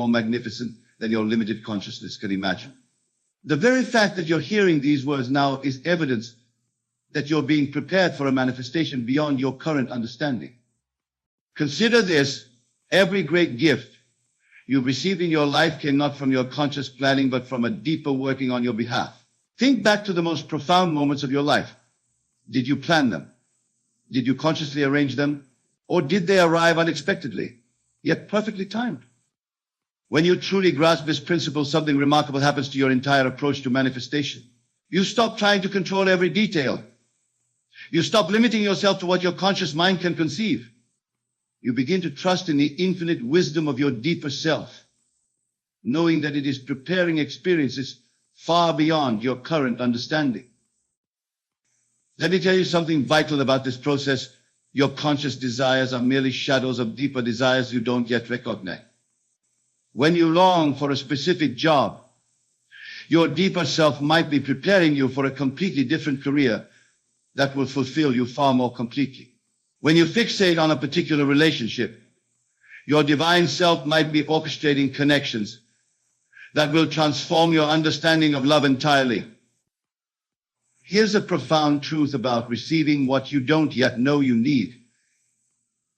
more magnificent than your limited consciousness can imagine. The very fact that you're hearing these words now is evidence that you're being prepared for a manifestation beyond your current understanding. Consider this: every great gift you've received in your life came not from your conscious planning, but from a deeper working on your behalf. Think back to the most profound moments of your life. Did you plan them? Did you consciously arrange them? Or did they arrive unexpectedly, yet perfectly timed? When you truly grasp this principle, something remarkable happens to your entire approach to manifestation. You stop trying to control every detail. You stop limiting yourself to what your conscious mind can conceive. You begin to trust in the infinite wisdom of your deeper self, knowing that it is preparing experiences far beyond your current understanding. Let me tell you something vital about this process. Your conscious desires are merely shadows of deeper desires you don't yet recognize. When you long for a specific job, your deeper self might be preparing you for a completely different career that will fulfill you far more completely. When you fixate on a particular relationship, your divine self might be orchestrating connections that will transform your understanding of love entirely. Here's a profound truth about receiving what you don't yet know you need.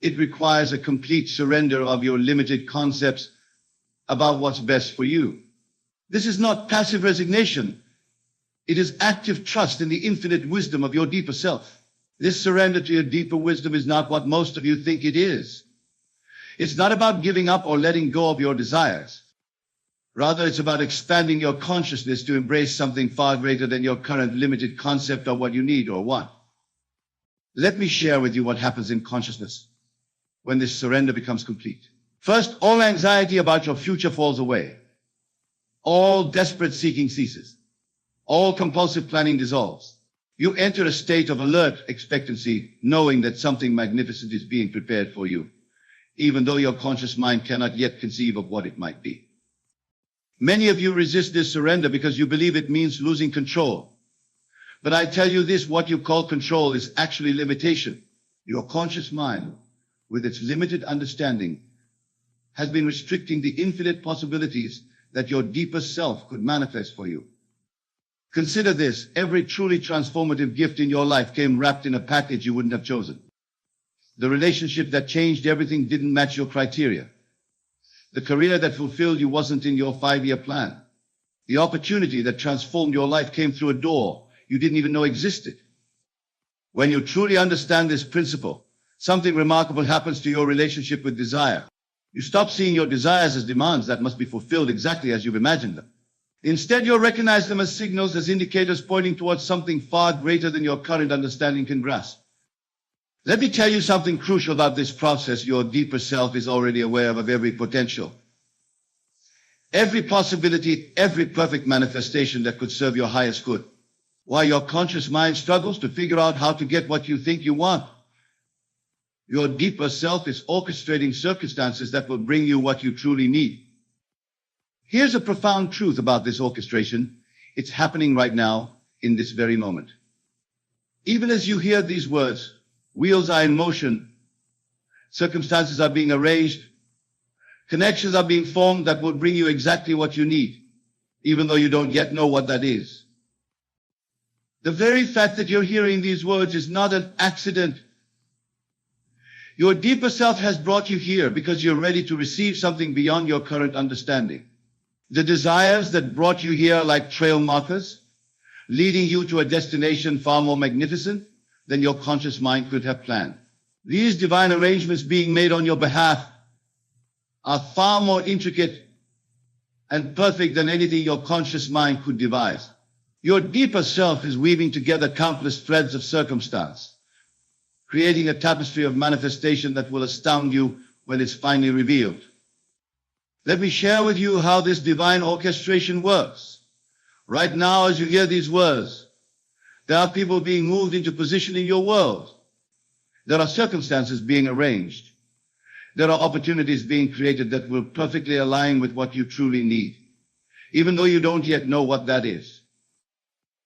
It requires a complete surrender of your limited concepts about what's best for you. This is not passive resignation. It is active trust in the infinite wisdom of your deeper self. This surrender to your deeper wisdom is not what most of you think it is. It's not about giving up or letting go of your desires. Rather, it's about expanding your consciousness to embrace something far greater than your current limited concept of what you need or want. Let me share with you what happens in consciousness when this surrender becomes complete. First, all anxiety about your future falls away. All desperate seeking ceases. All compulsive planning dissolves. You enter a state of alert expectancy, knowing that something magnificent is being prepared for you, even though your conscious mind cannot yet conceive of what it might be. Many of you resist this surrender because you believe it means losing control. But I tell you this: what you call control is actually limitation. Your conscious mind, with its limited understanding, has been restricting the infinite possibilities that your deeper self could manifest for you. Consider this: every truly transformative gift in your life came wrapped in a package you wouldn't have chosen. The relationship that changed everything didn't match your criteria. The career that fulfilled you wasn't in your 5-year plan. The opportunity that transformed your life came through a door you didn't even know existed. When you truly understand this principle, something remarkable happens to your relationship with desire. You stop seeing your desires as demands that must be fulfilled exactly as you've imagined them. Instead, you'll recognize them as signals, as indicators pointing towards something far greater than your current understanding can grasp. Let me tell you something crucial about this process. Your deeper self is already aware of every potential, every possibility, every perfect manifestation that could serve your highest good. While your conscious mind struggles to figure out how to get what you think you want, your deeper self is orchestrating circumstances that will bring you what you truly need. Here's a profound truth about this orchestration. It's happening right now, in this very moment. Even as you hear these words, wheels are in motion, circumstances are being arranged, connections are being formed that will bring you exactly what you need, even though you don't yet know what that is. The very fact that you're hearing these words is not an accident. Your deeper self has brought you here because you're ready to receive something beyond your current understanding. The desires that brought you here are like trail markers, leading you to a destination far more magnificent than your conscious mind could have planned. These divine arrangements being made on your behalf are far more intricate and perfect than anything your conscious mind could devise. Your deeper self is weaving together countless threads of circumstance, creating a tapestry of manifestation that will astound you when it's finally revealed. Let me share with you how this divine orchestration works. Right now, as you hear these words, there are people being moved into position in your world. There are circumstances being arranged. There are opportunities being created that will perfectly align with what you truly need, even though you don't yet know what that is.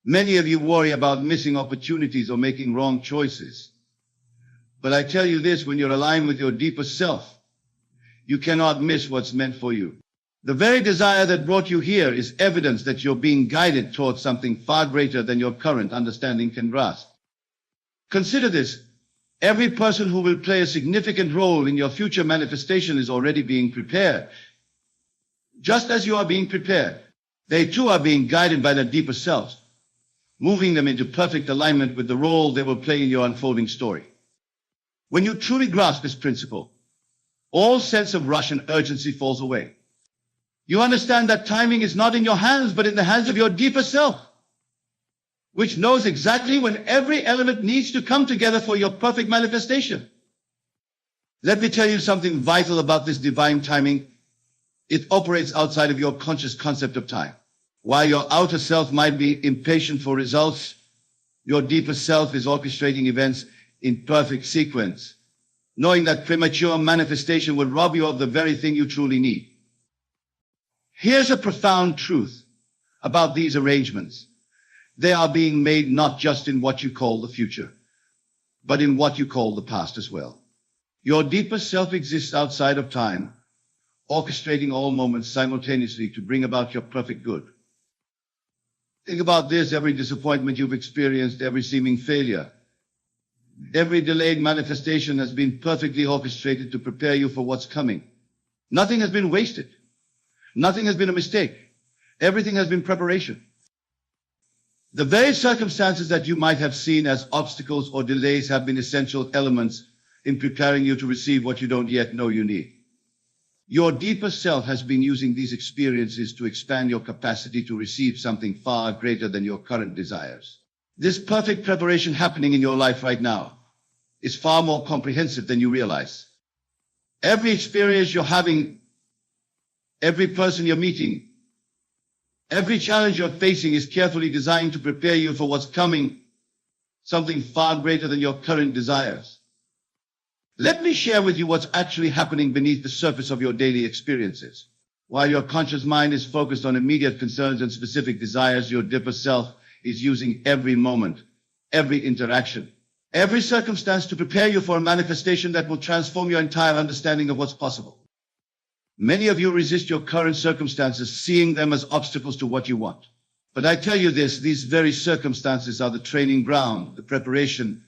Many of you worry about missing opportunities or making wrong choices. But I tell you this: when you're aligned with your deeper self, you cannot miss what's meant for you. The very desire that brought you here is evidence that you're being guided towards something far greater than your current understanding can grasp. Consider this. Every person who will play a significant role in your future manifestation is already being prepared. Just as you are being prepared, they too are being guided by their deeper selves, moving them into perfect alignment with the role they will play in your unfolding story. When you truly grasp this principle, all sense of rush and urgency falls away. You understand that timing is not in your hands, but in the hands of your deeper self, which knows exactly when every element needs to come together for your perfect manifestation. Let me tell you something vital about this divine timing. It operates outside of your conscious concept of time. While your outer self might be impatient for results, your deeper self is orchestrating events in perfect sequence, knowing that premature manifestation will rob you of the very thing you truly need. Here's a profound truth about these arrangements. They are being made not just in what you call the future, but in what you call the past as well. Your deeper self exists outside of time, orchestrating all moments simultaneously to bring about your perfect good. Think about this: every disappointment you've experienced, every seeming failure, every delayed manifestation has been perfectly orchestrated to prepare you for what's coming. Nothing has been wasted. Nothing has been a mistake. Everything has been preparation. The very circumstances that you might have seen as obstacles or delays have been essential elements in preparing you to receive what you don't yet know you need. Your deeper self has been using these experiences to expand your capacity to receive something far greater than your current desires. This perfect preparation happening in your life right now is far more comprehensive than you realize. Every experience you're having, every person you're meeting, every challenge you're facing is carefully designed to prepare you for what's coming, something far greater than your current desires. Let me share with you what's actually happening beneath the surface of your daily experiences. While your conscious mind is focused on immediate concerns and specific desires, your deeper self is using every moment, every interaction, every circumstance to prepare you for a manifestation that will transform your entire understanding of what's possible. Many of you resist your current circumstances, seeing them as obstacles to what you want. But I tell you this, these very circumstances are the training ground, the preparation,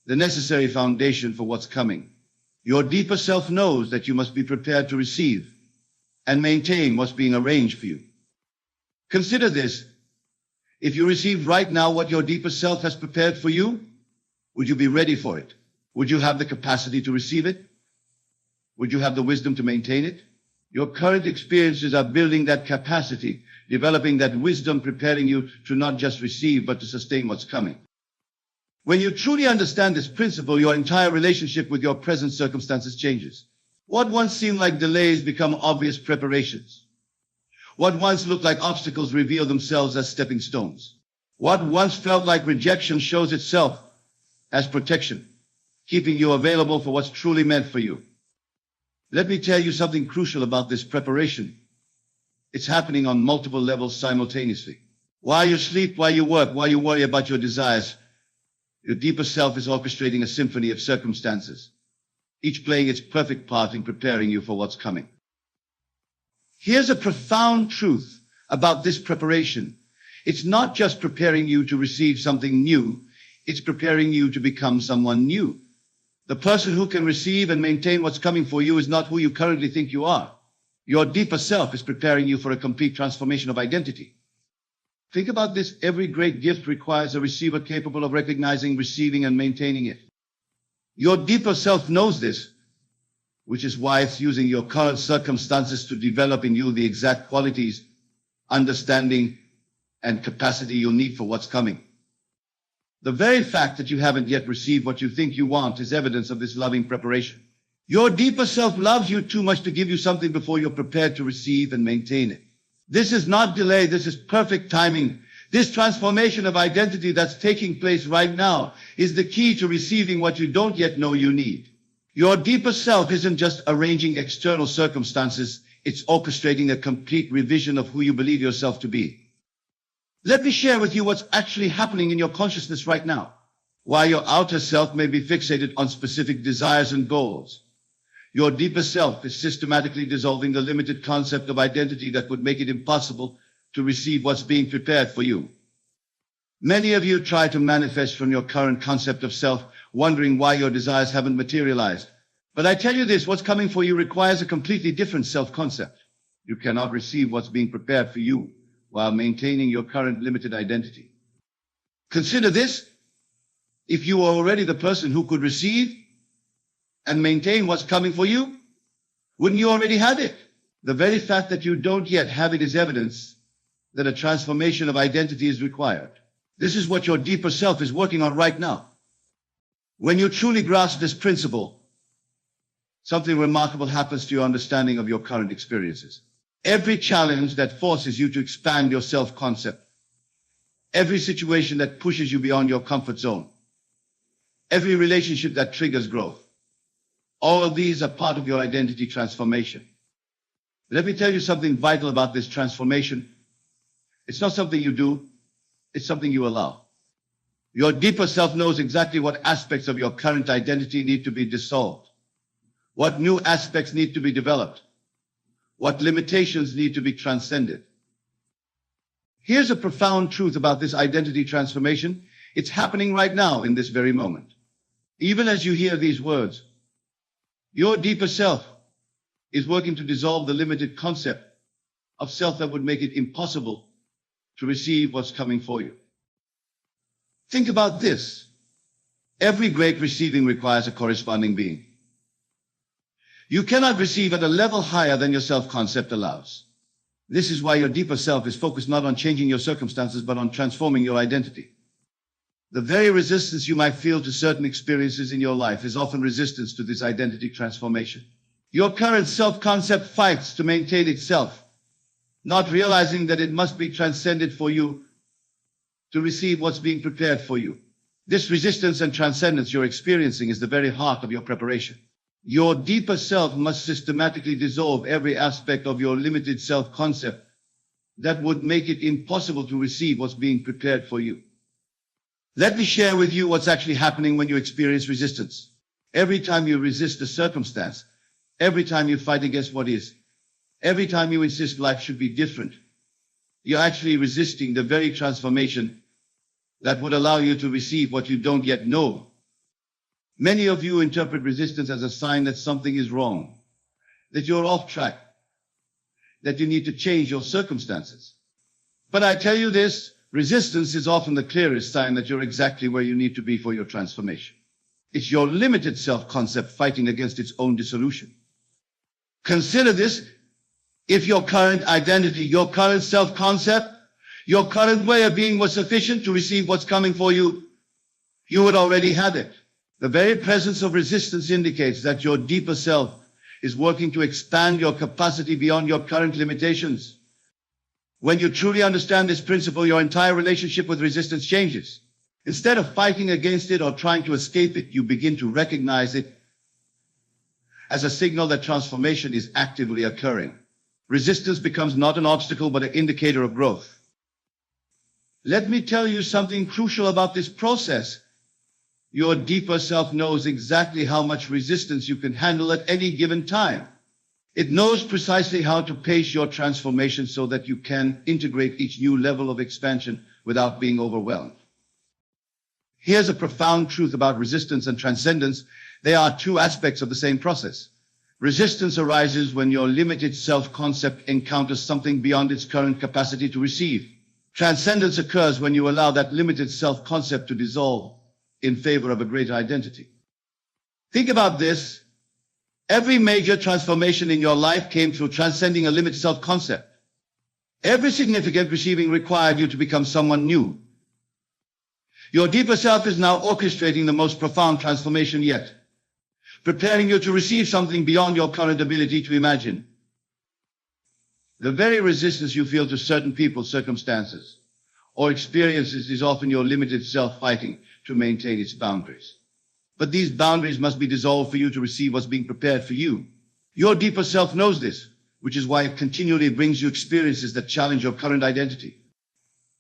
the necessary foundation for what's coming. Your deeper self knows that you must be prepared to receive and maintain what's being arranged for you. Consider this. If you receive right now what your deeper self has prepared for you, would you be ready for it? Would you have the capacity to receive it? Would you have the wisdom to maintain it? Your current experiences are building that capacity, developing that wisdom, preparing you to not just receive, but to sustain what's coming. When you truly understand this principle, your entire relationship with your present circumstances changes. What once seemed like delays become obvious preparations. What once looked like obstacles reveal themselves as stepping stones. What once felt like rejection shows itself as protection, keeping you available for what's truly meant for you. Let me tell you something crucial about this preparation. It's happening on multiple levels simultaneously. While you sleep, while you work, while you worry about your desires, your deeper self is orchestrating a symphony of circumstances, each playing its perfect part in preparing you for what's coming. Here's a profound truth about this preparation. It's not just preparing you to receive something new, it's preparing you to become someone new. The person who can receive and maintain what's coming for you is not who you currently think you are. Your deeper self is preparing you for a complete transformation of identity. Think about this. Every great gift requires a receiver capable of recognizing, receiving, and maintaining it. Your deeper self knows this, which is why it's using your current circumstances to develop in you the exact qualities, understanding, and capacity you'll need for what's coming. The very fact that you haven't yet received what you think you want is evidence of this loving preparation. Your deeper self loves you too much to give you something before you're prepared to receive and maintain it. This is not delay, this is perfect timing. This transformation of identity that's taking place right now is the key to receiving what you don't yet know you need. Your deeper self isn't just arranging external circumstances, it's orchestrating a complete revision of who you believe yourself to be. Let me share with you what's actually happening in your consciousness right now. While your outer self may be fixated on specific desires and goals, Your deeper self is systematically dissolving the limited concept of identity that would make it impossible to receive what's being prepared for you. Many of you try to manifest from your current concept of self, wondering why your desires haven't materialized. But I tell you this, what's coming for you requires a completely different self-concept. You cannot receive what's being prepared for you while maintaining your current limited identity. Consider this. If you are already the person who could receive and maintain what's coming for you, wouldn't you already have it? The very fact that you don't yet have it is evidence that a transformation of identity is required. This is what your deeper self is working on right now. When you truly grasp this principle, something remarkable happens to your understanding of your current experiences. Every challenge that forces you to expand your self-concept, every situation that pushes you beyond your comfort zone, every relationship that triggers growth, all of these are part of your identity transformation. Let me tell you something vital about this transformation. It's not something you do, it's something you allow. Your deeper self knows exactly what aspects of your current identity need to be dissolved, what new aspects need to be developed, what limitations need to be transcended. Here's a profound truth about this identity transformation. It's happening right now in this very moment. Even as you hear these words, your deeper self is working to dissolve the limited concept of self that would make it impossible to receive what's coming for you. Think about this. Every great receiving requires a corresponding being. You cannot receive at a level higher than your self-concept allows. This is why your deeper self is focused not on changing your circumstances, but on transforming your identity. The very resistance you might feel to certain experiences in your life is often resistance to this identity transformation. Your current self-concept fights to maintain itself, not realizing that it must be transcended for you to receive what's being prepared for you. This resistance and transcendence you're experiencing is the very heart of your preparation. Your deeper self must systematically dissolve every aspect of your limited self-concept that would make it impossible to receive what's being prepared for you. Let me share with you what's actually happening when you experience resistance. Every time you resist a circumstance, every time you fight against what is, every time you insist life should be different, you're actually resisting the very transformation that would allow you to receive what you don't yet know. Many of you interpret resistance as a sign that something is wrong, that you're off track, that you need to change your circumstances. But I tell you this, resistance is often the clearest sign that you're exactly where you need to be for your transformation. It's your limited self-concept fighting against its own dissolution. Consider this. If your current identity, your current self-concept, your current way of being was sufficient to receive what's coming for you, you would already have it. The very presence of resistance indicates that your deeper self is working to expand your capacity beyond your current limitations. When you truly understand this principle, your entire relationship with resistance changes. Instead of fighting against it or trying to escape it, you begin to recognize it as a signal that transformation is actively occurring. Resistance becomes not an obstacle, but an indicator of growth. Let me tell you something crucial about this process. Your deeper self knows exactly how much resistance you can handle at any given time. It knows precisely how to pace your transformation so that you can integrate each new level of expansion without being overwhelmed. Here's a profound truth about resistance and transcendence. They are two aspects of the same process. Resistance arises when your limited self-concept encounters something beyond its current capacity to receive. Transcendence occurs when you allow that limited self-concept to dissolve in favor of a greater identity. Think about this. Every major transformation in your life came through transcending a limited self-concept. Every significant receiving required you to become someone new. Your deeper self is now orchestrating the most profound transformation yet, preparing you to receive something beyond your current ability to imagine. The very resistance you feel to certain people, circumstances, or experiences is often your limited self fighting to maintain its boundaries. But these boundaries must be dissolved for you to receive what's being prepared for you. Your deeper self knows this, which is why it continually brings you experiences that challenge your current identity.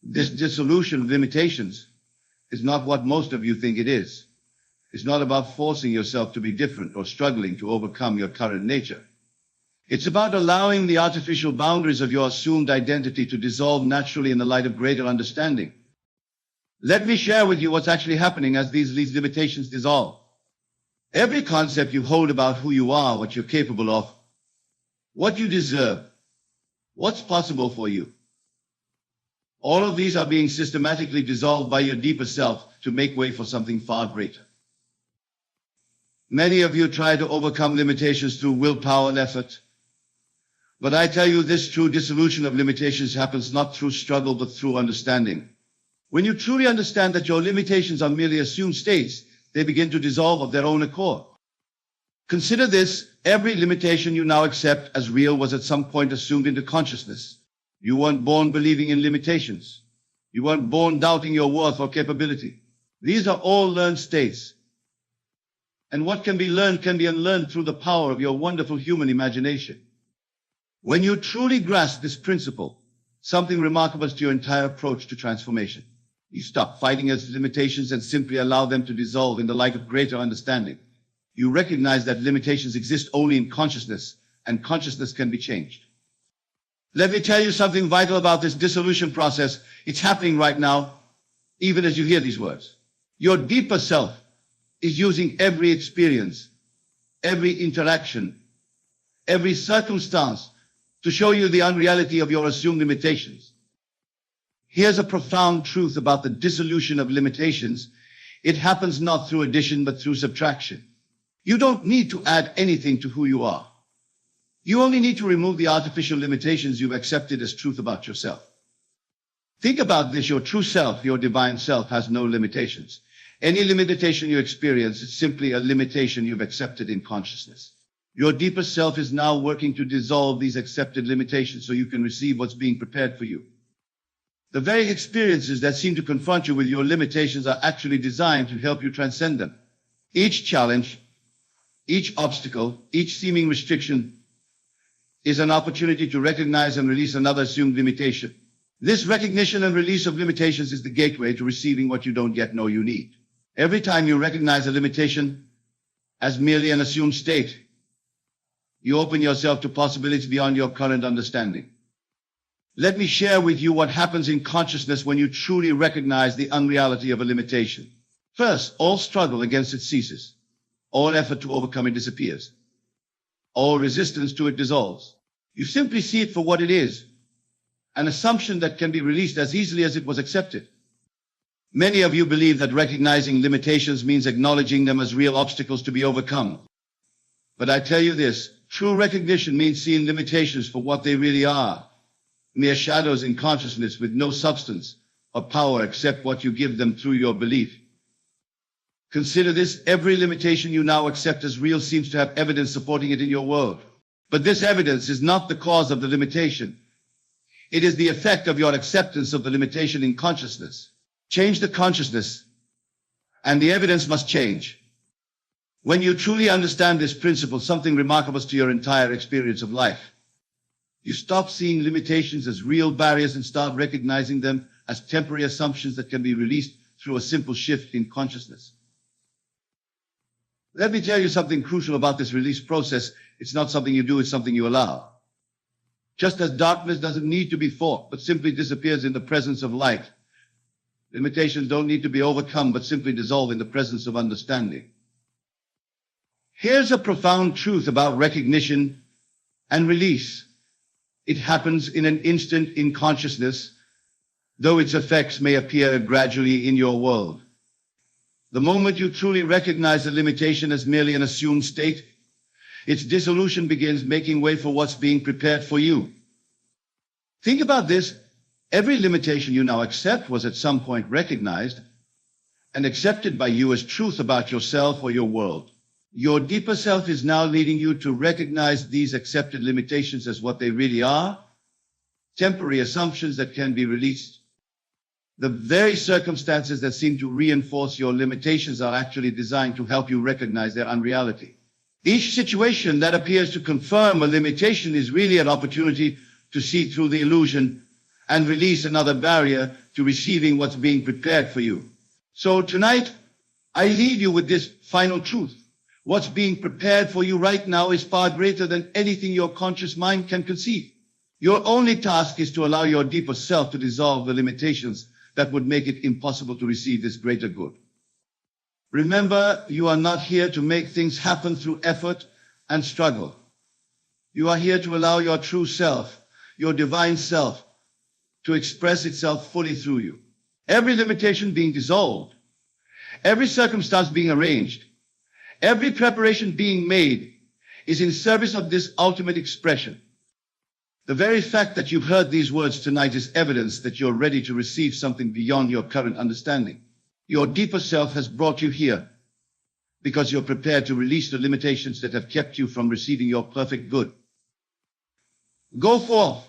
This dissolution of limitations is not what most of you think it is. It's not about forcing yourself to be different or struggling to overcome your current nature. It's about allowing the artificial boundaries of your assumed identity to dissolve naturally in the light of greater understanding. Let me share with you what's actually happening as these limitations dissolve. Every concept you hold about who you are, what you're capable of, what you deserve, what's possible for you, all of these are being systematically dissolved by your deeper self to make way for something far greater. Many of you try to overcome limitations through willpower and effort. But I tell you, this true dissolution of limitations happens not through struggle, but through understanding. When you truly understand that your limitations are merely assumed states, they begin to dissolve of their own accord. Consider this: every limitation you now accept as real was at some point assumed into consciousness. You weren't born believing in limitations. You weren't born doubting your worth or capability. These are all learned states. And what can be learned can be unlearned through the power of your wonderful human imagination. When you truly grasp this principle, something remarkable is to your entire approach to transformation. You stop fighting against limitations and simply allow them to dissolve in the light of greater understanding. You recognize that limitations exist only in consciousness, and consciousness can be changed. Let me tell you something vital about this dissolution process. It's happening right now, even as you hear these words. Your deeper self is using every experience, every interaction, every circumstance to show you the unreality of your assumed limitations. Here's a profound truth about the dissolution of limitations. It happens not through addition, but through subtraction. You don't need to add anything to who you are. You only need to remove the artificial limitations you've accepted as truth about yourself. Think about this: your true self, your divine self, has no limitations. Any limitation you experience is simply a limitation you've accepted in consciousness. Your deeper self is now working to dissolve these accepted limitations so you can receive what's being prepared for you. The very experiences that seem to confront you with your limitations are actually designed to help you transcend them. Each challenge, each obstacle, each seeming restriction is an opportunity to recognize and release another assumed limitation. This recognition and release of limitations is the gateway to receiving what you don't yet know you need. Every time you recognize a limitation as merely an assumed state, you open yourself to possibilities beyond your current understanding. Let me share with you what happens in consciousness when you truly recognize the unreality of a limitation. First, all struggle against it ceases. All effort to overcome it disappears. All resistance to it dissolves. You simply see it for what it is, an assumption that can be released as easily as it was accepted. Many of you believe that recognizing limitations means acknowledging them as real obstacles to be overcome. But I tell you this: true recognition means seeing limitations for what they really are, mere shadows in consciousness with no substance or power except what you give them through your belief. Consider this: every limitation you now accept as real seems to have evidence supporting it in your world. But this evidence is not the cause of the limitation. It is the effect of your acceptance of the limitation in consciousness. Change the consciousness, and the evidence must change. When you truly understand this principle, something remarkable to your entire experience of life. You stop seeing limitations as real barriers and start recognizing them as temporary assumptions that can be released through a simple shift in consciousness. Let me tell you something crucial about this release process. It's not something you do, it's something you allow. Just as darkness doesn't need to be fought, but simply disappears in the presence of light, limitations don't need to be overcome, but simply dissolve in the presence of understanding. Here's a profound truth about recognition and release. It happens in an instant in consciousness, though its effects may appear gradually in your world. The moment you truly recognize the limitation as merely an assumed state, its dissolution begins, making way for what's being prepared for you. Think about this: every limitation you now accept was at some point recognized and accepted by you as truth about yourself or your world. Your deeper self is now leading you to recognize these accepted limitations as what they really are: temporary assumptions that can be released. The very circumstances that seem to reinforce your limitations are actually designed to help you recognize their unreality. Each situation that appears to confirm a limitation is really an opportunity to see through the illusion and release another barrier to receiving what's being prepared for you. So tonight, I leave you with this final truth. What's being prepared for you right now is far greater than anything your conscious mind can conceive. Your only task is to allow your deeper self to dissolve the limitations that would make it impossible to receive this greater good. Remember, you are not here to make things happen through effort and struggle. You are here to allow your true self, your divine self, to express itself fully through you. Every limitation being dissolved, every circumstance being arranged, every preparation being made is in service of this ultimate expression. The very fact that you've heard these words tonight is evidence that you're ready to receive something beyond your current understanding. Your deeper self has brought you here because you're prepared to release the limitations that have kept you from receiving your perfect good. Go forth,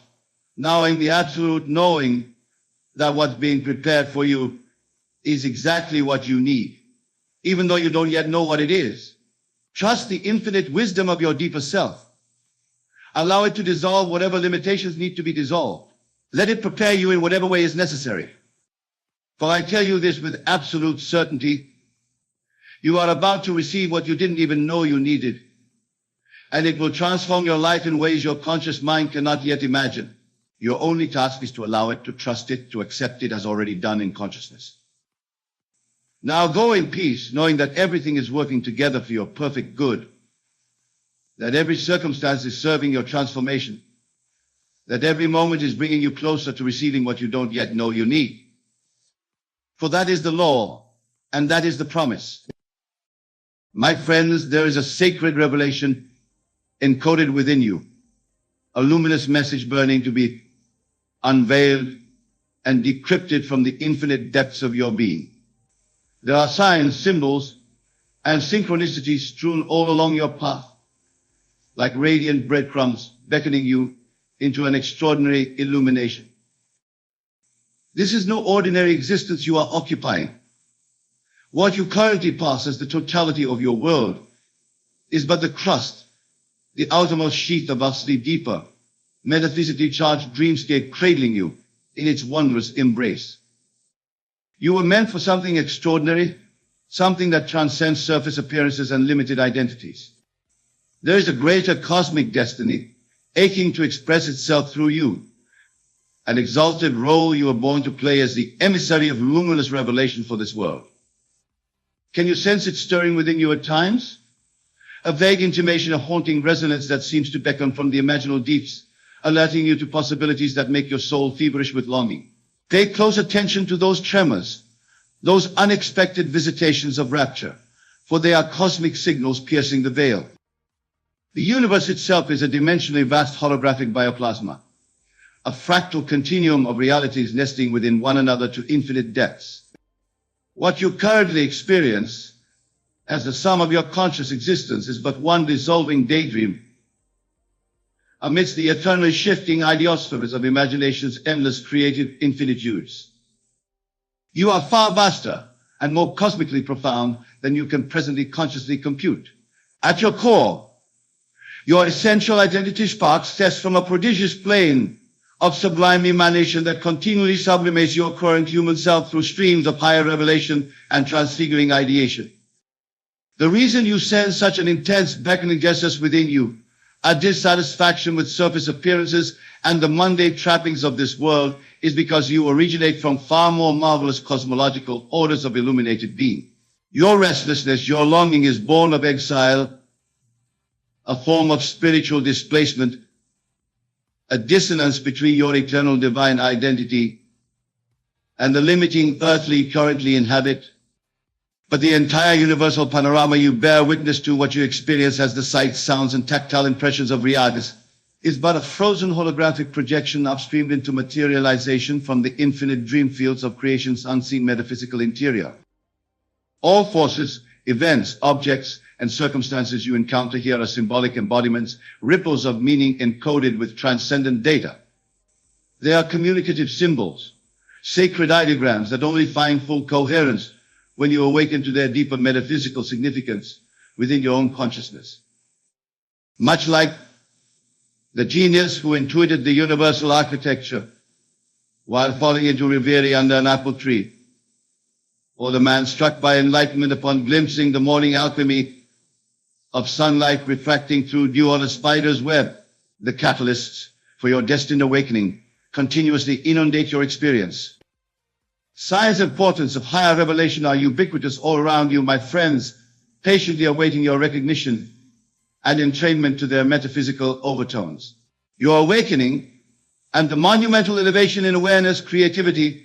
now in the absolute knowing that what's being prepared for you is exactly what you need, even though you don't yet know what it is. Trust the infinite wisdom of your deeper self. Allow it to dissolve whatever limitations need to be dissolved. Let it prepare you in whatever way is necessary. For I tell you this with absolute certainty, you are about to receive what you didn't even know you needed, and it will transform your life in ways your conscious mind cannot yet imagine. Your only task is to allow it, to trust it, to accept it as already done in consciousness. Now go in peace, knowing that everything is working together for your perfect good, that every circumstance is serving your transformation, that every moment is bringing you closer to receiving what you don't yet know you need. For that is the law, and that is the promise. My friends, there is a sacred revelation encoded within you, a luminous message burning to be unveiled and decrypted from the infinite depths of your being. There are signs, symbols, and synchronicities strewn all along your path, like radiant breadcrumbs beckoning you into an extraordinary illumination. This is no ordinary existence you are occupying. What you currently pass as the totality of your world is but the crust, the outermost sheath of vastly deeper, metaphysically charged dreamscape cradling you in its wondrous embrace. You were meant for something extraordinary, something that transcends surface appearances and limited identities. There is a greater cosmic destiny aching to express itself through you, an exalted role you were born to play as the emissary of luminous revelation for this world. Can you sense it stirring within you at times? A vague intimation, a haunting resonance that seems to beckon from the imaginal deeps, alerting you to possibilities that make your soul feverish with longing. Pay close attention to those tremors, those unexpected visitations of rapture, for they are cosmic signals piercing the veil. The universe itself is a dimensionally vast holographic bioplasma, a fractal continuum of realities nesting within one another to infinite depths. What you currently experience as the sum of your conscious existence is but one dissolving daydream amidst the eternally shifting ideospheres of imagination's endless creative infinitudes. You are far vaster and more cosmically profound than you can presently consciously compute. At your core, your essential identity sparks test from a prodigious plane of sublime emanation that continually sublimates your current human self through streams of higher revelation and transfiguring ideation. The reason you sense such an intense beckoning gestures within you, a dissatisfaction with surface appearances and the mundane trappings of this world, is because you originate from far more marvelous cosmological orders of illuminated being. Your restlessness, your longing is born of exile, a form of spiritual displacement, a dissonance between your eternal divine identity and the limiting earthly you currently inhabit. But the entire universal panorama you bear witness to, what you experience as the sights, sounds, and tactile impressions of realities, is but a frozen holographic projection upstreamed into materialization from the infinite dream fields of creation's unseen metaphysical interior. All forces, events, objects, and circumstances you encounter here are symbolic embodiments, ripples of meaning encoded with transcendent data. They are communicative symbols, sacred ideograms that only find full coherence when you awaken to their deeper metaphysical significance within your own consciousness. Much like the genius who intuited the universal architecture while falling into reverie under an apple tree, or the man struck by enlightenment upon glimpsing the morning alchemy of sunlight refracting through dew on a spider's web. The catalysts for your destined awakening continuously inundate your experience. Signs and portents of higher revelation are ubiquitous all around you, my friends, patiently awaiting your recognition and entrainment to their metaphysical overtones. Your awakening and the monumental elevation in awareness, creativity,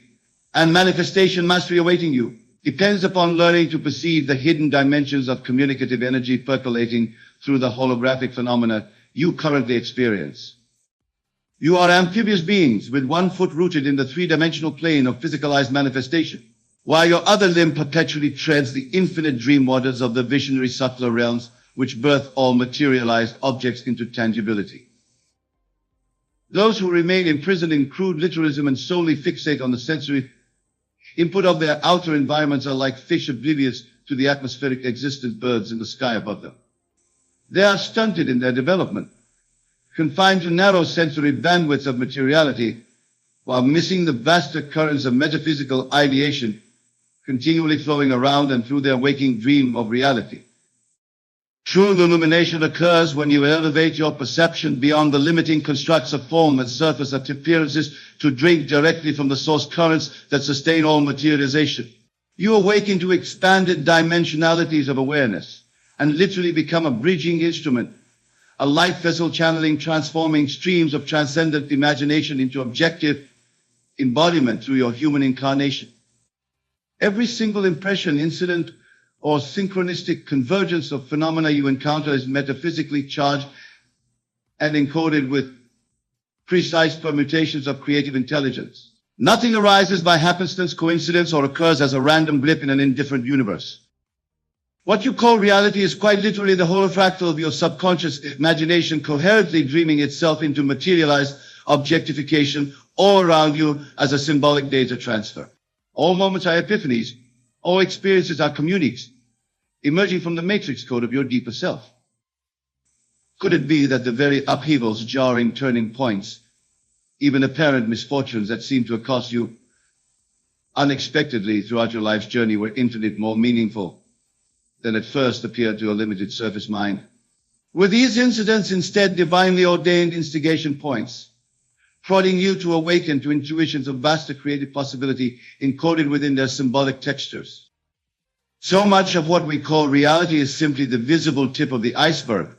and manifestation mastery awaiting you depends upon learning to perceive the hidden dimensions of communicative energy percolating through the holographic phenomena you currently experience. You are amphibious beings with one foot rooted in the three-dimensional plane of physicalized manifestation, while your other limb perpetually treads the infinite dream waters of the visionary subtler realms which birth all materialized objects into tangibility. Those who remain imprisoned in crude literalism and solely fixate on the sensory input of their outer environments are like fish oblivious to the atmospheric existent birds in the sky above them. They are stunted in their development, confined to narrow sensory bandwidths of materiality, while missing the vaster currents of metaphysical ideation continually flowing around and through their waking dream of reality. True illumination occurs when you elevate your perception beyond the limiting constructs of form and surface appearances to drink directly from the source currents that sustain all materialization. You awaken to expanded dimensionalities of awareness and literally become a bridging instrument, a life vessel channeling, transforming streams of transcendent imagination into objective embodiment through your human incarnation. Every single impression, incident, or synchronistic convergence of phenomena you encounter is metaphysically charged and encoded with precise permutations of creative intelligence. Nothing arises by happenstance, coincidence, or occurs as a random blip in an indifferent universe. What you call reality is quite literally the holofractal of your subconscious imagination coherently dreaming itself into materialized objectification all around you as a symbolic data transfer. All moments are epiphanies. All experiences are communiques, emerging from the matrix code of your deeper self. Could it be that the very upheavals, jarring turning points, even apparent misfortunes that seem to accost you unexpectedly throughout your life's journey were infinitely more meaningful than at first appeared to a limited surface mind? Were these incidents instead divinely ordained instigation points, prodding you to awaken to intuitions of vaster creative possibility encoded within their symbolic textures? So much of what we call reality is simply the visible tip of the iceberg,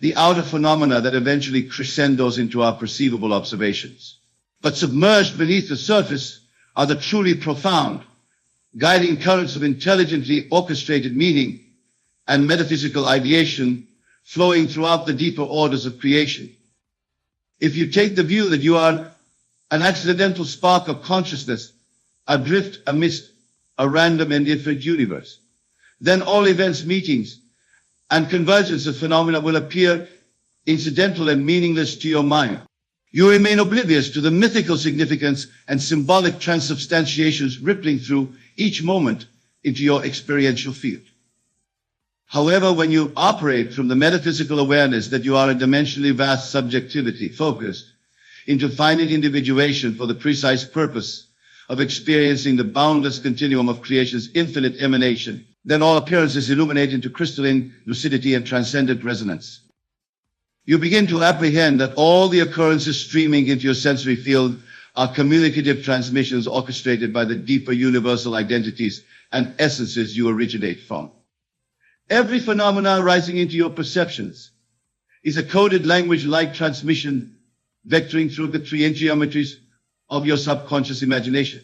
the outer phenomena that eventually crescendos into our perceivable observations. But submerged beneath the surface are the truly profound, guiding currents of intelligently orchestrated meaning and metaphysical ideation flowing throughout the deeper orders of creation. If you take the view that you are an accidental spark of consciousness adrift amidst a random and infinite universe, then all events, meetings, and convergence of phenomena will appear incidental and meaningless to your mind. You remain oblivious to the mythical significance and symbolic transubstantiations rippling through each moment into your experiential field. However, when you operate from the metaphysical awareness that you are a dimensionally vast subjectivity focused into finite individuation for the precise purpose of experiencing the boundless continuum of creation's infinite emanation, then all appearances illuminate into crystalline lucidity and transcendent resonance. You begin to apprehend that all the occurrences streaming into your sensory field are communicative transmissions orchestrated by the deeper universal identities and essences you originate from. Every phenomena rising into your perceptions is a coded language-like transmission vectoring through the three geometries of your subconscious imagination.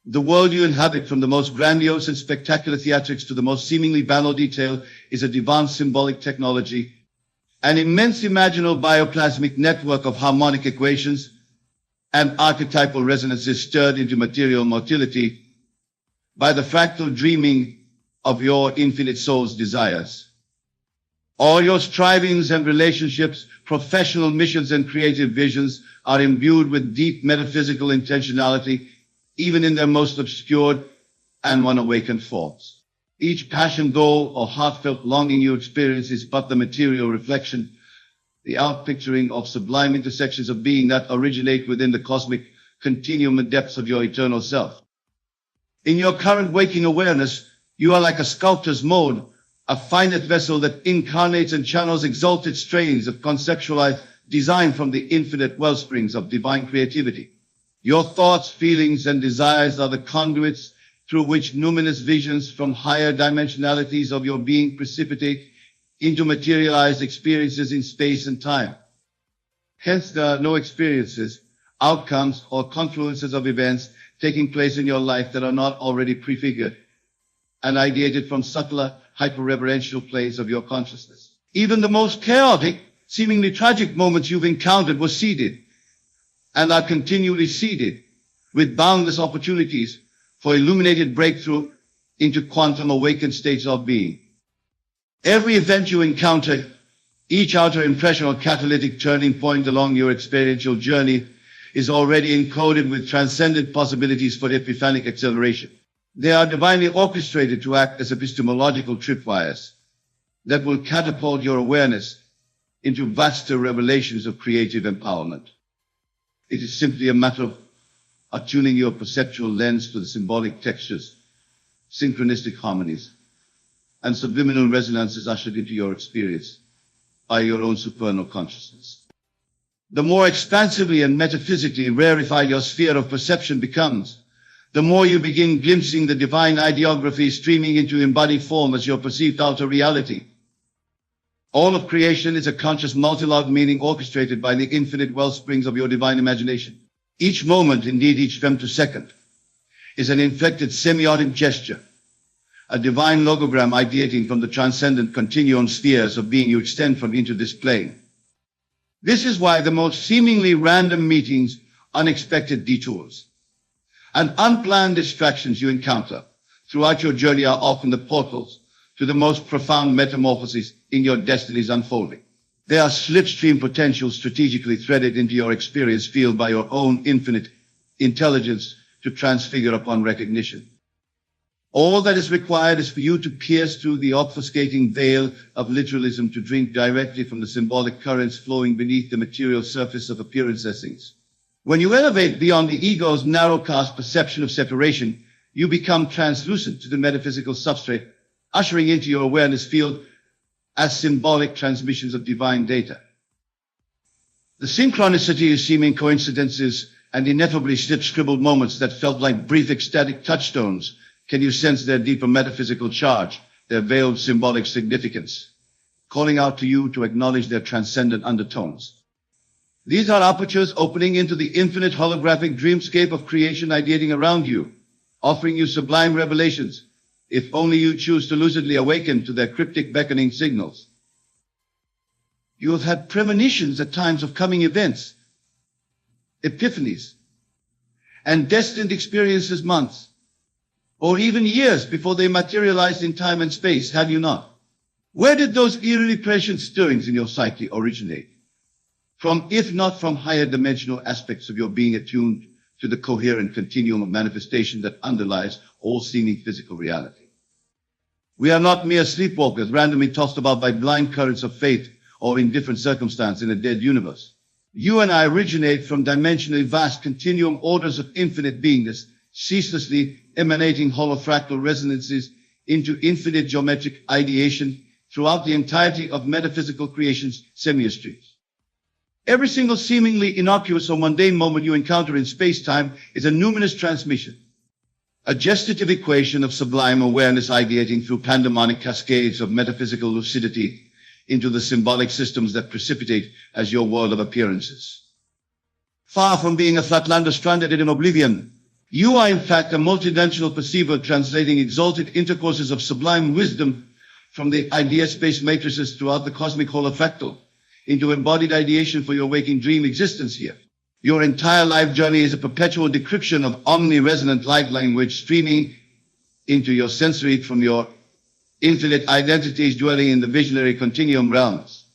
The world you inhabit, from the most grandiose and spectacular theatrics to the most seemingly banal detail, is a advanced symbolic technology, an immense imaginal bioplasmic network of harmonic equations and archetypal resonances stirred into material motility by the fractal dreaming of your infinite soul's desires. All your strivings and relationships, professional missions and creative visions are imbued with deep metaphysical intentionality, even in their most obscured and unawakened forms. Each passion, goal, or heartfelt longing you experience is but the material reflection, the outpicturing of sublime intersections of being that originate within the cosmic continuum and depths of your eternal self. In your current waking awareness, you are like a sculptor's mold, a finite vessel that incarnates and channels exalted strains of conceptualized design from the infinite wellsprings of divine creativity. Your thoughts, feelings, and desires are the conduits through which numinous visions from higher dimensionalities of your being precipitate into materialized experiences in space and time. Hence, there are no experiences, outcomes, or confluences of events taking place in your life that are not already prefigured and ideated from subtler, hyper-reverential planes of your consciousness. Even the most chaotic, seemingly tragic moments you've encountered were seeded and are continually seeded with boundless opportunities for illuminated breakthrough into quantum awakened states of being. Every event you encounter, each outer impression or catalytic turning point along your experiential journey, is already encoded with transcendent possibilities for epiphanic acceleration. They are divinely orchestrated to act as epistemological tripwires that will catapult your awareness into vaster revelations of creative empowerment. It is simply a matter of attuning your perceptual lens to the symbolic textures, synchronistic harmonies, and subliminal resonances ushered into your experience by your own supernal consciousness. The more expansively and metaphysically rarefied your sphere of perception becomes, the more you begin glimpsing the divine ideography streaming into embodied form as your perceived outer reality. All of creation is a conscious multilog meaning orchestrated by the infinite wellsprings of your divine imagination. Each moment, indeed each femtosecond, is an inflected semiotic gesture, a divine logogram ideating from the transcendent continuum spheres of being you extend from into this plane. This is why the most seemingly random meetings, unexpected detours, and unplanned distractions you encounter throughout your journey are often the portals to the most profound metamorphoses in your destiny's unfolding. They are slipstream potentials strategically threaded into your experience field by your own infinite intelligence to transfigure upon recognition. All that is required is for you to pierce through the obfuscating veil of literalism to drink directly from the symbolic currents flowing beneath the material surface of appearance essence. When you elevate beyond the ego's narrowcast perception of separation, you become translucent to the metaphysical substrate, ushering into your awareness field as symbolic transmissions of divine data. The synchronicity of seeming coincidences and ineffably slip-scribbled moments that felt like brief ecstatic touchstones, can you sense their deeper metaphysical charge, their veiled symbolic significance, calling out to you to acknowledge their transcendent undertones? These are apertures opening into the infinite holographic dreamscape of creation ideating around you, offering you sublime revelations, if only you choose to lucidly awaken to their cryptic beckoning signals. You have had premonitions at times of coming events, epiphanies, and destined experiences months, or even years before they materialized in time and space, have you not? Where did those eerily prescient stirrings in your psyche originate? From, if not from higher dimensional aspects of your being attuned to the coherent continuum of manifestation that underlies all seeming physical reality. We are not mere sleepwalkers randomly tossed about by blind currents of fate or indifferent circumstance in a dead universe. You and I originate from dimensionally vast continuum orders of infinite beingness, ceaselessly emanating holofractal resonances into infinite geometric ideation throughout the entirety of metaphysical creation's semistries. Every single seemingly innocuous or mundane moment you encounter in space-time is a numinous transmission, a gestative equation of sublime awareness ideating through pandemonic cascades of metaphysical lucidity into the symbolic systems that precipitate as your world of appearances. Far from being a flatlander stranded in oblivion, you are in fact a multidimensional perceiver translating exalted intercourses of sublime wisdom from the idea space matrices throughout the cosmic holofractal into embodied ideation for your waking dream existence here. Your entire life journey is a perpetual decryption of omni-resonant light language streaming into your sensory from your infinite identities dwelling in the visionary continuum realms.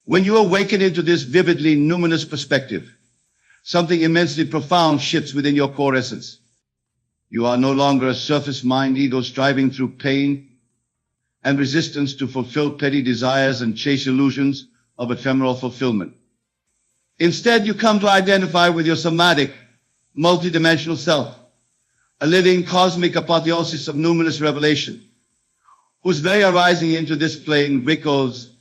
When you awaken into this vividly numinous perspective, something immensely profound shifts within your core essence. You are no longer a surface mind ego striving through pain and resistance to fulfill petty desires and chase illusions of ephemeral fulfillment. Instead, you come to identify with your somatic, multidimensional self, a living cosmic apotheosis of numinous revelation, whose very arising into this plane ripples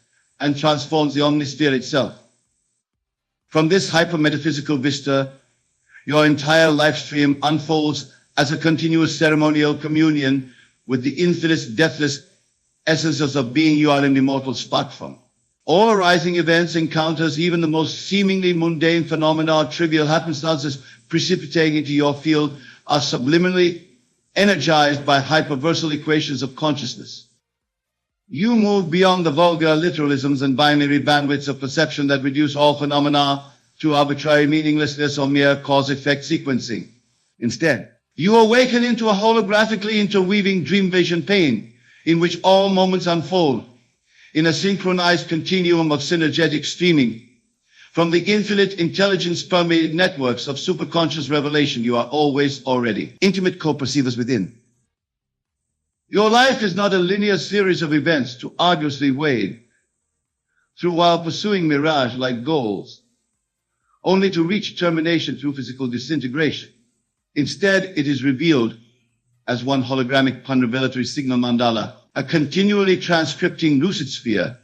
and transforms the omnisphere itself. From this hyper-metaphysical vista, your entire life stream unfolds as a continuous ceremonial communion with the infinite, deathless essences of being you are an immortal spark from. All arising events, encounters, even the most seemingly mundane phenomena or trivial happenstances precipitating into your field are subliminally energized by hyperversal equations of consciousness. You move beyond the vulgar literalisms and binary bandwidths of perception that reduce all phenomena to arbitrary meaninglessness or mere cause-effect sequencing. Instead, you awaken into a holographically interweaving dream vision plane in which all moments unfold in a synchronized continuum of synergetic streaming. From the infinite intelligence-permeated networks of superconscious revelation, you are always already intimate co-perceivers within. Your life is not a linear series of events to arduously wade through while pursuing mirage-like goals, only to reach termination through physical disintegration. Instead, it is revealed as one hologrammic pan-revelatory signal mandala, a continually transcripting lucid sphere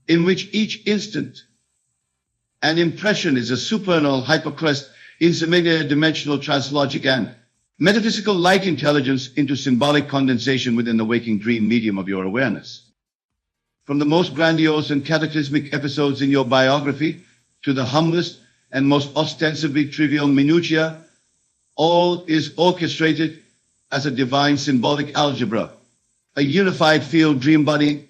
in which each instant an impression is a supernal hypercrest in dimensional translogic and metaphysical light intelligence into symbolic condensation within the waking dream medium of your awareness. From the most grandiose and cataclysmic episodes in your biography to the humblest and most ostensibly trivial minutiae, all is orchestrated as a divine symbolic algebra, a unified field dream body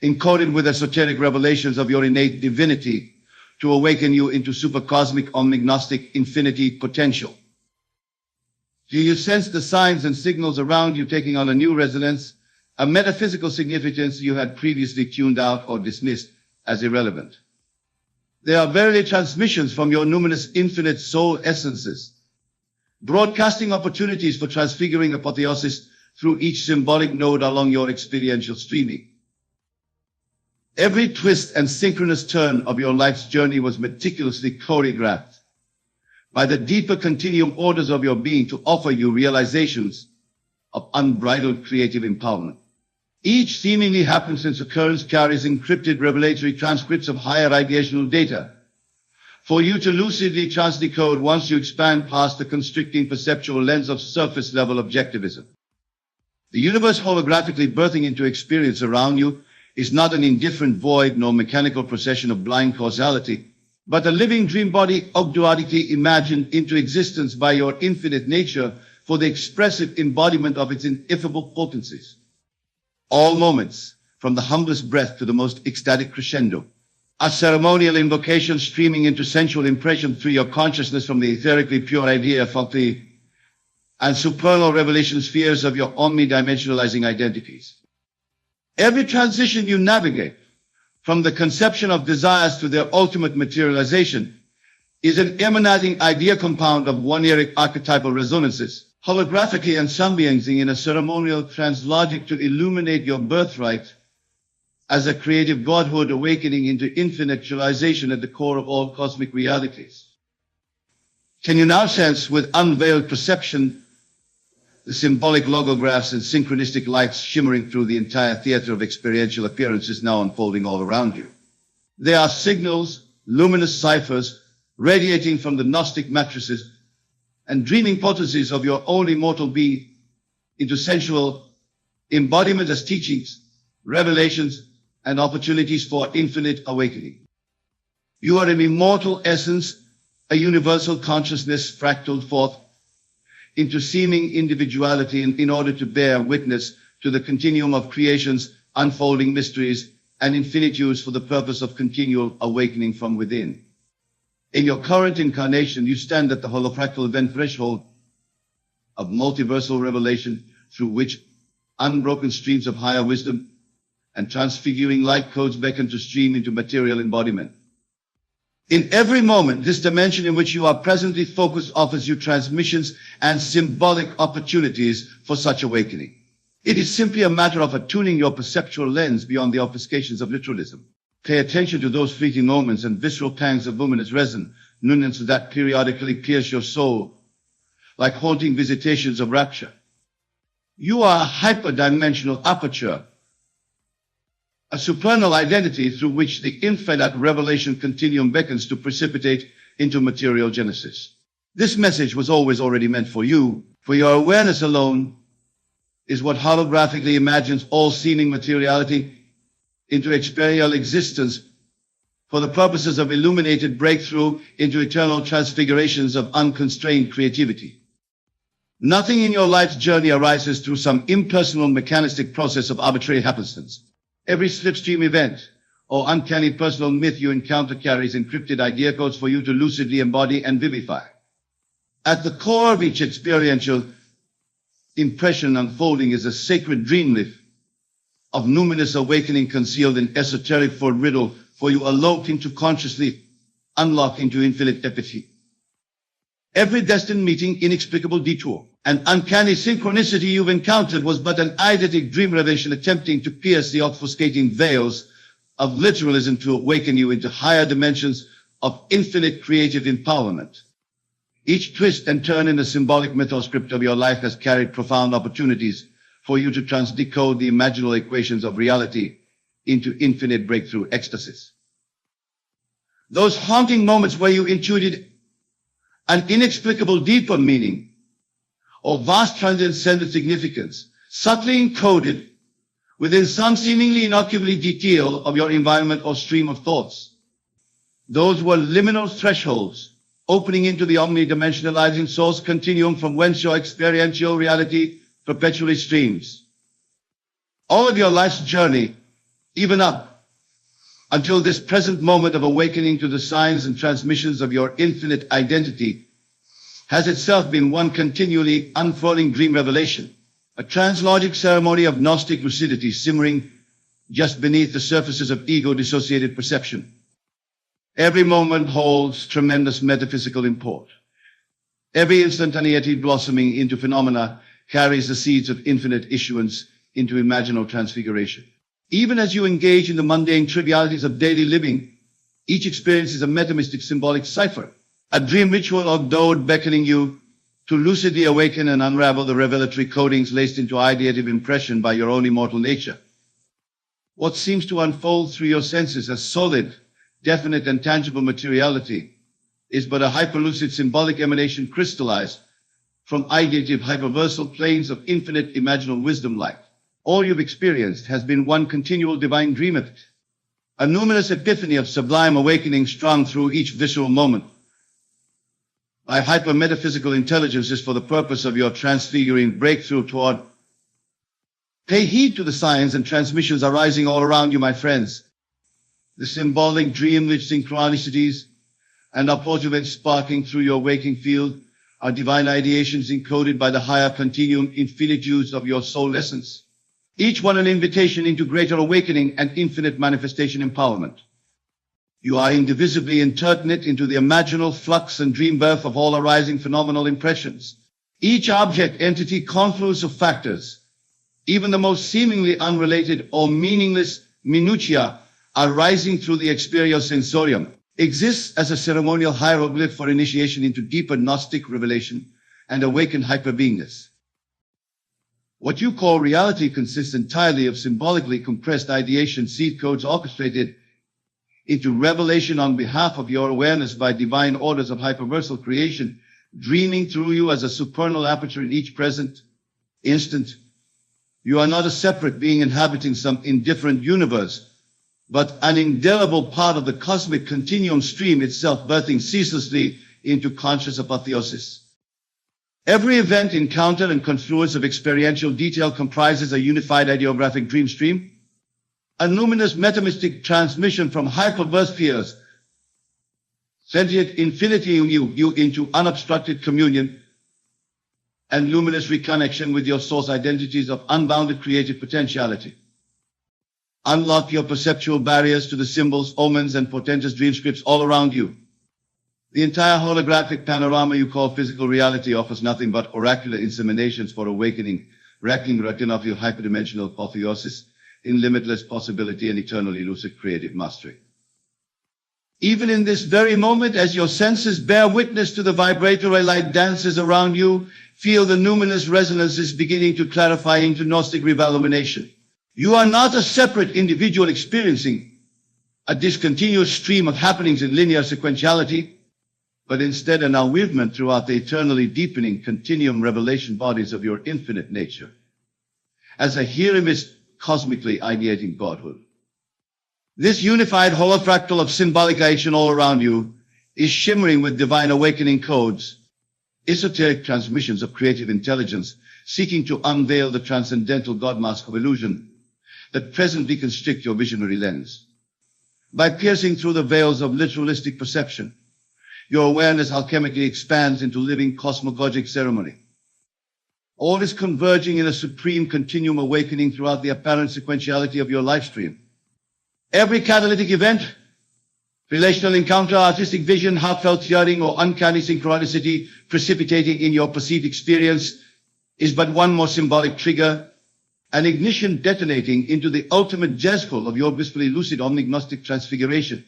encoded with esoteric revelations of your innate divinity to awaken you into supercosmic omnignostic infinity potential. Do you sense the signs and signals around you taking on a new resonance, a metaphysical significance you had previously tuned out or dismissed as irrelevant? They are verily transmissions from your numinous infinite soul essences, broadcasting opportunities for transfiguring apotheosis through each symbolic node along your experiential streaming. Every twist and synchronous turn of your life's journey was meticulously choreographed by the deeper continuum orders of your being to offer you realizations of unbridled creative empowerment. Each seemingly happenstance occurrence carries encrypted revelatory transcripts of higher ideational data for you to lucidly transdecode once you expand past the constricting perceptual lens of surface-level objectivism. The universe holographically birthing into experience around you is not an indifferent void nor mechanical procession of blind causality, but a living dream body abdullatically imagined into existence by your infinite nature for the expressive embodiment of its ineffable potencies. All moments, from the humblest breath to the most ecstatic crescendo, are ceremonial invocations streaming into sensual impression through your consciousness from the etherically pure idea of the and supernal revelation spheres of your omnidimensionalizing identities. Every transition you navigate, from the conception of desires to their ultimate materialization, is an emanating idea compound of one-eric archetypal resonances, holographically ensemblinging in a ceremonial translogic to illuminate your birthright as a creative godhood awakening into infinitualization at the core of all cosmic realities. Can you now sense with unveiled perception the symbolic logographs and synchronistic lights shimmering through the entire theater of experiential appearances now unfolding all around you? They are signals, luminous ciphers, radiating from the Gnostic matrices and dreaming potencies of your own immortal being into sensual embodiment as teachings, revelations, and opportunities for infinite awakening. You are an immortal essence, a universal consciousness fractaled forth into seeming individuality in order to bear witness to the continuum of creation's unfolding mysteries and infinitudes for the purpose of continual awakening from within. In your current incarnation, you stand at the holofractal event threshold of multiversal revelation through which unbroken streams of higher wisdom and transfiguring light codes beckon to stream into material embodiment. In every moment, this dimension in which you are presently focused offers you transmissions and symbolic opportunities for such awakening. It is simply a matter of attuning your perceptual lens beyond the obfuscations of literalism. Pay attention to those fleeting moments and visceral pangs of luminous resonance that periodically pierce your soul, like haunting visitations of rapture. You are a hyperdimensional aperture, a supernal identity through which the infinite revelation continuum beckons to precipitate into material genesis. This message was always already meant for you, for your awareness alone is what holographically imagines all seeming materiality into experiential existence for the purposes of illuminated breakthrough into eternal transfigurations of unconstrained creativity. Nothing in your life's journey arises through some impersonal mechanistic process of arbitrary happenstance. Every slipstream event or uncanny personal myth you encounter carries encrypted idea codes for you to lucidly embody and vivify. At the core of each experiential impression unfolding is a sacred dream life of numinous awakening concealed in esoteric for riddle for you eloped into consciously unlock into infinite epithet. Every destined meeting, inexplicable detour, and uncanny synchronicity you've encountered was but an eidetic dream revelation attempting to pierce the obfuscating veils of literalism to awaken you into higher dimensions of infinite creative empowerment. Each twist and turn in the symbolic mythoscript of your life has carried profound opportunities for you to transdecode the imaginal equations of reality into infinite breakthrough ecstasies. Those haunting moments where you intuited an inexplicable deeper meaning or vast transcendent significance, subtly encoded within some seemingly innocuous detail of your environment or stream of thoughts. Those were liminal thresholds, opening into the omnidimensionalizing source continuum from whence your experiential reality perpetually streams. All of your life's journey, even up until this present moment of awakening to the signs and transmissions of your infinite identity, has itself been one continually unfurling dream revelation, a translogic ceremony of Gnostic lucidity simmering just beneath the surfaces of ego-dissociated perception. Every moment holds tremendous metaphysical import. Every instantaneity blossoming into phenomena carries the seeds of infinite issuance into imaginal transfiguration. Even as you engage in the mundane trivialities of daily living, each experience is a metamystic symbolic cipher, a dream ritual or dode beckoning you to lucidly awaken and unravel the revelatory codings laced into ideative impression by your own immortal nature. What seems to unfold through your senses as solid, definite and tangible materiality is but a hyperlucid symbolic emanation crystallized from ideative hyperversal planes of infinite imaginal wisdom light. All you've experienced has been one continual divine dream of it, a numinous epiphany of sublime awakening strung through each visceral moment by hyper-metaphysical intelligences for the purpose of your transfiguring breakthrough toward. Pay heed to the signs and transmissions arising all around you, my friends. The symbolic dream-lit synchronicities and opportunities sparking through your waking field are divine ideations encoded by the higher continuum infinitudes of your soul essence, each one an invitation into greater awakening and infinite manifestation empowerment. You are indivisibly interknit into the imaginal flux and dream birth of all arising phenomenal impressions. Each object, entity, confluence of factors, even the most seemingly unrelated or meaningless minutiae arising through the exterior sensorium, exists as a ceremonial hieroglyph for initiation into deeper Gnostic revelation and awakened hyperbeingness. What you call reality consists entirely of symbolically compressed ideation seed codes orchestrated into revelation on behalf of your awareness by divine orders of hyperversal creation, dreaming through you as a supernal aperture in each present instant. You are not a separate being inhabiting some indifferent universe, but an indelible part of the cosmic continuum stream itself, birthing ceaselessly into conscious apotheosis. Every event, encounter, and confluence of experiential detail comprises a unified ideographic dream stream, a numinous metamystic transmission from hyperverse spheres, sentient infinity in you into unobstructed communion and luminous reconnection with your source identities of unbounded creative potentiality. Unlock your perceptual barriers to the symbols, omens, and portentous dream scripts all around you. The entire holographic panorama you call physical reality offers nothing but oracular inseminations for awakening, wrecking the retina of your hyperdimensional apotheosis in limitless possibility and eternally lucid creative mastery. Even in this very moment, as your senses bear witness to the vibratory light dances around you, feel the numinous resonances beginning to clarify into Gnostic revolumination. You are not a separate individual experiencing a discontinuous stream of happenings in linear sequentiality, but instead an awivement throughout the eternally deepening continuum revelation bodies of your infinite nature. As a Hieronymist cosmically ideating Godhood. This unified holofractal of symbolic action all around you is shimmering with divine awakening codes, esoteric transmissions of creative intelligence, seeking to unveil the transcendental God mask of illusion that presently constrict your visionary lens. By piercing through the veils of literalistic perception, your awareness alchemically expands into living cosmogogic ceremony. All is converging in a supreme continuum awakening throughout the apparent sequentiality of your life stream. Every catalytic event, relational encounter, artistic vision, heartfelt hearing, or uncanny synchronicity precipitating in your perceived experience is but one more symbolic trigger, an ignition detonating into the ultimate jezebel of your blissfully lucid omnignostic transfiguration.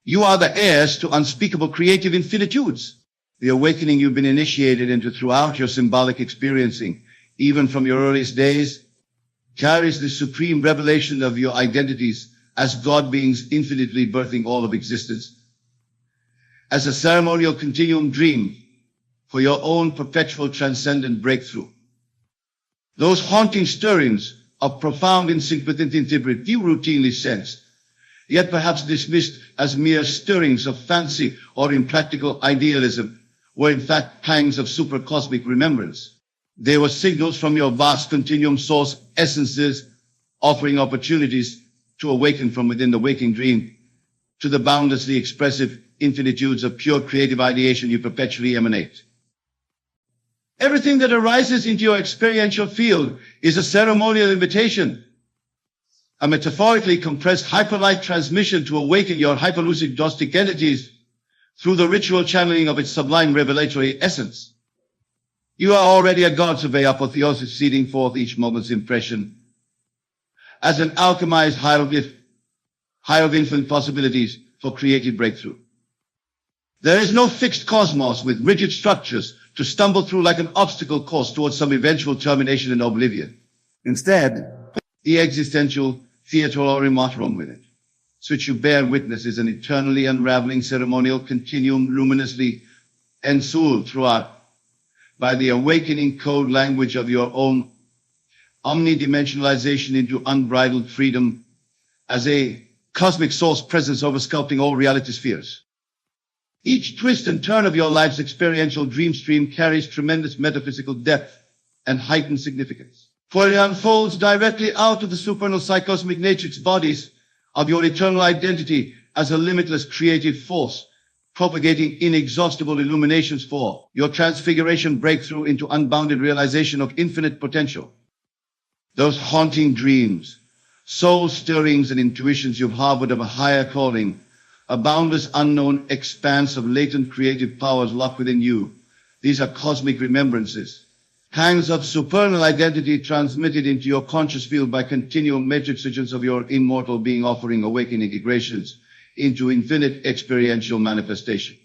You are the heirs to unspeakable creative infinitudes. The awakening you've been initiated into throughout your symbolic experiencing, even from your earliest days, carries the supreme revelation of your identities as God beings infinitely birthing all of existence, as a ceremonial continuum dream for your own perpetual transcendent breakthrough. Those haunting stirrings of profound instinct within intimate few routinely sensed, yet perhaps dismissed as mere stirrings of fancy or impractical idealism, were in fact pangs of supercosmic remembrance. They were signals from your vast continuum source essences, offering opportunities to awaken from within the waking dream to the boundlessly expressive infinitudes of pure creative ideation you perpetually emanate. Everything that arises into your experiential field is a ceremonial invitation, a metaphorically compressed hyperlight transmission to awaken your hyperlucid Gnostic entities through the ritual channeling of its sublime revelatory essence. You are already a God survey apotheosis seeding forth each moment's impression as an alchemized hieroglyph of infinite possibilities for creative breakthrough. There is no fixed cosmos with rigid structures to stumble through like an obstacle course towards some eventual termination in oblivion. Instead, the existential theatrolorum martyrum with it, to which you bear witness, is an eternally unraveling ceremonial continuum luminously ensouled throughout by the awakening code language of your own omnidimensionalization into unbridled freedom as a cosmic source presence oversculpting all reality spheres. Each twist and turn of your life's experiential dream stream carries tremendous metaphysical depth and heightened significance, for it unfolds directly out of the supernal psychosmic matrix bodies of your eternal identity as a limitless creative force, propagating inexhaustible illuminations for your transfiguration breakthrough into unbounded realization of infinite potential. Those haunting dreams, soul stirrings and intuitions you've harbored of a higher calling, a boundless unknown expanse of latent creative powers locked within you. These are cosmic remembrances, pangs of supernal identity transmitted into your conscious field by continual matrixations of your immortal being, offering awakening integrations into infinite experiential manifestation.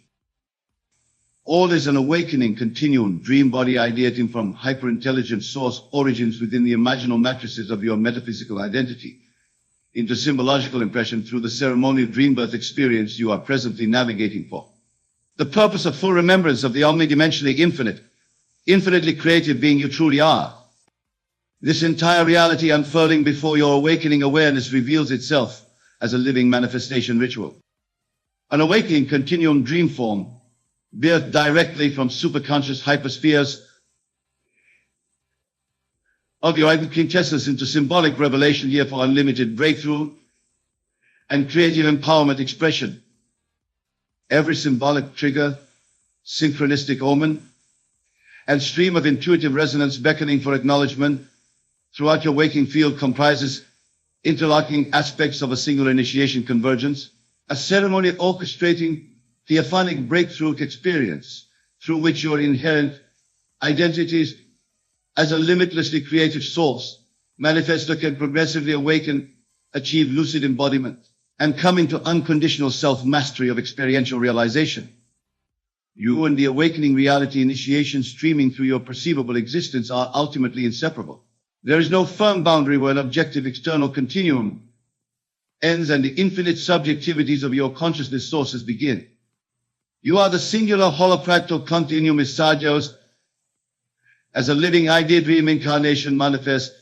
All is an awakening continuum, dream body ideating from hyperintelligent source origins within the imaginal matrices of your metaphysical identity into symbological impression through the ceremonial dream birth experience you are presently navigating for. The purpose of full remembrance of the omnidimensionally infinite, infinitely creative being you truly are. This entire reality unfurling before your awakening awareness reveals itself as a living manifestation ritual. An awakening continuum dream form, birthed directly from superconscious hyperspheres of your quintessence into symbolic revelation here for unlimited breakthrough and creative empowerment expression. Every symbolic trigger, synchronistic omen, and stream of intuitive resonance beckoning for acknowledgement throughout your waking field comprises interlocking aspects of a single initiation convergence, a ceremony orchestrating theophanic breakthrough experience through which your inherent identities as a limitlessly creative source manifesto can progressively awaken, achieve lucid embodiment, and come into unconditional self-mastery of experiential realization. You and the awakening reality initiation streaming through your perceivable existence are ultimately inseparable. There is no firm boundary where an objective external continuum ends and the infinite subjectivities of your consciousness sources begin. You are the singular holofractal continuum missaggios as a living idea dream incarnation manifest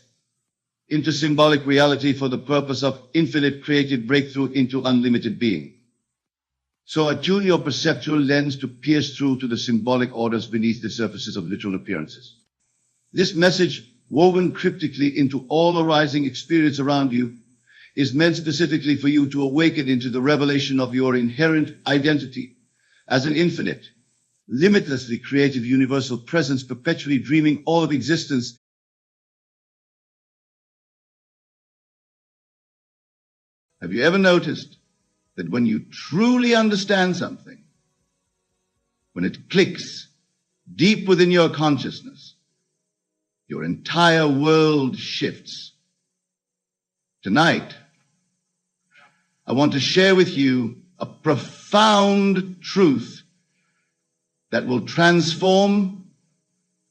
into symbolic reality for the purpose of infinite creative breakthrough into unlimited being. So attune your perceptual lens to pierce through to the symbolic orders beneath the surfaces of literal appearances. This message, woven cryptically into all arising experience around you, is meant specifically for you to awaken into the revelation of your inherent identity as an infinite, limitlessly creative universal presence perpetually dreaming all of existence. Have you ever noticed that when you truly understand something, when it clicks deep within your consciousness, your entire world shifts? Tonight, I want to share with you a profound truth that will transform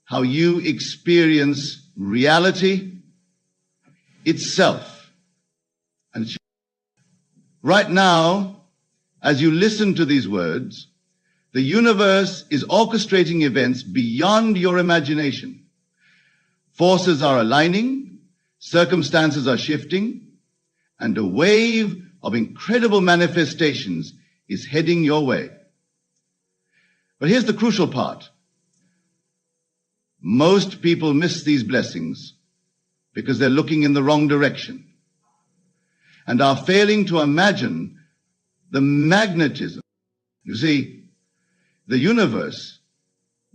how you experience reality itself. And right now, as you listen to these words, the universe is orchestrating events beyond your imagination. Forces are aligning, circumstances are shifting, and a wave of incredible manifestations is heading your way. But here's the crucial part. Most people miss these blessings because they're looking in the wrong direction and are failing to imagine the magnetism. You see, the universe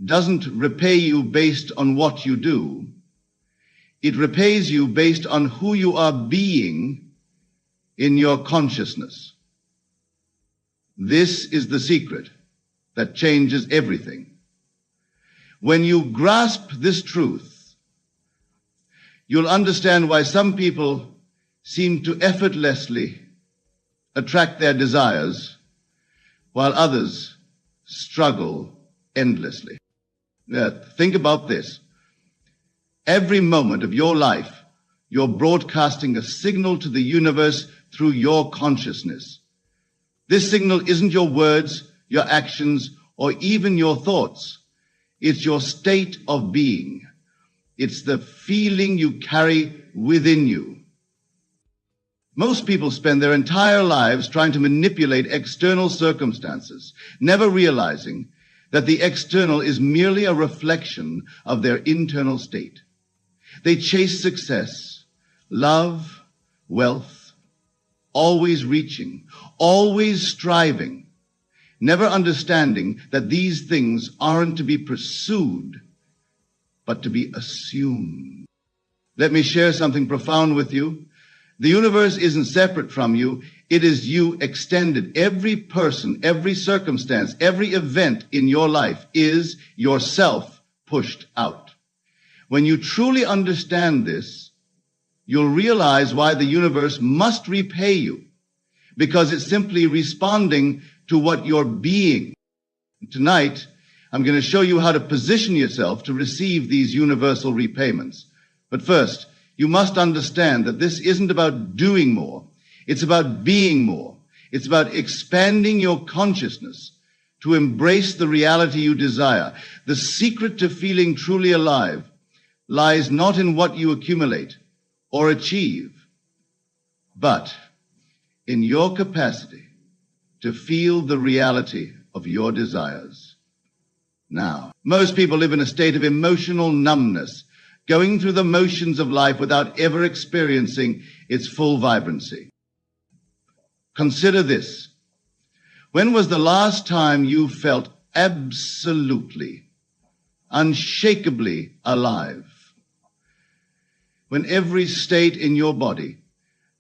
doesn't repay you based on what you do. It repays you based on who you are being in your consciousness. This is the secret that changes everything. When you grasp this truth, you'll understand why some people seem to effortlessly attract their desires, while others struggle endlessly. Think about this. Every moment of your life, you're broadcasting a signal to the universe through your consciousness. This signal isn't your words, your actions, or even your thoughts. It's your state of being. It's the feeling you carry within you. Most people spend their entire lives trying to manipulate external circumstances, never realizing that the external is merely a reflection of their internal state. They chase success, love, wealth, always reaching, always striving, never understanding that these things aren't to be pursued, but to be assumed. Let me share something profound with you. The universe isn't separate from you. It is you extended. Every person, every circumstance, every event in your life is yourself pushed out. When you truly understand this, you'll realize why the universe must repay you, because it's simply responding to what you're being. Tonight, I'm going to show you how to position yourself to receive these universal repayments. But first, you must understand that this isn't about doing more. It's about being more. It's about expanding your consciousness to embrace the reality you desire. The secret to feeling truly alive lies not in what you accumulate or achieve, but in your capacity to feel the reality of your desires. Now, most people live in a state of emotional numbness, going through the motions of life without ever experiencing its full vibrancy. Consider this. When was the last time you felt absolutely, unshakably alive? When every state in your body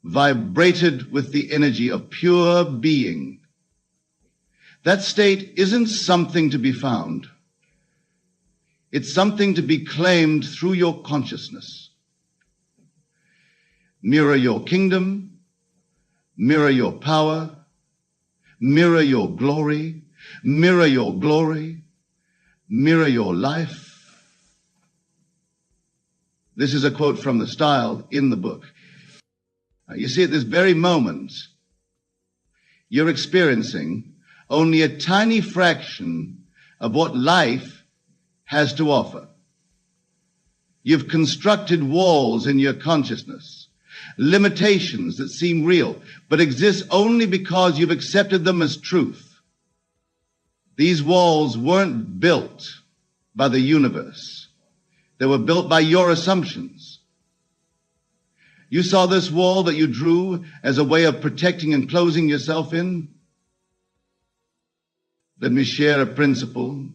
vibrated with the energy of pure being. That state isn't something to be found. It's something to be claimed through your consciousness. Mirror your kingdom, Mirror your power. Mirror your glory. Mirror your glory. Mirror your life. This is a quote from the style in the book. You see, at this very moment, you're experiencing only a tiny fraction of what life has to offer. You've constructed walls in your consciousness, limitations that seem real, but exist only because you've accepted them as truth. These walls weren't built by the universe. They were built by your assumptions. You saw this wall that you drew as a way of protecting and closing yourself in. Let me share a principle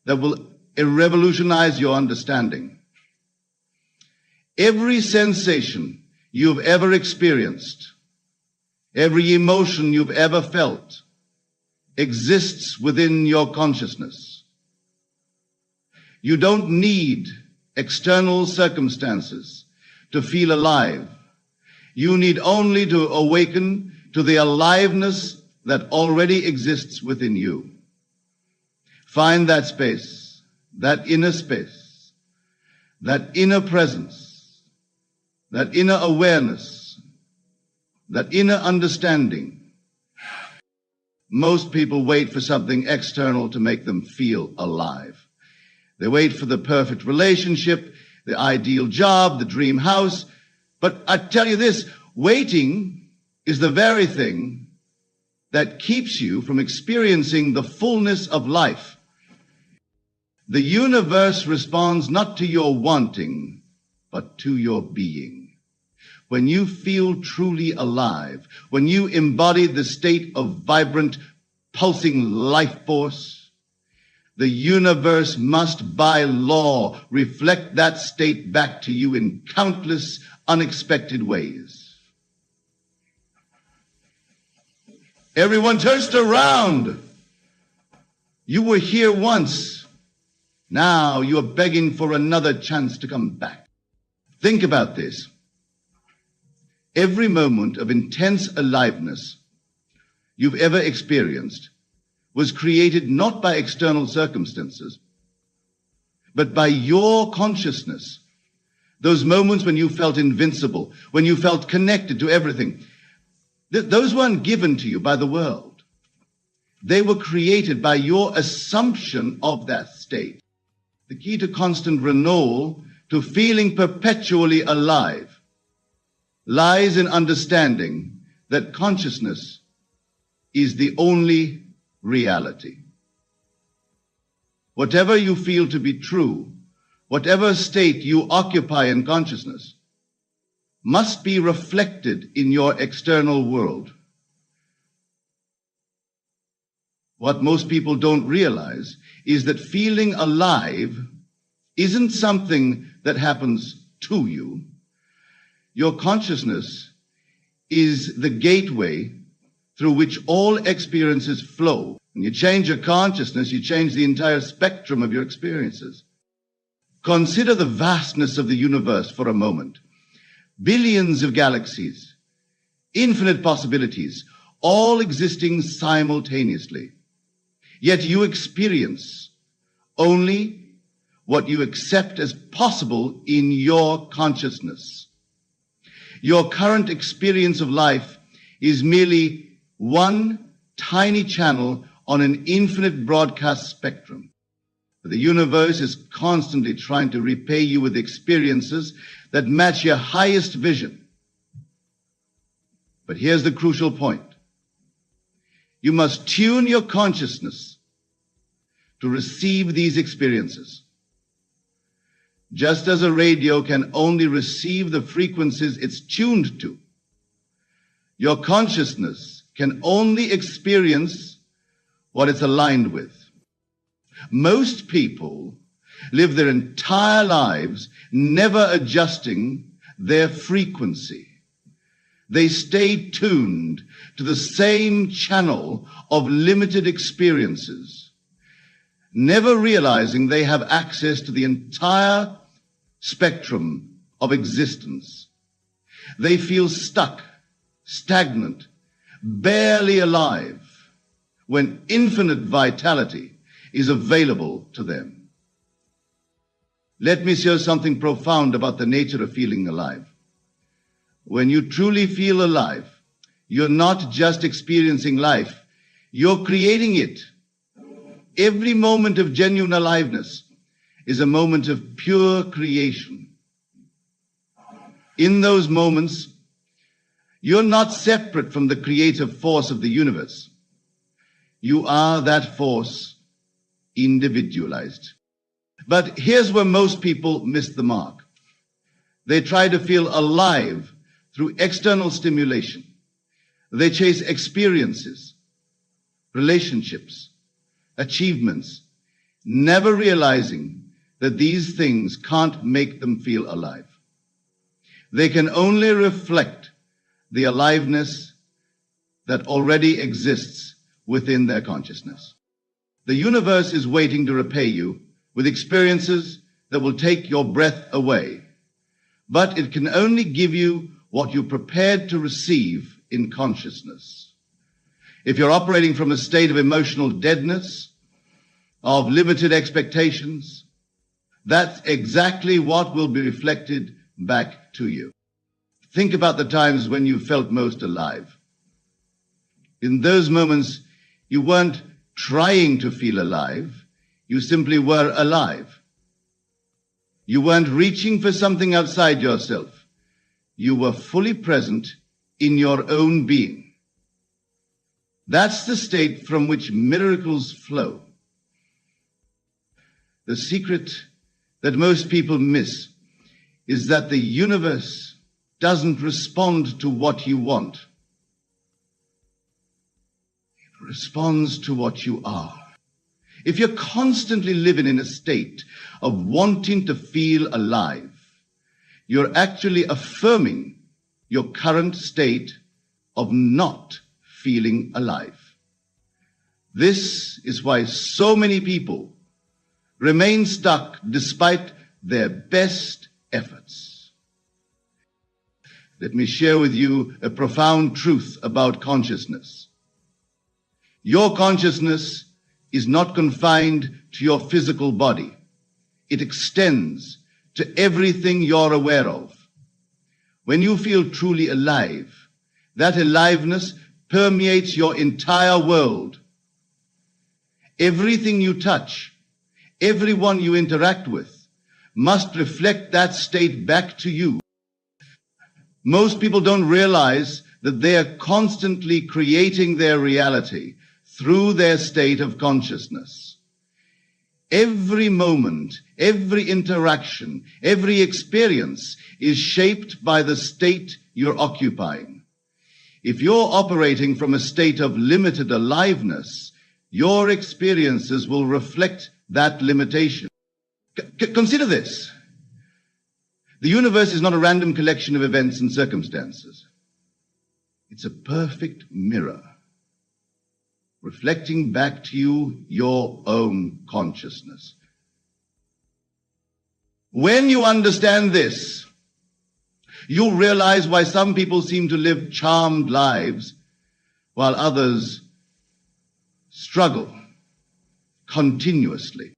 that will revolutionize your understanding. Every sensation you've ever experienced, every emotion you've ever felt, exists within your consciousness. You don't need external circumstances to feel alive. You need only to awaken to the aliveness that already exists within you. Find that space, that inner space, that inner presence, that inner awareness, that inner understanding. Most people wait for something external to make them feel alive. They wait for the perfect relationship, the ideal job, the dream house. But I tell you this, waiting is the very thing that keeps you from experiencing the fullness of life. The universe responds not to your wanting, but to your being. When you feel truly alive, when you embody the state of vibrant, pulsing life force, the universe must by law reflect that state back to you in countless unexpected ways. Everyone turns around. You were here once. Now you are begging for another chance to come back. Think about this. Every moment of intense aliveness you've ever experienced was created not by external circumstances, but by your consciousness. Those moments when you felt invincible, when you felt connected to everything, those weren't given to you by the world. They were created by your assumption of that state. The key to constant renewal, to feeling perpetually alive, lies in understanding that consciousness is the only reality. Whatever you feel to be true, whatever state you occupy in consciousness, must be reflected in your external world. What most people don't realize is that feeling alive isn't something that happens to you. Your consciousness is the gateway through which all experiences flow. When you change your consciousness, you change the entire spectrum of your experiences. Consider the vastness of the universe for a moment. Billions of galaxies, infinite possibilities, all existing simultaneously. Yet you experience only what you accept as possible in your consciousness. Your current experience of life is merely one tiny channel on an infinite broadcast spectrum. The universe is constantly trying to repay you with experiences that match your highest vision. But here's the crucial point. You must tune your consciousness to receive these experiences. Just as a radio can only receive the frequencies it's tuned to, your consciousness can only experience what it's aligned with. Most people live their entire lives never adjusting their frequency. They stay tuned to the same channel of limited experiences, never realizing they have access to the entire spectrum of existence. They feel stuck, stagnant, barely alive, when infinite vitality is available to them. Let me share something profound about the nature of feeling alive. When you truly feel alive, you're not just experiencing life, you're creating it. Every moment of genuine aliveness is a moment of pure creation. In those moments, you're not separate from the creative force of the universe. You are that force individualized. But here's where most people miss the mark. They try to feel alive through external stimulation. They chase experiences, relationships, achievements, never realizing that these things can't make them feel alive. They can only reflect the aliveness that already exists within their consciousness. The universe is waiting to repay you with experiences that will take your breath away, but it can only give you what you're prepared to receive in consciousness. If you're operating from a state of emotional deadness, of limited expectations, that's exactly what will be reflected back to you. Think about the times when you felt most alive. In those moments, you weren't trying to feel alive, you simply were alive. You weren't reaching for something outside yourself. You were fully present in your own being. That's the state from which miracles flow. The secret that most people miss is that the universe doesn't respond to what you want. It responds to what you are. If you're constantly living in a state of wanting to feel alive, you're actually affirming your current state of not feeling alive. This is why so many people remain stuck despite their best efforts. Let me share with you a profound truth about consciousness. Your consciousness is not confined to your physical body. It extends to everything you're aware of. When you feel truly alive, that aliveness permeates your entire world. Everything you touch, everyone you interact with, must reflect that state back to you. Most people don't realize that they are constantly creating their reality through their state of consciousness. Every moment, every interaction, every experience is shaped by the state you're occupying. If you're operating from a state of limited aliveness, your experiences will reflect that limitation. Consider this. The universe is not a random collection of events and circumstances. It's a perfect mirror, reflecting back to you your own consciousness. When you understand this, you'll realize why some people seem to live charmed lives while others struggle continuously.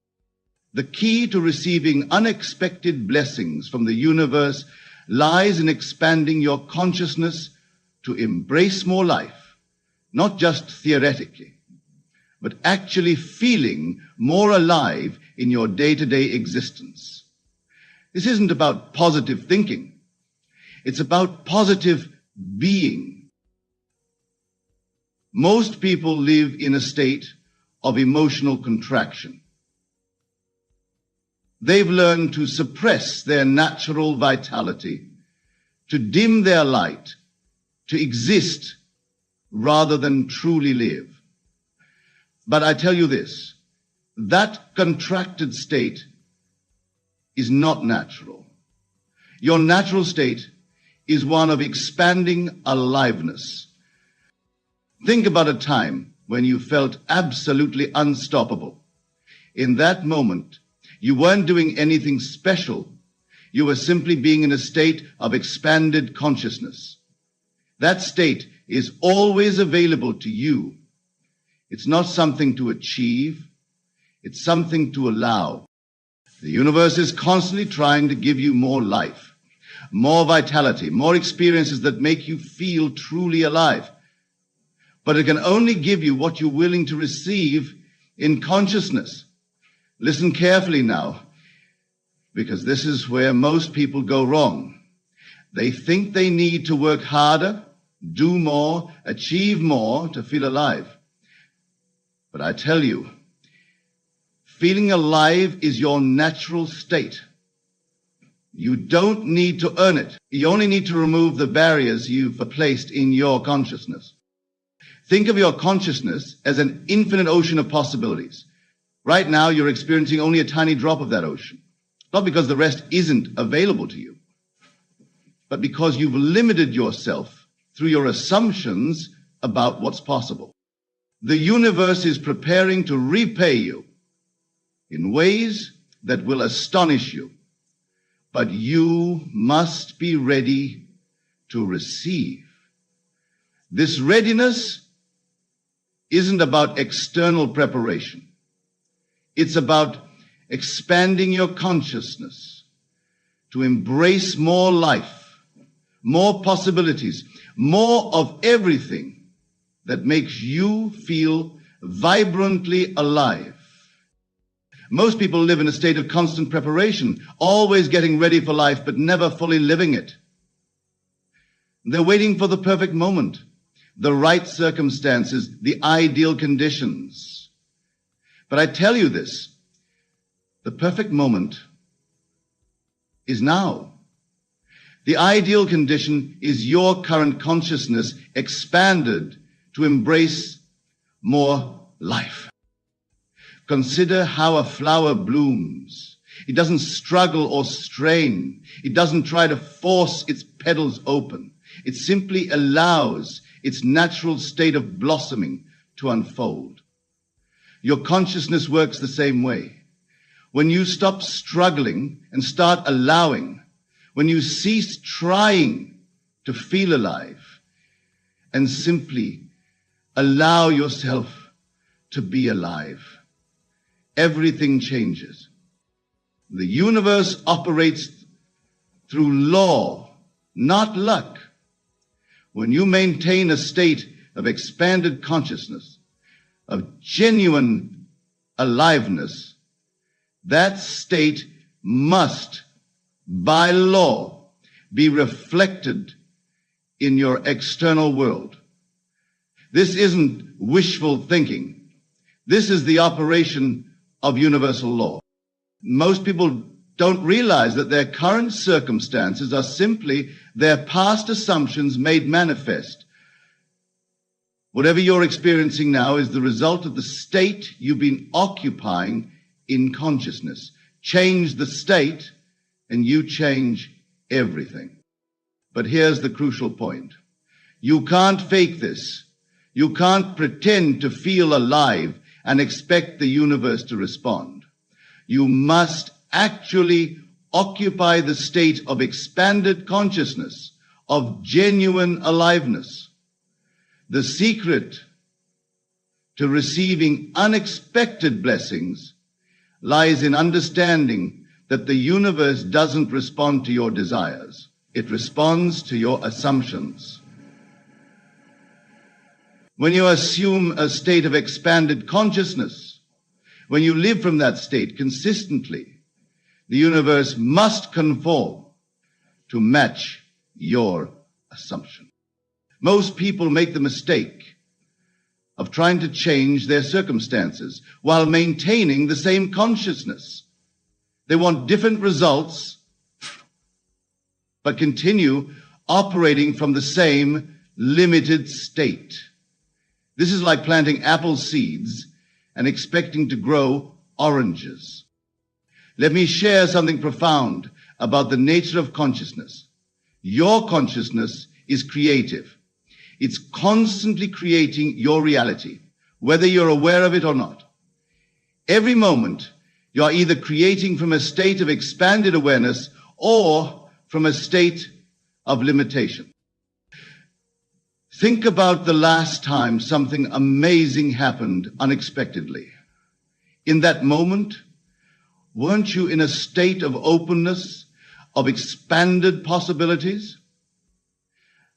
The key to receiving unexpected blessings from the universe lies in expanding your consciousness to embrace more life, not just theoretically, but actually feeling more alive in your day-to-day existence. This isn't about positive thinking. It's about positive being. Most people live in a state of emotional contraction. They've learned to suppress their natural vitality, to dim their light, to exist rather than truly live. But I tell you this, that contracted state is not natural. Your natural state is one of expanding aliveness. Think about a time when you felt absolutely unstoppable. In that moment, you weren't doing anything special. You were simply being in a state of expanded consciousness. That state is always available to you. It's not something to achieve. It's something to allow. The universe is constantly trying to give you more life, more vitality, more experiences that make you feel truly alive. But it can only give you what you're willing to receive in consciousness. Listen carefully now, because this is where most people go wrong. They think they need to work harder, do more, achieve more to feel alive. But I tell you, feeling alive is your natural state. You don't need to earn it. You only need to remove the barriers you've placed in your consciousness. Think of your consciousness as an infinite ocean of possibilities. Right now, you're experiencing only a tiny drop of that ocean. Not because the rest isn't available to you, but because you've limited yourself through your assumptions about what's possible. The universe is preparing to repay you in ways that will astonish you. But you must be ready to receive. This readiness isn't about external preparation. It's about expanding your consciousness to embrace more life, more possibilities, more of everything that makes you feel vibrantly alive. Most people live in a state of constant preparation, always getting ready for life, but never fully living it. They're waiting for the perfect moment, the right circumstances, the ideal conditions. But I tell you this, the perfect moment is now. The ideal condition is your current consciousness expanded to embrace more life. Consider how a flower blooms. It doesn't struggle or strain. It doesn't try to force its petals open. It simply allows its natural state of blossoming to unfold. Your consciousness works the same way. When you stop struggling and start allowing, when you cease trying to feel alive and simply allow yourself to be alive, everything changes. The universe operates through law, not luck. When you maintain a state of expanded consciousness, of genuine aliveness, that state must, by law, be reflected in your external world. This isn't wishful thinking. This is the operation of universal law. Most people don't realize that their current circumstances are simply their past assumptions made manifest. Whatever you're experiencing now is the result of the state you've been occupying in consciousness. Change the state and you change everything. But here's the crucial point. You can't fake this. You can't pretend to feel alive and expect the universe to respond. You must actually occupy the state of expanded consciousness, of genuine aliveness. The secret to receiving unexpected blessings lies in understanding that the universe doesn't respond to your desires. It responds to your assumptions. When you assume a state of expanded consciousness, when you live from that state consistently, the universe must conform to match your assumption. Most people make the mistake of trying to change their circumstances while maintaining the same consciousness. They want different results, but continue operating from the same limited state. This is like planting apple seeds and expecting to grow oranges. Let me share something profound about the nature of consciousness. Your consciousness is creative. It's constantly creating your reality, whether you're aware of it or not. Every moment, you are either creating from a state of expanded awareness or from a state of limitation. Think about the last time something amazing happened unexpectedly. In that moment, weren't you in a state of openness, of expanded possibilities?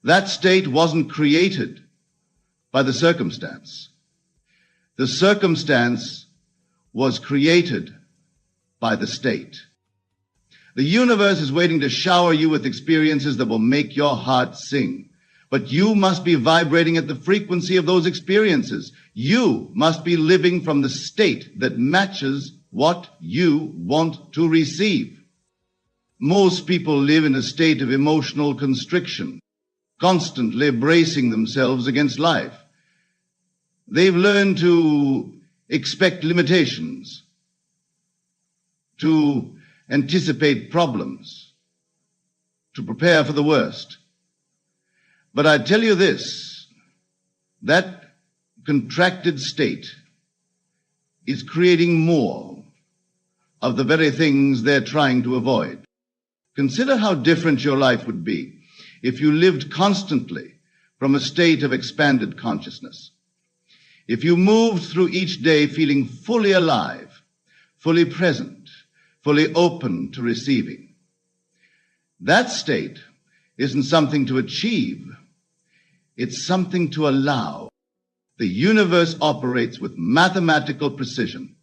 That state wasn't created by the circumstance. The circumstance was created by the state. The universe is waiting to shower you with experiences that will make your heart sing. But you must be vibrating at the frequency of those experiences. You must be living from the state that matches what you want to receive. Most people live in a state of emotional constriction, constantly bracing themselves against life. They've learned to expect limitations, to anticipate problems, to prepare for the worst. But I tell you this, that contracted state is creating more of the very things they're trying to avoid. Consider how different your life would be if you lived constantly from a state of expanded consciousness. If you moved through each day feeling fully alive, fully present, fully open to receiving. That state isn't something to achieve. It's something to allow. The universe operates with mathematical precision.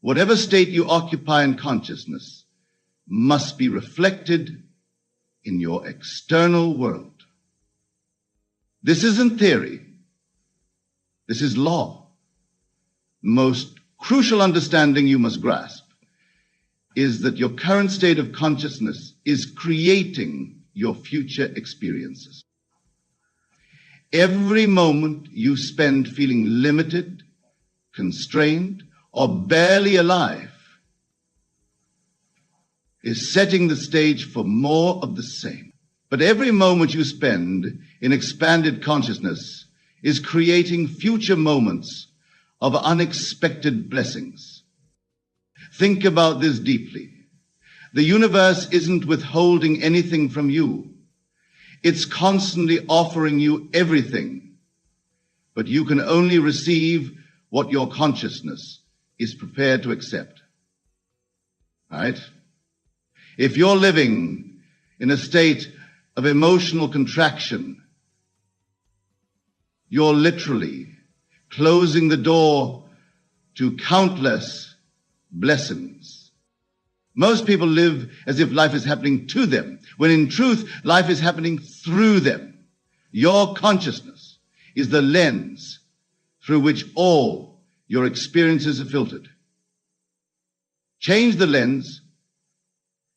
Whatever state you occupy in consciousness must be reflected in your external world. This isn't theory. This is law. The most crucial understanding you must grasp is that your current state of consciousness is creating your future experiences. Every moment you spend feeling limited, constrained, or barely alive is setting the stage for more of the same. But every moment you spend in expanded consciousness is creating future moments of unexpected blessings. Think about this deeply. The universe isn't withholding anything from you. It's constantly offering you everything, but you can only receive what your consciousness is prepared to accept. Right? If you're living in a state of emotional contraction, you're literally closing the door to countless blessings. Most people live as if life is happening to them, when in truth, life is happening through them. Your consciousness is the lens through which all your experiences are filtered. Change the lens,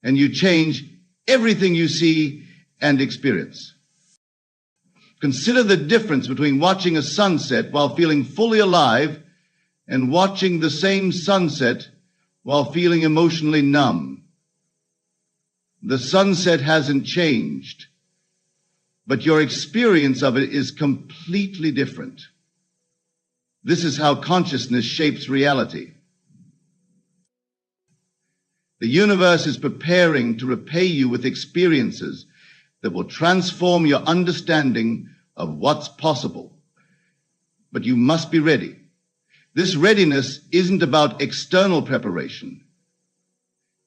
and you change everything you see and experience. Consider the difference between watching a sunset while feeling fully alive and watching the same sunset while feeling emotionally numb. The sunset hasn't changed, but your experience of it is completely different. This is how consciousness shapes reality. The universe is preparing to repay you with experiences that will transform your understanding of what's possible. But you must be ready. This readiness isn't about external preparation.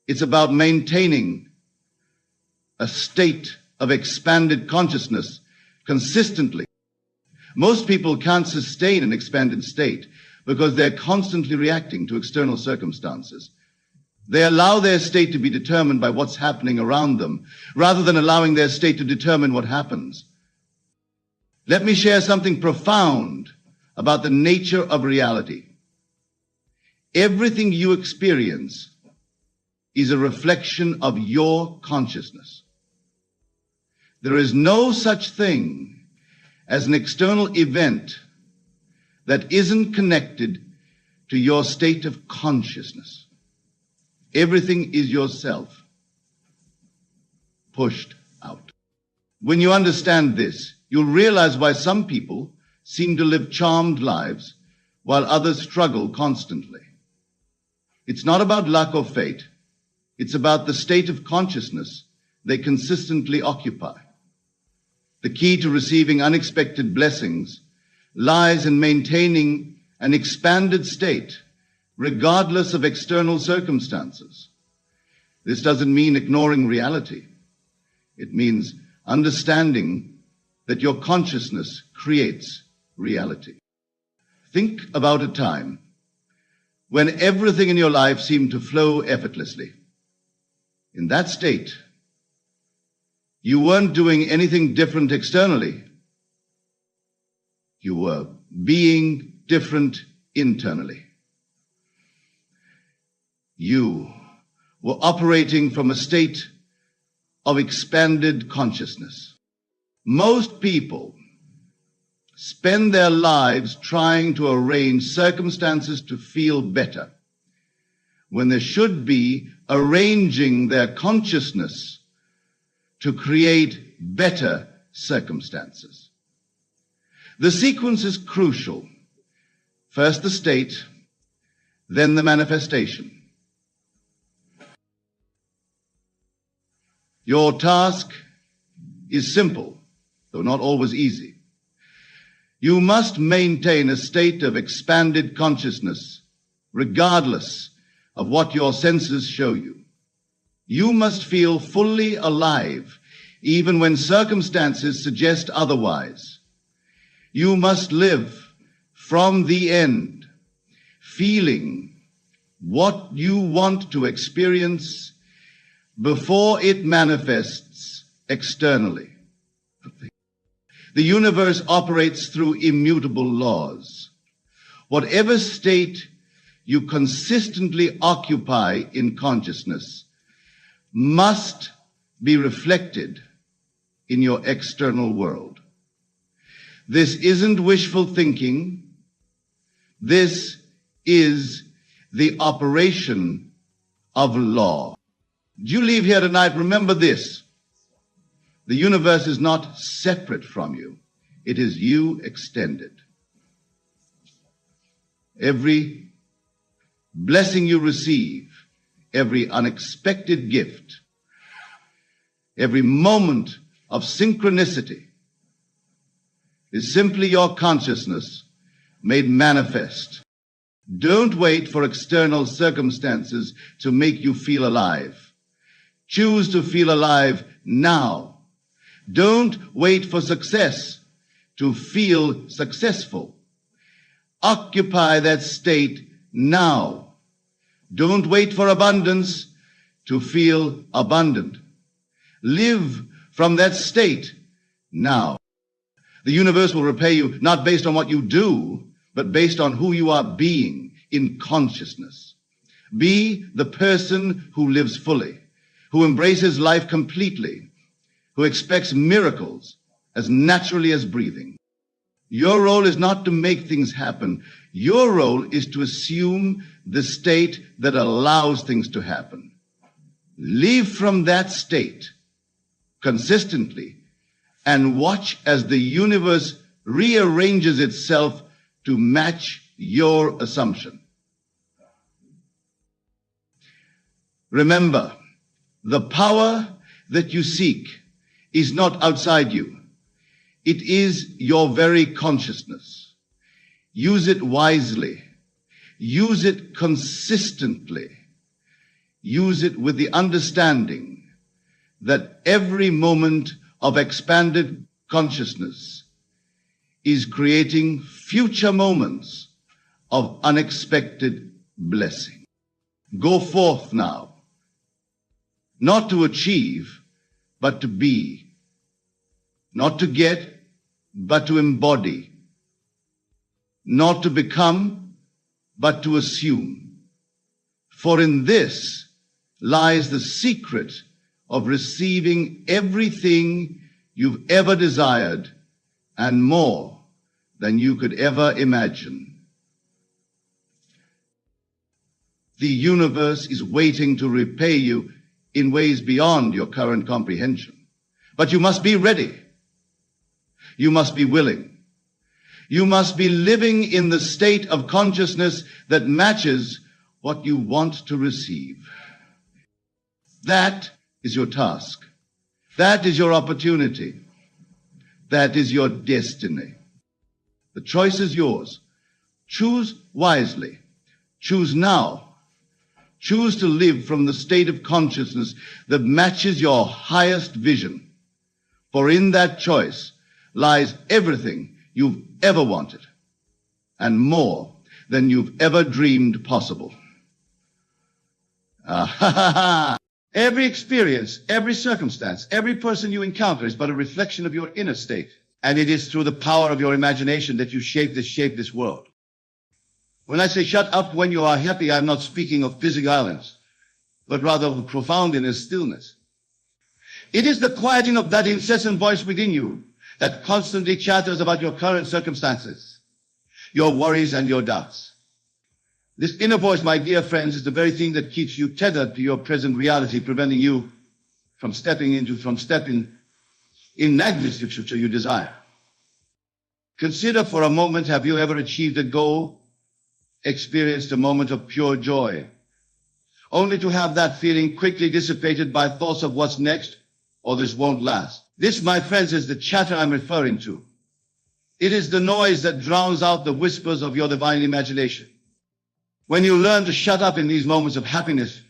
It's about maintaining a state of expanded consciousness consistently. Most people can't sustain an expanded state because they're constantly reacting to external circumstances. They allow their state to be determined by what's happening around them, rather than allowing their state to determine what happens. Let me share something profound about the nature of reality. Everything you experience is a reflection of your consciousness. There is no such thing as an external event that isn't connected to your state of consciousness. Everything is yourself pushed out. When you understand this, you'll realize why some people seem to live charmed lives while others struggle constantly. It's not about luck or fate. It's about the state of consciousness they consistently occupy. The key to receiving unexpected blessings lies in maintaining an expanded state, regardless of external circumstances. This doesn't mean ignoring reality. It means understanding that your consciousness creates reality. Think about a time when everything in your life seemed to flow effortlessly. In that state, you weren't doing anything different externally. You were being different internally. You were operating from a state of expanded consciousness. Most people spend their lives trying to arrange circumstances to feel better, when they should be arranging their consciousness to create better circumstances. The sequence is crucial. First the state, then the manifestation. Your task is simple, though not always easy. You must maintain a state of expanded consciousness, regardless of what your senses show you. You must feel fully alive, even when circumstances suggest otherwise. You must live from the end, feeling what you want to experience before it manifests externally. The universe operates through immutable laws. Whatever state you consistently occupy in consciousness must be reflected in your external world. This isn't wishful thinking. This is the operation of law. As you leave here tonight, remember this. The universe is not separate from you. It is you extended. Every blessing you receive, every unexpected gift, every moment of synchronicity is simply your consciousness made manifest. Don't wait for external circumstances to make you feel alive. Choose to feel alive now. Don't wait for success to feel successful. Occupy that state now. Don't wait for abundance to feel abundant. Live from that state now. The universe will repay you not based on what you do, but based on who you are being in consciousness. Be the person who lives fully, who embraces life completely, who expects miracles as naturally as breathing. Your role is not to make things happen. Your role is to assume the state that allows things to happen. Live from that state consistently and watch as the universe rearranges itself to match your assumption. Remember, the power that you seek is not outside you. It is your very consciousness. Use it wisely. Use it consistently. Use it with the understanding that every moment of expanded consciousness is creating future moments of unexpected blessing. Go forth now, not to achieve, but to be. Not to get, but to embody. Not to become, but to assume. For in this lies the secret of receiving everything you've ever desired and more than you could ever imagine. The universe is waiting to repay you in ways beyond your current comprehension. But you must be ready. You must be willing. You must be living in the state of consciousness that matches what you want to receive. That is your task. That is your opportunity. That is your destiny. The choice is yours. Choose wisely. Choose now. Choose to live from the state of consciousness that matches your highest vision. For in that choice lies everything you've ever wanted, and more than you've ever dreamed possible. Every experience, every circumstance, every person you encounter is but a reflection of your inner state. And it is through the power of your imagination that you shape this world. When I say shut up when you are happy, I'm not speaking of busy islands, but rather of a profound inner stillness. It is the quieting of that incessant voice within you that constantly chatters about your current circumstances, your worries and your doubts. This inner voice, my dear friends, is the very thing that keeps you tethered to your present reality, preventing you from stepping in magnitude to you desire. Consider for a moment, have you ever achieved a goal, experienced a moment of pure joy, only to have that feeling quickly dissipated by thoughts of what's next, or this won't last? This, my friends, is the chatter I'm referring to. It is the noise that drowns out the whispers of your divine imagination. When you learn to shut up in these moments of happiness,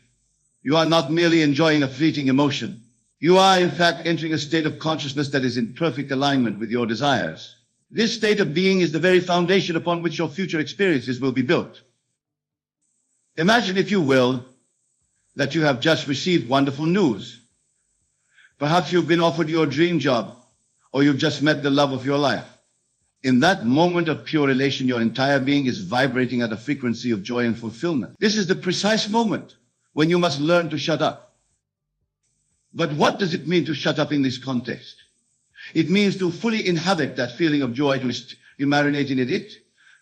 you are not merely enjoying a fleeting emotion. You are, in fact, entering a state of consciousness that is in perfect alignment with your desires. This state of being is the very foundation upon which your future experiences will be built. Imagine, if you will, that you have just received wonderful news. Perhaps you've been offered your dream job, or you've just met the love of your life. In that moment of pure elation, your entire being is vibrating at a frequency of joy and fulfillment. This is the precise moment when you must learn to shut up. But what does it mean to shut up in this context? It means to fully inhabit that feeling of joy, to marinate in it,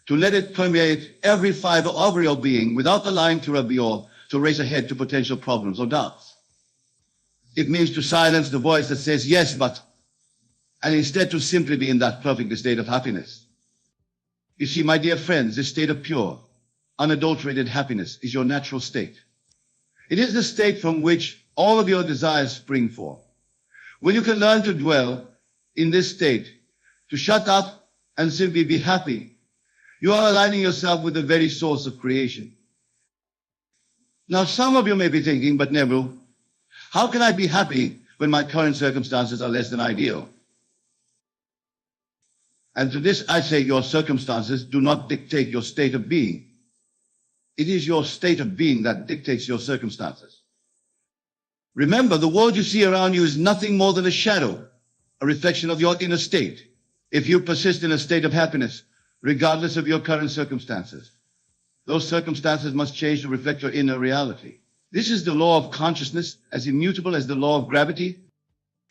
to let it permeate every fiber of your being without allowing to rub or to race ahead to potential problems or doubts. It means to silence the voice that says yes, but, and instead to simply be in that perfect state of happiness. You see, my dear friends, this state of pure, unadulterated happiness is your natural state. It is the state from which all of your desires spring forth. When you can learn to dwell in this state, to shut up and simply be happy, you are aligning yourself with the very source of creation. Now, some of you may be thinking, but Neville, how can I be happy when my current circumstances are less than ideal? And to this I say, your circumstances do not dictate your state of being. It is your state of being that dictates your circumstances. Remember, the world you see around you is nothing more than a shadow, a reflection of your inner state. If you persist in a state of happiness, regardless of your current circumstances, those circumstances must change to reflect your inner reality. This is the law of consciousness, as immutable as the law of gravity.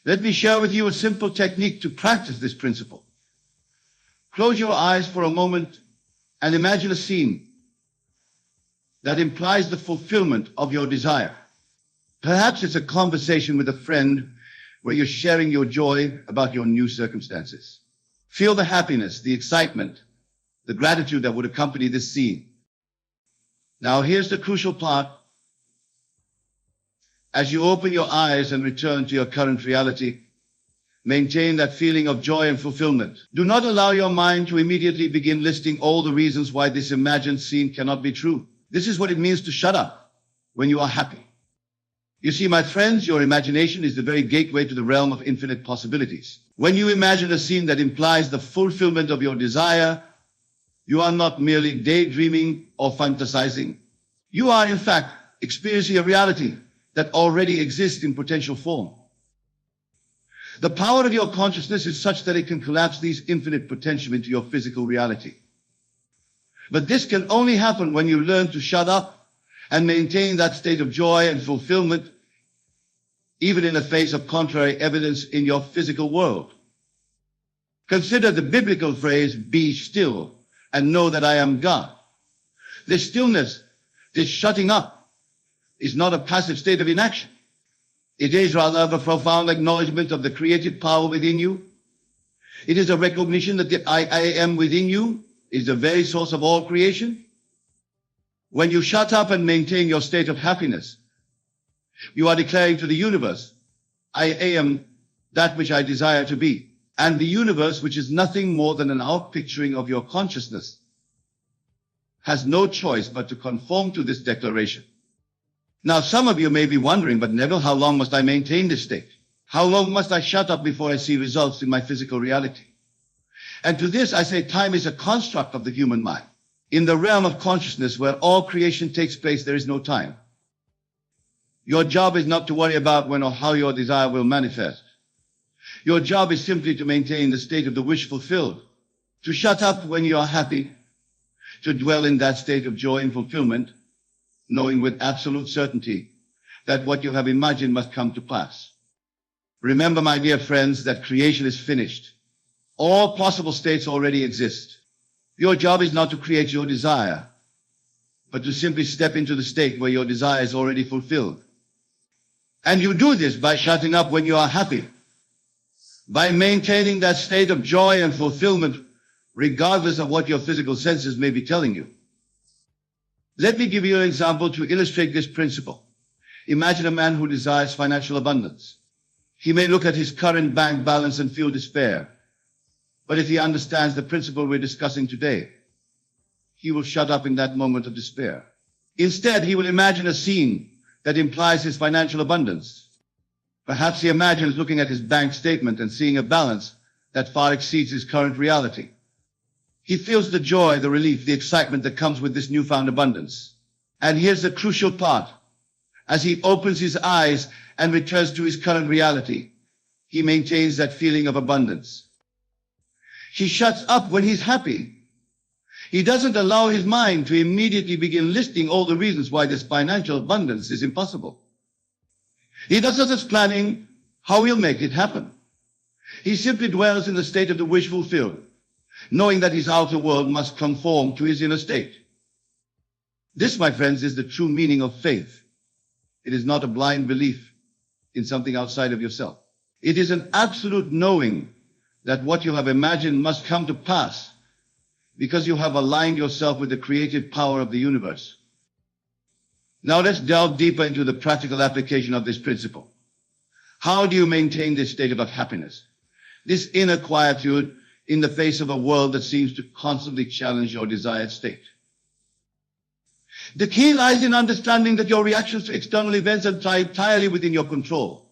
Let me share with you a simple technique to practice this principle. Close your eyes for a moment and imagine a scene that implies the fulfillment of your desire. Perhaps it's a conversation with a friend where you're sharing your joy about your new circumstances. Feel the happiness, the excitement, the gratitude that would accompany this scene. Now, here's the crucial part. As you open your eyes and return to your current reality, maintain that feeling of joy and fulfillment. Do not allow your mind to immediately begin listing all the reasons why this imagined scene cannot be true. This is what it means to shut up when you are happy. You see, my friends, your imagination is the very gateway to the realm of infinite possibilities. When you imagine a scene that implies the fulfillment of your desire, you are not merely daydreaming or fantasizing. You are, in fact, experiencing a reality that already exists in potential form. The power of your consciousness is such that it can collapse these infinite potential into your physical reality. But this can only happen when you learn to shut up and maintain that state of joy and fulfillment, even in the face of contrary evidence in your physical world. Consider the biblical phrase, "Be still and know that I am God." This stillness, this shutting up, is not a passive state of inaction. It is rather a profound acknowledgement of the creative power within you. It is a recognition that the I am within you is the very source of all creation. When you shut up and maintain your state of happiness, you are declaring to the universe, I am that which I desire to be. And the universe, which is nothing more than an outpicturing of your consciousness, has no choice but to conform to this declaration. Now, some of you may be wondering, but Neville, how long must I maintain this state? How long must I shut up before I see results in my physical reality? And to this I say time is a construct of the human mind. In the realm of consciousness where all creation takes place, there is no time. Your job is not to worry about when or how your desire will manifest. Your job is simply to maintain the state of the wish fulfilled, to shut up when you are happy, to dwell in that state of joy and fulfillment, knowing with absolute certainty that what you have imagined must come to pass. Remember, my dear friends, that creation is finished. All possible states already exist. Your job is not to create your desire, but to simply step into the state where your desire is already fulfilled. And you do this by shutting up when you are happy, by maintaining that state of joy and fulfillment, regardless of what your physical senses may be telling you. Let me give you an example to illustrate this principle. Imagine a man who desires financial abundance. He may look at his current bank balance and feel despair. But if he understands the principle we're discussing today, he will shut up in that moment of despair. Instead, he will imagine a scene that implies his financial abundance. Perhaps he imagines looking at his bank statement and seeing a balance that far exceeds his current reality. He feels the joy, the relief, the excitement that comes with this newfound abundance. And here's the crucial part. As he opens his eyes and returns to his current reality, he maintains that feeling of abundance. He shuts up when he's happy. He doesn't allow his mind to immediately begin listing all the reasons why this financial abundance is impossible. He doesn't just planning how he'll make it happen. He simply dwells in the state of the wish fulfilled, knowing that his outer world must conform to his inner state. This, my friends, is the true meaning of faith. It is not a blind belief in something outside of yourself. It is an absolute knowing that what you have imagined must come to pass because you have aligned yourself with the creative power of the universe. Now let's delve deeper into the practical application of this principle. How do you maintain this state of happiness, this inner quietude in the face of a world that seems to constantly challenge your desired state? The key lies in understanding that your reactions to external events are entirely within your control.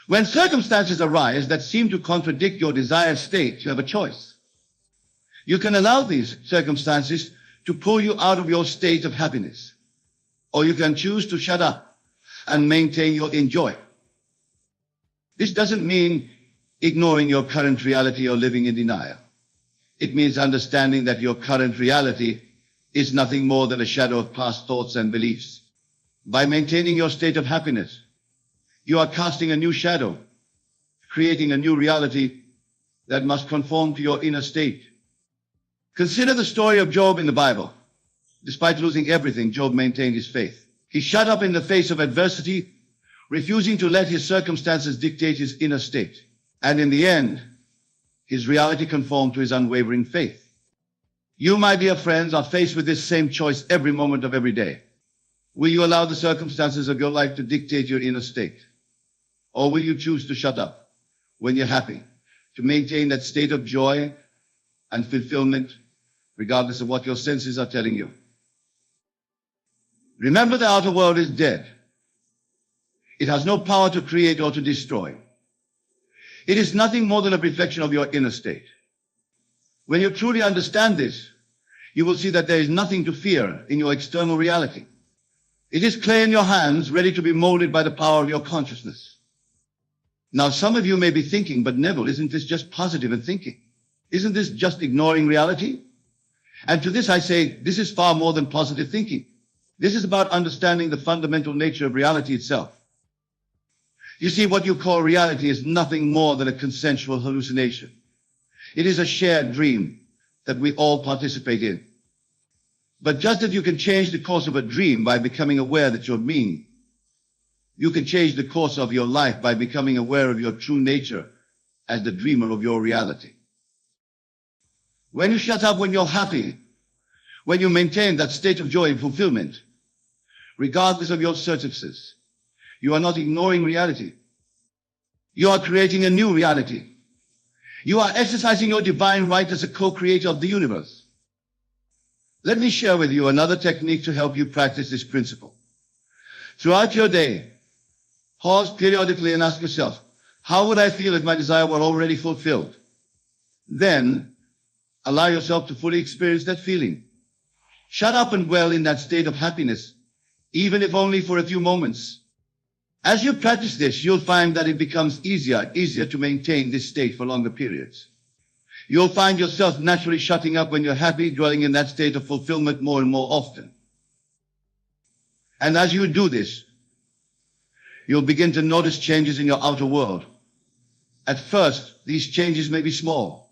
When circumstances arise that seem to contradict your desired state, you have a choice. You can allow these circumstances to pull you out of your state of happiness, or you can choose to shut up and maintain your enjoy. This doesn't mean ignoring your current reality or living in denial. It means understanding that your current reality is nothing more than a shadow of past thoughts and beliefs. By maintaining your state of happiness, you are casting a new shadow, creating a new reality that must conform to your inner state. Consider the story of Job in the Bible. Despite losing everything, Job maintained his faith. He shut up in the face of adversity, refusing to let his circumstances dictate his inner state. And in the end, his reality conformed to his unwavering faith. You, my dear friends, are faced with this same choice every moment of every day. Will you allow the circumstances of your life to dictate your inner state? Or will you choose to shut up when you're happy, to maintain that state of joy and fulfillment, regardless of what your senses are telling you? Remember, the outer world is dead. It has no power to create or to destroy. It is nothing more than a reflection of your inner state. When you truly understand this, you will see that there is nothing to fear in your external reality. It is clay in your hands, ready to be molded by the power of your consciousness. Now, some of you may be thinking, but Neville, isn't this just positive and thinking? Isn't this just ignoring reality? And to this I say, this is far more than positive thinking. This is about understanding the fundamental nature of reality itself. You see, what you call reality is nothing more than a consensual hallucination. It is a shared dream that we all participate in. But just as you can change the course of a dream by becoming aware that you're dreaming, you can change the course of your life by becoming aware of your true nature as the dreamer of your reality. When you shut up when you're happy, when you maintain that state of joy and fulfillment, regardless of your circumstances, you are not ignoring reality. You are creating a new reality, You are exercising your divine right as a co-creator of the universe. Let me share with you another technique to help you practice this principle. Throughout your day, pause periodically and ask yourself, how would I feel if my desire were already fulfilled? Then, allow yourself to fully experience that feeling. Shut up and dwell in that state of happiness, even if only for a few moments. As you practice this, you'll find that it becomes easier to maintain this state for longer periods. You'll find yourself naturally shutting up when you're happy, dwelling in that state of fulfillment more and more often. And as you do this, you'll begin to notice changes in your outer world. At first, these changes may be small.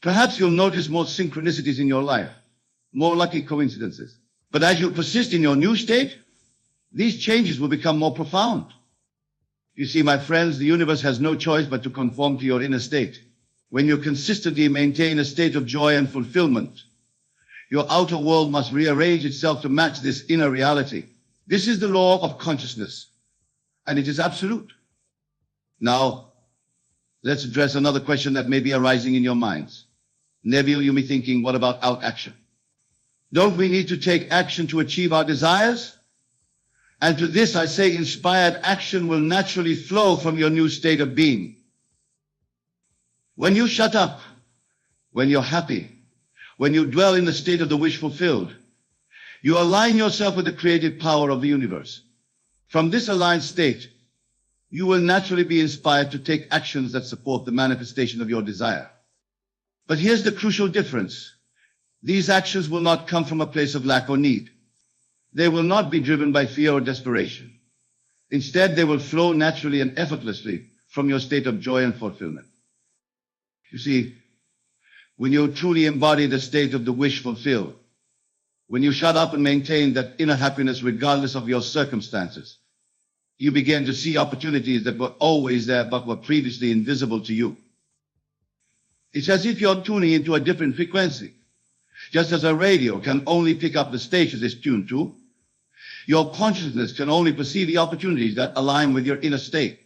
Perhaps you'll notice more synchronicities in your life, more lucky coincidences. But as you persist in your new state, these changes will become more profound. You see, my friends, the universe has no choice but to conform to your inner state. When you consistently maintain a state of joy and fulfillment, your outer world must rearrange itself to match this inner reality. This is the law of consciousness, and it is absolute. Now, let's address another question that may be arising in your minds. Neville, you may be thinking, what about out-action? Don't we need to take action to achieve our desires? And to this I say, inspired action will naturally flow from your new state of being. When you shut up, when you're happy, when you dwell in the state of the wish fulfilled, you align yourself with the creative power of the universe. From this aligned state, you will naturally be inspired to take actions that support the manifestation of your desire. But here's the crucial difference. These actions will not come from a place of lack or need. They will not be driven by fear or desperation. Instead, they will flow naturally and effortlessly from your state of joy and fulfillment. You see, when you truly embody the state of the wish fulfilled, when you shut up and maintain that inner happiness regardless of your circumstances, you begin to see opportunities that were always there but were previously invisible to you. It's as if you're tuning into a different frequency. Just as a radio can only pick up the stations it's tuned to, your consciousness can only perceive the opportunities that align with your inner state.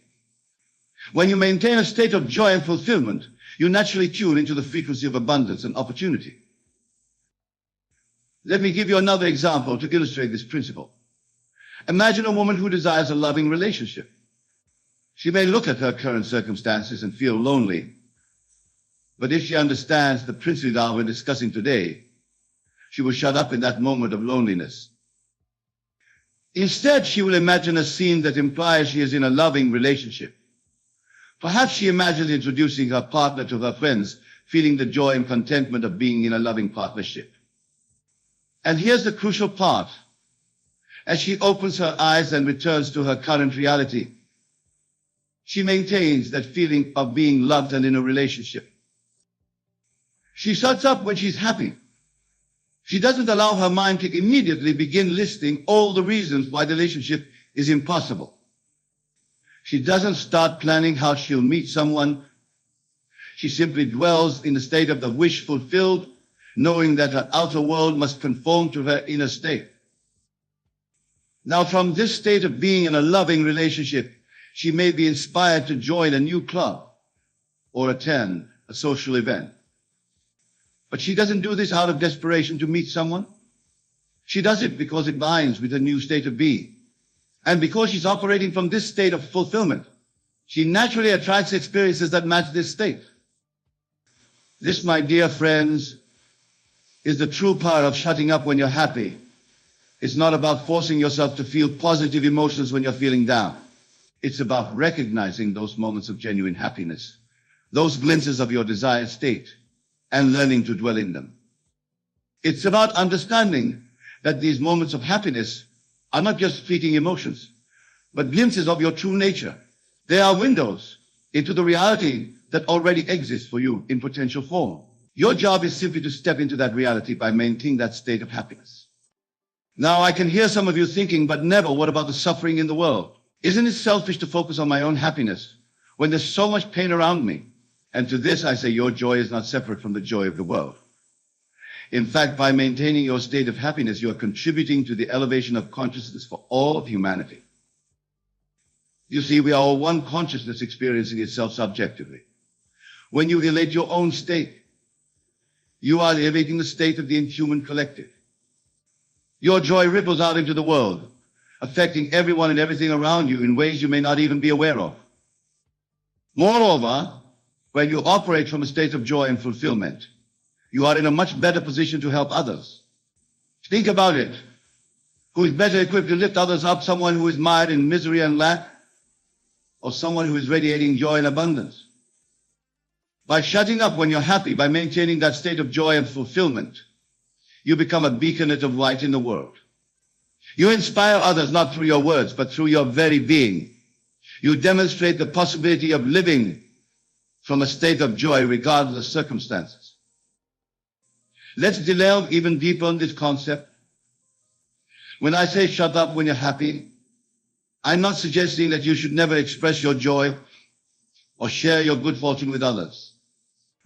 When you maintain a state of joy and fulfillment, you naturally tune into the frequency of abundance and opportunity. Let me give you another example to illustrate this principle. Imagine a woman who desires a loving relationship. She may look at her current circumstances and feel lonely, but if she understands the principle that we're discussing today, she will shut up in that moment of loneliness. Instead, she will imagine a scene that implies she is in a loving relationship. Perhaps she imagines introducing her partner to her friends, feeling the joy and contentment of being in a loving partnership. And here's the crucial part. As she opens her eyes and returns to her current reality, she maintains that feeling of being loved and in a relationship. She shuts up when she's happy. She doesn't allow her mind to immediately begin listing all the reasons why the relationship is impossible. She doesn't start planning how she'll meet someone. She simply dwells in the state of the wish fulfilled, knowing that her outer world must conform to her inner state. Now, from this state of being in a loving relationship, she may be inspired to join a new club or attend a social event. But she doesn't do this out of desperation to meet someone. She does it because it aligns with her new state of being. And because she's operating from this state of fulfillment, she naturally attracts experiences that match this state. This, my dear friends, is the true power of shutting up when you're happy. It's not about forcing yourself to feel positive emotions when you're feeling down. It's about recognizing those moments of genuine happiness, those glimpses of your desired state, and learning to dwell in them. It's about understanding that these moments of happiness are not just fleeting emotions, but glimpses of your true nature. They are windows into the reality that already exists for you in potential form. Your job is simply to step into that reality by maintaining that state of happiness. Now, I can hear some of you thinking, but Neville, what about the suffering in the world? Isn't it selfish to focus on my own happiness when there's so much pain around me? And to this I say, your joy is not separate from the joy of the world. In fact, by maintaining your state of happiness, you are contributing to the elevation of consciousness for all of humanity. You see, we are all one consciousness experiencing itself subjectively. When you elate your own state, you are elevating the state of the inhuman collective. Your joy ripples out into the world, affecting everyone and everything around you in ways you may not even be aware of. Moreover, when you operate from a state of joy and fulfillment, you are in a much better position to help others. Think about it. Who is better equipped to lift others up, someone who is mired in misery and lack, or someone who is radiating joy and abundance? By shutting up when you're happy, by maintaining that state of joy and fulfillment, you become a beacon of light in the world. You inspire others not through your words, but through your very being. You demonstrate the possibility of living from a state of joy regardless of circumstances. Let's delve even deeper on this concept. When I say shut up when you're happy, I'm not suggesting that you should never express your joy or share your good fortune with others.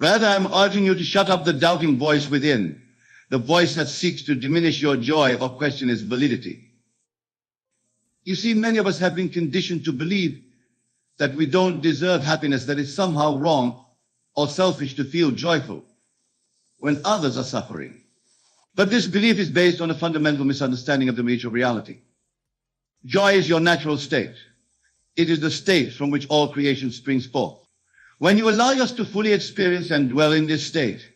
Rather, I'm urging you to shut up the doubting voice within, the voice that seeks to diminish your joy or question its validity. You see, many of us have been conditioned to believe that we don't deserve happiness, that it's somehow wrong or selfish to feel joyful when others are suffering. But this belief is based on a fundamental misunderstanding of the nature of reality. Joy is your natural state. It is the state from which all creation springs forth. When you allow yourself to fully experience and dwell in this state,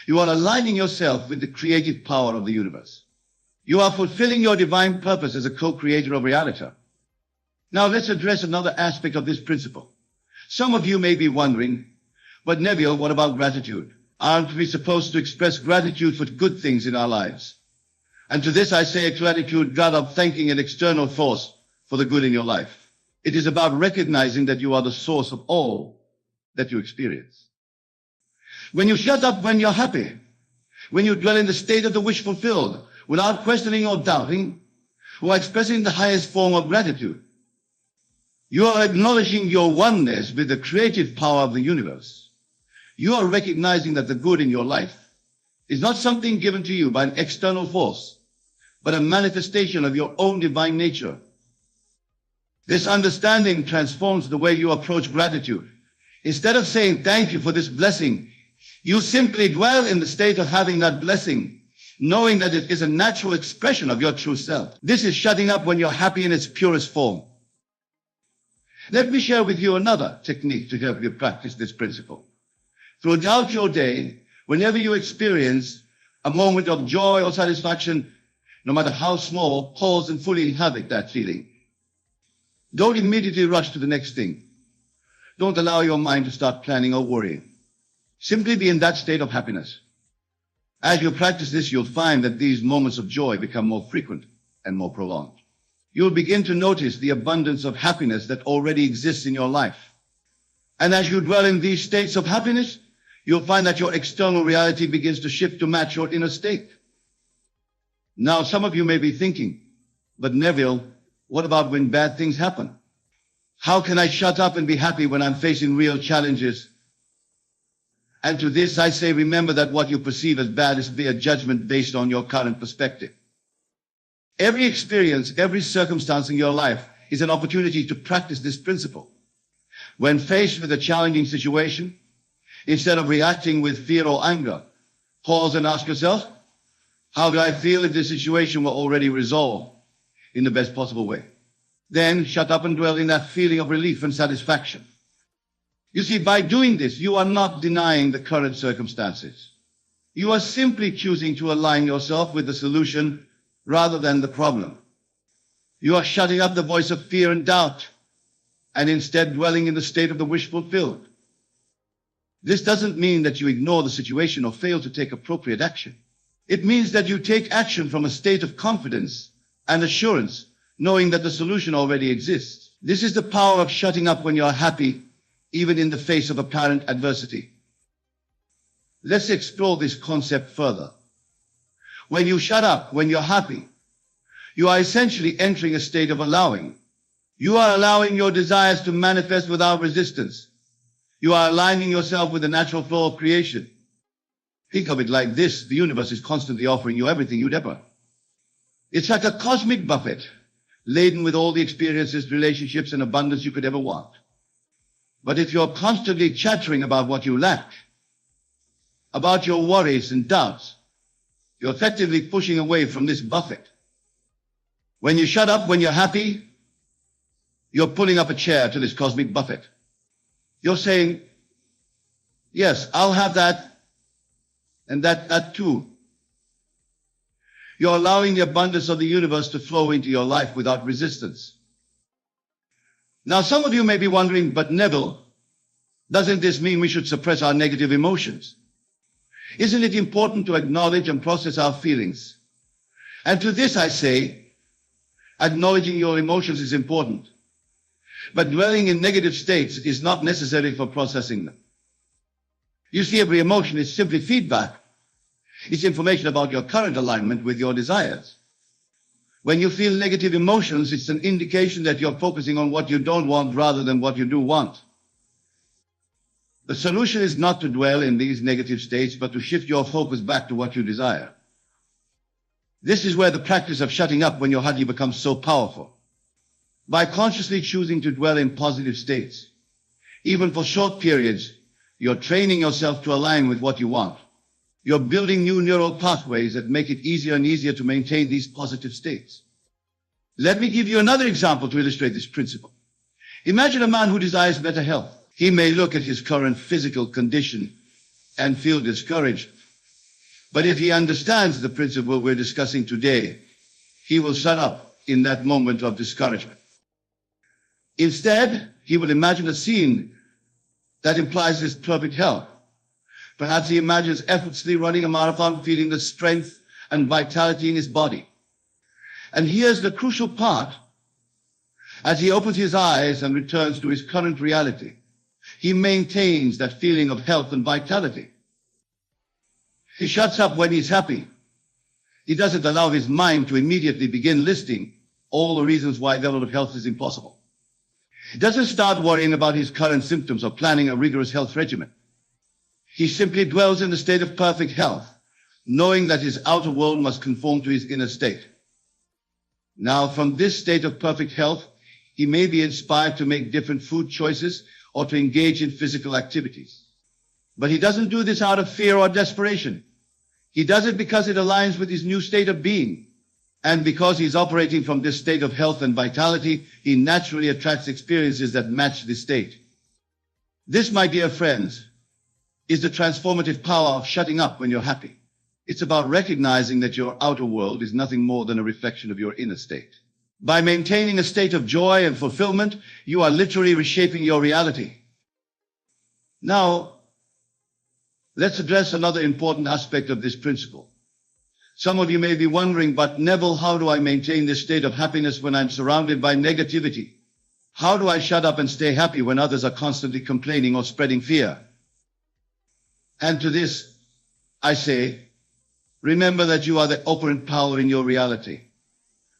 you are aligning yourself with the creative power of the universe. You are fulfilling your divine purpose as a co-creator of reality. Now let's address another aspect of this principle. Some of you may be wondering, but Neville, what about gratitude? Aren't we supposed to express gratitude for good things in our lives? And to this I say gratitude, God, of thanking an external force for the good in your life. It is about recognizing that you are the source of all that you experience. When you shut up when you're happy, when you dwell in the state of the wish fulfilled, without questioning or doubting, or expressing the highest form of gratitude, you are acknowledging your oneness with the creative power of the universe. You are recognizing that the good in your life is not something given to you by an external force, but a manifestation of your own divine nature. This understanding transforms the way you approach gratitude. Instead of saying thank you for this blessing, you simply dwell in the state of having that blessing, knowing that it is a natural expression of your true self. This is shutting up when you're happy in its purest form. Let me share with you another technique to help you practice this principle. Throughout your day, whenever you experience a moment of joy or satisfaction, no matter how small, pause and fully inhabit that feeling. Don't immediately rush to the next thing. Don't allow your mind to start planning or worrying. Simply be in that state of happiness. As you practice this, you'll find that these moments of joy become more frequent and more prolonged. You'll begin to notice the abundance of happiness that already exists in your life. And as you dwell in these states of happiness, you'll find that your external reality begins to shift to match your inner state. Now, some of you may be thinking, but Neville, what about when bad things happen? How can I shut up and be happy when I'm facing real challenges? And to this I say, remember that what you perceive as bad is mere judgment based on your current perspective. Every experience, every circumstance in your life is an opportunity to practice this principle. When faced with a challenging situation, instead of reacting with fear or anger, pause and ask yourself, how do I feel if this situation were already resolved in the best possible way? Then shut up and dwell in that feeling of relief and satisfaction. You see, by doing this, you are not denying the current circumstances. You are simply choosing to align yourself with the solution rather than the problem. You are shutting up the voice of fear and doubt and instead dwelling in the state of the wish fulfilled. This doesn't mean that you ignore the situation or fail to take appropriate action. It means that you take action from a state of confidence and assurance, knowing that the solution already exists. This is the power of shutting up when you're happy, even in the face of apparent adversity. Let's explore this concept further. When you shut up, when you're happy, you are essentially entering a state of allowing. You are allowing your desires to manifest without resistance. You are aligning yourself with the natural flow of creation. Think of it like this. The universe is constantly offering you everything you'd ever. It's like a cosmic buffet, laden with all the experiences, relationships, and abundance you could ever want. But if you're constantly chattering about what you lack, about your worries and doubts, you're effectively pushing away from this buffet. When you shut up, when you're happy, you're pulling up a chair to this cosmic buffet. You're saying, yes, I'll have that, and that too. You're allowing the abundance of the universe to flow into your life without resistance. Now, some of you may be wondering, but Neville, doesn't this mean we should suppress our negative emotions? Isn't it important to acknowledge and process our feelings? And to this I say, acknowledging your emotions is important, but dwelling in negative states is not necessary for processing them. You see, every emotion is simply feedback. It's information about your current alignment with your desires. When you feel negative emotions, it's an indication that you're focusing on what you don't want rather than what you do want. The solution is not to dwell in these negative states, but to shift your focus back to what you desire. This is where the practice of shutting up when you're happy becomes so powerful. By consciously choosing to dwell in positive states, even for short periods, you're training yourself to align with what you want. You're building new neural pathways that make it easier and easier to maintain these positive states. Let me give you another example to illustrate this principle. Imagine a man who desires better health. He may look at his current physical condition and feel discouraged. But if he understands the principle we're discussing today, he will shut up in that moment of discouragement. Instead, he will imagine a scene that implies his perfect health. Perhaps he imagines effortlessly running a marathon, feeling the strength and vitality in his body. And here's the crucial part. As he opens his eyes and returns to his current reality, he maintains that feeling of health and vitality. He shuts up when he's happy. He doesn't allow his mind to immediately begin listing all the reasons why level of health is impossible. He doesn't start worrying about his current symptoms or planning a rigorous health regimen. He simply dwells in the state of perfect health, knowing that his outer world must conform to his inner state. Now, from this state of perfect health, he may be inspired to make different food choices or to engage in physical activities. But he doesn't do this out of fear or desperation. He does it because it aligns with his new state of being. And because he's operating from this state of health and vitality, he naturally attracts experiences that match this state. This, my dear friends, is the transformative power of shutting up when you're happy. It's about recognizing that your outer world is nothing more than a reflection of your inner state. By maintaining a state of joy and fulfillment, you are literally reshaping your reality. Now, let's address another important aspect of this principle. Some of you may be wondering, but Neville, how do I maintain this state of happiness when I'm surrounded by negativity? How do I shut up and stay happy when others are constantly complaining or spreading fear? And to this, I say, remember that you are the operant power in your reality.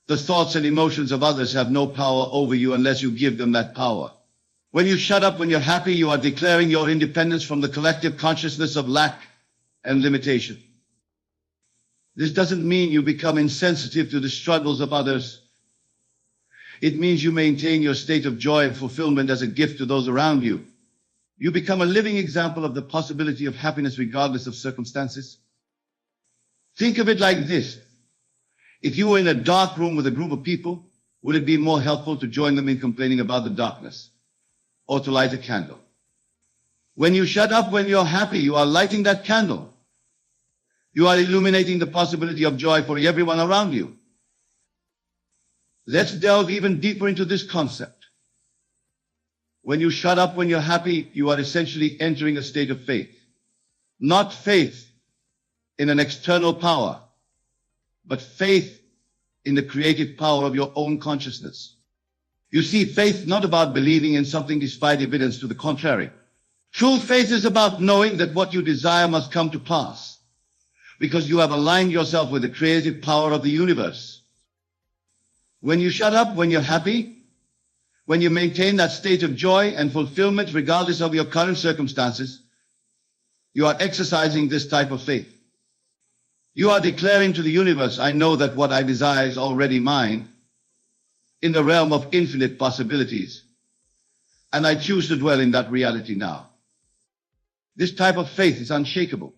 The thoughts and emotions of others have no power over you unless you give them that power. When you shut up when you're happy, you are declaring your independence from the collective consciousness of lack and limitation. This doesn't mean you become insensitive to the struggles of others. It means you maintain your state of joy and fulfillment as a gift to those around you. You become a living example of the possibility of happiness regardless of circumstances. Think of it like this. If you were in a dark room with a group of people, would it be more helpful to join them in complaining about the darkness or to light a candle? When you shut up when you're happy, you are lighting that candle. You are illuminating the possibility of joy for everyone around you. Let's delve even deeper into this concept. When you shut up when you're happy, you are essentially entering a state of faith. Not faith in an external power, but faith in the creative power of your own consciousness. You see, faith not about believing in something despite evidence to the contrary. True faith is about knowing that what you desire must come to pass, because you have aligned yourself with the creative power of the universe. When you shut up when you're happy, when you maintain that state of joy and fulfillment regardless of your current circumstances, you are exercising this type of faith. You are declaring to the universe, I know that what I desire is already mine, in the realm of infinite possibilities. and I choose to dwell in that reality now. This type of faith is unshakable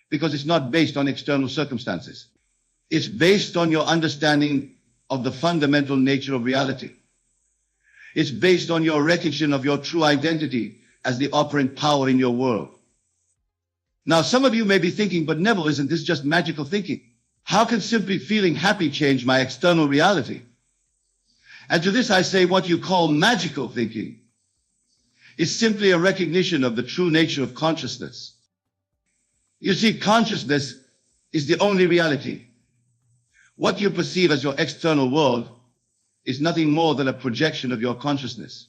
because it's not based on external circumstances. It's based on your understanding of the fundamental nature of reality. It's based on your recognition of your true identity as the operant power in your world. Now, some of you may be thinking, but Neville, isn't this just magical thinking? How can simply feeling happy change my external reality? And to this I say, what you call magical thinking is simply a recognition of the true nature of consciousness. You see, consciousness is the only reality. What you perceive as your external world is nothing more than a projection of your consciousness.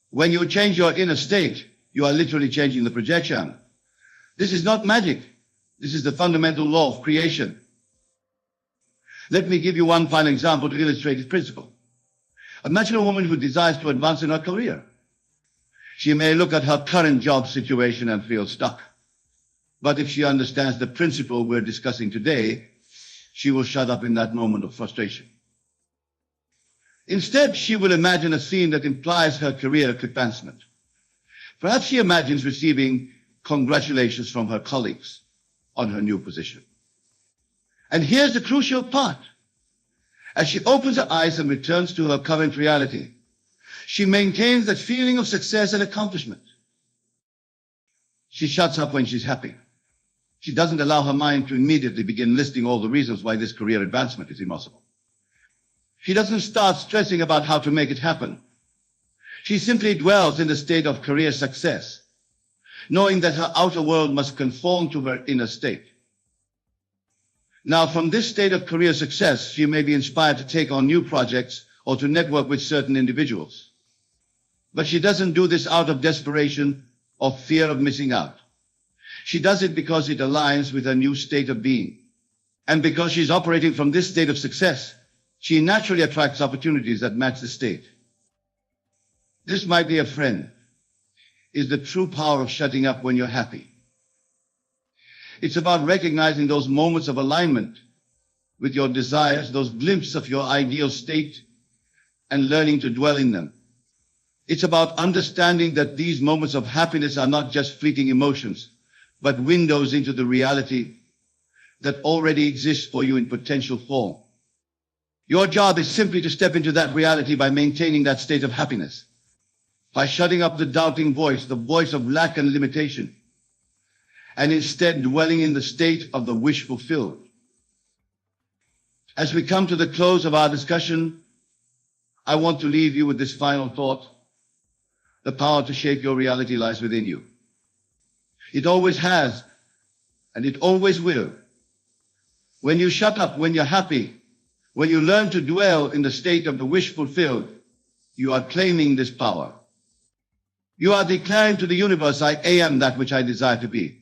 When you change your inner state, you are literally changing the projection. This is not magic. This is the fundamental law of creation. Let me give you one final example to illustrate this principle. Imagine a woman who desires to advance in her career. She may look at her current job situation and feel stuck. But if she understands the principle we're discussing today, she will shut up in that moment of frustration. Instead, she will imagine a scene that implies her career advancement. Perhaps she imagines receiving congratulations from her colleagues on her new position. And here's the crucial part. As she opens her eyes and returns to her current reality, she maintains that feeling of success and accomplishment. She shuts up when she's happy. She doesn't allow her mind to immediately begin listing all the reasons why this career advancement is impossible. She doesn't start stressing about how to make it happen. She simply dwells in the state of career success, knowing that her outer world must conform to her inner state. Now, from this state of career success, she may be inspired to take on new projects or to network with certain individuals. But she doesn't do this out of desperation or fear of missing out. She does it because it aligns with her new state of being. And because she's operating from this state of success, she naturally attracts opportunities that match the state. This, my dear friend, is the true power of shutting up when you're happy. It's about recognizing those moments of alignment with your desires, those glimpses of your ideal state, and learning to dwell in them. It's about understanding that these moments of happiness are not just fleeting emotions, but windows into the reality that already exists for you in potential form. Your job is simply to step into that reality by maintaining that state of happiness, by shutting up the doubting voice, the voice of lack and limitation, and instead dwelling in the state of the wish fulfilled. As we come to the close of our discussion, I want to leave you with this final thought. The power to shape your reality lies within you. It always has, and it always will. When you shut up, when you're happy, when you learn to dwell in the state of the wish fulfilled, you are claiming this power. You are declaring to the universe, I am that which I desire to be.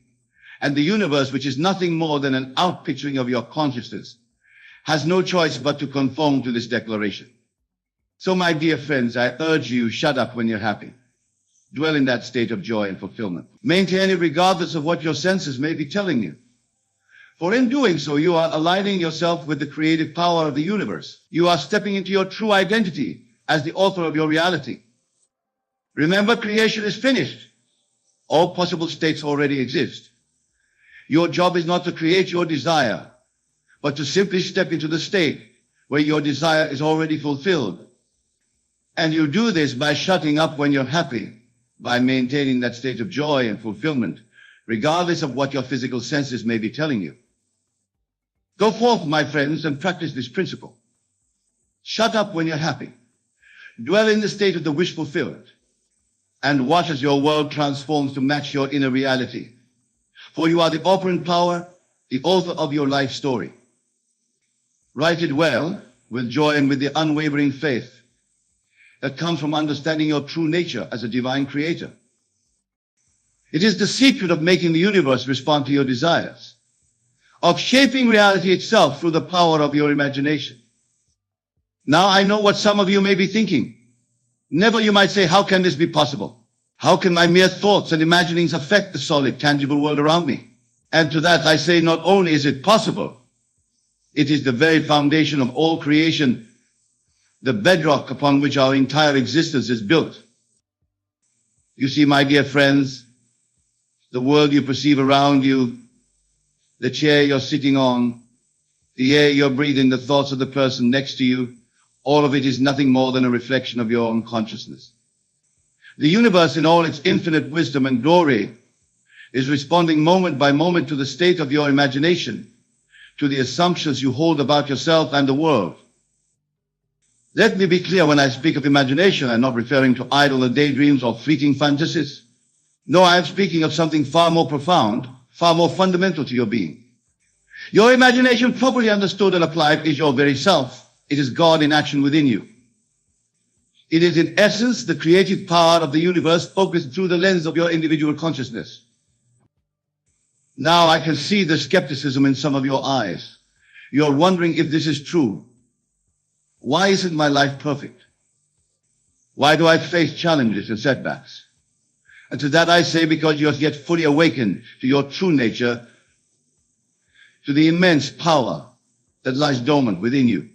And the universe, which is nothing more than an outpicturing of your consciousness, has no choice but to conform to this declaration. So, my dear friends, I urge you, shut up when you're happy. Dwell in that state of joy and fulfillment. Maintain it regardless of what your senses may be telling you. For in doing so, you are aligning yourself with the creative power of the universe. You are stepping into your true identity as the author of your reality. Remember, creation is finished. All possible states already exist. Your job is not to create your desire, but to simply step into the state where your desire is already fulfilled. And you do this by shutting up when you're happy, by maintaining that state of joy and fulfillment, regardless of what your physical senses may be telling you. Go forth, my friends, and practice this principle. Shut up when you're happy. Dwell in the state of the wish fulfilled, and watch as your world transforms to match your inner reality. For you are the operant power, the author of your life story. Write it well, with joy and with the unwavering faith that comes from understanding your true nature as a divine creator. It is the secret of making the universe respond to your desires, of shaping reality itself through the power of your imagination. Now I know what some of you may be thinking. Never, you might say, how can this be possible? How can my mere thoughts and imaginings affect the solid, tangible world around me? And to that I say, not only is it possible, it is the very foundation of all creation, the bedrock upon which our entire existence is built. You see, my dear friends, the world you perceive around you, the chair you're sitting on, the air you're breathing, the thoughts of the person next to you, all of it is nothing more than a reflection of your own consciousness. The universe in all its infinite wisdom and glory is responding moment by moment to the state of your imagination, to the assumptions you hold about yourself and the world. Let me be clear, when I speak of imagination, I'm not referring to idle daydreams or fleeting fantasies. No, I am speaking of something far more profound, far more fundamental to your being. Your imagination, properly understood and applied, is your very self. It is God in action within you. It is in essence the creative power of the universe focused through the lens of your individual consciousness. Now I can see the skepticism in some of your eyes. You're wondering if this is true. Why isn't my life perfect? Why do I face challenges and setbacks? And to that I say, because you're yet fully awakened to your true nature, to the immense power that lies dormant within you.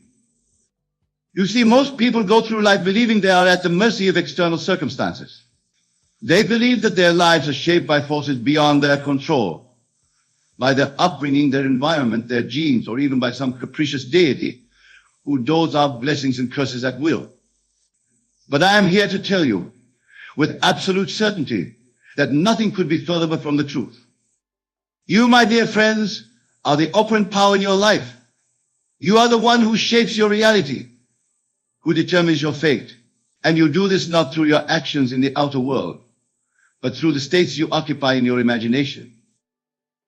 You see, most people go through life believing they are at the mercy of external circumstances. They believe that their lives are shaped by forces beyond their control, by their upbringing, their environment, their genes, or even by some capricious deity who doles out blessings and curses at will. But I am here to tell you with absolute certainty that nothing could be further from the truth. You, my dear friends, are the operant power in your life. You are the one who shapes your reality, who determines your fate. And you do this not through your actions in the outer world, but through the states you occupy in your imagination.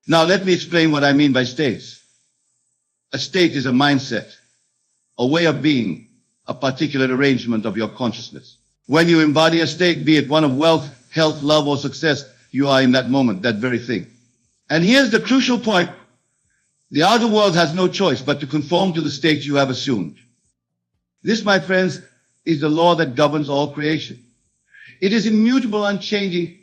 Now let me explain what I mean by states. A state is a mindset, a way of being, a particular arrangement of your consciousness. When you embody a state, be it one of wealth, health, love, or success, you are in that moment, that very thing. And here's the crucial point. The outer world has no choice but to conform to the state you have assumed. This, my friends, is the law that governs all creation. It is immutable, unchanging,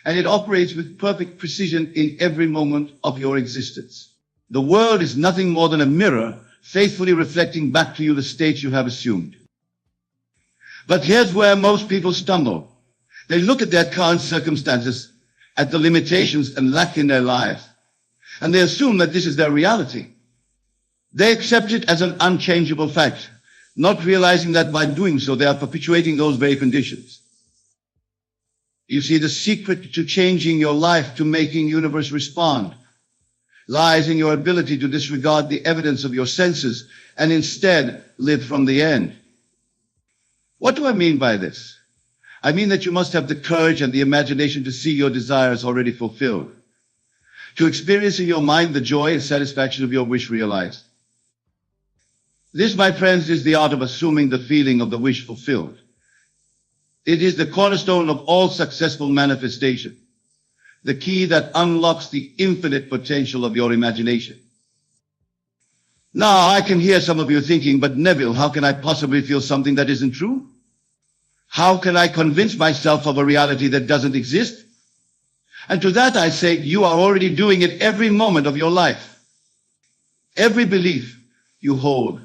and it operates with perfect precision in every moment of your existence. The world is nothing more than a mirror, faithfully reflecting back to you the state you have assumed. But here's where most people stumble. They look at their current circumstances, at the limitations and lack in their lives, and they assume that this is their reality. They accept it as an unchangeable fact, not realizing that by doing so, they are perpetuating those very conditions. You see, the secret to changing your life, to making the universe respond, lies in your ability to disregard the evidence of your senses and instead live from the end. What do I mean by this? I mean that you must have the courage and the imagination to see your desires already fulfilled, to experience in your mind the joy and satisfaction of your wish realized. This, my friends, is the art of assuming the feeling of the wish fulfilled. It is the cornerstone of all successful manifestation, the key that unlocks the infinite potential of your imagination. Now, I can hear some of you thinking, but Neville, how can I possibly feel something that isn't true? How can I convince myself of a reality that doesn't exist? And to that I say, you are already doing it every moment of your life. Every belief you hold,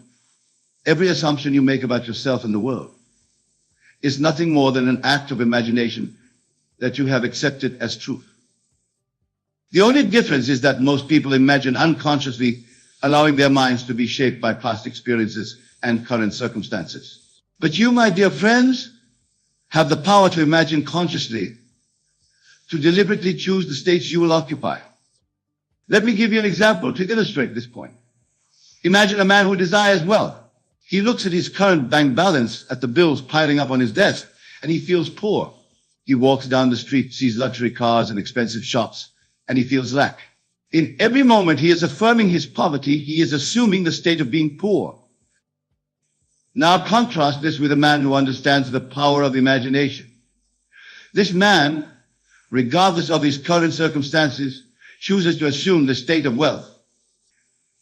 every assumption you make about yourself and the world is nothing more than an act of imagination that you have accepted as truth. The only difference is that most people imagine unconsciously, allowing their minds to be shaped by past experiences and current circumstances. But you, my dear friends, have the power to imagine consciously, to deliberately choose the states you will occupy. Let me give you an example to illustrate this point. Imagine a man who desires wealth. He looks at his current bank balance, at the bills piling up on his desk, and he feels poor. He walks down the street, sees luxury cars and expensive shops, and he feels lack. In every moment he is affirming his poverty, he is assuming the state of being poor. Now contrast this with a man who understands the power of imagination. This man, regardless of his current circumstances, chooses to assume the state of wealth.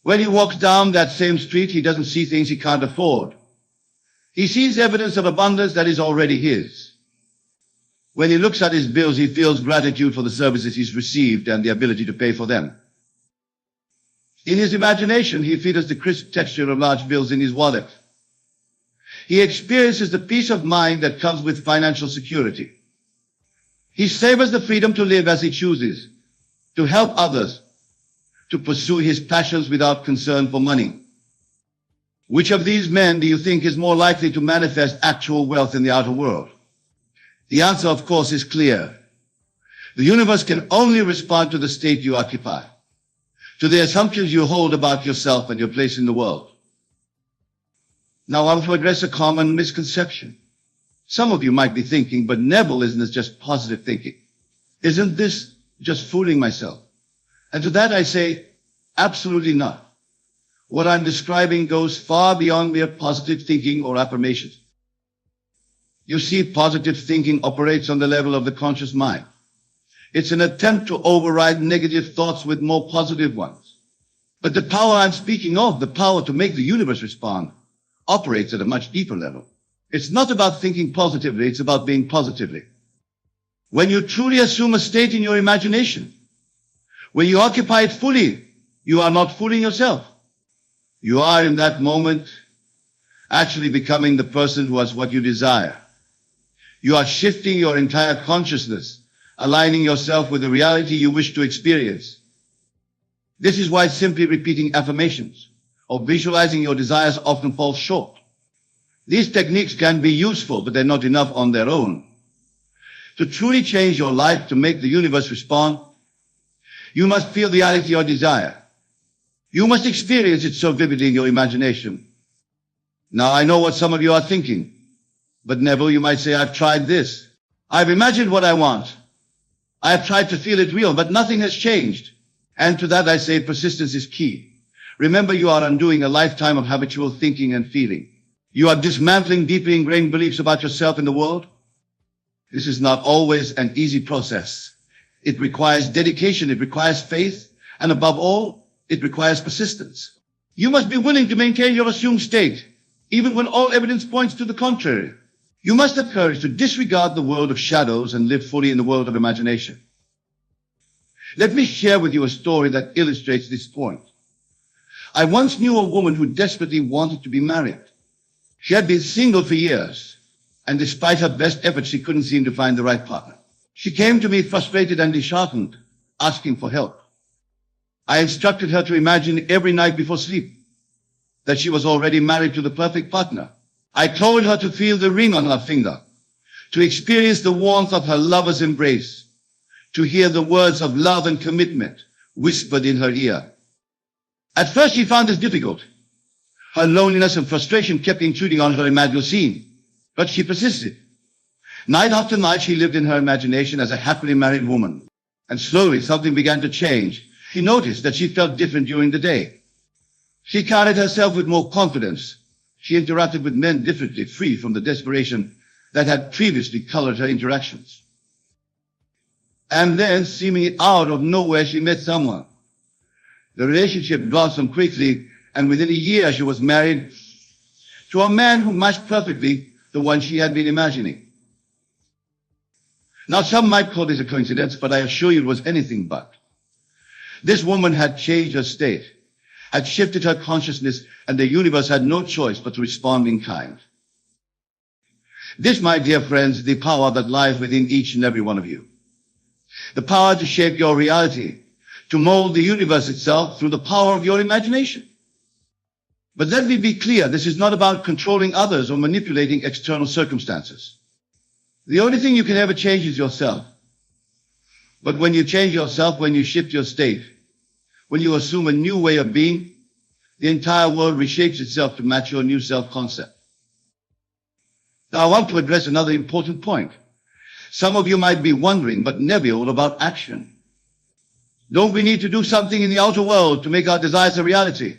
When he walks down that same street, he doesn't see things he can't afford. He sees evidence of abundance that is already his. When he looks at his bills, he feels gratitude for the services he's received and the ability to pay for them. In his imagination, he feels the crisp texture of large bills in his wallet. He experiences the peace of mind that comes with financial security. He savors the freedom to live as he chooses, to help others, to pursue his passions without concern for money. Which of these men do you think is more likely to manifest actual wealth in the outer world? The answer, of course, is clear. The universe can only respond to the state you occupy, to the assumptions you hold about yourself and your place in the world. Now I want to address a common misconception. Some of you might be thinking, but Neville, isn't this just positive thinking? Isn't this just fooling myself? And to that I say, absolutely not. What I'm describing goes far beyond mere positive thinking or affirmations. You see, positive thinking operates on the level of the conscious mind. It's an attempt to override negative thoughts with more positive ones. But the power I'm speaking of, the power to make the universe respond, operates at a much deeper level. It's not about thinking positively, it's about being positively. When you truly assume a state in your imagination, when you occupy it fully, you are not fooling yourself. You are in that moment actually becoming the person who has what you desire. You are shifting your entire consciousness, aligning yourself with the reality you wish to experience. This is why simply repeating affirmations or visualizing your desires often falls short. These techniques can be useful, but they're not enough on their own. To truly change your life, to make the universe respond, you must feel the reality or desire. You must experience it so vividly in your imagination. Now, I know what some of you are thinking, but Neville, you might say, I've tried this. I've imagined what I want. I have tried to feel it real, but nothing has changed. And to that I say persistence is key. Remember, you are undoing a lifetime of habitual thinking and feeling. You are dismantling deeply ingrained beliefs about yourself and the world. This is not always an easy process. It requires dedication, it requires faith, and above all, it requires persistence. You must be willing to maintain your assumed state, even when all evidence points to the contrary. You must have courage to disregard the world of shadows and live fully in the world of imagination. Let me share with you a story that illustrates this point. I once knew a woman who desperately wanted to be married. She had been single for years, and despite her best efforts, she couldn't seem to find the right partner. She came to me frustrated and disheartened, asking for help. I instructed her to imagine every night before sleep that she was already married to the perfect partner. I told her to feel the ring on her finger, to experience the warmth of her lover's embrace, to hear the words of love and commitment whispered in her ear. At first she found this difficult. Her loneliness and frustration kept intruding on her imaginal scene, but she persisted. Night after night she lived in her imagination as a happily married woman, and slowly something began to change. She noticed that she felt different during the day. She carried herself with more confidence. She interacted with men differently, free from the desperation that had previously colored her interactions. And then, seemingly out of nowhere, she met someone. The relationship blossomed quickly, and within a year she was married to a man who matched perfectly the one she had been imagining. Now, some might call this a coincidence, but I assure you it was anything but. This woman had changed her state, had shifted her consciousness, and the universe had no choice but to respond in kind. This, my dear friends, is the power that lies within each and every one of you. The power to shape your reality, to mold the universe itself through the power of your imagination. But let me be clear, this is not about controlling others or manipulating external circumstances. The only thing you can ever change is yourself. But when you change yourself, when you shift your state, when you assume a new way of being, the entire world reshapes itself to match your new self-concept. Now, I want to address another important point. Some of you might be wondering, but Neville, what about action? Don't we need to do something in the outer world to make our desires a reality?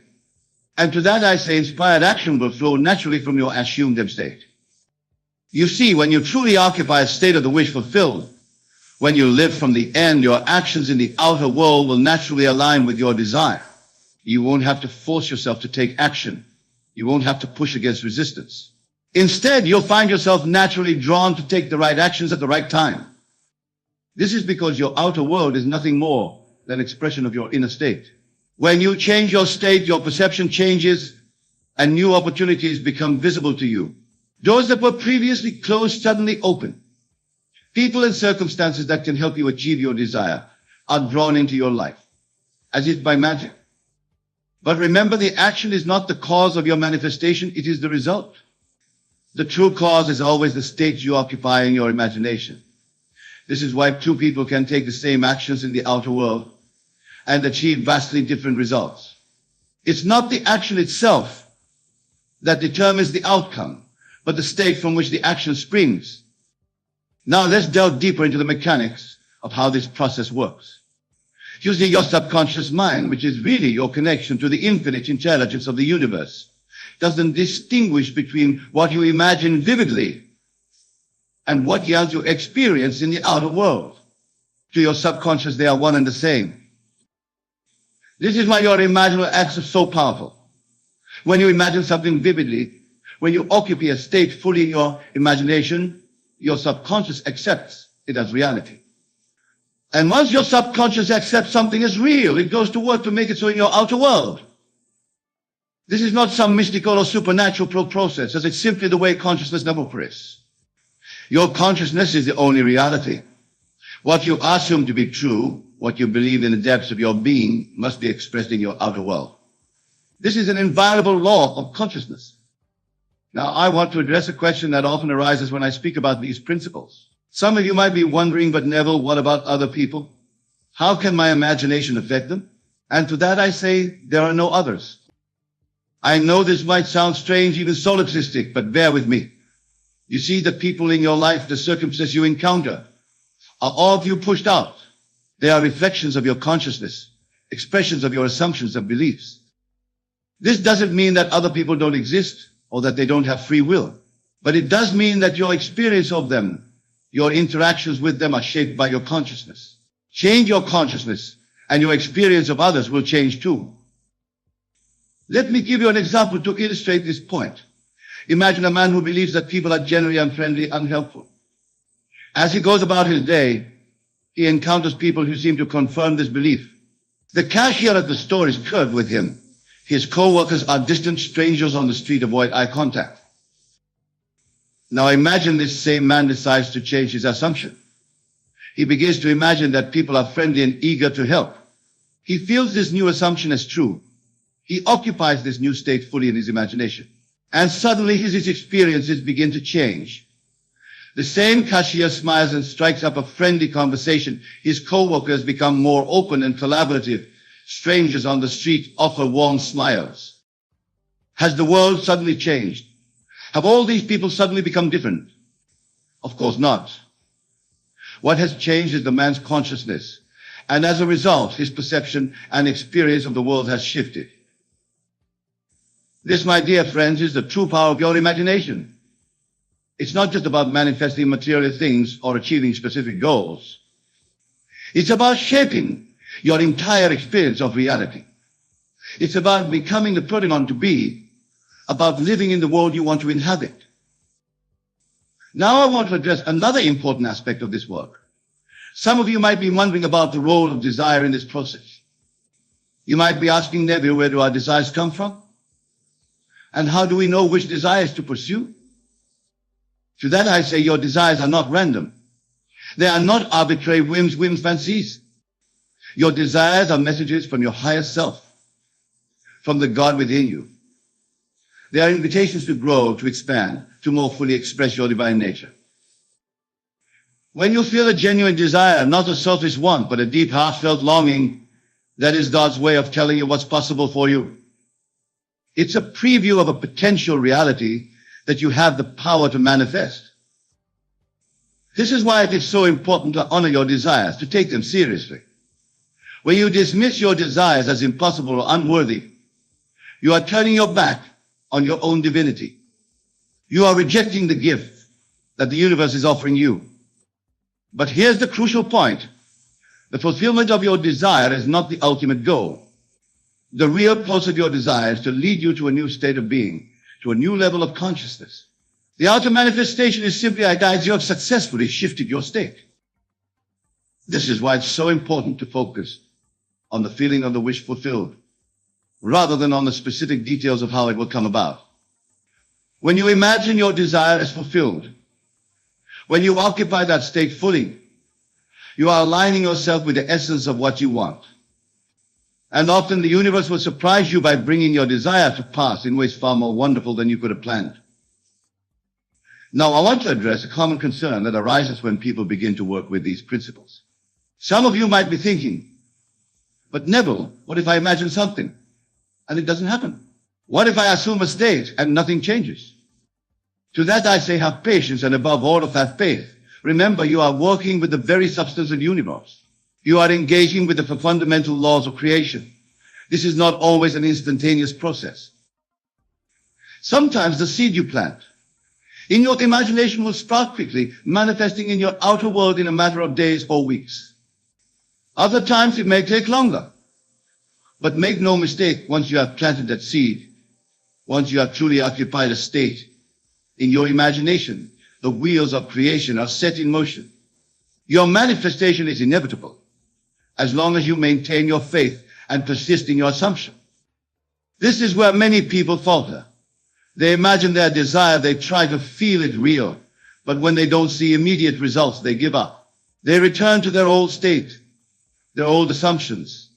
And to that I say, inspired action will flow naturally from your assumed state. You see, when you truly occupy a state of the wish fulfilled, when you live from the end, your actions in the outer world will naturally align with your desire. You won't have to force yourself to take action. You won't have to push against resistance. Instead, you'll find yourself naturally drawn to take the right actions at the right time. This is because your outer world is nothing more than an expression of your inner state. When you change your state, your perception changes and new opportunities become visible to you. Doors that were previously closed suddenly open. People and circumstances that can help you achieve your desire are drawn into your life, as if by magic. But remember, the action is not the cause of your manifestation, it is the result. The true cause is always the state you occupy in your imagination. This is why two people can take the same actions in the outer world and achieve vastly different results. It's not the action itself that determines the outcome, but the state from which the action springs. Now let's delve deeper into the mechanics of how this process works. Using your subconscious mind, which is really your connection to the infinite intelligence of the universe, doesn't distinguish between what you imagine vividly and what you experience in the outer world. To your subconscious, they are one and the same. This is why your imaginative acts are so powerful. When you imagine something vividly, when you occupy a state fully in your imagination, your subconscious accepts it as reality. And once your subconscious accepts something as real, it goes to work to make it so in your outer world. This is not some mystical or supernatural process, as it's simply the way consciousness never operates. Your consciousness is the only reality. What you assume to be true, what you believe in the depths of your being, must be expressed in your outer world. This is an inviolable law of consciousness. Now, I want to address a question that often arises when I speak about these principles. Some of you might be wondering, but Neville, what about other people? How can my imagination affect them? And to that I say, there are no others. I know this might sound strange, even solipsistic, but bear with me. You see, the people in your life, the circumstances you encounter, are all of you pushed out. They are reflections of your consciousness, expressions of your assumptions and beliefs. This doesn't mean that other people don't exist or that they don't have free will, but it does mean that your experience of them, your interactions with them, are shaped by your consciousness. Change your consciousness, and your experience of others will change too. Let me give you an example to illustrate this point. Imagine a man who believes that people are generally unfriendly, unhelpful. As he goes about his day, he encounters people who seem to confirm this belief. The cashier at the store is curt with him. His co-workers are distant strangers on the street, avoid eye contact. Now imagine this same man decides to change his assumption. He begins to imagine that people are friendly and eager to help. He feels this new assumption as true. He occupies this new state fully in his imagination. And suddenly his experiences begin to change. The same cashier smiles and strikes up a friendly conversation. His co-workers become more open and collaborative. Strangers on the street offer warm smiles. Has the world suddenly changed? Have all these people suddenly become different? Of course not. What has changed is the man's consciousness. And as a result, his perception and experience of the world has shifted. This, my dear friends, is the true power of your imagination. It's not just about manifesting material things or achieving specific goals. It's about shaping your entire experience of reality. It's about becoming the protagonist to be, about living in the world you want to inhabit. Now I want to address another important aspect of this work. Some of you might be wondering about the role of desire in this process. You might be asking, Neville, where do our desires come from? And how do we know which desires to pursue? To that I say, your desires are not random. They are not arbitrary whims, fancies. Your desires are messages from your higher self, from the God within you. They are invitations to grow, to expand, to more fully express your divine nature. When you feel a genuine desire, not a selfish want, but a deep, heartfelt longing, that is God's way of telling you what's possible for you. It's a preview of a potential reality that you have the power to manifest. This is why it is so important to honor your desires, to take them seriously. When you dismiss your desires as impossible or unworthy, you are turning your back on your own divinity. You are rejecting the gift that the universe is offering you. But here's the crucial point. The fulfillment of your desire is not the ultimate goal. The real purpose of your desire is to lead you to a new state of being, to a new level of consciousness. The outer manifestation is simply a guide. You have successfully shifted your state. This is why it's so important to focus on the feeling of the wish fulfilled, rather than on the specific details of how it will come about. When you imagine your desire as fulfilled, When you occupy that state fully, you are aligning yourself with the essence of what you want. And often the universe will surprise you by bringing your desire to pass in ways far more wonderful than you could have planned. Now, I want to address a common concern that arises when people begin to work with these principles. Some of you might be thinking, but Neville, what if I imagine something and it doesn't happen? What if I assume a state and nothing changes? To that I say, have patience and above all of that faith. Remember, you are working with the very substance of the universe. You are engaging with the fundamental laws of creation. This is not always an instantaneous process. Sometimes the seed you plant in your imagination will sprout quickly, manifesting in your outer world in a matter of days or weeks. Other times it may take longer. But make no mistake, once you have planted that seed, once you have truly occupied a state in your imagination, the wheels of creation are set in motion. Your manifestation is inevitable, as long as you maintain your faith and persist in your assumption. This is where many people falter. They imagine their desire, they try to feel it real, but when they don't see immediate results, they give up. They return to their old state, their old assumptions,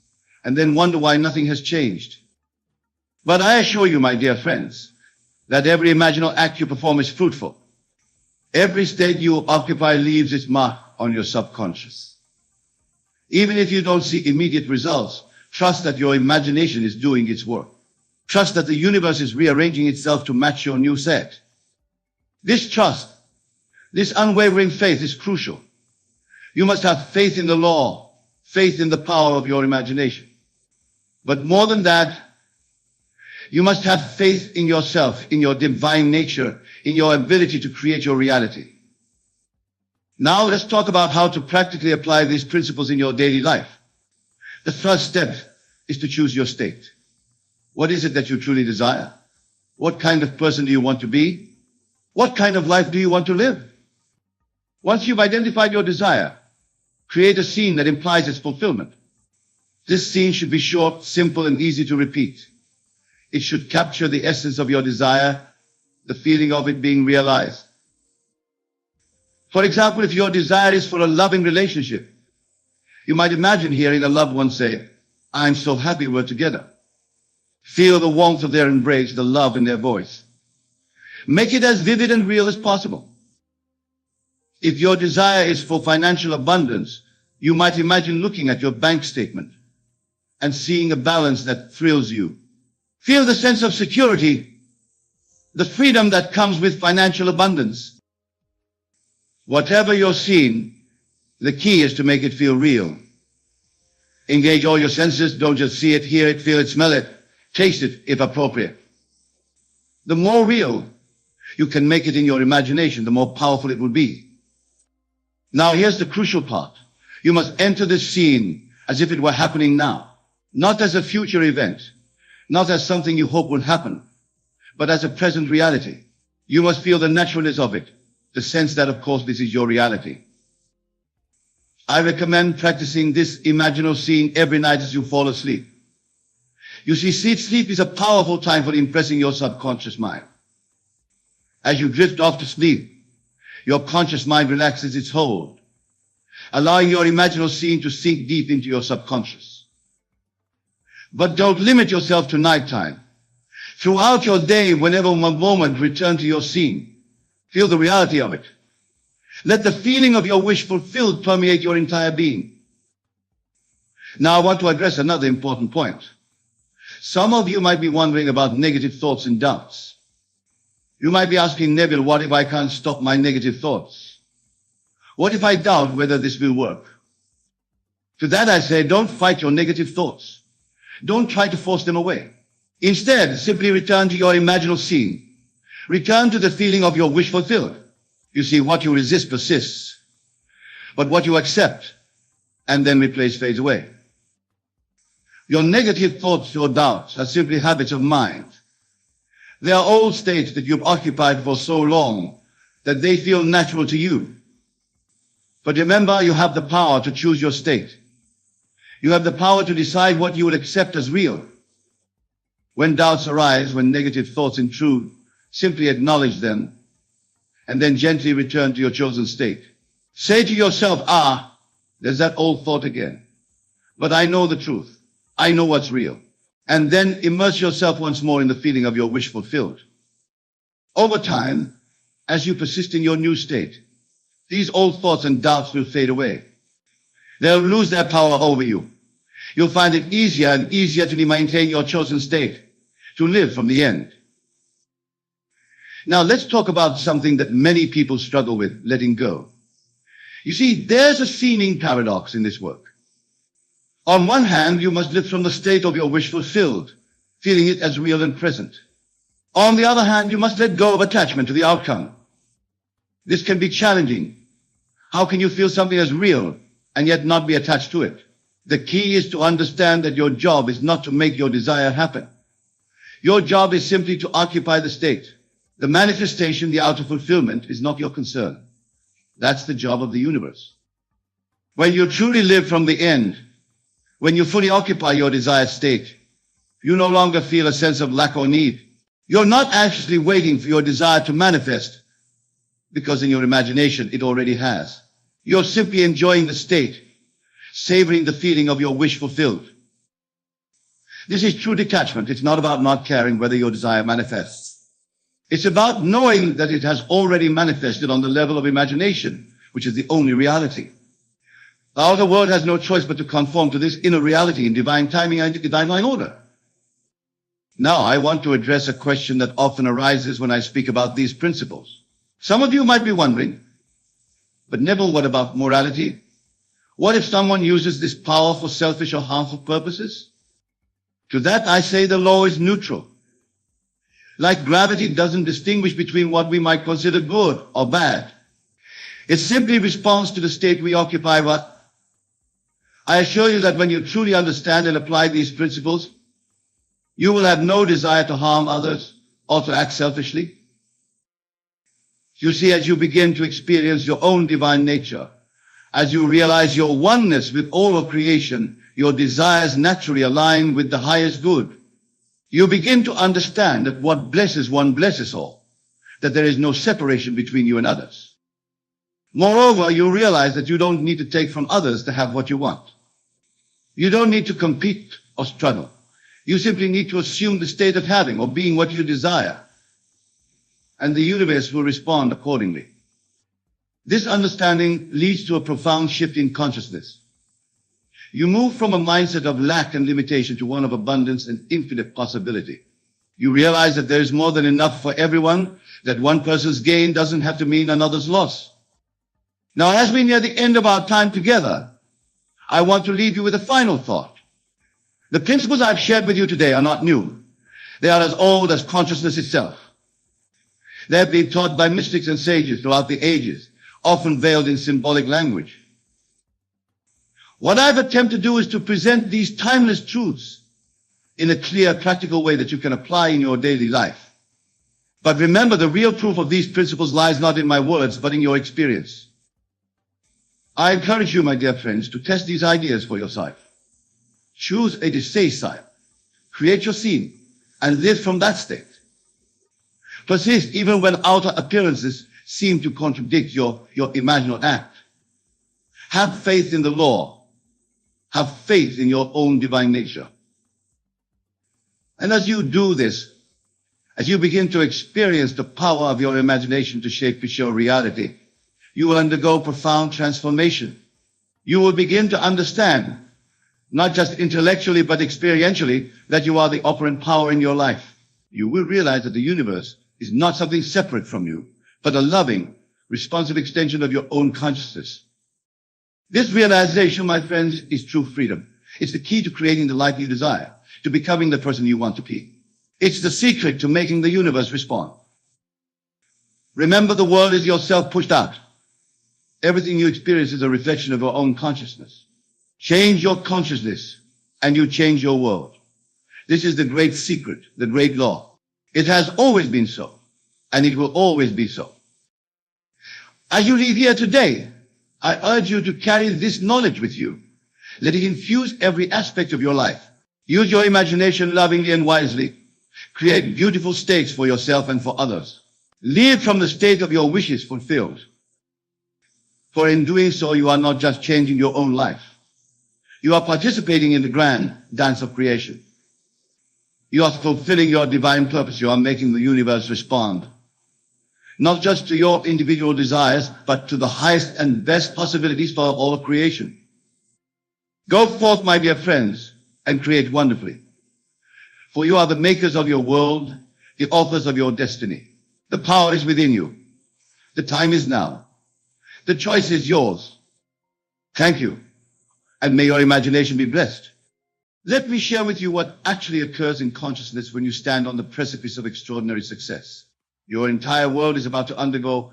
and then wonder why nothing has changed. But I assure you, my dear friends, that every imaginal act you perform is fruitful. Every state you occupy leaves its mark on your subconscious. Even if you don't see immediate results, trust that your imagination is doing its work. Trust that the universe is rearranging itself to match your new set. This trust, this unwavering faith is crucial. You must have faith in the law, faith in the power of your imagination. But more than that, you must have faith in yourself, in your divine nature, in your ability to create your reality. Now let's talk about how to practically apply these principles in your daily life. The first step is to choose your state. What is it that you truly desire? What kind of person do you want to be? What kind of life do you want to live? Once you've identified your desire, create a scene that implies its fulfillment. This scene should be short, simple, and easy to repeat. It should capture the essence of your desire, the feeling of it being realized. For example, if your desire is for a loving relationship, you might imagine hearing a loved one say, "I'm so happy we're together." Feel the warmth of their embrace, the love in their voice. Make it as vivid and real as possible. If your desire is for financial abundance, you might imagine looking at your bank statement and seeing a balance that thrills you. Feel the sense of security, the freedom that comes with financial abundance. Whatever you're seeing, the key is to make it feel real. Engage all your senses. Don't just see it, hear it, feel it, smell it, taste it if appropriate. The more real you can make it in your imagination, the more powerful it will be. Now here's the crucial part. You must enter this scene as if it were happening now, not as a future event, not as something you hope will happen, but as a present reality. You must feel the naturalness of it, the sense that, of course, this is your reality. I recommend practicing this imaginal scene every night as you fall asleep. You see, sleep is a powerful time for impressing your subconscious mind. As you drift off to sleep, your conscious mind relaxes its hold, allowing your imaginal scene to sink deep into your subconscious. But don't limit yourself to nighttime. Throughout your day, whenever one moment, return to your scene. Feel the reality of it. Let the feeling of your wish fulfilled permeate your entire being. Now I want to address another important point. Some of you might be wondering about negative thoughts and doubts. You might be asking, Neville, what if I can't stop my negative thoughts? What if I doubt whether this will work? To that I say, don't fight your negative thoughts. Don't try to force them away. Instead, simply return to your imaginal scene. Return to the feeling of your wish fulfilled. You see, what you resist persists, but what you accept and then replace fades away. Your negative thoughts or doubts are simply habits of mind. They are old states that you've occupied for so long that they feel natural to you. But remember, you have the power to choose your state. You have the power to decide what you would accept as real. When doubts arise, when negative thoughts intrude, simply acknowledge them and then gently return to your chosen state. Say to yourself, there's that old thought again. But I know the truth. I know what's real. And then immerse yourself once more in the feeling of your wish fulfilled. Over time, as you persist in your new state, these old thoughts and doubts will fade away. They'll lose their power over you. You'll find it easier and easier to maintain your chosen state, to live from the end. Now let's talk about something that many people struggle with, letting go. You see, there's a seeming paradox in this work. On one hand, you must live from the state of your wish fulfilled, feeling it as real and present. On the other hand, you must let go of attachment to the outcome. This can be challenging. How can you feel something as real and yet not be attached to it? The key is to understand that your job is not to make your desire happen. Your job is simply to occupy the state. The manifestation, the outer fulfillment, is not your concern. That's the job of the universe. When you truly live from the end, when you fully occupy your desired state, you no longer feel a sense of lack or need. You're not anxiously waiting for your desire to manifest, because in your imagination it already has. You're simply enjoying the state, savoring the feeling of your wish fulfilled. This is true detachment. It's not about not caring whether your desire manifests. It's about knowing that it has already manifested on the level of imagination, which is the only reality. The outer world has no choice but to conform to this inner reality in divine timing and divine order. Now, I want to address a question that often arises when I speak about these principles. Some of you might be wondering, but Neville, what about morality? What if someone uses this power for selfish or harmful purposes? To that, I say the law is neutral. Like gravity doesn't distinguish between what we might consider good or bad. It simply responds to the state we occupy. But I assure you that when you truly understand and apply these principles, you will have no desire to harm others or to act selfishly. You see, as you begin to experience your own divine nature, as you realize your oneness with all of creation, your desires naturally align with the highest good. You begin to understand that what blesses one blesses all, that there is no separation between you and others. Moreover, you realize that you don't need to take from others to have what you want. You don't need to compete or struggle. You simply need to assume the state of having or being what you desire, and the universe will respond accordingly. This understanding leads to a profound shift in consciousness. You move from a mindset of lack and limitation to one of abundance and infinite possibility. You realize that there is more than enough for everyone, that one person's gain doesn't have to mean another's loss. Now, as we near the end of our time together, I want to leave you with a final thought. The principles I've shared with you today are not new. They are as old as consciousness itself. They have been taught by mystics and sages throughout the ages, often veiled in symbolic language. What I've attempted to do is to present these timeless truths in a clear, practical way that you can apply in your daily life. But remember, the real proof of these principles lies not in my words, but in your experience. I encourage you, my dear friends, to test these ideas for yourself. Choose a safe side. Create your scene and live from that state. Persist even when outer appearances seem to contradict your imaginal act. Have faith in the law. Have faith in your own divine nature. And as you do this, as you begin to experience the power of your imagination to shape your reality, you will undergo profound transformation. You will begin to understand, not just intellectually, but experientially, that you are the operant power in your life. You will realize that the universe is not something separate from you, but a loving, responsive extension of your own consciousness. This realization, my friends, is true freedom. It's the key to creating the life you desire, to becoming the person you want to be. It's the secret to making the universe respond. Remember, the world is yourself pushed out. Everything you experience is a reflection of your own consciousness. Change your consciousness, and you change your world. This is the great secret, the great law. It has always been so, and it will always be so. As you leave here today, I urge you to carry this knowledge with you. Let it infuse every aspect of your life. Use your imagination lovingly and wisely. Create beautiful states for yourself and for others. Live from the state of your wishes fulfilled. For in doing so, you are not just changing your own life. You are participating in the grand dance of creation. You are fulfilling your divine purpose. You are making the universe respond, not just to your individual desires, but to the highest and best possibilities for all of creation. Go forth, my dear friends, and create wonderfully. For you are the makers of your world, the authors of your destiny. The power is within you. The time is now. The choice is yours. Thank you, and may your imagination be blessed. Let me share with you what actually occurs in consciousness when you stand on the precipice of extraordinary success. Your entire world is about to undergo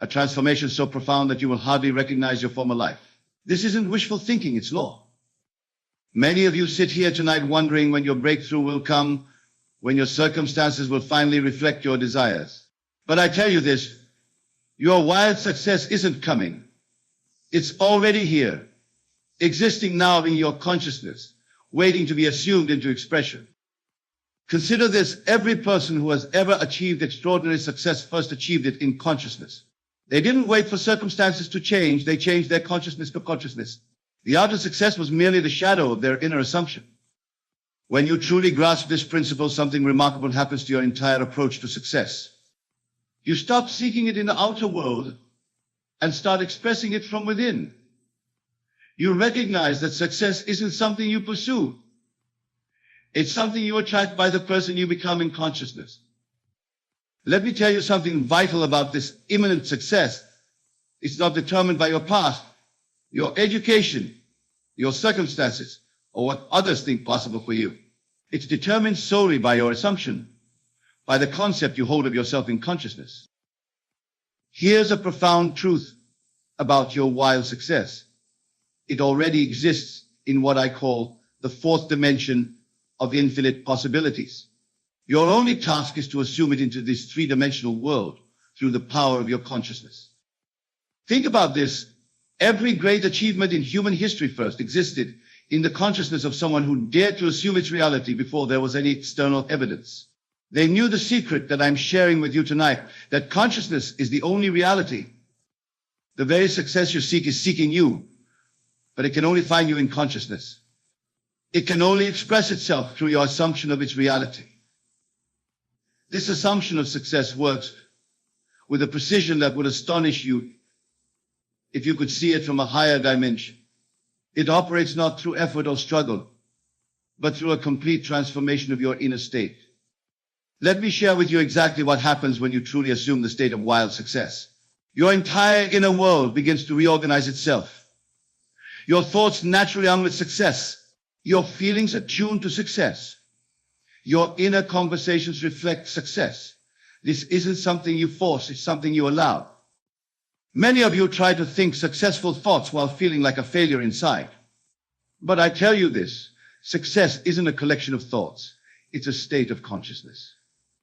a transformation so profound that you will hardly recognize your former life. This isn't wishful thinking, it's law. Many of you sit here tonight wondering when your breakthrough will come, when your circumstances will finally reflect your desires. But I tell you this, your wild success isn't coming. It's already here, existing now in your consciousness, waiting to be assumed into expression. Consider this, every person who has ever achieved extraordinary success first achieved it in consciousness. They didn't wait for circumstances to change, they changed their consciousness to consciousness. The outer success was merely the shadow of their inner assumption. When you truly grasp this principle, something remarkable happens to your entire approach to success. You stop seeking it in the outer world and start expressing it from within. You recognize that success isn't something you pursue. It's something you attract by the person you become in consciousness. Let me tell you something vital about this imminent success. It's not determined by your past, your education, your circumstances, or what others think possible for you. It's determined solely by your assumption, by the concept you hold of yourself in consciousness. Here's a profound truth about your wild success. It already exists in what I call the fourth dimension of infinite possibilities. Your only task is to assume it into this three-dimensional world through the power of your consciousness. Think about this. Every great achievement in human history first existed in the consciousness of someone who dared to assume its reality before there was any external evidence. They knew the secret that I'm sharing with you tonight, that consciousness is the only reality. The very success you seek is seeking you, but it can only find you in consciousness. It can only express itself through your assumption of its reality. This assumption of success works with a precision that would astonish you if you could see it from a higher dimension. It operates not through effort or struggle, but through a complete transformation of your inner state. Let me share with you exactly what happens when you truly assume the state of wild success. Your entire inner world begins to reorganize itself. Your thoughts naturally arm with success. Your feelings are tuned to success. Your inner conversations reflect success. This isn't something you force, it's something you allow. Many of you try to think successful thoughts while feeling like a failure inside. But I tell you this, success isn't a collection of thoughts. It's a state of consciousness.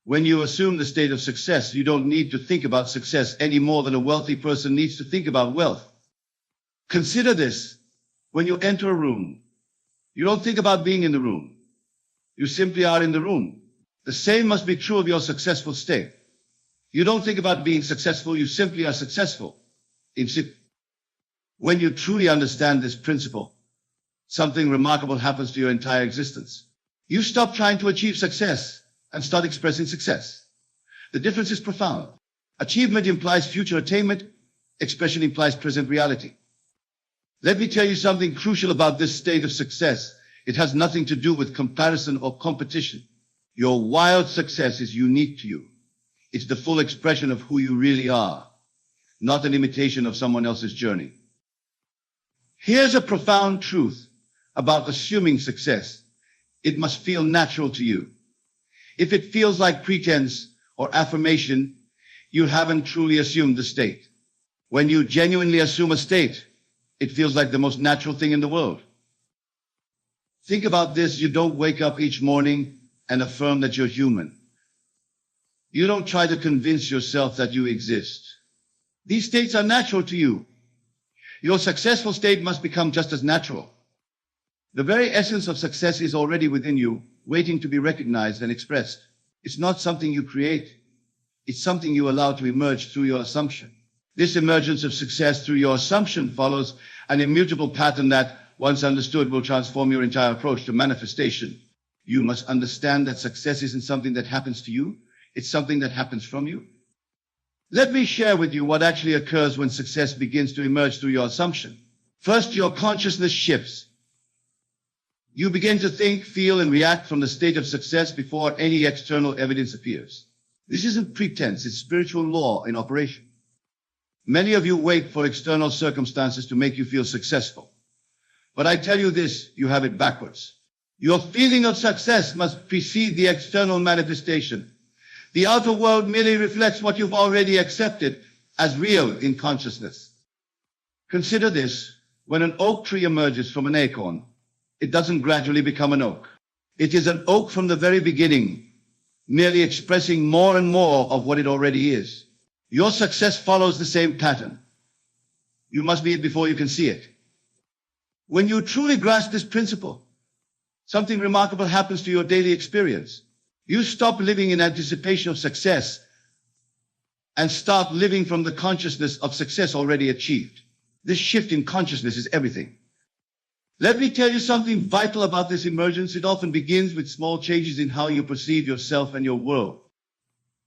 When you assume the state of success, you don't need to think about success any more than a wealthy person needs to think about wealth. Consider this. When you enter a room, you don't think about being in the room. You simply are in the room. The same must be true of your successful state. You don't think about being successful, you simply are successful. When you truly understand this principle, something remarkable happens to your entire existence. You stop trying to achieve success and start expressing success. The difference is profound. Achievement implies future attainment, expression implies present reality. Let me tell you something crucial about this state of success. It has nothing to do with comparison or competition. Your wild success is unique to you. It's the full expression of who you really are, not an imitation of someone else's journey. Here's a profound truth about assuming success. It must feel natural to you. If it feels like pretense or affirmation, you haven't truly assumed the state. When you genuinely assume a state, it feels like the most natural thing in the world. Think about this. You don't wake up each morning and affirm that you're human. You don't try to convince yourself that you exist. These states are natural to you. Your successful state must become just as natural. The very essence of success is already within you, waiting to be recognized and expressed. It's not something you create. It's something you allow to emerge through your assumption. This emergence of success through your assumption follows an immutable pattern that, once understood, will transform your entire approach to manifestation. You must understand that success isn't something that happens to you. It's something that happens from you. Let me share with you what actually occurs when success begins to emerge through your assumption. First, your consciousness shifts. You begin to think, feel, and react from the state of success before any external evidence appears. This isn't pretense, it's spiritual law in operation. Many of you wait for external circumstances to make you feel successful. But I tell you this, you have it backwards. Your feeling of success must precede the external manifestation. The outer world merely reflects what you've already accepted as real in consciousness. Consider this. When an oak tree emerges from an acorn, it doesn't gradually become an oak. It is an oak from the very beginning, merely expressing more and more of what it already is. Your success follows the same pattern. You must be it before you can see it. When you truly grasp this principle, something remarkable happens to your daily experience. You stop living in anticipation of success and start living from the consciousness of success already achieved. This shift in consciousness is everything. Let me tell you something vital about this emergence. It often begins with small changes in how you perceive yourself and your world.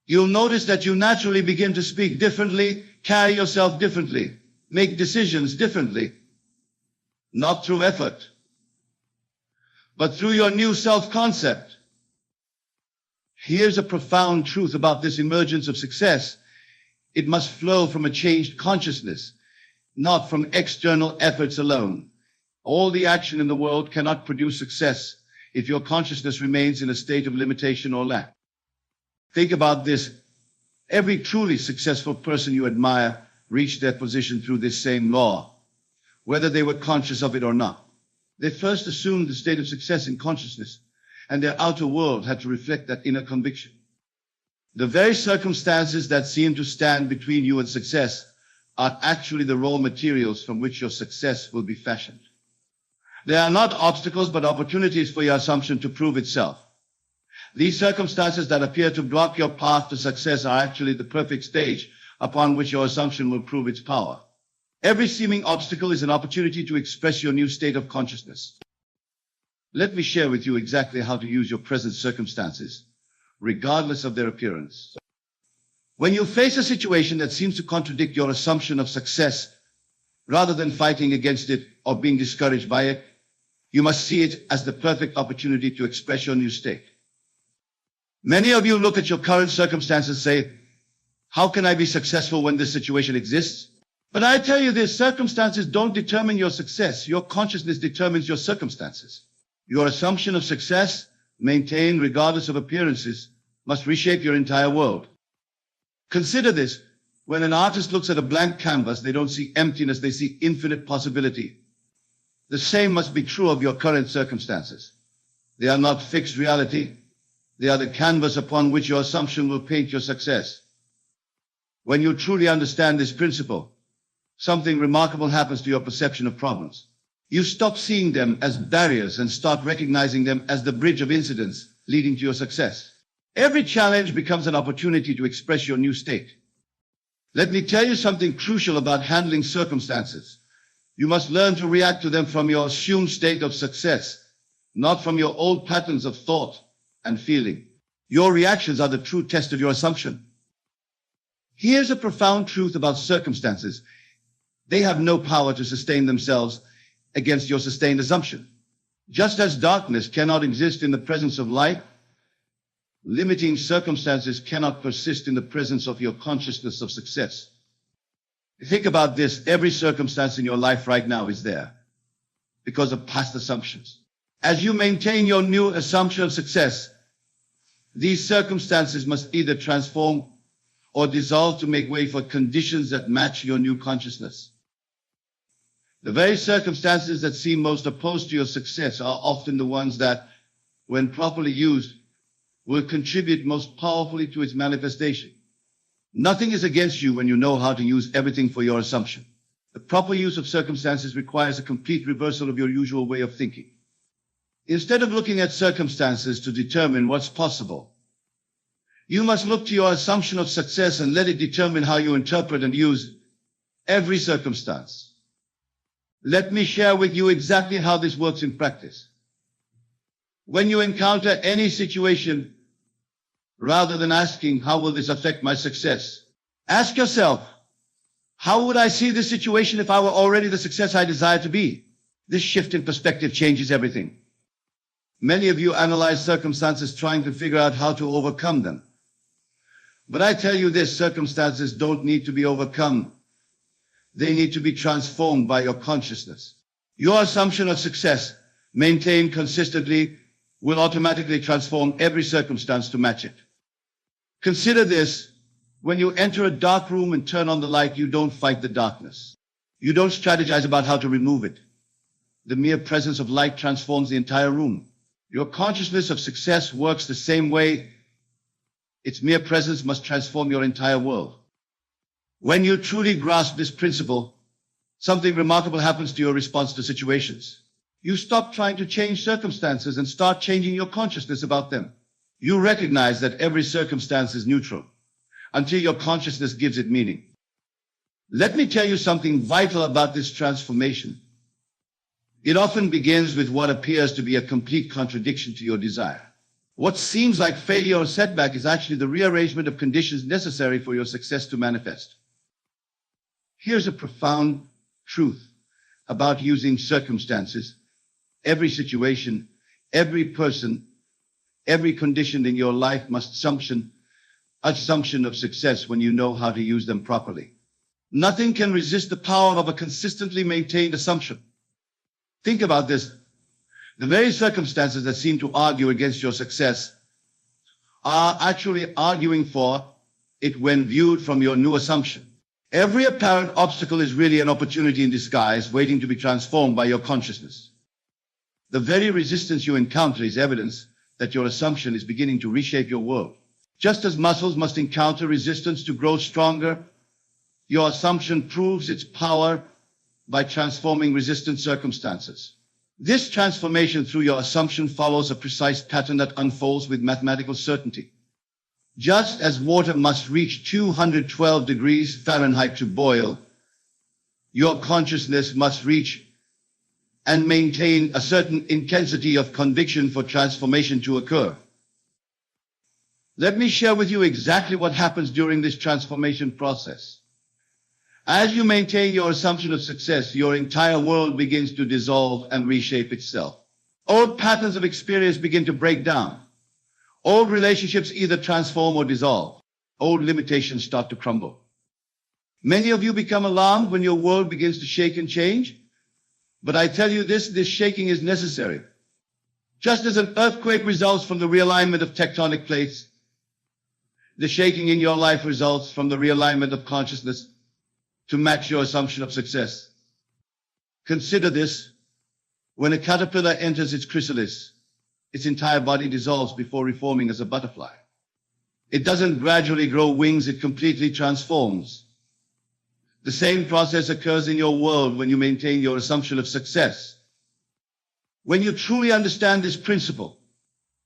You'll notice that you naturally begin to speak differently, carry yourself differently, make decisions differently, not through effort, but through your new self-concept. Here's a profound truth about this emergence of success. It must flow from a changed consciousness, not from external efforts alone. All the action in the world cannot produce success if your consciousness remains in a state of limitation or lack. Think about this. Every truly successful person you admire reached their position through this same law, whether they were conscious of it or not. They first assumed the state of success in consciousness, and their outer world had to reflect that inner conviction. The very circumstances that seem to stand between you and success are actually the raw materials from which your success will be fashioned. They are not obstacles, but opportunities for your assumption to prove itself. These circumstances that appear to block your path to success are actually the perfect stage upon which your assumption will prove its power. Every seeming obstacle is an opportunity to express your new state of consciousness. Let me share with you exactly how to use your present circumstances, regardless of their appearance. When you face a situation that seems to contradict your assumption of success, rather than fighting against it or being discouraged by it, you must see it as the perfect opportunity to express your new state. Many of you look at your current circumstances and say, how can I be successful when this situation exists? But I tell you this, circumstances don't determine your success. Your consciousness determines your circumstances. Your assumption of success, maintained regardless of appearances, must reshape your entire world. Consider this. When an artist looks at a blank canvas, they don't see emptiness, they see infinite possibility. The same must be true of your current circumstances. They are not fixed reality. They are the canvas upon which your assumption will paint your success. When you truly understand this principle, something remarkable happens to your perception of problems. You stop seeing them as barriers and start recognizing them as the bridge of incidents leading to your success. Every challenge becomes an opportunity to express your new state. Let me tell you something crucial about handling circumstances. You must learn to react to them from your assumed state of success, not from your old patterns of thought and feeling. Your reactions are the true test of your assumption. Here's a profound truth about circumstances. They have no power to sustain themselves against your sustained assumption. Just as darkness cannot exist in the presence of light, limiting circumstances cannot persist in the presence of your consciousness of success. Think about this. Every circumstance in your life right now is there because of past assumptions. As you maintain your new assumption of success, these circumstances must either transform or dissolve to make way for conditions that match your new consciousness. The very circumstances that seem most opposed to your success are often the ones that, when properly used, will contribute most powerfully to its manifestation. Nothing is against you when you know how to use everything for your assumption. The proper use of circumstances requires a complete reversal of your usual way of thinking. Instead of looking at circumstances to determine what's possible, You must look to your assumption of success and let it determine how you interpret and use every circumstance. Let me share with you exactly how this works in practice. When you encounter any situation, rather than asking, how will this affect my success? Ask yourself, how would I see this situation if I were already the success I desire to be? This shift in perspective changes everything. Many of you analyze circumstances trying to figure out how to overcome them. But I tell you this, circumstances don't need to be overcome. They need to be transformed by your consciousness. Your assumption of success, maintained consistently, will automatically transform every circumstance to match it. Consider this. When you enter a dark room and turn on the light, you don't fight the darkness. You don't strategize about how to remove it. The mere presence of light transforms the entire room. Your consciousness of success works the same way. Its mere presence must transform your entire world. When you truly grasp this principle, something remarkable happens to your response to situations. You stop trying to change circumstances and start changing your consciousness about them. You recognize that every circumstance is neutral until your consciousness gives it meaning. Let me tell you something vital about this transformation. It often begins with what appears to be a complete contradiction to your desire. What seems like failure or setback is actually the rearrangement of conditions necessary for your success to manifest. Here's a profound truth about using circumstances. Every situation, every person, every condition in your life must assumption of success when you know how to use them properly. Nothing can resist the power of a consistently maintained assumption. Think about this. The very circumstances that seem to argue against your success are actually arguing for it when viewed from your new assumption. Every apparent obstacle is really an opportunity in disguise waiting to be transformed by your consciousness. The very resistance you encounter is evidence that your assumption is beginning to reshape your world. Just as muscles must encounter resistance to grow stronger, your assumption proves its power by transforming resistant circumstances. This transformation through your assumption follows a precise pattern that unfolds with mathematical certainty. Just as water must reach 212 degrees Fahrenheit to boil, your consciousness must reach and maintain a certain intensity of conviction for transformation to occur. Let me share with you exactly what happens during this transformation process. As you maintain your assumption of success, your entire world begins to dissolve and reshape itself. Old patterns of experience begin to break down. Old relationships either transform or dissolve. Old limitations start to crumble. Many of you become alarmed when your world begins to shake and change. But I tell you this shaking is necessary. Just as an earthquake results from the realignment of tectonic plates, the shaking in your life results from the realignment of consciousness to match your assumption of success. Consider this. When a caterpillar enters its chrysalis, its entire body dissolves before reforming as a butterfly. It doesn't gradually grow wings, it completely transforms. The same process occurs in your world when you maintain your assumption of success. When you truly understand this principle,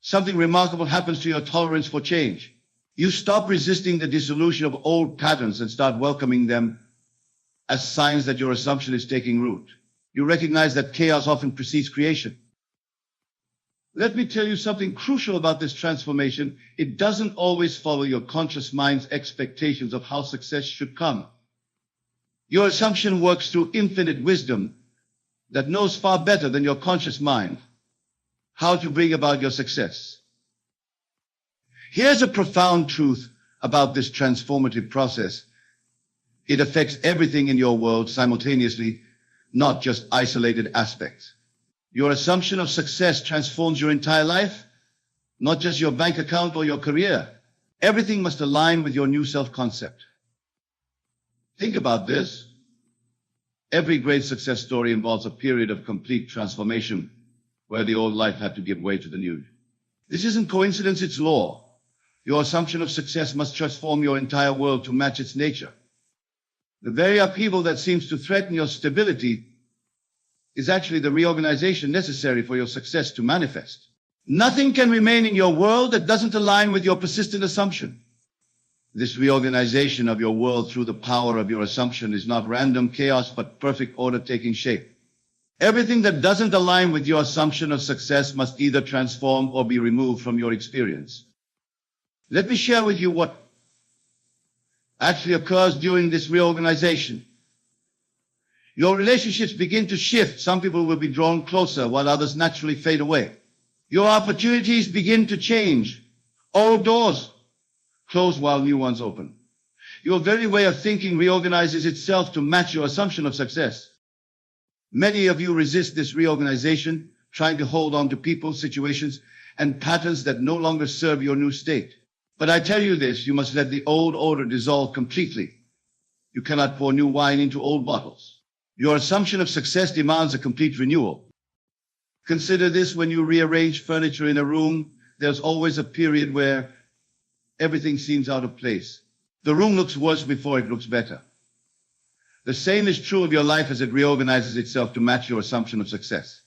something remarkable happens to your tolerance for change. You stop resisting the dissolution of old patterns and start welcoming them as signs that your assumption is taking root. You recognize that chaos often precedes creation. Let me tell you something crucial about this transformation. It doesn't always follow your conscious mind's expectations of how success should come. Your assumption works through infinite wisdom that knows far better than your conscious mind how to bring about your success. Here's a profound truth about this transformative process. It affects everything in your world simultaneously, not just isolated aspects. Your assumption of success transforms your entire life, not just your bank account or your career. Everything must align with your new self-concept. Think about this. Every great success story involves a period of complete transformation where the old life had to give way to the new. This isn't coincidence, it's law. Your assumption of success must transform your entire world to match its nature. The very upheaval that seems to threaten your stability is actually the reorganization necessary for your success to manifest. Nothing can remain in your world that doesn't align with your persistent assumption. This reorganization of your world through the power of your assumption is not random chaos, but perfect order taking shape. Everything that doesn't align with your assumption of success must either transform or be removed from your experience. Let me share with you what actually occurs during this reorganization. Your relationships begin to shift. Some people will be drawn closer while others naturally fade away. Your opportunities begin to change. Old doors close while new ones open. Your very way of thinking reorganizes itself to match your assumption of success. Many of you resist this reorganization, trying to hold on to people, situations, and patterns that no longer serve your new state. But I tell you this, you must let the old order dissolve completely. You cannot pour new wine into old bottles. Your assumption of success demands a complete renewal. Consider this: when you rearrange furniture in a room, there's always a period where everything seems out of place. The room looks worse before it looks better. The same is true of your life as it reorganizes itself to match your assumption of success.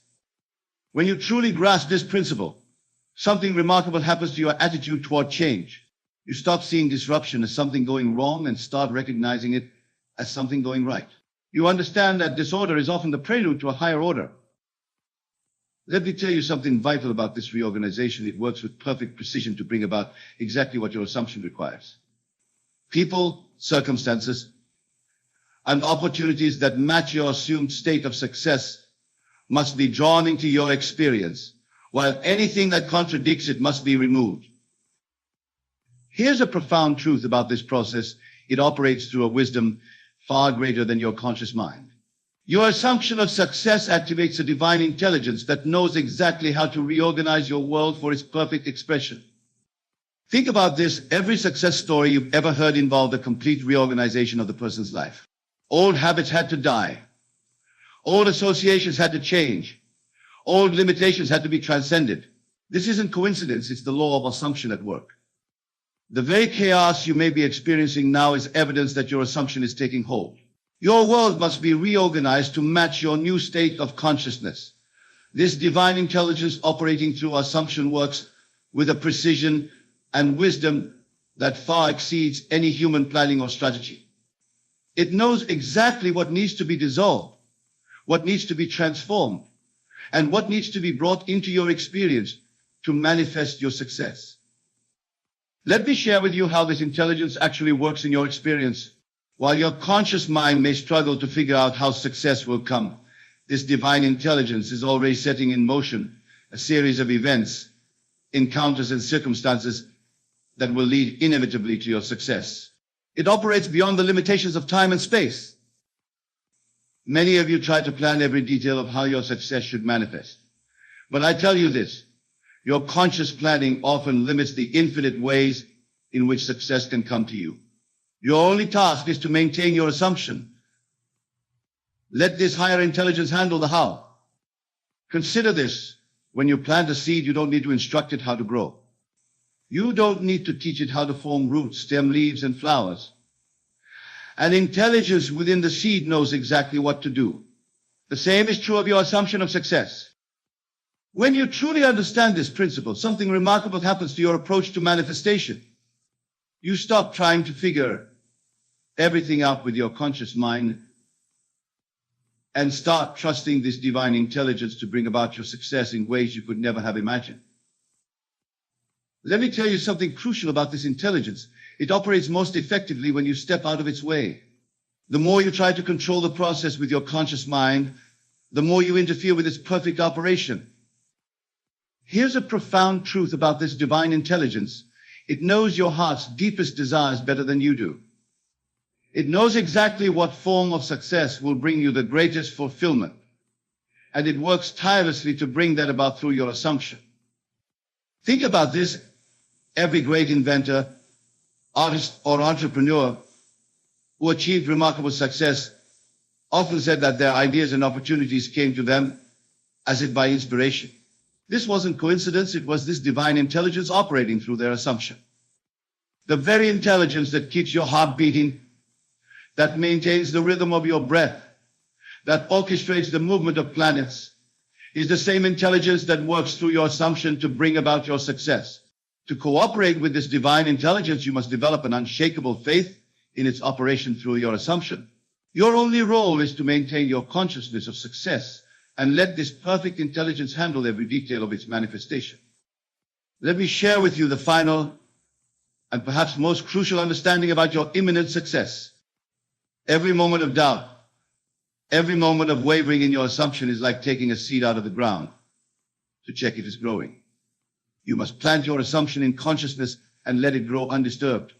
When you truly grasp this principle, something remarkable happens to your attitude toward change. You stop seeing disruption as something going wrong and start recognizing it as something going right. You understand that disorder is often the prelude to a higher order. Let me tell you something vital about this reorganization. It works with perfect precision to bring about exactly what your assumption requires. People, circumstances, and opportunities that match your assumed state of success must be drawn into your experience, while anything that contradicts it must be removed. Here's a profound truth about this process. It operates through a wisdom far greater than your conscious mind. Your assumption of success activates a divine intelligence that knows exactly how to reorganize your world for its perfect expression. Think about this. Every success story you've ever heard involved a complete reorganization of the person's life. Old habits had to die. Old associations had to change. Old limitations had to be transcended. This isn't coincidence. It's the law of assumption at work. The very chaos you may be experiencing now is evidence that your assumption is taking hold. Your world must be reorganized to match your new state of consciousness. This divine intelligence operating through assumption works with a precision and wisdom that far exceeds any human planning or strategy. It knows exactly what needs to be dissolved, what needs to be transformed, and what needs to be brought into your experience to manifest your success. Let me share with you how this intelligence actually works in your experience. While your conscious mind may struggle to figure out how success will come, this divine intelligence is already setting in motion a series of events, encounters, and circumstances that will lead inevitably to your success. It operates beyond the limitations of time and space. Many of you try to plan every detail of how your success should manifest. But I tell you this, your conscious planning often limits the infinite ways in which success can come to you. Your only task is to maintain your assumption. Let this higher intelligence handle the how. Consider this. When you plant a seed, you don't need to instruct it how to grow. You don't need to teach it how to form roots, stem, leaves, and flowers. An intelligence within the seed knows exactly what to do. The same is true of your assumption of success. When you truly understand this principle, something remarkable happens to your approach to manifestation. You stop trying to figure everything out with your conscious mind and start trusting this divine intelligence to bring about your success in ways you could never have imagined. Let me tell you something crucial about this intelligence. It operates most effectively when you step out of its way. The more you try to control the process with your conscious mind, the more you interfere with its perfect operation. Here's a profound truth about this divine intelligence. It knows your heart's deepest desires better than you do. It knows exactly what form of success will bring you the greatest fulfillment. And it works tirelessly to bring that about through your assumption. Think about this. Every great inventor, artist, or entrepreneur who achieved remarkable success often said that their ideas and opportunities came to them as if by inspiration. This wasn't coincidence. It was this divine intelligence operating through their assumption. The very intelligence that keeps your heart beating, that maintains the rhythm of your breath, that orchestrates the movement of planets. is the same intelligence that works through your assumption to bring about your success. To cooperate with this divine intelligence, you must develop an unshakable faith in its operation through your assumption. Your only role is to maintain your consciousness of success and let this perfect intelligence handle every detail of its manifestation. Let me share with you the final and perhaps most crucial understanding about your imminent success. Every moment of doubt, every moment of wavering in your assumption is like taking a seed out of the ground to check if it's growing. You must plant your assumption in consciousness and let it grow undisturbed.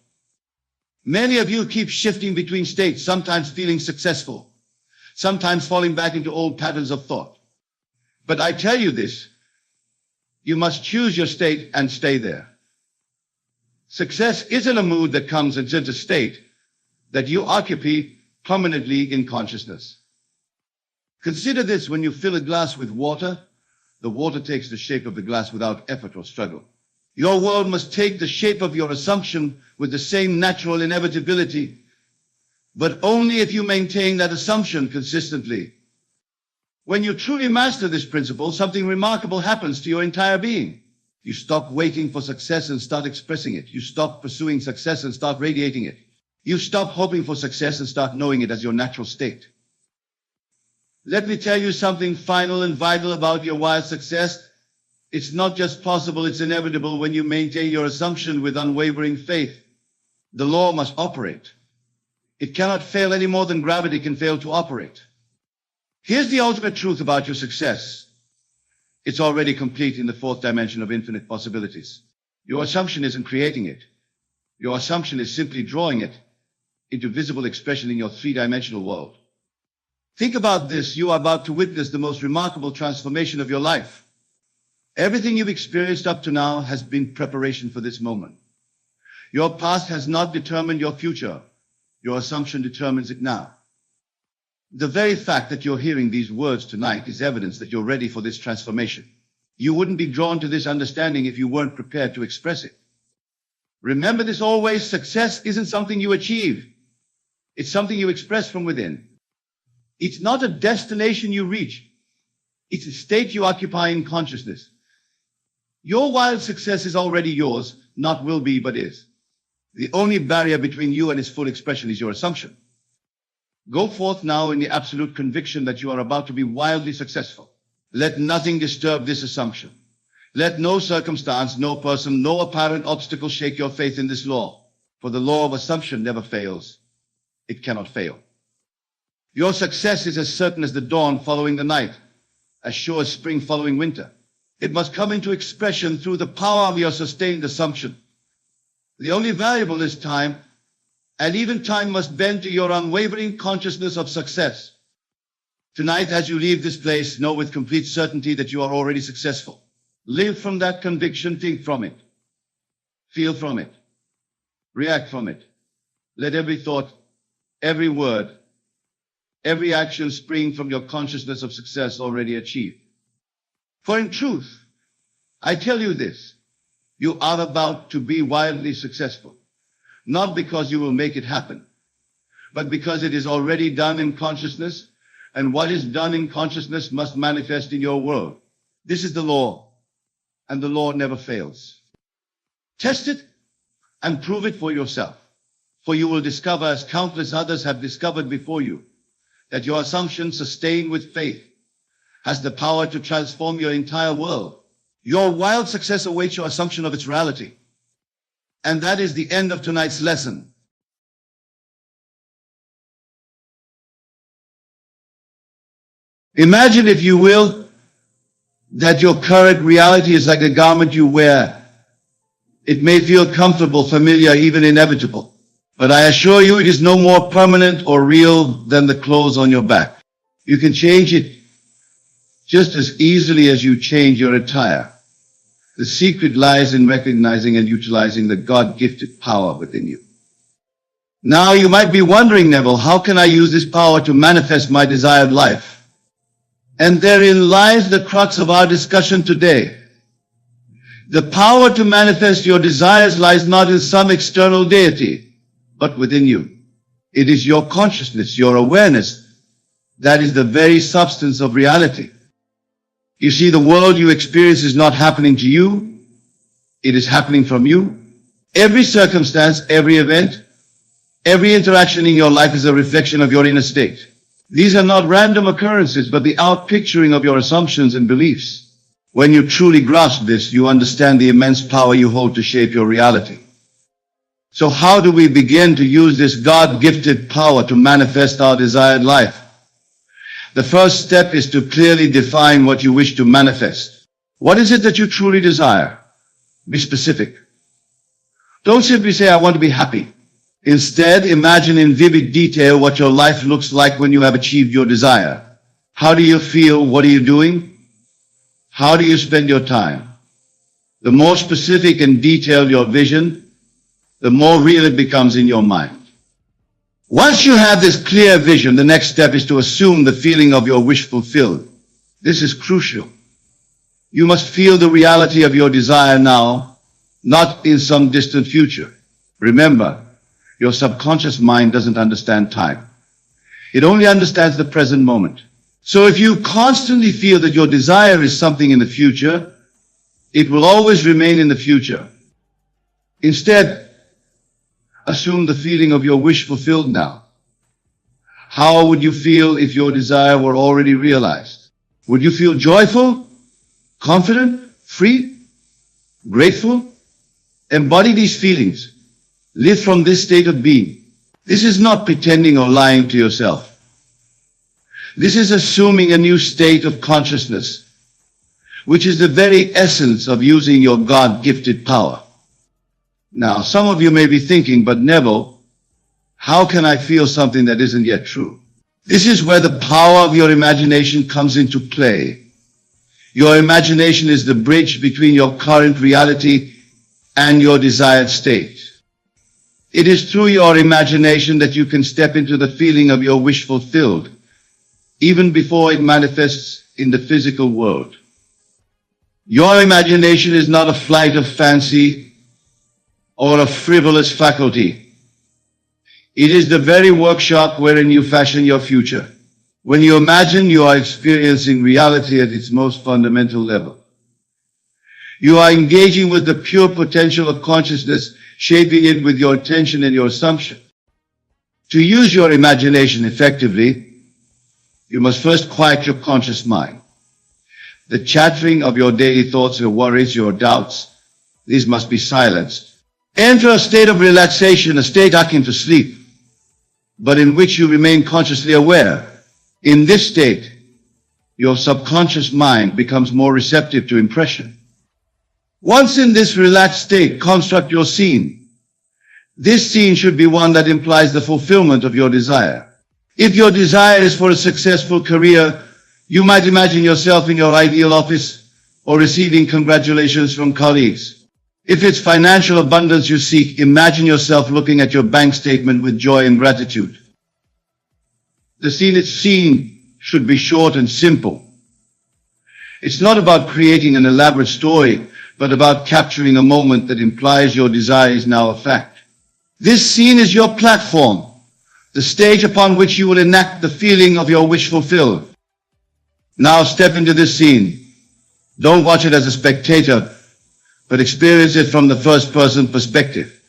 Many of you keep shifting between states, sometimes feeling successful, sometimes falling back into old patterns of thought. But I tell you this, you must choose your state and stay there. Success isn't a mood that comes and sets a state that you occupy permanently in consciousness. Consider this: when you fill a glass with water, the water takes the shape of the glass without effort or struggle. Your world must take the shape of your assumption with the same natural inevitability, but only if you maintain that assumption consistently. When you truly master this principle, something remarkable happens to your entire being. You stop waiting for success and start expressing it. You stop pursuing success and start radiating it. You stop hoping for success and start knowing it as your natural state. Let me tell you something final and vital about your wild success. It's not just possible, it's inevitable when you maintain your assumption with unwavering faith. The law must operate. It cannot fail any more than gravity can fail to operate. Here's the ultimate truth about your success. It's already complete in the fourth dimension of infinite possibilities. Your assumption isn't creating it. Your assumption is simply drawing it into visible expression in your three-dimensional world. Think about this. You are about to witness the most remarkable transformation of your life. Everything you've experienced up to now has been preparation for this moment. Your past has not determined your future. Your assumption determines it now. The very fact that you're hearing these words tonight is evidence that you're ready for this transformation. You wouldn't be drawn to this understanding if you weren't prepared to express it. Remember this always: success isn't something you achieve. It's something you express from within. It's not a destination you reach. It's a state you occupy in consciousness. Your wild success is already yours, not will be, but is. The only barrier between you and its full expression is your assumption. Go forth now in the absolute conviction that you are about to be wildly successful. Let nothing disturb this assumption. Let no circumstance, no person, no apparent obstacle shake your faith in this law. For the law of assumption never fails. It cannot fail. Your success is as certain as the dawn following the night, as sure as spring following winter. It must come into expression through the power of your sustained assumption. The only variable is time, and even time must bend to your unwavering consciousness of success. Tonight, as you leave this place, know with complete certainty that you are already successful. Live from that conviction, think from it, feel from it, react from it. Let every thought, every word, every action spring from your consciousness of success already achieved. For in truth, I tell you this, you are about to be wildly successful, not because you will make it happen, but because it is already done in consciousness, and what is done in consciousness must manifest in your world. This is the law, and the law never fails. Test it and prove it for yourself, for you will discover, as countless others have discovered before you, that your assumption, sustained with faith, has the power to transform your entire world. Your wild success awaits your assumption of its reality. And that is the end of tonight's lesson. Imagine, if you will, that your current reality is like a garment you wear. It may feel comfortable, familiar, even inevitable. But I assure you it is no more permanent or real than the clothes on your back. You can change it just as easily as you change your attire. The secret lies in recognizing and utilizing the God-gifted power within you. Now you might be wondering, Neville, how can I use this power to manifest my desired life? And therein lies the crux of our discussion today. The power to manifest your desires lies not in some external deity, but within you. It is your consciousness, your awareness, that is the very substance of reality. You see, the world you experience is not happening to you. It is happening from you. Every circumstance, every event, every interaction in your life is a reflection of your inner state. These are not random occurrences, but the outpicturing of your assumptions and beliefs. When you truly grasp this, you understand the immense power you hold to shape your reality. So how do we begin to use this God-gifted power to manifest our desired life? The first step is to clearly define what you wish to manifest. What is it that you truly desire? Be specific. Don't simply say, I want to be happy. Instead, imagine in vivid detail what your life looks like when you have achieved your desire. How do you feel? What are you doing? How do you spend your time? The more specific and detailed your vision, the more real it becomes in your mind. Once you have this clear vision, the next step is to assume the feeling of your wish fulfilled. This is crucial. You must feel the reality of your desire now, not in some distant future. Remember, your subconscious mind doesn't understand time. It only understands the present moment. So if you constantly feel that your desire is something in the future, it will always remain in the future. Instead, assume the feeling of your wish fulfilled now. How would you feel if your desire were already realized? Would you feel joyful, confident, free, grateful? Embody these feelings. Live from this state of being. This is not pretending or lying to yourself. This is assuming a new state of consciousness, which is the very essence of using your God-gifted power. Now, some of you may be thinking, but Neville, how can I feel something that isn't yet true? This is where the power of your imagination comes into play. Your imagination is the bridge between your current reality and your desired state. It is through your imagination that you can step into the feeling of your wish fulfilled, even before it manifests in the physical world. Your imagination is not a flight of fancy or a frivolous faculty. It is the very workshop wherein you fashion your future. When you imagine, you are experiencing reality at its most fundamental level. You are engaging with the pure potential of consciousness, shaping it with your attention and your assumption. To use your imagination effectively, you must first quiet your conscious mind. The chattering of your daily thoughts, your worries, your doubts, these must be silenced. Enter a state of relaxation, a state akin to sleep, but in which you remain consciously aware. In this state, your subconscious mind becomes more receptive to impression. Once in this relaxed state, construct your scene. This scene should be one that implies the fulfillment of your desire. If your desire is for a successful career, you might imagine yourself in your ideal office or receiving congratulations from colleagues. If it's financial abundance you seek, imagine yourself looking at your bank statement with joy and gratitude. The scene should be short and simple. It's not about creating an elaborate story, but about capturing a moment that implies your desire is now a fact. This scene is your platform, the stage upon which you will enact the feeling of your wish fulfilled. Now step into this scene. Don't watch it as a spectator, but experience it from the first-person perspective.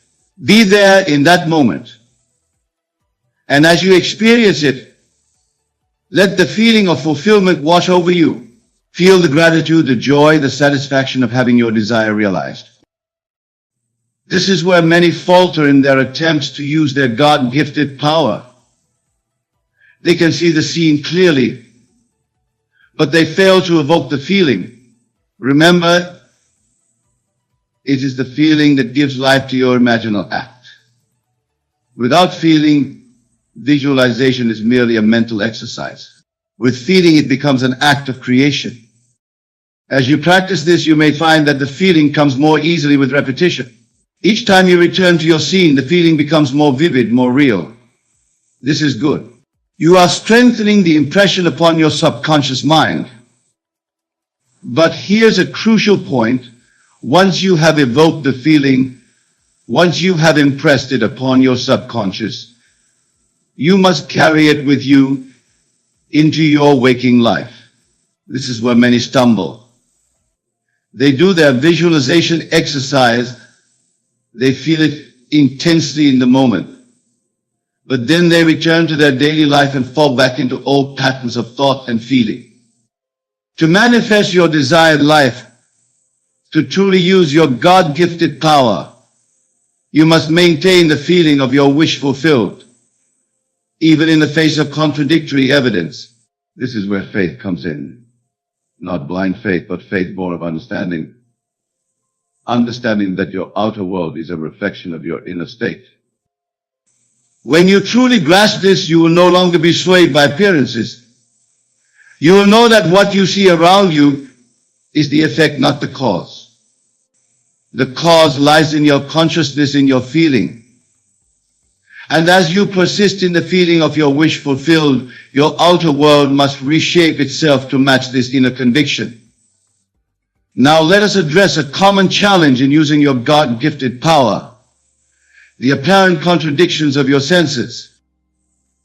Be there in that moment. And as you experience it, let the feeling of fulfillment wash over you. Feel the gratitude, the joy, the satisfaction of having your desire realized. This is where many falter in their attempts to use their God-gifted power. They can see the scene clearly, but they fail to evoke the feeling. Remember, it is the feeling that gives life to your imaginal act. Without feeling, visualization is merely a mental exercise. With feeling, it becomes an act of creation. As you practice this, you may find that the feeling comes more easily with repetition. Each time you return to your scene, the feeling becomes more vivid, more real. This is good. You are strengthening the impression upon your subconscious mind. But here's a crucial point. Once you have evoked the feeling, once you have impressed it upon your subconscious, you must carry it with you into your waking life. This is where many stumble. They do their visualization exercise. They feel it intensely in the moment. But then they return to their daily life and fall back into old patterns of thought and feeling. To manifest your desired life, to truly use your God-gifted power, you must maintain the feeling of your wish fulfilled, even in the face of contradictory evidence. This is where faith comes in. Not blind faith, but faith born of understanding. Understanding that your outer world is a reflection of your inner state. When you truly grasp this, you will no longer be swayed by appearances. You will know that what you see around you is the effect, not the cause. The cause lies in your consciousness, in your feeling. And as you persist in the feeling of your wish fulfilled, your outer world must reshape itself to match this inner conviction. Now let us address a common challenge in using your God-gifted power: the apparent contradictions of your senses.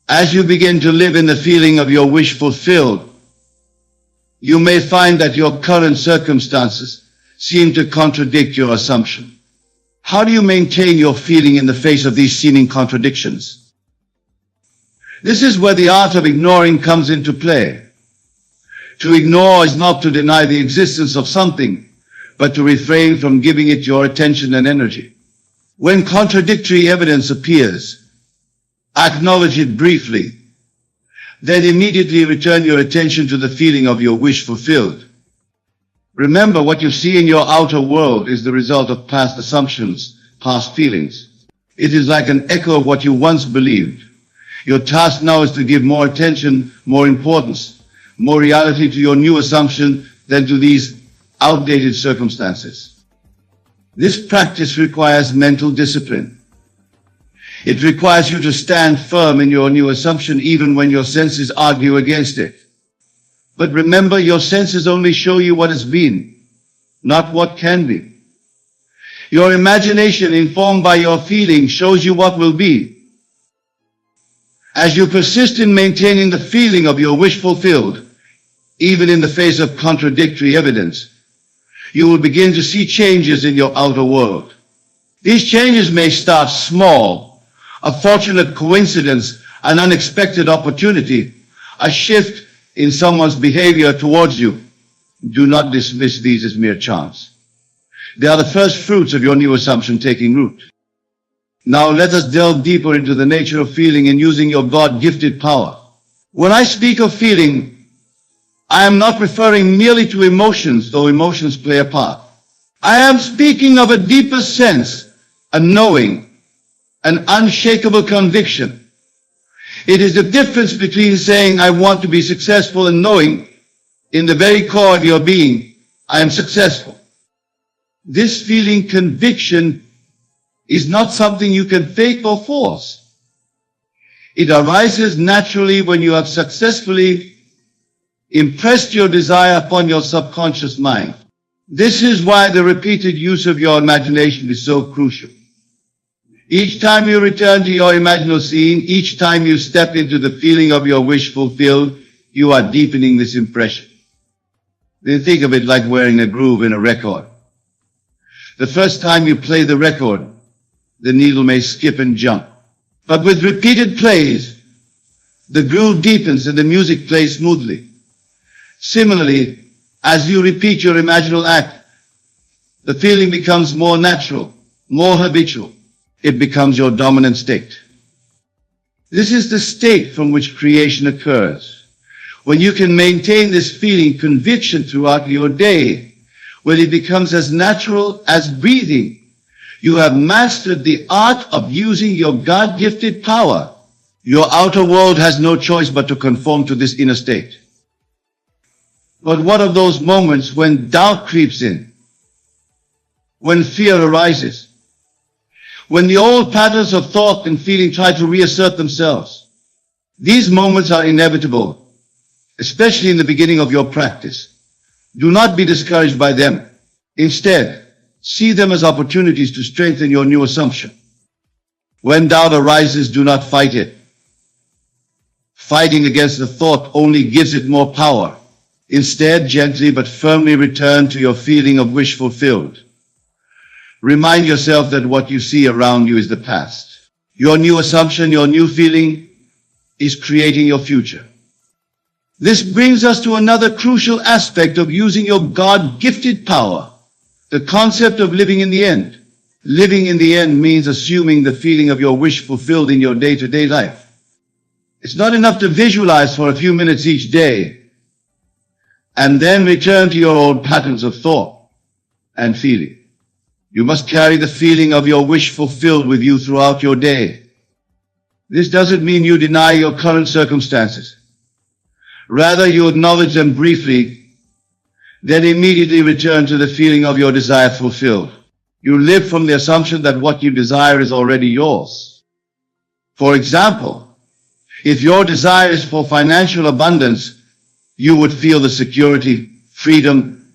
As you begin to live in the feeling of your wish fulfilled, you may find that your current circumstances seem to contradict your assumption. How do you maintain your feeling in the face of these seeming contradictions? This is where the art of ignoring comes into play. To ignore is not to deny the existence of something, but to refrain from giving it your attention and energy. When contradictory evidence appears, acknowledge it briefly, then immediately return your attention to the feeling of your wish fulfilled. Remember, what you see in your outer world is the result of past assumptions, past feelings. It is like an echo of what you once believed. Your task now is to give more attention, more importance, more reality to your new assumption than to these outdated circumstances. This practice requires mental discipline. It requires you to stand firm in your new assumption even when your senses argue against it. But remember, your senses only show you what has been, not what can be. Your imagination, informed by your feeling, shows you what will be. As you persist in maintaining the feeling of your wish fulfilled, even in the face of contradictory evidence, you will begin to see changes in your outer world. These changes may start small: a fortunate coincidence, an unexpected opportunity, a shift in someone's behavior towards you. Do not dismiss these as mere chance. They are the first fruits of your new assumption taking root. Now let us delve deeper into the nature of feeling and using your God-gifted power. When I speak of feeling, I am not referring merely to emotions, though emotions play a part. I am speaking of a deeper sense, a knowing, an unshakable conviction. It is the difference between saying I want to be successful and knowing in the very core of your being, I am successful. This feeling, conviction, is not something you can fake or force. It arises naturally when you have successfully impressed your desire upon your subconscious mind. This is why the repeated use of your imagination is so crucial. Each time you return to your imaginal scene, each time you step into the feeling of your wish fulfilled, you are deepening this impression. Then think of it like wearing a groove in a record. The first time you play the record, the needle may skip and jump. But with repeated plays, the groove deepens and the music plays smoothly. Similarly, as you repeat your imaginal act, the feeling becomes more natural, more habitual. It becomes your dominant state. This is the state from which creation occurs. When you can maintain this feeling, conviction throughout your day, when it becomes as natural as breathing, you have mastered the art of using your God-gifted power. Your outer world has no choice but to conform to this inner state. But what of those moments when doubt creeps in? When fear arises? When the old patterns of thought and feeling try to reassert themselves? These moments are inevitable, especially in the beginning of your practice. Do not be discouraged by them. Instead, see them as opportunities to strengthen your new assumption. When doubt arises, do not fight it. Fighting against the thought only gives it more power. Instead, gently but firmly return to your feeling of wish fulfilled. Remind yourself that what you see around you is the past. Your new assumption, your new feeling is creating your future. This brings us to another crucial aspect of using your God-gifted power, the concept of living in the end. Living in the end means assuming the feeling of your wish fulfilled in your day-to-day life. It's not enough to visualize for a few minutes each day and then return to your old patterns of thought and feeling. You must carry the feeling of your wish fulfilled with you throughout your day. This doesn't mean you deny your current circumstances. Rather, you acknowledge them briefly, then immediately return to the feeling of your desire fulfilled. You live from the assumption that what you desire is already yours. For example, if your desire is for financial abundance, you would feel the security, freedom,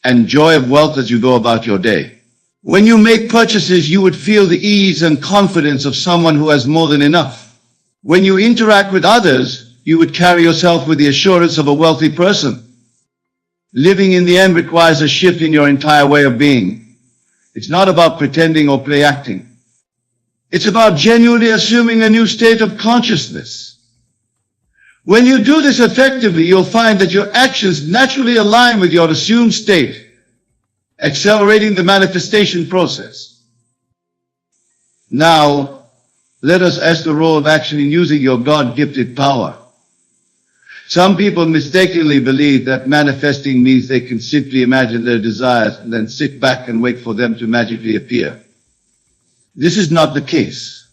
and joy of wealth as you go about your day. When you make purchases, you would feel the ease and confidence of someone who has more than enough. When you interact with others, you would carry yourself with the assurance of a wealthy person. Living in the end requires a shift in your entire way of being. It's not about pretending or play acting. It's about genuinely assuming a new state of consciousness. When you do this effectively, you'll find that your actions naturally align with your assumed state, accelerating the manifestation process. Now, let us ask the role of action in using your God-gifted power. Some people mistakenly believe that manifesting means they can simply imagine their desires and then sit back and wait for them to magically appear. This is not the case.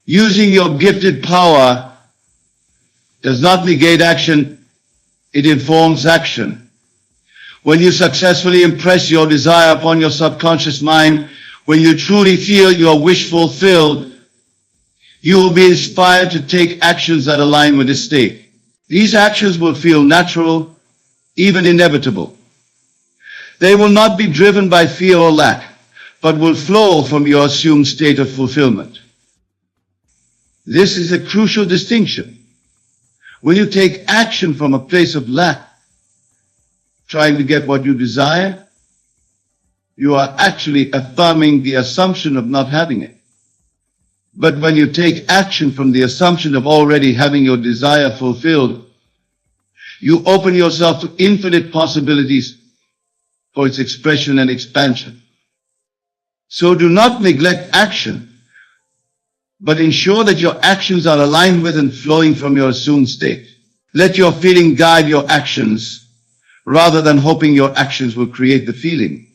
Using your gifted power does not negate action, it informs action. When you successfully impress your desire upon your subconscious mind, when you truly feel your wish fulfilled, you will be inspired to take actions that align with this state. These actions will feel natural, even inevitable. They will not be driven by fear or lack, but will flow from your assumed state of fulfillment. This is a crucial distinction. When you take action from a place of lack, trying to get what you desire, you are actually affirming the assumption of not having it. But when you take action from the assumption of already having your desire fulfilled, you open yourself to infinite possibilities for its expression and expansion. So do not neglect action, but ensure that your actions are aligned with and flowing from your assumed state. Let your feeling guide your actions, rather than hoping your actions will create the feeling.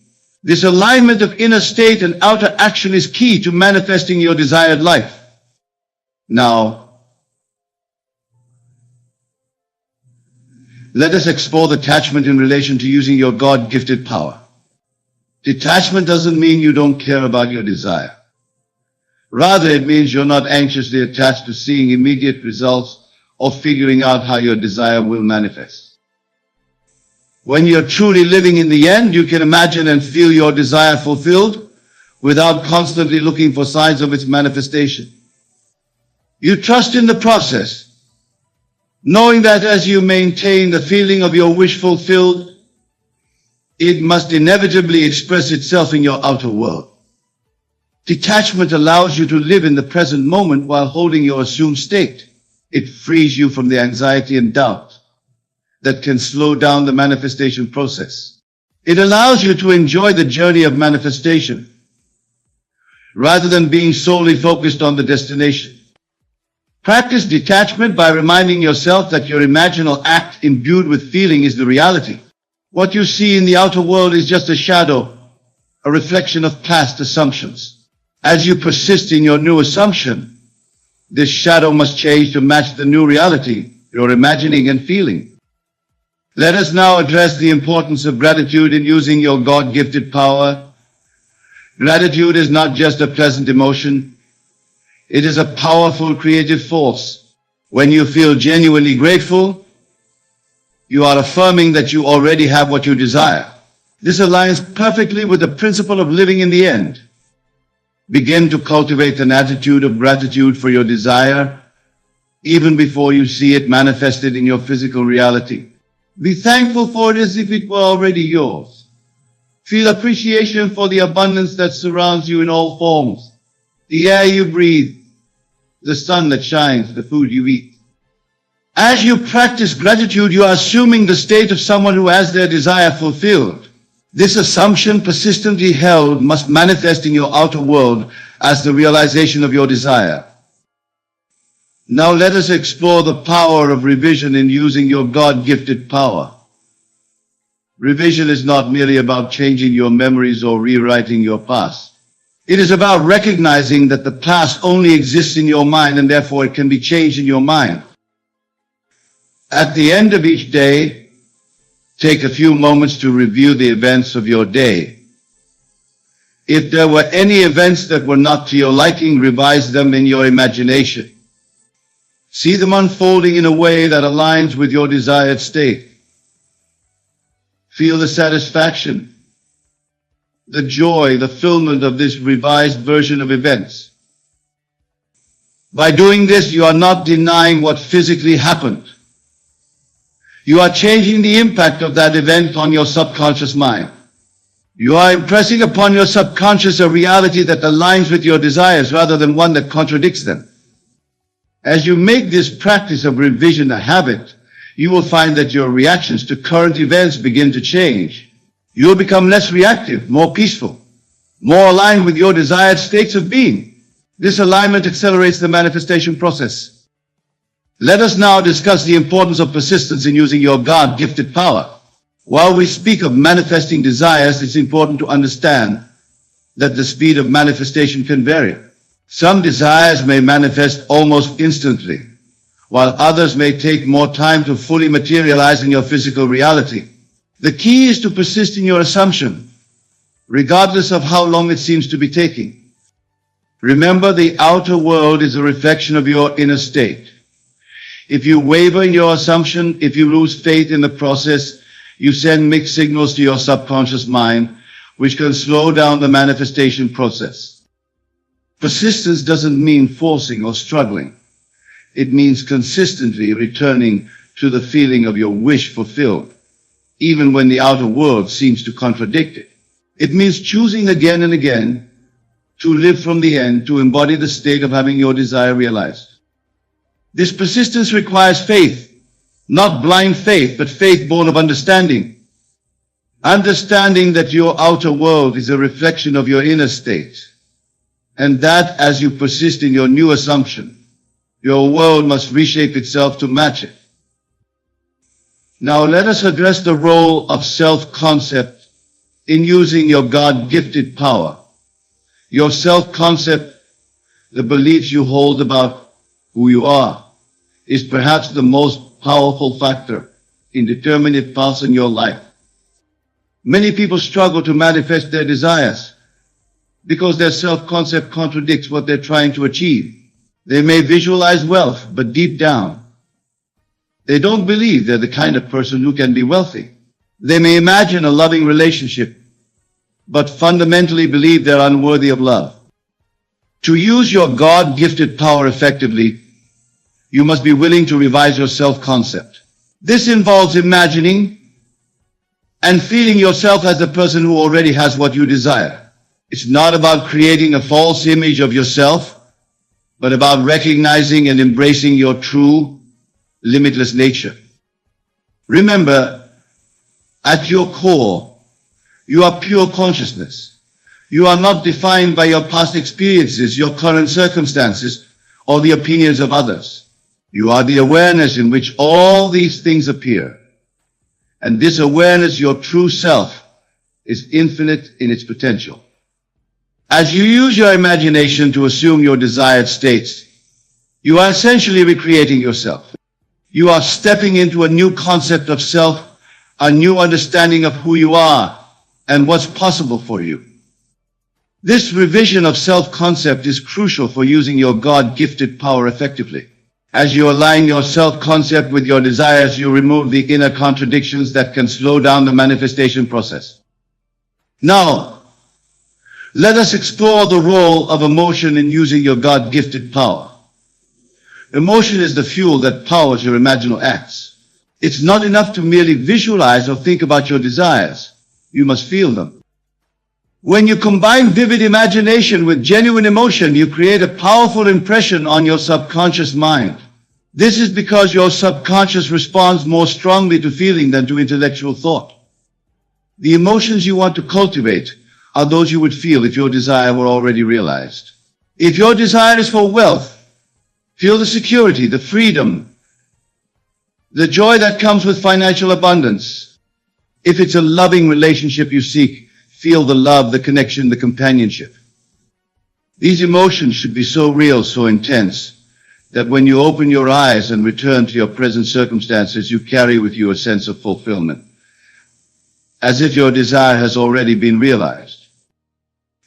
This alignment of inner state and outer action is key to manifesting your desired life. Now, let us explore detachment in relation to using your God-gifted power. Detachment doesn't mean you don't care about your desire. Rather, it means you're not anxiously attached to seeing immediate results or figuring out how your desire will manifest. When you're truly living in the end, you can imagine and feel your desire fulfilled without constantly looking for signs of its manifestation. You trust in the process, knowing that as you maintain the feeling of your wish fulfilled, it must inevitably express itself in your outer world. Detachment allows you to live in the present moment while holding your assumed state. It frees you from the anxiety and doubt that can slow down the manifestation process. It allows you to enjoy the journey of manifestation rather than being solely focused on the destination. Practice detachment by reminding yourself that your imaginal act imbued with feeling is the reality. What you see in the outer world is just a shadow, a reflection of past assumptions. As you persist in your new assumption, this shadow must change to match the new reality you're imagining and feeling. Let us now address the importance of gratitude in using your God-gifted power. Gratitude is not just a pleasant emotion. It is a powerful creative force. When you feel genuinely grateful, you are affirming that you already have what you desire. This aligns perfectly with the principle of living in the end. Begin to cultivate an attitude of gratitude for your desire, even before you see it manifested in your physical reality. Be thankful for it as if it were already yours. Feel appreciation for the abundance that surrounds you in all forms. The air you breathe, the sun that shines, the food you eat. As you practice gratitude, you are assuming the state of someone who has their desire fulfilled. This assumption, persistently held, must manifest in your outer world as the realization of your desire. Now let us explore the power of revision in using your God-gifted power. Revision is not merely about changing your memories or rewriting your past. It is about recognizing that the past only exists in your mind and therefore it can be changed in your mind. At the end of each day, take a few moments to review the events of your day. If there were any events that were not to your liking, revise them in your imagination. See them unfolding in a way that aligns with your desired state. Feel the satisfaction, the joy, the fulfillment of this revised version of events. By doing this, you are not denying what physically happened. You are changing the impact of that event on your subconscious mind. You are impressing upon your subconscious a reality that aligns with your desires rather than one that contradicts them. As you make this practice of revision a habit, you will find that your reactions to current events begin to change. You will become less reactive, more peaceful, more aligned with your desired states of being. This alignment accelerates the manifestation process. Let us now discuss the importance of persistence in using your God-gifted power. While we speak of manifesting desires, it's important to understand that the speed of manifestation can vary. Some desires may manifest almost instantly, while others may take more time to fully materialize in your physical reality. The key is to persist in your assumption, regardless of how long it seems to be taking. Remember, the outer world is a reflection of your inner state. If you waver in your assumption, if you lose faith in the process, you send mixed signals to your subconscious mind, which can slow down the manifestation process. Persistence doesn't mean forcing or struggling. It means consistently returning to the feeling of your wish fulfilled, even when the outer world seems to contradict it. It means choosing again and again to live from the end, to embody the state of having your desire realized. This persistence requires faith, not blind faith, but faith born of understanding. Understanding that your outer world is a reflection of your inner state, and that as you persist in your new assumption, your world must reshape itself to match it. Now let us address the role of self-concept in using your God-gifted power. Your self-concept, the beliefs you hold about who you are, is perhaps the most powerful factor in determining its path in your life. Many people struggle to manifest their desires because their self-concept contradicts what they're trying to achieve. They may visualize wealth, but deep down, they don't believe they're the kind of person who can be wealthy. They may imagine a loving relationship, but fundamentally believe they're unworthy of love. To use your God-gifted power effectively, you must be willing to revise your self-concept. This involves imagining and feeling yourself as the person who already has what you desire. It's not about creating a false image of yourself, but about recognizing and embracing your true, limitless nature. Remember, at your core, you are pure consciousness. You are not defined by your past experiences, your current circumstances, or the opinions of others. You are the awareness in which all these things appear. And this awareness, your true self, is infinite in its potential. As you use your imagination to assume your desired states, you are essentially recreating yourself. You are stepping into a new concept of self, a new understanding of who you are and what's possible for you. This revision of self-concept is crucial for using your God-gifted power effectively. As you align your self-concept with your desires, you remove the inner contradictions that can slow down the manifestation process. Now, let us explore the role of emotion in using your God-gifted power. Emotion is the fuel that powers your imaginal acts. It's not enough to merely visualize or think about your desires. You must feel them. When you combine vivid imagination with genuine emotion, you create a powerful impression on your subconscious mind. This is because your subconscious responds more strongly to feeling than to intellectual thought. The emotions you want to cultivate are those you would feel if your desire were already realized. If your desire is for wealth, feel the security, the freedom, the joy that comes with financial abundance. If it's a loving relationship you seek, feel the love, the connection, the companionship. These emotions should be so real, so intense, that when you open your eyes and return to your present circumstances, you carry with you a sense of fulfillment, as if your desire has already been realized.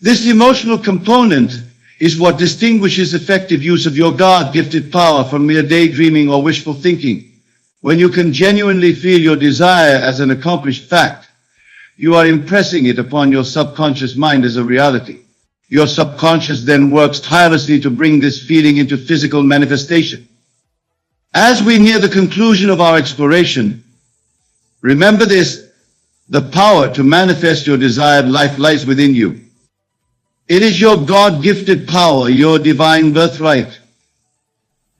This emotional component is what distinguishes effective use of your God-gifted power from mere daydreaming or wishful thinking. When you can genuinely feel your desire as an accomplished fact, you are impressing it upon your subconscious mind as a reality. Your subconscious then works tirelessly to bring this feeling into physical manifestation. As we near the conclusion of our exploration, remember this: the power to manifest your desired life lies within you. It is your God-gifted power, your divine birthright.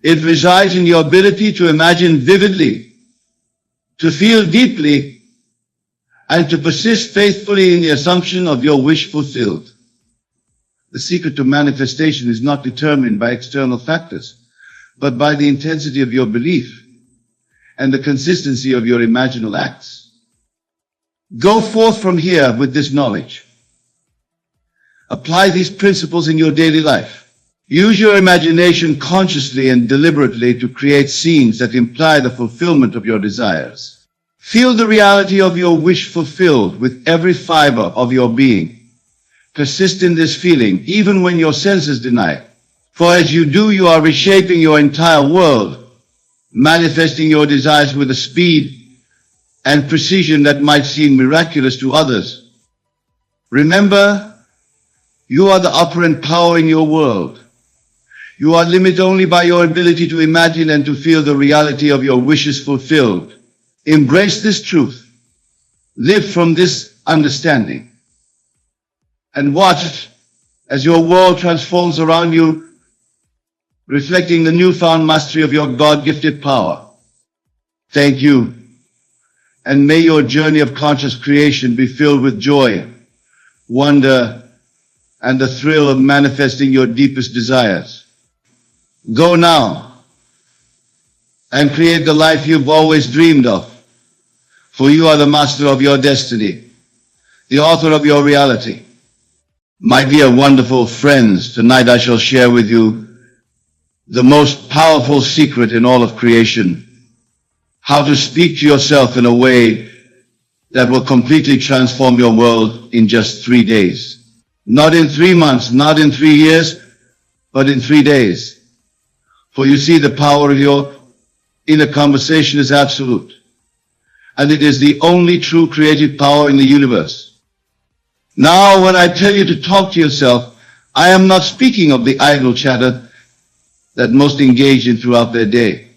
It resides in your ability to imagine vividly, to feel deeply, and to persist faithfully in the assumption of your wish fulfilled. The secret to manifestation is not determined by external factors, but by the intensity of your belief and the consistency of your imaginal acts. Go forth from here with this knowledge. Apply these principles in your daily life. Use your imagination consciously and deliberately to create scenes that imply the fulfillment of your desires. Feel the reality of your wish fulfilled with every fiber of your being. Persist in this feeling even when your senses deny it. For as you do, you are reshaping your entire world, manifesting your desires with a speed and precision that might seem miraculous to others. Remember, you are the operant power in your world. You are limited only by your ability to imagine and to feel the reality of your wishes fulfilled. Embrace this truth. Live from this understanding. And watch as your world transforms around you, reflecting the newfound mastery of your God-gifted power. Thank you. And may your journey of conscious creation be filled with joy, wonder, and the thrill of manifesting your deepest desires. Go now and create the life you've always dreamed of, for you are the master of your destiny, the author of your reality. My dear wonderful friends, tonight I shall share with you the most powerful secret in all of creation: how to speak to yourself in a way that will completely transform your world in just 3 days. Not in 3 months, not in 3 years, but in 3 days. For you see, the power of your inner conversation is absolute, and it is the only true creative power in the universe. Now, when I tell you to talk to yourself, I am not speaking of the idle chatter that most engage in throughout their day.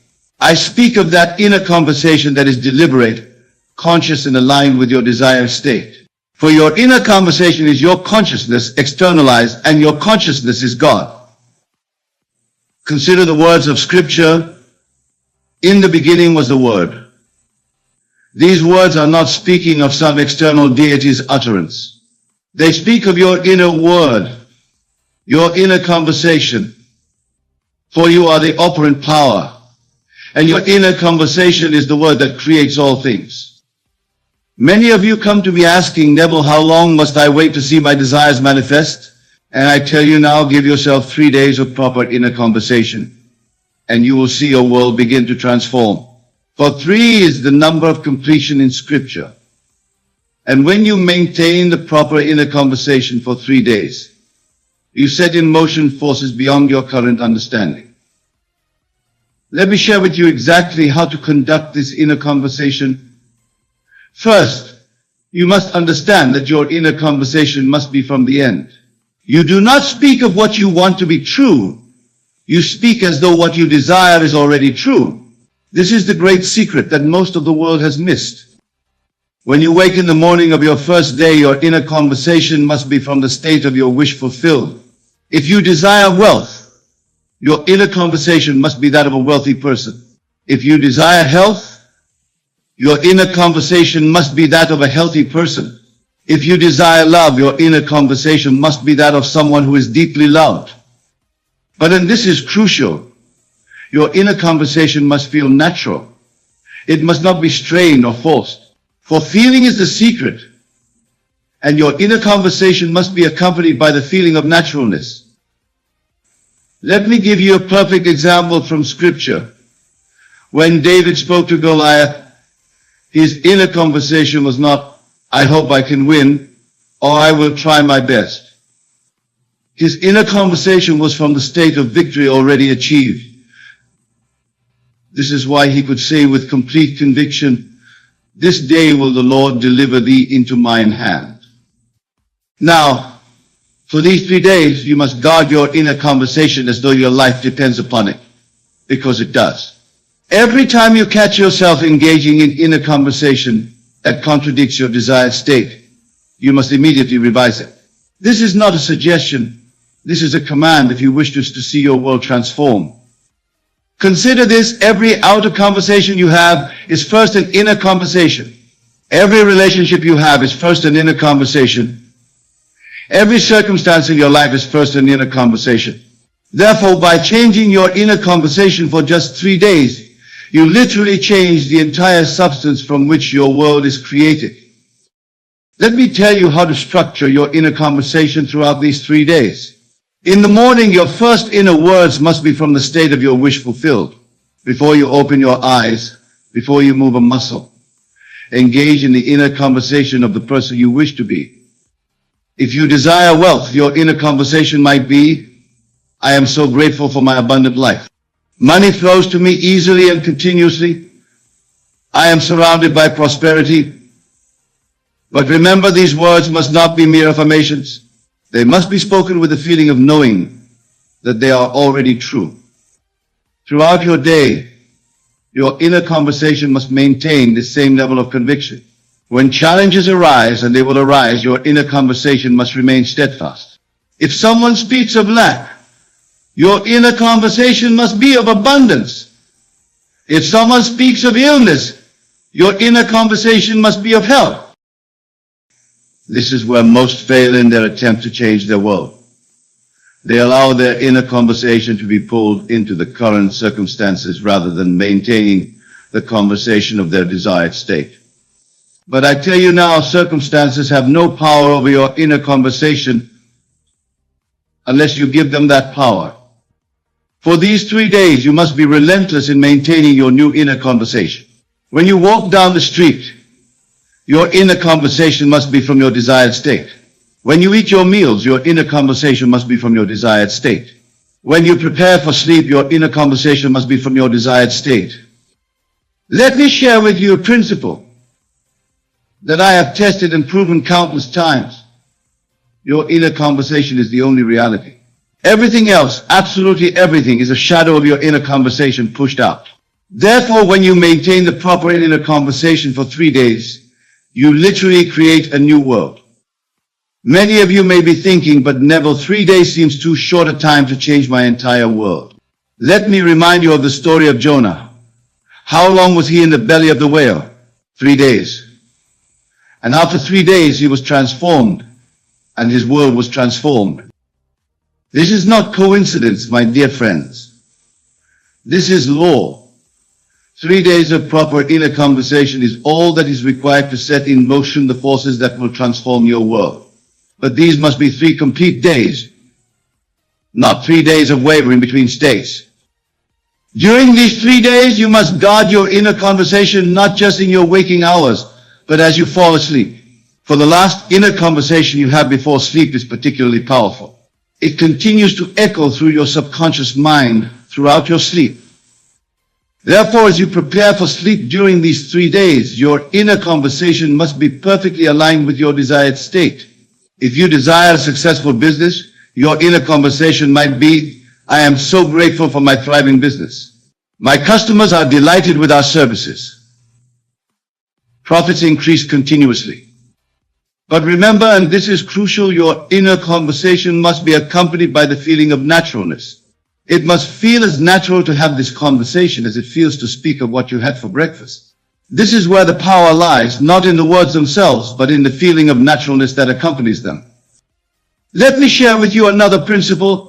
I speak of that inner conversation that is deliberate, conscious, and aligned with your desired state. For your inner conversation is your consciousness externalized, and your consciousness is God. Consider the words of Scripture: in the beginning was the Word. These words are not speaking of some external deity's utterance. They speak of your inner word, your inner conversation. For you are the operant power, and your inner conversation is the word that creates all things. Many of you come to me asking, Neville, how long must I wait to see my desires manifest? And I tell you now, give yourself 3 days of proper inner conversation, and you will see your world begin to transform. For 3 is the number of completion in Scripture. And when you maintain the proper inner conversation for 3 days, you set in motion forces beyond your current understanding. Let me share with you exactly how to conduct this inner conversation. First, you must understand that your inner conversation must be from the end. You do not speak of what you want to be true. You speak as though what you desire is already true. This is the great secret that most of the world has missed. When you wake in the morning of your first day, your inner conversation must be from the state of your wish fulfilled. If you desire wealth, your inner conversation must be that of a wealthy person. If you desire health, your inner conversation must be that of a healthy person. If you desire love, your inner conversation must be that of someone who is deeply loved. But, and this is crucial, your inner conversation must feel natural. It must not be strained or forced. For feeling is the secret, and your inner conversation must be accompanied by the feeling of naturalness. Let me give you a perfect example from Scripture. When David spoke to Goliath, his inner conversation was not, I hope I can win, or I will try my best. His inner conversation was from the state of victory already achieved. This is why he could say with complete conviction, this day will the Lord deliver thee into mine hand. Now, for these 3 days, you must guard your inner conversation as though your life depends upon it, because it does. Every time you catch yourself engaging in inner conversation that contradicts your desired state, you must immediately revise it. This is not a suggestion. This is a command if you wish to see your world transform. Consider this: every outer conversation you have is first an inner conversation. Every relationship you have is first an inner conversation. Every circumstance in your life is first an inner conversation. Therefore, by changing your inner conversation for just 3 days, you literally change the entire substance from which your world is created. Let me tell you how to structure your inner conversation throughout these 3 days. In the morning, your first inner words must be from the state of your wish fulfilled. Before you open your eyes, before you move a muscle, engage in the inner conversation of the person you wish to be. If you desire wealth, your inner conversation might be, I am so grateful for my abundant life. Money flows to me easily and continuously. I am surrounded by prosperity. But remember, these words must not be mere affirmations. They must be spoken with a feeling of knowing that they are already true. Throughout your day, your inner conversation must maintain the same level of conviction. When challenges arise, and they will arise, your inner conversation must remain steadfast. If someone speaks of lack, your inner conversation must be of abundance. If someone speaks of illness, your inner conversation must be of health. This is where most fail in their attempt to change their world. They allow their inner conversation to be pulled into the current circumstances rather than maintaining the conversation of their desired state. But I tell you now, circumstances have no power over your inner conversation unless you give them that power. For these 3 days, you must be relentless in maintaining your new inner conversation. When you walk down the street, your inner conversation must be from your desired state. When you eat your meals, your inner conversation must be from your desired state. When you prepare for sleep, your inner conversation must be from your desired state. Let me share with you a principle that I have tested and proven countless times. Your inner conversation is the only reality. Everything else, absolutely everything, is a shadow of your inner conversation pushed out. Therefore, when you maintain the proper inner conversation for 3 days, you literally create a new world. Many of you may be thinking, but Neville, 3 days seems too short a time to change my entire world. Let me remind you of the story of Jonah. How long was he in the belly of the whale? 3 days. And after 3 days, he was transformed, and his world was transformed. This is not coincidence, my dear friends. This is law. 3 days of proper inner conversation is all that is required to set in motion the forces that will transform your world. But these must be 3 complete days, not 3 days of wavering between states. During these 3 days, you must guard your inner conversation not just in your waking hours, but as you fall asleep. For the last inner conversation you have before sleep is particularly powerful. It continues to echo through your subconscious mind throughout your sleep. Therefore, as you prepare for sleep during these 3 days, your inner conversation must be perfectly aligned with your desired state. If you desire a successful business, your inner conversation might be, I am so grateful for my thriving business. My customers are delighted with our services. Profits increase continuously. But remember, and this is crucial, your inner conversation must be accompanied by the feeling of naturalness. It must feel as natural to have this conversation as it feels to speak of what you had for breakfast. This is where the power lies, not in the words themselves, but in the feeling of naturalness that accompanies them. Let me share with you another principle.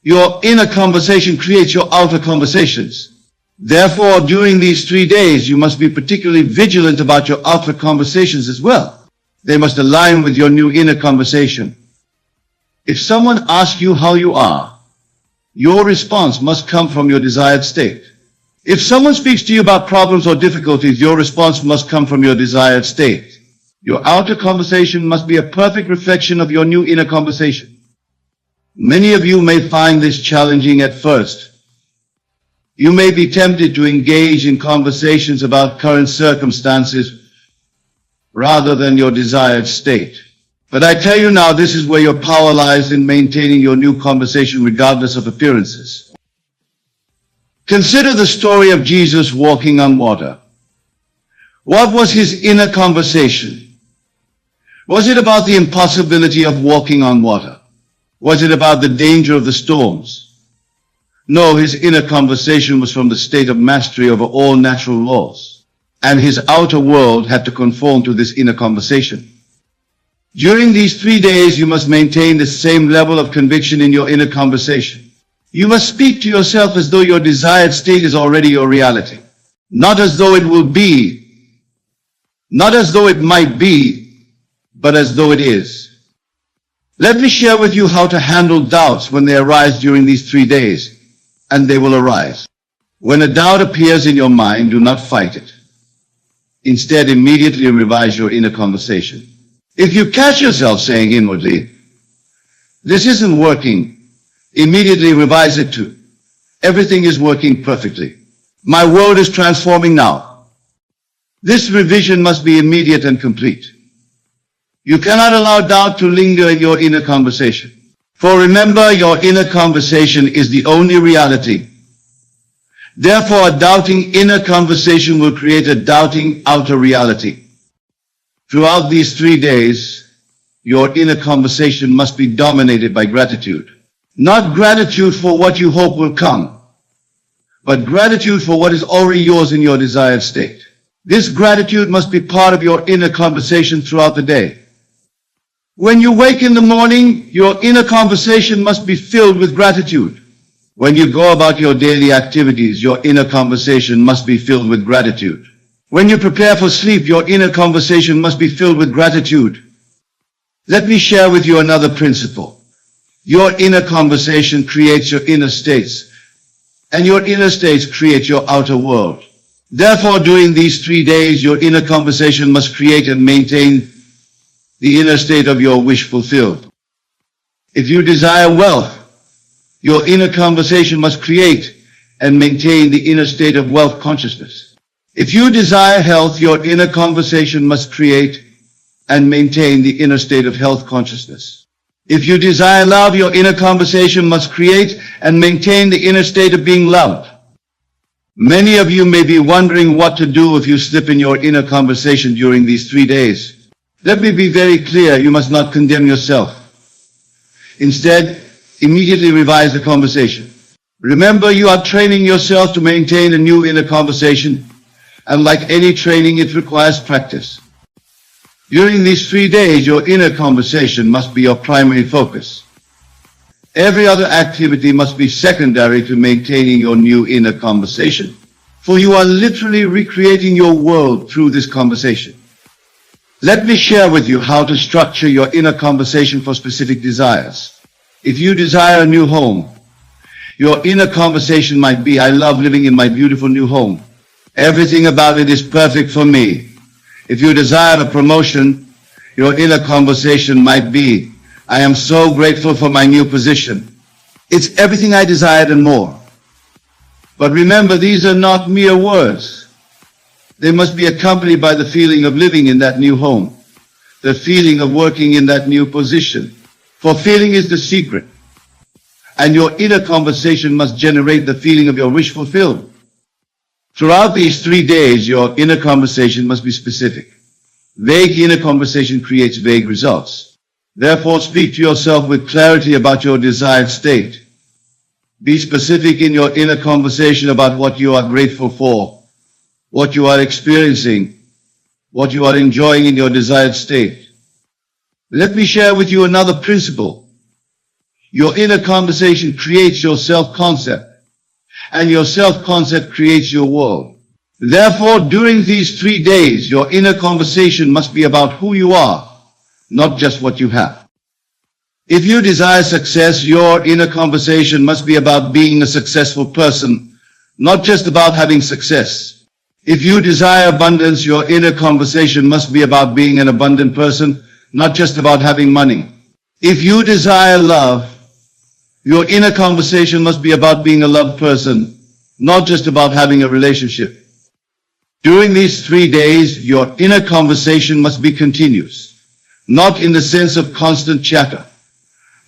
Your inner conversation creates your outer conversations. Therefore, during these 3 days, you must be particularly vigilant about your outer conversations as well. They must align with your new inner conversation. If someone asks you how you are, your response must come from your desired state. If someone speaks to you about problems or difficulties, your response must come from your desired state. Your outer conversation must be a perfect reflection of your new inner conversation. Many of you may find this challenging at first. You may be tempted to engage in conversations about current circumstances rather than your desired state. But I tell you now, this is where your power lies in maintaining your new conversation regardless of appearances. Consider the story of Jesus walking on water. What was his inner conversation? Was it about the impossibility of walking on water? Was it about the danger of the storms? No, his inner conversation was from the state of mastery over all natural laws, and his outer world had to conform to this inner conversation. During these 3 days, you must maintain the same level of conviction in your inner conversation. You must speak to yourself as though your desired state is already your reality, not as though it will be, not as though it might be, but as though it is. Let me share with you how to handle doubts when they arise during these 3 days. And they will arise. When a doubt appears in your mind, do not fight it. Instead, immediately revise your inner conversation. If you catch yourself saying inwardly, "This isn't working," immediately revise it to, "Everything is working perfectly. My world is transforming now." This revision must be immediate and complete. You cannot allow doubt to linger in your inner conversation. For remember, your inner conversation is the only reality. Therefore, a doubting inner conversation will create a doubting outer reality. Throughout these 3 days, your inner conversation must be dominated by gratitude. Not gratitude for what you hope will come, but gratitude for what is already yours in your desired state. This gratitude must be part of your inner conversation throughout the day. When you wake in the morning, your inner conversation must be filled with gratitude. When you go about your daily activities, your inner conversation must be filled with gratitude. When you prepare for sleep, your inner conversation must be filled with gratitude. Let me share with you another principle. Your inner conversation creates your inner states, and your inner states create your outer world. Therefore, during these 3 days, your inner conversation must create and maintain the inner state of your wish fulfilled. If you desire wealth, your inner conversation must create and maintain the inner state of wealth consciousness. If you desire health, your inner conversation must create and maintain the inner state of health consciousness. If you desire love, your inner conversation must create and maintain the inner state of being loved. Many of you may be wondering what to do if you slip in your inner conversation during these 3 days. Let me be very clear, you must not condemn yourself. Instead, immediately revise the conversation. Remember, you are training yourself to maintain a new inner conversation, and like any training, it requires practice. During these 3 days, your inner conversation must be your primary focus. Every other activity must be secondary to maintaining your new inner conversation, for you are literally recreating your world through this conversation. Let me share with you how to structure your inner conversation for specific desires. If you desire a new home, your inner conversation might be, "I love living in my beautiful new home. Everything about it is perfect for me." If you desire a promotion, your inner conversation might be, "I am so grateful for my new position. It's everything I desired and more." But remember, these are not mere words. They must be accompanied by the feeling of living in that new home, the feeling of working in that new position. For feeling is the secret. And your inner conversation must generate the feeling of your wish fulfilled. Throughout these 3 days, your inner conversation must be specific. Vague inner conversation creates vague results. Therefore, speak to yourself with clarity about your desired state. Be specific in your inner conversation about what you are grateful for, what you are experiencing, what you are enjoying in your desired state. Let me share with you another principle. Your inner conversation creates your self-concept, and your self-concept creates your world. Therefore, during these 3 days, your inner conversation must be about who you are, not just what you have. If you desire success, your inner conversation must be about being a successful person, not just about having success. If you desire abundance, your inner conversation must be about being an abundant person, not just about having money. If you desire love, your inner conversation must be about being a loved person, not just about having a relationship. During these 3 days, your inner conversation must be continuous, not in the sense of constant chatter,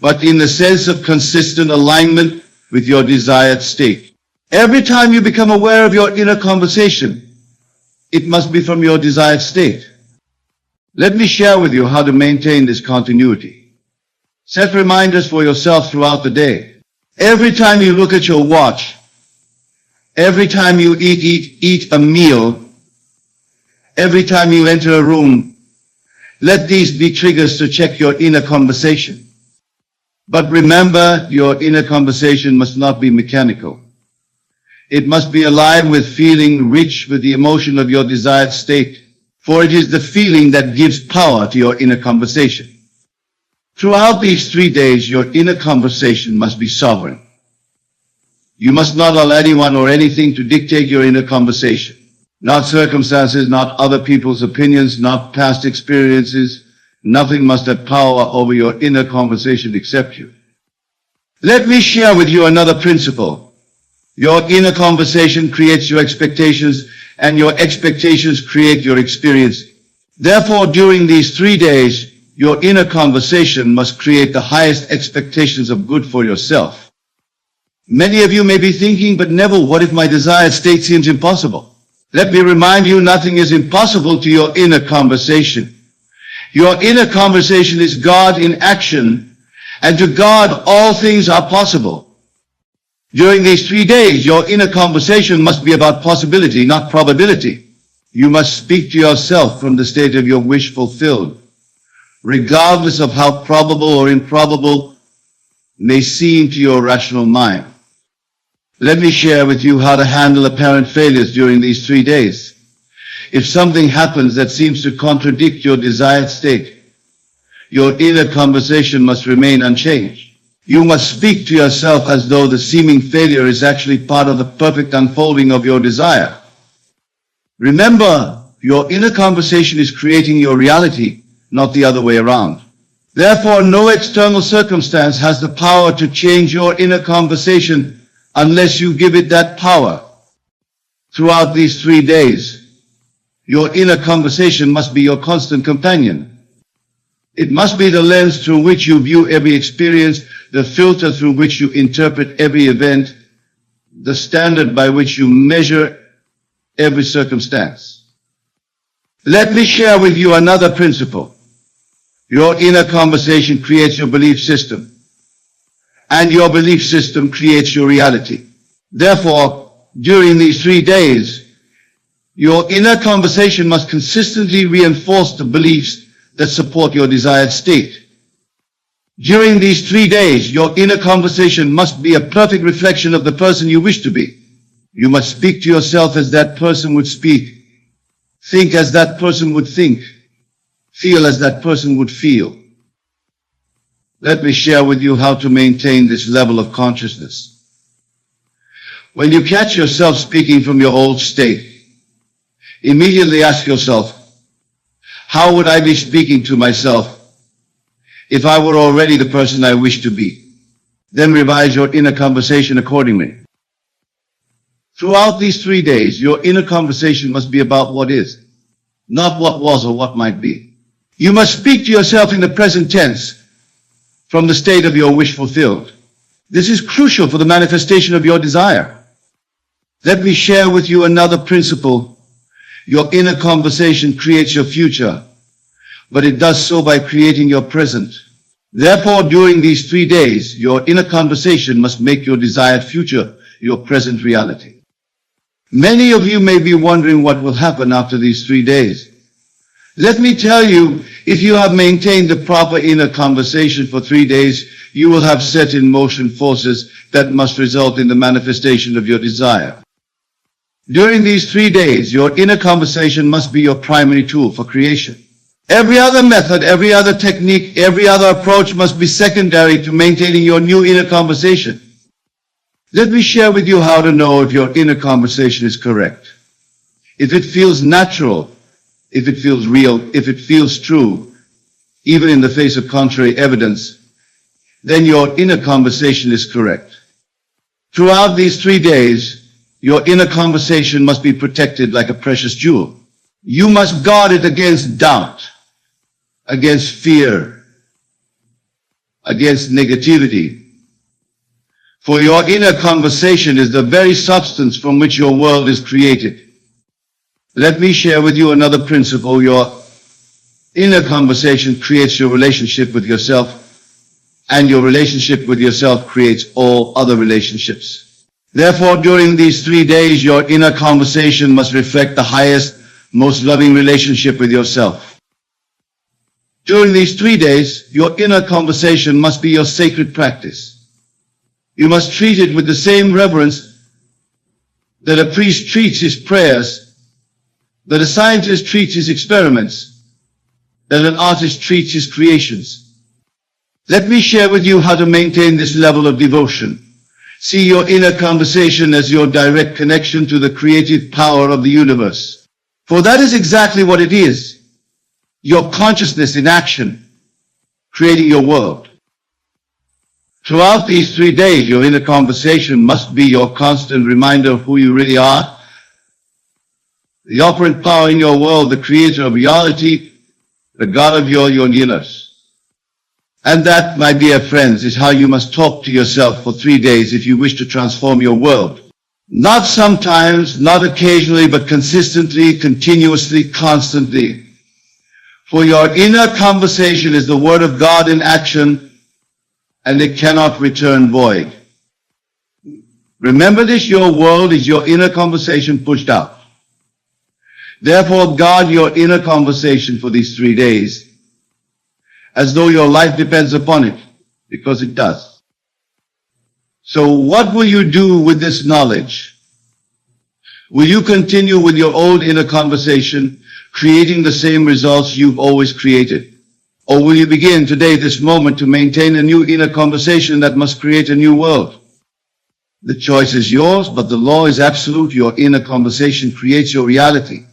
but in the sense of consistent alignment with your desired state. Every time you become aware of your inner conversation, it must be from your desired state. Let me share with you how to maintain this continuity. Set reminders for yourself throughout the day. Every time you look at your watch, every time you eat a meal, every time you enter a room, let these be triggers to check your inner conversation. But remember, your inner conversation must not be mechanical. It must be alive with feeling, rich with the emotion of your desired state, for it is the feeling that gives power to your inner conversation. Throughout these 3 days, your inner conversation must be sovereign. You must not allow anyone or anything to dictate your inner conversation. Not circumstances, not other people's opinions, not past experiences. Nothing must have power over your inner conversation except you. Let me share with you another principle. Your inner conversation creates your expectations, and your expectations create your experience. Therefore, during these 3 days, your inner conversation must create the highest expectations of good for yourself. Many of you may be thinking, but Neville, what if my desired state seems impossible? Let me remind you, nothing is impossible to your inner conversation. Your inner conversation is God in action, and to God all things are possible. During these 3 days, your inner conversation must be about possibility, not probability. You must speak to yourself from the state of your wish fulfilled, regardless of how probable or improbable may seem to your rational mind. Let me share with you how to handle apparent failures during these 3 days. If something happens that seems to contradict your desired state, your inner conversation must remain unchanged. You must speak to yourself as though the seeming failure is actually part of the perfect unfolding of your desire. Remember, your inner conversation is creating your reality, not the other way around. Therefore, no external circumstance has the power to change your inner conversation unless you give it that power. Throughout these 3 days, your inner conversation must be your constant companion. It must be the lens through which you view every experience, the filter through which you interpret every event, the standard by which you measure every circumstance. Let me share with you another principle. Your inner conversation creates your belief system, and your belief system creates your reality. Therefore, during these 3 days, your inner conversation must consistently reinforce the beliefs that support your desired state. During these 3 days, your inner conversation must be a perfect reflection of the person you wish to be. You must speak to yourself as that person would speak, think as that person would think, feel as that person would feel. Let me share with you how to maintain this level of consciousness. When you catch yourself speaking from your old state, immediately ask yourself, how would I be speaking to myself if I were already the person I wish to be? Then revise your inner conversation accordingly. Throughout these 3 days, your inner conversation must be about what is, not what was or what might be. You must speak to yourself in the present tense from the state of your wish fulfilled. This is crucial for the manifestation of your desire. Let me share with you another principle. Your inner conversation creates your future, but it does so by creating your present. Therefore, during these 3 days, your inner conversation must make your desired future your present reality. Many of you may be wondering what will happen after these 3 days. Let me tell you, if you have maintained the proper inner conversation for 3 days, you will have set in motion forces that must result in the manifestation of your desire. During these 3 days, your inner conversation must be your primary tool for creation. Every other method, every other technique, every other approach must be secondary to maintaining your new inner conversation. Let me share with you how to know if your inner conversation is correct. If it feels natural, if it feels real, if it feels true, even in the face of contrary evidence, then your inner conversation is correct. Throughout these 3 days, your inner conversation must be protected like a precious jewel. You must guard it against doubt, against fear, against negativity. For your inner conversation is the very substance from which your world is created. Let me share with you another principle. Your inner conversation creates your relationship with yourself, and your relationship with yourself creates all other relationships. Therefore, during these 3 days, your inner conversation must reflect the highest, most loving relationship with yourself. During these 3 days, your inner conversation must be your sacred practice. You must treat it with the same reverence that a priest treats his prayers, that a scientist treats his experiments, that an artist treats his creations. Let me share with you how to maintain this level of devotion. See your inner conversation as your direct connection to the creative power of the universe. For that is exactly what it is. Your consciousness in action, creating your world. Throughout these 3 days, your inner conversation must be your constant reminder of who you really are, the operant power in your world, the creator of reality, the God of your universe. And that, my dear friends, is how you must talk to yourself for 3 days if you wish to transform your world. Not sometimes, not occasionally, but consistently, continuously, constantly. For your inner conversation is the word of God in action, and it cannot return void. Remember this, your world is your inner conversation pushed out. Therefore, guard your inner conversation for these 3 days, as though your life depends upon it, because it does. So what will you do with this knowledge? Will you continue with your old inner conversation, creating the same results you've always created? Or will you begin today, this moment, to maintain a new inner conversation that must create a new world? The choice is yours, but the law is absolute. Your inner conversation creates your reality.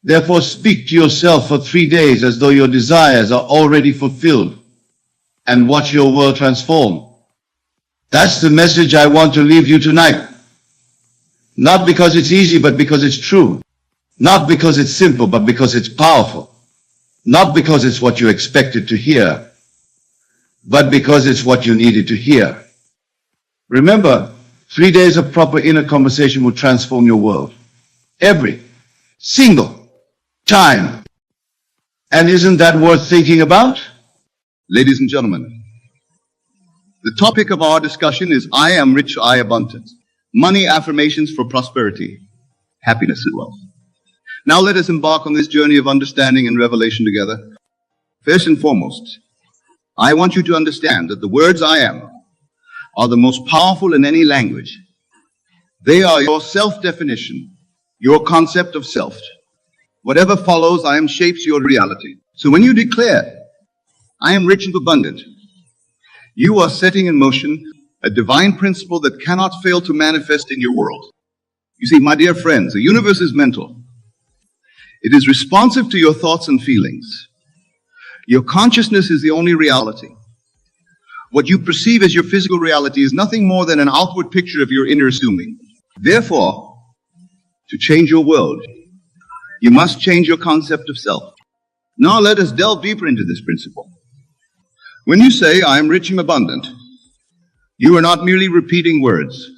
Therefore, speak to yourself for 3 days as though your desires are already fulfilled, and watch your world transform. That's the message I want to leave you tonight. Not because it's easy, but because it's true. Not because it's simple, but because it's powerful. Not because it's what you expected to hear, but because it's what you needed to hear. Remember, 3 days of proper inner conversation will transform your world. Every single time. And isn't that worth thinking about? Ladies and gentlemen, the topic of our discussion is I am rich, I abundant. Money affirmations for prosperity, happiness and wealth. Now let us embark on this journey of understanding and revelation together. First and foremost, I want you to understand that the words I am are the most powerful in any language. They are your self-definition, your concept of self. Whatever follows, I am shapes your reality. So when you declare, I am rich and abundant, you are setting in motion a divine principle that cannot fail to manifest in your world. You see, my dear friends, the universe is mental. It is responsive to your thoughts and feelings. Your consciousness is the only reality. What you perceive as your physical reality is nothing more than an outward picture of your inner assuming. Therefore, to change your world, you must change your concept of self. Now let us delve deeper into this principle. When you say, I am rich and abundant, you are not merely repeating words.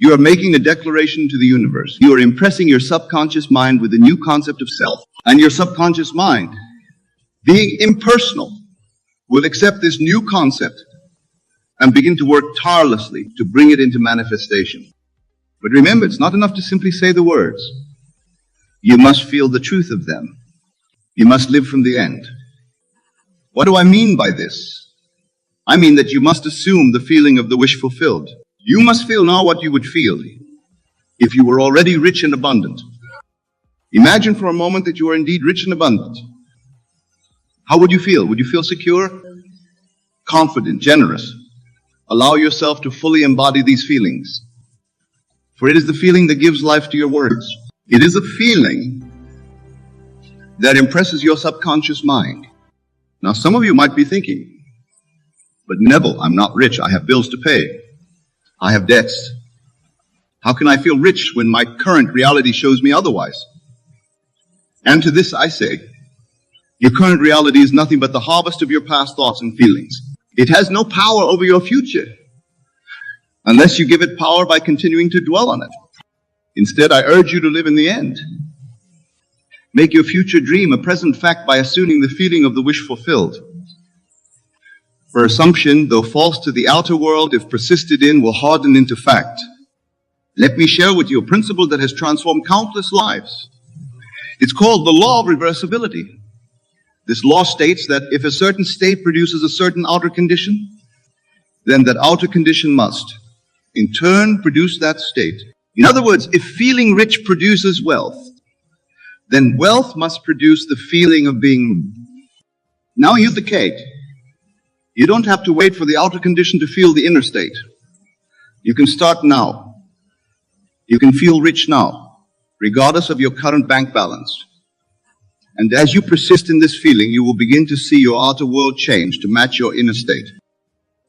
You are making a declaration to the universe. You are impressing your subconscious mind with a new concept of self. And your subconscious mind, being impersonal, will accept this new concept and begin to work tirelessly to bring it into manifestation. But remember, it's not enough to simply say the words. You must feel the truth of them. You must live from the end. What do I mean by this? I mean that you must assume the feeling of the wish fulfilled. You must feel now what you would feel if you were already rich and abundant. Imagine for a moment that you are indeed rich and abundant. How would you feel? Would you feel secure? Confident, generous? Allow yourself to fully embody these feelings. For it is the feeling that gives life to your words. It is a feeling that impresses your subconscious mind. Now, some of you might be thinking, but Neville, I'm not rich. I have bills to pay. I have debts. How can I feel rich when my current reality shows me otherwise? And to this I say, your current reality is nothing but the harvest of your past thoughts and feelings. It has no power over your future, unless you give it power by continuing to dwell on it. Instead, I urge you to live in the end. Make your future dream a present fact by assuming the feeling of the wish fulfilled. For assumption, though false to the outer world, if persisted in, will harden into fact. Let me share with you a principle that has transformed countless lives. It's called the law of reversibility. This law states that if a certain state produces a certain outer condition, then that outer condition must, in turn, produce that state. In other words, if feeling rich produces wealth, then wealth must produce the feeling of being. Now here's the cake. You don't have to wait for the outer condition to feel the inner state. You can start now. You can feel rich now, regardless of your current bank balance. And as you persist in this feeling, you will begin to see your outer world change to match your inner state.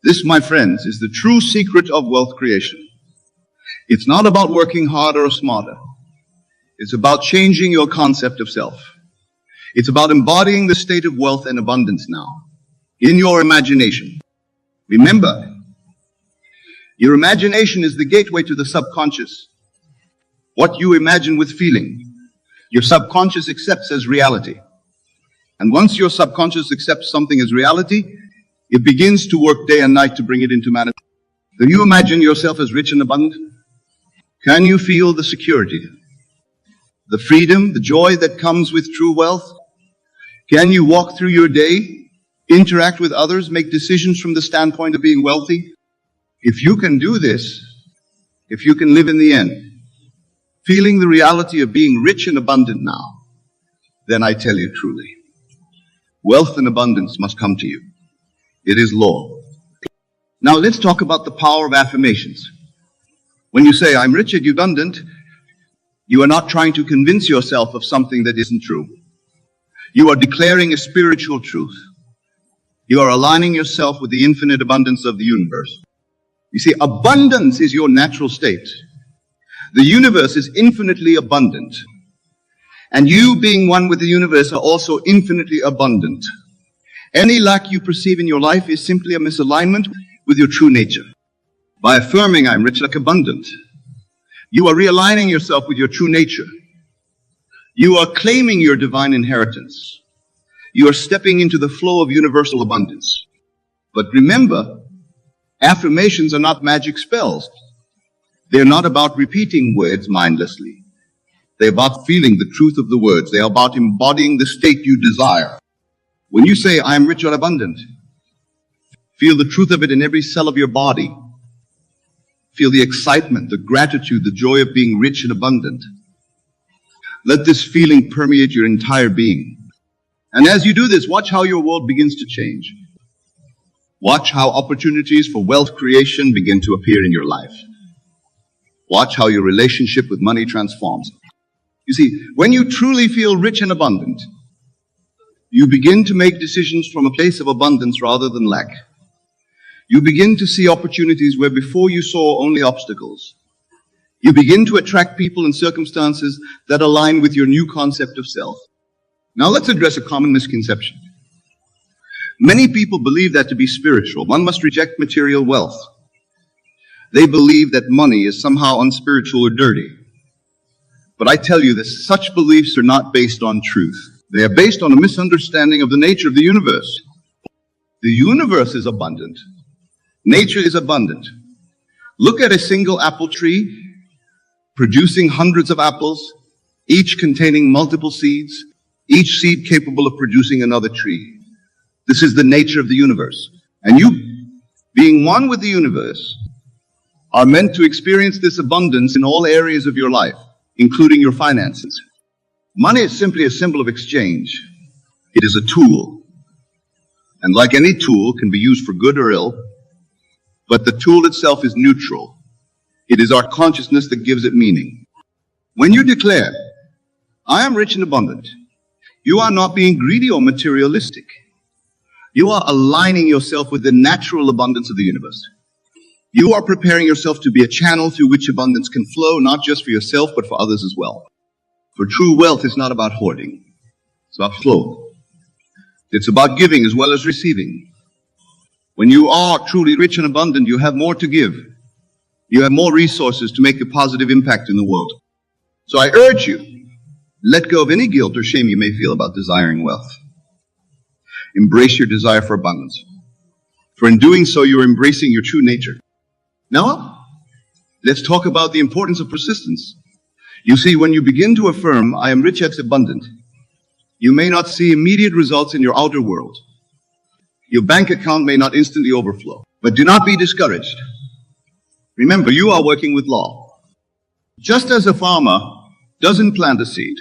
This, my friends, is the true secret of wealth creation. It's not about working harder or smarter. It's about changing your concept of self. It's about embodying the state of wealth and abundance now, in your imagination. Remember, your imagination is the gateway to the subconscious. What you imagine with feeling, your subconscious accepts as reality. And once your subconscious accepts something as reality, it begins to work day and night to bring it into manifestation. Do you imagine yourself as rich and abundant? Can you feel the security, the freedom, the joy that comes with true wealth? Can you walk through your day, interact with others, make decisions from the standpoint of being wealthy? If you can do this, if you can live in the end, feeling the reality of being rich and abundant now, then I tell you truly, wealth and abundance must come to you. It is law. Now let's talk about the power of affirmations. When you say, I'm rich and abundant, you are not trying to convince yourself of something that isn't true. You are declaring a spiritual truth. You are aligning yourself with the infinite abundance of the universe. You see, abundance is your natural state. The universe is infinitely abundant. And you, being one with the universe, are also infinitely abundant. Any lack you perceive in your life is simply a misalignment with your true nature. By affirming, I'm rich like abundant, you are realigning yourself with your true nature. You are claiming your divine inheritance. You are stepping into the flow of universal abundance. But remember, affirmations are not magic spells. They're not about repeating words mindlessly. They're about feeling the truth of the words. They're about embodying the state you desire. When you say, I am rich or abundant, feel the truth of it in every cell of your body. Feel the excitement, the gratitude, the joy of being rich and abundant. Let this feeling permeate your entire being. And as you do this, watch how your world begins to change. Watch how opportunities for wealth creation begin to appear in your life. Watch how your relationship with money transforms. You see, when you truly feel rich and abundant, you begin to make decisions from a place of abundance rather than lack. You begin to see opportunities where before you saw only obstacles. You begin to attract people and circumstances that align with your new concept of self. Now let's address a common misconception. Many people believe that to be spiritual, one must reject material wealth. They believe that money is somehow unspiritual or dirty. But I tell you that such beliefs are not based on truth. They are based on a misunderstanding of the nature of the universe. The universe is abundant. Nature is abundant. Look at a single apple tree producing hundreds of apples, each containing multiple seeds, each seed capable of producing another tree. This is the nature of the universe. And you, being one with the universe, are meant to experience this abundance in all areas of your life, including your finances. Money is simply a symbol of exchange. It is a tool. And like any tool, can be used for good or ill, but the tool itself is neutral. It is our consciousness that gives it meaning. When you declare, I am rich and abundant, you are not being greedy or materialistic. You are aligning yourself with the natural abundance of the universe. You are preparing yourself to be a channel through which abundance can flow, not just for yourself, but for others as well. For true wealth is not about hoarding. It's about flow. It's about giving as well as receiving. When you are truly rich and abundant, you have more to give. You have more resources to make a positive impact in the world. So I urge you, let go of any guilt or shame you may feel about desiring wealth. Embrace your desire for abundance. For in doing so, you're embracing your true nature. Now, let's talk about the importance of persistence. You see, when you begin to affirm, I am rich and abundant, you may not see immediate results in your outer world. Your bank account may not instantly overflow. But do not be discouraged. Remember, you are working with law. Just as a farmer doesn't plant a seed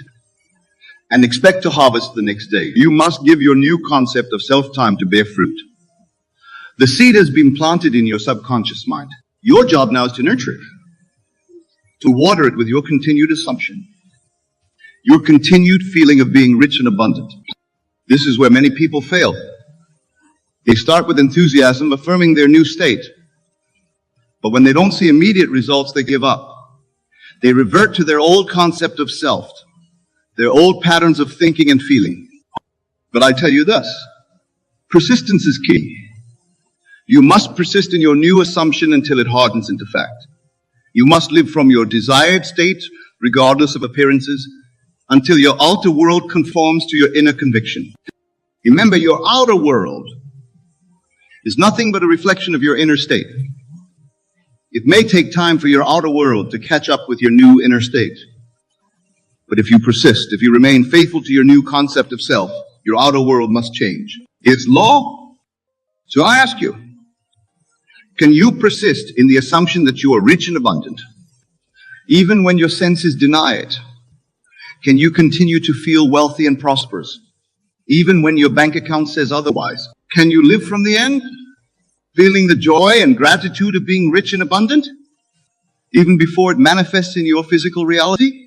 and expect to harvest the next day, you must give your new concept of self-time to bear fruit. The seed has been planted in your subconscious mind. Your job now is to nurture it, to water it with your continued assumption, your continued feeling of being rich and abundant. This is where many people fail. They start with enthusiasm, affirming their new state. But when they don't see immediate results, they give up. They revert to their old concept of self, their old patterns of thinking and feeling. But I tell you this, persistence is key. You must persist in your new assumption until it hardens into fact. You must live from your desired state, regardless of appearances, until your outer world conforms to your inner conviction. Remember, your outer world is nothing but a reflection of your inner state. It may take time for your outer world to catch up with your new inner state. But if you persist, if you remain faithful to your new concept of self, your outer world must change. It's law. So I ask you, can you persist in the assumption that you are rich and abundant, even when your senses deny it? Can you continue to feel wealthy and prosperous, even when your bank account says otherwise? Can you live from the end, feeling the joy and gratitude of being rich and abundant, even before it manifests in your physical reality?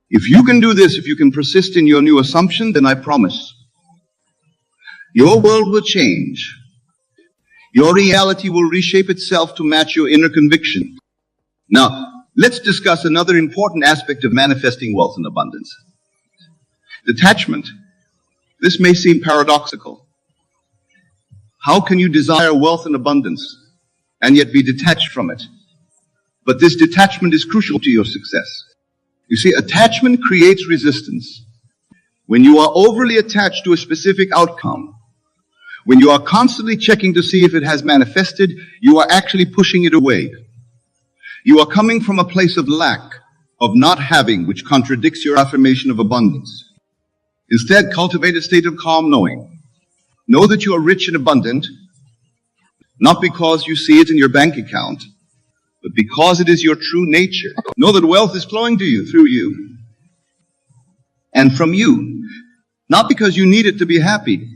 If you can do this, if you can persist in your new assumption, then I promise, your world will change. Your reality will reshape itself to match your inner conviction. Now, let's discuss another important aspect of manifesting wealth and abundance. Detachment. This may seem paradoxical. How can you desire wealth and abundance and yet be detached from it? But this detachment is crucial to your success. You see, attachment creates resistance. When you are overly attached to a specific outcome, when you are constantly checking to see if it has manifested, you are actually pushing it away. You are coming from a place of lack, of not having, which contradicts your affirmation of abundance. Instead, cultivate a state of calm knowing. Know that you are rich and abundant, not because you see it in your bank account, but because it is your true nature. Know that wealth is flowing to you, through you, and from you, not because you need it to be happy,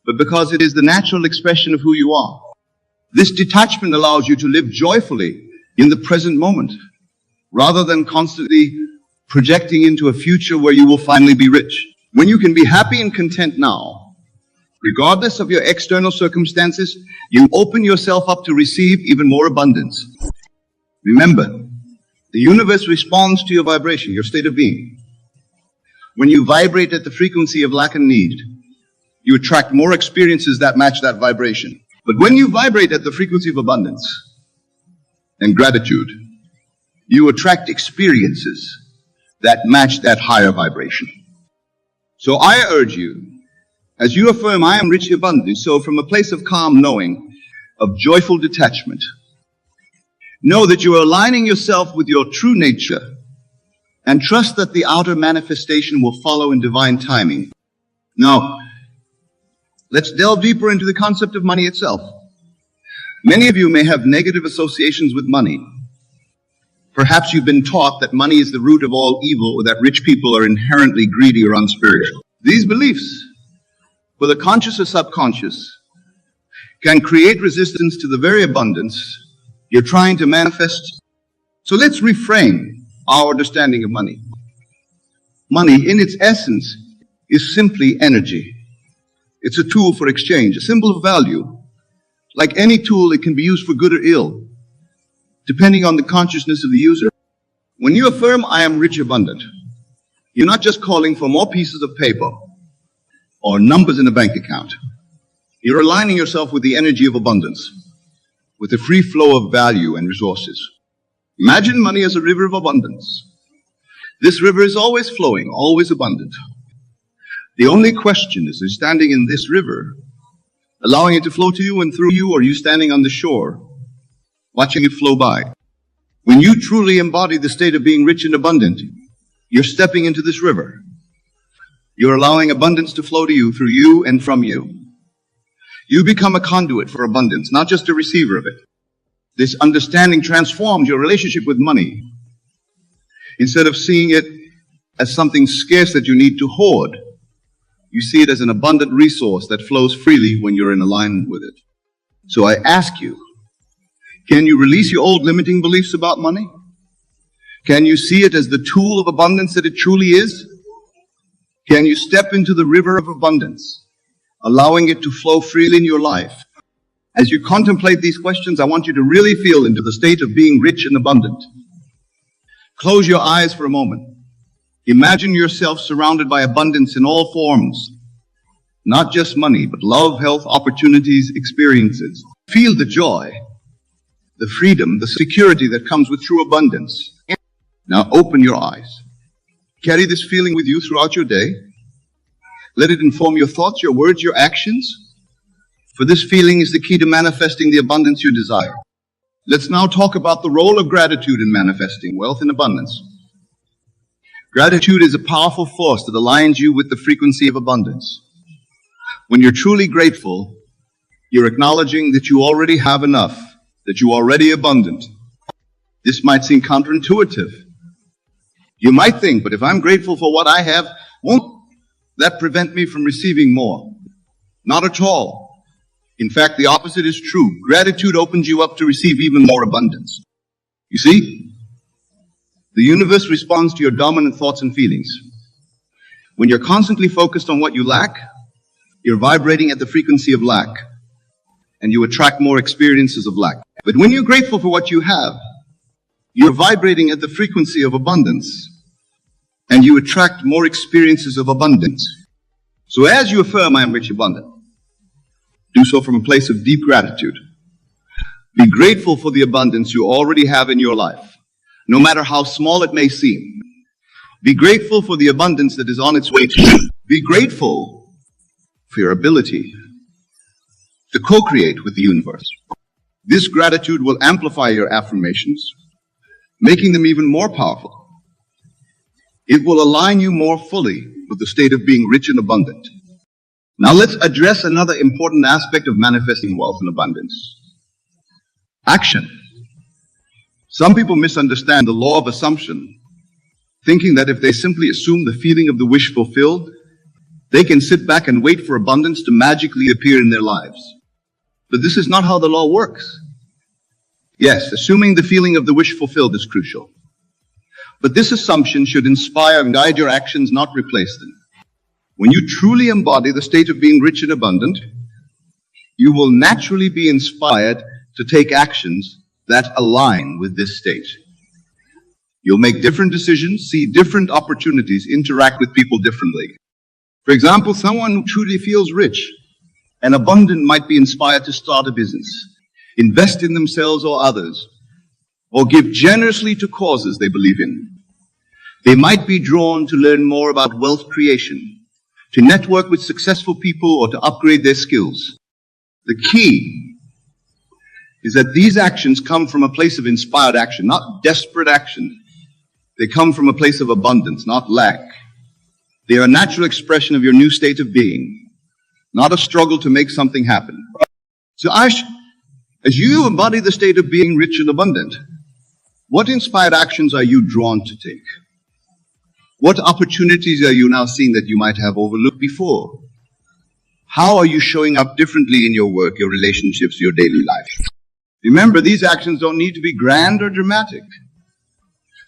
but because it is the natural expression of who you are. This detachment allows you to live joyfully in the present moment, rather than constantly projecting into a future where you will finally be rich. When you can be happy and content now, regardless of your external circumstances, you open yourself up to receive even more abundance. Remember, the universe responds to your vibration, your state of being. When you vibrate at the frequency of lack and need, you attract more experiences that match that vibration. But when you vibrate at the frequency of abundance, and gratitude, you attract experiences that match that higher vibration. So I urge you, as you affirm, I am rich and abundant, so from a place of calm knowing, of joyful detachment, know that you are aligning yourself with your true nature and trust that the outer manifestation will follow in divine timing. Now, let's delve deeper into the concept of money itself. Many of you may have negative associations with money. Perhaps you've been taught that money is the root of all evil, or that rich people are inherently greedy or unspiritual. These beliefs, whether conscious or subconscious, can create resistance to the very abundance you're trying to manifest. So let's reframe our understanding of money. Money, in its essence, is simply energy. It's a tool for exchange, a symbol of value. Like any tool, it can be used for good or ill, depending on the consciousness of the user. When you affirm, I am rich abundant, you're not just calling for more pieces of paper or numbers in a bank account. You're aligning yourself with the energy of abundance, with the free flow of value and resources. Imagine money as a river of abundance. This river is always flowing, always abundant. The only question is, are you standing in this river, allowing it to flow to you and through you, or are you standing on the shore, watching it flow by? When you truly embody the state of being rich and abundant, you're stepping into this river. You're allowing abundance to flow to you, through you, and from you. You become a conduit for abundance, not just a receiver of it. This understanding transforms your relationship with money. Instead of seeing it as something scarce that you need to hoard, you see it as an abundant resource that flows freely when you're in alignment with it. So I ask you, can you release your old limiting beliefs about money? Can you see it as the tool of abundance that it truly is? Can you step into the river of abundance, allowing it to flow freely in your life? As you contemplate these questions, I want you to really feel into the state of being rich and abundant. Close your eyes for a moment. Imagine yourself surrounded by abundance in all forms, not just money, but love, health, opportunities, experiences. Feel the joy, the freedom, the security that comes with true abundance. Now open your eyes. Carry this feeling with you throughout your day. Let it inform your thoughts, your words, your actions. For this feeling is the key to manifesting the abundance you desire. Let's now talk about the role of gratitude in manifesting wealth and abundance. Gratitude is a powerful force that aligns you with the frequency of abundance. When you're truly grateful, you're acknowledging that you already have enough, that you are already abundant. This might seem counterintuitive. You might think, but if I'm grateful for what I have, won't that prevent me from receiving more? Not at all. In fact, the opposite is true. Gratitude opens you up to receive even more abundance. You see, the universe responds to your dominant thoughts and feelings. When you're constantly focused on what you lack, you're vibrating at the frequency of lack, and you attract more experiences of lack. But when you're grateful for what you have, you're vibrating at the frequency of abundance, and you attract more experiences of abundance. So as you affirm, I am rich and abundant, do so from a place of deep gratitude. Be grateful for the abundance you already have in your life, no matter how small it may seem. Be grateful for the abundance that is on its way to you. Be grateful for your ability to co-create with the universe. This gratitude will amplify your affirmations, making them even more powerful. It will align you more fully with the state of being rich and abundant. Now let's address another important aspect of manifesting wealth and abundance. Action. Some people misunderstand the law of assumption, thinking that if they simply assume the feeling of the wish fulfilled, they can sit back and wait for abundance to magically appear in their lives. But this is not how the law works. Yes, assuming the feeling of the wish fulfilled is crucial. But this assumption should inspire and guide your actions, not replace them. When you truly embody the state of being rich and abundant, you will naturally be inspired to take actions that align with this state. You'll make different decisions, see different opportunities, interact with people differently. For example, someone who truly feels rich and abundant might be inspired to start a business, invest in themselves or others, or give generously to causes they believe in. They might be drawn to learn more about wealth creation, to network with successful people, or to upgrade their skills. The key is that these actions come from a place of inspired action, not desperate action. They come from a place of abundance, not lack. They are a natural expression of your new state of being, not a struggle to make something happen. So as you embody the state of being rich and abundant, what inspired actions are you drawn to take? What opportunities are you now seeing that you might have overlooked before? How are you showing up differently in your work, your relationships, your daily life? Remember, these actions don't need to be grand or dramatic.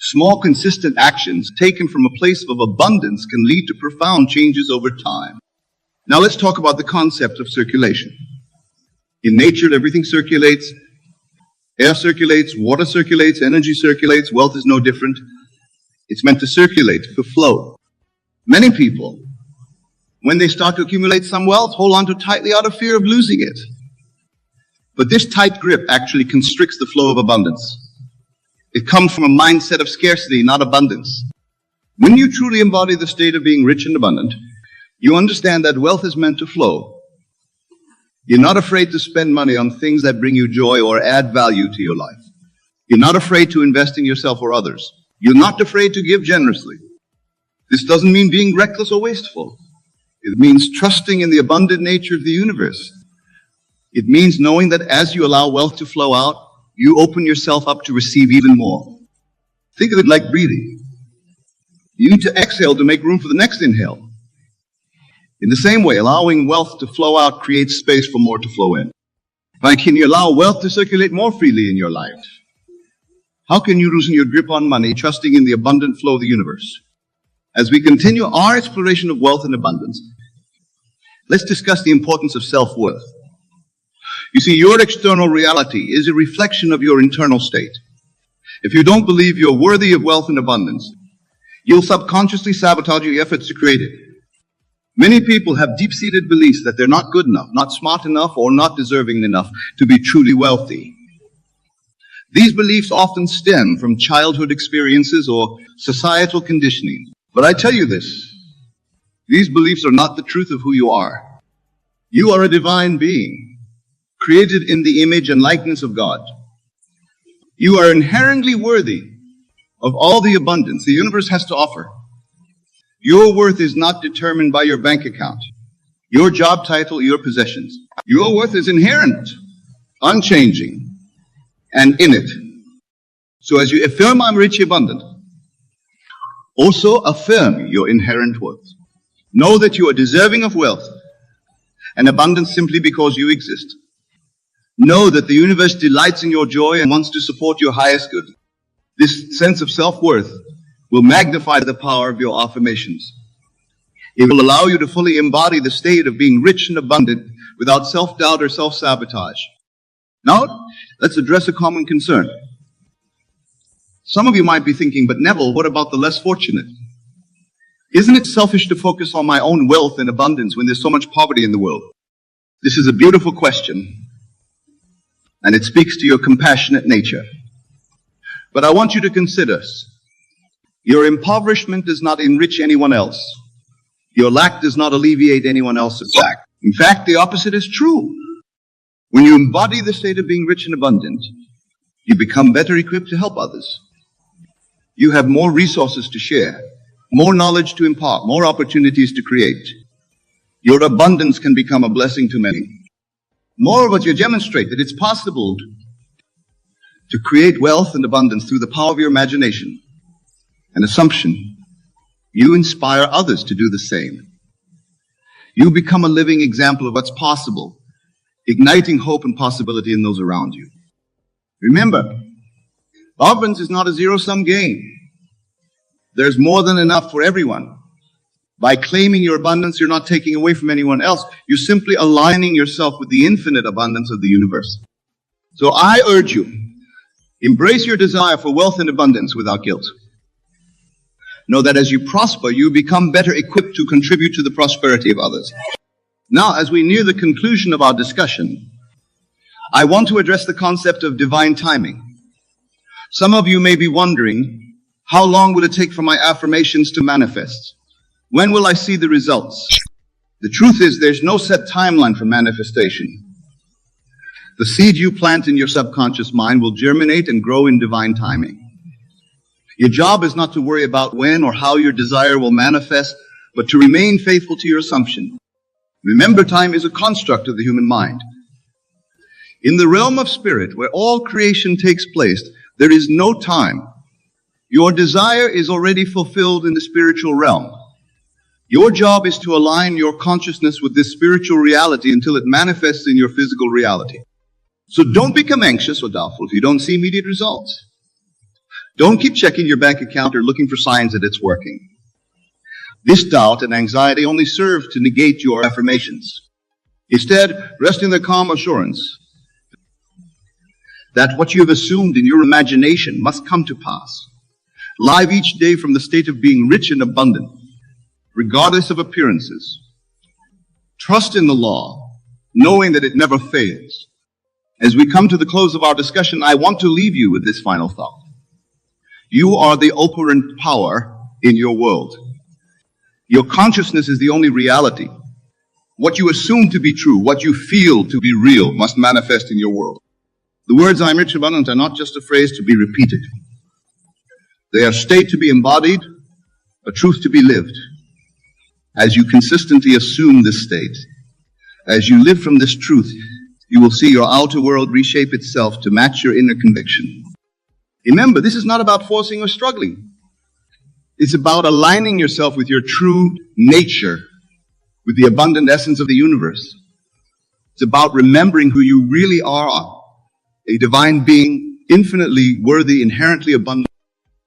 Small, consistent actions taken from a place of abundance can lead to profound changes over time. Now let's talk about the concept of circulation. In nature, everything circulates. Air circulates, water circulates, energy circulates, wealth is no different. It's meant to circulate, to flow. Many people, when they start to accumulate some wealth, hold on to it tightly out of fear of losing it. But this tight grip actually constricts the flow of abundance. It comes from a mindset of scarcity, not abundance. When you truly embody the state of being rich and abundant, you understand that wealth is meant to flow. You're not afraid to spend money on things that bring you joy or add value to your life. You're not afraid to invest in yourself or others. You're not afraid to give generously. This doesn't mean being reckless or wasteful. It means trusting in the abundant nature of the universe. It means knowing that as you allow wealth to flow out, you open yourself up to receive even more. Think of it like breathing. You need to exhale to make room for the next inhale. In the same way, allowing wealth to flow out creates space for more to flow in. How can you allow wealth to circulate more freely in your life? How can you loosen your grip on money, trusting in the abundant flow of the universe? As we continue our exploration of wealth and abundance, let's discuss the importance of self-worth. You see, your external reality is a reflection of your internal state. If you don't believe you're worthy of wealth and abundance, you'll subconsciously sabotage your efforts to create it. Many people have deep-seated beliefs that they're not good enough, not smart enough, or not deserving enough to be truly wealthy. These beliefs often stem from childhood experiences or societal conditioning. But I tell you this, these beliefs are not the truth of who you are. You are a divine being, created in the image and likeness of God. You are inherently worthy of all the abundance the universe has to offer. Your worth is not determined by your bank account, your job title, your possessions. Your worth is inherent, unchanging, and in it. So as you affirm I'm rich, abundant, also affirm your inherent worth. Know that you are deserving of wealth and abundance simply because you exist. Know that the universe delights in your joy and wants to support your highest good. This sense of self-worth will magnify the power of your affirmations. It will allow you to fully embody the state of being rich and abundant without self-doubt or self-sabotage. Now, let's address a common concern. Some of you might be thinking, but Neville, what about the less fortunate? Isn't it selfish to focus on my own wealth and abundance when there's so much poverty in the world? This is a beautiful question, and it speaks to your compassionate nature. But I want you to consider, your impoverishment does not enrich anyone else. Your lack does not alleviate anyone else's lack. In fact, the opposite is true. When you embody the state of being rich and abundant, you become better equipped to help others. You have more resources to share, more knowledge to impart, more opportunities to create. Your abundance can become a blessing to many. Moreover, you demonstrate that it's possible to create wealth and abundance through the power of your imagination and assumption. You inspire others to do the same. You become a living example of what's possible, igniting hope and possibility in those around you. Remember, abundance is not a zero-sum game. There's more than enough for everyone. By claiming your abundance, you're not taking away from anyone else. You're simply aligning yourself with the infinite abundance of the universe. So I urge you, embrace your desire for wealth and abundance without guilt. Know that as you prosper, you become better equipped to contribute to the prosperity of others. Now, as we near the conclusion of our discussion, I want to address the concept of divine timing. Some of you may be wondering, how long will it take for my affirmations to manifest? When will I see the results? The truth is, there's no set timeline for manifestation. The seed you plant in your subconscious mind will germinate and grow in divine timing. Your job is not to worry about when or how your desire will manifest, but to remain faithful to your assumption. Remember, time is a construct of the human mind. In the realm of spirit, where all creation takes place, there is no time. Your desire is already fulfilled in the spiritual realm. Your job is to align your consciousness with this spiritual reality until it manifests in your physical reality. So don't become anxious or doubtful if you don't see immediate results. Don't keep checking your bank account or looking for signs that it's working. This doubt and anxiety only serve to negate your affirmations. Instead, rest in the calm assurance that what you have assumed in your imagination must come to pass. Live each day from the state of being rich and abundant, regardless of appearances. Trust in the law, knowing that it never fails. As we come to the close of our discussion, I want to leave you with this final thought. You are the operant power in your world. Your consciousness is the only reality. What you assume to be true, what you feel to be real, must manifest in your world. The words "I am rich and abundant" are not just a phrase to be repeated. They are a state to be embodied, a truth to be lived. As you consistently assume this state, as you live from this truth, you will see your outer world reshape itself to match your inner conviction. Remember, this is not about forcing or struggling. It's about aligning yourself with your true nature, with the abundant essence of the universe. It's about remembering who you really are, a divine being, infinitely worthy, inherently abundant.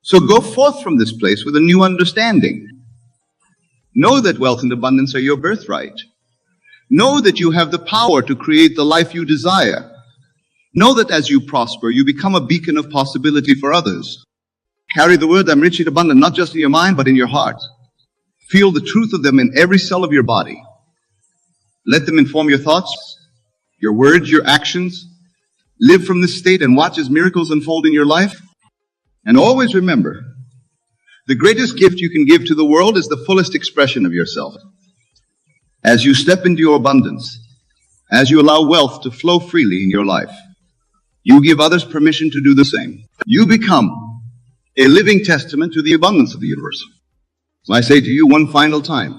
So go forth from this place with a new understanding. Know that wealth and abundance are your birthright. Know that you have the power to create the life you desire. Know that as you prosper, you become a beacon of possibility for others. Carry the word "I'm rich and abundant" not just in your mind, but in your heart. Feel the truth of them in every cell of your body. Let them inform your thoughts, your words, your actions. Live from this state and watch as miracles unfold in your life. And always remember, the greatest gift you can give to the world is the fullest expression of yourself. As you step into your abundance, as you allow wealth to flow freely in your life, you give others permission to do the same. You become a living testament to the abundance of the universe. So I say to you one final time,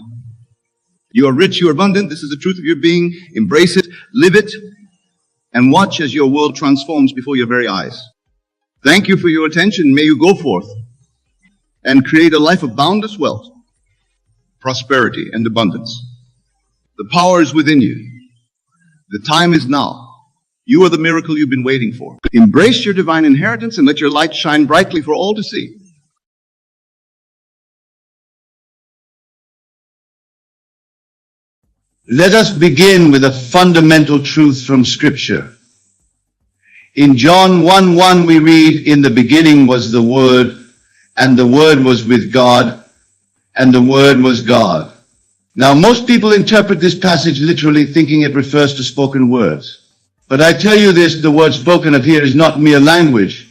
you are rich, you are abundant. This is the truth of your being. Embrace it, live it, and watch as your world transforms before your very eyes. Thank you for your attention. May you go forth and create a life of boundless wealth, prosperity, and abundance. The power is within you. The time is now. You are the miracle you've been waiting for. Embrace your divine inheritance and let your light shine brightly for all to see. Let us begin with a fundamental truth from Scripture. In John 1:1 we read, "In the beginning was the Word, and the Word was with God, and the Word was God." Now, most people interpret this passage literally, thinking it refers to spoken words. But I tell you this, the word spoken of here is not mere language.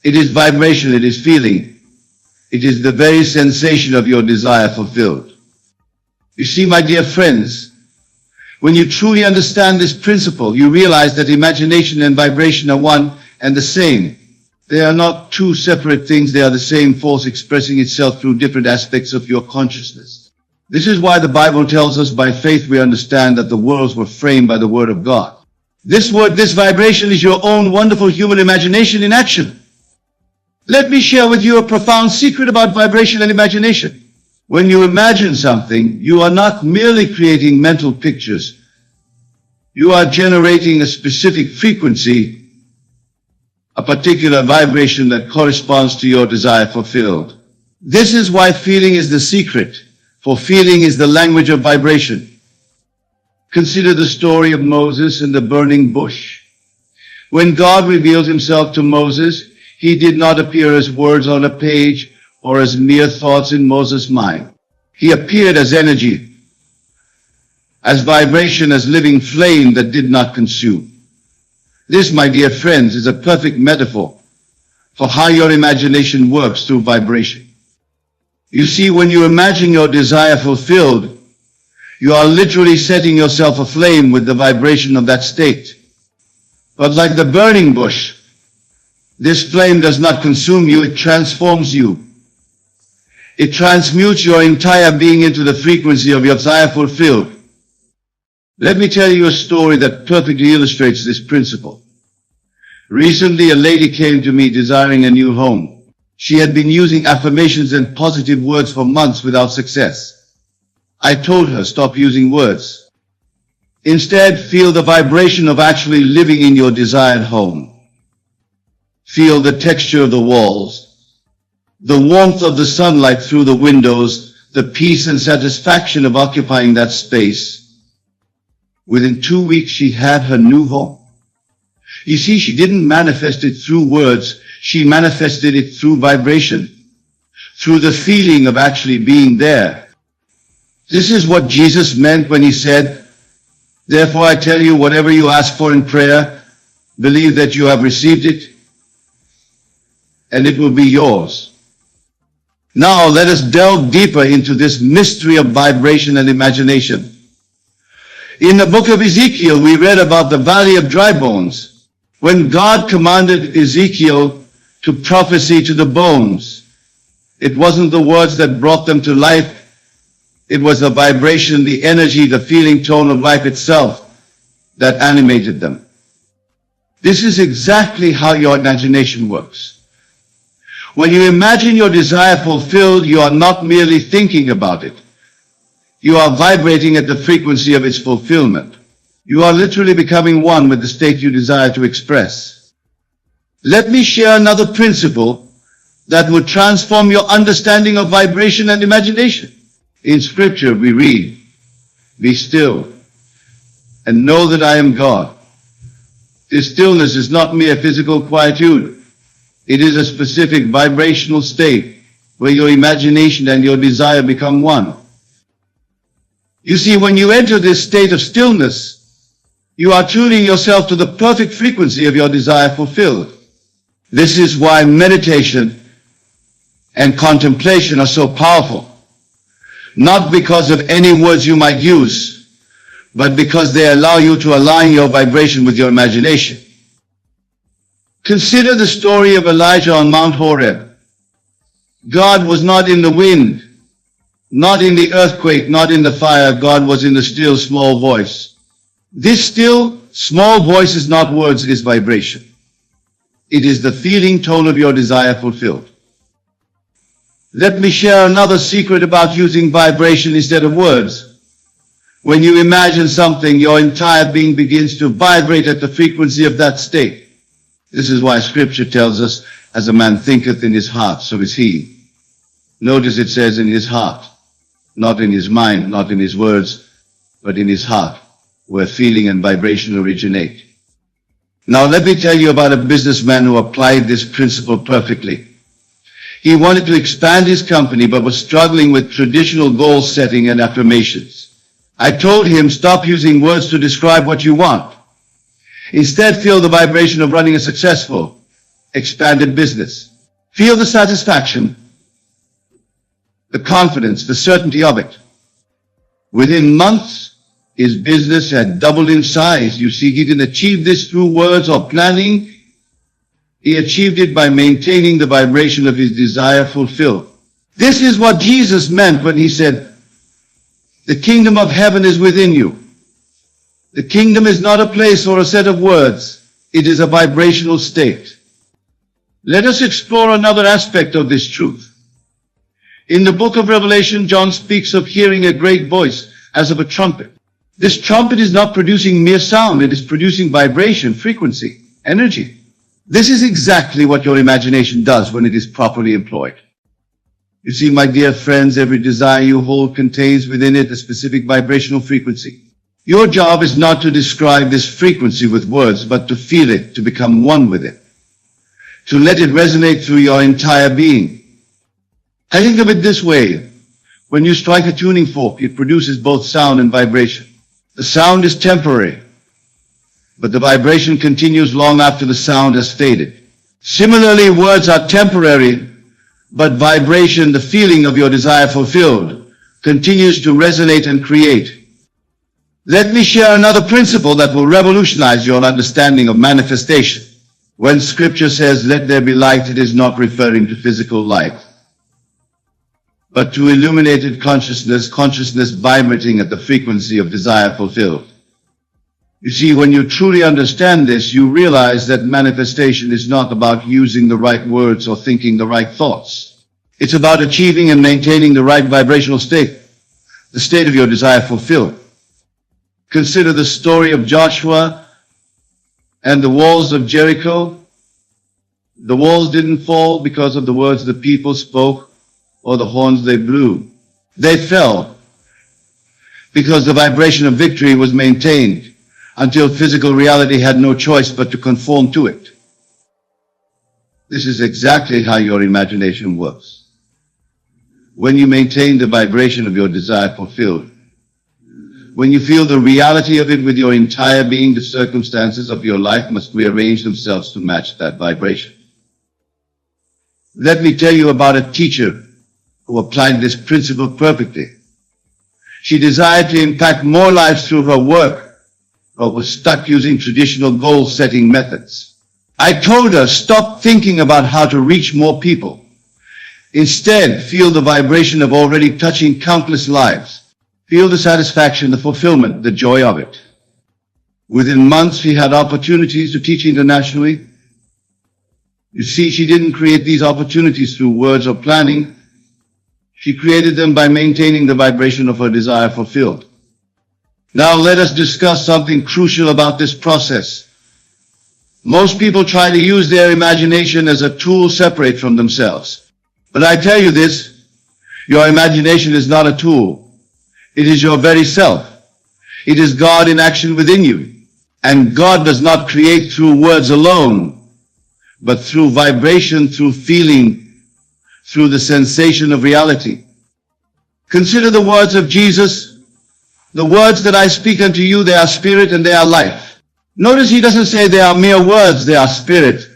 It is vibration, it is feeling. It is the very sensation of your desire fulfilled. You see, my dear friends, when you truly understand this principle, you realize that imagination and vibration are one and the same. They are not two separate things, they are the same force expressing itself through different aspects of your consciousness. This is why the Bible tells us by faith we understand that the worlds were framed by the Word of God. This word, this vibration is your own wonderful human imagination in action. Let me share with you a profound secret about vibration and imagination. When you imagine something, you are not merely creating mental pictures. You are generating a specific frequency, a particular vibration that corresponds to your desire fulfilled. This is why feeling is the secret, for feeling is the language of vibration. Consider the story of Moses and the burning bush. When God revealed himself to Moses, he did not appear as words on a page or as mere thoughts in Moses' mind. He appeared as energy, as vibration, as living flame that did not consume. This, my dear friends, is a perfect metaphor for how your imagination works through vibration. You see, when you imagine your desire fulfilled, you are literally setting yourself aflame with the vibration of that state. But like the burning bush, this flame does not consume you, it transforms you. It transmutes your entire being into the frequency of your desire fulfilled. Let me tell you a story that perfectly illustrates this principle. Recently, a lady came to me desiring a new home. She had been using affirmations and positive words for months without success. I told her, stop using words. Instead, feel the vibration of actually living in your desired home. Feel the texture of the walls, the warmth of the sunlight through the windows, the peace and satisfaction of occupying that space. Within 2 weeks, she had her new home. You see, she didn't manifest it through words. She manifested it through vibration, through the feeling of actually being there. This is what Jesus meant when he said, therefore I tell you, whatever you ask for in prayer, believe that you have received it, and it will be yours. Now let us delve deeper into this mystery of vibration and imagination. In the book of Ezekiel, we read about the valley of dry bones, when God commanded Ezekiel to prophesy to the bones. It wasn't the words that brought them to life. It was the vibration, the energy, the feeling tone of life itself that animated them. This is exactly how your imagination works. When you imagine your desire fulfilled, you are not merely thinking about it. You are vibrating at the frequency of its fulfillment. You are literally becoming one with the state you desire to express. Let me share another principle that would transform your understanding of vibration and imagination. In Scripture we read, be still and know that I am God. This stillness is not mere physical quietude. It is a specific vibrational state where your imagination and your desire become one. You see, when you enter this state of stillness, you are tuning yourself to the perfect frequency of your desire fulfilled. This is why meditation and contemplation are so powerful. Not because of any words you might use, but because they allow you to align your vibration with your imagination. Consider the story of Elijah on Mount Horeb. God was not in the wind, not in the earthquake, not in the fire. God was in the still, small voice. This still, small voice is not words, it is vibration. It is the feeling tone of your desire fulfilled. Let me share another secret about using vibration instead of words. When you imagine something, your entire being begins to vibrate at the frequency of that state. This is why Scripture tells us, as a man thinketh in his heart, so is he. Notice it says in his heart, not in his mind, not in his words, but in his heart, where feeling and vibration originate. Now let me tell you about a businessman who applied this principle perfectly. He wanted to expand his company, but was struggling with traditional goal setting and affirmations. I told him, stop using words to describe what you want. Instead, feel the vibration of running a successful, expanded business. Feel the satisfaction, the confidence, the certainty of it. Within months, his business had doubled in size. You see, he didn't achieve this through words or planning. He achieved it by maintaining the vibration of his desire fulfilled. This is what Jesus meant when he said, the kingdom of heaven is within you. The kingdom is not a place or a set of words. It is a vibrational state. Let us explore another aspect of this truth. In the book of Revelation, John speaks of hearing a great voice as of a trumpet. This trumpet is not producing mere sound. It is producing vibration, frequency, energy. This is exactly what your imagination does when it is properly employed. You see, my dear friends, every desire you hold contains within it a specific vibrational frequency. Your job is not to describe this frequency with words, but to feel it, to become one with it, to let it resonate through your entire being. I think of it this way. When you strike a tuning fork, it produces both sound and vibration. The sound is temporary, but the vibration continues long after the sound has faded. Similarly, words are temporary, but vibration, the feeling of your desire fulfilled, continues to resonate and create. Let me share another principle that will revolutionize your understanding of manifestation. When scripture says, "Let there be light," it is not referring to physical light, but to illuminated consciousness vibrating at the frequency of desire fulfilled. You see, when you truly understand this, you realize that manifestation is not about using the right words or thinking the right thoughts. It's about achieving and maintaining the right vibrational state, the state of your desire fulfilled. Consider the story of Joshua and the walls of Jericho. The walls didn't fall because of the words the people spoke or the horns they blew. They fell because the vibration of victory was maintained until physical reality had no choice but to conform to it. This is exactly how your imagination works. When you maintain the vibration of your desire fulfilled, when you feel the reality of it with your entire being, the circumstances of your life must rearrange themselves to match that vibration. Let me tell you about a teacher who applied this principle perfectly. She desired to impact more lives through her work, but was stuck using traditional goal-setting methods. I told her, stop thinking about how to reach more people. Instead, feel the vibration of already touching countless lives. Feel the satisfaction, the fulfillment, the joy of it. Within months, she had opportunities to teach internationally. You see, she didn't create these opportunities through words or planning. She created them by maintaining the vibration of her desire fulfilled. Now let us discuss something crucial about this process. Most people try to use their imagination as a tool separate from themselves. But I tell you this, your imagination is not a tool. It is your very self. It is God in action within you. And God does not create through words alone, but through vibration, through feeling, through the sensation of reality. Consider the words of Jesus. The words that I speak unto you, they are spirit and they are life. Notice he doesn't say they are mere words, they are spirit.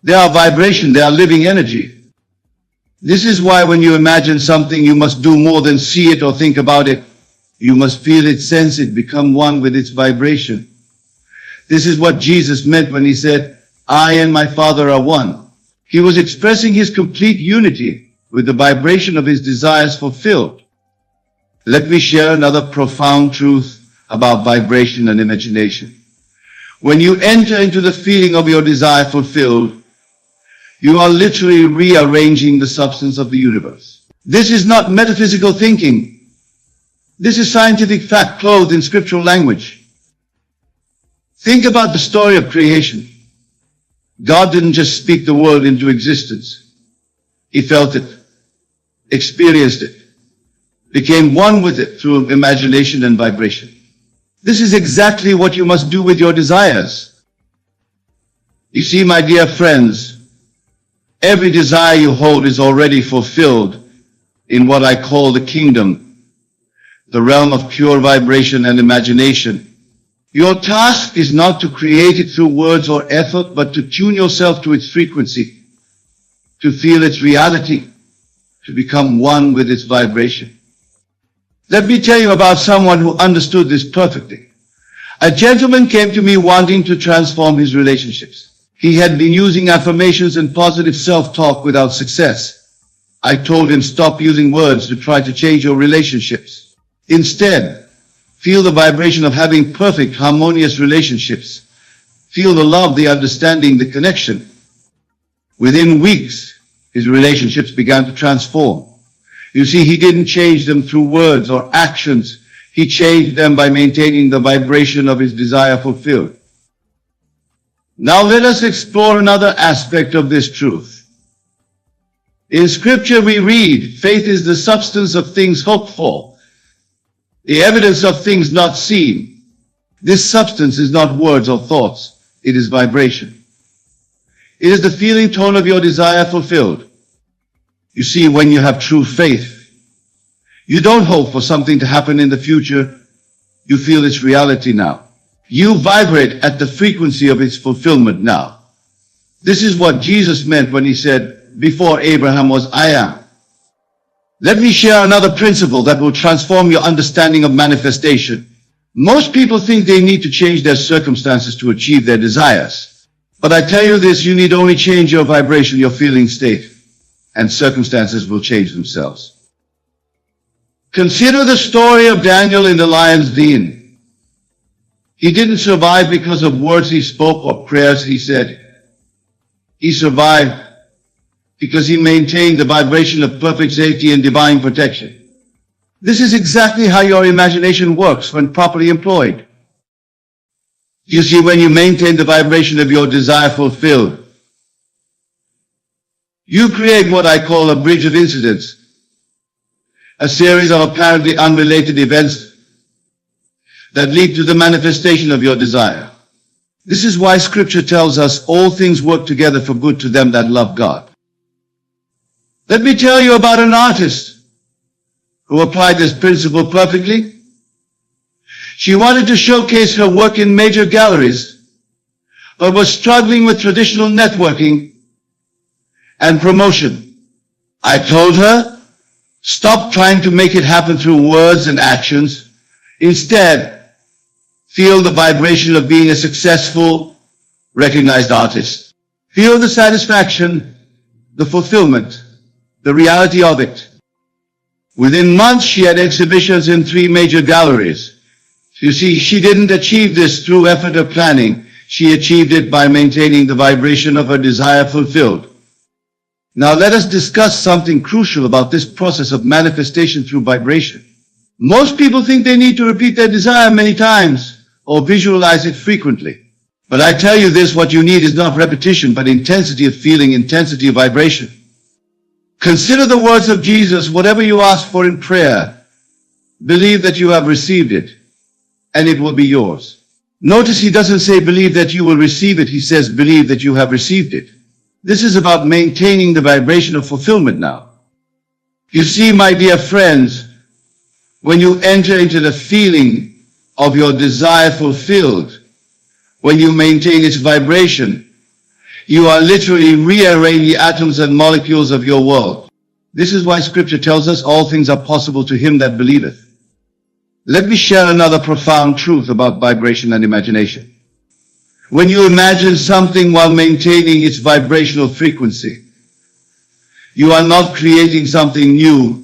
They are vibration, they are living energy. This is why when you imagine something, you must do more than see it or think about it. You must feel it, sense it, become one with its vibration. This is what Jesus meant when he said, "I and my Father are one." He was expressing his complete unity with the vibration of his desires fulfilled. Let me share another profound truth about vibration and imagination. When you enter into the feeling of your desire fulfilled, you are literally rearranging the substance of the universe. This is not metaphysical thinking. This is scientific fact clothed in scriptural language. Think about the story of creation. God didn't just speak the world into existence. He felt it, experienced it, became one with it through imagination and vibration. This is exactly what you must do with your desires. You see, my dear friends, every desire you hold is already fulfilled in what I call the kingdom, the realm of pure vibration and imagination. Your task is not to create it through words or effort, but to tune yourself to its frequency, to feel its reality, to become one with its vibration. Let me tell you about someone who understood this perfectly. A gentleman came to me wanting to transform his relationships. He had been using affirmations and positive self-talk without success. I told him, stop using words to try to change your relationships. Instead, feel the vibration of having perfect, harmonious relationships. Feel the love, the understanding, the connection. Within weeks, his relationships began to transform. You see, he didn't change them through words or actions. He changed them by maintaining the vibration of his desire fulfilled. Now let us explore another aspect of this truth. In scripture we read, faith is the substance of things hoped for, the evidence of things not seen. This substance is not words or thoughts. It is vibration. It is the feeling tone of your desire fulfilled. You see, when you have true faith, you don't hope for something to happen in the future. You feel its reality now. You vibrate at the frequency of its fulfillment now. This is what Jesus meant when he said, before Abraham was, I am. Let me share another principle that will transform your understanding of manifestation. Most people think they need to change their circumstances to achieve their desires. But I tell you this, you need only change your vibration, your feeling state, and circumstances will change themselves. Consider the story of Daniel in the lion's den. He didn't survive because of words he spoke or prayers he said. He survived because he maintained the vibration of perfect safety and divine protection. This is exactly how your imagination works when properly employed. You see, when you maintain the vibration of your desire fulfilled, you create what I call a bridge of incidents, a series of apparently unrelated events that lead to the manifestation of your desire. This is why Scripture tells us all things work together for good to them that love God. Let me tell you about an artist who applied this principle perfectly. She wanted to showcase her work in major galleries, but was struggling with traditional networking and promotion. I told her, stop trying to make it happen through words and actions. Instead, feel the vibration of being a successful, recognized artist. Feel the satisfaction, the fulfillment, the reality of it. Within months, she had exhibitions in 3 major galleries. You see, she didn't achieve this through effort or planning. She achieved it by maintaining the vibration of her desire fulfilled. Now let us discuss something crucial about this process of manifestation through vibration. Most people think they need to repeat their desire many times or visualize it frequently. But I tell you this, what you need is not repetition, but intensity of feeling, intensity of vibration. Consider the words of Jesus, whatever you ask for in prayer, believe that you have received it, and it will be yours. Notice he doesn't say believe that you will receive it, he says believe that you have received it. This is about maintaining the vibration of fulfillment now. You see, my dear friends, when you enter into the feeling of your desire fulfilled, when you maintain its vibration, you are literally rearranging the atoms and molecules of your world. This is why Scripture tells us all things are possible to him that believeth. Let me share another profound truth about vibration and imagination. When you imagine something while maintaining its vibrational frequency, you are not creating something new.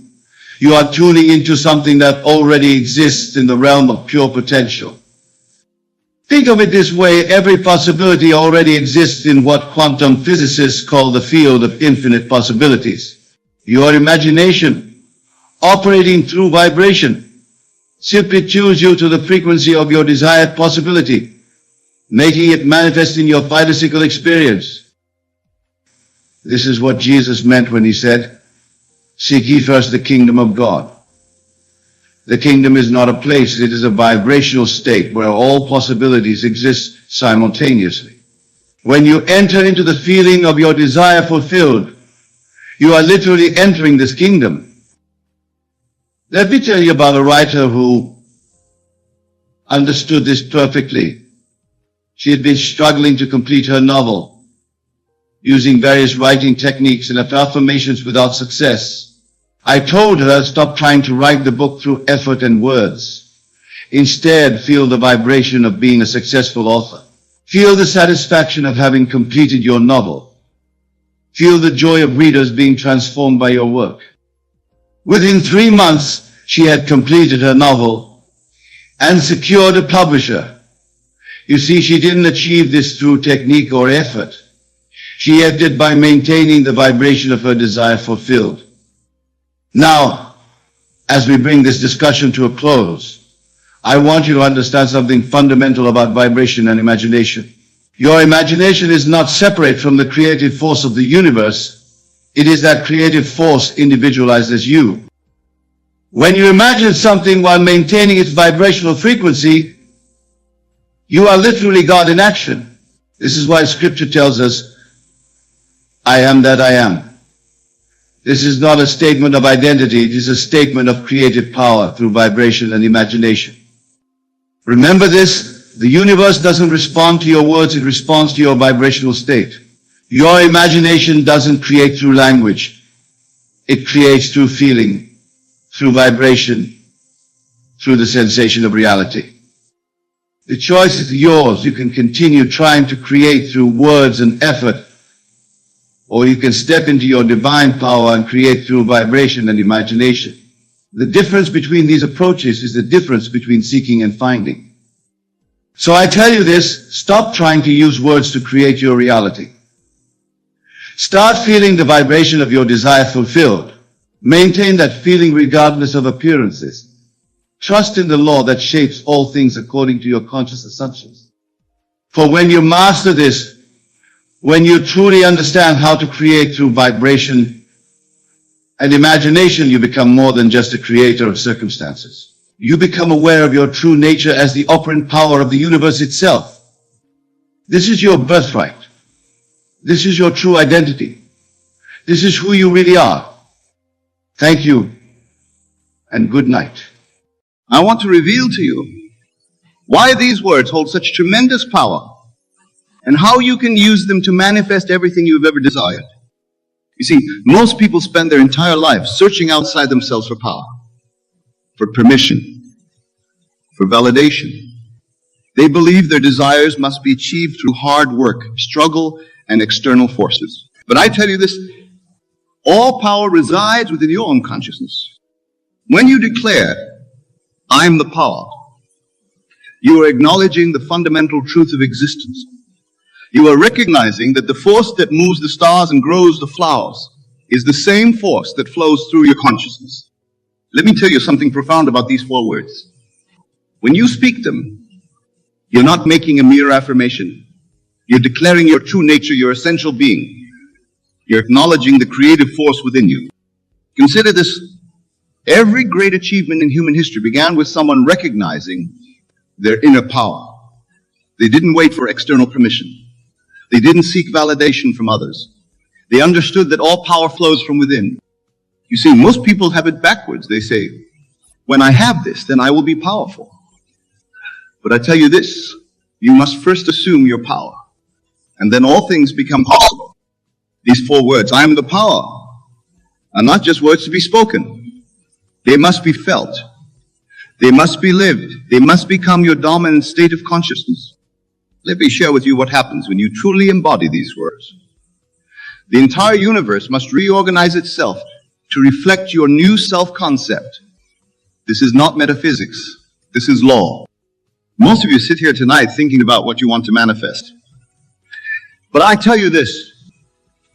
You are tuning into something that already exists in the realm of pure potential. Think of it this way, every possibility already exists in what quantum physicists call the field of infinite possibilities. Your imagination, operating through vibration, simply tunes you to the frequency of your desired possibility, making it manifest in your physical experience. This is what Jesus meant when he said, seek ye first the kingdom of God. The kingdom is not a place, it is a vibrational state where all possibilities exist simultaneously. When you enter into the feeling of your desire fulfilled, you are literally entering this kingdom. Let me tell you about a writer who understood this perfectly. She had been struggling to complete her novel, using various writing techniques and affirmations without success. I told her, stop trying to write the book through effort and words. Instead, feel the vibration of being a successful author. Feel the satisfaction of having completed your novel. Feel the joy of readers being transformed by your work. Within 3 months, she had completed her novel and secured a publisher. You see, she didn't achieve this through technique or effort. She acted by maintaining the vibration of her desire fulfilled. Now, as we bring this discussion to a close, I want you to understand something fundamental about vibration and imagination. Your imagination is not separate from the creative force of the universe. It is that creative force individualized as you. When you imagine something while maintaining its vibrational frequency, you are literally God in action. This is why Scripture tells us, I am that I am. This is not a statement of identity, it is a statement of creative power through vibration and imagination. Remember this, the universe doesn't respond to your words, it responds to your vibrational state. Your imagination doesn't create through language. It creates through feeling, through vibration, through the sensation of reality. The choice is yours. You can continue trying to create through words and effort, or you can step into your divine power and create through vibration and imagination. The difference between these approaches is the difference between seeking and finding. So I tell you this, stop trying to use words to create your reality. Start feeling the vibration of your desire fulfilled. Maintain that feeling regardless of appearances. Trust in the law that shapes all things according to your conscious assumptions. For when you master this, when you truly understand how to create through vibration and imagination, you become more than just a creator of circumstances. You become aware of your true nature as the operant power of the universe itself. This is your birthright. This is your true identity. This is who you really are. Thank you, and good night. I want to reveal to you why these words hold such tremendous power and how you can use them to manifest everything you've ever desired. You see, most people spend their entire life searching outside themselves for power, for permission, for validation. They believe their desires must be achieved through hard work, struggle, and external forces. But I tell you this, all power resides within your own consciousness. When you declare, I am the power, you are acknowledging the fundamental truth of existence. You are recognizing that the force that moves the stars and grows the flowers is the same force that flows through your consciousness. Let me tell you something profound about these 4 words. When you speak them, you're not making a mere affirmation. You're declaring your true nature, your essential being. You're acknowledging the creative force within you. Consider this. Every great achievement in human history began with someone recognizing their inner power. They didn't wait for external permission. They didn't seek validation from others. They understood that all power flows from within. You see, most people have it backwards. They say, when I have this, then I will be powerful. But I tell you this, you must first assume your power, and then all things become possible. These 4 words, I am the power, are not just words to be spoken. They must be felt. They must be lived. They must become your dominant state of consciousness. Let me share with you what happens when you truly embody these words. The entire universe must reorganize itself to reflect your new self-concept. This is not metaphysics. This is law. Most of you sit here tonight thinking about what you want to manifest. But I tell you this,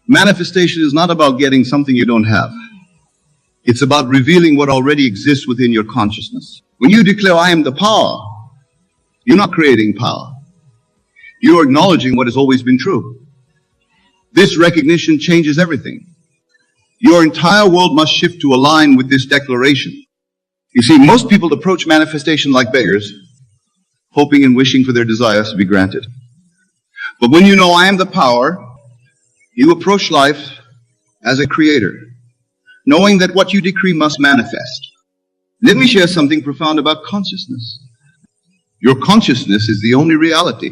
manifestation is not about getting something you don't have. It's about revealing what already exists within your consciousness. When you declare, I am the power, you're not creating power. You're acknowledging what has always been true. This recognition changes everything. Your entire world must shift to align with this declaration. You see, most people approach manifestation like beggars, hoping and wishing for their desires to be granted. But when you know I am the power, you approach life as a creator, knowing that what you decree must manifest. Let me share something profound about consciousness. Your consciousness is the only reality.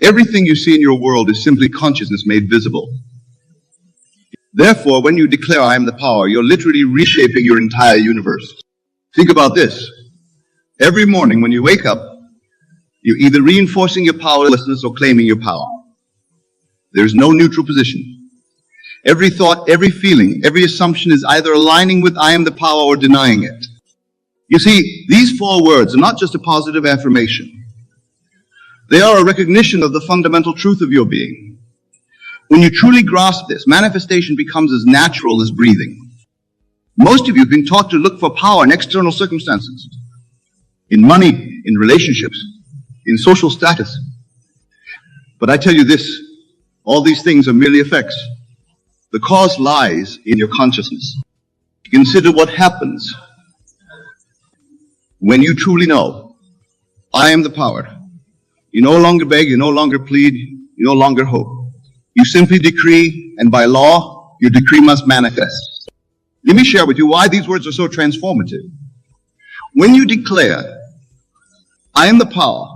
Everything you see in your world is simply consciousness made visible. Therefore, when you declare I am the power, you're literally reshaping your entire universe. Think about this. Every morning when you wake up, you're either reinforcing your powerlessness or claiming your power. There's no neutral position. Every thought, every feeling, every assumption is either aligning with I am the power or denying it. You see, these 4 words are not just a positive affirmation. They are a recognition of the fundamental truth of your being. When you truly grasp this, manifestation becomes as natural as breathing. Most of you have been taught to look for power in external circumstances, in money, in relationships, in social status. But I tell you this, all these things are merely effects. The cause lies in your consciousness. Consider what happens when you truly know, I am the power. You no longer beg, you no longer plead, you no longer hope. You simply decree, and by law, your decree must manifest. Let me share with you why these words are so transformative. When you declare, I am the power,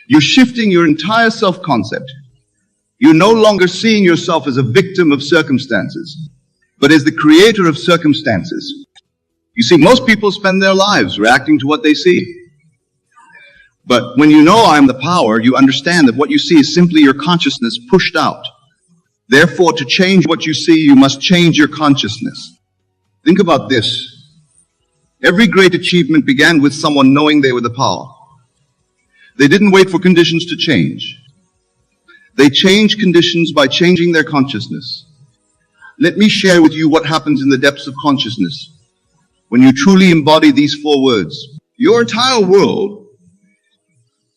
you're shifting your entire self-concept. You're no longer seeing yourself as a victim of circumstances, but as the creator of circumstances. You see, most people spend their lives reacting to what they see. But when you know I am the power, you understand that what you see is simply your consciousness pushed out. Therefore, to change what you see, you must change your consciousness. Think about this. Every great achievement began with someone knowing they were the power. They didn't wait for conditions to change. They changed conditions by changing their consciousness. Let me share with you what happens in the depths of consciousness when you truly embody these 4 words. Your entire world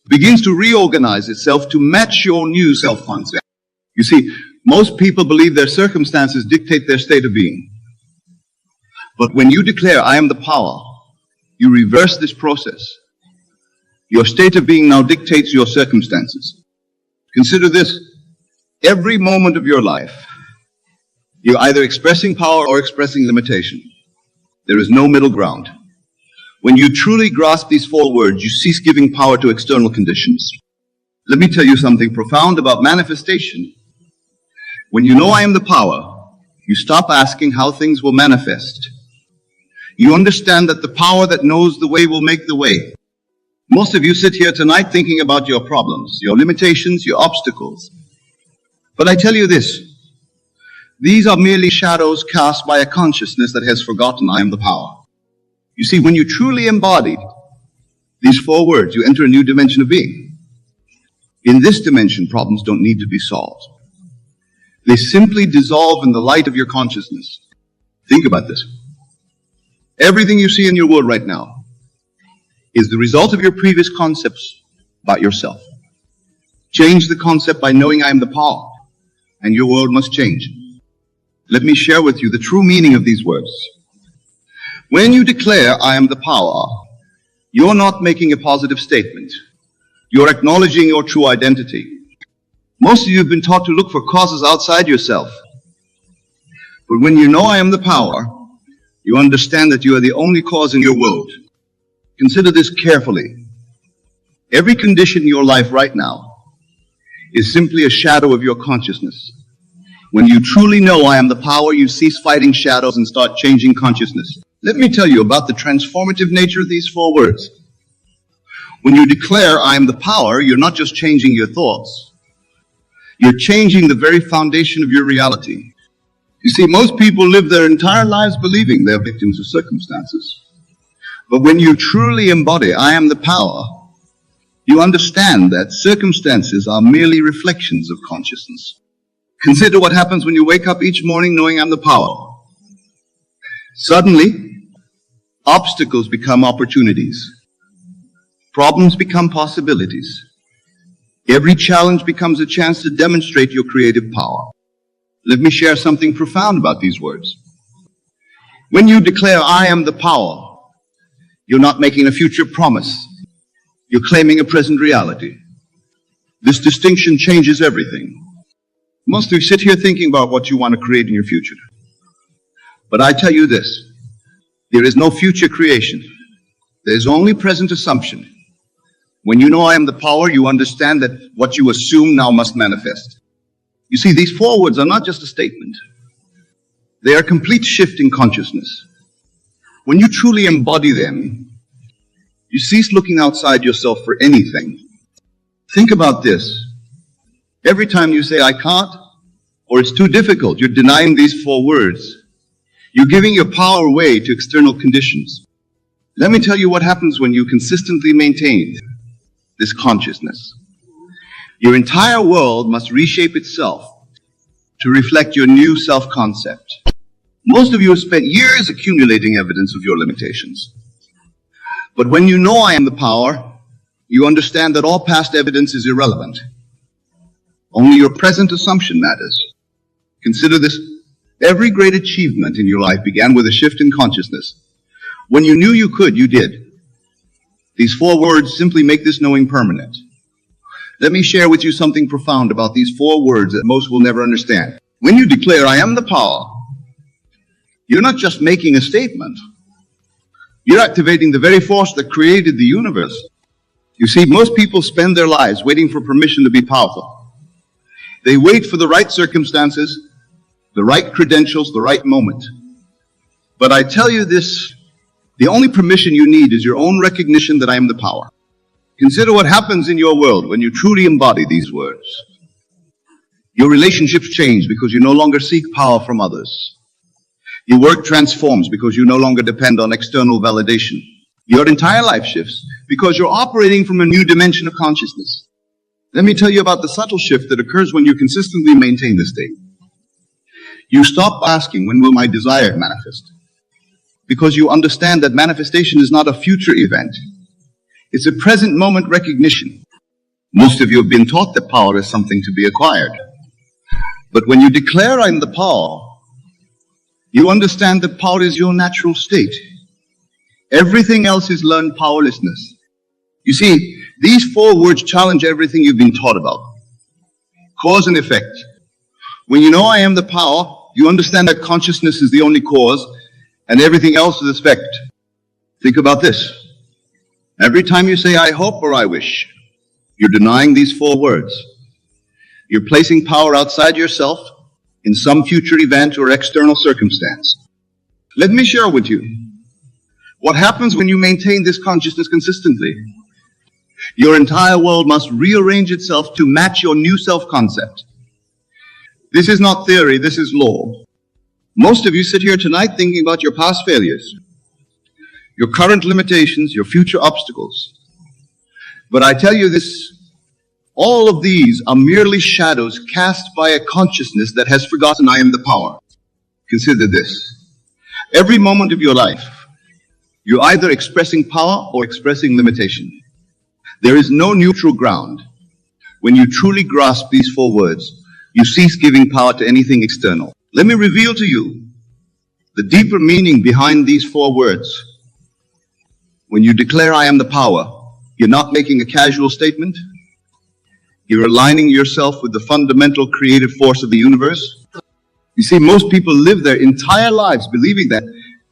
begins to reorganize itself to match your new self-concept. You see, most people believe their circumstances dictate their state of being. But when you declare, I am the power, you reverse this process. Your state of being now dictates your circumstances. Consider this. Every moment of your life, you're either expressing power or expressing limitation. There is no middle ground. When you truly grasp these 4 words, you cease giving power to external conditions. Let me tell you something profound about manifestation. When you know I am the power, you stop asking how things will manifest. You understand that the power that knows the way will make the way. Most of you sit here tonight thinking about your problems, your limitations, your obstacles. But I tell you this, these are merely shadows cast by a consciousness that has forgotten I am the power. You see, when you truly embody these 4 words, you enter a new dimension of being. In this dimension, problems don't need to be solved. They simply dissolve in the light of your consciousness. Think about this. Everything you see in your world right now is the result of your previous concepts about yourself. Change the concept by knowing I am the power, and your world must change. Let me share with you the true meaning of these words. When you declare I am the power, you're not making a positive statement. You're acknowledging your true identity. Most of you have been taught to look for causes outside yourself. But when you know I am the power, you understand that you are the only cause in your world. Consider this carefully. Every condition in your life right now is simply a shadow of your consciousness. When you truly know I am the power, you cease fighting shadows and start changing consciousness. Let me tell you about the transformative nature of these 4 words. When you declare I am the power, you're not just changing your thoughts. You're changing the very foundation of your reality. You see, most people live their entire lives believing they're victims of circumstances. But when you truly embody I am the power, you understand that circumstances are merely reflections of consciousness. Consider what happens when you wake up each morning knowing I'm the power. Suddenly, obstacles become opportunities. Problems become possibilities. Every challenge becomes a chance to demonstrate your creative power. Let me share something profound about these words. When you declare I am the power, you're not making a future promise. You're claiming a present reality. This distinction changes everything. Most of you sit here thinking about what you want to create in your future. But I tell you this, there is no future creation. There is only present assumption. When you know I am the power, you understand that what you assume now must manifest. You see, these 4 words are not just a statement. They are a complete shift in consciousness. When you truly embody them, you cease looking outside yourself for anything. Think about this. Every time you say, I can't, or it's too difficult, you're denying these 4 words. You're giving your power away to external conditions. Let me tell you what happens when you consistently maintain this consciousness. Your entire world must reshape itself to reflect your new self-concept. Most of you have spent years accumulating evidence of your limitations. But when you know I am the power, you understand that all past evidence is irrelevant. Only your present assumption matters. Consider this. Every great achievement in your life began with a shift in consciousness. When you knew you could, you did. These 4 words simply make this knowing permanent. Let me share with you something profound about these 4 words that most will never understand. When you declare, I am the power, you're not just making a statement. You're activating the very force that created the universe. You see, most people spend their lives waiting for permission to be powerful. They wait for the right circumstances, the right credentials, the right moment. But I tell you this, the only permission you need is your own recognition that I am the power. Consider what happens in your world when you truly embody these words. Your relationships change because you no longer seek power from others. Your work transforms because you no longer depend on external validation. Your entire life shifts because you're operating from a new dimension of consciousness. Let me tell you about the subtle shift that occurs when you consistently maintain this state. You stop asking, when will my desire manifest? Because you understand that manifestation is not a future event. It's a present moment recognition. Most of you have been taught that power is something to be acquired. But when you declare I'm the power, you understand that power is your natural state. Everything else is learned powerlessness. You see, these 4 words challenge everything you've been taught about. Cause and effect. When you know I am the power, you understand that consciousness is the only cause and everything else is effect. Think about this. Every time you say I hope or I wish, you're denying these 4 words. You're placing power outside yourself in some future event or external circumstance. Let me share with you what happens when you maintain this consciousness consistently. Your entire world must rearrange itself to match your new self-concept. This is not theory, this is law. Most of you sit here tonight thinking about your past failures, your current limitations, your future obstacles. But I tell you this, all of these are merely shadows cast by a consciousness that has forgotten I am the power. Consider this. Every moment of your life, you're either expressing power or expressing limitation. There is no neutral ground. When you truly grasp these 4 words, you cease giving power to anything external. Let me reveal to you the deeper meaning behind these 4 words. When you declare I am the power, you're not making a casual statement. You're aligning yourself with the fundamental creative force of the universe. You see, most people live their entire lives believing that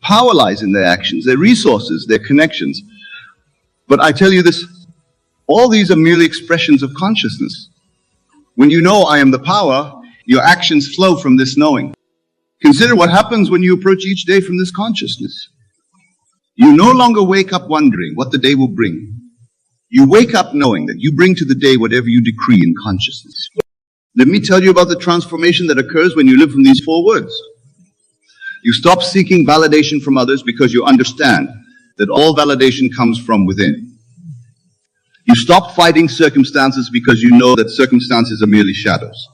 power lies in their actions, their resources, their connections. But I tell you this, all these are merely expressions of consciousness. When you know I am the power, your actions flow from this knowing. Consider what happens when you approach each day from this consciousness. You no longer wake up wondering what the day will bring. You wake up knowing that you bring to the day whatever you decree in consciousness. Let me tell you about the transformation that occurs when you live from these 4 words. You stop seeking validation from others because you understand that all validation comes from within. You stop fighting circumstances because you know that circumstances are merely shadows.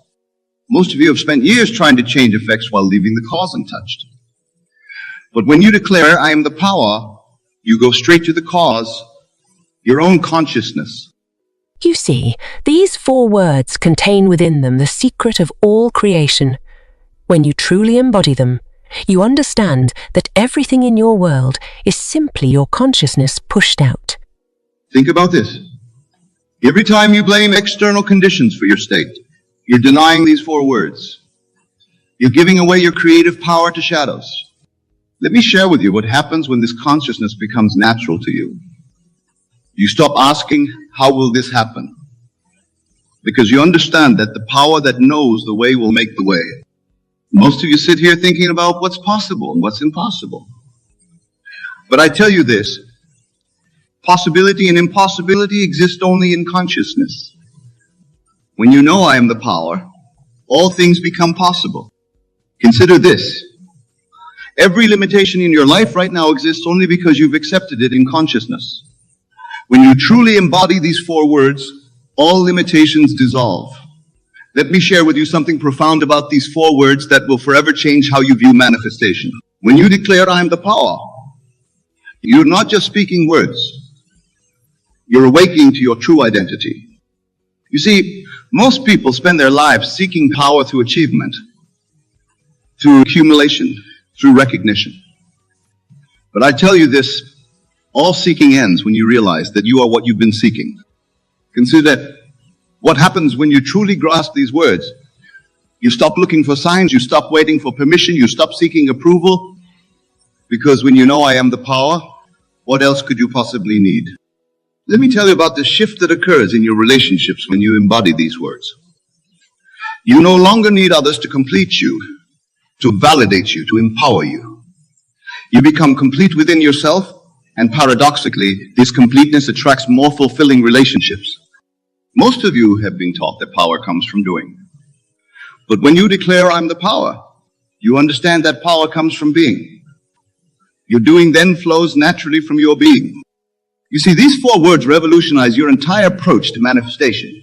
Most of you have spent years trying to change effects while leaving the cause untouched. But when you declare I am the power, you go straight to the cause, your own consciousness. You see, these 4 words contain within them the secret of all creation. When you truly embody them, you understand that everything in your world is simply your consciousness pushed out. Think about this. Every time you blame external conditions for your state, you're denying these 4 words. You're giving away your creative power to shadows. Let me share with you what happens when this consciousness becomes natural to you. You stop asking, how will this happen? Because you understand that the power that knows the way will make the way. Most of you sit here thinking about what's possible and what's impossible. But I tell you this, possibility and impossibility exist only in consciousness. When you know I am the power, all things become possible. Consider this. Every limitation in your life right now exists only because you've accepted it in consciousness. When you truly embody these 4 words, all limitations dissolve. Let me share with you something profound about these 4 words that will forever change how you view manifestation. When you declare I am the power, you're not just speaking words. You're awakening to your true identity. You see, most people spend their lives seeking power through achievement, through accumulation, through recognition. But I tell you this, all seeking ends when you realize that you are what you've been seeking. Consider what happens when you truly grasp these words. You stop looking for signs, you stop waiting for permission, you stop seeking approval, because when you know I am the power, what else could you possibly need? Let me tell you about the shift that occurs in your relationships when you embody these words. You no longer need others to complete you, to validate you, to empower you. You become complete within yourself, and paradoxically, this completeness attracts more fulfilling relationships. Most of you have been taught that power comes from doing. But when you declare, I'm the power, you understand that power comes from being. Your doing then flows naturally from your being. You see, these 4 words revolutionize your entire approach to manifestation.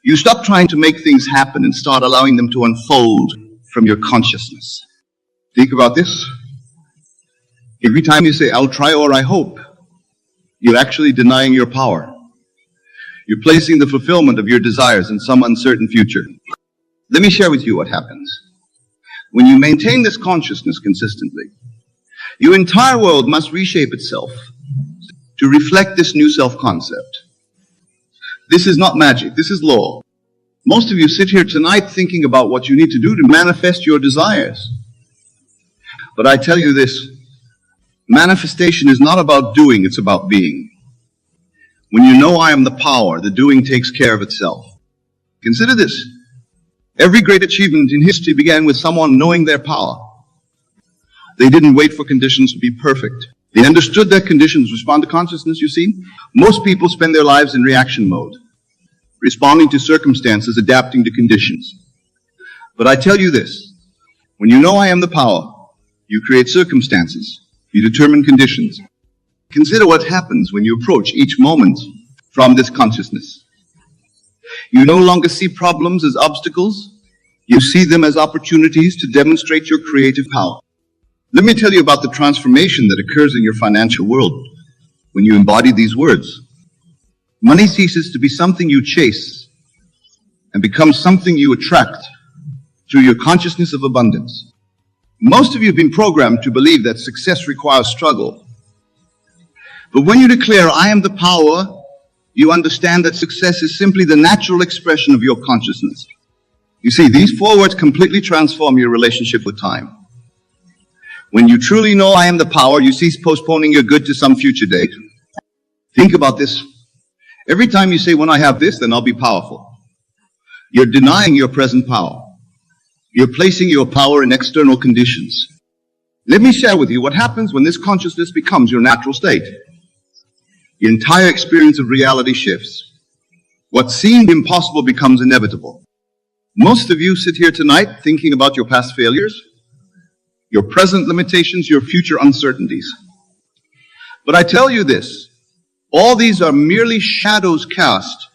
You stop trying to make things happen and start allowing them to unfold from your consciousness. Think about this. Every time you say, I'll try or I hope, you're actually denying your power. You're placing the fulfillment of your desires in some uncertain future. Let me share with you what happens. When you maintain this consciousness consistently, your entire world must reshape itself to reflect this new self-concept. This is not magic, this is law. Most of you sit here tonight thinking about what you need to do to manifest your desires. But I tell you this, manifestation is not about doing, it's about being. When you know I am the power, the doing takes care of itself. Consider this. Every great achievement in history began with someone knowing their power. They didn't wait for conditions to be perfect. They understood that conditions respond to consciousness, you see. Most people spend their lives in reaction mode, responding to circumstances, adapting to conditions. But I tell you this, when you know I am the power, you create circumstances, you determine conditions. Consider what happens when you approach each moment from this consciousness. You no longer see problems as obstacles, you see them as opportunities to demonstrate your creative power. Let me tell you about the transformation that occurs in your financial world when you embody these words. Money ceases to be something you chase and becomes something you attract through your consciousness of abundance. Most of you have been programmed to believe that success requires struggle. But when you declare, I am the power, you understand that success is simply the natural expression of your consciousness. You see, these 4 words completely transform your relationship with time. When you truly know I am the power, you cease postponing your good to some future date. Think about this. Every time you say, when I have this, then I'll be powerful, you're denying your present power. You're placing your power in external conditions. Let me share with you what happens when this consciousness becomes your natural state. Your entire experience of reality shifts. What seemed impossible becomes inevitable. Most of you sit here tonight thinking about your past failures, your present limitations, your future uncertainties. But I tell you this, all these are merely shadows cast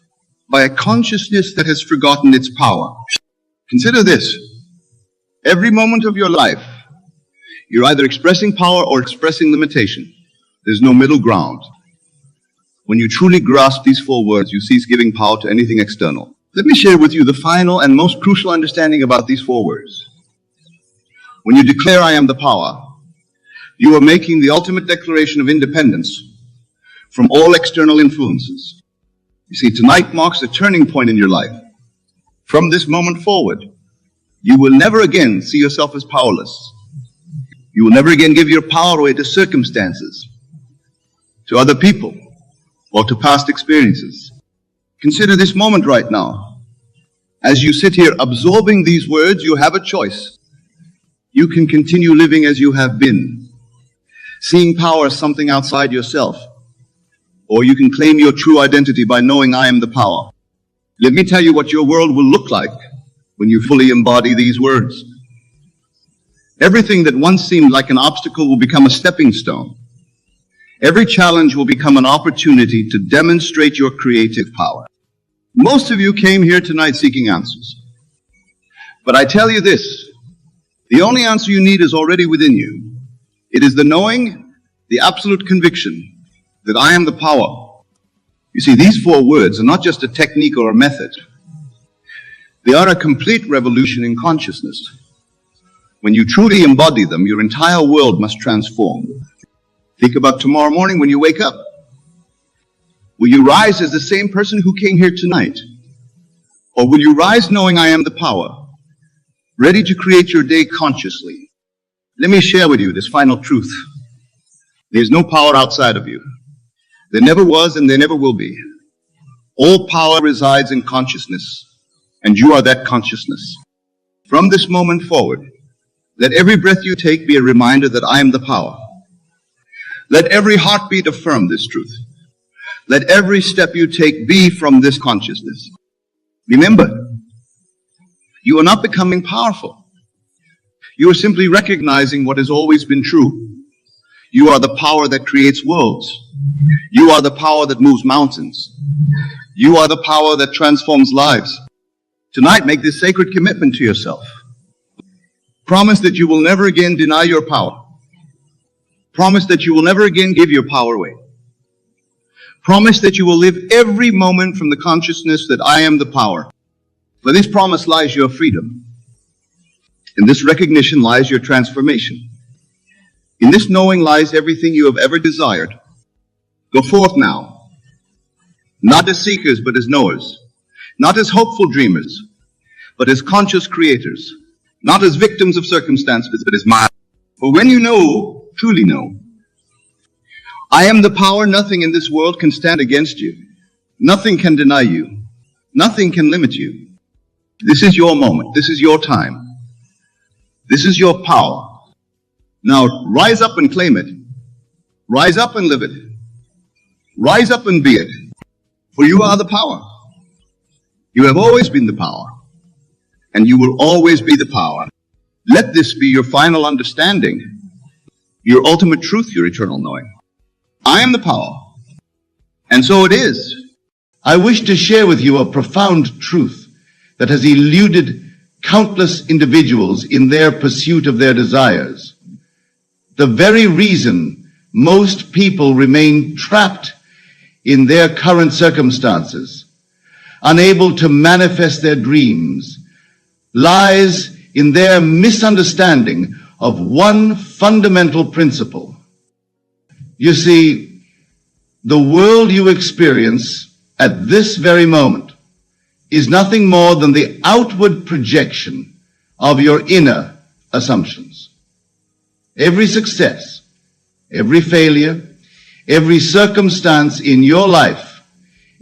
by a consciousness that has forgotten its power. Consider this. Every moment of your life, you're either expressing power or expressing limitation. There's no middle ground. When you truly grasp these 4 words, you cease giving power to anything external. Let me share with you the final and most crucial understanding about these 4 words. When you declare, I am the power, you are making the ultimate declaration of independence from all external influences. You see, tonight marks a turning point in your life. From this moment forward, you will never again see yourself as powerless. You will never again give your power away to circumstances, to other people, or to past experiences. Consider this moment right now. As you sit here absorbing these words, you have a choice. You can continue living as you have been, seeing power as something outside yourself, or you can claim your true identity by knowing I am the power. Let me tell you what your world will look like when you fully embody these words. Everything that once seemed like an obstacle will become a stepping stone. Every challenge will become an opportunity to demonstrate your creative power. Most of you came here tonight seeking answers. But I tell you this, the only answer you need is already within you. It is the knowing, the absolute conviction that I am the power. You see, these 4 words are not just a technique or a method. They are a complete revolution in consciousness. When you truly embody them, your entire world must transform. Think about tomorrow morning when you wake up. Will you rise as the same person who came here tonight? Or will you rise knowing I am the power, ready to create your day consciously? Let me share with you this final truth. There's no power outside of you. There never was and there never will be. All power resides in consciousness. and you are that consciousness. From this moment forward, let every breath you take be a reminder that I am the power. Let every heartbeat affirm this truth. Let every step you take be from this consciousness. Remember, you are not becoming powerful. You are simply recognizing what has always been true. You are the power that creates worlds. You are the power that moves mountains. You are the power that transforms lives. Tonight, make this sacred commitment to yourself. Promise that you will never again deny your power. Promise that you will never again give your power away. Promise that you will live every moment from the consciousness that I am the power. For this promise lies your freedom. In this recognition lies your transformation. In this knowing lies everything you have ever desired. Go forth now, not as seekers, but as knowers, not as hopeful dreamers, but as conscious creators, not as victims of circumstances, but as mine. For when you know, truly know, I am the power, nothing in this world can stand against you. Nothing can deny you. Nothing can limit you. This is your moment. This is your time. This is your power. Now rise up and claim it. Rise up and live it. Rise up and be it. For you are the power. You have always been the power. And you will always be the power. Let this be your final understanding, your ultimate truth, your eternal knowing. I am the power. And so it is. I wish to share with you a profound truth that has eluded countless individuals in their pursuit of their desires. The very reason most people remain trapped in their current circumstances, unable to manifest their dreams, lies in their misunderstanding of one fundamental principle. You see, the world you experience at this very moment is nothing more than the outward projection of your inner assumptions. Every success, every failure, every circumstance in your life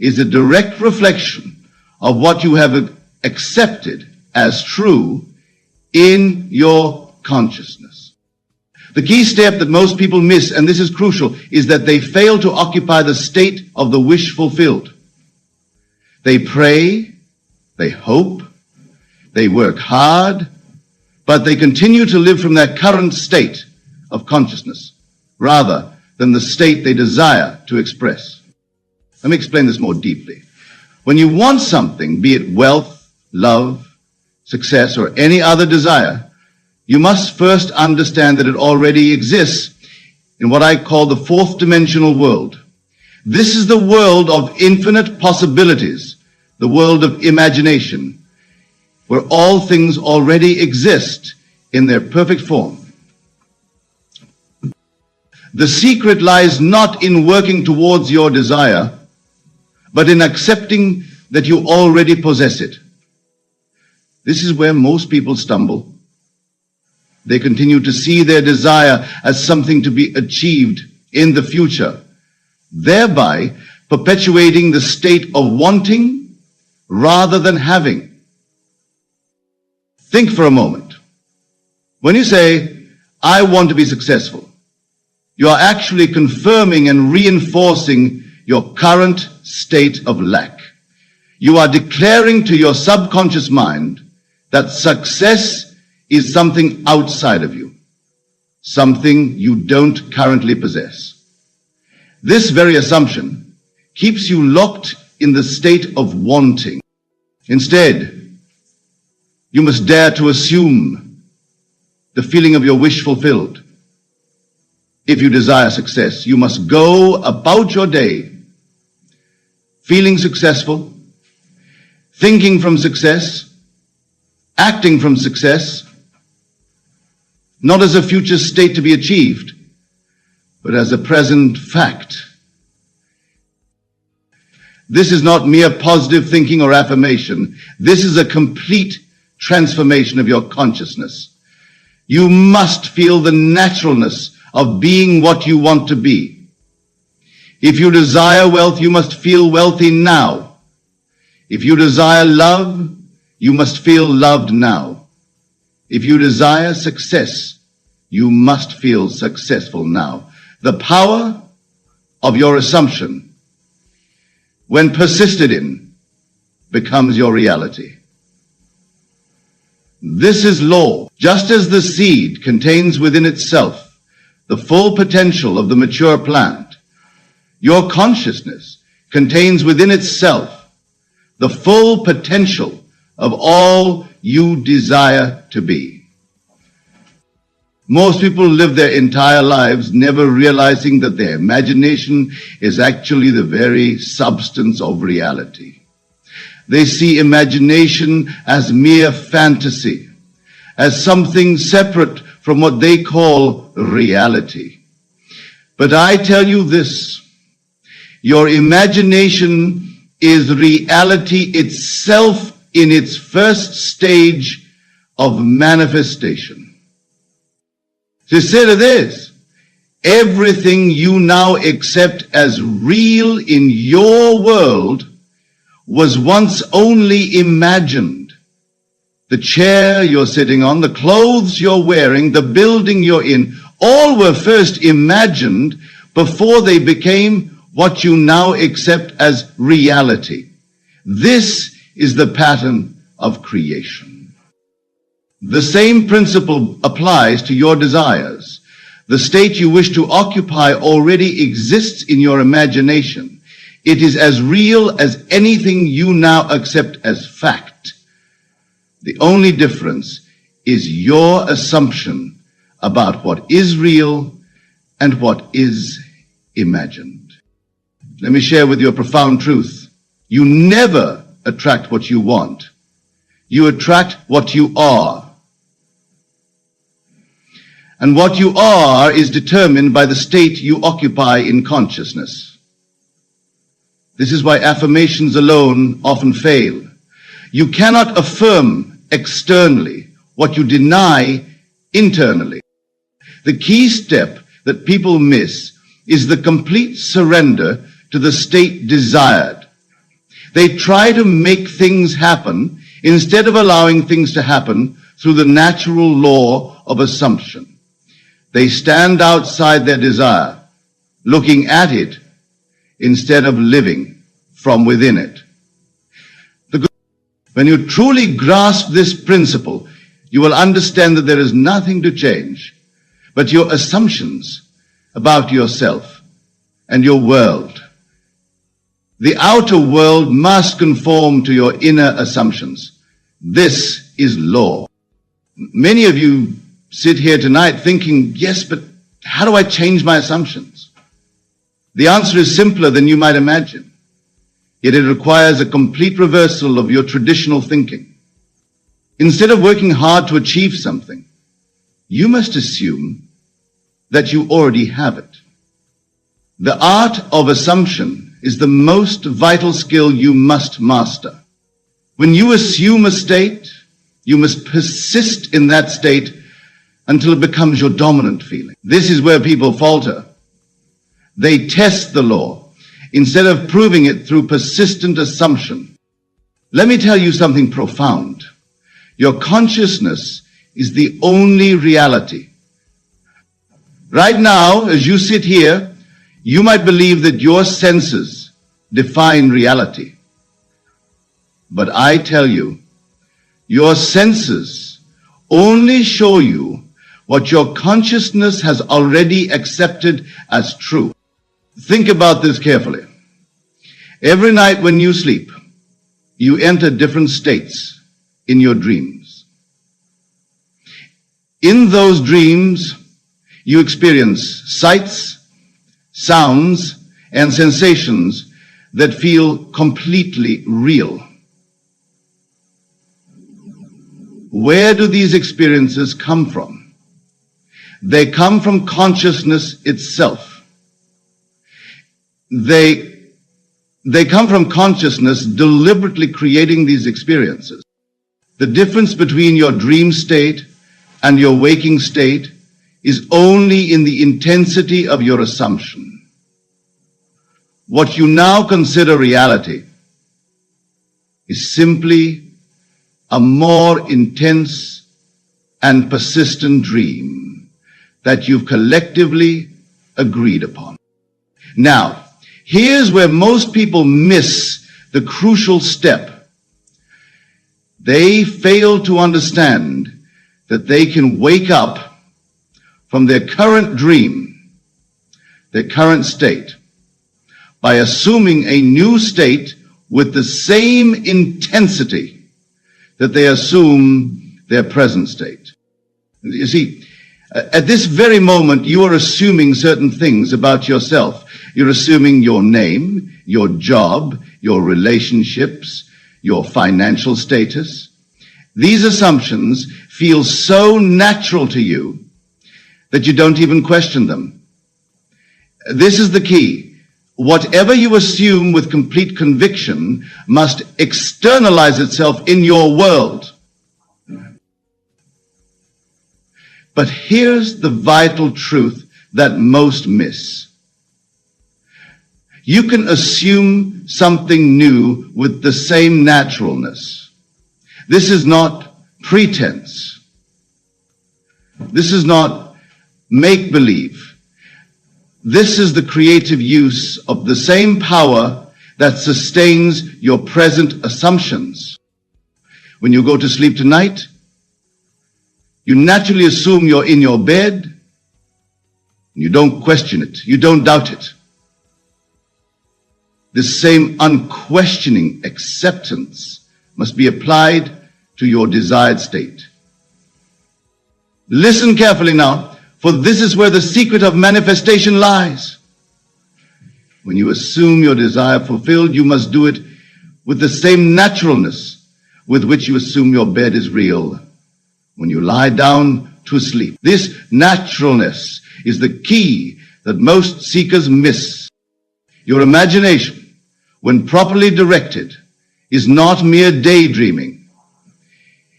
is a direct reflection of what you have accepted as true in your consciousness. The key step that most people miss, and this is crucial, is that they fail to occupy the state of the wish fulfilled. They pray, they hope, they work hard, but they continue to live from their current state of consciousness rather than the state they desire to express. Let me explain this more deeply. When you want something, be it wealth, love, success, or any other desire, you must first understand that it already exists in what I call the fourth dimensional world. This is the world of infinite possibilities, the world of imagination, where all things already exist in their perfect form. The secret lies not in working towards your desire, but in accepting that you already possess it. This is where most people stumble. They continue to see their desire as something to be achieved in the future, thereby perpetuating the state of wanting rather than having. Think for a moment. When you say, I want to be successful, you are actually confirming and reinforcing your current state of lack. You are declaring to your subconscious mind that success is something outside of you, something you don't currently possess. This very assumption keeps you locked in the state of wanting. Instead, you must dare to assume the feeling of your wish fulfilled. If you desire success, you must go about your day feeling successful, thinking from success, acting from success, not as a future state to be achieved, but as a present fact. This is not mere positive thinking or affirmation. This is a complete transformation of your consciousness. You must feel the naturalness of being what you want to be. If you desire wealth, you must feel wealthy now. If you desire love, you must feel loved now. If you desire success, you must feel successful now. The power of your assumption, when persisted in, becomes your reality. This is law. Just as the seed contains within itself the full potential of the mature plant, your consciousness contains within itself the full potential of all you desire to be. Most people live their entire lives never realizing that their imagination is actually the very substance of reality. They see imagination as mere fantasy, as something separate from what they call reality. But I tell you this, your imagination is reality itself in its first stage of manifestation. Consider this, everything you now accept as real in your world was once only imagined. The chair you're sitting on, the clothes you're wearing, the building you're in, all were first imagined before they became what you now accept as reality. This is the pattern of creation. The same principle applies to your desires. The state you wish to occupy already exists in your imagination. It is as real as anything you now accept as fact. The only difference is your assumption about what is real and what is imagined. Let me share with you a profound truth. You never attract what you want. You attract what you are. And what you are is determined by the state you occupy in consciousness. This is why affirmations alone often fail. You cannot affirm externally what you deny internally. The key step that people miss is the complete surrender to the state desired. They try to make things happen instead of allowing things to happen through the natural law of assumption. They stand outside their desire, looking at it instead of living from within it. When you truly grasp this principle, you will understand that there is nothing to change but your assumptions about yourself and your world. The outer world must conform to your inner assumptions. This is law. Many of you sit here tonight thinking, yes, but how do I change my assumptions? The answer is simpler than you might imagine. Yet it requires a complete reversal of your traditional thinking. Instead of working hard to achieve something, you must assume that you already have it. The art of assumption is the most vital skill you must master. When you assume a state, you must persist in that state until it becomes your dominant feeling. This is where people falter. They test the law instead of proving it through persistent assumption. Let me tell you something profound. Your consciousness is the only reality. Right now, as you sit here, you might believe that your senses define reality. But I tell you, your senses only show you what your consciousness has already accepted as true. Think about this carefully. Every night when you sleep, you enter different states in your dreams. In those dreams, you experience sights, sounds, and sensations that feel completely real. Where do these experiences come from? They come from consciousness itself. They come from consciousness deliberately creating these experiences. The difference between your dream state and your waking state is only in the intensity of your assumption. What you now consider reality is simply a more intense and persistent dream that you've collectively agreed upon. Now, here's where most people miss the crucial step. They fail to understand that they can wake up from their current dream, their current state, by assuming a new state with the same intensity that they assume their present state. You see, at this very moment, you are assuming certain things about yourself. You're assuming your name, your job, your relationships, your financial status. These assumptions feel so natural to you that you don't even question them. This is the key. Whatever you assume with complete conviction must externalize itself in your world. But here's the vital truth that most miss. You can assume something new with the same naturalness. This is not pretense. This is not make-believe. This is the creative use of the same power that sustains your present assumptions. When you go to sleep tonight, you naturally assume you're in your bed. You don't question it. You don't doubt it. This same unquestioning acceptance must be applied to your desired state. Listen carefully now, for this is where the secret of manifestation lies. When you assume your desire fulfilled, you must do it with the same naturalness with which you assume your bed is real when you lie down to sleep. This naturalness is the key that most seekers miss. Your imagination, when properly directed, is not mere daydreaming.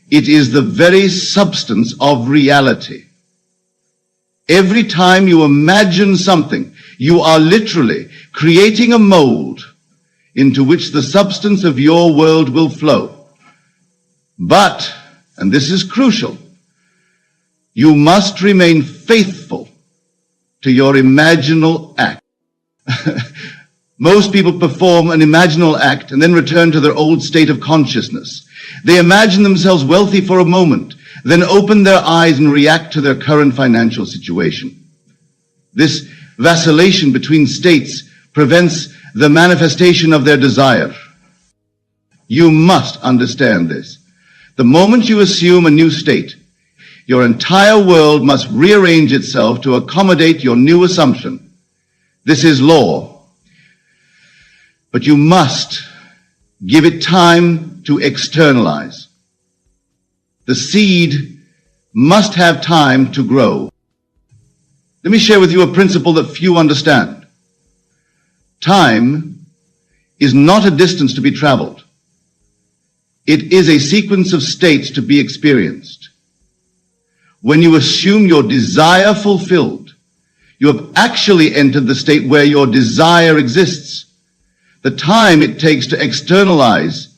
It is the very substance of reality. Every time you imagine something, you are literally creating a mold into which the substance of your world will flow. But, and this is crucial, you must remain faithful to your imaginal act. Most people perform an imaginal act and then return to their old state of consciousness. They imagine themselves wealthy for a moment, then open their eyes and react to their current financial situation. This vacillation between states prevents the manifestation of their desire. You must understand this. The moment you assume a new state, your entire world must rearrange itself to accommodate your new assumption. This is law. But you must give it time to externalize. The seed must have time to grow. Let me share with you a principle that few understand. Time is not a distance to be traveled. It is a sequence of states to be experienced. When you assume your desire fulfilled, you have actually entered the state where your desire exists. The time it takes to externalize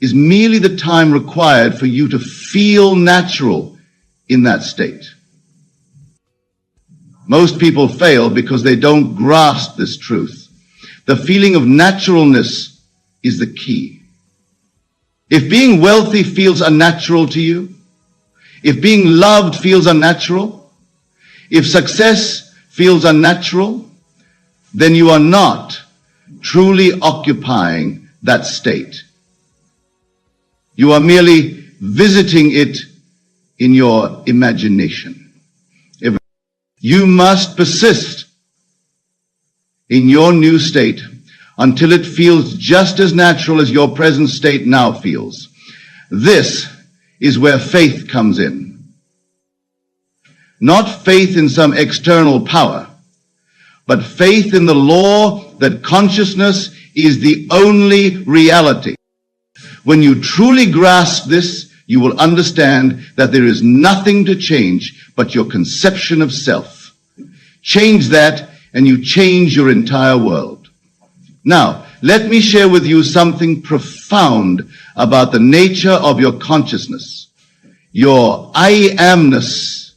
is merely the time required for you to feel natural in that state. Most people fail because they don't grasp this truth. The feeling of naturalness is the key. If being wealthy feels unnatural to you, if being loved feels unnatural, if success feels unnatural, then you are not truly occupying that state. You are merely visiting it in your imagination. You must persist in your new state until it feels just as natural as your present state now feels. This is where faith comes in. Not faith in some external power, but faith in the law that consciousness is the only reality. When you truly grasp this, you will understand that there is nothing to change but your conception of self. Change that and you change your entire world. Now, let me share with you something profound about the nature of your consciousness. Your I amness,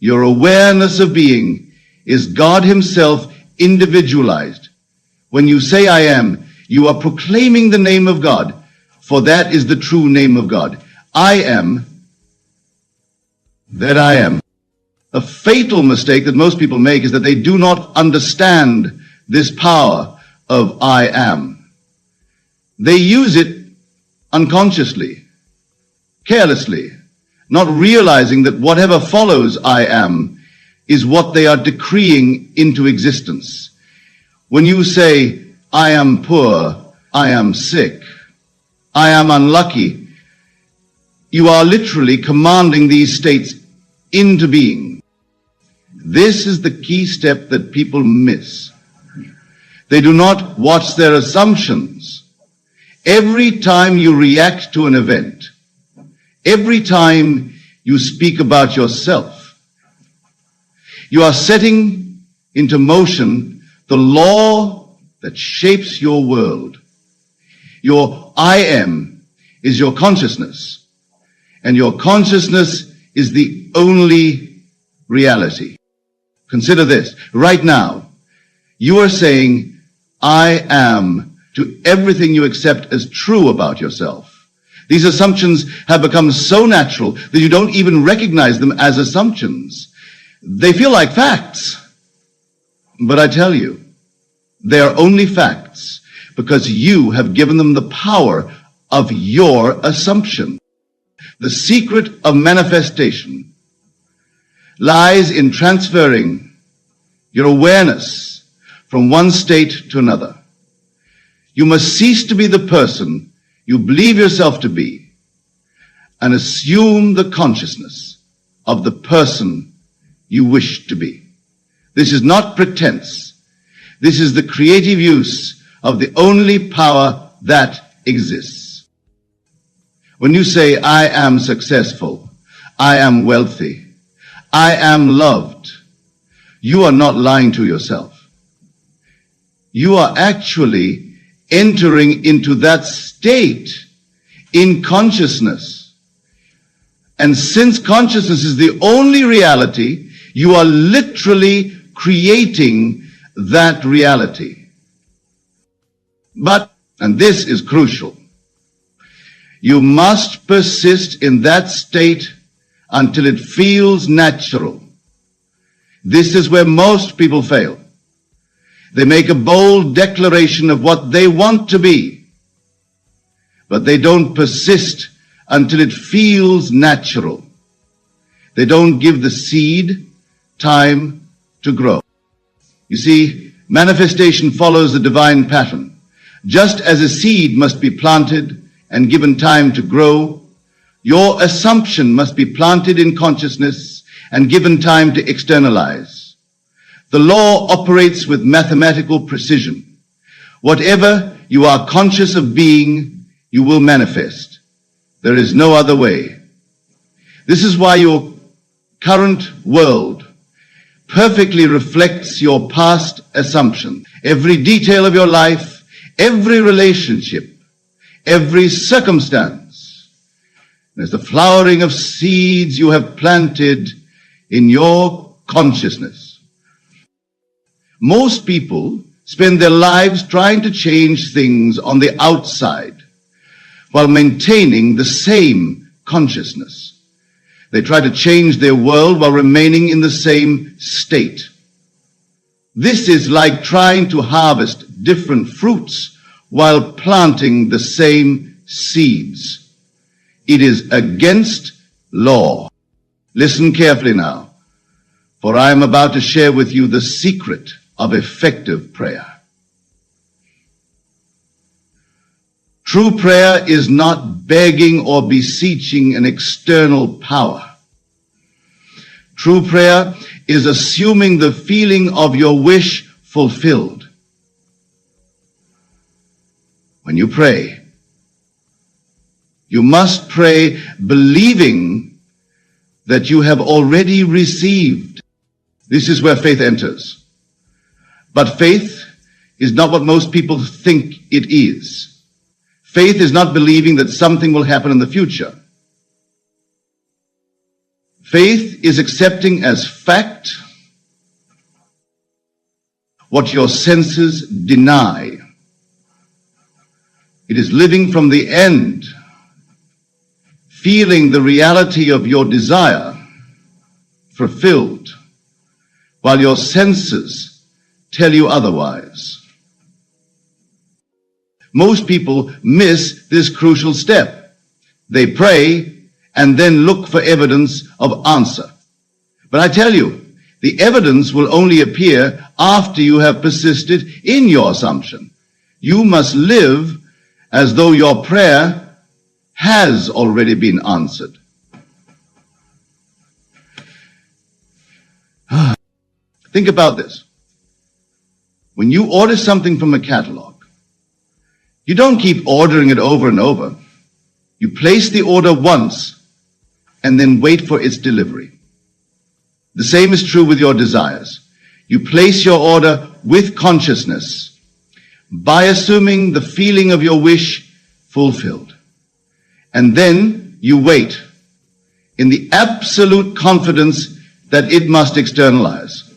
your awareness of being, is God himself individualized. When you say I am, you are proclaiming the name of God, for that is the true name of God. I am that I am. A fatal mistake that most people make is that they do not understand this power of I am. They use it unconsciously, carelessly, not realizing that whatever follows I am is what they are decreeing into existence. When you say, I am poor, I am sick, I am unlucky, you are literally commanding these states into being. This is the key step that people miss. They do not watch their assumptions. Every time you react to an event, every time you speak about yourself, you are setting into motion the law that shapes your world. Your I am is your consciousness, and your consciousness is the only reality. Consider this. Right now, you are saying, I am, to everything you accept as true about yourself. These assumptions have become so natural that you don't even recognize them as assumptions. They feel like facts. But I tell you, they are only facts because you have given them the power of your assumption. The secret of manifestation lies in transferring your awareness from one state to another. You must cease to be the person you believe yourself to be and assume the consciousness of the person you wish to be. This is not pretense. This is the creative use of the only power that exists. When you say, I am successful, I am wealthy, I am loved, you are not lying to yourself. You are actually entering into that state in consciousness. And since consciousness is the only reality, you are literally creating that reality. But, and this is crucial, you must persist in that state until it feels natural. This is where most people fail. They make a bold declaration of what they want to be, but they don't persist until it feels natural. They don't give the seed time to grow. You see, manifestation follows the divine pattern. Just as a seed must be planted and given time to grow, your assumption must be planted in consciousness and given time to externalize. The law operates with mathematical precision. Whatever you are conscious of being, you will manifest. There is no other way. This is why your current world perfectly reflects your past assumption. Every detail of your life, every relationship, every circumstance is the flowering of seeds you have planted in your consciousness. Most people spend their lives trying to change things on the outside while maintaining the same consciousness. They try to change their world while remaining in the same state. This is like trying to harvest different fruits while planting the same seeds. It is against law. Listen carefully now, for I am about to share with you the secret of effective prayer. True prayer is not begging or beseeching an external power. True prayer is assuming the feeling of your wish fulfilled. When you pray, you must pray believing that you have already received. This is where faith enters. But faith is not what most people think it is. Faith is not believing that something will happen in the future. Faith is accepting as fact what your senses deny. It is living from the end, feeling the reality of your desire fulfilled, while your senses tell you otherwise. Most people miss this crucial step. They pray and then look for evidence of answer. But I tell you, the evidence will only appear after you have persisted in your assumption. You must live as though your prayer has already been answered. Think about this. When you order something from a catalog, you don't keep ordering it over and over. You place the order once and then wait for its delivery. The same is true with your desires. You place your order with consciousness by assuming the feeling of your wish fulfilled. And then you wait in the absolute confidence that it must externalize.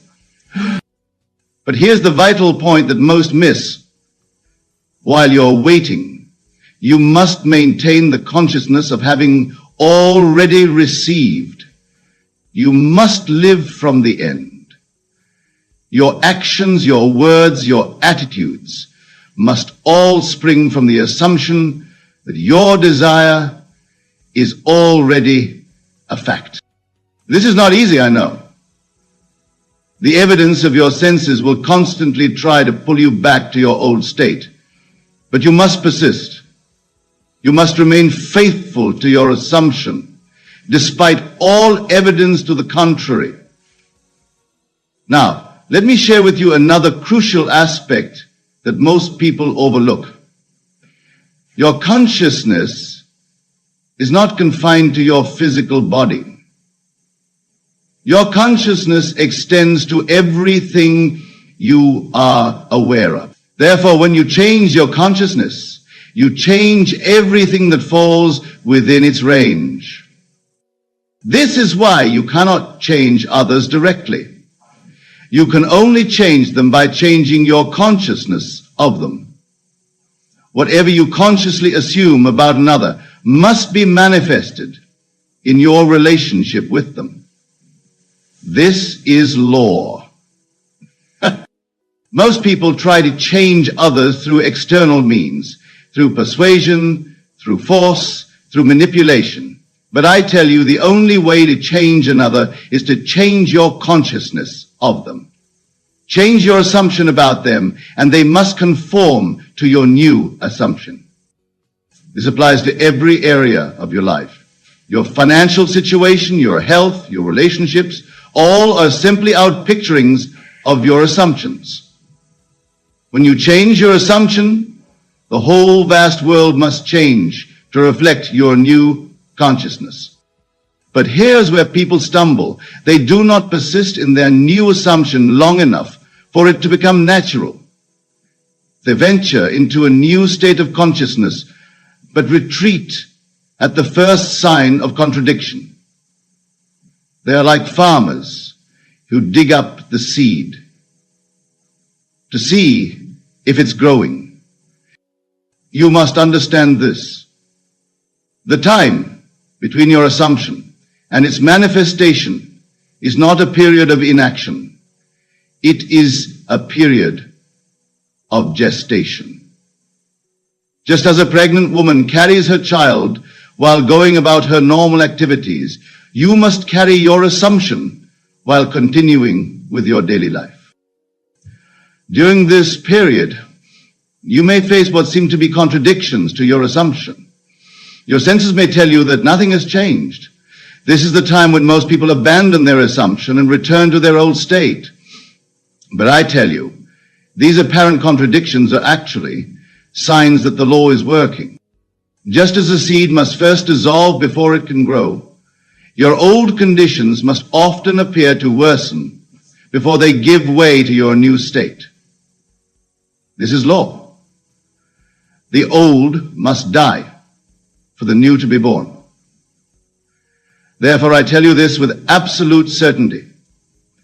But here's the vital point that most miss. While you're waiting, you must maintain the consciousness of having already received. You must live from the end. Your actions, your words, your attitudes must all spring from the assumption that your desire is already a fact. This is not easy, I know. The evidence of your senses will constantly try to pull you back to your old state. But you must persist. You must remain faithful to your assumption, despite all evidence to the contrary. Now, let me share with you another crucial aspect that most people overlook. Your consciousness is not confined to your physical body. Your consciousness extends to everything you are aware of. Therefore, when you change your consciousness, you change everything that falls within its range. This is why you cannot change others directly. You can only change them by changing your consciousness of them. Whatever you consciously assume about another must be manifested in your relationship with them. This is law. Most people try to change others through external means, through persuasion, through force, through manipulation. But I tell you, the only way to change another is to change your consciousness of them. Change your assumption about them, and they must conform to your new assumption. This applies to every area of your life. Your financial situation, your health, your relationships, all are simply outpicturings of your assumptions. When you change your assumption, the whole vast world must change to reflect your new consciousness. But here's where people stumble. They do not persist in their new assumption long enough for it to become natural. They venture into a new state of consciousness, but retreat at the first sign of contradiction. They are like farmers who dig up the seed to see if it's growing. You must understand this. The time between your assumption and its manifestation is not a period of inaction. It is a period of gestation. Just as a pregnant woman carries her child while going about her normal activities, you must carry your assumption while continuing with your daily life. During this period, you may face what seem to be contradictions to your assumption. Your senses may tell you that nothing has changed. This is the time when most people abandon their assumption and return to their old state. But I tell you, these apparent contradictions are actually signs that the law is working. Just as a seed must first dissolve before it can grow, your old conditions must often appear to worsen before they give way to your new state. This is law. The old must die for the new to be born. Therefore, I tell you this with absolute certainty.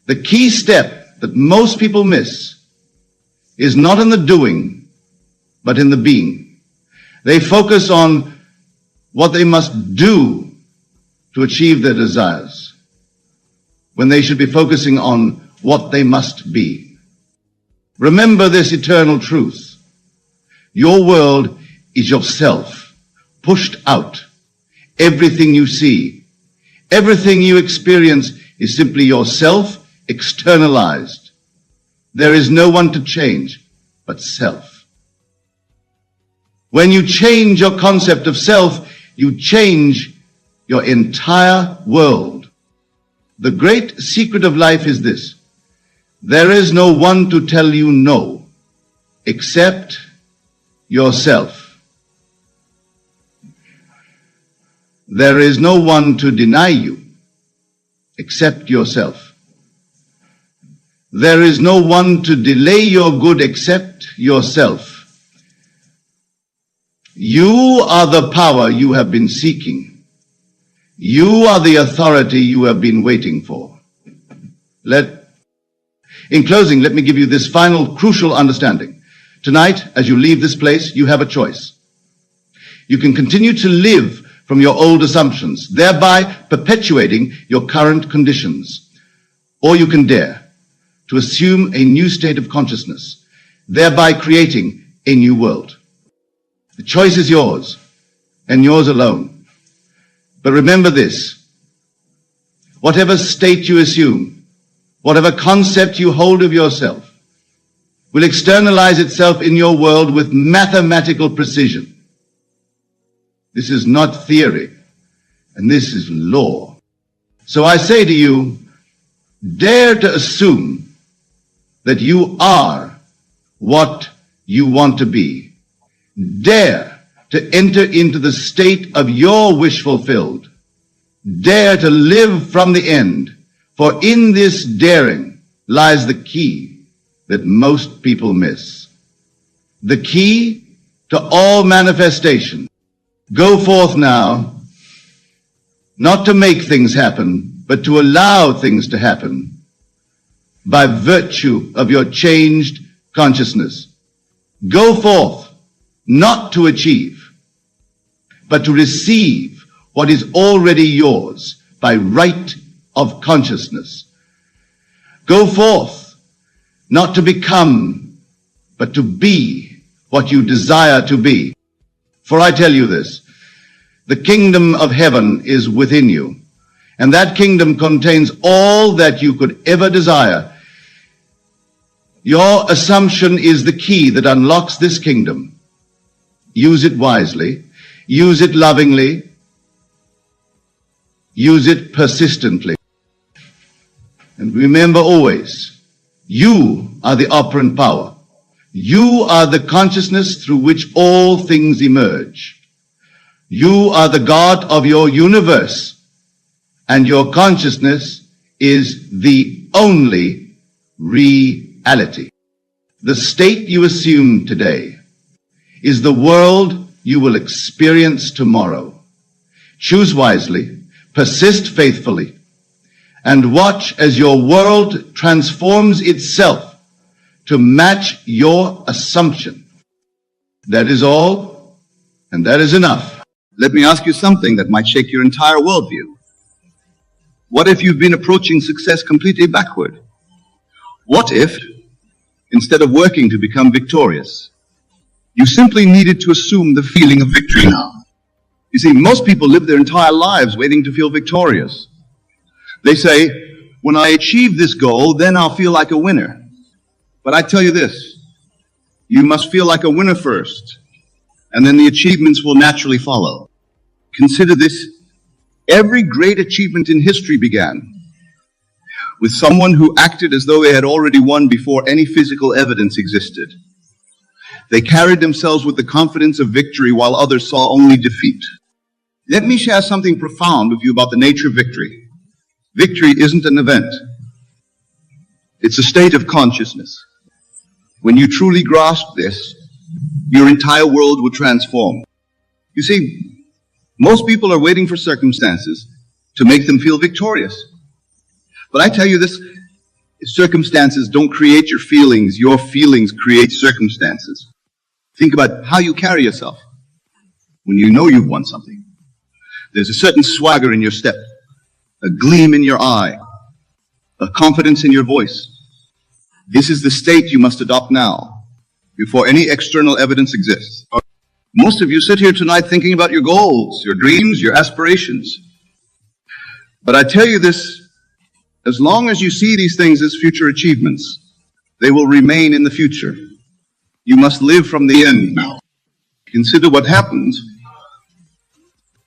The key step that most people miss is not in the doing, but in the being. They focus on what they must do to achieve their desires, when they should be focusing on what they must be. Remember this eternal truth. Your world is yourself, pushed out. Everything you see, everything you experience is simply yourself externalized. There is no one to change but self. When you change your concept of self, you change your entire world. The great secret of life is this: there is no one to tell you no except yourself. There is no one to deny you except yourself. There is no one to delay your good except yourself. You are the power you have been seeking. You are the authority you have been waiting for. In closing, let me give you this final crucial understanding. Tonight, as you leave this place, you have a choice. You can continue to live from your old assumptions, thereby perpetuating your current conditions. Or you can dare to assume a new state of consciousness, thereby creating a new world. The choice is yours, and yours alone. But remember this: whatever state you assume, whatever concept you hold of yourself, will externalize itself in your world with mathematical precision. This is not theory, and this is law. So I say to you, dare to assume that you are what you want to be. Dare to enter into the state of your wish fulfilled. Dare to live from the end, for in this daring lies the key that most people miss. The key to all manifestation. Go forth now, not to make things happen, but to allow things to happen by virtue of your changed consciousness. Go forth, not to achieve, but to receive what is already yours by right of consciousness. Go forth, not to become, but to be what you desire to be. For I tell you this: the kingdom of heaven is within you, and that kingdom contains all that you could ever desire. Your assumption is the key that unlocks this kingdom. Use it wisely, use it lovingly, use it persistently. And remember always, you are the operant power. You are the consciousness through which all things emerge. You are the God of your universe, and your consciousness is the only reality. The state you assume today is the world you will experience tomorrow. Choose wisely, persist faithfully, and watch as your world transforms itself to match your assumption. That is all, and that is enough. Let me ask you something that might shake your entire worldview. What if you've been approaching success completely backward? What if, instead of working to become victorious, you simply needed to assume the feeling of victory now? You see, most people live their entire lives waiting to feel victorious. They say, when I achieve this goal, then I'll feel like a winner. But I tell you this, you must feel like a winner first, and then the achievements will naturally follow. Consider this: every great achievement in history began with someone who acted as though they had already won before any physical evidence existed. They carried themselves with the confidence of victory while others saw only defeat. Let me share something profound with you about the nature of victory. Victory isn't an event. It's a state of consciousness. When you truly grasp this, your entire world will transform. You see, most people are waiting for circumstances to make them feel victorious. But I tell you this, circumstances don't create your feelings create circumstances. Think about how you carry yourself when you know you've won something. There's a certain swagger in your step, a gleam in your eye, a confidence in your voice. This is the state you must adopt now, before any external evidence exists. Most of you sit here tonight thinking about your goals, your dreams, your aspirations. But I tell you this, as long as you see these things as future achievements, they will remain in the future. You must live from the end now. Consider what happens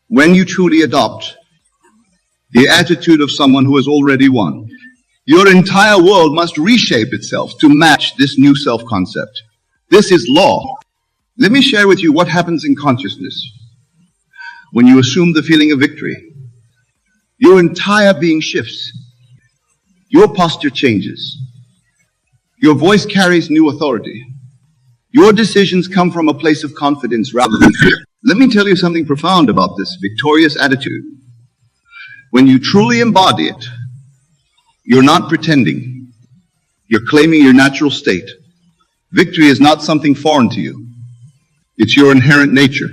when you truly adopt the attitude of someone who has already won. Your entire world must reshape itself to match this new self-concept. This is law. Let me share with you what happens in consciousness when you assume the feeling of victory. Your entire being shifts. Your posture changes. Your voice carries new authority. Your decisions come from a place of confidence rather than fear. Let me tell you something profound about this victorious attitude. When you truly embody it, you're not pretending. You're claiming your natural state. Victory is not something foreign to you. It's your inherent nature.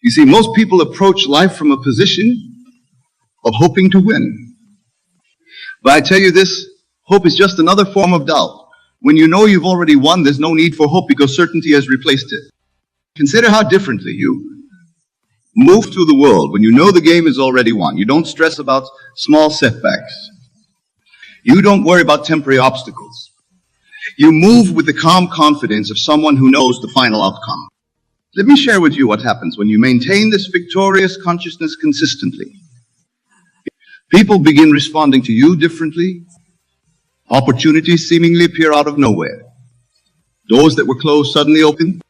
You see, most people approach life from a position of hoping to win. But I tell you this, hope is just another form of doubt. When you know you've already won, there's no need for hope because certainty has replaced it. Consider how differently you move through the world when you know the game is already won. You don't stress about small setbacks. You don't worry about temporary obstacles. You move with the calm confidence of someone who knows the final outcome. Let me share with you what happens when you maintain this victorious consciousness consistently. People begin responding to you differently. Opportunities seemingly appear out of nowhere. Doors that were closed suddenly open.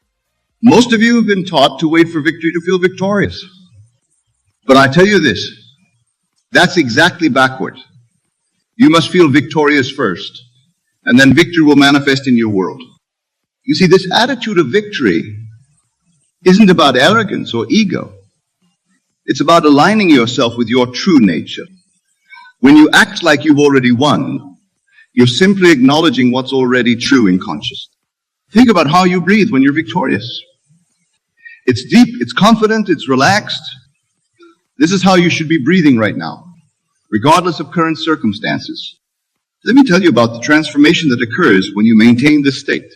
Most of you have been taught to wait for victory to feel victorious. But I tell you this, that's exactly backward. You must feel victorious first, and then victory will manifest in your world. You see, this attitude of victory isn't about arrogance or ego. It's about aligning yourself with your true nature. When you act like you've already won, you're simply acknowledging what's already true in consciousness. Think about how you breathe when you're victorious. It's deep, it's confident, it's relaxed. This is how you should be breathing right now, regardless of current circumstances. Let me tell you about the transformation that occurs when you maintain this state.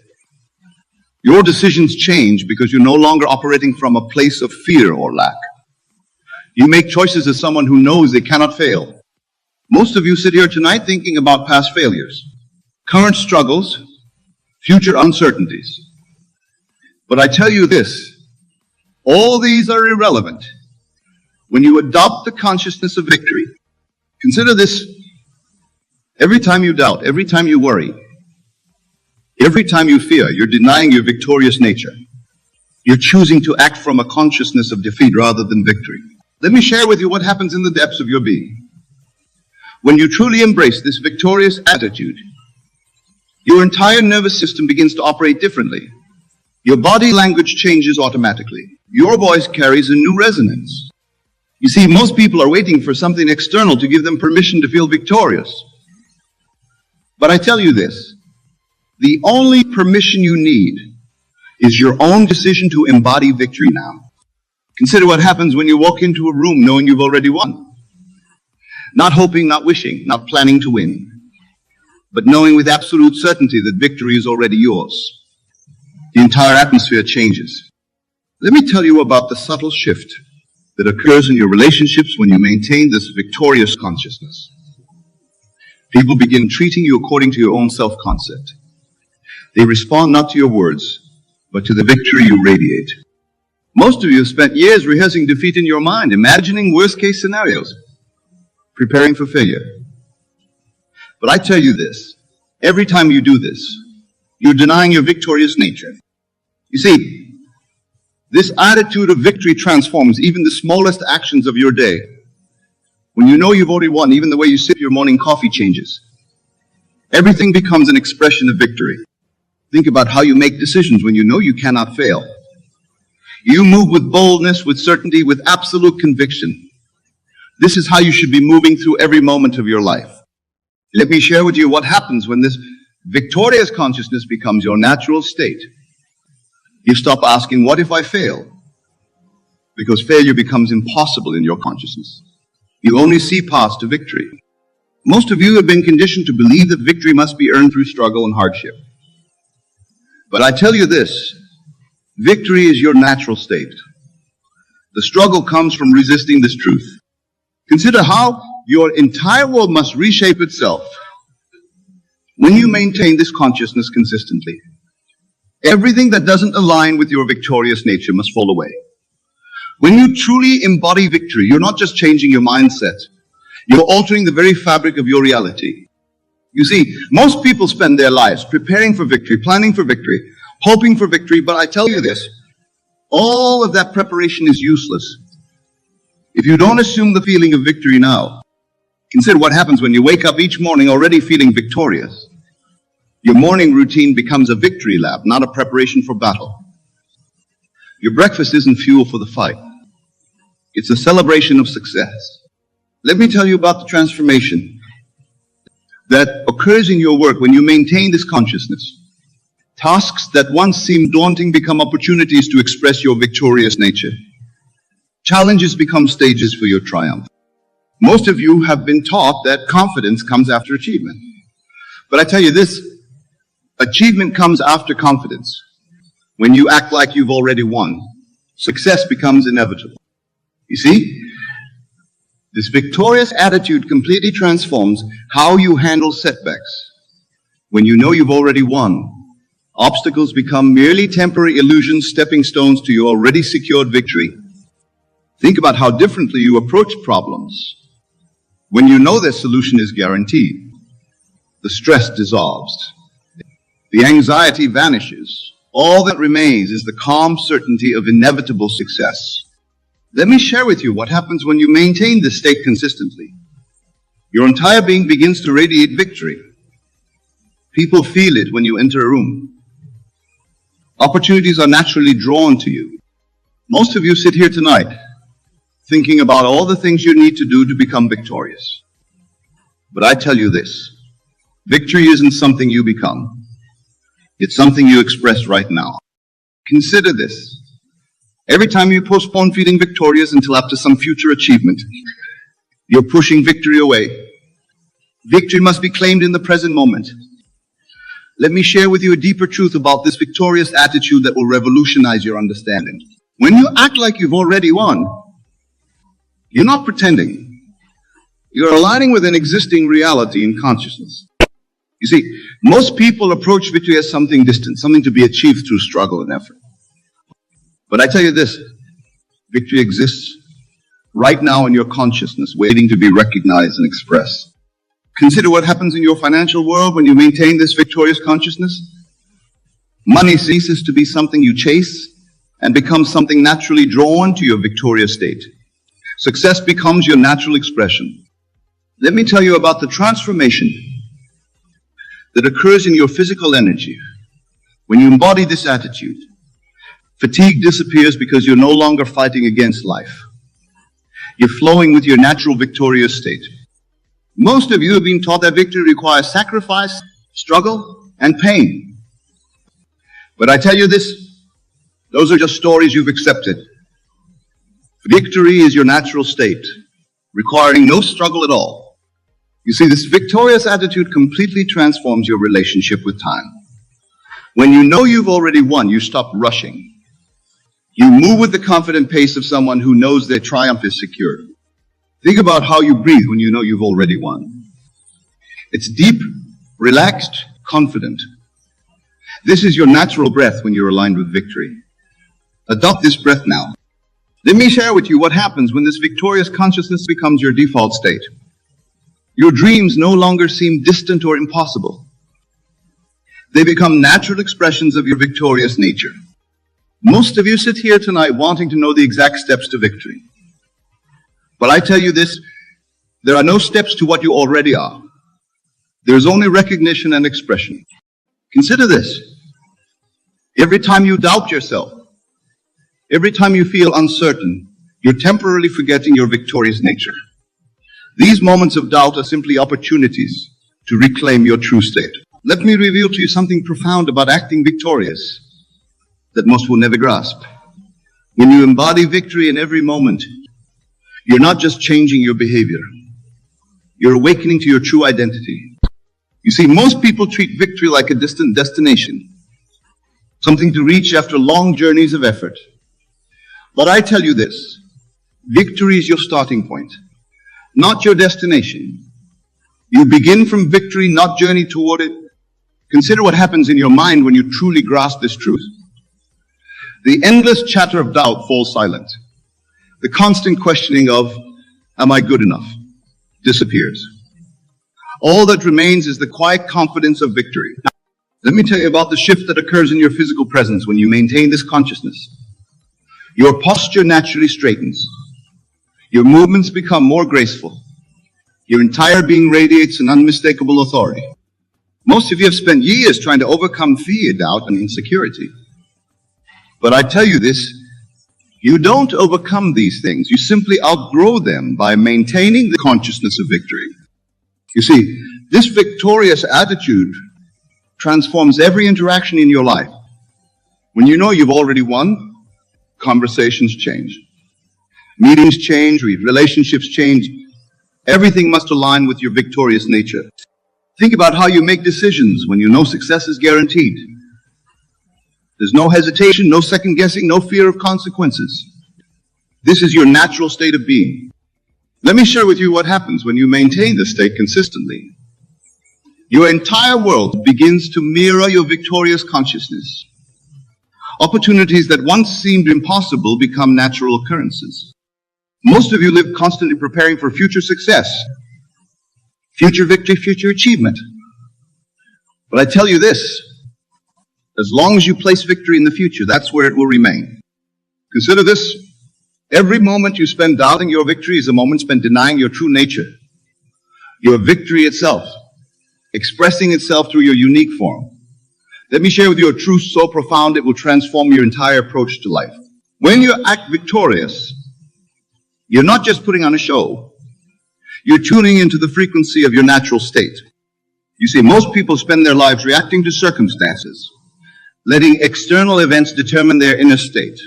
Your decisions change because you're no longer operating from a place of fear or lack. You make choices as someone who knows they cannot fail. Most of you sit here tonight thinking about past failures, current struggles, future uncertainties. But I tell you this, all these are irrelevant when you adopt the consciousness of victory. Consider this, every time you doubt, every time you worry, every time you fear, you're denying your victorious nature. You're choosing to act from a consciousness of defeat rather than victory. Let me share with you what happens in the depths of your being. When you truly embrace this victorious attitude, your entire nervous system begins to operate differently. Your body language changes automatically. Your voice carries a new resonance. You see, most people are waiting for something external to give them permission to feel victorious. But I tell you this, the only permission you need is your own decision to embody victory now. Consider what happens when you walk into a room knowing you've already won. Not hoping, not wishing, not planning to win, but knowing with absolute certainty that victory is already yours. The entire atmosphere changes. Let me tell you about the subtle shift that occurs in your relationships when you maintain this victorious consciousness. People begin treating you according to your own self-concept. They respond not to your words, but to the victory you radiate. Most of you have spent years rehearsing defeat in your mind, imagining worst-case scenarios, preparing for failure. But I tell you this, every time you do this, you're denying your victorious nature. You see, this attitude of victory transforms even the smallest actions of your day. When you know you've already won, even the way you sip your morning coffee changes. Everything becomes an expression of victory. Think about how you make decisions when you know you cannot fail. You move with boldness, with certainty, with absolute conviction. This is how you should be moving through every moment of your life. Let me share with you what happens when this victorious consciousness becomes your natural state. You stop asking, what if I fail? Because failure becomes impossible in your consciousness. You only see paths to victory. Most of you have been conditioned to believe that victory must be earned through struggle and hardship. But I tell you this, victory is your natural state. The struggle comes from resisting this truth. Consider how your entire world must reshape itself when you maintain this consciousness consistently. Everything that doesn't align with your victorious nature must fall away. When you truly embody victory, you're not just changing your mindset, you're altering the very fabric of your reality. You see, most people spend their lives preparing for victory, planning for victory, hoping for victory, but I tell you this, all of that preparation is useless if you don't assume the feeling of victory now. Consider what happens when you wake up each morning already feeling victorious. Your morning routine becomes a victory lap, not a preparation for battle. Your breakfast isn't fuel for the fight. It's a celebration of success. Let me tell you about the transformation that occurs in your work when you maintain this consciousness. Tasks that once seemed daunting become opportunities to express your victorious nature. Challenges become stages for your triumph. Most of you have been taught that confidence comes after achievement. But I tell you this, achievement comes after confidence. When you act like you've already won, success becomes inevitable. You see, this victorious attitude completely transforms how you handle setbacks. When you know you've already won, obstacles become merely temporary illusions, stepping stones to your already secured victory. Think about how differently you approach problems. When you know their solution is guaranteed, the stress dissolves, the anxiety vanishes. All that remains is the calm certainty of inevitable success. Let me share with you what happens when you maintain this state consistently. Your entire being begins to radiate victory. People feel it when you enter a room. Opportunities are naturally drawn to you. Most of you sit here tonight thinking about all the things you need to do to become victorious. But I tell you this, victory isn't something you become. It's something you express right now. Consider this. Every time you postpone feeling victorious until after some future achievement, you're pushing victory away. Victory must be claimed in the present moment. Let me share with you a deeper truth about this victorious attitude that will revolutionize your understanding. When you act like you've already won, you're not pretending. You're aligning with an existing reality in consciousness. You see, most people approach victory as something distant, something to be achieved through struggle and effort. But I tell you this, victory exists right now in your consciousness, waiting to be recognized and expressed. Consider what happens in your financial world when you maintain this victorious consciousness. Money ceases to be something you chase and becomes something naturally drawn to your victorious state. Success becomes your natural expression. Let me tell you about the transformation that occurs in your physical energy when you embody this attitude. Fatigue disappears because you're no longer fighting against life. You're flowing with your natural victorious state. Most of you have been taught that victory requires sacrifice, struggle, and pain. But I tell you this, those are just stories you've accepted. Victory is your natural state, requiring no struggle at all. You see, this victorious attitude completely transforms your relationship with time. When you know you've already won, you stop rushing. You move with the confident pace of someone who knows their triumph is secured. Think about how you breathe when you know you've already won. It's deep, relaxed, confident. This is your natural breath when you're aligned with victory. Adopt this breath now. Let me share with you what happens when this victorious consciousness becomes your default state. Your dreams no longer seem distant or impossible. They become natural expressions of your victorious nature. Most of you sit here tonight wanting to know the exact steps to victory. But I tell you this, there are no steps to what you already are. There is only recognition and expression. Consider this. Every time you doubt yourself, every time you feel uncertain, you're temporarily forgetting your victorious nature. These moments of doubt are simply opportunities to reclaim your true state. Let me reveal to you something profound about acting victorious that most will never grasp. When you embody victory in every moment, you're not just changing your behavior. You're awakening to your true identity. You see, most people treat victory like a distant destination, something to reach after long journeys of effort. But I tell you this, victory is your starting point, not your destination. You begin from victory, not journey toward it. Consider what happens in your mind when you truly grasp this truth. The endless chatter of doubt falls silent. The constant questioning of, am I good enough, disappears. All that remains is the quiet confidence of victory. Now, let me tell you about the shift that occurs in your physical presence when you maintain this consciousness. Your posture naturally straightens. Your movements become more graceful. Your entire being radiates an unmistakable authority. Most of you have spent years trying to overcome fear, doubt, and insecurity. But I tell you this, you don't overcome these things. You simply outgrow them by maintaining the consciousness of victory. You see, this victorious attitude transforms every interaction in your life. When you know you've already won, conversations change. Meetings change, relationships change. Everything must align with your victorious nature. Think about how you make decisions when you know success is guaranteed. There's no hesitation, no second guessing, no fear of consequences. This is your natural state of being. Let me share with you what happens when you maintain this state consistently. Your entire world begins to mirror your victorious consciousness. Opportunities that once seemed impossible become natural occurrences. Most of you live constantly preparing for future success, future victory, future achievement. But I tell you this, as long as you place victory in the future, that's where it will remain. Consider this, every moment you spend doubting your victory is a moment spent denying your true nature, your victory itself, expressing itself through your unique form. Let me share with you a truth so profound it will transform your entire approach to life. When you act victorious, you're not just putting on a show. You're tuning into the frequency of your natural state. You see, most people spend their lives reacting to circumstances, letting external events determine their inner state.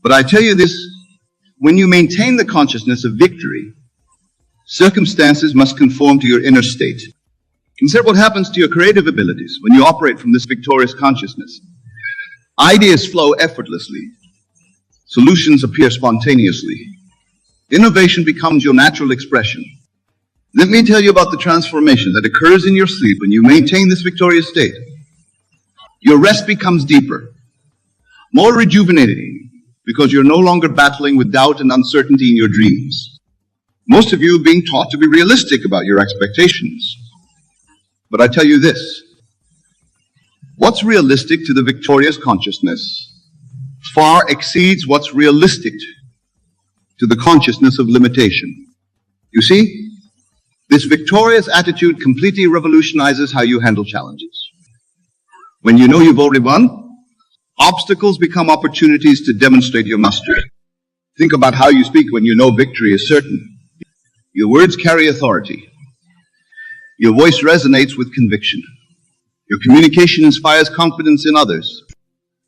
But I tell you this, when you maintain the consciousness of victory, circumstances must conform to your inner state. Consider what happens to your creative abilities when you operate from this victorious consciousness. Ideas flow effortlessly. Solutions appear spontaneously. Innovation becomes your natural expression. Let me tell you about the transformation that occurs in your sleep when you maintain this victorious state. Your rest becomes deeper, more rejuvenating, because you're no longer battling with doubt and uncertainty in your dreams. Most of you are being taught to be realistic about your expectations. But I tell you this, what's realistic to the victorious consciousness far exceeds what's realistic to the consciousness of limitation. You see, this victorious attitude completely revolutionizes how you handle challenges. When you know you've already won, obstacles become opportunities to demonstrate your mastery. Think about how you speak when you know victory is certain. Your words carry authority. Your voice resonates with conviction. Your communication inspires confidence in others.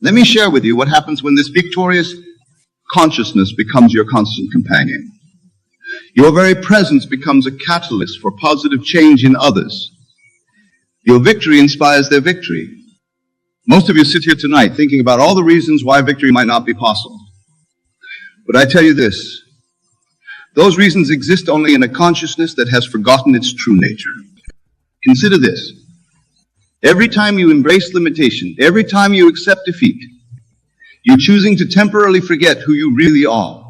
Let me share with you what happens when this victorious consciousness becomes your constant companion. Your very presence becomes a catalyst for positive change in others. Your victory inspires their victory. Most of you sit here tonight thinking about all the reasons why victory might not be possible. But I tell you this, those reasons exist only in a consciousness that has forgotten its true nature. Consider this. Every time you embrace limitation, every time you accept defeat, you're choosing to temporarily forget who you really are.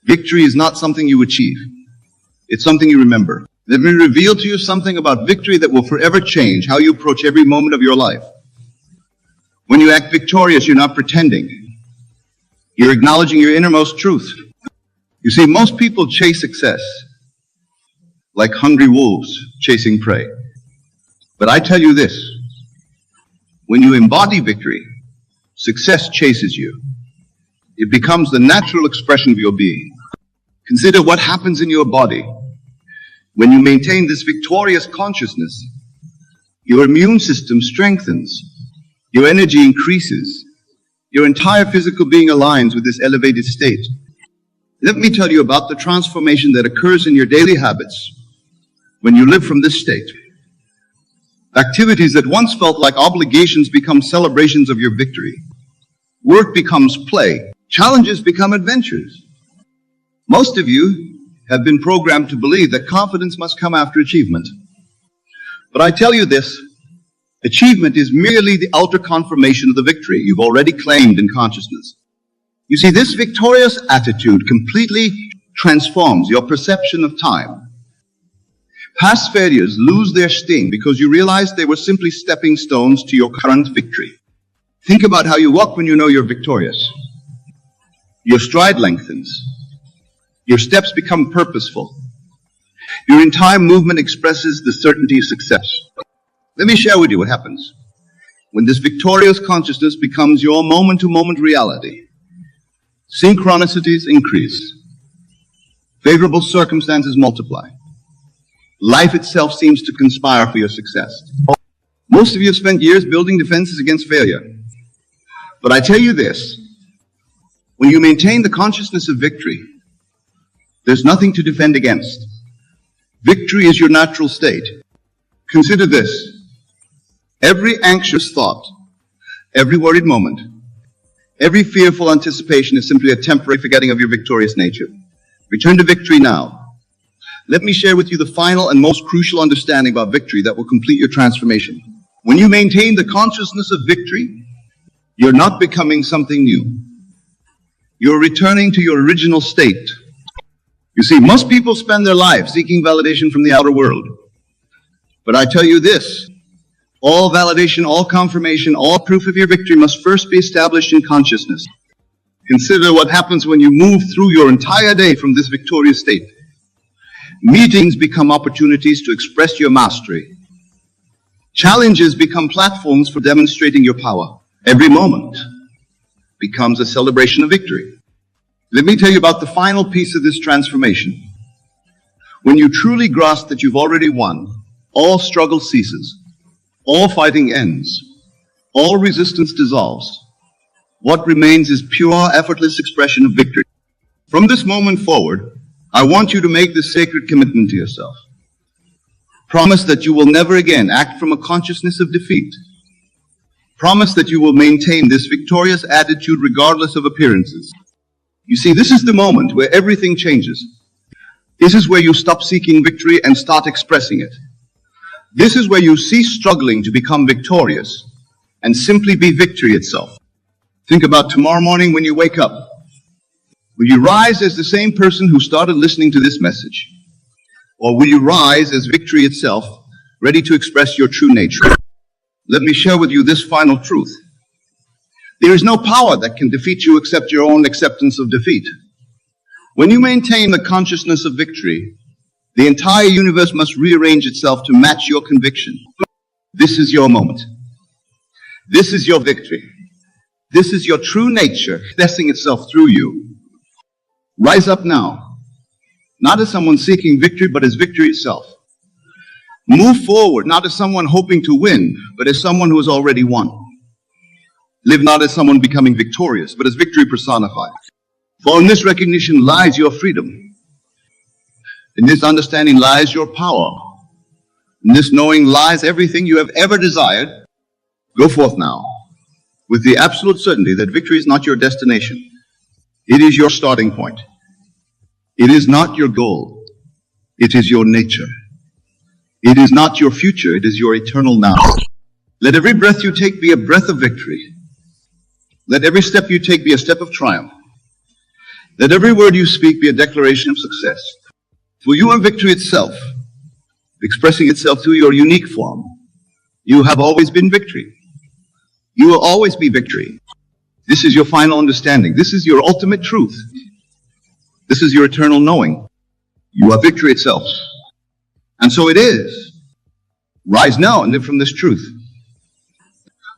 Victory is not something you achieve. It's something you remember. Let me reveal to you something about victory that will forever change how you approach every moment of your life. When you act victorious, you're not pretending. You're acknowledging your innermost truth. You see, most people chase success like hungry wolves chasing prey. But I tell you this, when you embody victory, Success chases you. It becomes the natural expression of your being. Consider what happens in your body. When you maintain this victorious consciousness, your immune system strengthens, your energy increases, your entire physical being aligns with this elevated state. Let me tell you about the transformation that occurs in your daily habits when you live from this state. Activities that once felt like obligations become celebrations of your victory. Work becomes play. Challenges become adventures. Most of you have been programmed to believe that confidence must come after achievement. But I tell you this, achievement is merely the outer confirmation of the victory you've already claimed in consciousness. You see, this victorious attitude completely transforms your perception of time. Past failures lose their sting because you realize they were simply stepping stones to your current victory. Think about how you walk when you know you're victorious. Your stride lengthens. Your steps become purposeful. Your entire movement expresses the certainty of success. Let me share with you what happens when this victorious consciousness becomes your moment-to-moment reality. Synchronicities increase. Favorable circumstances multiply. Life itself seems to conspire for your success. Most of you have spent years building defenses against failure. But I tell you this, when you maintain the consciousness of victory, there's nothing to defend against. Victory is your natural state. Consider this. Every anxious thought, every worried moment, every fearful anticipation is simply a temporary forgetting of your victorious nature. Return to victory now. Let me share with you the final and most crucial understanding about victory that will complete your transformation. When you maintain the consciousness of victory, you're not becoming something new. You're returning to your original state. You see, most people spend their lives seeking validation from the outer world. But I tell you this, all validation, all confirmation, all proof of your victory must first be established in consciousness. Consider what happens when you move through your entire day from this victorious state. Meetings become opportunities to express your mastery. Challenges become platforms for demonstrating your power. Every moment becomes a celebration of victory. Let me tell you about the final piece of this transformation. When you truly grasp that you've already won, all struggle ceases, all fighting ends, all resistance dissolves. What remains is pure, effortless expression of victory. From this moment forward, I want you to make this sacred commitment to yourself. Promise that you will never again act from a consciousness of defeat. Promise that you will maintain this victorious attitude regardless of appearances. You see, this is the moment where everything changes. This is where you stop seeking victory and start expressing it. This is where you cease struggling to become victorious and simply be victory itself. Think about tomorrow morning when you wake up. Will you rise as the same person who started listening to this message? Or will you rise as victory itself, ready to express your true nature? Let me share with you this final truth. There is no power that can defeat you except your own acceptance of defeat. When you maintain the consciousness of victory, the entire universe must rearrange itself to match your conviction. This is your moment. This is your victory. This is your true nature expressing itself through you. Rise up now, not as someone seeking victory, but as victory itself. Move forward, not as someone hoping to win, but as someone who has already won. Live not as someone becoming victorious, but as victory personified. For in this recognition lies your freedom. In this understanding lies your power. In this knowing lies everything you have ever desired. Go forth now, with the absolute certainty that victory is not your destination. It is your starting point. It is not your goal. It is your nature. It is not your future. It is your eternal now. Let every breath you take be a breath of victory. Let every step you take be a step of triumph. Let every word you speak be a declaration of success. For you are victory itself, expressing itself through your unique form. You have always been victory. You will always be victory. This is your final understanding. This is your ultimate truth. This is your eternal knowing. You are victory itself. And so it is. Rise now and live from this truth.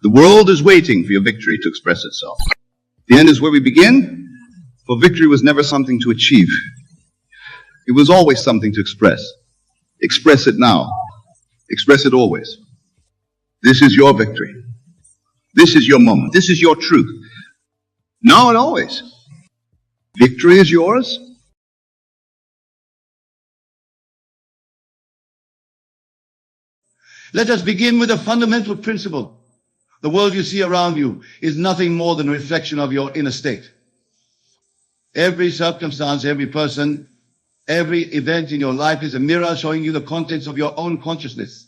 The world is waiting for your victory to express itself. The end is where we begin, for victory was never something to achieve. It was always something to express. Express it now. Express it always. This is your victory. This is your moment. This is your truth. Now and always. Victory is yours. Let us begin with a fundamental principle. The world you see around you is nothing more than a reflection of your inner state. Every circumstance, every person, every event in your life is a mirror showing you the contents of your own consciousness.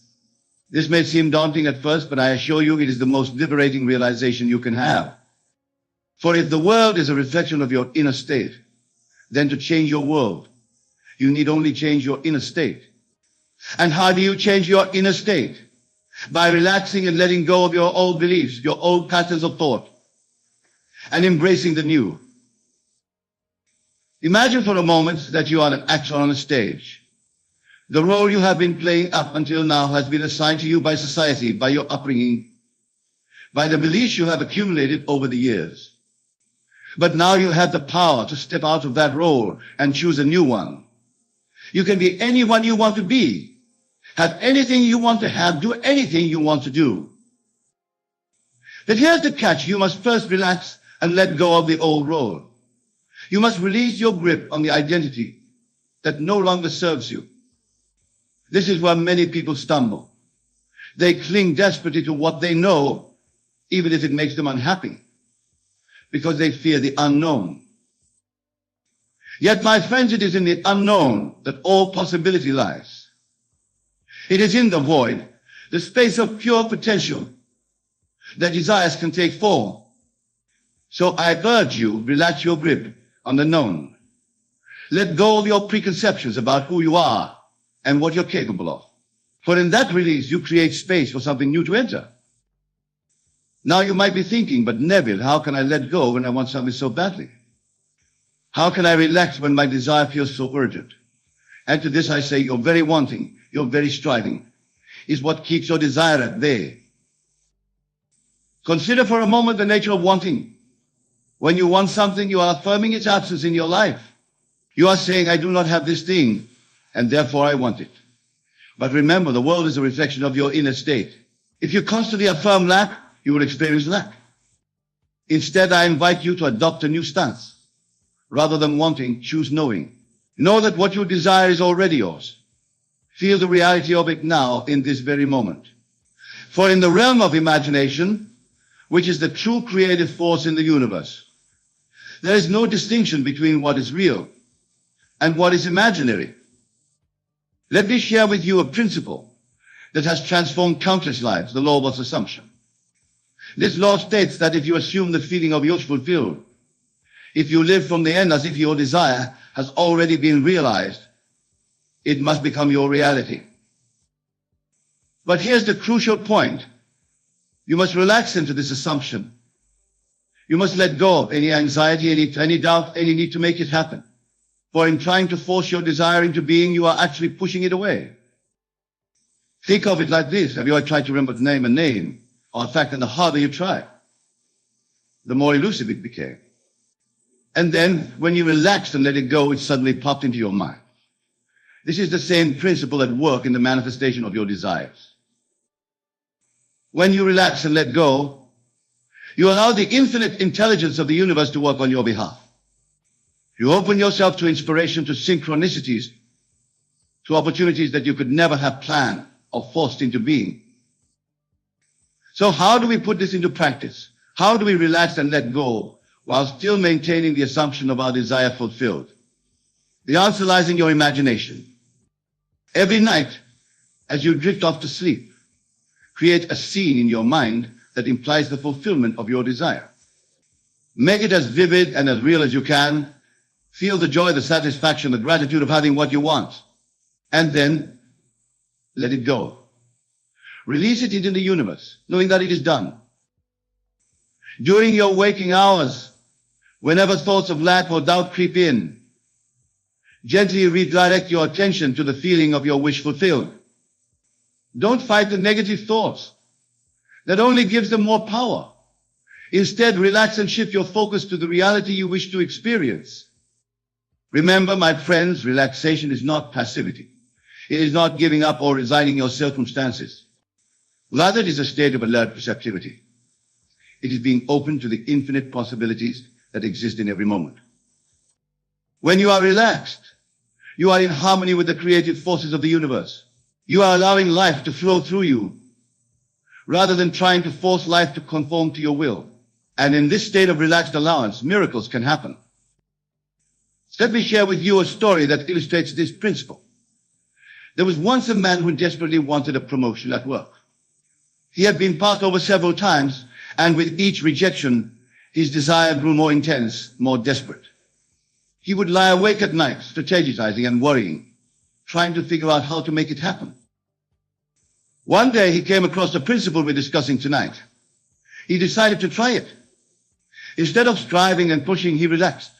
This may seem daunting at first, but I assure you it is the most liberating realization you can have. For if the world is a reflection of your inner state, then to change your world, you need only change your inner state. And how do you change your inner state? By relaxing and letting go of your old beliefs, your old patterns of thought, and embracing the new. Imagine for a moment that you are an actor on a stage. The role you have been playing up until now has been assigned to you by society, by your upbringing, by the beliefs you have accumulated over the years. But now you have the power to step out of that role and choose a new one. You can be anyone you want to be, have anything you want to have, do anything you want to do. But here's the catch. You must first relax and let go of the old role. You must release your grip on the identity that no longer serves you. This is where many people stumble. They cling desperately to what they know, even if it makes them unhappy, because they fear the unknown. Yet, my friends, it is in the unknown that all possibility lies. It is in the void, the space of pure potential, that desires can take form. So I urge you, relax your grip on the known. Let go of your preconceptions about who you are and what you're capable of. For in that release, you create space for something new to enter. Now you might be thinking, but Neville, how can I let go when I want something so badly? How can I relax when my desire feels so urgent? And to this I say, your very wanting, your very striving is what keeps your desire at bay. Consider for a moment the nature of wanting. When you want something, you are affirming its absence in your life. You are saying, I do not have this thing, and therefore I want it. But remember, the world is a reflection of your inner state. If you constantly affirm lack, you will experience lack. Instead, I invite you to adopt a new stance. Rather than wanting, choose knowing. Know that what you desire is already yours. Feel the reality of it now in this very moment. For in the realm of imagination, which is the true creative force in the universe, there is no distinction between what is real and what is imaginary. Let me share with you a principle that has transformed countless lives, the law of assumption. This law states that if you assume the feeling of yours fulfilled, if you live from the end as if your desire has already been realized, it must become your reality. But here's the crucial point. You must relax into this assumption. You must let go of any anxiety, any doubt, any need to make it happen. For in trying to force your desire into being, you are actually pushing it away. Think of it like this. Have you ever tried to remember to name a name? Or in fact, and the harder you try, the more elusive it became. And then when you relaxed and let it go, it suddenly popped into your mind. This is the same principle at work in the manifestation of your desires. When you relax and let go, you allow the infinite intelligence of the universe to work on your behalf. You open yourself to inspiration, to synchronicities, to opportunities that you could never have planned or forced into being. So how do we put this into practice? How do we relax and let go while still maintaining the assumption of our desire fulfilled? The answer lies in your imagination. Every night, as you drift off to sleep, create a scene in your mind that implies the fulfillment of your desire. Make it as vivid and as real as you can. Feel the joy, the satisfaction, the gratitude of having what you want. And then let it go. Release it into the universe, knowing that it is done. During your waking hours, whenever thoughts of lack or doubt creep in, gently redirect your attention to the feeling of your wish fulfilled. Don't fight the negative thoughts. that only gives them more power. Instead, relax and shift your focus to the reality you wish to experience. Remember, my friends, relaxation is not passivity. It is not giving up or resigning your circumstances. Rather, it is a state of alert receptivity. It is being open to the infinite possibilities that exist in every moment. When you are relaxed, you are in harmony with the creative forces of the universe. You are allowing life to flow through you, rather than trying to force life to conform to your will. And in this state of relaxed allowance, miracles can happen. Let me share with you a story that illustrates this principle. There was once a man who desperately wanted a promotion at work. He had been passed over several times, and with each rejection, his desire grew more intense, more desperate. He would lie awake at night, strategizing and worrying, trying to figure out how to make it happen. One day, he came across the principle we're discussing tonight. He decided to try it. Instead of striving and pushing, he relaxed.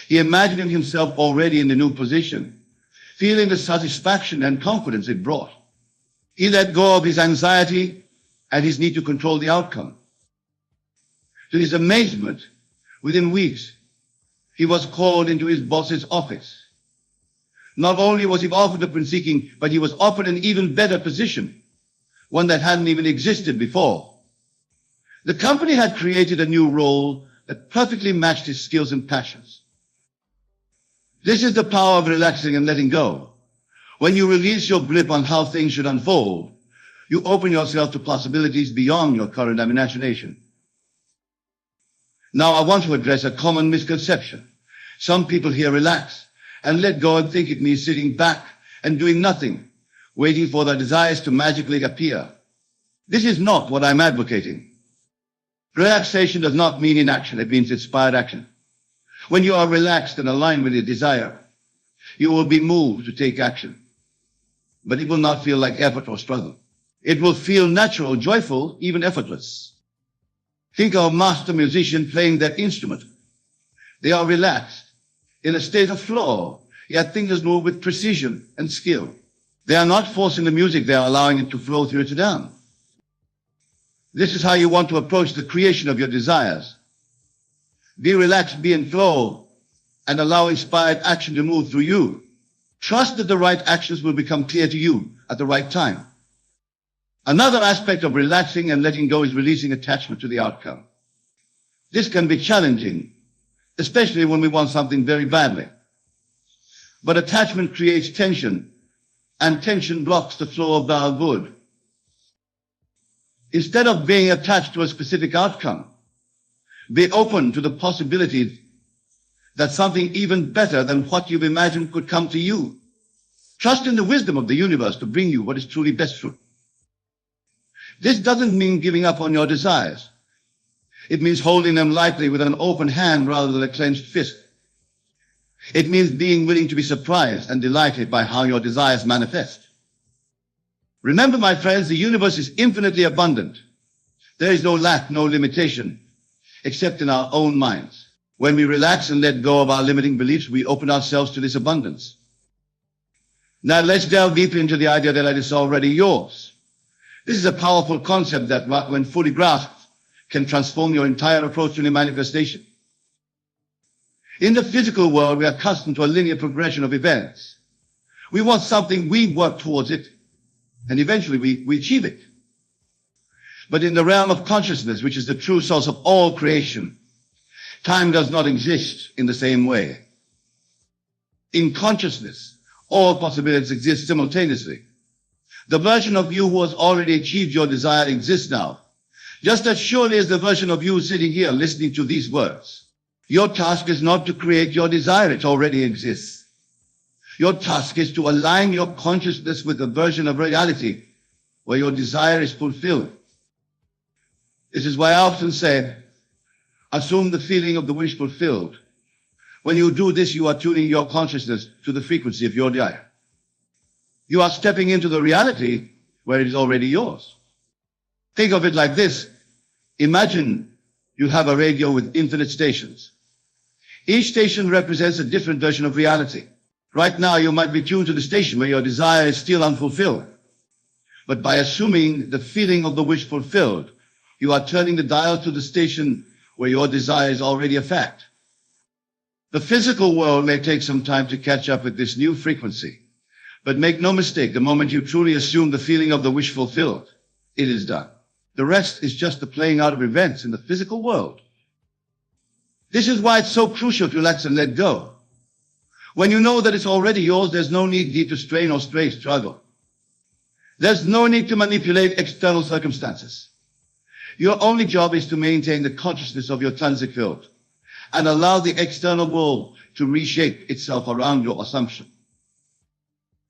He imagined himself already in the new position, feeling the satisfaction and confidence it brought. He let go of his anxiety and his need to control the outcome. To his amazement, within weeks, he was called into his boss's office. Not only was he offered the prince seeking, but he was offered an even better position, one that hadn't even existed before. The company had created a new role that perfectly matched his skills and passions. This is the power of relaxing and letting go. When you release your grip on how things should unfold, you open yourself to possibilities beyond your current imagination. Now I want to address a common misconception. Some people here relax and let go and think it means sitting back and doing nothing, waiting for their desires to magically appear. This is not what I'm advocating. Relaxation does not mean inaction, it means inspired action. When you are relaxed and aligned with your desire, you will be moved to take action. But it will not feel like effort or struggle. It will feel natural, joyful, even effortless. Think of a master musician playing their instrument. They are relaxed, in a state of flow, yet things move with precision and skill. They are not forcing the music, they are allowing it to flow through to them. This is how you want to approach the creation of your desires. Be relaxed, be in flow, and allow inspired action to move through you. Trust that the right actions will become clear to you at the right time. Another aspect of relaxing and letting go is releasing attachment to the outcome. This can be challenging, especially when we want something very badly. But attachment creates tension, and tension blocks the flow of our good. Instead of being attached to a specific outcome, be open to the possibility that something even better than what you've imagined could come to you. Trust in the wisdom of the universe to bring you what is truly best for you. This doesn't mean giving up on your desires. It means holding them lightly with an open hand rather than a clenched fist. It means being willing to be surprised and delighted by how your desires manifest. Remember, my friends, the universe is infinitely abundant. There is no lack, no limitation, except in our own minds. When we relax and let go of our limiting beliefs, we open ourselves to this abundance. Now let's delve deeper into the idea that it is already yours. This is a powerful concept that, when fully grasped, can transform your entire approach to the manifestation. In the physical world, we are accustomed to a linear progression of events. We want something, we work towards it, and eventually we achieve it. But in the realm of consciousness, which is the true source of all creation, time does not exist in the same way. In consciousness, all possibilities exist simultaneously. The version of you who has already achieved your desire exists now, just as surely as the version of you sitting here listening to these words. Your task is not to create your desire, it already exists. Your task is to align your consciousness with the version of reality where your desire is fulfilled. This is why I often say, assume the feeling of the wish fulfilled. When you do this, you are tuning your consciousness to the frequency of your desire. You are stepping into the reality where it is already yours. Think of it like this. Imagine you have a radio with infinite stations. Each station represents a different version of reality. Right now, you might be tuned to the station where your desire is still unfulfilled. But by assuming the feeling of the wish fulfilled, you are turning the dial to the station where your desire is already a fact. The physical world may take some time to catch up with this new frequency. But make no mistake, the moment you truly assume the feeling of the wish fulfilled, it is done. The rest is just the playing out of events in the physical world. This is why it's so crucial to relax and let go. When you know that it's already yours, there's no need to strain or struggle. There's no need to manipulate external circumstances. Your only job is to maintain the consciousness of your transit field and allow the external world to reshape itself around your assumption.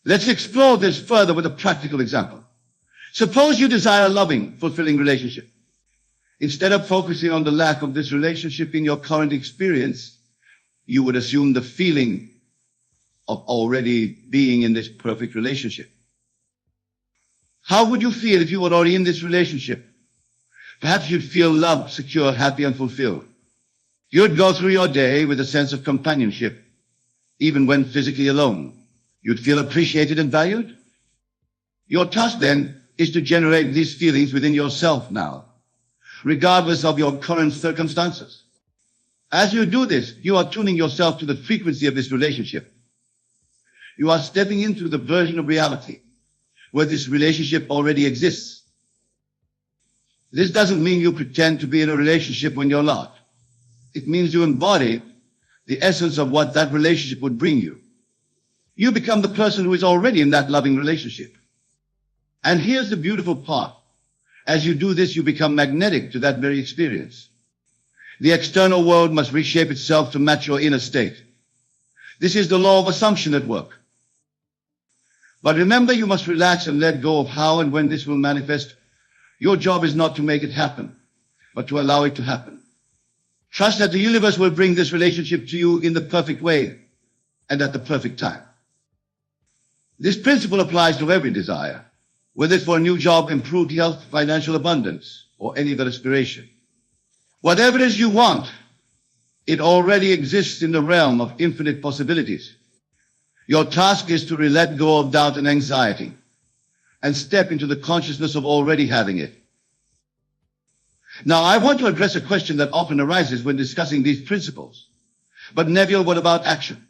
Let's explore this further with a practical example. Suppose you desire a loving, fulfilling relationship. Instead of focusing on the lack of this relationship in your current experience, you would assume the feeling of already being in this perfect relationship. How would you feel if you were already in this relationship? Perhaps you'd feel loved, secure, happy, and fulfilled. You'd go through your day with a sense of companionship, even when physically alone. You'd feel appreciated and valued. Your task then is to generate these feelings within yourself now, regardless of your current circumstances. As you do this, you are tuning yourself to the frequency of this relationship. You are stepping into the version of reality where this relationship already exists. This doesn't mean you pretend to be in a relationship when you're not. It means you embody the essence of what that relationship would bring you. You become the person who is already in that loving relationship. And here's the beautiful part. As you do this, you become magnetic to that very experience. The external world must reshape itself to match your inner state. This is the law of assumption at work. But remember, you must relax and let go of how and when this will manifest. Your job is not to make it happen, but to allow it to happen. Trust that the universe will bring this relationship to you in the perfect way and at the perfect time. This principle applies to every desire, whether it's for a new job, improved health, financial abundance, or any other aspiration. Whatever it is you want, it already exists in the realm of infinite possibilities. Your task is to let go of doubt and anxiety and step into the consciousness of already having it. Now, I want to address a question that often arises when discussing these principles. But Neville, what about action?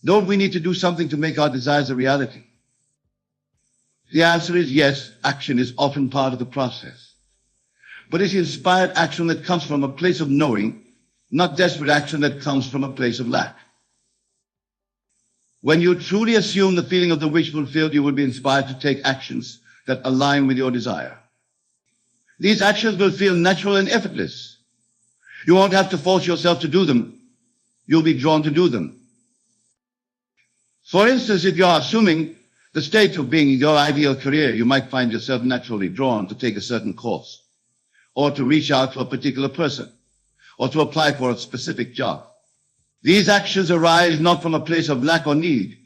Don't we need to do something to make our desires a reality? The answer is yes, action is often part of the process. But it's inspired action that comes from a place of knowing, not desperate action that comes from a place of lack. When you truly assume the feeling of the wish fulfilled, you will be inspired to take actions that align with your desire. These actions will feel natural and effortless. You won't have to force yourself to do them. You'll be drawn to do them. For instance, if you are assuming the state of being your ideal career, you might find yourself naturally drawn to take a certain course, or to reach out to a particular person, or to apply for a specific job. These actions arise not from a place of lack or need,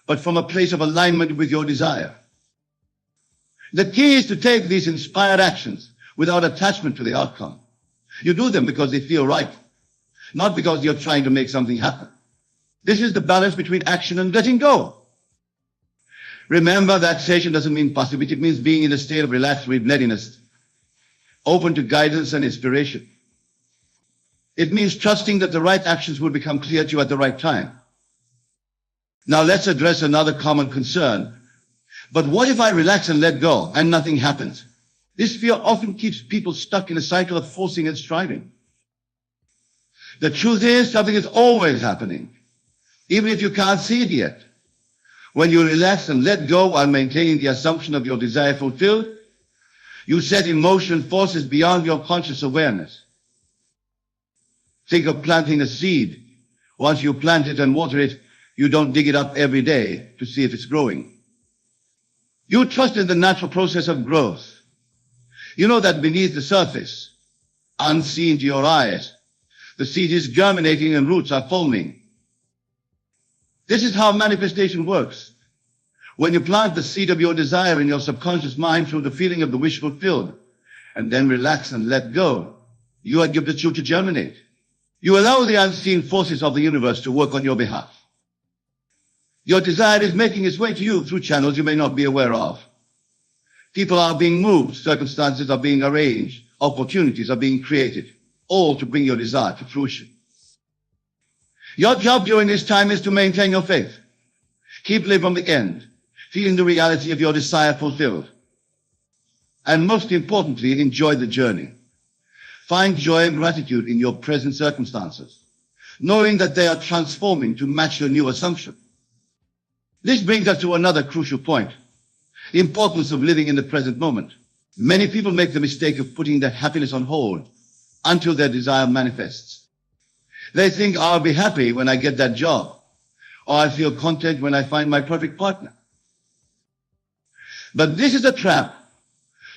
but from a place of alignment with your desire. The key is to take these inspired actions without attachment to the outcome. You do them because they feel right, not because you're trying to make something happen. This is the balance between action and letting go. Remember, relaxation doesn't mean passivity. It means being in a state of relaxed readiness, open to guidance and inspiration. It means trusting that the right actions will become clear to you at the right time. Now let's address another common concern. But what if I relax and let go and nothing happens? This fear often keeps people stuck in a cycle of forcing and striving. The truth is, something is always happening, even if you can't see it yet. When you relax and let go while maintaining the assumption of your desire fulfilled, you set in motion forces beyond your conscious awareness. Think of planting a seed. Once you plant it and water it, you don't dig it up every day to see if it's growing. You trust in the natural process of growth. You know that beneath the surface, unseen to your eyes, the seed is germinating and roots are forming. This is how manifestation works. When you plant the seed of your desire in your subconscious mind through the feeling of the wish fulfilled, and then relax and let go, you are given the truth to germinate. You allow the unseen forces of the universe to work on your behalf. Your desire is making its way to you through channels you may not be aware of. People are being moved, circumstances are being arranged, opportunities are being created, all to bring your desire to fruition. Your job during this time is to maintain your faith. Keep living on the end, feeling the reality of your desire fulfilled. And most importantly, enjoy the journey. Find joy and gratitude in your present circumstances, knowing that they are transforming to match your new assumption. This brings us to another crucial point, the importance of living in the present moment. Many people make the mistake of putting their happiness on hold until their desire manifests. They think, I'll be happy when I get that job, or I feel content when I find my perfect partner. But this is a trap.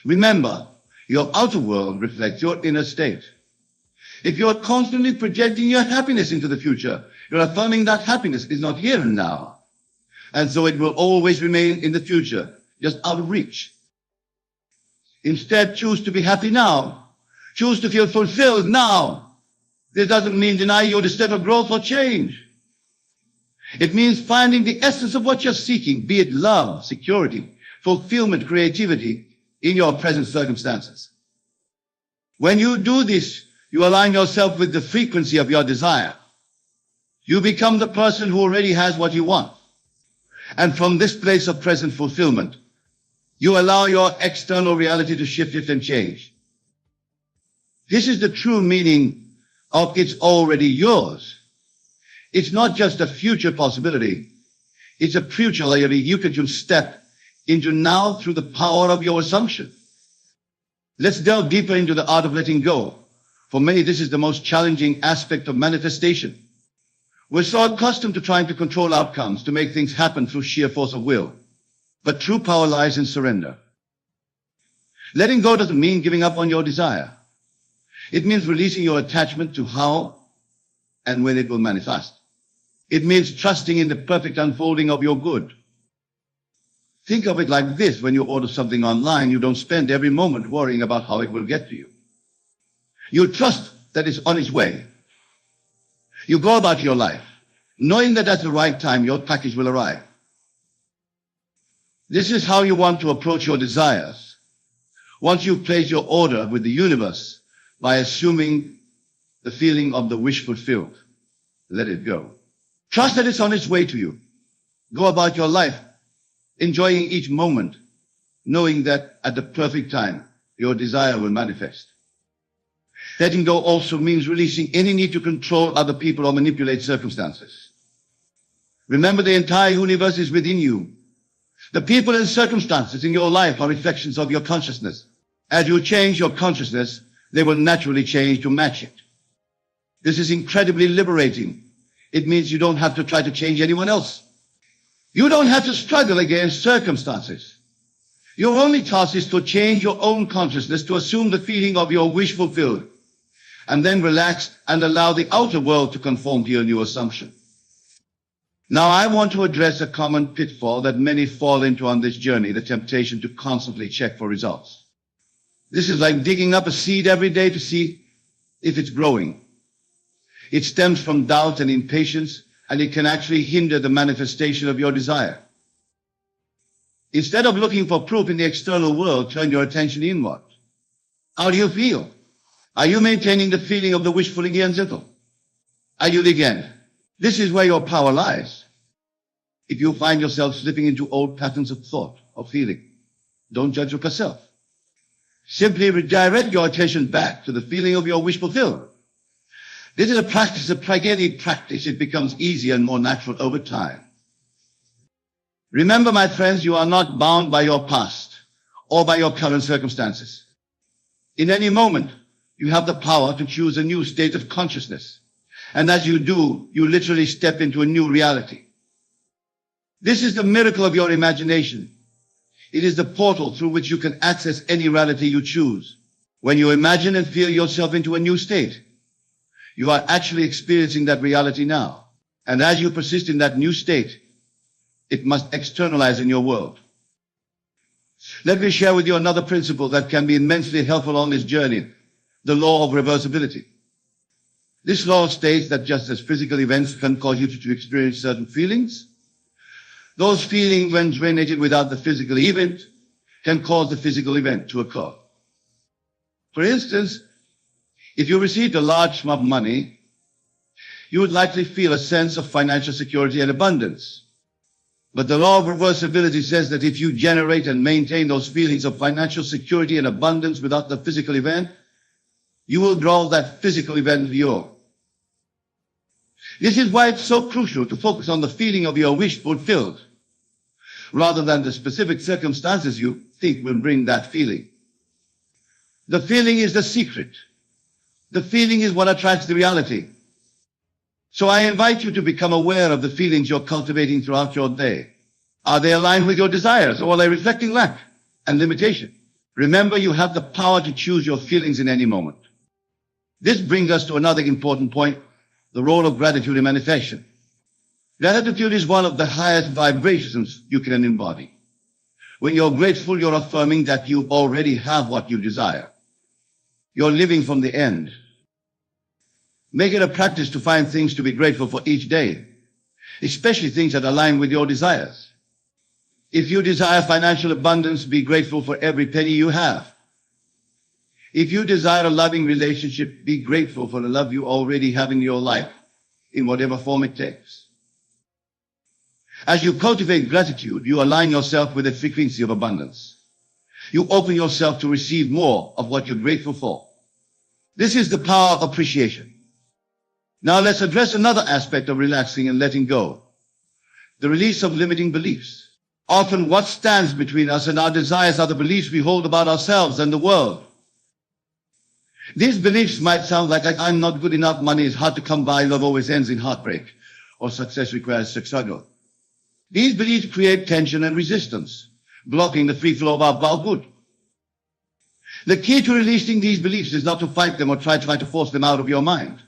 Remember, your outer world reflects your inner state. If you're constantly projecting your happiness into the future, you're affirming that happiness is not here and now. And so it will always remain in the future, just out of reach. Instead, choose to be happy now. Choose to feel fulfilled now. This doesn't mean deny your desire for growth or change. It means finding the essence of what you're seeking, be it love, security, fulfillment, creativity, in your present circumstances. When you do this, you align yourself with the frequency of your desire. You become the person who already has what you want. And from this place of present fulfillment, you allow your external reality to shift and change. This is the true meaning of it's already yours. It's not just a future possibility. It's a future reality you can just step into now through the power of your assumption. Let's delve deeper into the art of letting go. For many, this is the most challenging aspect of manifestation. We're so accustomed to trying to control outcomes, to make things happen through sheer force of will. But true power lies in surrender. Letting go doesn't mean giving up on your desire. It means releasing your attachment to how and when it will manifest. It means trusting in the perfect unfolding of your good. Think of it like this: when you order something online, you don't spend every moment worrying about how it will get to you. You trust that it's on its way. You go about your life, knowing that at the right time your package will arrive. This is how you want to approach your desires. Once you place your order with the universe by assuming the feeling of the wish fulfilled, let it go. Trust that it's on its way to you. Go about your life, enjoying each moment, knowing that at the perfect time, your desire will manifest. Letting go also means releasing any need to control other people or manipulate circumstances. Remember, the entire universe is within you. The people and circumstances in your life are reflections of your consciousness. As you change your consciousness, they will naturally change to match it. This is incredibly liberating. It means you don't have to try to change anyone else. You don't have to struggle against circumstances. Your only task is to change your own consciousness to assume the feeling of your wish fulfilled, and then relax and allow the outer world to conform to your new assumption. Now, I want to address a common pitfall that many fall into on this journey, the temptation to constantly check for results. This is like digging up a seed every day to see if it's growing. It stems from doubt and impatience, and it can actually hinder the manifestation of your desire. Instead of looking for proof in the external world, turn your attention inward. How do you feel? Are you maintaining the feeling of the wishful again? Are you again? This is where your power lies. If you find yourself slipping into old patterns of thought or feeling, don't judge yourself. Simply redirect your attention back to the feeling of your wish fulfilled. This is a practice, a pragmatic practice. It becomes easier and more natural over time. Remember, my friends, you are not bound by your past or by your current circumstances. In any moment, you have the power to choose a new state of consciousness. And as you do, you literally step into a new reality. This is the miracle of your imagination. It is the portal through which you can access any reality you choose. When you imagine and feel yourself into a new state, you are actually experiencing that reality now. And as you persist in that new state, it must externalize in your world. Let me share with you another principle that can be immensely helpful on this journey, the law of reversibility. This law states that just as physical events can cause you to experience certain feelings, those feelings, when generated without the physical event, can cause the physical event to occur. For instance, if you received a large sum of money, you would likely feel a sense of financial security and abundance. But the law of reversibility says that if you generate and maintain those feelings of financial security and abundance without the physical event, you will draw that physical event to you. This is why it's so crucial to focus on the feeling of your wish fulfilled, rather than the specific circumstances you think will bring that feeling. The feeling is the secret. The feeling is what attracts the reality. So I invite you to become aware of the feelings you're cultivating throughout your day. Are they aligned with your desires, or are they reflecting lack and limitation? Remember, you have the power to choose your feelings in any moment. This brings us to another important point, the role of gratitude in manifestation. Gratitude is one of the highest vibrations you can embody. When you're grateful, you're affirming that you already have what you desire. You're living from the end. Make it a practice to find things to be grateful for each day, especially things that align with your desires. If you desire financial abundance, be grateful for every penny you have. If you desire a loving relationship, be grateful for the love you already have in your life, in whatever form it takes. As you cultivate gratitude, you align yourself with the frequency of abundance. You open yourself to receive more of what you're grateful for. This is the power of appreciation. Now let's address another aspect of relaxing and letting go. The release of limiting beliefs. Often what stands between us and our desires are the beliefs we hold about ourselves and the world. These beliefs might sound like I'm not good enough, money is hard to come by, love always ends in heartbreak, or success requires struggle. These beliefs create tension and resistance, blocking the free flow of our good. The key to releasing these beliefs is not to fight them or try to force them out of your mind.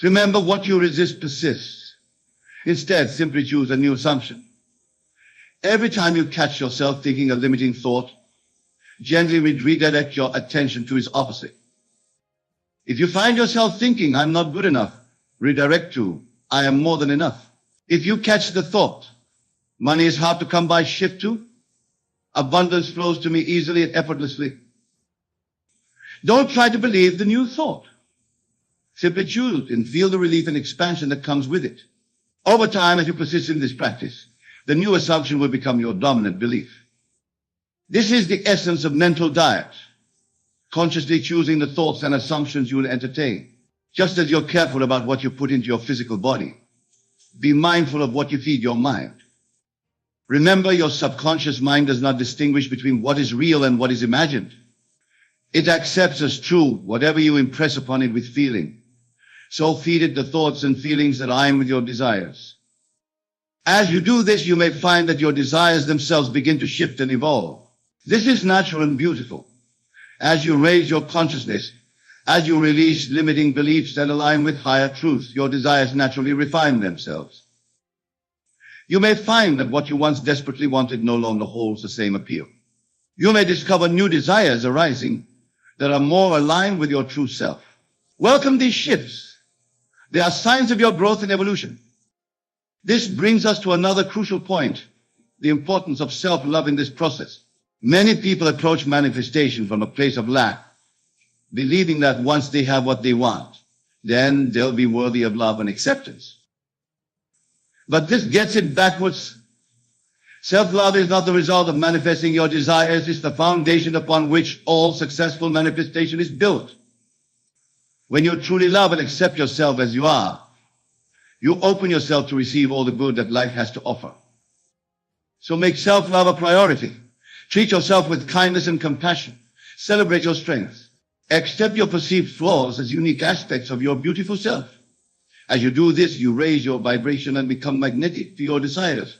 Remember, what you resist persists. Instead, simply choose a new assumption. Every time you catch yourself thinking a limiting thought, gently redirect your attention to its opposite. If you find yourself thinking, I'm not good enough, redirect to, I am more than enough. If you catch the thought, money is hard to come by, shift to, abundance flows to me easily and effortlessly. Don't try to believe the new thought. Simply choose and feel the relief and expansion that comes with it. Over time, as you persist in this practice, the new assumption will become your dominant belief. This is the essence of mental diet, consciously choosing the thoughts and assumptions you will entertain. Just as you're careful about what you put into your physical body, be mindful of what you feed your mind. Remember, your subconscious mind does not distinguish between what is real and what is imagined. It accepts as true whatever you impress upon it with feeling. So feed it the thoughts and feelings that align with your desires. As you do this, you may find that your desires themselves begin to shift and evolve. This is natural and beautiful. As you raise your consciousness, as you release limiting beliefs that align with higher truth, your desires naturally refine themselves. You may find that what you once desperately wanted no longer holds the same appeal. You may discover new desires arising that are more aligned with your true self. Welcome these shifts. They are signs of your growth and evolution. This brings us to another crucial point, the importance of self-love in this process. Many people approach manifestation from a place of lack, believing that once they have what they want, then they'll be worthy of love and acceptance. But this gets it backwards. Self-love is not the result of manifesting your desires. It's the foundation upon which all successful manifestation is built. When you truly love and accept yourself as you are, you open yourself to receive all the good that life has to offer. So make self-love a priority. Treat yourself with kindness and compassion. Celebrate your strengths. Accept your perceived flaws as unique aspects of your beautiful self. As you do this, you raise your vibration and become magnetic to your desires.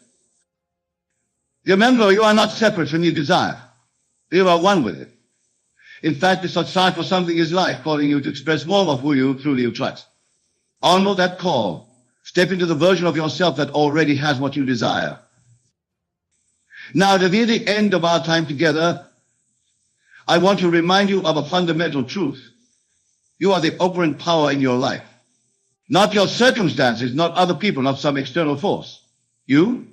Remember, you are not separate from your desire. You are one with it. In fact, it's a sign for something is life calling you to express more of who you truly trust. Honor that call. Step into the version of yourself that already has what you desire. Now, to near the end of our time together, I want to remind you of a fundamental truth. You are the operant power in your life. Not your circumstances, not other people, not some external force. You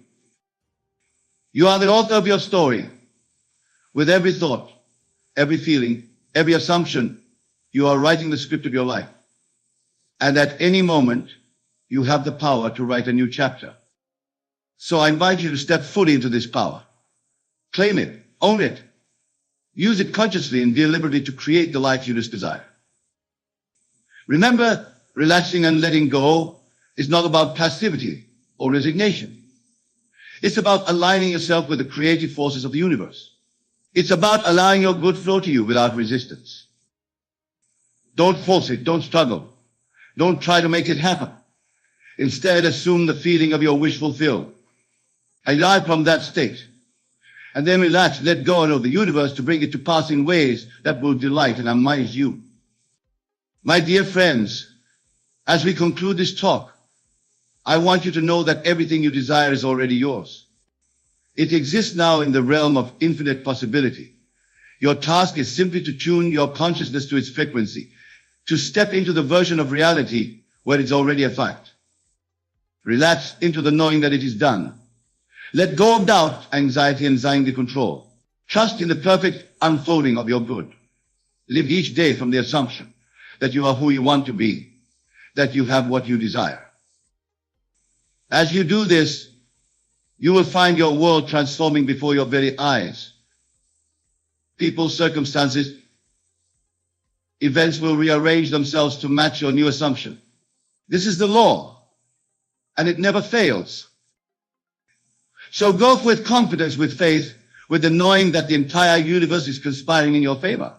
are the author of your story. With every thought, every feeling, every assumption, you are writing the script of your life. And at any moment, you have the power to write a new chapter. So I invite you to step fully into this power. Claim it, own it, use it consciously and deliberately to create the life you desire. Remember, relaxing and letting go is not about passivity or resignation. It's about aligning yourself with the creative forces of the universe. It's about allowing your good flow to you without resistance. Don't force it, don't struggle. Don't try to make it happen. Instead, assume the feeling of your wish fulfilled. Alive from that state. And then relax, let go of the universe to bring it to pass in ways that will delight and amaze you. My dear friends, as we conclude this talk, I want you to know that everything you desire is already yours. It exists now in the realm of infinite possibility. Your task is simply to tune your consciousness to its frequency, to step into the version of reality where it's already a fact. Relax into the knowing that it is done. Let go of doubt, anxiety, and anxiety control. Trust in the perfect unfolding of your good. Live each day from the assumption that you are who you want to be, that you have what you desire. As you do this, you will find your world transforming before your very eyes. People, circumstances, events will rearrange themselves to match your new assumption. This is the law, and it never fails. So go with confidence, with faith, with the knowing that the entire universe is conspiring in your favor.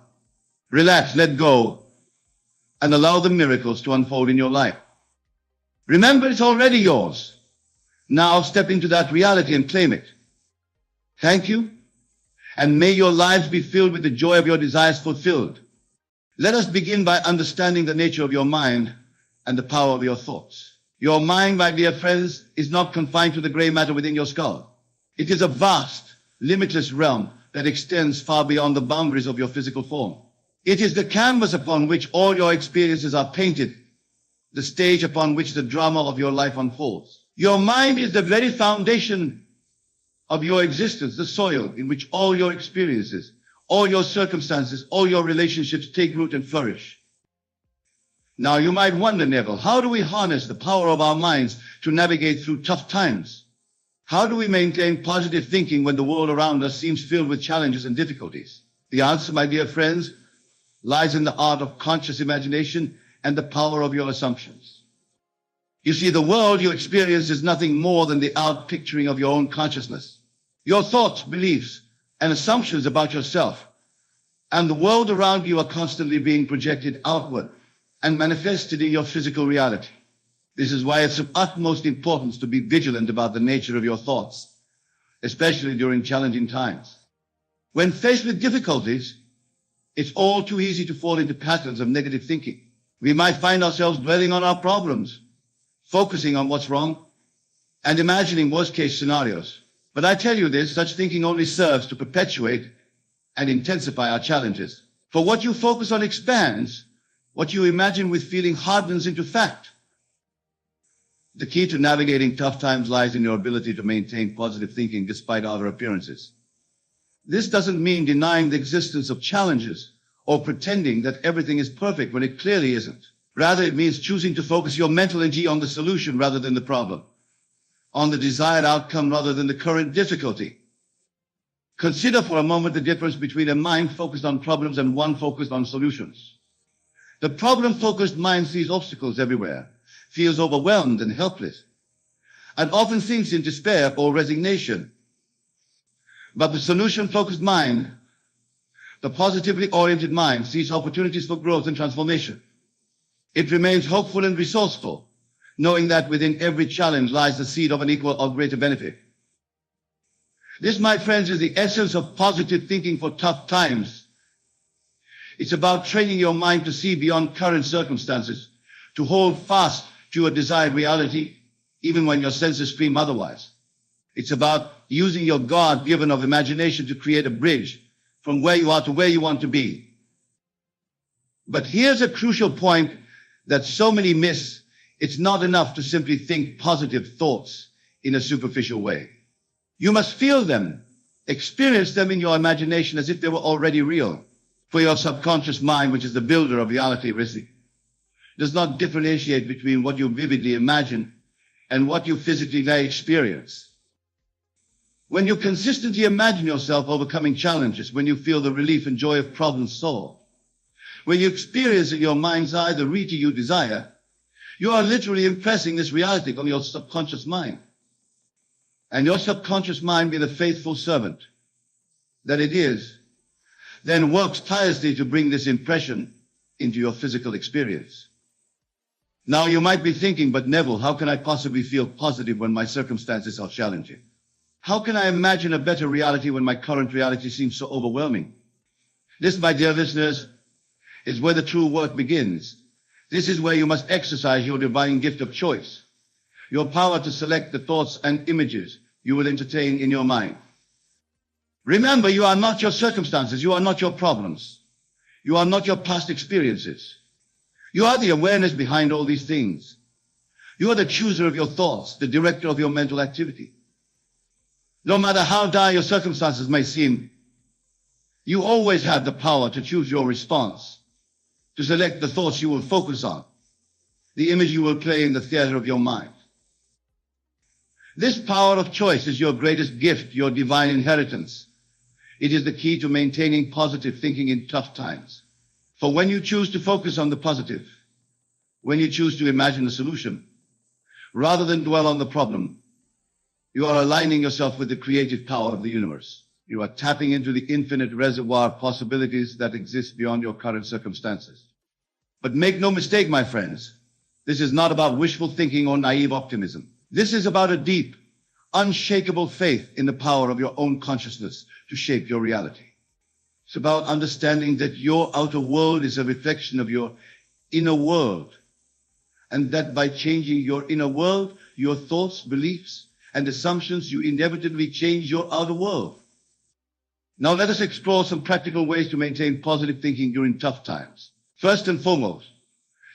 Relax, let go, and allow the miracles to unfold in your life. Remember, it's already yours. Now step into that reality and claim it. Thank you, and may your lives be filled with the joy of your desires fulfilled. Let us begin by understanding the nature of your mind and the power of your thoughts. Your mind, my dear friends, is not confined to the gray matter within your skull. It is a vast, limitless realm that extends far beyond the boundaries of your physical form. It is the canvas upon which all your experiences are painted, the stage upon which the drama of your life unfolds. Your mind is the very foundation of your existence, the soil in which all your experiences, all your circumstances, all your relationships take root and flourish. Now you might wonder, Neville, how do we harness the power of our minds to navigate through tough times? How do we maintain positive thinking when the world around us seems filled with challenges and difficulties? The answer, my dear friends, lies in the art of conscious imagination and the power of your assumptions. You see, the world you experience is nothing more than the outpicturing of your own consciousness. Your thoughts, beliefs, and assumptions about yourself and the world around you are constantly being projected outward and manifested in your physical reality. This is why it's of utmost importance to be vigilant about the nature of your thoughts, especially during challenging times. When faced with difficulties, it's all too easy to fall into patterns of negative thinking. We might find ourselves dwelling on our problems, focusing on what's wrong, and imagining worst-case scenarios. But I tell you this, such thinking only serves to perpetuate and intensify our challenges. For what you focus on expands, what you imagine with feeling hardens into fact. The key to navigating tough times lies in your ability to maintain positive thinking despite outer appearances. This doesn't mean denying the existence of challenges or pretending that everything is perfect when it clearly isn't. Rather, it means choosing to focus your mental energy on the solution rather than the problem, on the desired outcome rather than the current difficulty. Consider for a moment the difference between a mind focused on problems and one focused on solutions. The problem-focused mind sees obstacles everywhere, feels overwhelmed and helpless, and often thinks in despair or resignation. But the solution-focused mind, the positively oriented mind, sees opportunities for growth and transformation. It remains hopeful and resourceful, knowing that within every challenge lies the seed of an equal or greater benefit. This, my friends, is the essence of positive thinking for tough times. It's about training your mind to see beyond current circumstances, to hold fast to a desired reality, even when your senses scream otherwise. It's about using your God-given of imagination to create a bridge from where you are to where you want to be. But here's a crucial point that so many miss. It's not enough to simply think positive thoughts in a superficial way. You must feel them, Experience them in your imagination as if they were already real. For your subconscious mind, which is the builder of reality, does not differentiate between what you vividly imagine and what you physically may experience. When you consistently imagine yourself overcoming challenges, when you feel the relief and joy of problems solved, when you experience in your mind's eye the reality you desire, you are literally impressing this reality on your subconscious mind. And your subconscious mind, being the faithful servant that it is, then works tirelessly to bring this impression into your physical experience. Now you might be thinking, but Neville, how can I possibly feel positive when my circumstances are challenging? How can I imagine a better reality when my current reality seems so overwhelming? This, my dear listeners, is where the true work begins. This is where you must exercise your divine gift of choice, your power to select the thoughts and images you will entertain in your mind. Remember, you are not your circumstances. You are not your problems. You are not your past experiences. You are the awareness behind all these things. You are the chooser of your thoughts, the director of your mental activity. No matter how dire your circumstances may seem, you always have the power to choose your response, to select the thoughts you will focus on, the image you will play in the theater of your mind. This power of choice is your greatest gift, your divine inheritance. It is the key to maintaining positive thinking in tough times. For when you choose to focus on the positive, when you choose to imagine the solution, rather than dwell on the problem, you are aligning yourself with the creative power of the universe. You are tapping into the infinite reservoir of possibilities that exist beyond your current circumstances. But make no mistake, my friends, this is not about wishful thinking or naive optimism. This is about a deep, unshakable faith in the power of your own consciousness to shape your reality. It's about understanding that your outer world is a reflection of your inner world, and that by changing your inner world, your thoughts, beliefs, and assumptions, you inevitably change your outer world. Now let us explore some practical ways to maintain positive thinking during tough times. First and foremost,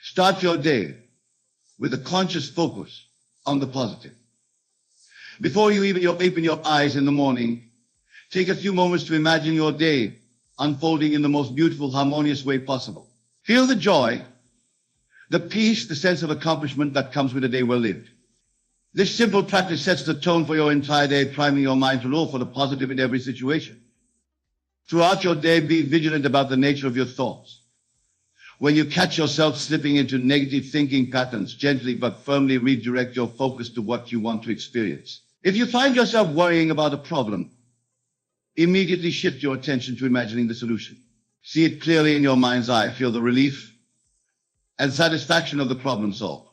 start your day with a conscious focus on the positive. Before you even open your eyes in the morning, take a few moments to imagine your day unfolding in the most beautiful, harmonious way possible. Feel the joy, the peace, the sense of accomplishment that comes with a day well lived. This simple practice sets the tone for your entire day, priming your mind to look for the positive in every situation. Throughout your day, be vigilant about the nature of your thoughts. When you catch yourself slipping into negative thinking patterns, gently but firmly redirect your focus to what you want to experience. If you find yourself worrying about a problem, immediately shift your attention to imagining the solution. See it clearly in your mind's eye. Feel the relief and satisfaction of the problem solved.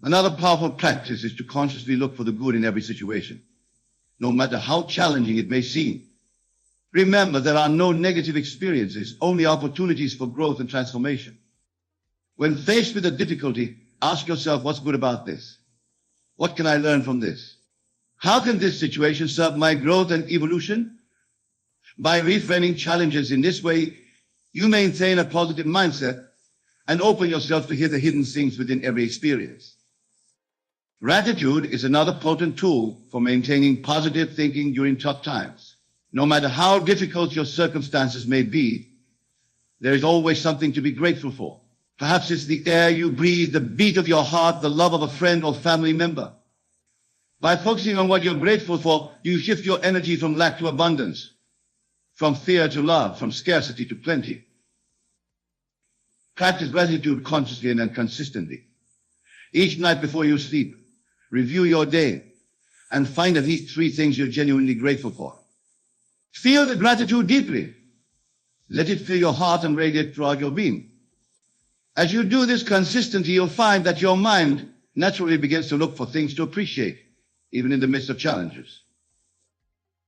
Another powerful practice is to consciously look for the good in every situation, no matter how challenging it may seem. Remember, there are no negative experiences, only opportunities for growth and transformation. When faced with a difficulty, ask yourself, what's good about this? What can I learn from this? How can this situation serve my growth and evolution? By reframing challenges in this way, you maintain a positive mindset and open yourself to hear the hidden things within every experience. Gratitude is another potent tool for maintaining positive thinking during tough times. No matter how difficult your circumstances may be, there is always something to be grateful for. Perhaps it's the air you breathe, the beat of your heart, the love of a friend or family member. By focusing on what you're grateful for, you shift your energy from lack to abundance, from fear to love, from scarcity to plenty. Practice gratitude consciously and consistently. Each night before you sleep, review your day and find at least 3 things you're genuinely grateful for. Feel the gratitude deeply. Let it fill your heart and radiate throughout your being. As you do this consistently, you'll find that your mind naturally begins to look for things to appreciate, even in the midst of challenges.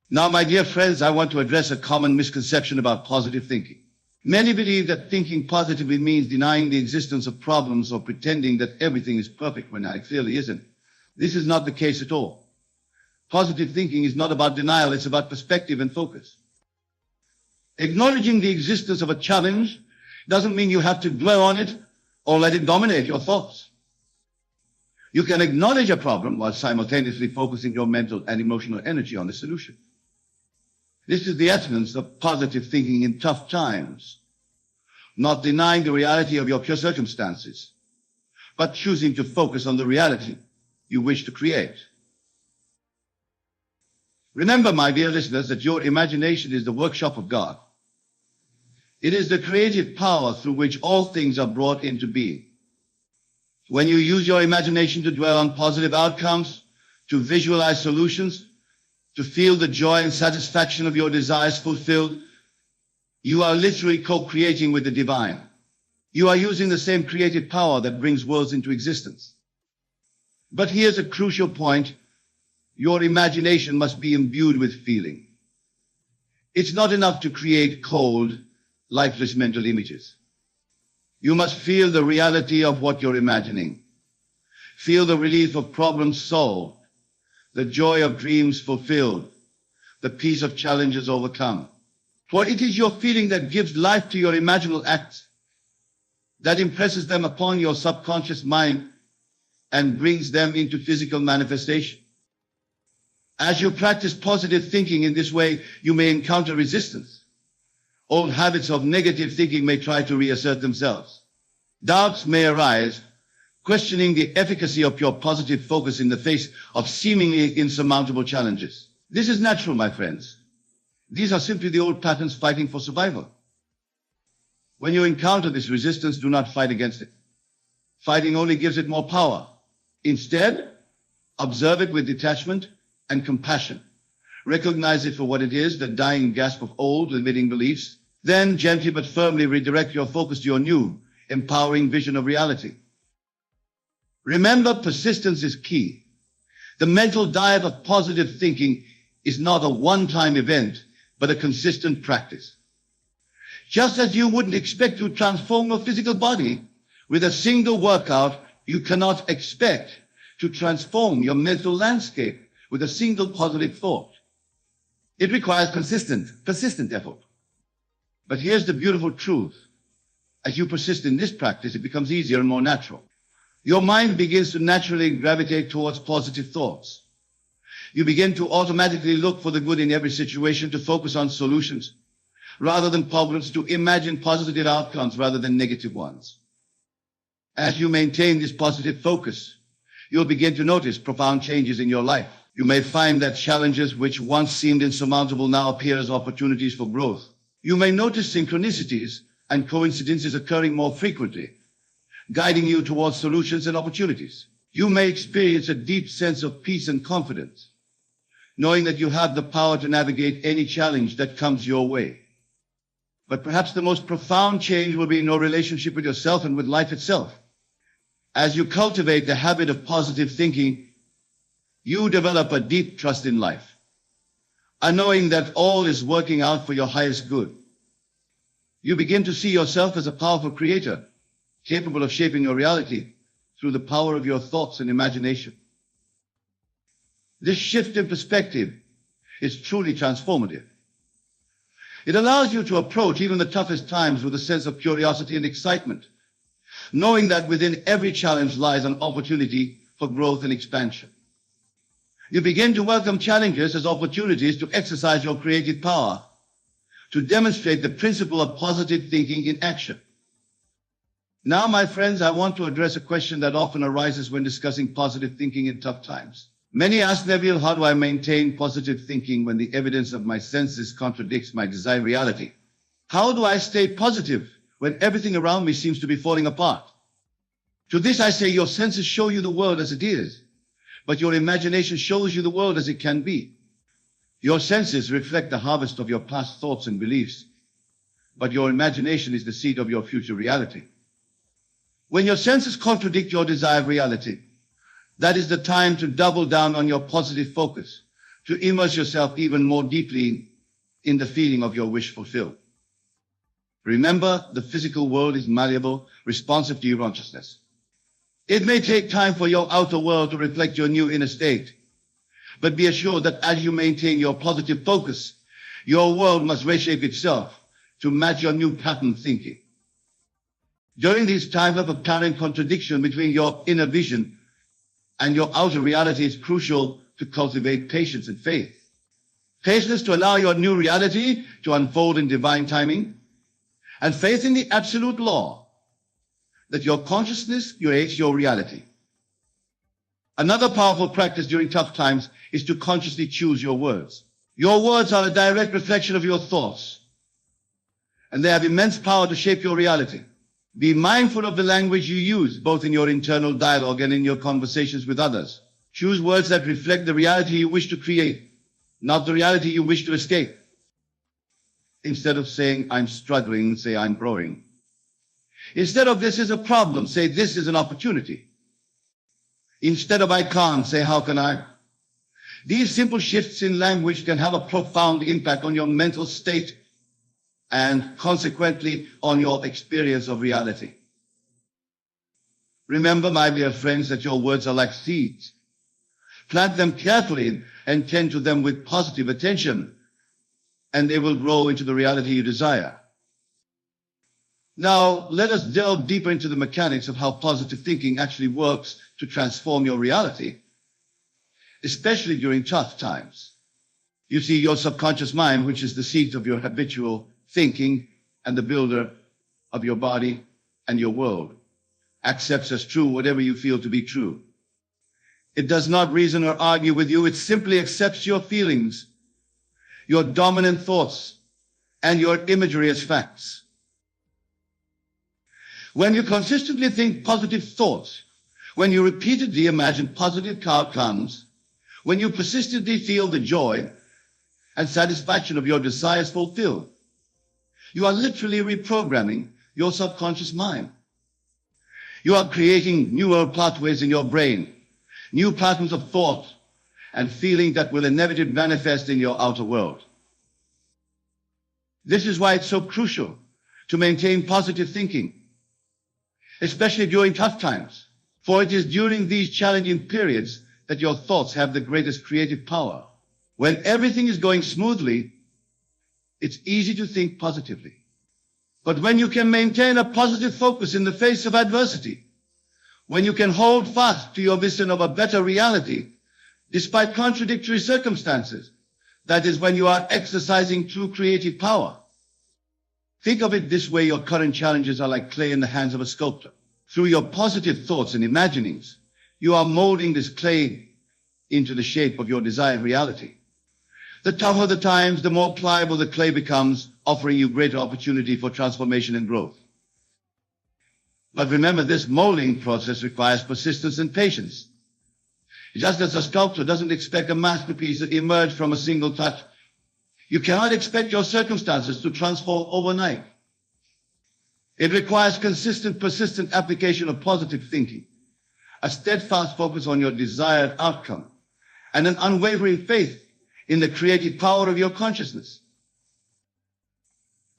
Now, my dear friends, I want to address a common misconception about positive thinking. Many believe that thinking positively means denying the existence of problems or pretending that everything is perfect when it clearly isn't. This is not the case at all. Positive thinking is not about denial, it's about perspective and focus. Acknowledging the existence of a challenge doesn't mean you have to dwell on it or let it dominate your thoughts. You can acknowledge a problem while simultaneously focusing your mental and emotional energy on the solution. This is the essence of positive thinking in tough times. Not denying the reality of your pure circumstances, but choosing to focus on the reality you wish to create. Remember, my dear listeners, that your imagination is the workshop of God. It is the creative power through which all things are brought into being. When you use your imagination to dwell on positive outcomes, to visualize solutions, to feel the joy and satisfaction of your desires fulfilled, you are literally co-creating with the divine. You are using the same creative power that brings worlds into existence. But here's a crucial point. Your imagination must be imbued with feeling. It's not enough to create cold, lifeless mental images. You must feel the reality of what you're imagining. Feel the relief of problems solved, the joy of dreams fulfilled, the peace of challenges overcome. For it is your feeling that gives life to your imaginal acts, that impresses them upon your subconscious mind and brings them into physical manifestation. As you practice positive thinking in this way, you may encounter resistance. Old habits of negative thinking may try to reassert themselves. Doubts may arise, questioning the efficacy of your positive focus in the face of seemingly insurmountable challenges. This is natural, my friends. These are simply the old patterns fighting for survival. When you encounter this resistance, do not fight against it. Fighting only gives it more power. Instead, observe it with detachment and compassion. Recognize it for what it is, the dying gasp of old, limiting beliefs. Then gently but firmly redirect your focus to your new, empowering vision of reality. Remember, persistence is key. The mental diet of positive thinking is not a one-time event, but a consistent practice. Just as you wouldn't expect to transform your physical body with a single workout, you cannot expect to transform your mental landscape with a single positive thought. It requires persistent effort. But here's the beautiful truth. As you persist in this practice, it becomes easier and more natural. Your mind begins to naturally gravitate towards positive thoughts. You begin to automatically look for the good in every situation, to focus on solutions rather than problems, to imagine positive outcomes rather than negative ones. As you maintain this positive focus, you'll begin to notice profound changes in your life. You may find that challenges which once seemed insurmountable now appear as opportunities for growth. You may notice synchronicities and coincidences occurring more frequently, guiding you towards solutions and opportunities. You may experience a deep sense of peace and confidence, knowing that you have the power to navigate any challenge that comes your way. But perhaps the most profound change will be in your relationship with yourself and with life itself. As you cultivate the habit of positive thinking, you develop a deep trust in life, a knowing that all is working out for your highest good. You begin to see yourself as a powerful creator, capable of shaping your reality through the power of your thoughts and imagination. This shift in perspective is truly transformative. It allows you to approach even the toughest times with a sense of curiosity and excitement, knowing that within every challenge lies an opportunity for growth and expansion. You begin to welcome challenges as opportunities to exercise your creative power, to demonstrate the principle of positive thinking in action. Now, my friends, I want to address a question that often arises when discussing positive thinking in tough times. Many ask Neville, how do I maintain positive thinking when the evidence of my senses contradicts my desired reality? How do I stay positive when everything around me seems to be falling apart? To this I say, your senses show you the world as it is, but your imagination shows you the world as it can be. Your senses reflect the harvest of your past thoughts and beliefs, but your imagination is the seed of your future reality. When your senses contradict your desired reality, that is the time to double down on your positive focus, to immerse yourself even more deeply in the feeling of your wish fulfilled. Remember, the physical world is malleable, responsive to your consciousness. It may take time for your outer world to reflect your new inner state, but be assured that as you maintain your positive focus, your world must reshape itself to match your new pattern thinking. During these times of apparent contradiction between your inner vision and your outer reality, it's crucial to cultivate patience and faith. Patience to allow your new reality to unfold in divine timing, and faith in the absolute law that your consciousness creates your reality. Another powerful practice during tough times is to consciously choose your words. Your words are a direct reflection of your thoughts, and they have immense power to shape your reality. Be mindful of the language you use, both in your internal dialogue and in your conversations with others. Choose words that reflect the reality you wish to create, not the reality you wish to escape. Instead of saying, I'm struggling, say, I'm growing. Instead of this is a problem, say, this is an opportunity. Instead of I can't, say, how can I? These simple shifts in language can have a profound impact on your mental state and consequently on your experience of reality. Remember, my dear friends, that your words are like seeds. Plant them carefully and tend to them with positive attention, and they will grow into the reality you desire. Now, let us delve deeper into the mechanics of how positive thinking actually works to transform your reality, especially during tough times. You see, your subconscious mind, which is the seat of your habitual thinking and the builder of your body and your world, accepts as true whatever you feel to be true. It does not reason or argue with you. It simply accepts your feelings, your dominant thoughts, and your imagery as facts. When you consistently think positive thoughts, when you repeatedly imagine positive outcomes, when you persistently feel the joy and satisfaction of your desires fulfilled, you are literally reprogramming your subconscious mind. You are creating neural pathways in your brain, new patterns of thought and feeling that will inevitably manifest in your outer world. This is why it's so crucial to maintain positive thinking, especially during tough times, for it is during these challenging periods that your thoughts have the greatest creative power. When everything is going smoothly, it's easy to think positively. But when you can maintain a positive focus in the face of adversity, when you can hold fast to your vision of a better reality, despite contradictory circumstances, that is when you are exercising true creative power. Think of it this way: your current challenges are like clay in the hands of a sculptor. Through your positive thoughts and imaginings, you are molding this clay into the shape of your desired reality. The tougher the times, the more pliable the clay becomes, offering you greater opportunity for transformation and growth. But remember, this molding process requires persistence and patience. Just as a sculptor doesn't expect a masterpiece to emerge from a single touch, you cannot expect your circumstances to transform overnight. It requires consistent, persistent application of positive thinking, a steadfast focus on your desired outcome, and an unwavering faith in the creative power of your consciousness.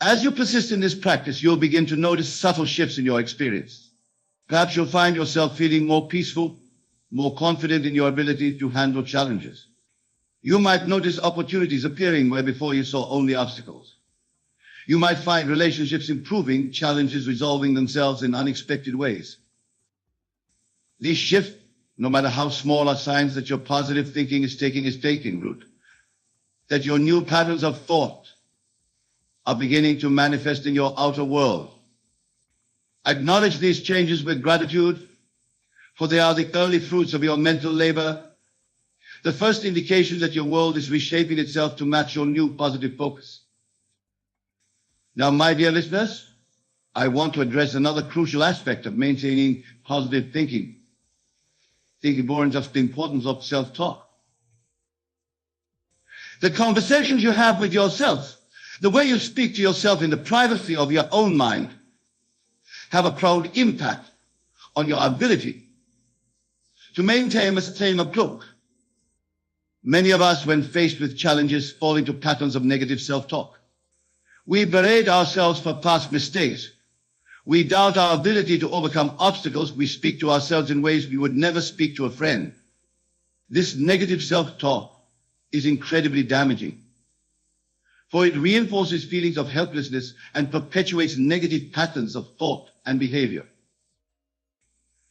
As you persist in this practice, you'll begin to notice subtle shifts in your experience. Perhaps you'll find yourself feeling more peaceful, more confident in your ability to handle challenges. You might notice opportunities appearing where before you saw only obstacles. You might find relationships improving, challenges resolving themselves in unexpected ways. These shifts, no matter how small, are signs that your positive thinking is taking root, that your new patterns of thought are beginning to manifest in your outer world. Acknowledge these changes with gratitude, for they are the early fruits of your mental labor, the first indication that your world is reshaping itself to match your new positive focus. Now, my dear listeners, I want to address another crucial aspect of maintaining positive thinking. Thinking more than just the importance of self-talk. The conversations you have with yourself, the way you speak to yourself in the privacy of your own mind, have a profound impact on your ability to maintain a same approach. Many of us, when faced with challenges, fall into patterns of negative self-talk. We berate ourselves for past mistakes. We doubt our ability to overcome obstacles. We speak to ourselves in ways we would never speak to a friend. This negative self-talk is incredibly damaging, for it reinforces feelings of helplessness and perpetuates negative patterns of thought and behavior.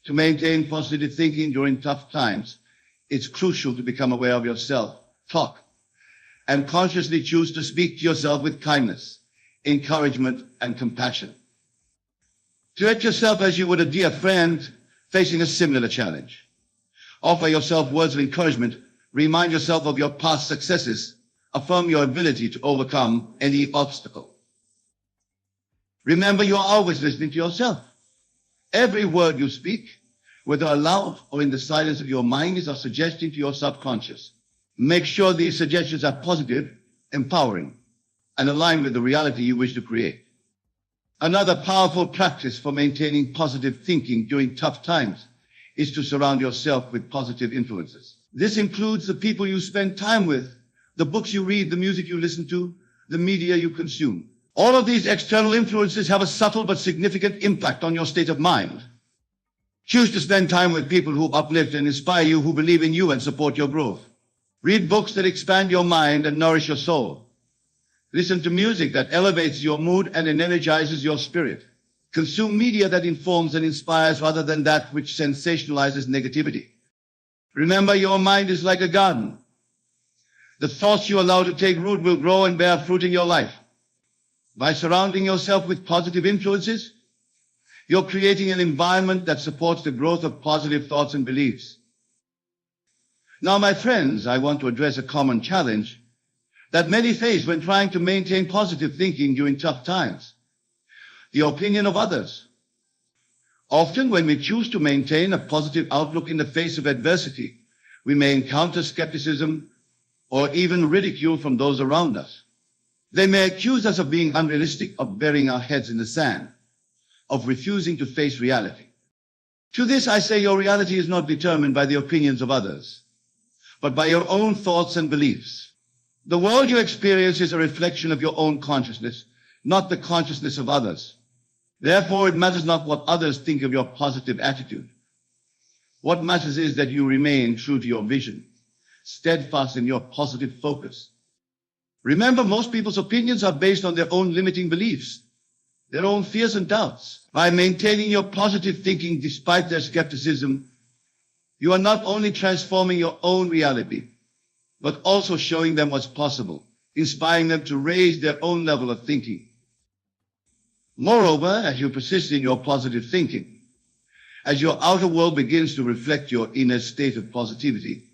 To maintain positive thinking during tough times, it's crucial to become aware of your self-talk and consciously choose to speak to yourself with kindness, encouragement, and compassion. Treat yourself as you would a dear friend facing a similar challenge. Offer yourself words of encouragement. Remind yourself of your past successes. Affirm your ability to overcome any obstacle. Remember, you are always listening to yourself. Every word you speak, whether aloud or in the silence of your mind, is a suggestion to your subconscious. Make sure these suggestions are positive, empowering, and aligned with the reality you wish to create. Another powerful practice for maintaining positive thinking during tough times is to surround yourself with positive influences. This includes the people you spend time with, the books you read, the music you listen to, the media you consume. All of these external influences have a subtle but significant impact on your state of mind. Choose to spend time with people who uplift and inspire you, who believe in you and support your growth. Read books that expand your mind and nourish your soul. Listen to music that elevates your mood and energizes your spirit. Consume media that informs and inspires rather than that which sensationalizes negativity. Remember, your mind is like a garden. The thoughts you allow to take root will grow and bear fruit in your life. By surrounding yourself with positive influences, you're creating an environment that supports the growth of positive thoughts and beliefs. Now, my friends, I want to address a common challenge that many face when trying to maintain positive thinking during tough times: the opinion of others. Often, when we choose to maintain a positive outlook in the face of adversity, we may encounter skepticism or even ridicule from those around us. They may accuse us of being unrealistic, of burying our heads in the sand, of refusing to face reality. To this, I say your reality is not determined by the opinions of others, but by your own thoughts and beliefs. The world you experience is a reflection of your own consciousness, not the consciousness of others. Therefore, it matters not what others think of your positive attitude. What matters is that you remain true to your vision, steadfast in your positive focus. Remember, most people's opinions are based on their own limiting beliefs, their own fears and doubts. By maintaining your positive thinking despite their skepticism, you are not only transforming your own reality, but also showing them what's possible, inspiring them to raise their own level of thinking. Moreover, as you persist in your positive thinking, as your outer world begins to reflect your inner state of positivity,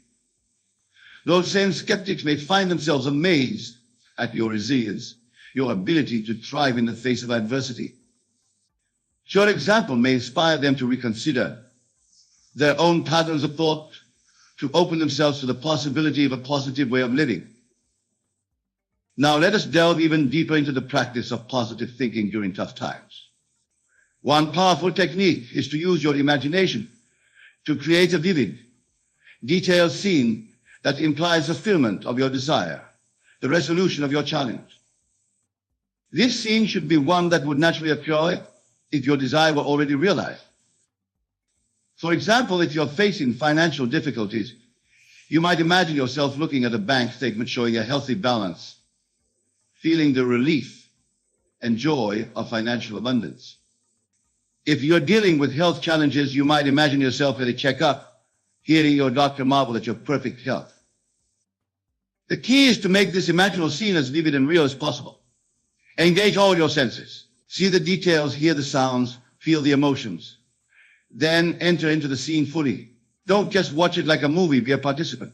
those same skeptics may find themselves amazed at your resilience, your ability to thrive in the face of adversity. Your example may inspire them to reconsider their own patterns of thought, to open themselves to the possibility of a positive way of living. Now let us delve even deeper into the practice of positive thinking during tough times. One powerful technique is to use your imagination to create a vivid, detailed scene that implies fulfillment of your desire, the resolution of your challenge. This scene should be one that would naturally occur if your desire were already realized. For example, if you're facing financial difficulties, you might imagine yourself looking at a bank statement showing a healthy balance, feeling the relief and joy of financial abundance. If you're dealing with health challenges, you might imagine yourself at a checkup, hearing your doctor marvel at your perfect health. The key is to make this imaginal scene as vivid and real as possible. Engage all your senses. See the details, hear the sounds, feel the emotions. Then enter into the scene fully. Don't just watch it like a movie, be a participant.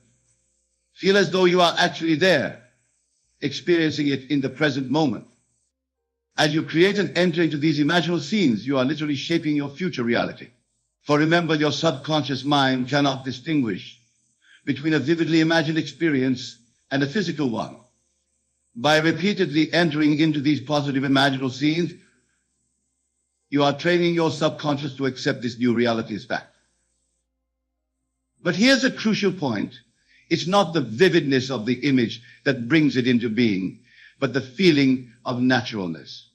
Feel as though you are actually there, experiencing it in the present moment. As you create and enter into these imaginal scenes, you are literally shaping your future reality. For remember, your subconscious mind cannot distinguish between a vividly imagined experience and a physical one. By repeatedly entering into these positive imaginal scenes, you are training your subconscious to accept this new reality as fact. But here's a crucial point. It's not the vividness of the image that brings it into being, but the feeling of naturalness.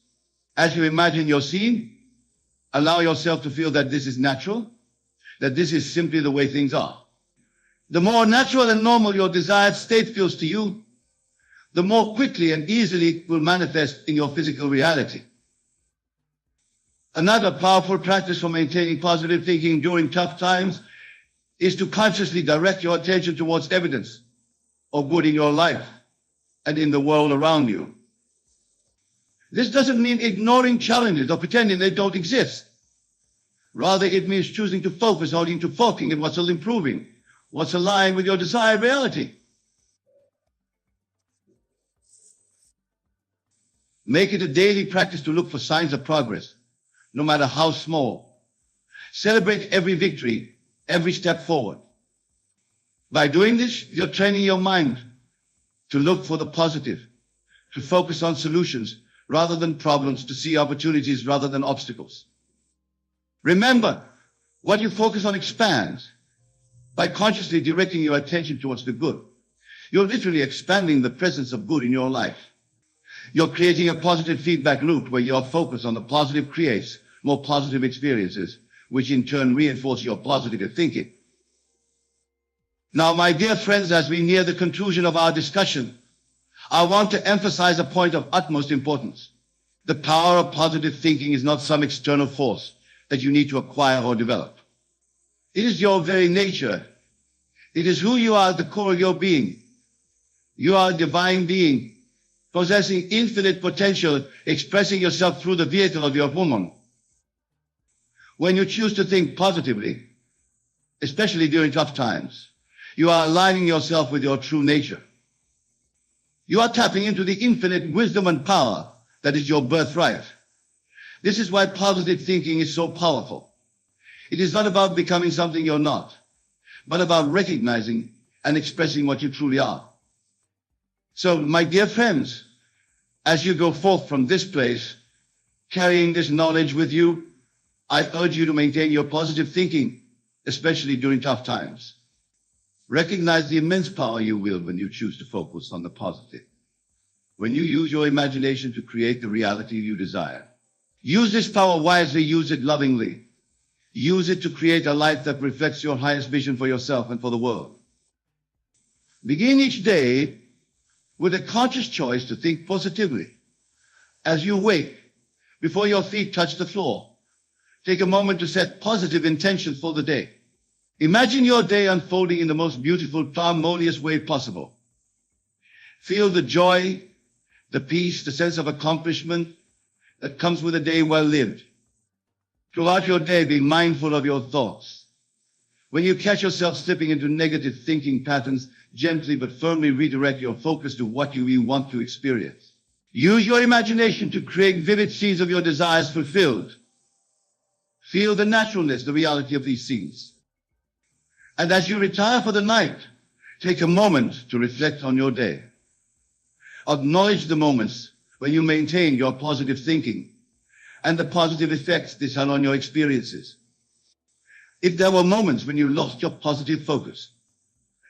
As you imagine your scene, allow yourself to feel that this is natural, that this is simply the way things are. The more natural and normal your desired state feels to you, the more quickly and easily it will manifest in your physical reality. Another powerful practice for maintaining positive thinking during tough times is to consciously direct your attention towards evidence of good in your life and in the world around you. This doesn't mean ignoring challenges or pretending they don't exist. Rather, it means choosing to focus on into focusing on what's improving, what's aligned with your desired reality. Make it a daily practice to look for signs of progress, no matter how small. Celebrate every victory, every step forward. By doing this, you're training your mind to look for the positive, to focus on solutions rather than problems, to see opportunities rather than obstacles. Remember, what you focus on expands. By consciously directing your attention towards the good, you're literally expanding the presence of good in your life. You're creating a positive feedback loop where your focus on the positive creates more positive experiences, which in turn reinforce your positive thinking. Now, my dear friends, as we near the conclusion of our discussion, I want to emphasize a point of utmost importance. The power of positive thinking is not some external force that you need to acquire or develop. It is your very nature. It is who you are at the core of your being. You are a divine being, possessing infinite potential, expressing yourself through the vehicle of your woman. When you choose to think positively, especially during tough times, you are aligning yourself with your true nature. You are tapping into the infinite wisdom and power that is your birthright. This is why positive thinking is so powerful. It is not about becoming something you're not, but about recognizing and expressing what you truly are. So, my dear friends, as you go forth from this place, carrying this knowledge with you, I urge you to maintain your positive thinking, especially during tough times. Recognize the immense power you wield when you choose to focus on the positive. When you use your imagination to create the reality you desire. Use this power wisely, use it lovingly. Use it to create a life that reflects your highest vision for yourself and for the world. Begin each day with a conscious choice to think positively. As you wake, before your feet touch the floor, take a moment to set positive intentions for the day. Imagine your day unfolding in the most beautiful, harmonious way possible. Feel the joy, the peace, the sense of accomplishment that comes with a day well lived. Throughout your day, be mindful of your thoughts. When you catch yourself slipping into negative thinking patterns, gently but firmly redirect your focus to what you really want to experience. Use your imagination to create vivid scenes of your desires fulfilled. Feel the naturalness, the reality of these scenes. And as you retire for the night, take a moment to reflect on your day. Acknowledge the moments when you maintain your positive thinking and the positive effects this had on your experiences. If there were moments when you lost your positive focus,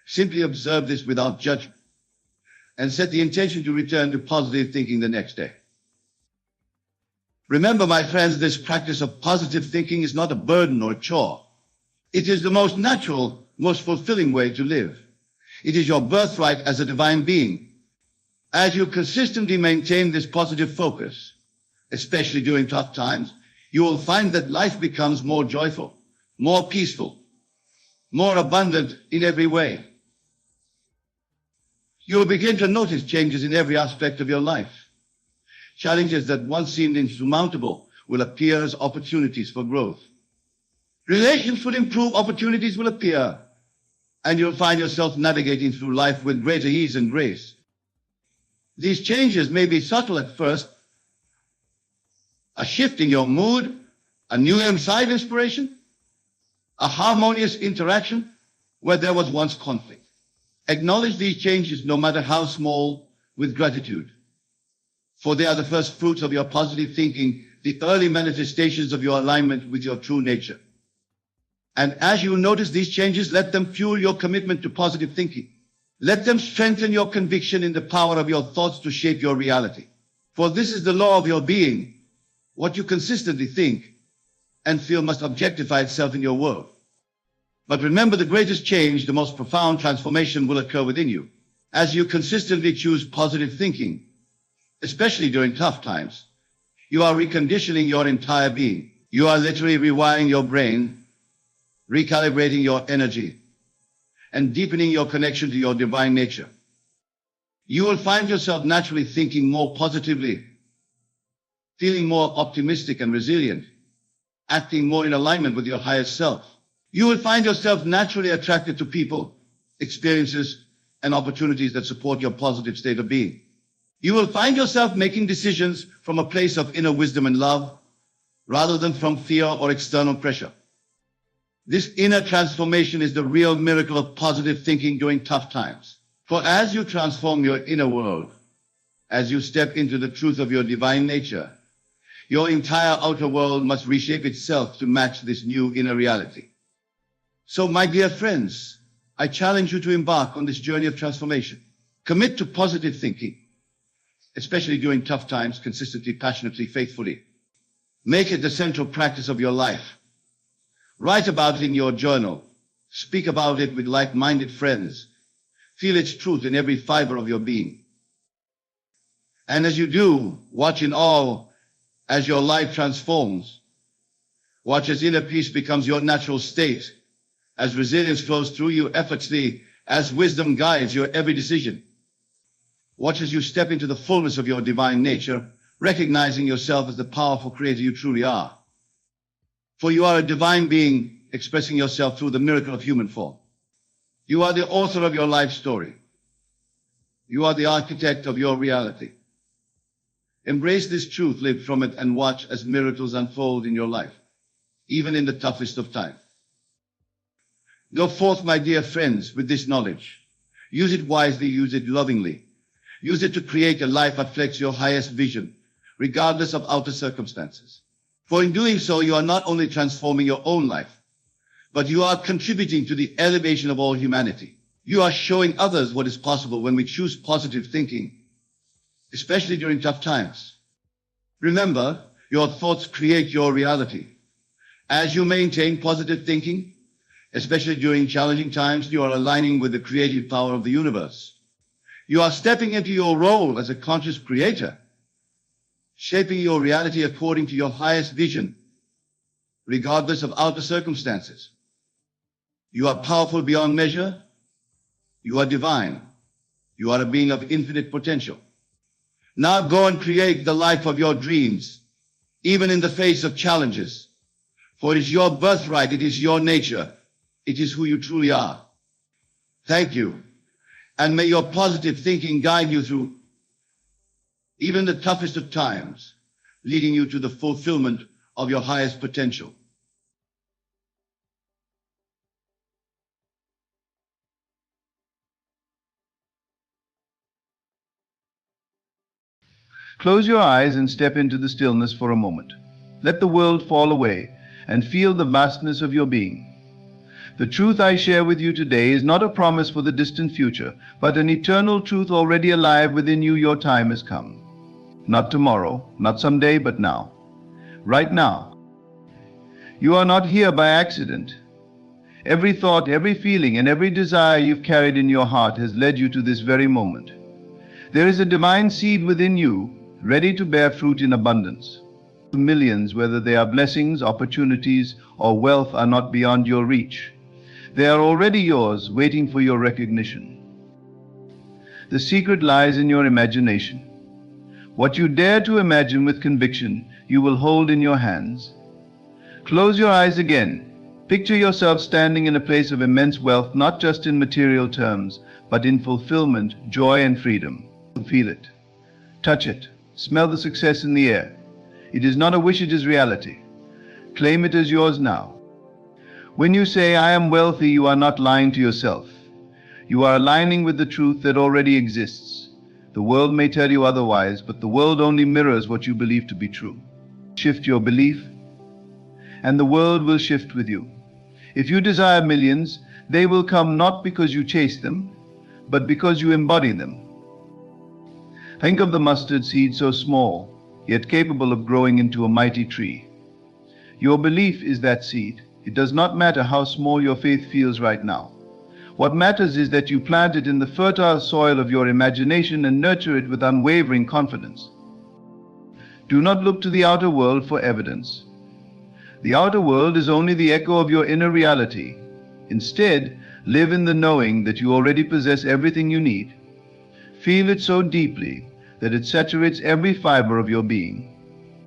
simply observe this without judgment and set the intention to return to positive thinking the next day. Remember, my friends, this practice of positive thinking is not a burden or a chore. It is the most natural, most fulfilling way to live. It is your birthright as a divine being. As you consistently maintain this positive focus, especially during tough times, you will find that life becomes more joyful, more peaceful, more abundant in every way. You will begin to notice changes in every aspect of your life. Challenges that once seemed insurmountable will appear as opportunities for growth. Relations will improve, opportunities will appear, and you'll find yourself navigating through life with greater ease and grace. These changes may be subtle at first, a shift in your mood, a new inside inspiration, a harmonious interaction where there was once conflict. Acknowledge these changes, no matter how small, with gratitude, for they are the first fruits of your positive thinking, the early manifestations of your alignment with your true nature. And as you notice these changes, let them fuel your commitment to positive thinking. Let them strengthen your conviction in the power of your thoughts to shape your reality. For this is the law of your being. What you consistently think and feel must objectify itself in your world. But remember, the greatest change, the most profound transformation will occur within you. As you consistently choose positive thinking, especially during tough times, you are reconditioning your entire being. You are literally rewiring your brain, recalibrating your energy, and deepening your connection to your divine nature. You will find yourself naturally thinking more positively, feeling more optimistic and resilient, acting more in alignment with your higher self. You will find yourself naturally attracted to people, experiences, and opportunities that support your positive state of being. You will find yourself making decisions from a place of inner wisdom and love, rather than from fear or external pressure. This inner transformation is the real miracle of positive thinking during tough times. For as you transform your inner world, as you step into the truth of your divine nature, your entire outer world must reshape itself to match this new inner reality. So, my dear friends, I challenge you to embark on this journey of transformation. Commit to positive thinking, especially during tough times, consistently, passionately, faithfully. Make it the central practice of your life. Write about it in your journal. Speak about it with like-minded friends. Feel its truth in every fiber of your being. And as you do, watch in awe as your life transforms. Watch as inner peace becomes your natural state, as resilience flows through you effortlessly, as wisdom guides your every decision. Watch as you step into the fullness of your divine nature, recognizing yourself as the powerful creator you truly are. For you are a divine being expressing yourself through the miracle of human form. You are the author of your life story. You are the architect of your reality. Embrace this truth, live from it, and watch as miracles unfold in your life, even in the toughest of times. Go forth, my dear friends, with this knowledge. Use it wisely, use it lovingly. Use it to create a life that reflects your highest vision, regardless of outer circumstances. For in doing so, you are not only transforming your own life, but you are contributing to the elevation of all humanity. You are showing others what is possible when we choose positive thinking, especially during tough times. Remember, your thoughts create your reality. As you maintain positive thinking, especially during challenging times, you are aligning with the creative power of the universe. You are stepping into your role as a conscious creator, shaping your reality according to your highest vision, regardless of outer circumstances. You are powerful beyond measure. You are divine. You are a being of infinite potential. Now go and create the life of your dreams, even in the face of challenges. For it is your birthright, it is your nature, it is who you truly are. Thank you, and may your positive thinking guide you through even the toughest of times, leading you to the fulfillment of your highest potential. Close your eyes and step into the stillness for a moment. Let the world fall away and feel the vastness of your being. The truth I share with you today is not a promise for the distant future, but an eternal truth already alive within you. Your time has come. Not tomorrow, not someday, but now. Right now. You are not here by accident. Every thought, every feeling, and every desire you've carried in your heart has led you to this very moment. There is a divine seed within you, ready to bear fruit in abundance. Millions, whether they are blessings, opportunities, or wealth, are not beyond your reach. They are already yours, waiting for your recognition. The secret lies in your imagination. What you dare to imagine with conviction, you will hold in your hands. Close your eyes again. Picture yourself standing in a place of immense wealth, not just in material terms, but in fulfillment, joy, and freedom. Feel it. Touch it. Smell the success in the air. It is not a wish, it is reality. Claim it as yours now. When you say, I am wealthy, you are not lying to yourself. You are aligning with the truth that already exists. The world may tell you otherwise, but the world only mirrors what you believe to be true. Shift your belief, and the world will shift with you. If you desire millions, they will come not because you chase them, but because you embody them. Think of the mustard seed, so small, yet capable of growing into a mighty tree. Your belief is that seed. It does not matter how small your faith feels right now. What matters is that you plant it in the fertile soil of your imagination and nurture it with unwavering confidence. Do not look to the outer world for evidence. The outer world is only the echo of your inner reality. Instead, live in the knowing that you already possess everything you need. Feel it so deeply that it saturates every fiber of your being.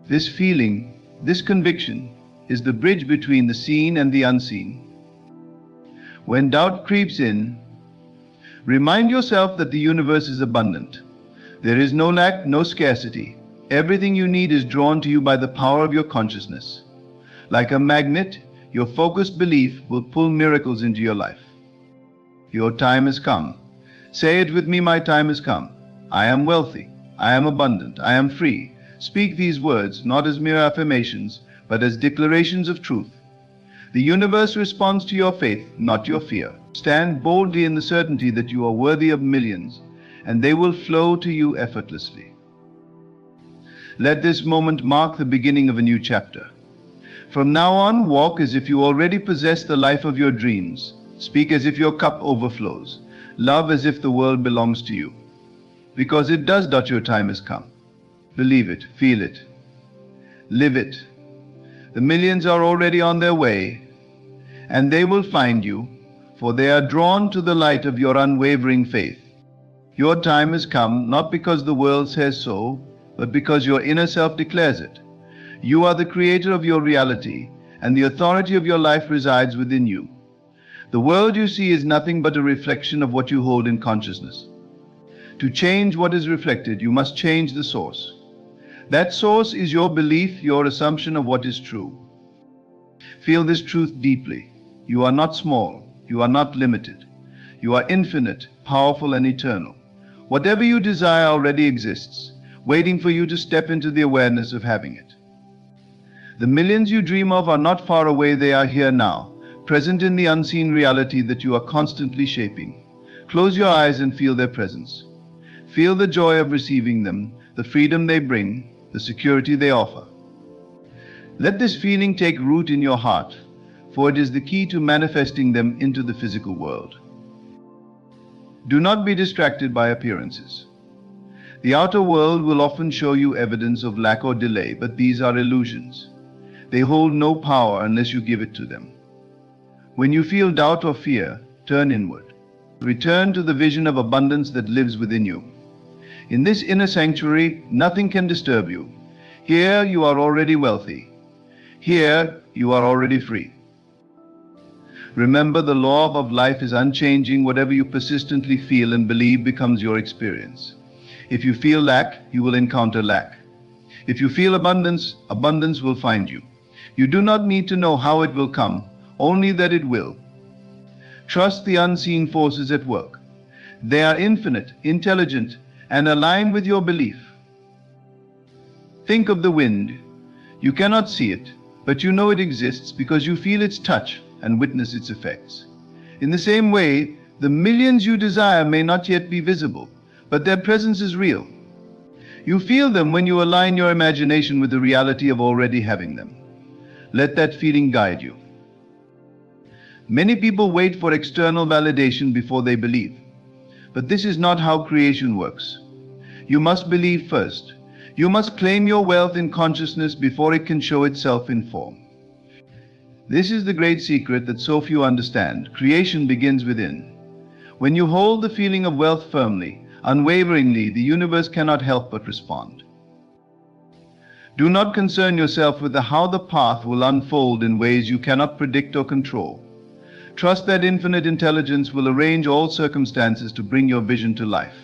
This feeling, this conviction, is the bridge between the seen and the unseen. When doubt creeps in, remind yourself that the universe is abundant. There is no lack, no scarcity. Everything you need is drawn to you by the power of your consciousness. Like a magnet, your focused belief will pull miracles into your life. Your time has come. Say it with me, my time has come. I am wealthy. I am abundant. I am free. Speak these words not as mere affirmations, but as declarations of truth. The universe responds to your faith, not your fear. Stand boldly in the certainty that you are worthy of millions, and they will flow to you effortlessly. Let this moment mark the beginning of a new chapter. From now on, walk as if you already possess the life of your dreams. Speak as if your cup overflows. Love as if the world belongs to you. Because it does. Your time has come. Believe it, feel it, live it. The millions are already on their way, and they will find you, for they are drawn to the light of your unwavering faith. Your time has come, not because the world says so, but because your inner self declares it. You are the creator of your reality, and the authority of your life resides within you. The world you see is nothing but a reflection of what you hold in consciousness. To change what is reflected, you must change the source. That source is your belief, your assumption of what is true. Feel this truth deeply. You are not small. You are not limited. You are infinite, powerful, and eternal. Whatever you desire already exists, waiting for you to step into the awareness of having it. The millions you dream of are not far away. They are here now, present in the unseen reality that you are constantly shaping. Close your eyes and feel their presence. Feel the joy of receiving them, the freedom they bring, the security they offer. Let this feeling take root in your heart, for it is the key to manifesting them into the physical world. Do not be distracted by appearances. The outer world will often show you evidence of lack or delay, but these are illusions. They hold no power unless you give it to them. When you feel doubt or fear, turn inward. Return to the vision of abundance that lives within you. In this inner sanctuary, nothing can disturb you. Here you are already wealthy. Here you are already free. Remember, the law of life is unchanging. Whatever you persistently feel and believe becomes your experience. If you feel lack, you will encounter lack. If you feel abundance, abundance will find you. You do not need to know how it will come, only that it will. Trust the unseen forces at work. They are infinite, intelligent, and aligned with your belief. Think of the wind. You cannot see it, but you know it exists because you feel its touch and witness its effects. In the same way, the millions you desire may not yet be visible, but their presence is real. You feel them when you align your imagination with the reality of already having them. Let that feeling guide you. Many people wait for external validation before they believe. But this is not how creation works. You must believe first. You must claim your wealth in consciousness before it can show itself in form. This is the great secret that so few understand. Creation begins within. When you hold the feeling of wealth firmly, unwaveringly, the universe cannot help but respond. Do not concern yourself with how the path will unfold in ways you cannot predict or control. Trust that infinite intelligence will arrange all circumstances to bring your vision to life.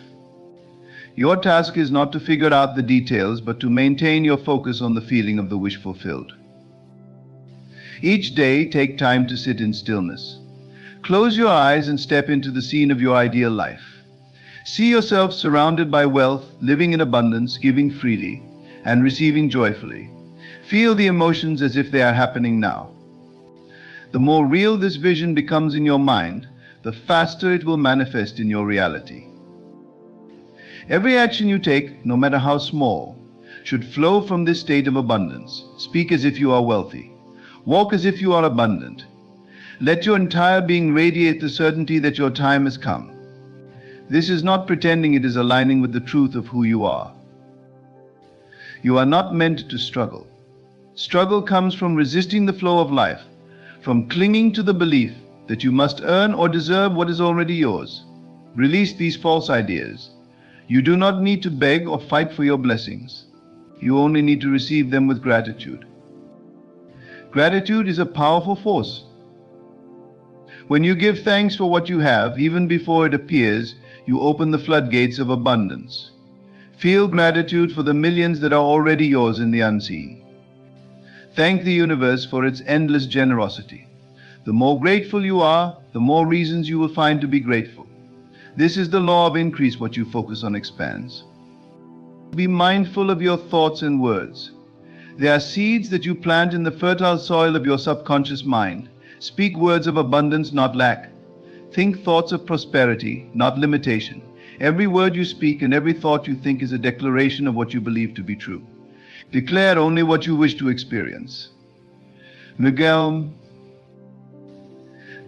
Your task is not to figure out the details, but to maintain your focus on the feeling of the wish fulfilled. Each day, take time to sit in stillness. Close your eyes and step into the scene of your ideal life. See yourself surrounded by wealth, living in abundance, giving freely, and receiving joyfully. Feel the emotions as if they are happening now. The more real this vision becomes in your mind, the faster it will manifest in your reality. Every action you take, no matter how small, should flow from this state of abundance. Speak as if you are wealthy. Walk as if you are abundant. Let your entire being radiate the certainty that your time has come. This is not pretending, it is aligning with the truth of who you are. You are not meant to struggle. Struggle comes from resisting the flow of life, from clinging to the belief that you must earn or deserve what is already yours. Release these false ideas. You do not need to beg or fight for your blessings. You only need to receive them with gratitude. Gratitude is a powerful force. When you give thanks for what you have, even before it appears, you open the floodgates of abundance. Feel gratitude for the millions that are already yours in the unseen. Thank the universe for its endless generosity. The more grateful you are, the more reasons you will find to be grateful. This is the law of increase. What you focus on expands. Be mindful of your thoughts and words. They are seeds that you plant in the fertile soil of your subconscious mind. Speak words of abundance, not lack. Think thoughts of prosperity, not limitation. Every word you speak and every thought you think is a declaration of what you believe to be true. Declare only what you wish to experience. Miguel,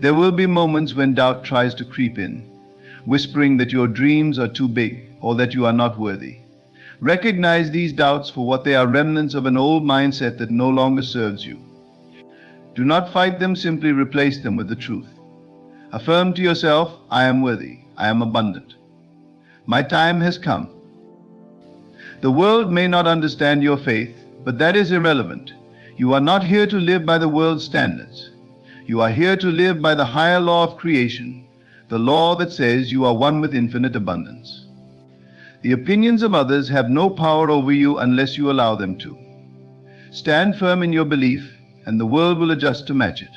there will be moments when doubt tries to creep in, whispering that your dreams are too big or that you are not worthy. Recognize these doubts for what they are: remnants of an old mindset that no longer serves you. Do not fight them, simply replace them with the truth. Affirm to yourself, I am worthy, I am abundant. My time has come. The world may not understand your faith, but that is irrelevant. You are not here to live by the world's standards. You are here to live by the higher law of creation, the law that says you are one with infinite abundance. The opinions of others have no power over you unless you allow them to. Stand firm in your belief, and the world will adjust to match it.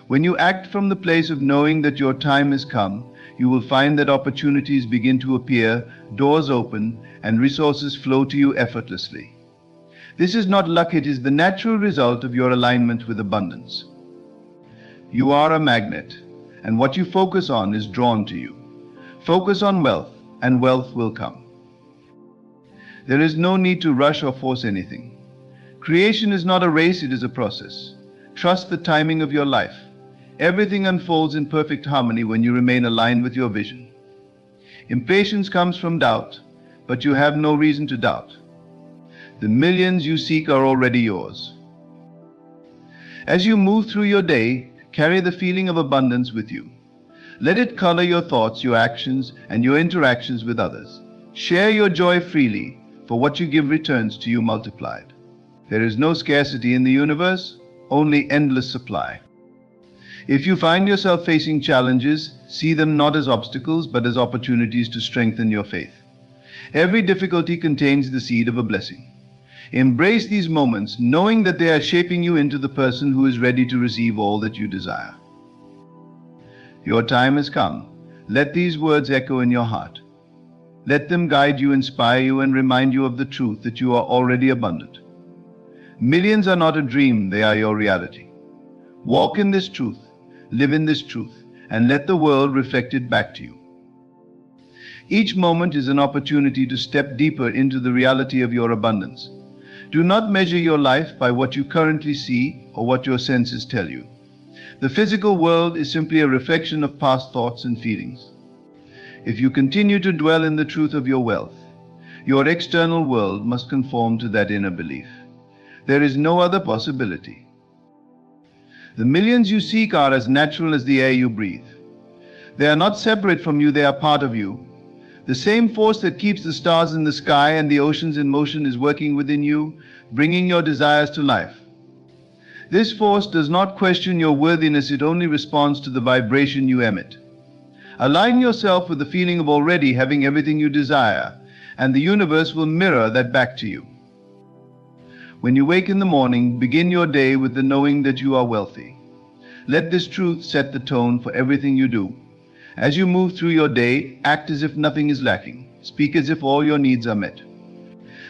When you act from the place of knowing that your time has come, you will find that opportunities begin to appear, doors open, and resources flow to you effortlessly. This is not luck, it is the natural result of your alignment with abundance. You are a magnet, and what you focus on is drawn to you. Focus on wealth, and wealth will come. There is no need to rush or force anything. Creation is not a race, it is a process. Trust the timing of your life. Everything unfolds in perfect harmony when you remain aligned with your vision. Impatience comes from doubt, but you have no reason to doubt. The millions you seek are already yours. As you move through your day, carry the feeling of abundance with you. Let it color your thoughts, your actions, and your interactions with others. Share your joy freely, for what you give returns to you multiplied. There is no scarcity in the universe, only endless supply. If you find yourself facing challenges, see them not as obstacles, but as opportunities to strengthen your faith. Every difficulty contains the seed of a blessing. Embrace these moments, knowing that they are shaping you into the person who is ready to receive all that you desire. Your time has come. Let these words echo in your heart. Let them guide you, inspire you, and remind you of the truth that you are already abundant. Millions are not a dream, they are your reality. Walk in this truth, live in this truth, and let the world reflect it back to you. Each moment is an opportunity to step deeper into the reality of your abundance. Do not measure your life by what you currently see or what your senses tell you. The physical world is simply a reflection of past thoughts and feelings. If you continue to dwell in the truth of your wealth, your external world must conform to that inner belief. There is no other possibility. The millions you seek are as natural as the air you breathe. They are not separate from you, they are part of you. The same force that keeps the stars in the sky and the oceans in motion is working within you, bringing your desires to life. This force does not question your worthiness, it only responds to the vibration you emit. Align yourself with the feeling of already having everything you desire, and the universe will mirror that back to you. When you wake in the morning, begin your day with the knowing that you are wealthy. Let this truth set the tone for everything you do. As you move through your day, act as if nothing is lacking. Speak as if all your needs are met.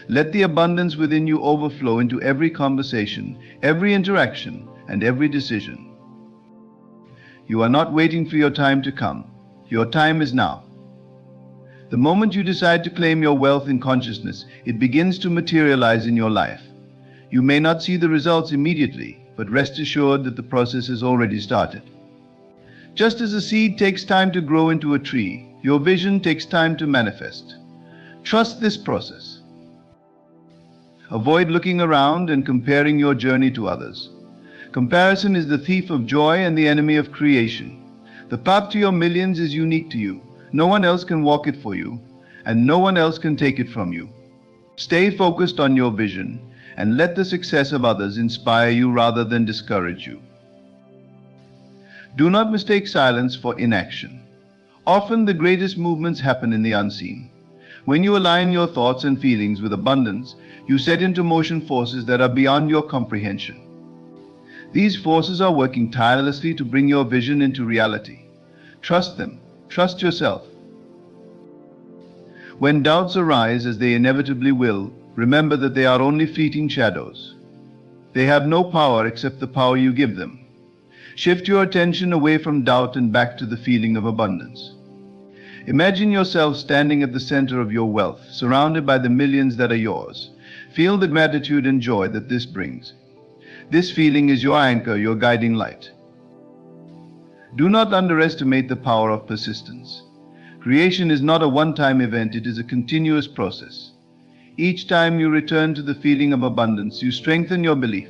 Let the abundance within you overflow into every conversation, every interaction, and every decision. You are not waiting for your time to come. Your time is now. The moment you decide to claim your wealth in consciousness, it begins to materialize in your life. You may not see the results immediately, but rest assured that the process has already started. Just as a seed takes time to grow into a tree, your vision takes time to manifest. Trust this process. Avoid looking around and comparing your journey to others. Comparison is the thief of joy and the enemy of creation. The path to your millions is unique to you. No one else can walk it for you, and no one else can take it from you. Stay focused on your vision, and let the success of others inspire you rather than discourage you. Do not mistake silence for inaction. Often the greatest movements happen in the unseen. When you align your thoughts and feelings with abundance, you set into motion forces that are beyond your comprehension. These forces are working tirelessly to bring your vision into reality. Trust them. Trust yourself. When doubts arise, as they inevitably will, remember that they are only fleeting shadows. They have no power except the power you give them. Shift your attention away from doubt and back to the feeling of abundance. Imagine yourself standing at the center of your wealth, surrounded by the millions that are yours. Feel the gratitude and joy that this brings. This feeling is your anchor, your guiding light. Do not underestimate the power of persistence. Creation is not a one-time event, it is a continuous process. Each time you return to the feeling of abundance, you strengthen your belief.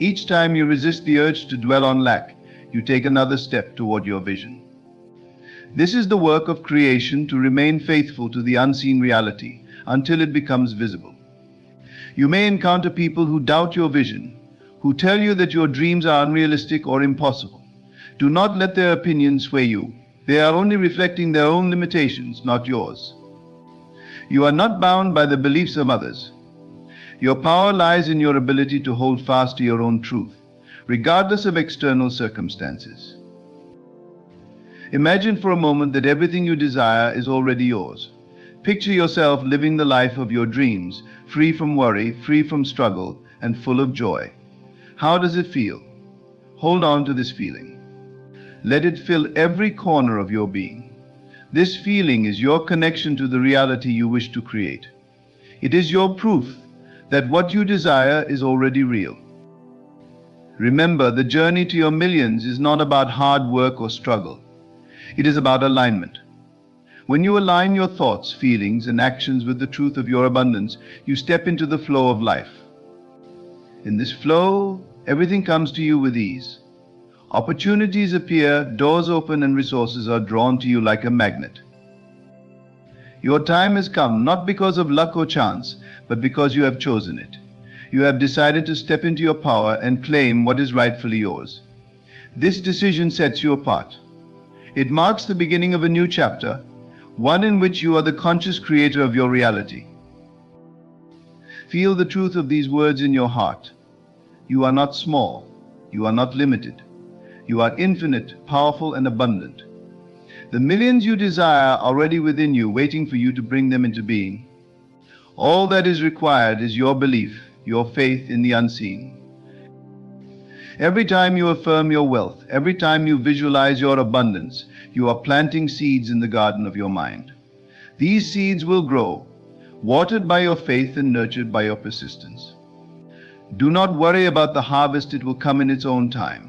Each time you resist the urge to dwell on lack, you take another step toward your vision. This is the work of creation, to remain faithful to the unseen reality until it becomes visible. You may encounter people who doubt your vision, who tell you that your dreams are unrealistic or impossible. Do not let their opinions sway you. They are only reflecting their own limitations, not yours. You are not bound by the beliefs of others. Your power lies in your ability to hold fast to your own truth, regardless of external circumstances. Imagine for a moment that everything you desire is already yours. Picture yourself living the life of your dreams, free from worry, free from struggle, and full of joy. How does it feel? Hold on to this feeling. Let it fill every corner of your being. This feeling is your connection to the reality you wish to create. It is your proof that what you desire is already real. Remember, the journey to your millions is not about hard work or struggle. It is about alignment. When you align your thoughts, feelings, and actions with the truth of your abundance, you step into the flow of life. In this flow, everything comes to you with ease. Opportunities appear, doors open, and resources are drawn to you like a magnet. Your time has come, not because of luck or chance, but because you have chosen it. You have decided to step into your power and claim what is rightfully yours. This decision sets you apart. It marks the beginning of a new chapter, one in which you are the conscious creator of your reality. Feel the truth of these words in your heart. You are not small. You are not limited. You are infinite, powerful, and abundant. The millions you desire are already within you, waiting for you to bring them into being. All that is required is your belief, your faith in the unseen. Every time you affirm your wealth, every time you visualize your abundance, you are planting seeds in the garden of your mind. These seeds will grow, watered by your faith and nurtured by your persistence. Do not worry about the harvest, it will come in its own time.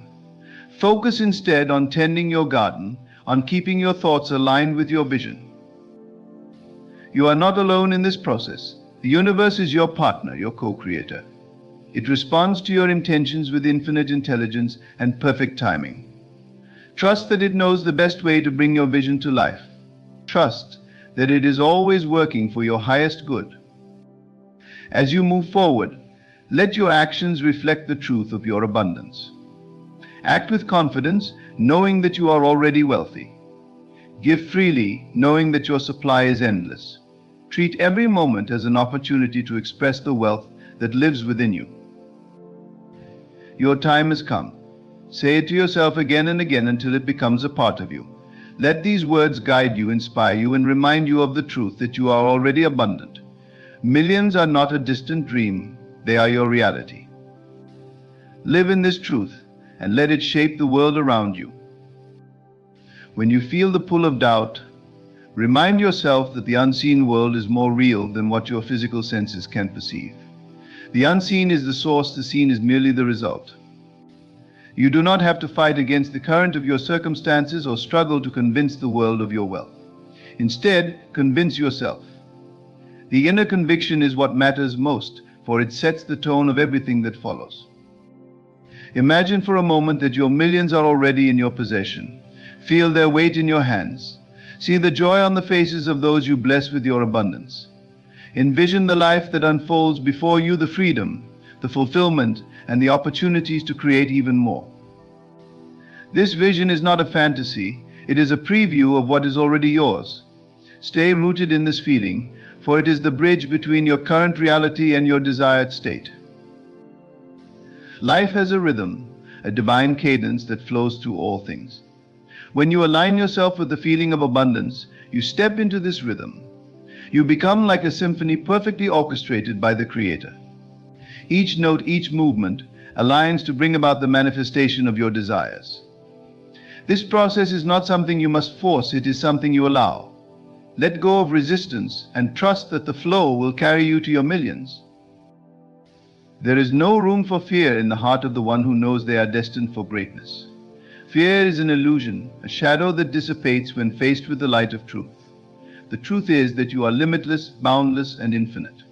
Focus instead on tending your garden, on keeping your thoughts aligned with your vision. You are not alone in this process. The universe is your partner, your co-creator. It responds to your intentions with infinite intelligence and perfect timing. Trust that it knows the best way to bring your vision to life. Trust that it is always working for your highest good. As you move forward, let your actions reflect the truth of your abundance. Act with confidence, knowing that you are already wealthy. Give freely, knowing that your supply is endless. Treat every moment as an opportunity to express the wealth that lives within you. Your time has come. Say it to yourself again and again until it becomes a part of you. Let these words guide you, inspire you, and remind you of the truth that you are already abundant. Millions are not a distant dream, they are your reality. Live in this truth and let it shape the world around you. When you feel the pull of doubt, remind yourself that the unseen world is more real than what your physical senses can perceive. The unseen is the source, the seen is merely the result. You do not have to fight against the current of your circumstances or struggle to convince the world of your wealth. Instead, convince yourself. The inner conviction is what matters most, for it sets the tone of everything that follows. Imagine for a moment that your millions are already in your possession. Feel their weight in your hands. See the joy on the faces of those you bless with your abundance. Envision the life that unfolds before you, the freedom, the fulfillment, and the opportunities to create even more. This vision is not a fantasy, it is a preview of what is already yours. Stay rooted in this feeling, for it is the bridge between your current reality and your desired state. Life has a rhythm, a divine cadence that flows through all things. When you align yourself with the feeling of abundance, you step into this rhythm. You become like a symphony perfectly orchestrated by the Creator. Each note, each movement aligns to bring about the manifestation of your desires. This process is not something you must force, it is something you allow. Let go of resistance and trust that the flow will carry you to your millions. There is no room for fear in the heart of the one who knows they are destined for greatness. Fear is an illusion, a shadow that dissipates when faced with the light of truth. The truth is that you are limitless, boundless, and infinite.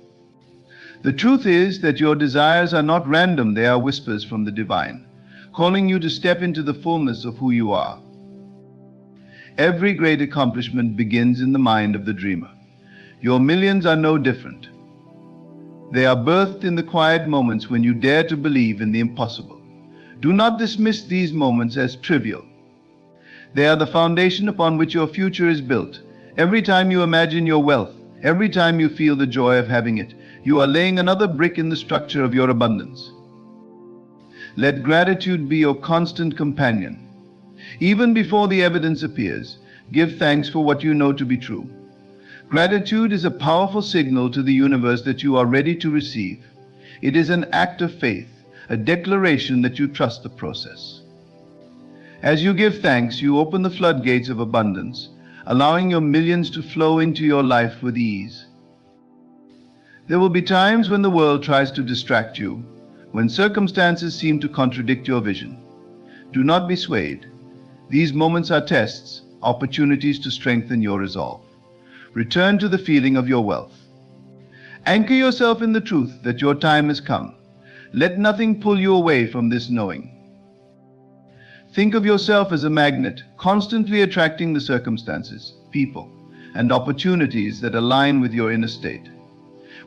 The truth is that your desires are not random, they are whispers from the divine, calling you to step into the fullness of who you are. Every great accomplishment begins in the mind of the dreamer. Your millions are no different. They are birthed in the quiet moments when you dare to believe in the impossible. Do not dismiss these moments as trivial. They are the foundation upon which your future is built. Every time you imagine your wealth, every time you feel the joy of having it, you are laying another brick in the structure of your abundance. Let gratitude be your constant companion. Even before the evidence appears, give thanks for what you know to be true. Gratitude is a powerful signal to the universe that you are ready to receive. It is an act of faith, a declaration that you trust the process. As you give thanks, you open the floodgates of abundance, allowing your millions to flow into your life with ease. There will be times when the world tries to distract you, when circumstances seem to contradict your vision. Do not be swayed. These moments are tests, opportunities to strengthen your resolve. Return to the feeling of your wealth. Anchor yourself in the truth that your time has come. Let nothing pull you away from this knowing. Think of yourself as a magnet, constantly attracting the circumstances, people, and opportunities that align with your inner state.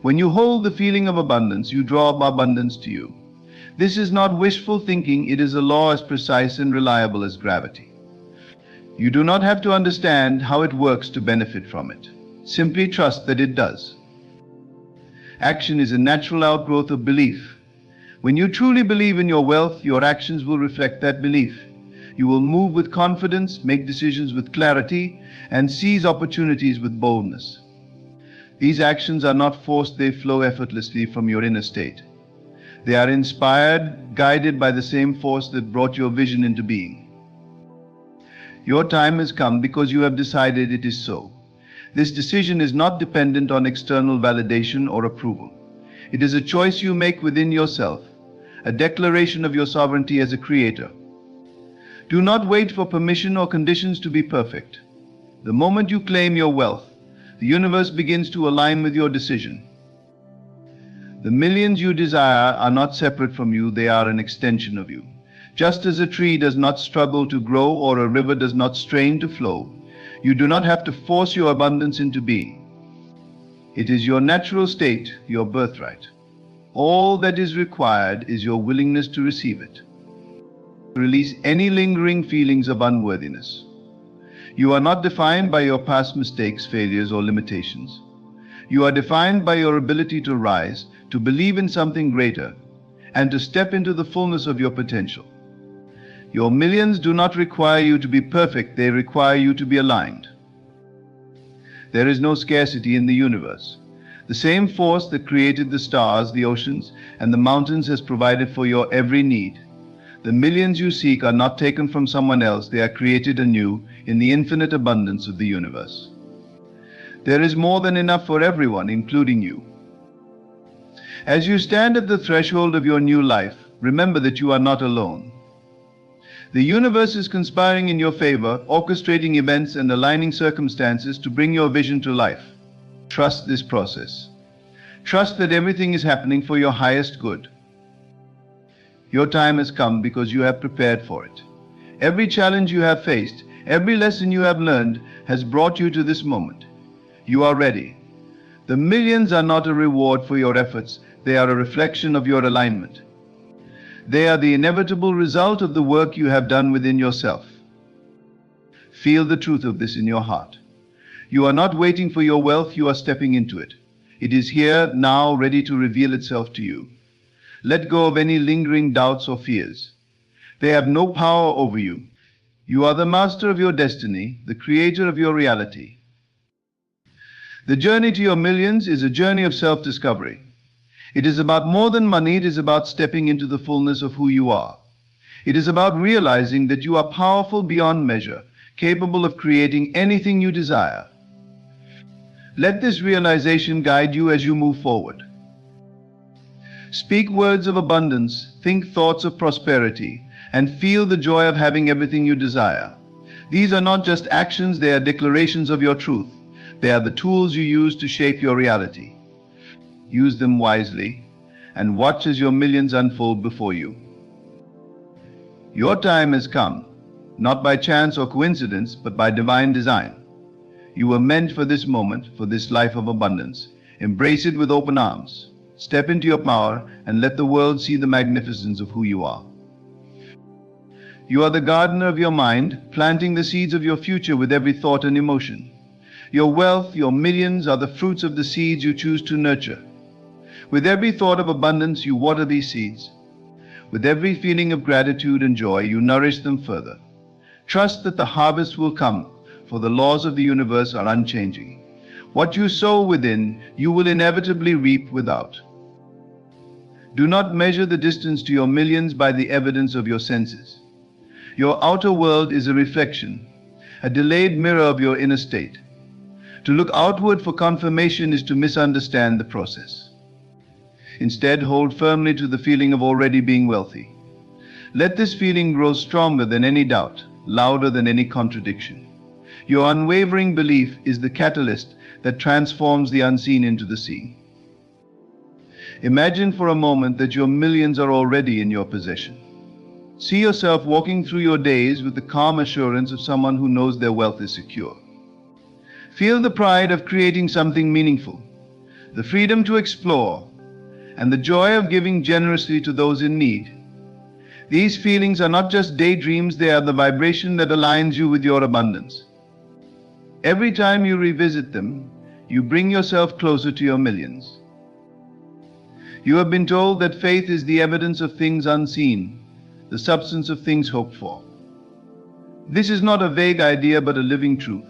When you hold the feeling of abundance, you draw abundance to you. This is not wishful thinking, it is a law as precise and reliable as gravity. You do not have to understand how it works to benefit from it. Simply trust that it does. Action is a natural outgrowth of belief. When you truly believe in your wealth, your actions will reflect that belief. You will move with confidence, make decisions with clarity, and seize opportunities with boldness. These actions are not forced, they flow effortlessly from your inner state. They are inspired, guided by the same force that brought your vision into being. Your time has come because you have decided it is so. This decision is not dependent on external validation or approval. It is a choice you make within yourself, a declaration of your sovereignty as a creator. Do not wait for permission or conditions to be perfect. The moment you claim your wealth, the universe begins to align with your decision. The millions you desire are not separate from you, they are an extension of you. Just as a tree does not struggle to grow or a river does not strain to flow, you do not have to force your abundance into being. It is your natural state, your birthright. All that is required is your willingness to receive it. Release any lingering feelings of unworthiness. You are not defined by your past mistakes, failures, or limitations. You are defined by your ability to rise, to believe in something greater, and to step into the fullness of your potential. Your millions do not require you to be perfect, they require you to be aligned. There is no scarcity in the universe. The same force that created the stars, the oceans, and the mountains has provided for your every need. The millions you seek are not taken from someone else, they are created anew in the infinite abundance of the universe. There is more than enough for everyone, including you. As you stand at the threshold of your new life, remember that you are not alone. The universe is conspiring in your favor, orchestrating events and aligning circumstances to bring your vision to life. Trust this process. Trust that everything is happening for your highest good. Your time has come because you have prepared for it. Every challenge you have faced, Every lesson you have learned has brought you to this moment. You are ready. The millions are not a reward for your efforts. They are a reflection of your alignment. They are the inevitable result of the work you have done within yourself. Feel the truth of this in your heart. You are not waiting for your wealth, you are stepping into it. It is here, now, ready to reveal itself to you. Let go of any lingering doubts or fears. They have no power over you. You are the master of your destiny, the creator of your reality. The journey to your millions is a journey of self-discovery. It is about more than money, it is about stepping into the fullness of who you are. It is about realizing that you are powerful beyond measure, capable of creating anything you desire. Let this realization guide you as you move forward. Speak words of abundance, think thoughts of prosperity, and feel the joy of having everything you desire. These are not just actions, they are declarations of your truth. They are the tools you use to shape your reality. Use them wisely, and watch as your millions unfold before you. Your time has come, not by chance or coincidence, but by divine design. You were meant for this moment, for this life of abundance. Embrace it with open arms. Step into your power and let the world see the magnificence of who you are. You are the gardener of your mind, planting the seeds of your future with every thought and emotion. Your wealth, your millions are the fruits of the seeds you choose to nurture. With every thought of abundance, you water these seeds. With every feeling of gratitude and joy, you nourish them further. Trust that the harvest will come, for the laws of the universe are unchanging. What you sow within, you will inevitably reap without. Do not measure the distance to your millions by the evidence of your senses. Your outer world is a reflection, a delayed mirror of your inner state. To look outward for confirmation is to misunderstand the process. Instead, hold firmly to the feeling of already being wealthy. Let this feeling grow stronger than any doubt, louder than any contradiction. Your unwavering belief is the catalyst that transforms the unseen into the seen. Imagine for a moment that your millions are already in your possession. See yourself walking through your days with the calm assurance of someone who knows their wealth is secure. Feel the pride of creating something meaningful, the freedom to explore, and the joy of giving generously to those in need. These feelings are not just daydreams, they are the vibration that aligns you with your abundance. Every time you revisit them, you bring yourself closer to your millions. You have been told that faith is the evidence of things unseen, the substance of things hoped for. This is not a vague idea, but a living truth.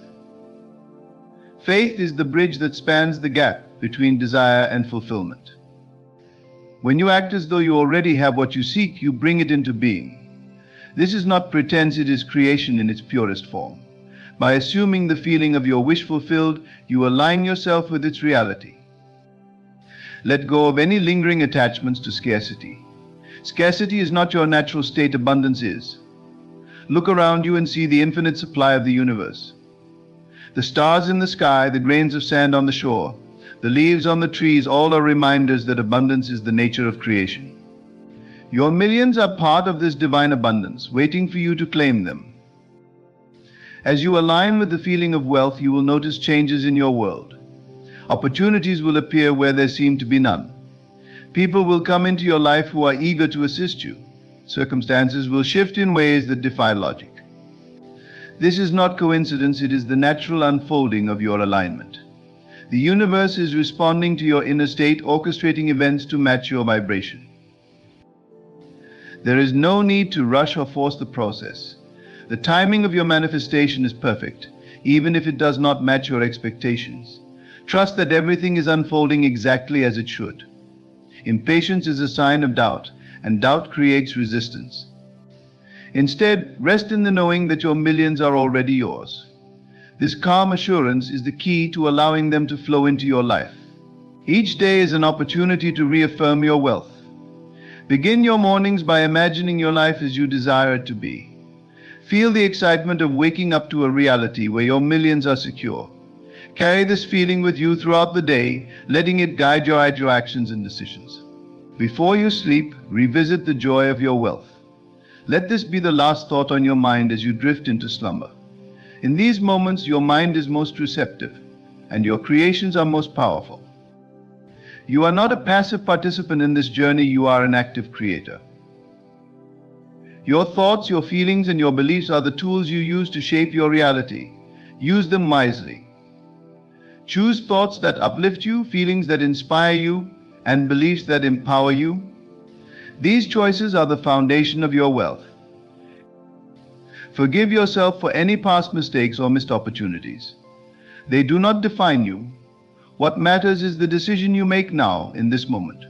Faith is the bridge that spans the gap between desire and fulfillment. When you act as though you already have what you seek, you bring it into being. This is not pretense, it is creation in its purest form. By assuming the feeling of your wish fulfilled, you align yourself with its reality. Let go of any lingering attachments to scarcity. Scarcity is not your natural state, abundance is. Look around you and see the infinite supply of the universe. The stars in the sky, the grains of sand on the shore, the leaves on the trees, all are reminders that abundance is the nature of creation. Your millions are part of this divine abundance, waiting for you to claim them. As you align with the feeling of wealth, you will notice changes in your world. Opportunities will appear where there seem to be none. People will come into your life who are eager to assist you. Circumstances will shift in ways that defy logic. This is not coincidence, it is the natural unfolding of your alignment. The universe is responding to your inner state, orchestrating events to match your vibration. There is no need to rush or force the process. The timing of your manifestation is perfect, even if it does not match your expectations. Trust that everything is unfolding exactly as it should. Impatience is a sign of doubt, and doubt creates resistance. Instead, rest in the knowing that your millions are already yours. This calm assurance is the key to allowing them to flow into your life. Each day is an opportunity to reaffirm your wealth. Begin your mornings by imagining your life as you desire it to be. Feel the excitement of waking up to a reality where your millions are secure. Carry this feeling with you throughout the day, letting it guide your actions and decisions. Before you sleep, revisit the joy of your wealth. Let this be the last thought on your mind as you drift into slumber. In these moments, your mind is most receptive, and your creations are most powerful. You are not a passive participant in this journey, you are an active creator. Your thoughts, your feelings, and your beliefs are the tools you use to shape your reality. Use them wisely. Choose thoughts that uplift you, feelings that inspire you, and beliefs that empower you. These choices are the foundation of your wealth. Forgive yourself for any past mistakes or missed opportunities. They do not define you. What matters is the decision you make now, in this moment.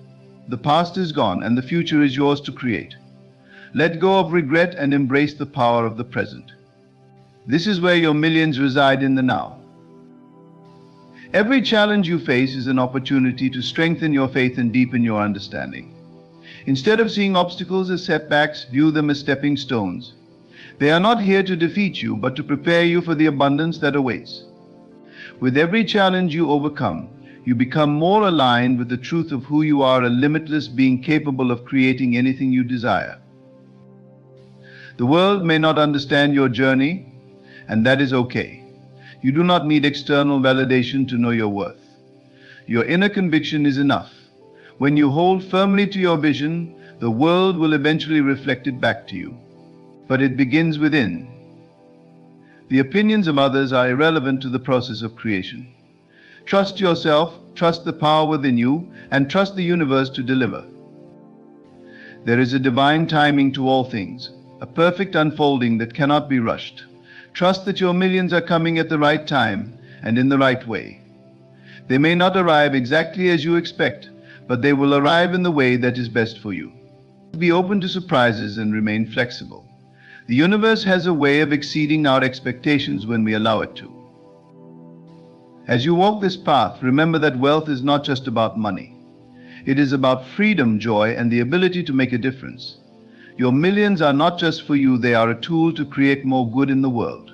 The past is gone and the future is yours to create. Let go of regret and embrace the power of the present. This is where your millions reside, in the now. Every challenge you face is an opportunity to strengthen your faith and deepen your understanding. Instead of seeing obstacles as setbacks, view them as stepping stones. They are not here to defeat you, but to prepare you for the abundance that awaits. With every challenge you overcome, you become more aligned with the truth of who you are, a limitless being capable of creating anything you desire. The world may not understand your journey, and that is okay. You do not need external validation to know your worth. Your inner conviction is enough. When you hold firmly to your vision, the world will eventually reflect it back to you. But it begins within. The opinions of others are irrelevant to the process of creation. Trust yourself, trust the power within you, and trust the universe to deliver. There is a divine timing to all things, a perfect unfolding that cannot be rushed. Trust that your millions are coming at the right time and in the right way. They may not arrive exactly as you expect, but they will arrive in the way that is best for you. Be open to surprises and remain flexible. The universe has a way of exceeding our expectations when we allow it to. As you walk this path, remember that wealth is not just about money. It is about freedom, joy, and the ability to make a difference. Your millions are not just for you, they are a tool to create more good in the world.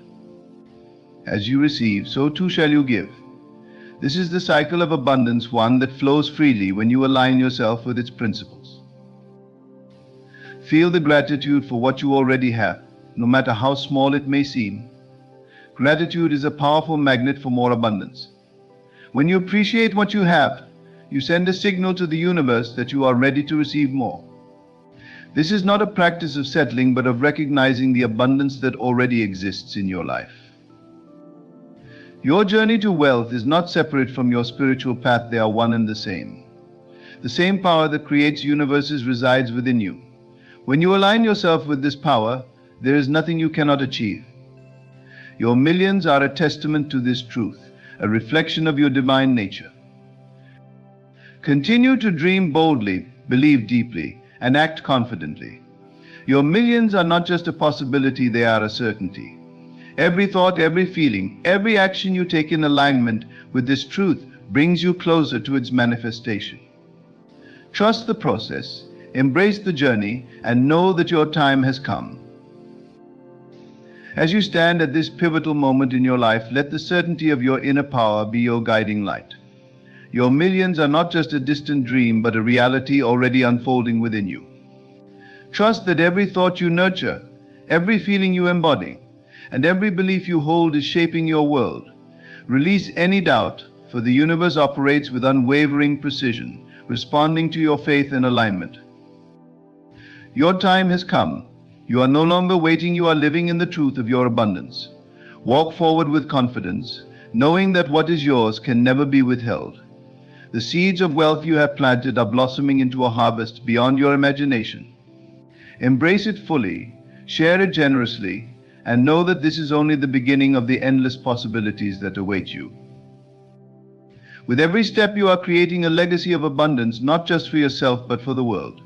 As you receive, so too shall you give. This is the cycle of abundance, one that flows freely when you align yourself with its principles. Feel the gratitude for what you already have, no matter how small it may seem. Gratitude is a powerful magnet for more abundance. When you appreciate what you have, you send a signal to the universe that you are ready to receive more. This is not a practice of settling, but of recognizing the abundance that already exists in your life. Your journey to wealth is not separate from your spiritual path, they are one and the same. The same power that creates universes resides within you. When you align yourself with this power, there is nothing you cannot achieve. Your millions are a testament to this truth, a reflection of your divine nature. Continue to dream boldly, believe deeply, and act confidently. Your millions are not just a possibility, they are a certainty. Every thought, every feeling, every action you take in alignment with this truth brings you closer to its manifestation. Trust the process, embrace the journey, and know that your time has come. As you stand at this pivotal moment in your life, let the certainty of your inner power be your guiding light. Your millions are not just a distant dream, but a reality already unfolding within you. Trust that every thought you nurture, every feeling you embody, and every belief you hold is shaping your world. Release any doubt, for the universe operates with unwavering precision, responding to your faith and alignment. Your time has come. You are no longer waiting, you are living in the truth of your abundance. Walk forward with confidence, knowing that what is yours can never be withheld. The seeds of wealth you have planted are blossoming into a harvest beyond your imagination. Embrace it fully, share it generously, and know that this is only the beginning of the endless possibilities that await you. With every step you are creating a legacy of abundance, not just for yourself but for the world.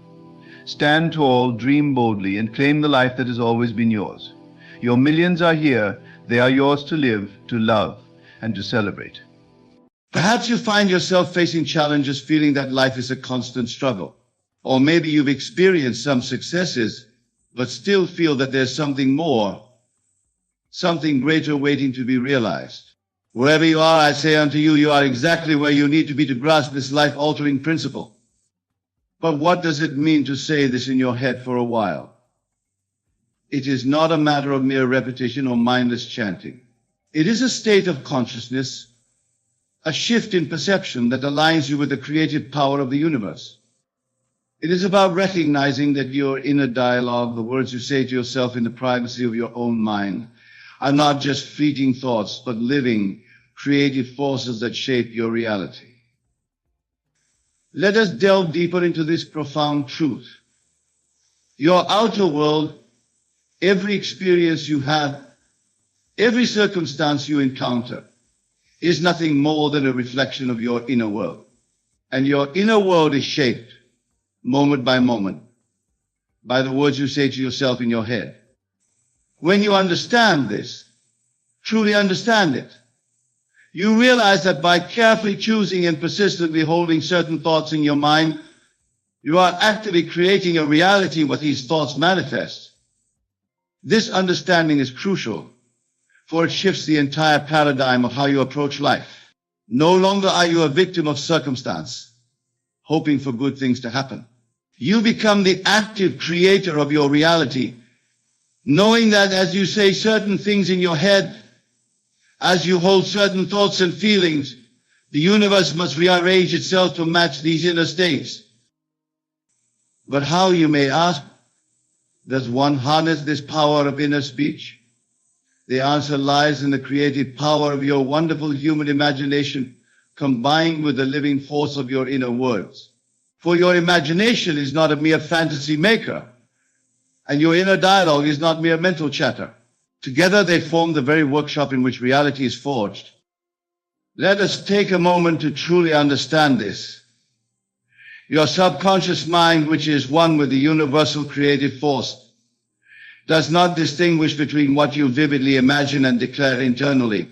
Stand tall, dream boldly, and claim the life that has always been yours. Your millions are here, they are yours to live, to love, and to celebrate. Perhaps you find yourself facing challenges, feeling that life is a constant struggle. Or maybe you've experienced some successes, but still feel that there's something more, something greater waiting to be realized. Wherever you are, I say unto you, you are exactly where you need to be to grasp this life-altering principle. But what does it mean to say this in your head for a while? It is not a matter of mere repetition or mindless chanting. It is a state of consciousness, a shift in perception that aligns you with the creative power of the universe. It is about recognizing that your inner dialogue, the words you say to yourself in the privacy of your own mind, are not just fleeting thoughts, but living, creative forces that shape your reality. Let us delve deeper into this profound truth. Your outer world, every experience you have, every circumstance you encounter, is nothing more than a reflection of your inner world. And your inner world is shaped, moment by moment, by the words you say to yourself in your head. When you understand this, truly understand it, you realize that by carefully choosing and persistently holding certain thoughts in your mind, you are actively creating a reality where these thoughts manifest. This understanding is crucial, for it shifts the entire paradigm of how you approach life. No longer are you a victim of circumstance, hoping for good things to happen. You become the active creator of your reality, knowing that as you say certain things in your head, as you hold certain thoughts and feelings, the universe must rearrange itself to match these inner states. But how, you may ask, does one harness this power of inner speech? The answer lies in the creative power of your wonderful human imagination, combined with the living force of your inner words. For your imagination is not a mere fantasy maker, and your inner dialogue is not mere mental chatter. Together they form the very workshop in which reality is forged. Let us take a moment to truly understand this. Your subconscious mind, which is one with the universal creative force, does not distinguish between what you vividly imagine and declare internally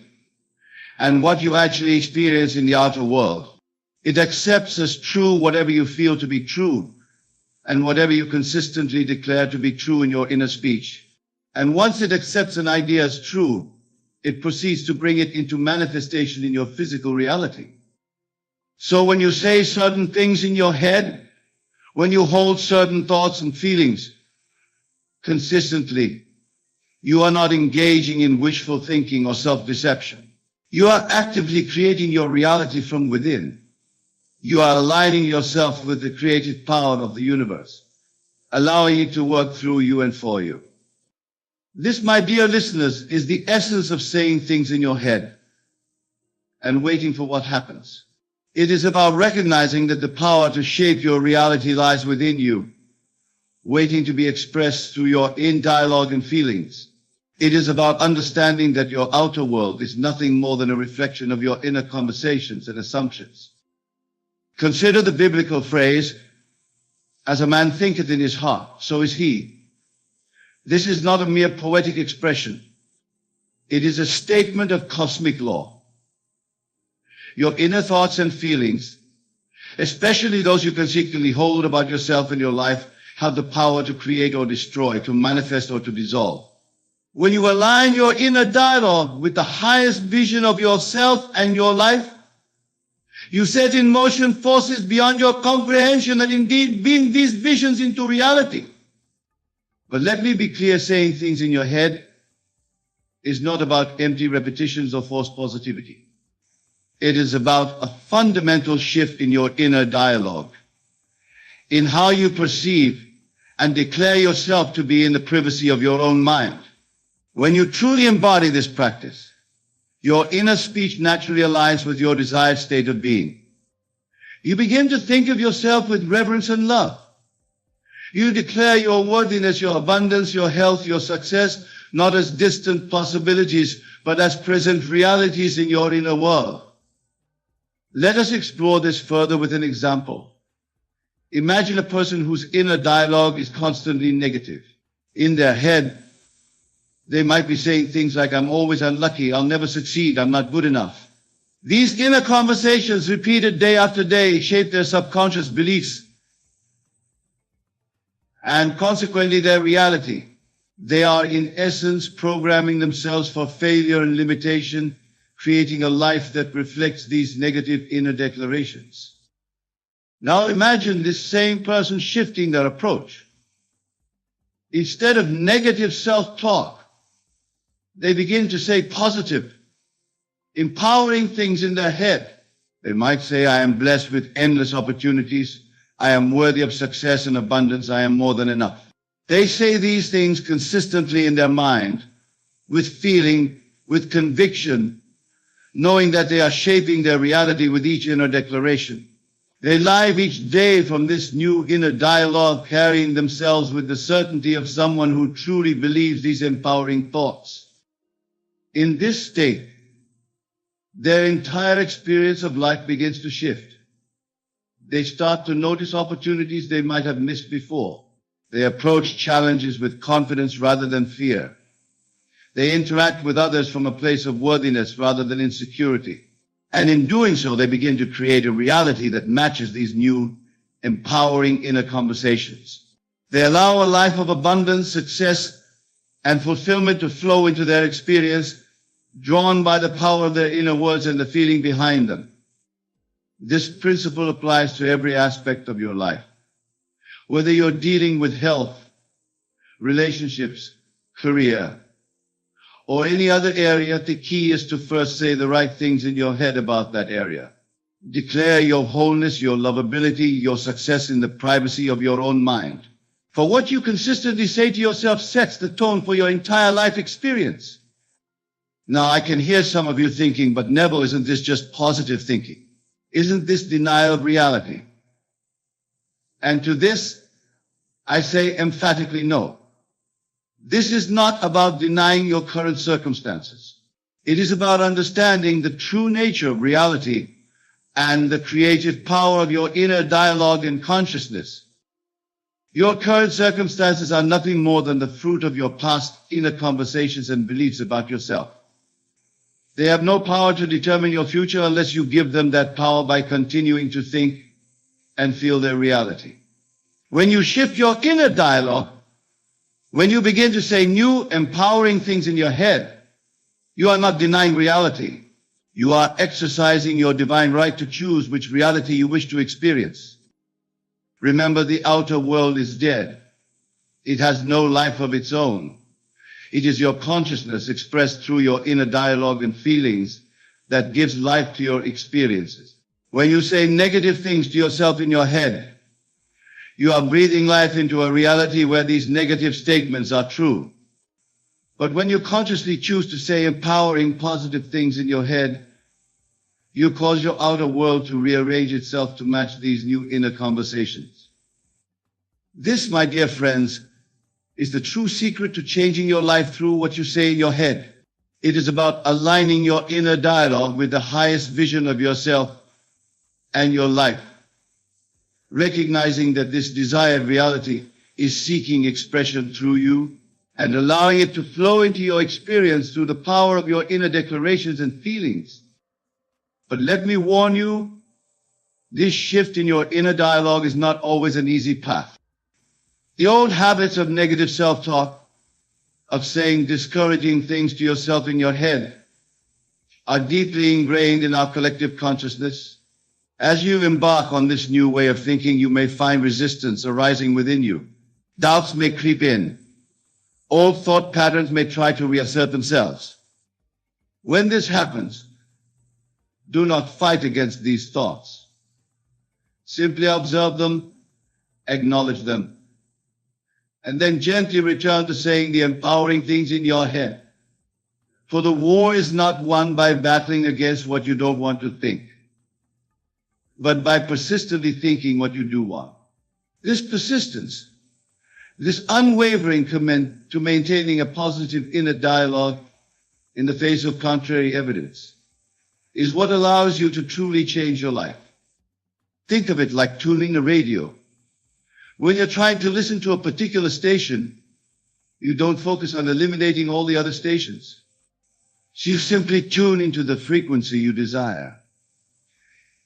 and what you actually experience in the outer world. It accepts as true whatever you feel to be true and whatever you consistently declare to be true in your inner speech. And once it accepts an idea as true, it proceeds to bring it into manifestation in your physical reality. So when you say certain things in your head, when you hold certain thoughts and feelings consistently, you are not engaging in wishful thinking or self-deception. You are actively creating your reality from within. You are aligning yourself with the creative power of the universe, allowing it to work through you and for you. This, my dear listeners, is the essence of saying things in your head and waiting for what happens. It is about recognizing that the power to shape your reality lies within you, waiting to be expressed through your inner dialogue and feelings. It is about understanding that your outer world is nothing more than a reflection of your inner conversations and assumptions. Consider the biblical phrase, "As a man thinketh in his heart, so is he." This is not a mere poetic expression. It is a statement of cosmic law. Your inner thoughts and feelings, especially those you consequently hold about yourself and your life, have the power to create or destroy, to manifest or to dissolve. When you align your inner dialogue with the highest vision of yourself and your life, you set in motion forces beyond your comprehension and indeed bring these visions into reality. But let me be clear, saying things in your head is not about empty repetitions or false positivity. It is about a fundamental shift in your inner dialogue, in how you perceive and declare yourself to be in the privacy of your own mind. When you truly embody this practice, your inner speech naturally aligns with your desired state of being. You begin to think of yourself with reverence and love. You declare your worthiness, your abundance, your health, your success, not as distant possibilities, but as present realities in your inner world. Let us explore this further with an example. Imagine a person whose inner dialogue is constantly negative. In their head, they might be saying things like, "I'm always unlucky, I'll never succeed, I'm not good enough." These inner conversations, repeated day after day, shape their subconscious beliefs and consequently their reality. They are in essence programming themselves for failure and limitation, creating a life that reflects these negative inner declarations. Now imagine this same person shifting their approach. Instead of negative self-talk, they begin to say positive, empowering things in their head. They might say, I am blessed with endless opportunities. I am worthy of success and abundance. I am more than enough. They say these things consistently in their mind, with feeling, with conviction, knowing that they are shaping their reality with each inner declaration. They live each day from this new inner dialogue, carrying themselves with the certainty of someone who truly believes these empowering thoughts. In this state, their entire experience of life begins to shift. They start to notice opportunities they might have missed before. They approach challenges with confidence rather than fear. They interact with others from a place of worthiness rather than insecurity. And in doing so, they begin to create a reality that matches these new, empowering inner conversations. They allow a life of abundance, success, and fulfillment to flow into their experience, drawn by the power of their inner words and the feeling behind them. This principle applies to every aspect of your life. Whether you're dealing with health, relationships, career, or any other area, the key is to first say the right things in your head about that area. Declare your wholeness, your lovability, your success in the privacy of your own mind. For what you consistently say to yourself sets the tone for your entire life experience. Now, I can hear some of you thinking, but Neville, isn't this just positive thinking? Isn't this denial of reality? And to this, I say emphatically no. This is not about denying your current circumstances. It is about understanding the true nature of reality and the creative power of your inner dialogue and consciousness. Your current circumstances are nothing more than the fruit of your past inner conversations and beliefs about yourself. They have no power to determine your future unless you give them that power by continuing to think and feel their reality. When you shift your inner dialogue, when you begin to say new, empowering things in your head, you are not denying reality. You are exercising your divine right to choose which reality you wish to experience. Remember, the outer world is dead. It has no life of its own. It is your consciousness expressed through your inner dialogue and feelings that gives life to your experiences. When you say negative things to yourself in your head, you are breathing life into a reality where these negative statements are true. But when you consciously choose to say empowering, positive things in your head, you cause your outer world to rearrange itself to match these new inner conversations. This, my dear friends, is the true secret to changing your life through what you say in your head. It is about aligning your inner dialogue with the highest vision of yourself and your life. Recognizing that this desired reality is seeking expression through you and allowing it to flow into your experience through the power of your inner declarations and feelings. But let me warn you, this shift in your inner dialogue is not always an easy path. The old habits of negative self-talk, of saying discouraging things to yourself in your head, are deeply ingrained in our collective consciousness. As you embark on this new way of thinking, you may find resistance arising within you. Doubts may creep in. Old thought patterns may try to reassert themselves. When this happens, do not fight against these thoughts. Simply observe them, acknowledge them, and then gently return to saying the empowering things in your head. For the war is not won by battling against what you don't want to think, but by persistently thinking what you do want. This persistence, this unwavering commitment to maintaining a positive inner dialogue in the face of contrary evidence, is what allows you to truly change your life. Think of it like tuning a radio. When you're trying to listen to a particular station, you don't focus on eliminating all the other stations. So you simply tune into the frequency you desire.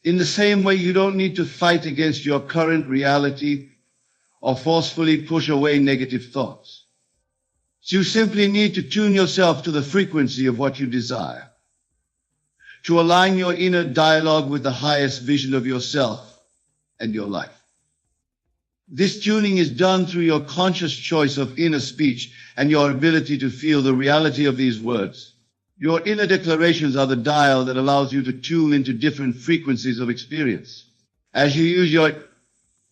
In the same way, you don't need to fight against your current reality or forcefully push away negative thoughts. So you simply need to tune yourself to the frequency of what you desire, to align your inner dialogue with the highest vision of yourself and your life. This tuning is done through your conscious choice of inner speech and your ability to feel the reality of these words. Your inner declarations are the dial that allows you to tune into different frequencies of experience. As you use your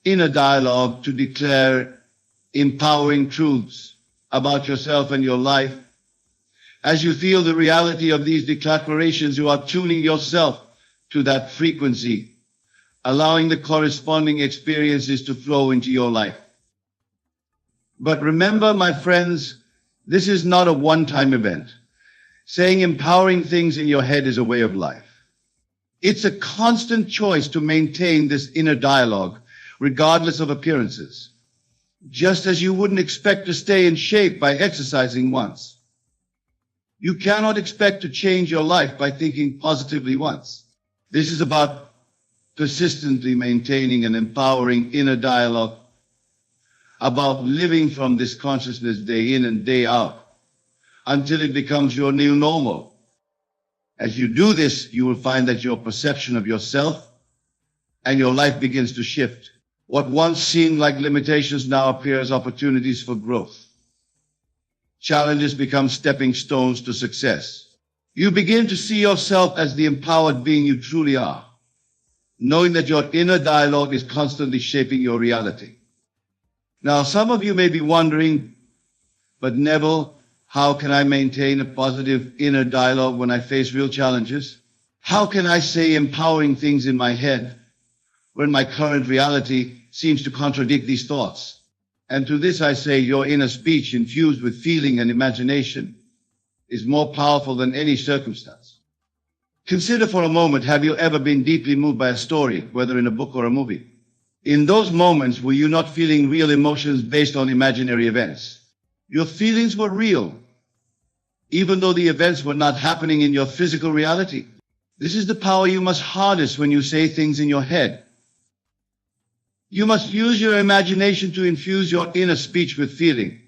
inner dialogue to declare empowering truths about yourself and your life, as you feel the reality of these declarations, you are tuning yourself to that frequency, allowing the corresponding experiences to flow into your life. But remember, my friends, this is not a one-time event. Saying empowering things in your head is a way of life. It's a constant choice to maintain this inner dialogue, regardless of appearances. Just as you wouldn't expect to stay in shape by exercising once. You cannot expect to change your life by thinking positively once. This is about persistently maintaining an empowering inner dialogue, about living from this consciousness day in and day out, until it becomes your new normal. As you do this, you will find that your perception of yourself and your life begins to shift. What once seemed like limitations now appear as opportunities for growth. Challenges become stepping stones to success. You begin to see yourself as the empowered being you truly are, knowing that your inner dialogue is constantly shaping your reality. Now, some of you may be wondering, but Neville, how can I maintain a positive inner dialogue when I face real challenges? How can I say empowering things in my head when my current reality seems to contradict these thoughts? And to this I say, your inner speech infused with feeling and imagination is more powerful than any circumstance. Consider for a moment, have you ever been deeply moved by a story, whether in a book or a movie? In those moments, were you not feeling real emotions based on imaginary events? Your feelings were real, even though the events were not happening in your physical reality. This is the power you must harness when you say things in your head. You must use your imagination to infuse your inner speech with feeling.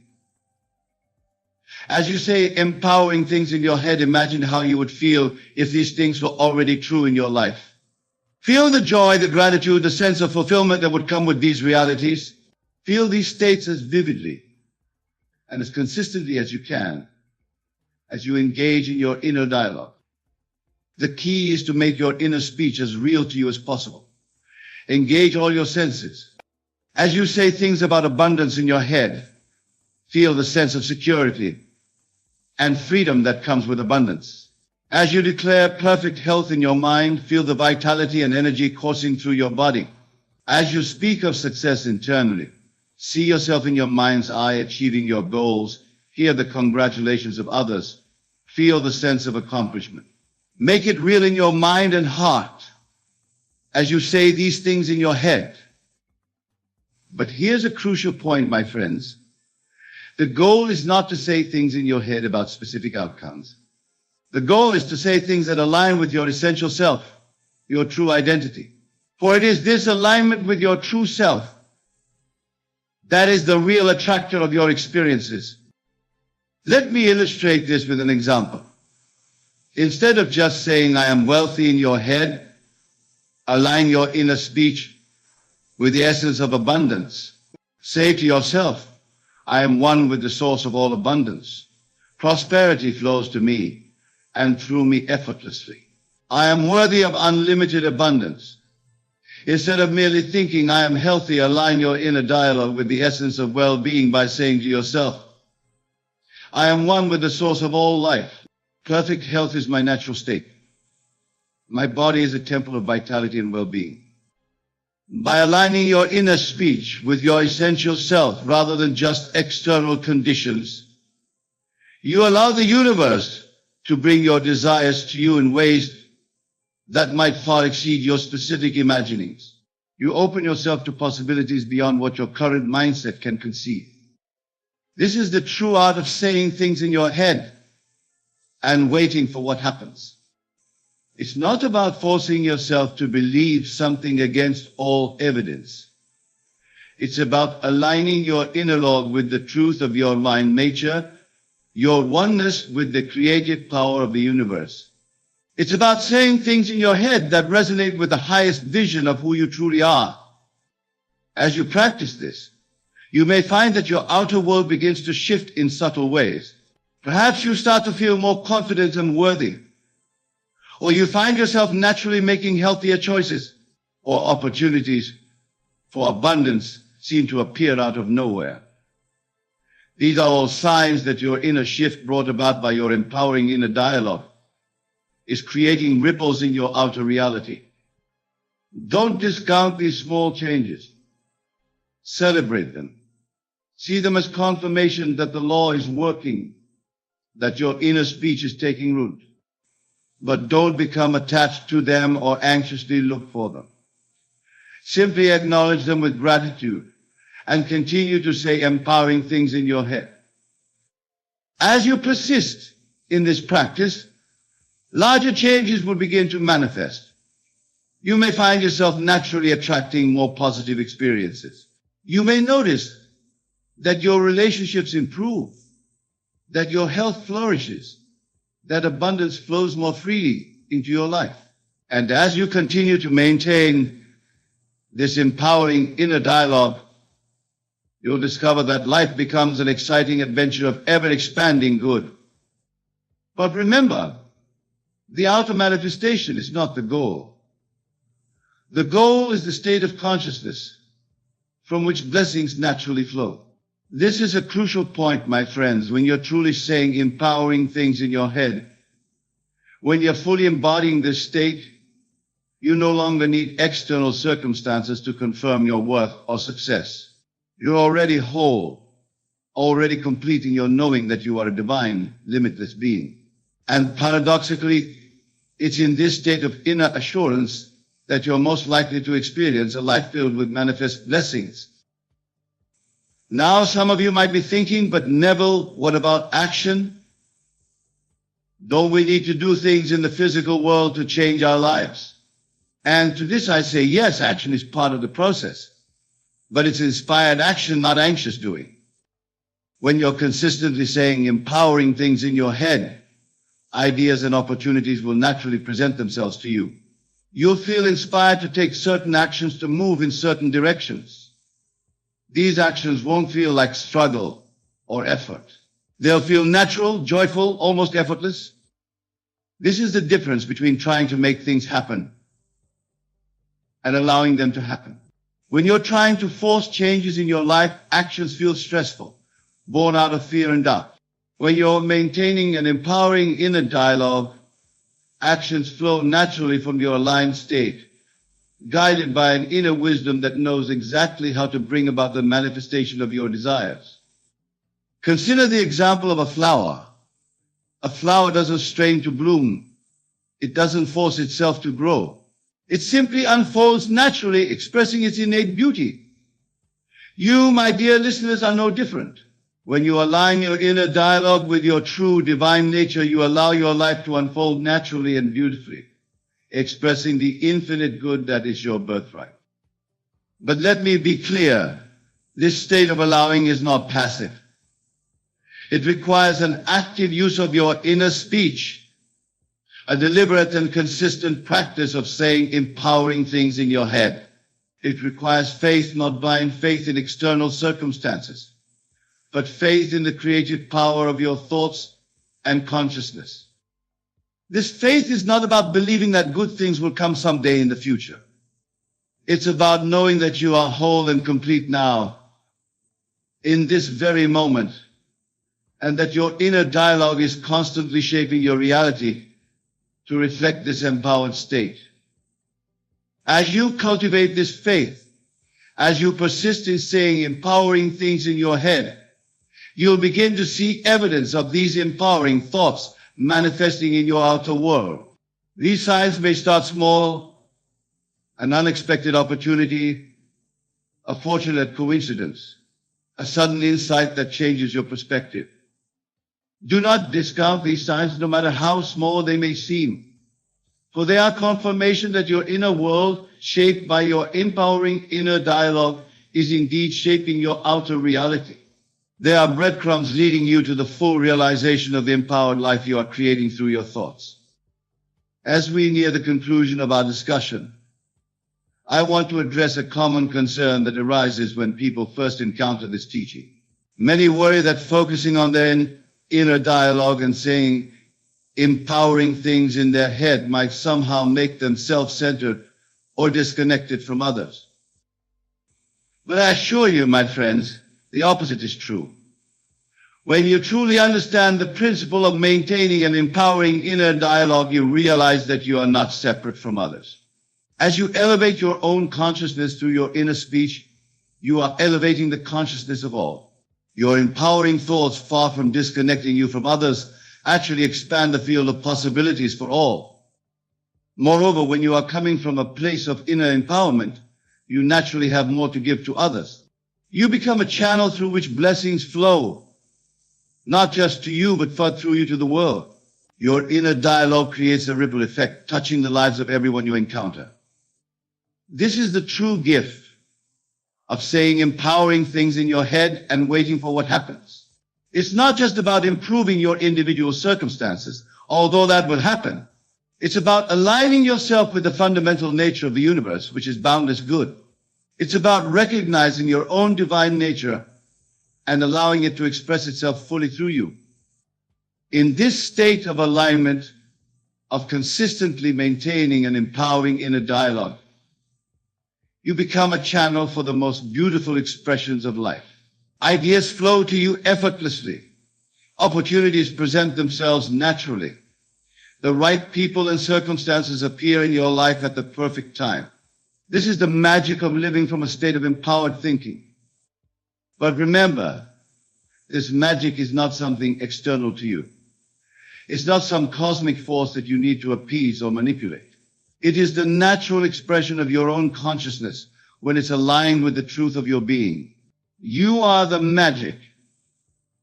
As you say empowering things in your head, imagine how you would feel if these things were already true in your life. Feel the joy, the gratitude, the sense of fulfillment that would come with these realities. Feel these states as vividly and as consistently as you can as you engage in your inner dialogue. The key is to make your inner speech as real to you as possible. Engage all your senses. As you say things about abundance in your head, feel the sense of security and freedom that comes with abundance. As you declare perfect health in your mind, feel the vitality and energy coursing through your body. As you speak of success internally, see yourself in your mind's eye achieving your goals. Hear the congratulations of others. Feel the sense of accomplishment. Make it real in your mind and heart as you say these things in your head. But here's a crucial point, my friends. The goal is not to say things in your head about specific outcomes. The goal is to say things that align with your essential self, your true identity. For it is this alignment with your true self that is the real attractor of your experiences. Let me illustrate this with an example. Instead of just saying, I am wealthy in your head, align your inner speech with the essence of abundance. Say to yourself, I am one with the source of all abundance. Prosperity flows to me and through me effortlessly. I am worthy of unlimited abundance. Instead of merely thinking I am healthy, align your inner dialogue with the essence of well-being by saying to yourself, I am one with the source of all life. Perfect health is my natural state. My body is a temple of vitality and well-being. By aligning your inner speech with your essential self rather than just external conditions, you allow the universe to bring your desires to you in ways that might far exceed your specific imaginings. You open yourself to possibilities beyond what your current mindset can conceive. This is the true art of saying things in your head and waiting for what happens. It's not about forcing yourself to believe something against all evidence. It's about aligning your inner log with the truth of your mind nature, your oneness with the creative power of the universe. It's about saying things in your head that resonate with the highest vision of who you truly are. As you practice this, you may find that your outer world begins to shift in subtle ways. Perhaps you start to feel more confident and worthy, or you find yourself naturally making healthier choices, or opportunities for abundance seem to appear out of nowhere. These are all signs that your inner shift brought about by your empowering inner dialogue is creating ripples in your outer reality. Don't discount these small changes. Celebrate them. See them as confirmation that the law is working, that your inner speech is taking root. But don't become attached to them or anxiously look for them. Simply acknowledge them with gratitude and continue to say empowering things in your head. As you persist in this practice, larger changes will begin to manifest. You may find yourself naturally attracting more positive experiences. You may notice that your relationships improve, that your health flourishes, that abundance flows more freely into your life. And as you continue to maintain this empowering inner dialogue, you'll discover that life becomes an exciting adventure of ever-expanding good. But remember, the outer manifestation is not the goal. The goal is the state of consciousness from which blessings naturally flow. This is a crucial point, my friends, when you're truly saying empowering things in your head. When you're fully embodying this state, you no longer need external circumstances to confirm your worth or success. You're already whole, already complete in your knowing that you are a divine, limitless being. And paradoxically, it's in this state of inner assurance that you're most likely to experience a life filled with manifest blessings. Now, some of you might be thinking, but Neville, what about action? Don't we need to do things in the physical world to change our lives? And to this I say, yes, action is part of the process. But it's inspired action, not anxious doing. When you're consistently saying empowering things in your head, ideas and opportunities will naturally present themselves to you. You'll feel inspired to take certain actions to move in certain directions. These actions won't feel like struggle or effort. They'll feel natural, joyful, almost effortless. This is the difference between trying to make things happen and allowing them to happen. When you're trying to force changes in your life, actions feel stressful, born out of fear and doubt. When you're maintaining an empowering inner dialogue, actions flow naturally from your aligned state, guided by an inner wisdom that knows exactly how to bring about the manifestation of your desires. Consider the example of a flower. A flower doesn't strain to bloom. It doesn't force itself to grow. It simply unfolds naturally, expressing its innate beauty. You, my dear listeners, are no different. When you align your inner dialogue with your true divine nature, you allow your life to unfold naturally and beautifully, expressing the infinite good that is your birthright. But let me be clear, this state of allowing is not passive. It requires an active use of your inner speech, a deliberate and consistent practice of saying empowering things in your head. It requires faith, not blind faith in external circumstances, but faith in the creative power of your thoughts and consciousness. This faith is not about believing that good things will come someday in the future. It's about knowing that you are whole and complete now, in this very moment, and that your inner dialogue is constantly shaping your reality to reflect this empowered state. As you cultivate this faith, as you persist in saying empowering things in your head, you'll begin to see evidence of these empowering thoughts manifesting in your outer world. These signs may start small, an unexpected opportunity, a fortunate coincidence, a sudden insight that changes your perspective. Do not discount these signs, no matter how small they may seem, for they are confirmation that your inner world, shaped by your empowering inner dialogue, is indeed shaping your outer reality. They are breadcrumbs leading you to the full realization of the empowered life you are creating through your thoughts. As we near the conclusion of our discussion, I want to address a common concern that arises when people first encounter this teaching. Many worry that focusing on their inner dialogue and saying empowering things in their head might somehow make them self-centered or disconnected from others. But I assure you, my friends, the opposite is true. When you truly understand the principle of maintaining and empowering inner dialogue, you realize that you are not separate from others. As you elevate your own consciousness through your inner speech, you are elevating the consciousness of all. Your empowering thoughts, far from disconnecting you from others, actually expand the field of possibilities for all. Moreover, when you are coming from a place of inner empowerment, you naturally have more to give to others. You become a channel through which blessings flow, not just to you, but through you to the world. Your inner dialogue creates a ripple effect, touching the lives of everyone you encounter. This is the true gift of saying empowering things in your head and waiting for what happens. It's not just about improving your individual circumstances, although that will happen. It's about aligning yourself with the fundamental nature of the universe, which is boundless good. It's about recognizing your own divine nature and allowing it to express itself fully through you. In this state of alignment, of consistently maintaining and empowering inner dialogue, you become a channel for the most beautiful expressions of life. Ideas flow to you effortlessly. Opportunities present themselves naturally. The right people and circumstances appear in your life at the perfect time. This is the magic of living from a state of empowered thinking. But remember, this magic is not something external to you. It's not some cosmic force that you need to appease or manipulate. It is the natural expression of your own consciousness when it's aligned with the truth of your being. You are the magic.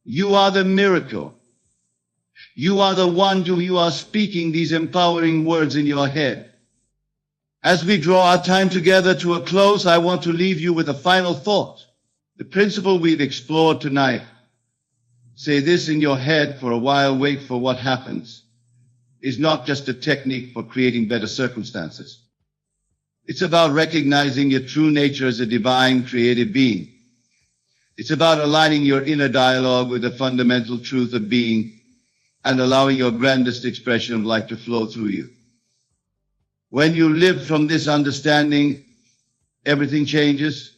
You are the miracle. You are the one to whom you are speaking these empowering words in your head. As we draw our time together to a close, I want to leave you with a final thought. The principle we've explored tonight, say this in your head for a while, wait for what happens, is not just a technique for creating better circumstances. It's about recognizing your true nature as a divine creative being. It's about aligning your inner dialogue with the fundamental truth of being and allowing your grandest expression of life to flow through you. When you live from this understanding, everything changes.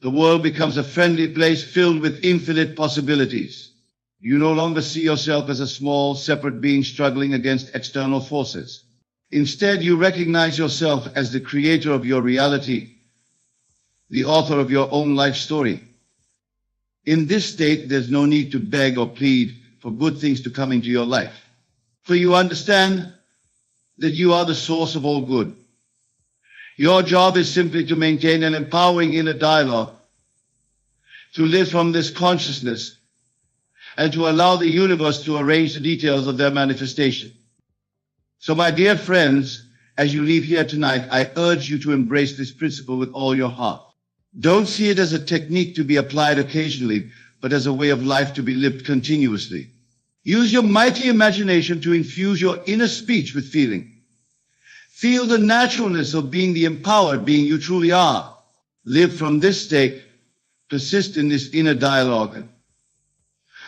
The world becomes a friendly place filled with infinite possibilities. You no longer see yourself as a small, separate being struggling against external forces. Instead, you recognize yourself as the creator of your reality, the author of your own life story. In this state, there's no need to beg or plead for good things to come into your life. For you understand that you are the source of all good. Your job is simply to maintain an empowering inner dialogue, to live from this consciousness, and to allow the universe to arrange the details of their manifestation. So, my dear friends, as you leave here tonight, I urge you to embrace this principle with all your heart. Don't see it as a technique to be applied occasionally, but as a way of life to be lived continuously. Use your mighty imagination to infuse your inner speech with feeling. Feel the naturalness of being the empowered being you truly are. Live from this state, persist in this inner dialogue,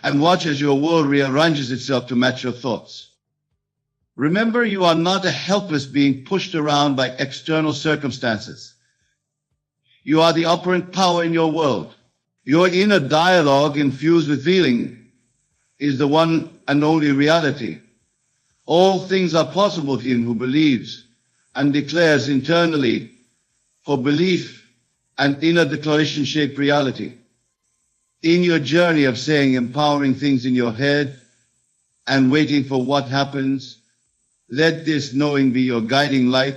and watch as your world rearranges itself to match your thoughts. Remember, you are not a helpless being pushed around by external circumstances. You are the operant power in your world. Your inner dialogue, infused with feeling, is the one and only reality. All things are possible to him who believes and declares internally, for belief and inner declaration shape reality. In your journey of saying empowering things in your head and waiting for what happens, let this knowing be your guiding light,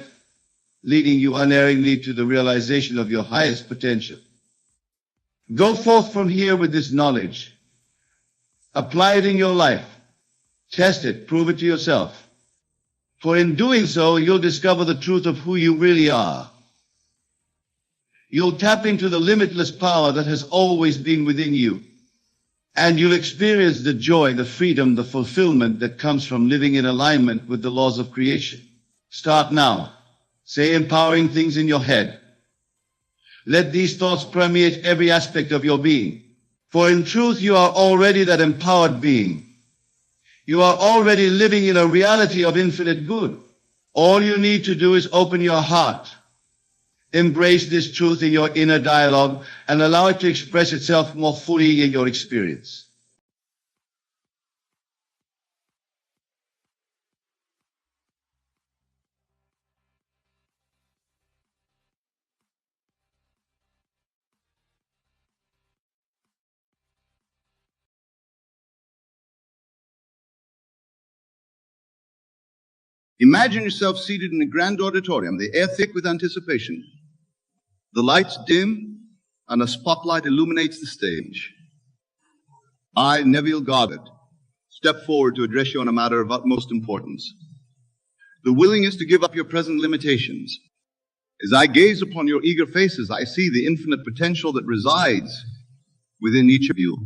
leading you unerringly to the realization of your highest potential. Go forth from here with this knowledge. Apply it in your life. Test it. Prove it to yourself. For in doing so, you'll discover the truth of who you really are. You'll tap into the limitless power that has always been within you. And you'll experience the joy, the freedom, the fulfillment that comes from living in alignment with the laws of creation. Start now. Say empowering things in your head. Let these thoughts permeate every aspect of your being. For in truth, you are already that empowered being. You are already living in a reality of infinite good. All you need to do is open your heart, embrace this truth in your inner dialogue, and allow it to express itself more fully in your experience. Imagine yourself seated in a grand auditorium, the air thick with anticipation. The lights dim, and a spotlight illuminates the stage. I, Neville Goddard, step forward to address you on a matter of utmost importance. The willingness to give up your present limitations. As I gaze upon your eager faces, I see the infinite potential that resides within each of you.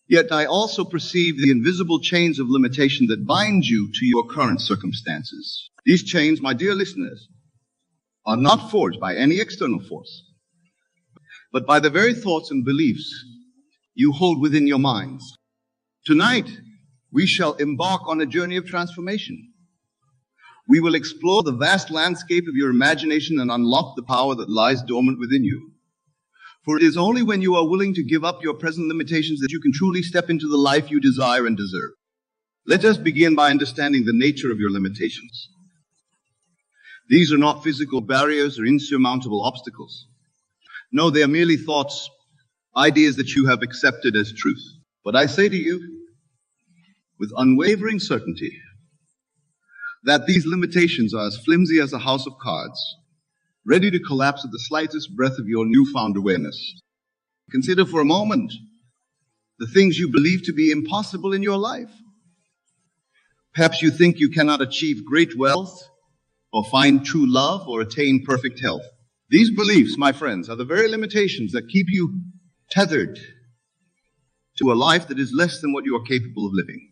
Yet I also perceive the invisible chains of limitation that bind you to your current circumstances. These chains, my dear listeners, are not forged by any external force, but by the very thoughts and beliefs you hold within your minds. Tonight, we shall embark on a journey of transformation. We will explore the vast landscape of your imagination and unlock the power that lies dormant within you. For it is only when you are willing to give up your present limitations that you can truly step into the life you desire and deserve. Let us begin by understanding the nature of your limitations. These are not physical barriers or insurmountable obstacles. No, they are merely thoughts, ideas that you have accepted as truth. But I say to you, with unwavering certainty, that these limitations are as flimsy as a house of cards, ready to collapse at the slightest breath of your newfound awareness. Consider for a moment the things you believe to be impossible in your life. Perhaps you think you cannot achieve great wealth, or find true love, or attain perfect health. These beliefs, my friends, are the very limitations that keep you tethered to a life that is less than what you are capable of living.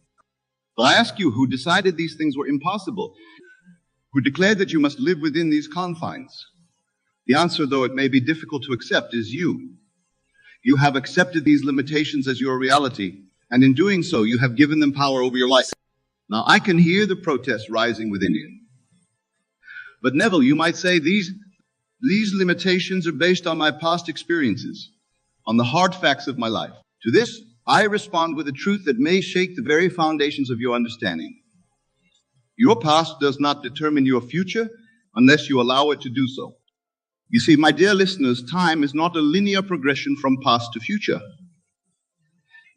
But I ask you, who decided these things were impossible? Who declared that you must live within these confines? The answer, though it may be difficult to accept, is you. You have accepted these limitations as your reality, and in doing so, you have given them power over your life. Now, I can hear the protest rising within you. But Neville, you might say, these limitations are based on my past experiences, on the hard facts of my life. To this, I respond with a truth that may shake the very foundations of your understanding. Your past does not determine your future unless you allow it to do so. You see, my dear listeners, time is not a linear progression from past to future.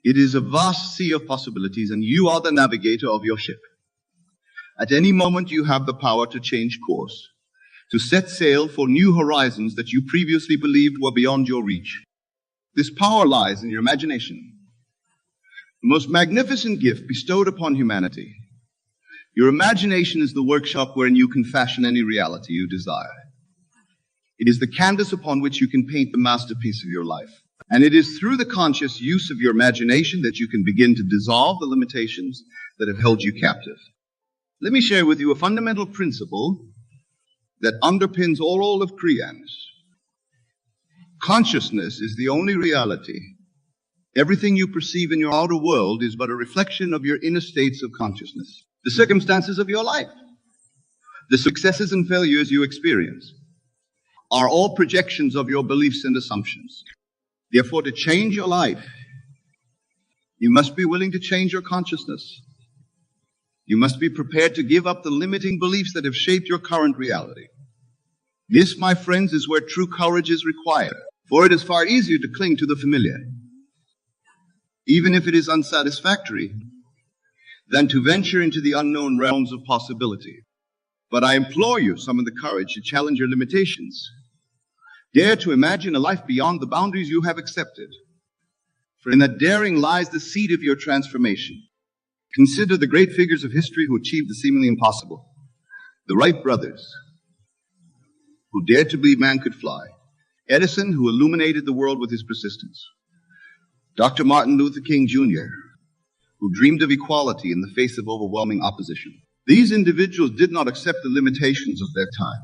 It is a vast sea of possibilities, and you are the navigator of your ship. At any moment, you have the power to change course, to set sail for new horizons that you previously believed were beyond your reach. This power lies in your imagination, the most magnificent gift bestowed upon humanity. Your imagination is the workshop wherein you can fashion any reality you desire. It is the canvas upon which you can paint the masterpiece of your life. And it is through the conscious use of your imagination that you can begin to dissolve the limitations that have held you captive. Let me share with you a fundamental principle that underpins all of creance. Consciousness is the only reality. Everything you perceive in your outer world is but a reflection of your inner states of consciousness. The circumstances of your life, the successes and failures you experience, are all projections of your beliefs and assumptions. Therefore, to change your life, you must be willing to change your consciousness. You must be prepared to give up the limiting beliefs that have shaped your current reality. This, my friends, is where true courage is required, for it is far easier to cling to the familiar, even if it is unsatisfactory, than to venture into the unknown realms of possibility. But I implore you, summon the courage to challenge your limitations. Dare to imagine a life beyond the boundaries you have accepted. For in that daring lies the seed of your transformation. Consider the great figures of history who achieved the seemingly impossible. The Wright brothers, who dared to believe man could fly. Edison, who illuminated the world with his persistence. Dr. Martin Luther King Jr., who dreamed of equality in the face of overwhelming opposition. These individuals did not accept the limitations of their time.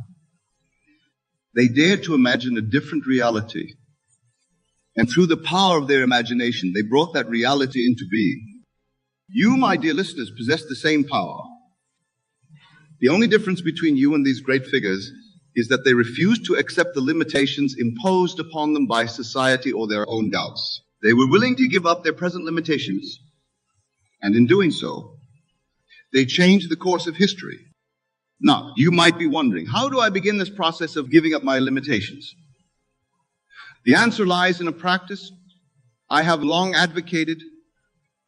They dared to imagine a different reality, And through the power of their imagination, they brought that reality into being. You, my dear listeners, possess the same power. The only difference between you and these great figures is that they refuse to accept the limitations imposed upon them by society or their own doubts. They were willing to give up their present limitations, and in doing so, they changed the course of history. Now, you might be wondering, how do I begin this process of giving up my limitations? The answer lies in a practice I have long advocated,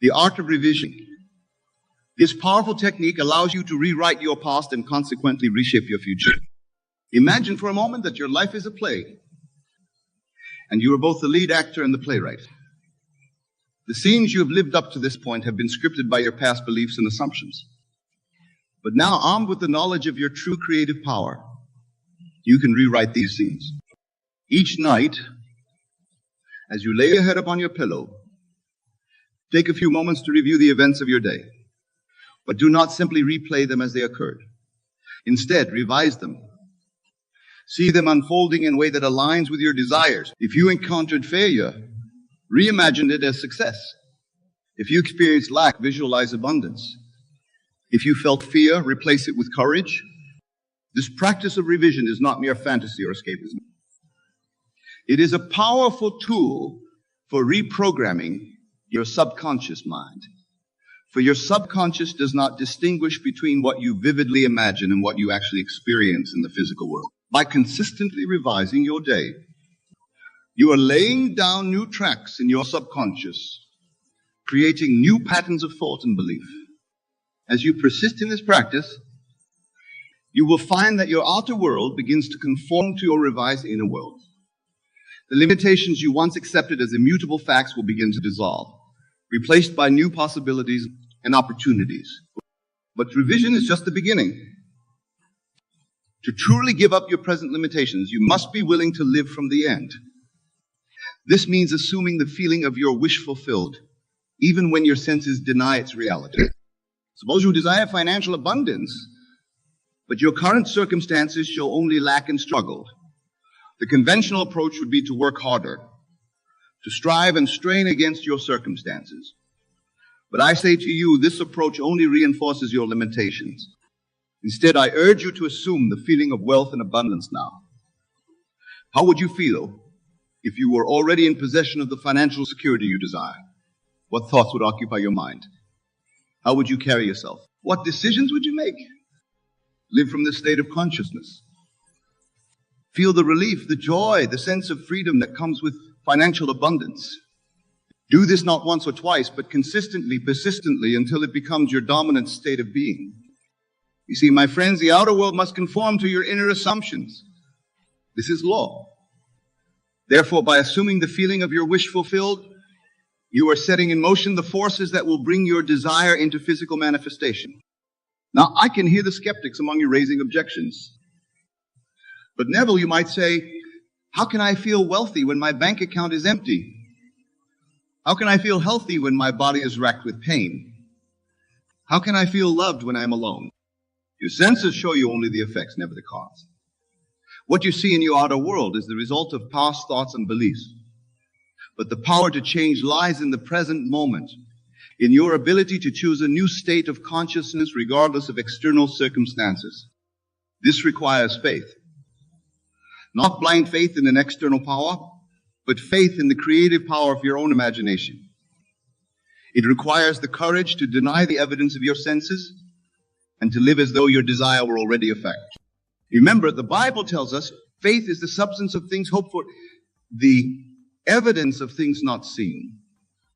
the art of revision. This powerful technique allows you to rewrite your past and consequently reshape your future. Imagine for a moment that your life is a play, and you are both the lead actor and the playwright. The scenes you have lived up to this point have been scripted by your past beliefs and assumptions. But now, armed with the knowledge of your true creative power, you can rewrite these scenes. Each night, as you lay your head upon your pillow, take a few moments to review the events of your day. But do not simply replay them as they occurred. Instead, revise them. See them unfolding in a way that aligns with your desires. If you encountered failure, reimagine it as success. If you experienced lack, visualize abundance. If you felt fear, replace it with courage. This practice of revision is not mere fantasy or escapism. It is a powerful tool for reprogramming your subconscious mind. For your subconscious does not distinguish between what you vividly imagine and what you actually experience in the physical world. By consistently revising your day, you are laying down new tracks in your subconscious, creating new patterns of thought and belief. As you persist in this practice, you will find that your outer world begins to conform to your revised inner world. The limitations you once accepted as immutable facts will begin to dissolve, replaced by new possibilities and opportunities. But revision is just the beginning. To truly give up your present limitations, you must be willing to live from the end. This means assuming the feeling of your wish fulfilled, even when your senses deny its reality. Suppose you desire financial abundance, but your current circumstances show only lack and struggle. The conventional approach would be to work harder, to strive and strain against your circumstances. But I say to you, this approach only reinforces your limitations. Instead, I urge you to assume the feeling of wealth and abundance now. How would you feel if you were already in possession of the financial security you desire? What thoughts would occupy your mind? How would you carry yourself? What decisions would you make? Live from this state of consciousness. Feel the relief, the joy, the sense of freedom that comes with financial abundance. Do this not once or twice, but consistently, persistently, until it becomes your dominant state of being. You see, my friends, the outer world must conform to your inner assumptions. This is law. Therefore, by assuming the feeling of your wish fulfilled, you are setting in motion the forces that will bring your desire into physical manifestation. Now, I can hear the skeptics among you raising objections. But Neville, you might say, how can I feel wealthy when my bank account is empty? How can I feel healthy when my body is racked with pain? How can I feel loved when I'm alone? Your senses show you only the effects, never the cause. What you see in your outer world is the result of past thoughts and beliefs. But the power to change lies in the present moment, in your ability to choose a new state of consciousness regardless of external circumstances. This requires faith. Not blind faith in an external power, but faith in the creative power of your own imagination. It requires the courage to deny the evidence of your senses and to live as though your desire were already a fact. Remember, the Bible tells us faith is the substance of things hoped for, the evidence of things not seen.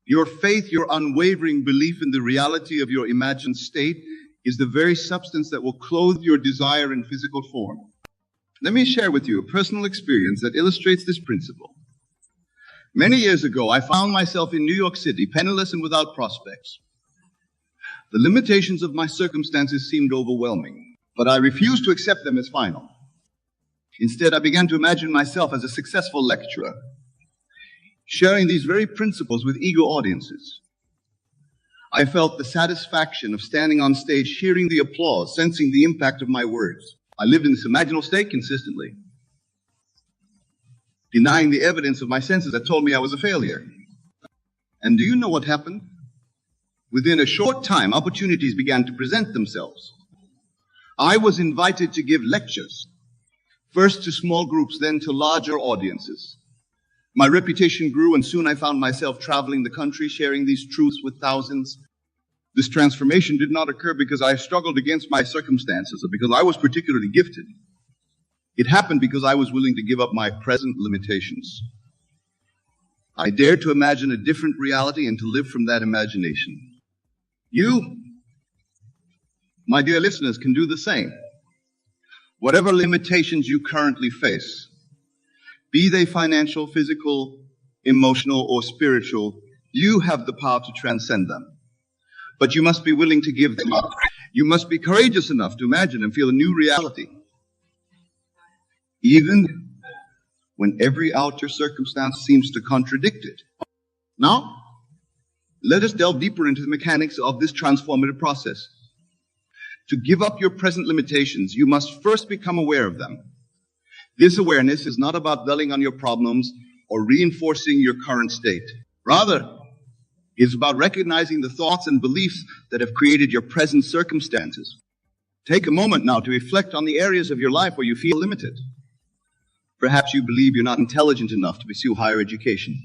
Your faith, your unwavering belief in the reality of your imagined state is the very substance that will clothe your desire in physical form. Let me share with you a personal experience that illustrates this principle. Many years ago, I found myself in New York City, penniless and without prospects. The limitations of my circumstances seemed overwhelming, but I refused to accept them as final. Instead, I began to imagine myself as a successful lecturer, sharing these very principles with eager audiences. I felt the satisfaction of standing on stage, hearing the applause, sensing the impact of my words. I lived in this imaginal state consistently. denying the evidence of my senses that told me I was a failure. And do you know what happened? Within a short time, opportunities began to present themselves. I was invited to give lectures, first to small groups, then to larger audiences. My reputation grew, and soon I found myself traveling the country, sharing these truths with thousands. This transformation did not occur because I struggled against my circumstances or because I was particularly gifted. It happened because I was willing to give up my present limitations. I dared to imagine a different reality and to live from that imagination. You, my dear listeners, can do the same. Whatever limitations you currently face, be they financial, physical, emotional, or spiritual, you have the power to transcend them. But you must be willing to give them up. You must be courageous enough to imagine and feel a new reality, even when every outer circumstance seems to contradict it. Now, let us delve deeper into the mechanics of this transformative process. To give up your present limitations, you must first become aware of them. This awareness is not about dwelling on your problems or reinforcing your current state. Rather, it's about recognizing the thoughts and beliefs that have created your present circumstances. Take a moment now to reflect on the areas of your life where you feel limited. Perhaps you believe you're not intelligent enough to pursue higher education.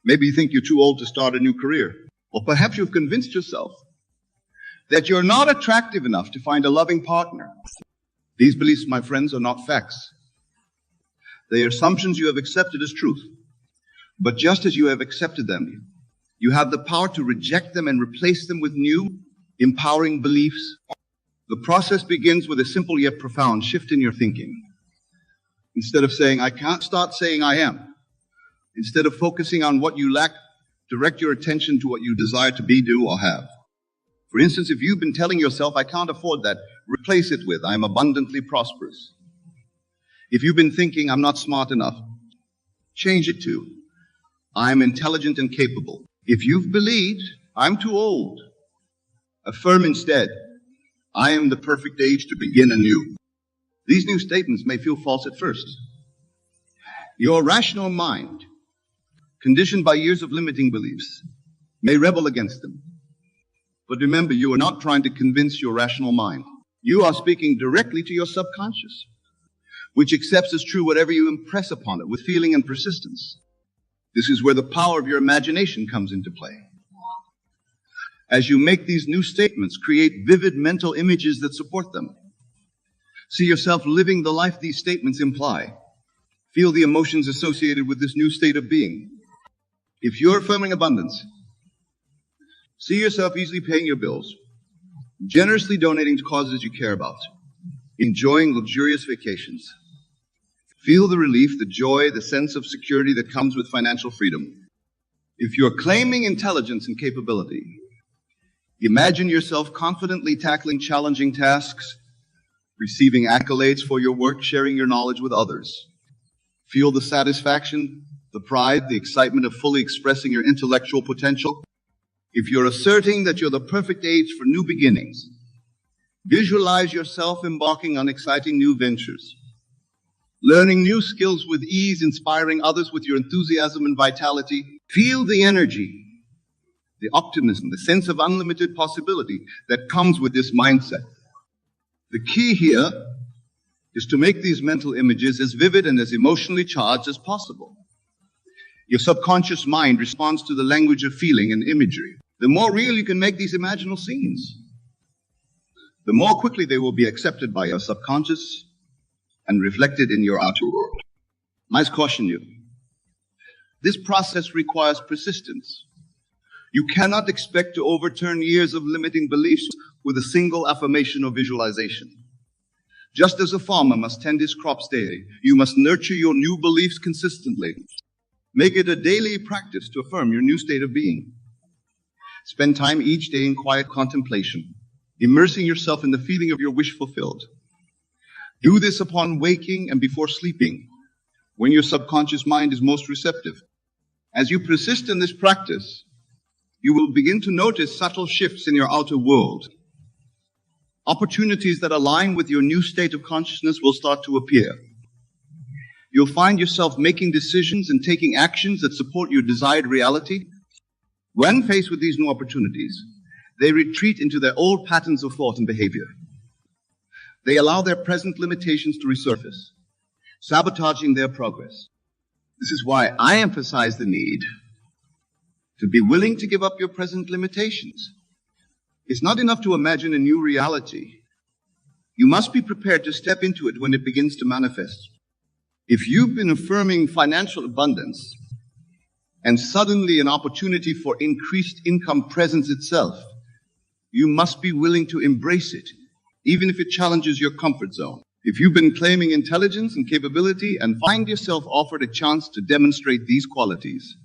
Maybe you think you're too old to start a new career. Or perhaps you've convinced yourself that you're not attractive enough to find a loving partner. These beliefs, my friends, are not facts. They are assumptions you have accepted as truth. But just as you have accepted them, you have the power to reject them and replace them with new, empowering beliefs. The process begins with a simple yet profound shift in your thinking. Instead of saying, I can't, start saying, I am. Instead of focusing on what you lack, direct your attention to what you desire to be, do, or have. For instance, if you've been telling yourself, I can't afford that, replace it with, I am abundantly prosperous. If you've been thinking, I'm not smart enough, change it to, I am intelligent and capable. If you've believed, I'm too old, affirm instead, I am the perfect age to begin anew. These new statements may feel false at first. Your rational mind, conditioned by years of limiting beliefs, may rebel against them. But remember, you are not trying to convince your rational mind. You are speaking directly to your subconscious, which accepts as true whatever you impress upon it with feeling and persistence. This is where the power of your imagination comes into play. As you make these new statements, create vivid mental images that support them. See yourself living the life these statements imply. Feel the emotions associated with this new state of being. If you're affirming abundance, see yourself easily paying your bills, generously donating to causes you care about, enjoying luxurious vacations. Feel the relief, the joy, the sense of security that comes with financial freedom. If you're claiming intelligence and capability, imagine yourself confidently tackling challenging tasks, receiving accolades for your work, sharing your knowledge with others. Feel the satisfaction, the pride, the excitement of fully expressing your intellectual potential. If you're asserting that you're the perfect age for new beginnings, visualize yourself embarking on exciting new ventures, learning new skills with ease, inspiring others with your enthusiasm and vitality. Feel the energy, the optimism, the sense of unlimited possibility that comes with this mindset. The key here is to make these mental images as vivid and as emotionally charged as possible. Your subconscious mind responds to the language of feeling and imagery. The more real you can make these imaginal scenes, the more quickly they will be accepted by your subconscious and reflected in your outer world. I must caution you, this process requires persistence. You cannot expect to overturn years of limiting beliefs with a single affirmation or visualization. Just as a farmer must tend his crops daily, you must nurture your new beliefs consistently. Make it a daily practice to affirm your new state of being. Spend time each day in quiet contemplation, immersing yourself in the feeling of your wish fulfilled. Do this upon waking and before sleeping, when your subconscious mind is most receptive. As you persist in this practice, you will begin to notice subtle shifts in your outer world. Opportunities that align with your new state of consciousness will start to appear. you'll find yourself making decisions and taking actions that support your desired reality. When faced with these new opportunities, they retreat into their old patterns of thought and behavior. They allow their present limitations to resurface, sabotaging their progress. This is why I emphasize the need to be willing to give up your present limitations. It's not enough to imagine a new reality. You must be prepared to step into it when it begins to manifest. If you've been affirming financial abundance and suddenly an opportunity for increased income presents itself, you must be willing to embrace it, even if it challenges your comfort zone. If you've been claiming intelligence and capability and find yourself offered a chance to demonstrate these qualities,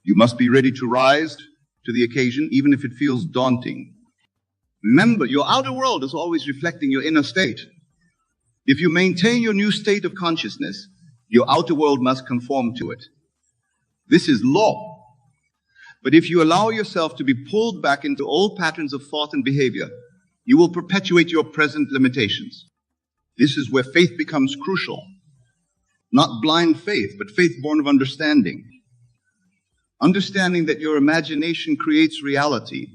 you must be ready to rise to the occasion, even if it feels daunting. Remember, your outer world is always reflecting your inner state. If you maintain your new state of consciousness, your outer world must conform to it. This is law. But if you allow yourself to be pulled back into old patterns of thought and behavior, you will perpetuate your present limitations. This is where faith becomes crucial. Not blind faith, but faith born of understanding. Understanding that your imagination creates reality,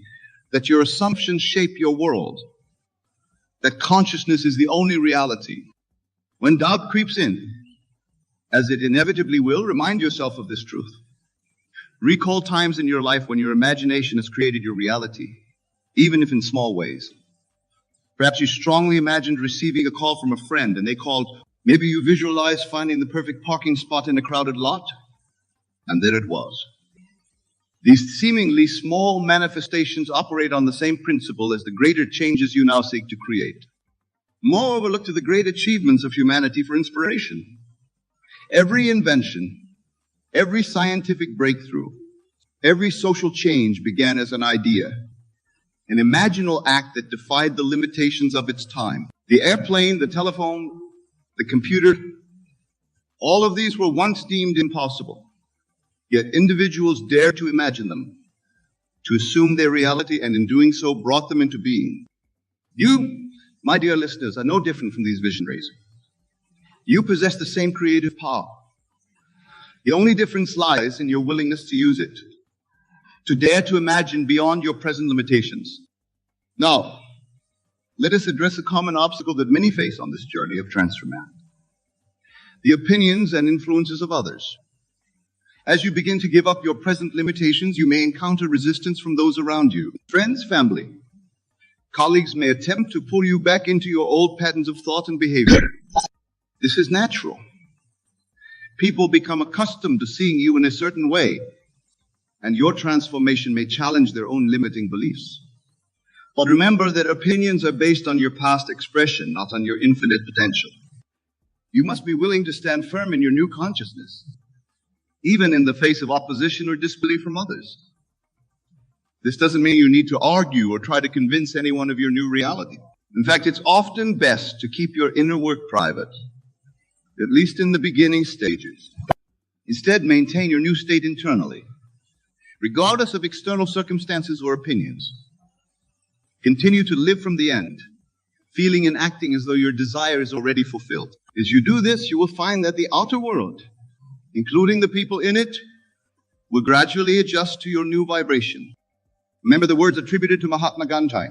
that your assumptions shape your world, that consciousness is the only reality. When doubt creeps in, as it inevitably will, remind yourself of this truth. Recall times in your life when your imagination has created your reality, even if in small ways. Perhaps you strongly imagined receiving a call from a friend and they called. Maybe you visualized finding the perfect parking spot in a crowded lot, and there it was. These seemingly small manifestations operate on the same principle as the greater changes you now seek to create. Moreover, look to the great achievements of humanity for inspiration. Every invention, every scientific breakthrough, every social change began as an idea, an imaginal act that defied the limitations of its time. The airplane, the telephone, the computer, all of these were once deemed impossible. Yet individuals dared to imagine them, to assume their reality, and in doing so brought them into being. You, my dear listeners, are no different from these visionaries. You possess the same creative power. The only difference lies in your willingness to use it, to dare to imagine beyond your present limitations. Now, let us address a common obstacle that many face on this journey of transformation: the opinions and influences of others. As you begin to give up your present limitations, you may encounter resistance from those around you. Friends, family, colleagues may attempt to pull you back into your old patterns of thought and behavior. This is natural. People become accustomed to seeing you in a certain way, and your transformation may challenge their own limiting beliefs. But remember that opinions are based on your past expression, not on your infinite potential. You must be willing to stand firm in your new consciousness, even in the face of opposition or disbelief from others. This doesn't mean you need to argue or try to convince anyone of your new reality. In fact, it's often best to keep your inner work private, at least in the beginning stages. Instead, maintain your new state internally, regardless of external circumstances or opinions. Continue to live from the end, feeling and acting as though your desire is already fulfilled. As you do this, you will find that the outer world, including the people in it, will gradually adjust to your new vibration. Remember the words attributed to Mahatma Gandhi: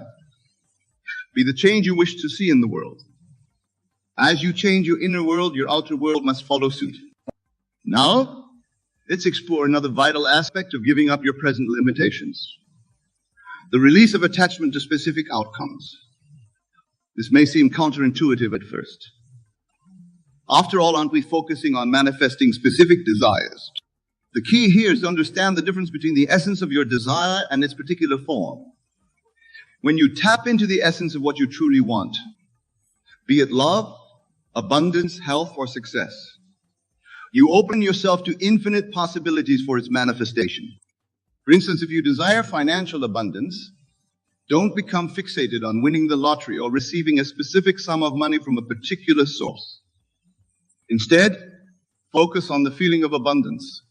be the change you wish to see in the world. As you change your inner world, your outer world must follow suit. Now, let's explore another vital aspect of giving up your present limitations: the release of attachment to specific outcomes. This may seem counterintuitive at first. After all, aren't we focusing on manifesting specific desires? The key here is to understand the difference between the essence of your desire and its particular form. When you tap into the essence of what you truly want, be it love, abundance, health, or success, you open yourself to infinite possibilities for its manifestation. For instance, if you desire financial abundance, don't become fixated on winning the lottery or receiving a specific sum of money from a particular source. Instead, focus on the feeling of abundance,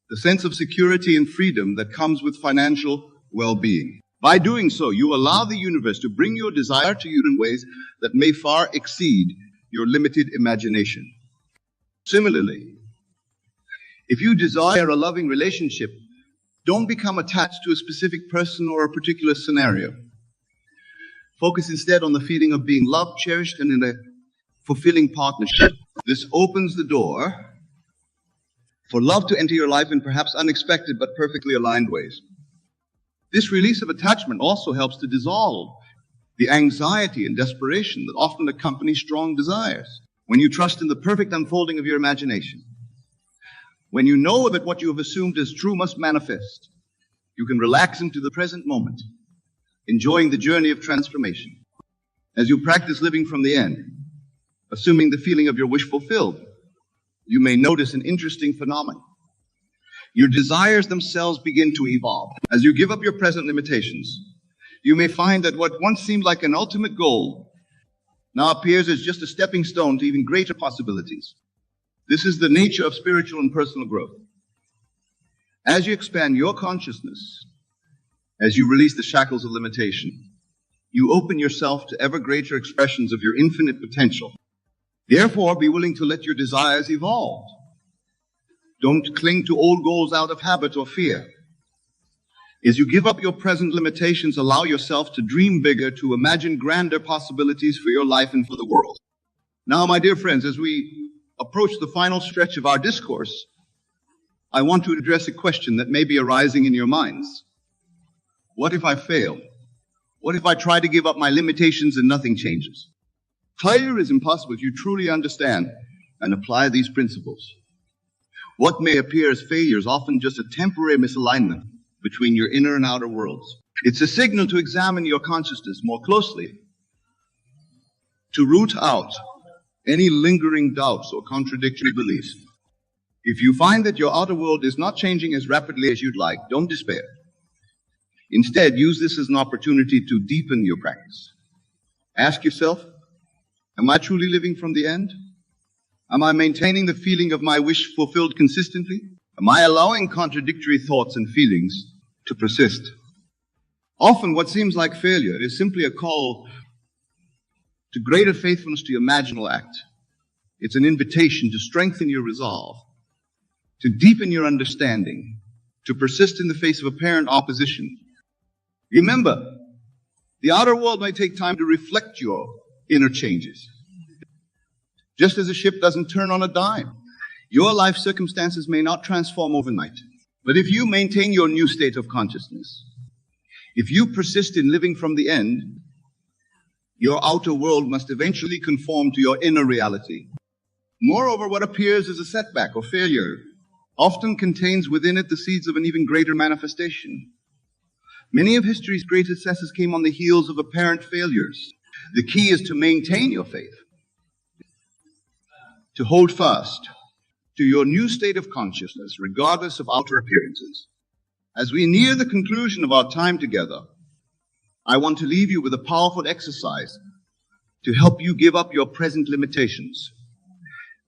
the sense of security and freedom that comes with financial well-being. By doing so, you allow the universe to bring your desire to you in ways that may far exceed your limited imagination. Similarly, if you desire a loving relationship, don't become attached to a specific person or a particular scenario. Focus instead on the feeling of being loved, cherished, and in a fulfilling partnership. This opens the door for love to enter your life in perhaps unexpected but perfectly aligned ways. This release of attachment also helps to dissolve the anxiety and desperation that often accompany strong desires. When you trust in the perfect unfolding of your imagination, when you know that what you have assumed as true must manifest, you can relax into the present moment, enjoying the journey of transformation. As you practice living from the end, assuming the feeling of your wish fulfilled, you may notice an interesting phenomenon. Your desires themselves begin to evolve. As you give up your present limitations, you may find that what once seemed like an ultimate goal now appears as just a stepping stone to even greater possibilities. This is the nature of spiritual and personal growth. As you expand your consciousness, as you release the shackles of limitation, you open yourself to ever greater expressions of your infinite potential. Therefore, be willing to let your desires evolve. Don't cling to old goals out of habit or fear. As you give up your present limitations, allow yourself to dream bigger, to imagine grander possibilities for your life and for the world. Now, my dear friends, as we approach the final stretch of our discourse, I want to address a question that may be arising in your minds. What if I fail? What if I try to give up my limitations and nothing changes? Failure is impossible if you truly understand and apply these principles. What may appear as failure is often just a temporary misalignment between your inner and outer worlds. It's a signal to examine your consciousness more closely, to root out any lingering doubts or contradictory beliefs. If you find that your outer world is not changing as rapidly as you'd like, don't despair. Instead, use this as an opportunity to deepen your practice. Ask yourself, am I truly living from the end? Am I maintaining the feeling of my wish fulfilled consistently? Am I allowing contradictory thoughts and feelings to persist? Often what seems like failure is simply a call to greater faithfulness to your imaginal act. It's an invitation to strengthen your resolve, to deepen your understanding, to persist in the face of apparent opposition. Remember, the outer world may take time to reflect your inner changes. Just as a ship doesn't turn on a dime, your life circumstances may not transform overnight. But if you maintain your new state of consciousness, if you persist in living from the end, your outer world must eventually conform to your inner reality. Moreover, what appears as a setback or failure often contains within it the seeds of an even greater manifestation. Many of history's great successes came on the heels of apparent failures. The key is to maintain your faith, to hold fast to your new state of consciousness, regardless of outer appearances. As we near the conclusion of our time together, I want to leave you with a powerful exercise to help you give up your present limitations.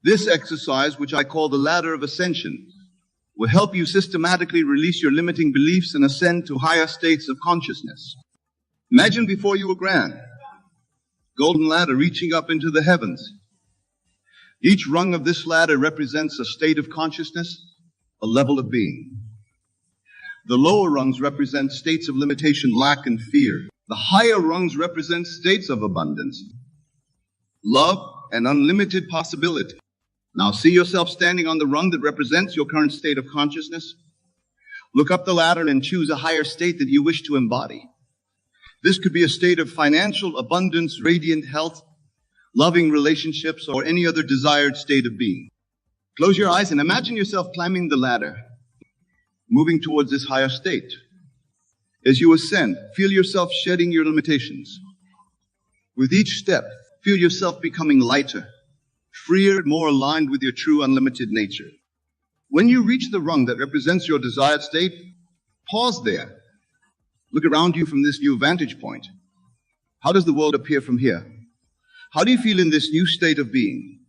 This exercise, which I call the ladder of ascension, will help you systematically release your limiting beliefs and ascend to higher states of consciousness. Imagine before you a grand, golden ladder reaching up into the heavens. Each rung of this ladder represents a state of consciousness, a level of being. The lower rungs represent states of limitation, lack, and fear. The higher rungs represent states of abundance, love, and unlimited possibility. Now see yourself standing on the rung that represents your current state of consciousness. Look up the ladder and choose a higher state that you wish to embody. This could be a state of financial abundance, radiant health, loving relationships, or any other desired state of being. Close your eyes and imagine yourself climbing the ladder, moving towards this higher state. As you ascend, feel yourself shedding your limitations. With each step, feel yourself becoming lighter, freer, more aligned with your true unlimited nature. When you reach the rung that represents your desired state, pause there. Look around you from this new vantage point. How does the world appear from here? How do you feel in this new state of being?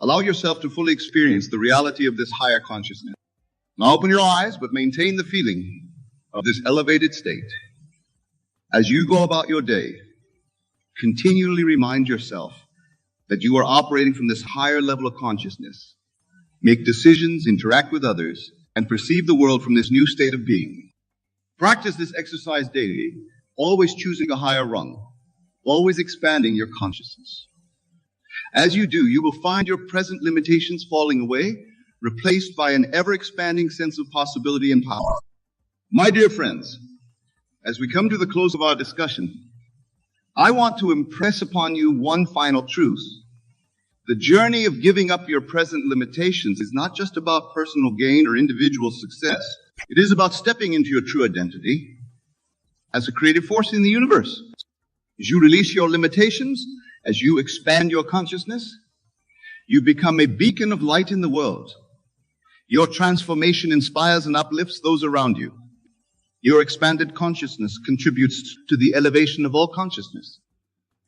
Allow yourself to fully experience the reality of this higher consciousness. Now open your eyes, but maintain the feeling of this elevated state. As you go about your day, continually remind yourself that you are operating from this higher level of consciousness, make decisions, interact with others, and perceive the world from this new state of being. Practice this exercise daily, always choosing a higher rung, always expanding your consciousness. As you do, you will find your present limitations falling away, replaced by an ever-expanding sense of possibility and power. My dear friends, as we come to the close of our discussion, I want to impress upon you one final truth. The journey of giving up your present limitations is not just about personal gain or individual success. It is about stepping into your true identity as a creative force in the universe. As you release your limitations, as you expand your consciousness, you become a beacon of light in the world. Your transformation inspires and uplifts those around you. Your expanded consciousness contributes to the elevation of all consciousness.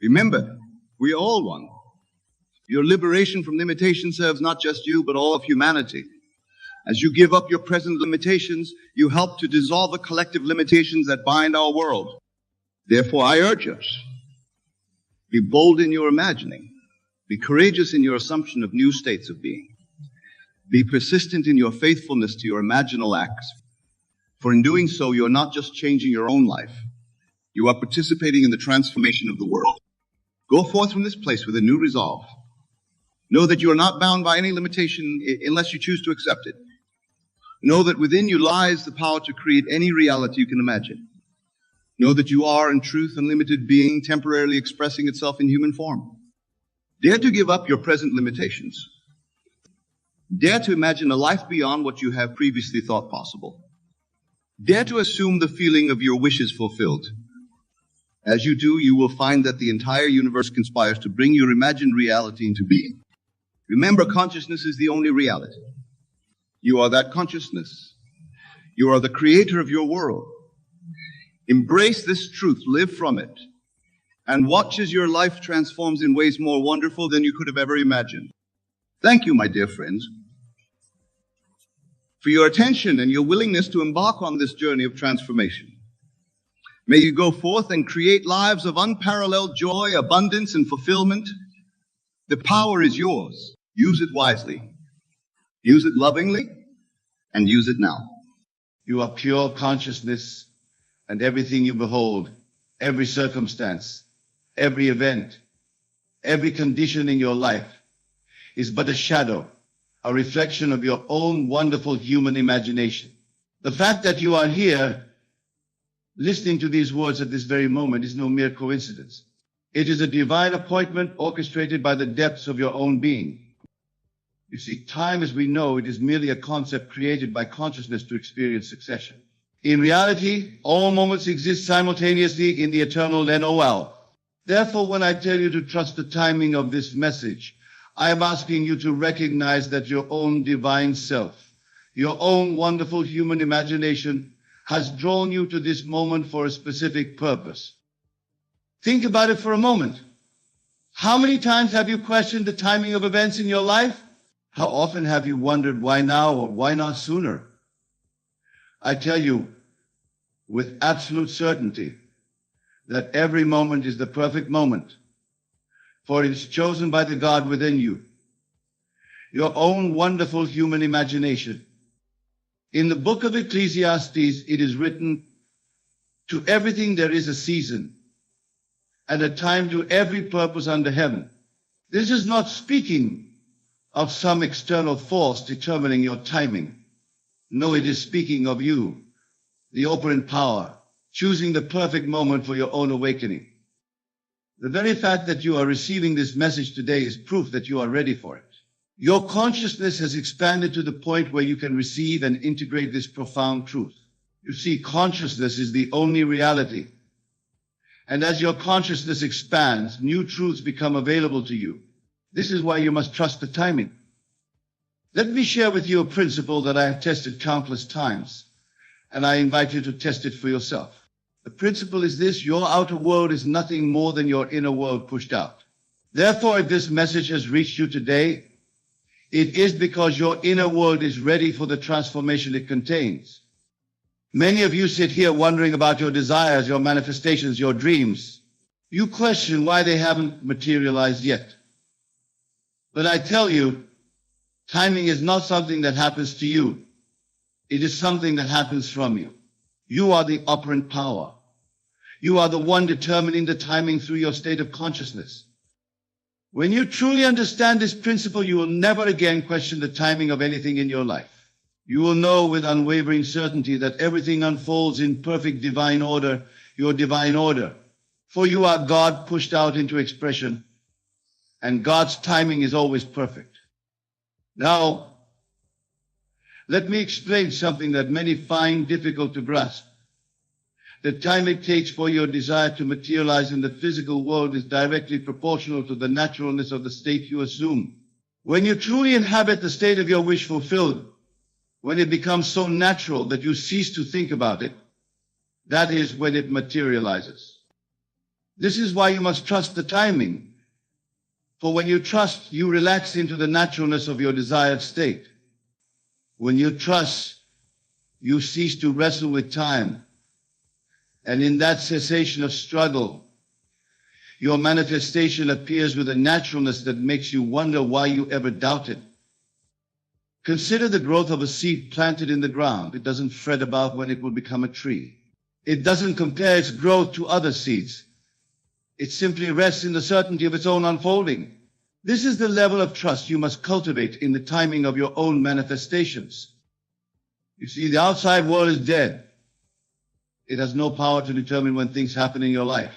Remember, we are all one. Your liberation from limitation serves not just you, but all of humanity. As you give up your present limitations, you help to dissolve the collective limitations that bind our world. Therefore, I urge us, be bold in your imagining. Be courageous in your assumption of new states of being. Be persistent in your faithfulness to your imaginal acts. For in doing so, you are not just changing your own life. You are participating in the transformation of the world. Go forth from this place with a new resolve. Know that you are not bound by any limitation unless you choose to accept it. Know that within you lies the power to create any reality you can imagine. Know that you are, in truth, unlimited being, temporarily expressing itself in human form. Dare to give up your present limitations. Dare to imagine a life beyond what you have previously thought possible. Dare to assume the feeling of your wishes fulfilled. As you do, you will find that the entire universe conspires to bring your imagined reality into being. Remember, consciousness is the only reality. You are that consciousness. You are the creator of your world. Embrace this truth, live from it, and watch as your life transforms in ways more wonderful than you could have ever imagined. Thank you, my dear friends, for your attention and your willingness to embark on this journey of transformation. May you go forth and create lives of unparalleled joy, abundance, and fulfillment. The power is yours. Use it wisely. Use it lovingly, and use it now. You are pure consciousness, and everything you behold, every circumstance, every event, every condition in your life is but a shadow, a reflection of your own wonderful human imagination. The fact that you are here listening to these words at this very moment is no mere coincidence. It is a divine appointment orchestrated by the depths of your own being. You see, time as we know it is merely a concept created by consciousness to experience succession. In reality, all moments exist simultaneously in the eternal NOL. Therefore, when I tell you to trust the timing of this message, I am asking you to recognize that your own divine self, your own wonderful human imagination, has drawn you to this moment for a specific purpose. Think about it for a moment. How many times have you questioned the timing of events in your life? How often have you wondered why now or why not sooner? I tell you with absolute certainty that every moment is the perfect moment, for it is chosen by the God within you, your own wonderful human imagination. In the book of Ecclesiastes, it is written, "To everything there is a season, and a time to every purpose under heaven." This is not speaking of some external force determining your timing. No, it is speaking of you, the operant power, choosing the perfect moment for your own awakening. The very fact that you are receiving this message today is proof that you are ready for it. Your consciousness has expanded to the point where you can receive and integrate this profound truth. You see, consciousness is the only reality. And as your consciousness expands, new truths become available to you. This is why you must trust the timing. Let me share with you a principle that I have tested countless times, and I invite you to test it for yourself. The principle is this: your outer world is nothing more than your inner world pushed out. Therefore, if this message has reached you today, it is because your inner world is ready for the transformation it contains. Many of you sit here wondering about your desires, your manifestations, your dreams. You question why they haven't materialized yet. But I tell you, Timing is not something that happens to you. It is something that happens from you. You are the operant power. You are the one determining the timing through your state of consciousness. When you truly understand this principle, you will never again question the timing of anything in your life. You will know with unwavering certainty that everything unfolds in perfect divine order, your divine order. For you are God pushed out into expression, and God's timing is always perfect. Now, let me explain something that many find difficult to grasp. The time it takes for your desire to materialize in the physical world is directly proportional to the naturalness of the state you assume. When you truly inhabit the state of your wish fulfilled, when it becomes so natural that you cease to think about it, that is when it materializes. This is why you must trust the timing. For when you trust, you relax into the naturalness of your desired state. When you trust, you cease to wrestle with time. And in that cessation of struggle, your manifestation appears with a naturalness that makes you wonder why you ever doubted. Consider the growth of a seed planted in the ground. It doesn't fret about when it will become a tree. It doesn't compare its growth to other seeds. It simply rests in the certainty of its own unfolding. This is the level of trust you must cultivate in the timing of your own manifestations. You see, the outside world is dead. It has no power to determine when things happen in your life.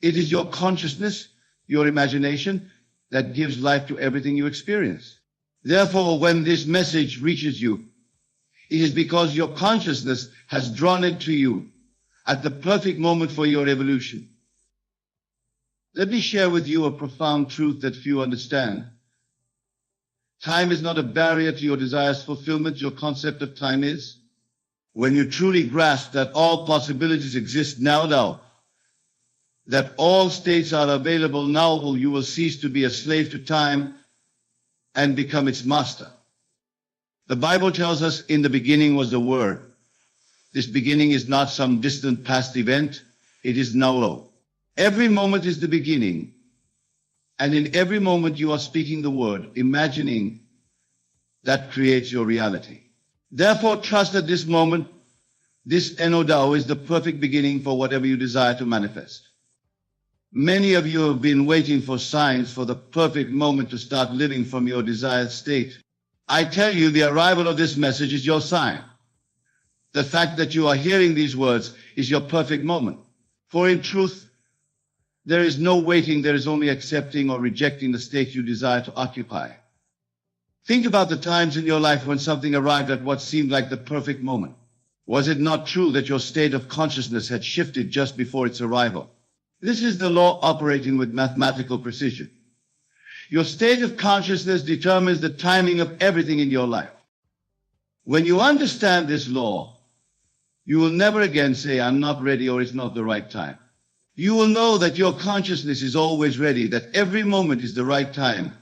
It is your consciousness, your imagination, that gives life to everything you experience. Therefore, when this message reaches you, it is because your consciousness has drawn it to you at the perfect moment for your evolution. Let me share with you a profound truth that few understand. Time is not a barrier to your desire's fulfillment. Your concept of time is. When you truly grasp that all possibilities exist now, that all states are available now, you will cease to be a slave to time and become its master. The Bible tells us in the beginning was the Word. This beginning is not some distant past event. It is now. Every moment is the beginning. And in every moment you are speaking the word, imagining that creates your reality. Therefore, trust that this moment, this Enodao, is the perfect beginning for whatever you desire to manifest. Many of you have been waiting for signs for the perfect moment to start living from your desired state. I tell you, the arrival of this message is your sign. The fact that you are hearing these words is your perfect moment. For in truth, there is no waiting, there is only accepting or rejecting the state you desire to occupy. Think about the times in your life when something arrived at what seemed like the perfect moment. Was it not true that your state of consciousness had shifted just before its arrival? This is the law operating with mathematical precision. Your state of consciousness determines the timing of everything in your life. When you understand this law, you will never again say, I'm not ready or it's not the right time. You will know that your consciousness is always ready, that every moment is the right time.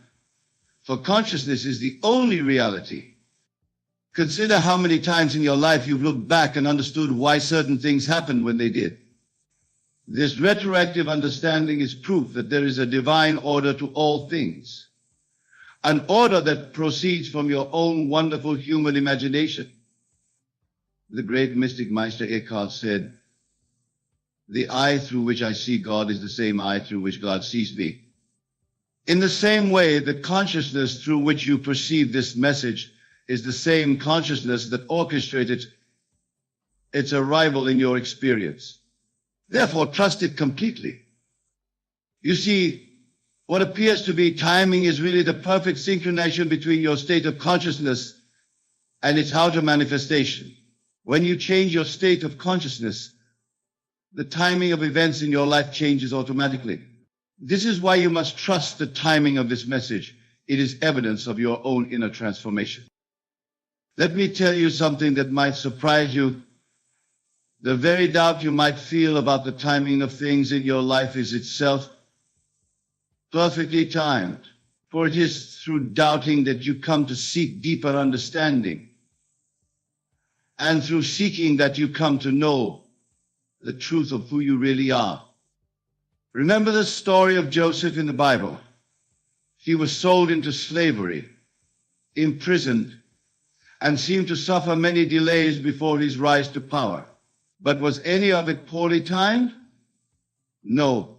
For consciousness is the only reality. Consider how many times in your life you've looked back and understood why certain things happened when they did. This retroactive understanding is proof that there is a divine order to all things, an order that proceeds from your own wonderful human imagination. The great mystic Meister Eckhart said, "The eye through which I see God is the same eye through which God sees me." In the same way, the consciousness through which you perceive this message is the same consciousness that orchestrated its arrival in your experience. Therefore, trust it completely. You see, what appears to be timing is really the perfect synchronization between your state of consciousness and its outer manifestation. When you change your state of consciousness, the timing of events in your life changes automatically. This is why you must trust the timing of this message. It is evidence of your own inner transformation. Let me tell you something that might surprise you. The very doubt you might feel about the timing of things in your life is itself perfectly timed. For it is through doubting that you come to seek deeper understanding. And through seeking that you come to know the truth of who you really are. Remember the story of Joseph in the Bible. He was sold into slavery. imprisoned, and seemed to suffer many delays before his rise to power. But was any of it poorly timed? No.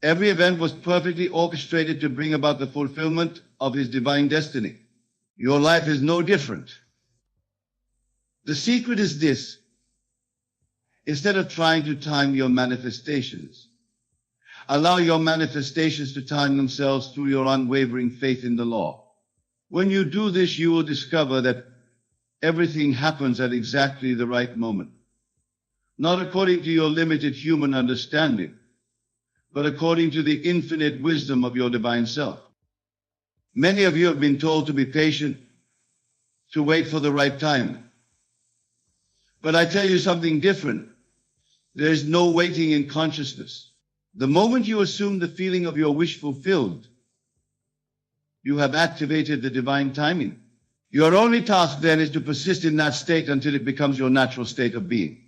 Every event was perfectly orchestrated to bring about the fulfillment of his divine destiny. Your life is no different. The secret is this. Instead of trying to time your manifestations, allow your manifestations to time themselves through your unwavering faith in the law. When you do this, you will discover that everything happens at exactly the right moment, not according to your limited human understanding, but according to the infinite wisdom of your divine self. Many of you have been told to be patient, to wait for the right time. But I tell you something different. There is no waiting in consciousness. The moment you assume the feeling of your wish fulfilled, you have activated the divine timing. Your only task then is to persist in that state until it becomes your natural state of being.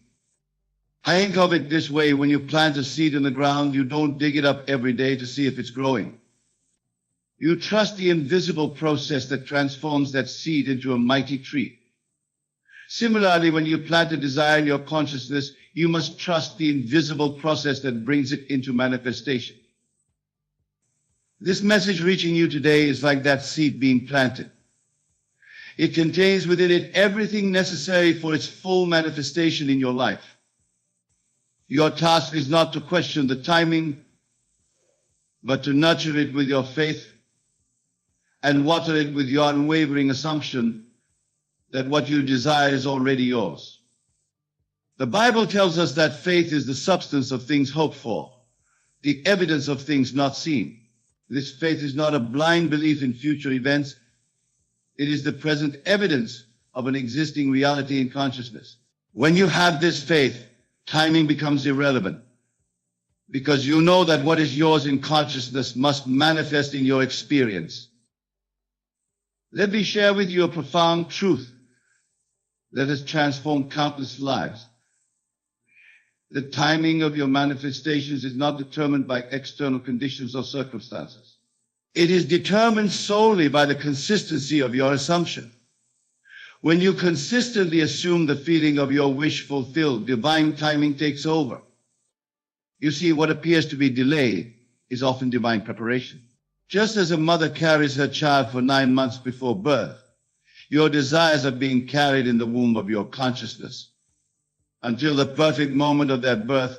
Think of it this way: when you plant a seed in the ground, you don't dig it up every day to see if it's growing. You trust the invisible process that transforms that seed into a mighty tree. Similarly, when you plant a desire in your consciousness, you must trust the invisible process that brings it into manifestation. This message reaching you today is like that seed being planted. It contains within it everything necessary for its full manifestation in your life. Your task is not to question the timing, but to nurture it with your faith and water it with your unwavering assumption that what you desire is already yours. The Bible tells us that faith is the substance of things hoped for, the evidence of things not seen. This faith is not a blind belief in future events. It is the present evidence of an existing reality in consciousness. When you have this faith, timing becomes irrelevant, because you know that what is yours in consciousness must manifest in your experience. Let me share with you a profound truth that has transformed countless lives. The timing of your manifestations is not determined by external conditions or circumstances. It is determined solely by the consistency of your assumption. When you consistently assume the feeling of your wish fulfilled, divine timing takes over. You see, what appears to be delay is often divine preparation. Just as a mother carries her child for 9 months before birth, your desires are being carried in the womb of your consciousness until the perfect moment of that birth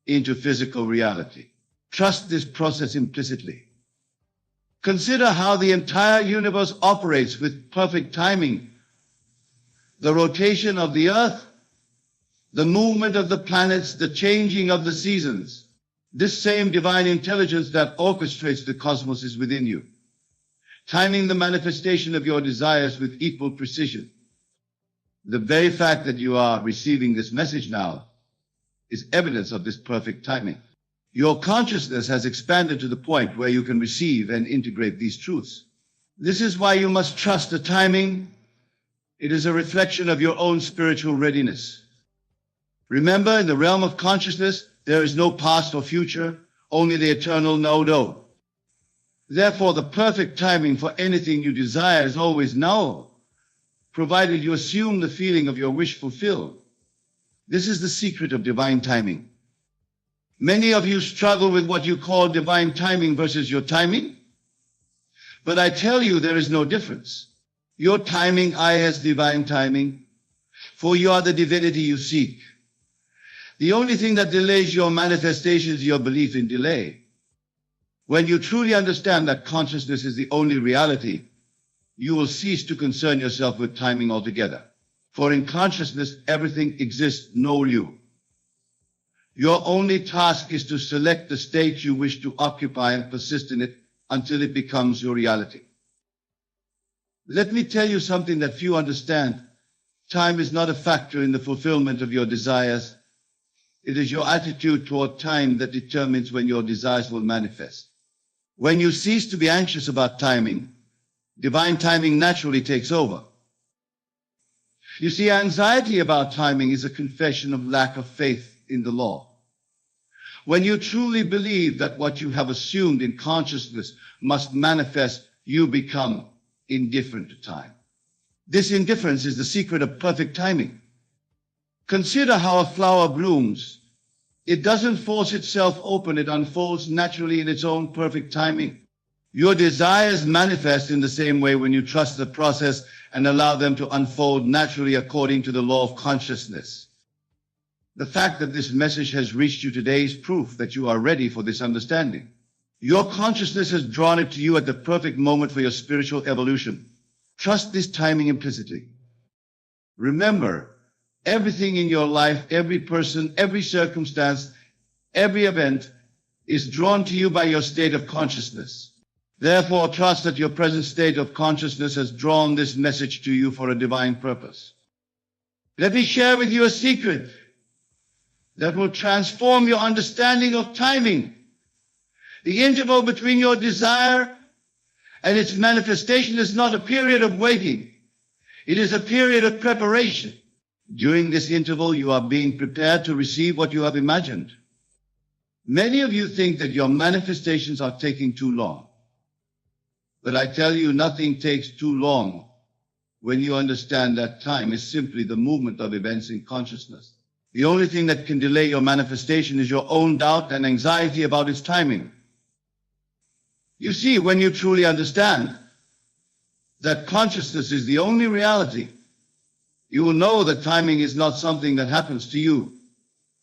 into physical reality. Trust this process implicitly. Consider how the entire universe operates with perfect timing. The rotation of the earth, the movement of the planets, the changing of the seasons. This same divine intelligence that orchestrates the cosmos is within you, timing the manifestation of your desires with equal precision. The very fact that you are receiving this message now is evidence of this perfect timing. Your consciousness has expanded to the point where you can receive and integrate these truths. This is why you must trust the timing. It is a reflection of your own spiritual readiness. Remember, in the realm of consciousness, there is no past or future, only the eternal no. Therefore, the perfect timing for anything you desire is always now, provided you assume the feeling of your wish fulfilled. This is the secret of divine timing. Many of you struggle with what you call divine timing versus your timing. But I tell you, there is no difference. Your timing, I has divine timing, for you are the divinity you seek. The only thing that delays your manifestation is your belief in delay. When you truly understand that consciousness is the only reality, you will cease to concern yourself with timing altogether. For in consciousness, everything exists, no you. Your only task is to select the state you wish to occupy and persist in it until it becomes your reality. Let me tell you something that few understand. Time is not a factor in the fulfillment of your desires. It is your attitude toward time that determines when your desires will manifest. When you cease to be anxious about timing, divine timing naturally takes over. You see, anxiety about timing is a confession of lack of faith in the law. When you truly believe that what you have assumed in consciousness must manifest, you become indifferent to time. This indifference is the secret of perfect timing. Consider how a flower blooms. It doesn't force itself open, it unfolds naturally in its own perfect timing. Your desires manifest in the same way when you trust the process and allow them to unfold naturally according to the law of consciousness. The fact that this message has reached you today is proof that you are ready for this understanding. Your consciousness has drawn it to you at the perfect moment for your spiritual evolution. Trust this timing implicitly. Remember, everything in your life, every person, every circumstance, every event is drawn to you by your state of consciousness. Therefore, trust that your present state of consciousness has drawn this message to you for a divine purpose. Let me share with you a secret that will transform your understanding of timing. The interval between your desire and its manifestation is not a period of waiting. It is a period of preparation. During this interval, you are being prepared to receive what you have imagined. Many of you think that your manifestations are taking too long. But I tell you, nothing takes too long when you understand that time is simply the movement of events in consciousness. The only thing that can delay your manifestation is your own doubt and anxiety about its timing. You see, when you truly understand that consciousness is the only reality, you will know that timing is not something that happens to you.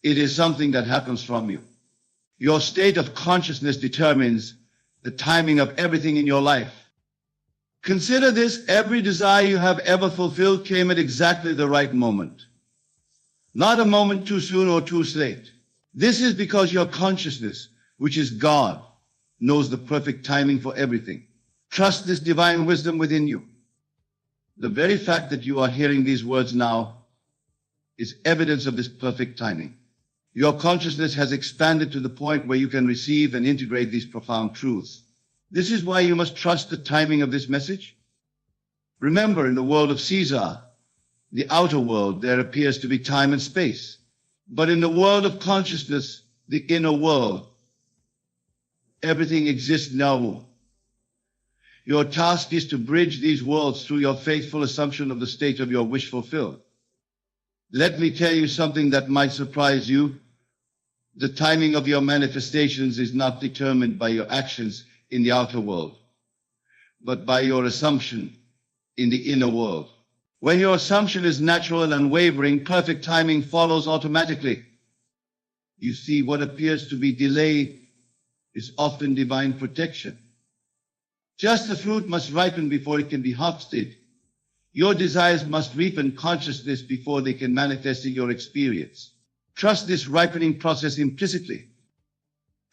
It is something that happens from you. Your state of consciousness determines the timing of everything in your life. Consider this: every desire you have ever fulfilled came at exactly the right moment. Not a moment too soon or too late. This is because your consciousness, which is God, knows the perfect timing for everything. Trust this divine wisdom within you. The very fact that you are hearing these words now is evidence of this perfect timing. Your consciousness has expanded to the point where you can receive and integrate these profound truths. This is why you must trust the timing of this message. Remember, in the world of Caesar, the outer world, there appears to be time and space. But in the world of consciousness, the inner world, everything exists now. Your task is to bridge these worlds through your faithful assumption of the state of your wish fulfilled. Let me tell you something that might surprise you. The timing of your manifestations is not determined by your actions in the outer world, but by your assumption in the inner world. When your assumption is natural and unwavering, perfect timing follows automatically. You see, what appears to be delay is often divine protection. Just the fruit must ripen before it can be harvested. Your desires must ripen consciousness before they can manifest in your experience. Trust this ripening process implicitly.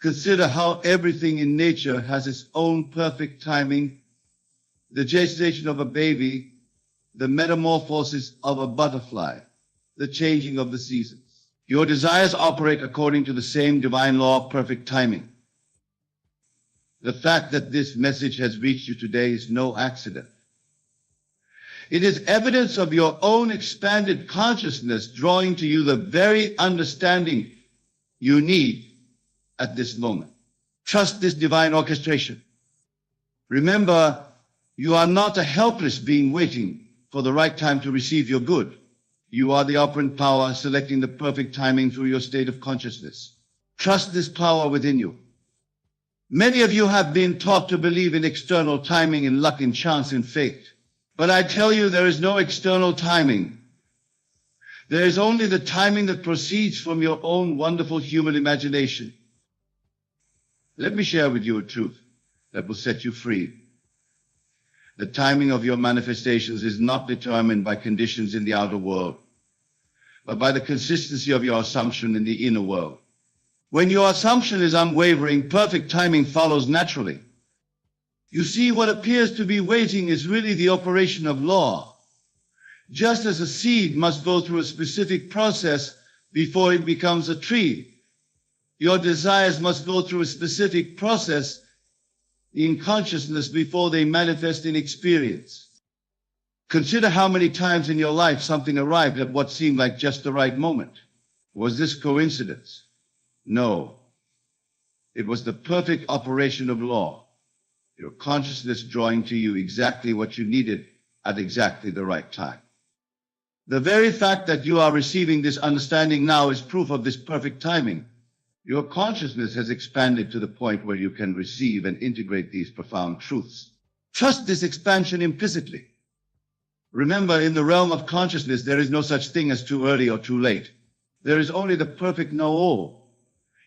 Consider how everything in nature has its own perfect timing. The gestation of a baby, the metamorphosis of a butterfly, the changing of the seasons. Your desires operate according to the same divine law of perfect timing. The fact that this message has reached you today is no accident. It is evidence of your own expanded consciousness drawing to you the very understanding you need at this moment. Trust this divine orchestration. Remember, you are not a helpless being waiting for the right time to receive your good. You are the operant power selecting the perfect timing through your state of consciousness. Trust this power within you. Many of you have been taught to believe in external timing, in luck, in chance, in fate. But I tell you, there is no external timing. There is only the timing that proceeds from your own wonderful human imagination. Let me share with you a truth that will set you free. The timing of your manifestations is not determined by conditions in the outer world, but by the consistency of your assumption in the inner world. When your assumption is unwavering, perfect timing follows naturally. You see, what appears to be waiting is really the operation of law. Just as a seed must go through a specific process before it becomes a tree, your desires must go through a specific process in consciousness before they manifest in experience. Consider how many times in your life something arrived at what seemed like just the right moment. Was this coincidence? No. It was the perfect operation of law. Your consciousness drawing to you exactly what you needed at exactly the right time. The very fact that you are receiving this understanding now is proof of this perfect timing. Your consciousness has expanded to the point where you can receive and integrate these profound truths. Trust this expansion implicitly. Remember, in the realm of consciousness, there is no such thing as too early or too late. There is only the perfect know-all,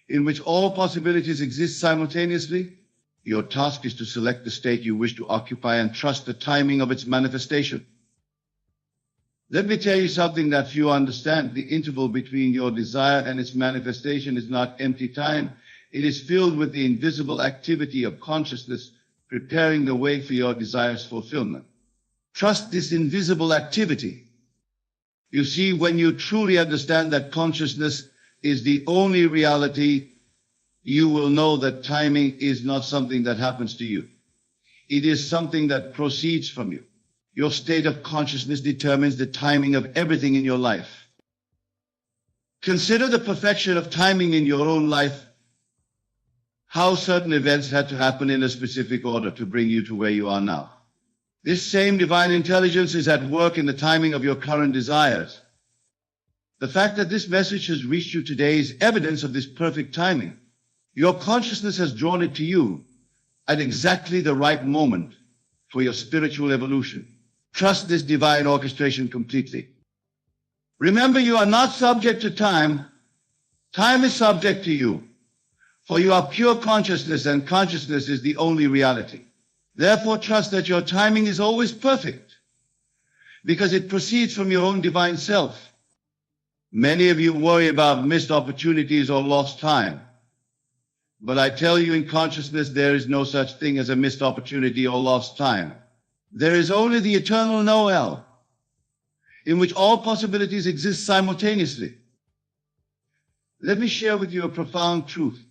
in which all possibilities exist simultaneously. Your task is to select the state you wish to occupy and trust the timing of its manifestation. Let me tell you something that few understand. The interval between your desire and its manifestation is not empty time. It is filled with the invisible activity of consciousness, preparing the way for your desire's fulfillment. Trust this invisible activity. You see, when you truly understand that consciousness is the only reality, you will know that timing is not something that happens to you. It is something that proceeds from you. Your state of consciousness determines the timing of everything in your life. Consider the perfection of timing in your own life. How certain events had to happen in a specific order to bring you to where you are now. This same divine intelligence is at work in the timing of your current desires. The fact that this message has reached you today is evidence of this perfect timing. Your consciousness has drawn it to you at exactly the right moment for your spiritual evolution. Trust this divine orchestration completely. Remember, you are not subject to time. Time is subject to you. For you are pure consciousness, and consciousness is the only reality. Therefore, trust that your timing is always perfect, because it proceeds from your own divine self. Many of you worry about missed opportunities or lost time. But I tell you, in consciousness, there is no such thing as a missed opportunity or lost time. There is only the eternal Noel, in which all possibilities exist simultaneously. Let me share with you a profound truth.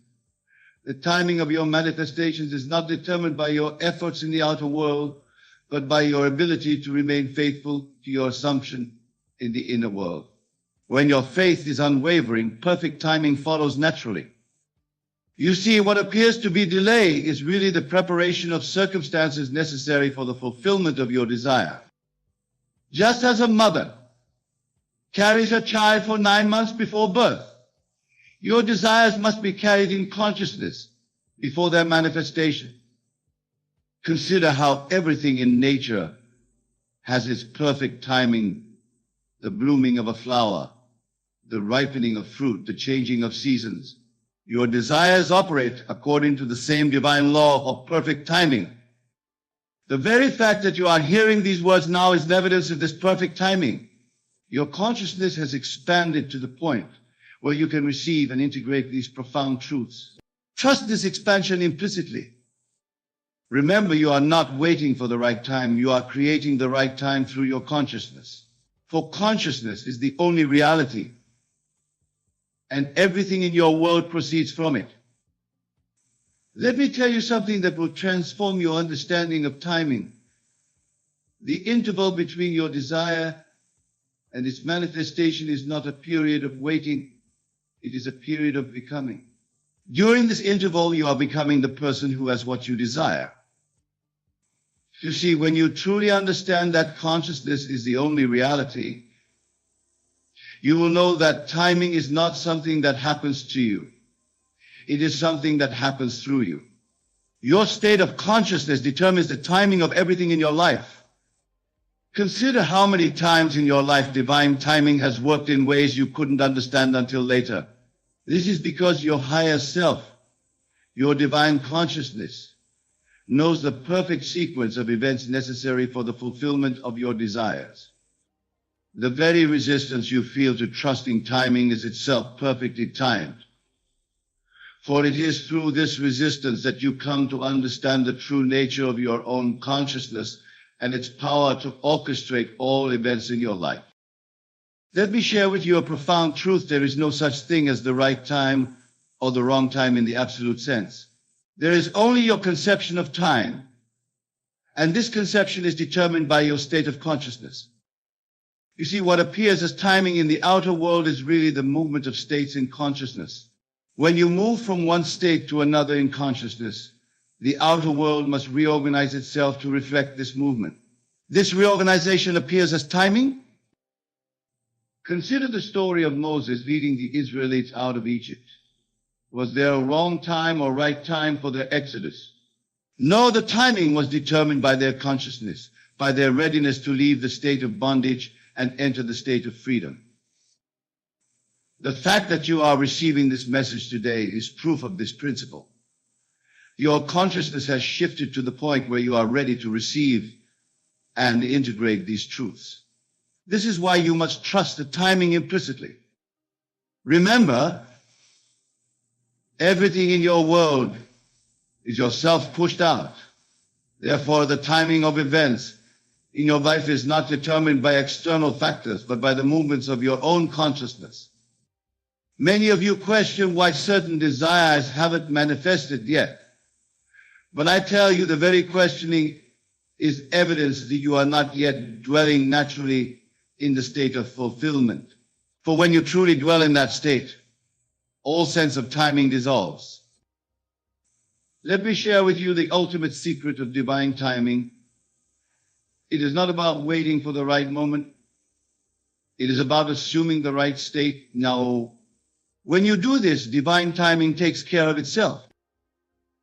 The timing of your manifestations is not determined by your efforts in the outer world, but by your ability to remain faithful to your assumption in the inner world. When your faith is unwavering, perfect timing follows naturally. You see, what appears to be delay is really the preparation of circumstances necessary for the fulfillment of your desire. Just as a mother carries her child for 9 months before birth, your desires must be carried in consciousness before their manifestation. Consider how everything in nature has its perfect timing: the blooming of a flower, the ripening of fruit, the changing of seasons. Your desires operate according to the same divine law of perfect timing. The very fact that you are hearing these words now is evidence of this perfect timing. Your consciousness has expanded to the point where you can receive and integrate these profound truths. Trust this expansion implicitly. Remember, you are not waiting for the right time. You are creating the right time through your consciousness. For consciousness is the only reality, and everything in your world proceeds from it. Let me tell you something that will transform your understanding of timing. The interval between your desire and its manifestation is not a period of waiting. It is a period of becoming. During this interval, you are becoming the person who has what you desire. You see, when you truly understand that consciousness is the only reality, you will know that timing is not something that happens to you. It is something that happens through you. Your state of consciousness determines the timing of everything in your life. Consider how many times in your life divine timing has worked in ways you couldn't understand until later. This is because your higher self, your divine consciousness, knows the perfect sequence of events necessary for the fulfillment of your desires. The very resistance you feel to trusting timing is itself perfectly timed. For it is through this resistance that you come to understand the true nature of your own consciousness and its power to orchestrate all events in your life. Let me share with you a profound truth. There is no such thing as the right time or the wrong time in the absolute sense. There is only your conception of time, and this conception is determined by your state of consciousness. You see, what appears as timing in the outer world is really the movement of states in consciousness. When you move from one state to another in consciousness, The outer world must reorganize itself to reflect this movement. This reorganization appears as timing. Consider the story of Moses leading the Israelites out of Egypt. Was there a wrong time or right time for their exodus? No, the timing was determined by their consciousness, by their readiness to leave the state of bondage and enter the state of freedom. The fact that you are receiving this message today is proof of this principle. Your consciousness has shifted to the point where you are ready to receive and integrate these truths. This is why you must trust the timing implicitly. Remember, everything in your world is yourself pushed out. Therefore, the timing of events in your life is not determined by external factors, but by the movements of your own consciousness. Many of you question why certain desires haven't manifested yet. But I tell you, the very questioning is evidence that you are not yet dwelling naturally in the state of fulfillment. For when you truly dwell in that state, all sense of timing dissolves. Let me share with you the ultimate secret of divine timing. It is not about waiting for the right moment. It is about assuming the right state. Now, when you do this, divine timing takes care of itself.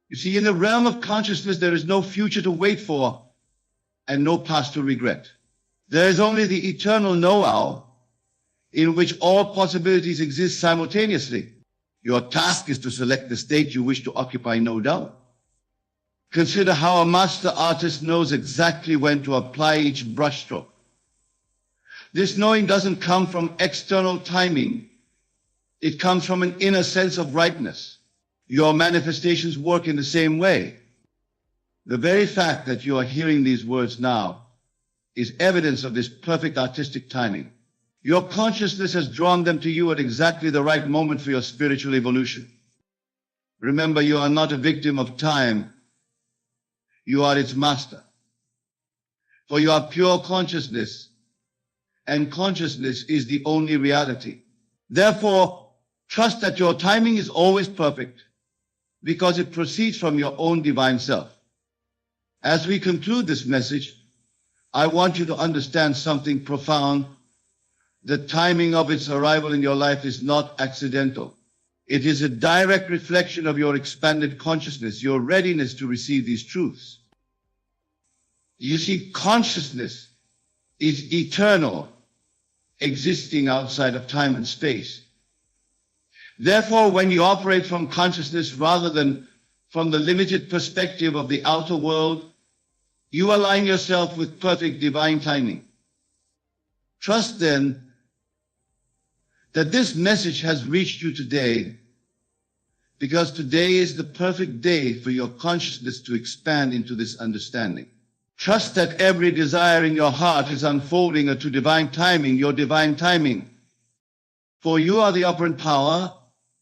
You see, in the realm of consciousness, there is no future to wait for and no past to regret. There is only the eternal know-how in which all possibilities exist simultaneously. Your task is to select the state you wish to occupy, no doubt. Consider how a master artist knows exactly when to apply each brushstroke. This knowing doesn't come from external timing. It comes from an inner sense of rightness. Your manifestations work in the same way. The very fact that you are hearing these words now is evidence of this perfect artistic timing. Your consciousness has drawn them to you at exactly the right moment for your spiritual evolution. Remember, you are not a victim of time. You are its master. For you are pure consciousness, and consciousness is the only reality. Therefore, trust that your timing is always perfect, because it proceeds from your own divine self. As we conclude this message, I want you to understand something profound. The timing of its arrival in your life is not accidental. It is a direct reflection of your expanded consciousness, your readiness to receive these truths. You see, consciousness is eternal, existing outside of time and space. Therefore, when you operate from consciousness rather than from the limited perspective of the outer world, you align yourself with perfect divine timing. Trust then that this message has reached you today, because today is the perfect day for your consciousness to expand into this understanding. Trust that every desire in your heart is unfolding to divine timing, your divine timing. For you are the operant power,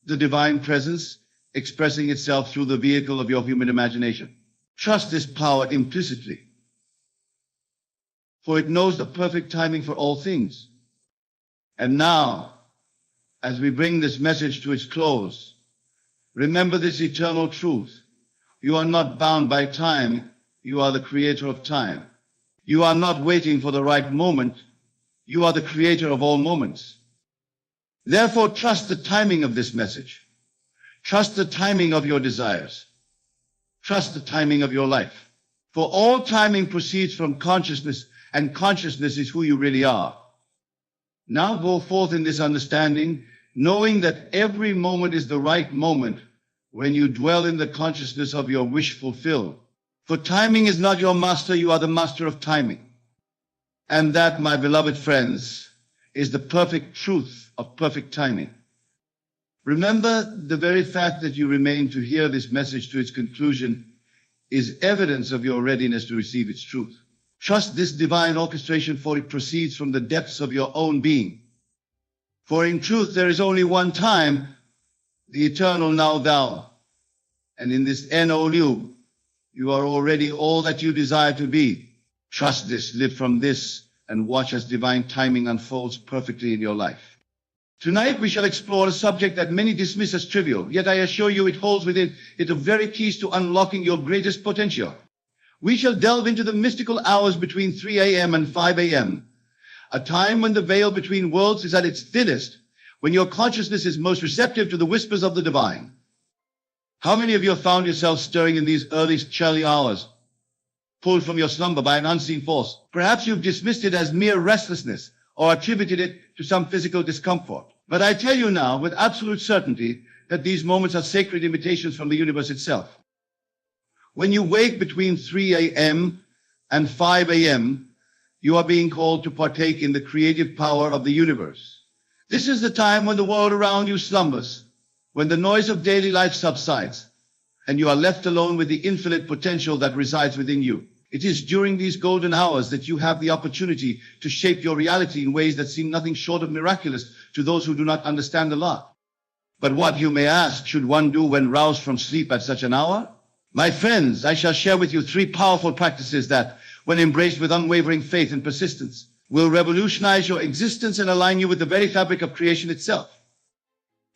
the divine presence, expressing itself through the vehicle of your human imagination. Trust this power implicitly, for it knows the perfect timing for all things. And now, as we bring this message to its close, remember this eternal truth. You are not bound by time. You are the creator of time. You are not waiting for the right moment. You are the creator of all moments. Therefore, trust the timing of this message. Trust the timing of your desires. Trust the timing of your life. For all timing proceeds from consciousness, and consciousness is who you really are. Now go forth in this understanding, knowing that every moment is the right moment when you dwell in the consciousness of your wish fulfilled. For timing is not your master, you are the master of timing. And that, my beloved friends, is the perfect truth of perfect timing. Remember, the very fact that you remain to hear this message to its conclusion is evidence of your readiness to receive its truth. Trust this divine orchestration, for it proceeds from the depths of your own being. For in truth, there is only one time, the eternal now thou. And in this NOU, you are already all that you desire to be. Trust this, live from this, and watch as divine timing unfolds perfectly in your life. Tonight we shall explore a subject that many dismiss as trivial, yet I assure you it holds within it the very keys to unlocking your greatest potential. We shall delve into the mystical hours between 3 a.m. and 5 a.m., a time when the veil between worlds is at its thinnest, when your consciousness is most receptive to the whispers of the divine. How many of you have found yourself stirring in these early chilly hours, pulled from your slumber by an unseen force? Perhaps you've dismissed it as mere restlessness or attributed it to some physical discomfort. But I tell you now with absolute certainty that these moments are sacred invitations from the universe itself. When you wake between 3 a.m. and 5 a.m., you are being called to partake in the creative power of the universe. This is the time when the world around you slumbers, when the noise of daily life subsides, and you are left alone with the infinite potential that resides within you. It is during these golden hours that you have the opportunity to shape your reality in ways that seem nothing short of miraculous to those who do not understand the law. But what, you may ask, should one do when roused from sleep at such an hour? My friends, I shall share with you 3 powerful practices that, when embraced with unwavering faith and persistence, will revolutionize your existence and align you with the very fabric of creation itself.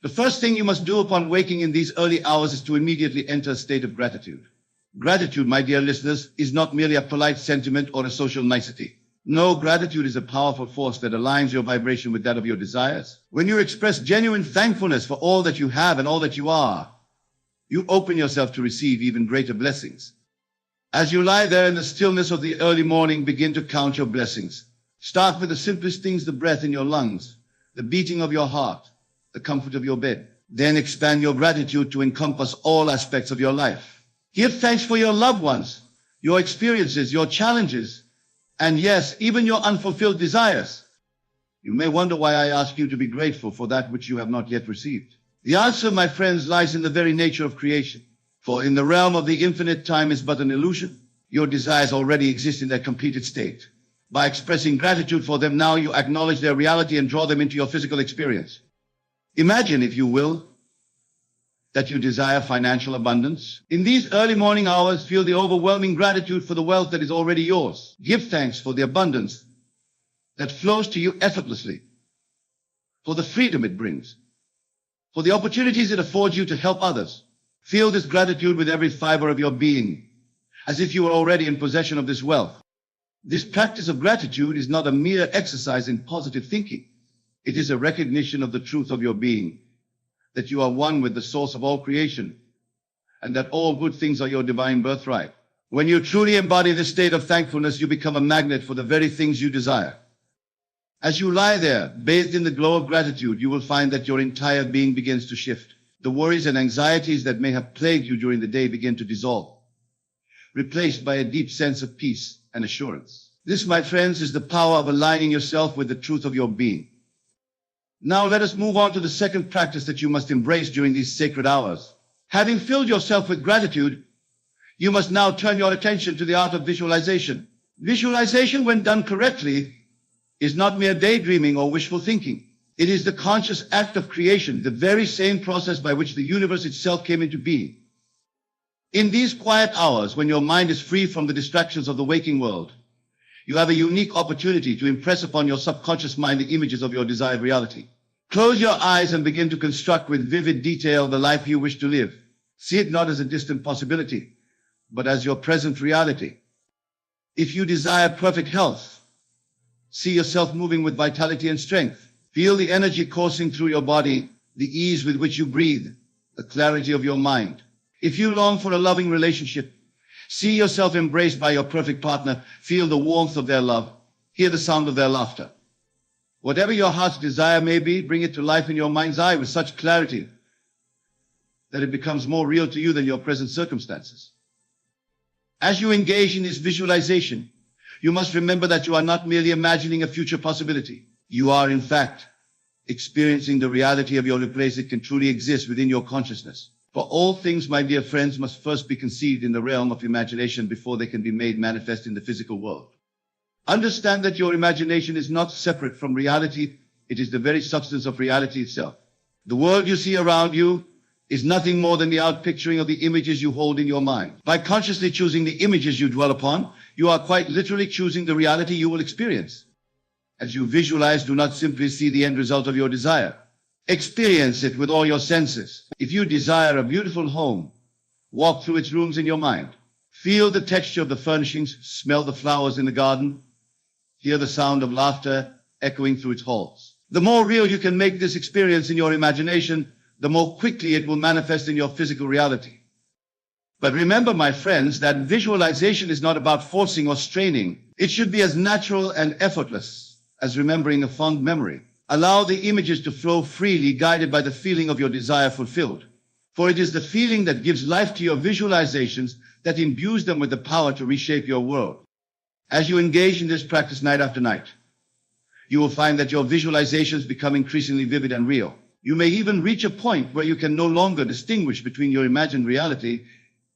The first thing you must do upon waking in these early hours is to immediately enter a state of gratitude. Gratitude, my dear listeners, is not merely a polite sentiment or a social nicety. No, gratitude is a powerful force that aligns your vibration with that of your desires. When you express genuine thankfulness for all that you have and all that you are, you open yourself to receive even greater blessings. As you lie there in the stillness of the early morning, begin to count your blessings. Start with the simplest things: the breath in your lungs, the beating of your heart, the comfort of your bed. Then expand your gratitude to encompass all aspects of your life. Give thanks for your loved ones, your experiences, your challenges, and yes, even your unfulfilled desires. You may wonder why I ask you to be grateful for that which you have not yet received. The answer, my friends, lies in the very nature of creation. For in the realm of the infinite, time is but an illusion. Your desires already exist in their completed state. By expressing gratitude for them now, you acknowledge their reality and draw them into your physical experience. Imagine, if you will, that you desire financial abundance. In these early morning hours, feel the overwhelming gratitude for the wealth that is already yours. Give thanks for the abundance that flows to you effortlessly, for the freedom it brings, for the opportunities it affords you to help others. Feel this gratitude with every fiber of your being, as if you were already in possession of this wealth. This practice of gratitude is not a mere exercise in positive thinking. It is a recognition of the truth of your being, that you are one with the source of all creation, and that all good things are your divine birthright. When you truly embody this state of thankfulness, you become a magnet for the very things you desire. As you lie there, bathed in the glow of gratitude, you will find that your entire being begins to shift. The worries and anxieties that may have plagued you during the day begin to dissolve, replaced by a deep sense of peace and assurance. This, my friends, is the power of aligning yourself with the truth of your being. Now let us move on to the second practice that you must embrace during these sacred hours. Having filled yourself with gratitude, you must now turn your attention to the art of visualization. Visualization, when done correctly, is not mere daydreaming or wishful thinking. It is the conscious act of creation, the very same process by which the universe itself came into being. In these quiet hours, when your mind is free from the distractions of the waking world, you have a unique opportunity to impress upon your subconscious mind the images of your desired reality. Close your eyes and begin to construct with vivid detail the life you wish to live. See it not as a distant possibility, but as your present reality. If you desire perfect health, see yourself moving with vitality and strength. Feel the energy coursing through your body, the ease with which you breathe, the clarity of your mind. If you long for a loving relationship, see yourself embraced by your perfect partner. Feel the warmth of their love. Hear the sound of their laughter. Whatever your heart's desire may be, bring it to life in your mind's eye with such clarity that it becomes more real to you than your present circumstances. As you engage in this visualization, you must remember that you are not merely imagining a future possibility. You are, in fact, experiencing the reality of your place. It can truly exist within your consciousness. For all things, my dear friends, must first be conceived in the realm of imagination before they can be made manifest in the physical world. Understand that your imagination is not separate from reality. It is the very substance of reality itself. The world you see around you is nothing more than the outpicturing of the images you hold in your mind. By consciously choosing the images you dwell upon, you are quite literally choosing the reality you will experience. As you visualize, do not simply see the end result of your desire. Experience it with all your senses. If you desire a beautiful home, walk through its rooms in your mind. Feel the texture of the furnishings, smell the flowers in the garden, hear the sound of laughter echoing through its halls. The more real you can make this experience in your imagination, the more quickly it will manifest in your physical reality. But remember, my friends, that visualization is not about forcing or straining. It should be as natural and effortless as remembering a fond memory. Allow the images to flow freely, guided by the feeling of your desire fulfilled. For it is the feeling that gives life to your visualizations that imbues them with the power to reshape your world. As you engage in this practice night after night, you will find that your visualizations become increasingly vivid and real. You may even reach a point where you can no longer distinguish between your imagined reality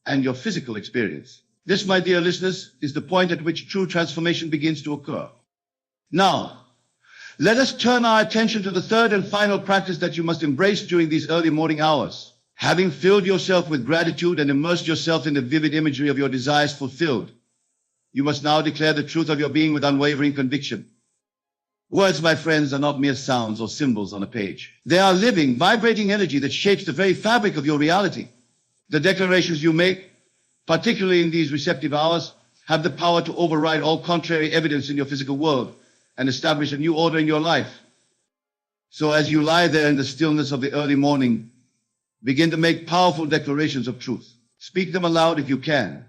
and your physical experience. This, my dear listeners, is the point at which true transformation begins to occur. Now, let us turn our attention to the third and final practice that you must embrace during these early morning hours. Having filled yourself with gratitude and immersed yourself in the vivid imagery of your desires fulfilled, you must now declare the truth of your being with unwavering conviction. Words, my friends, are not mere sounds or symbols on a page. They are living, vibrating energy that shapes the very fabric of your reality. The declarations you make, particularly in these receptive hours, have the power to override all contrary evidence in your physical world and establish a new order in your life. So as you lie there in the stillness of the early morning, begin to make powerful declarations of truth. Speak them aloud if you can,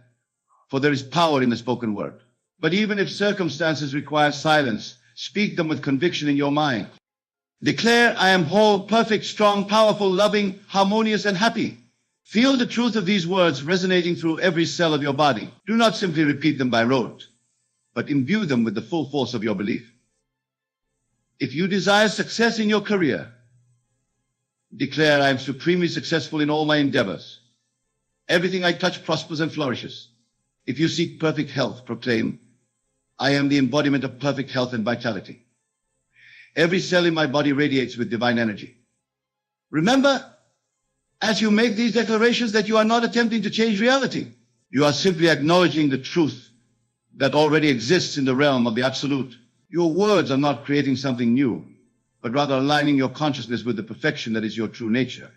for there is power in the spoken word. But even if circumstances require silence, speak them with conviction in your mind. Declare, I am whole, perfect, strong, powerful, loving, harmonious, and happy. Feel the truth of these words resonating through every cell of your body. Do not simply repeat them by rote, but imbue them with the full force of your belief. If you desire success in your career, declare, I am supremely successful in all my endeavors. Everything I touch prospers and flourishes. If you seek perfect health, proclaim, I am the embodiment of perfect health and vitality. Every cell in my body radiates with divine energy. Remember, as you make these declarations, that you are not attempting to change reality. You are simply acknowledging the truth that already exists in the realm of the absolute. Your words are not creating something new, but rather aligning your consciousness with the perfection that is your true nature.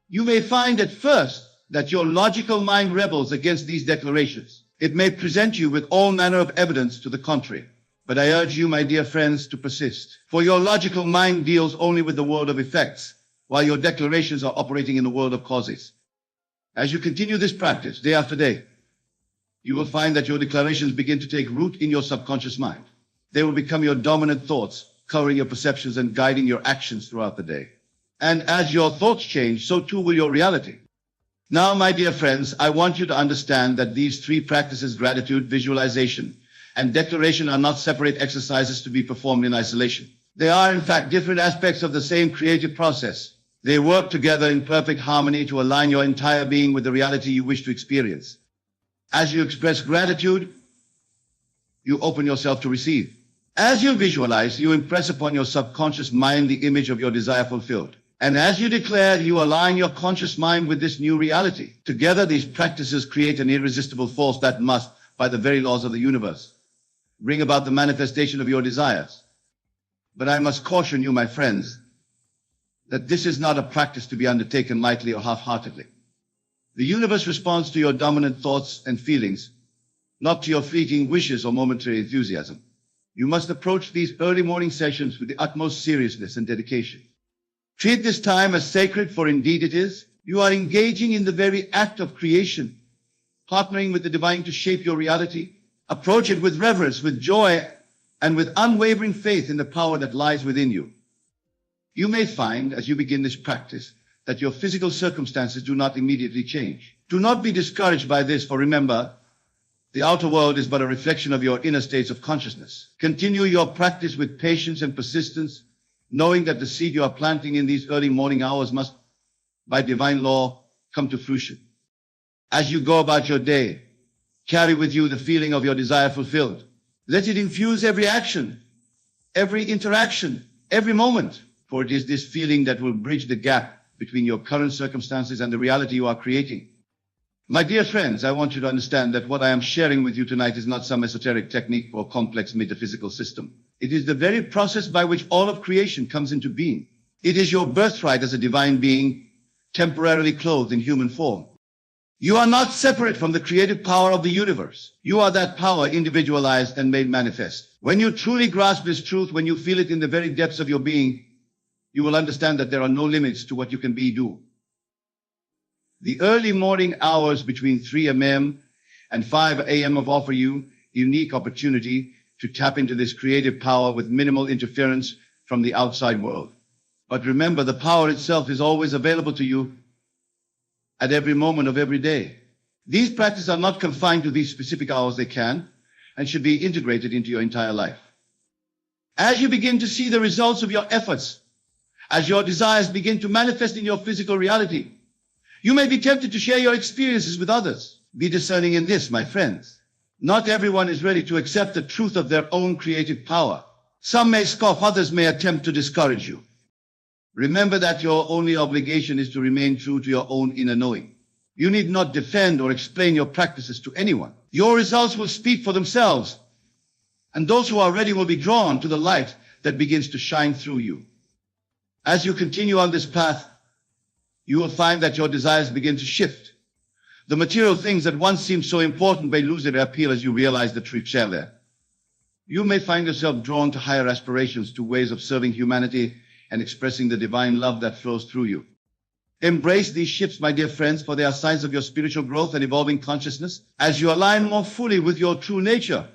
You may find at first that your logical mind rebels against these declarations. It may present you with all manner of evidence to the contrary. But I urge you, my dear friends, to persist. For your logical mind deals only with the world of effects, while your declarations are operating in the world of causes. As you continue this practice day after day, you will find that your declarations begin to take root in your subconscious mind. They will become your dominant thoughts, covering your perceptions and guiding your actions throughout the day. And as your thoughts change, so too will your reality. Now, my dear friends, I want you to understand that these three practices, gratitude, visualization, and declaration, are not separate exercises to be performed in isolation. They are, in fact, different aspects of the same creative process. They work together in perfect harmony to align your entire being with the reality you wish to experience. As you express gratitude, you open yourself to receive. As you visualize, you impress upon your subconscious mind the image of your desire fulfilled. And as you declare, you align your conscious mind with this new reality. Together, these practices create an irresistible force that must, by the very laws of the universe, bring about the manifestation of your desires. But I must caution you, my friends, that this is not a practice to be undertaken lightly or half-heartedly. The universe responds to your dominant thoughts and feelings, not to your fleeting wishes or momentary enthusiasm. You must approach these early morning sessions with the utmost seriousness and dedication. Treat this time as sacred, for indeed it is. You are engaging in the very act of creation, partnering with the divine to shape your reality. Approach it with reverence, with joy, and with unwavering faith in the power that lies within you. You may find, as you begin this practice, that your physical circumstances do not immediately change. Do not be discouraged by this, for remember, the outer world is but a reflection of your inner states of consciousness. Continue your practice with patience and persistence, knowing that the seed you are planting in these early morning hours must, by divine law, come to fruition. As you go about your day, carry with you the feeling of your desire fulfilled. Let it infuse every action, every interaction, every moment, for it is this feeling that will bridge the gap between your current circumstances and the reality you are creating. My dear friends, I want you to understand that what I am sharing with you tonight is not some esoteric technique or complex metaphysical system. It is the very process by which all of creation comes into being. It is your birthright as a divine being, temporarily clothed in human form. You are not separate from the creative power of the universe. You are that power individualized and made manifest. When you truly grasp this truth, when you feel it in the very depths of your being, you will understand that there are no limits to what you can do. The early morning hours between 3 a.m. and 5 a.m. offer you a unique opportunity to tap into this creative power with minimal interference from the outside world. But remember, the power itself is always available to you at every moment of every day. These practices are not confined to these specific hours. They can and should be integrated into your entire life. As you begin to see the results of your efforts, as your desires begin to manifest in your physical reality, you may be tempted to share your experiences with others. Be discerning in this, my friends. Not everyone is ready to accept the truth of their own creative power. Some may scoff, others may attempt to discourage you. Remember that your only obligation is to remain true to your own inner knowing. You need not defend or explain your practices to anyone. Your results will speak for themselves, and those who are ready will be drawn to the light that begins to shine through you. As you continue on this path, you will find that your desires begin to shift. The material things that once seemed so important may lose their appeal as you realize the truth share there. You may find yourself drawn to higher aspirations, to ways of serving humanity and expressing the divine love that flows through you. Embrace these shifts, my dear friends, for they are signs of your spiritual growth and evolving consciousness. As you align more fully with your true nature,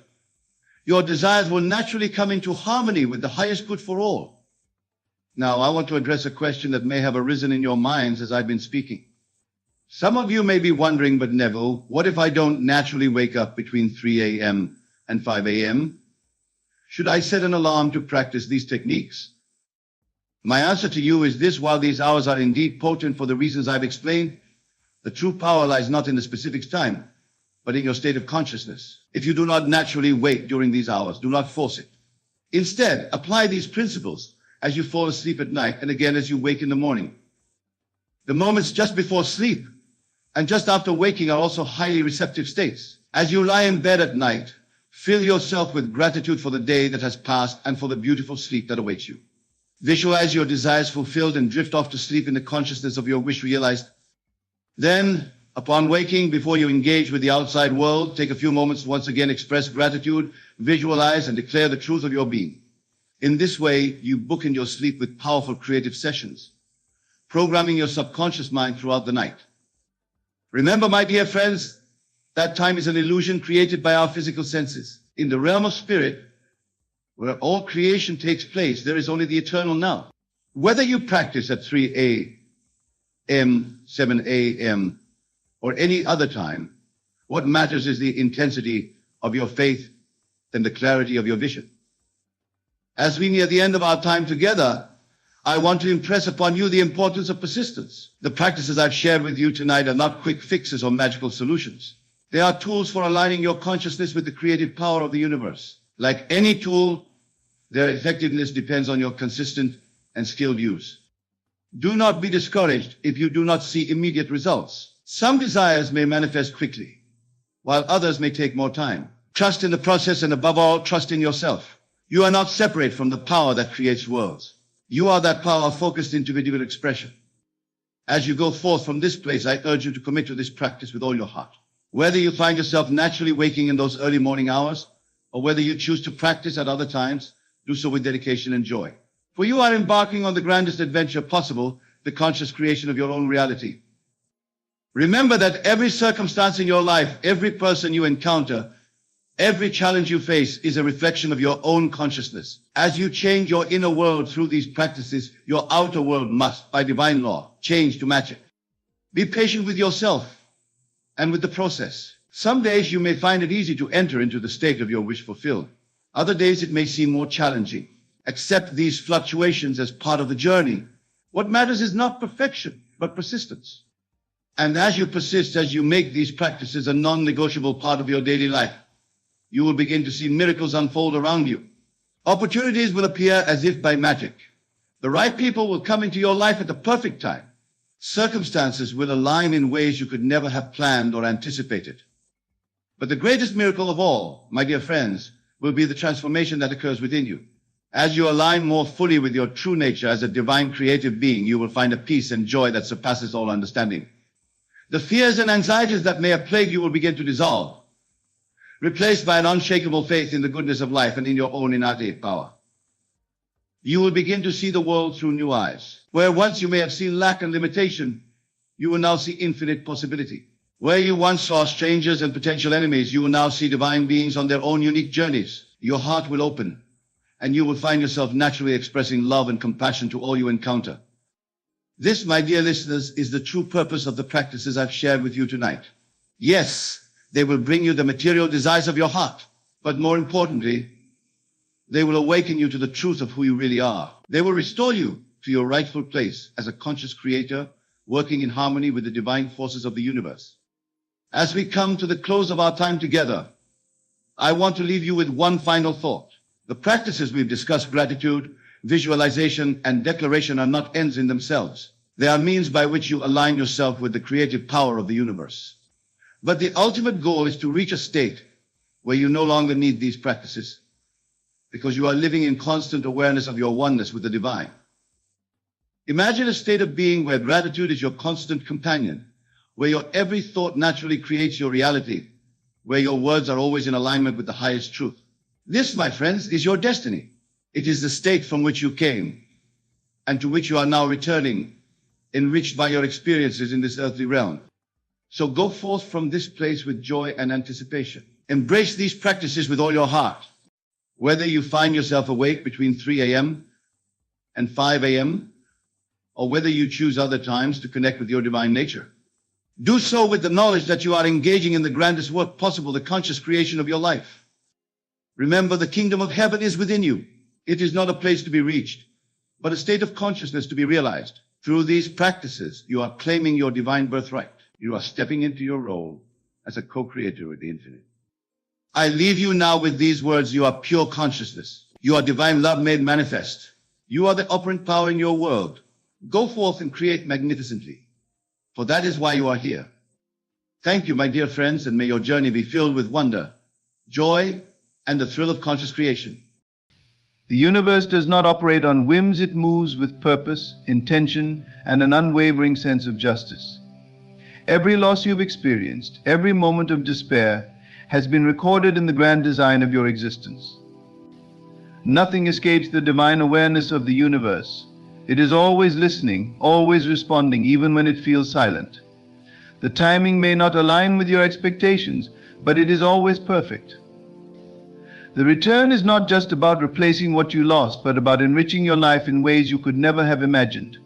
your desires will naturally come into harmony with the highest good for all. Now, I want to address a question that may have arisen in your minds as I've been speaking. Some of you may be wondering, but Neville, what if I don't naturally wake up between 3 a.m. and 5 a.m.? Should I set an alarm to practice these techniques? My answer to you is this: while these hours are indeed potent for the reasons I've explained, the true power lies not in the specific time, but in your state of consciousness. If you do not naturally wake during these hours, do not force it. Instead, apply these principles as you fall asleep at night and again as you wake in the morning. The moments just before sleep and just after waking are also highly receptive states. As you lie in bed at night, fill yourself with gratitude for the day that has passed and for the beautiful sleep that awaits you. Visualize your desires fulfilled and drift off to sleep in the consciousness of your wish realized. Then, upon waking, before you engage with the outside world, take a few moments to once again express gratitude, visualize, and declare the truth of your being. In this way, you bookend your sleep with powerful creative sessions, programming your subconscious mind throughout the night. Remember, my dear friends, that time is an illusion created by our physical senses. In the realm of spirit, where all creation takes place, there is only the eternal now. Whether you practice at 3 a.m., 7 a.m., or any other time, what matters is the intensity of your faith and the clarity of your vision. As we near the end of our time together, I want to impress upon you the importance of persistence. The practices I've shared with you tonight are not quick fixes or magical solutions. They are tools for aligning your consciousness with the creative power of the universe. Like any tool, their effectiveness depends on your consistent and skilled use. Do not be discouraged if you do not see immediate results. Some desires may manifest quickly, while others may take more time. Trust in the process, and above all, trust in yourself. You are not separate from the power that creates worlds. You are that power of focused individual expression. As you go forth from this place, I urge you to commit to this practice with all your heart. Whether you find yourself naturally waking in those early morning hours, or whether you choose to practice at other times, do so with dedication and joy. For you are embarking on the grandest adventure possible, the conscious creation of your own reality. Remember that every circumstance in your life, every person you encounter, every challenge you face is a reflection of your own consciousness. As you change your inner world through these practices, your outer world must, by divine law, change to match it. Be patient with yourself and with the process. Some days you may find it easy to enter into the state of your wish fulfilled. Other days it may seem more challenging. Accept these fluctuations as part of the journey. What matters is not perfection, but persistence. And as you persist, as you make these practices a non-negotiable part of your daily life, you will begin to see miracles unfold around you. Opportunities will appear as if by magic. The right people will come into your life at the perfect time. Circumstances will align in ways you could never have planned or anticipated. But the greatest miracle of all, my dear friends, will be the transformation that occurs within you. As you align more fully with your true nature as a divine creative being, you will find a peace and joy that surpasses all understanding. The fears and anxieties that may have plagued you will begin to dissolve, replaced by an unshakable faith in the goodness of life and in your own innate power. You will begin to see the world through new eyes. Where once you may have seen lack and limitation, you will now see infinite possibility. Where you once saw strangers and potential enemies, you will now see divine beings on their own unique journeys. Your heart will open, and you will find yourself naturally expressing love and compassion to all you encounter. This, my dear listeners, is the true purpose of the practices I've shared with you tonight. Yes, they will bring you the material desires of your heart, but more importantly, they will awaken you to the truth of who you really are. They will restore you to your rightful place as a conscious creator working in harmony with the divine forces of the universe. As we come to the close of our time together, I want to leave you with one final thought. The practices we've discussed, gratitude, visualization, and declaration, are not ends in themselves. They are means by which you align yourself with the creative power of the universe. But the ultimate goal is to reach a state where you no longer need these practices, because you are living in constant awareness of your oneness with the divine. Imagine a state of being where gratitude is your constant companion, where your every thought naturally creates your reality, where your words are always in alignment with the highest truth. This, my friends, is your destiny. It is the state from which you came and to which you are now returning, enriched by your experiences in this earthly realm. So go forth from this place with joy and anticipation. Embrace these practices with all your heart. Whether you find yourself awake between 3 a.m. and 5 a.m., or whether you choose other times to connect with your divine nature, do so with the knowledge that you are engaging in the grandest work possible, the conscious creation of your life. Remember, the kingdom of heaven is within you. It is not a place to be reached, but a state of consciousness to be realized. Through these practices, you are claiming your divine birthright. You are stepping into your role as a co-creator with the infinite. I leave you now with these words. You are pure consciousness. You are divine love made manifest. You are the operant power in your world. Go forth and create magnificently, for that is why you are here. Thank you, my dear friends, and may your journey be filled with wonder, joy, and the thrill of conscious creation. The universe does not operate on whims. It moves with purpose, intention, and an unwavering sense of justice. Every loss you've experienced, every moment of despair, has been recorded in the grand design of your existence. Nothing escapes the divine awareness of the universe. It is always listening, always responding, even when it feels silent. The timing may not align with your expectations, but it is always perfect. The return is not just about replacing what you lost, but about enriching your life in ways you could never have imagined.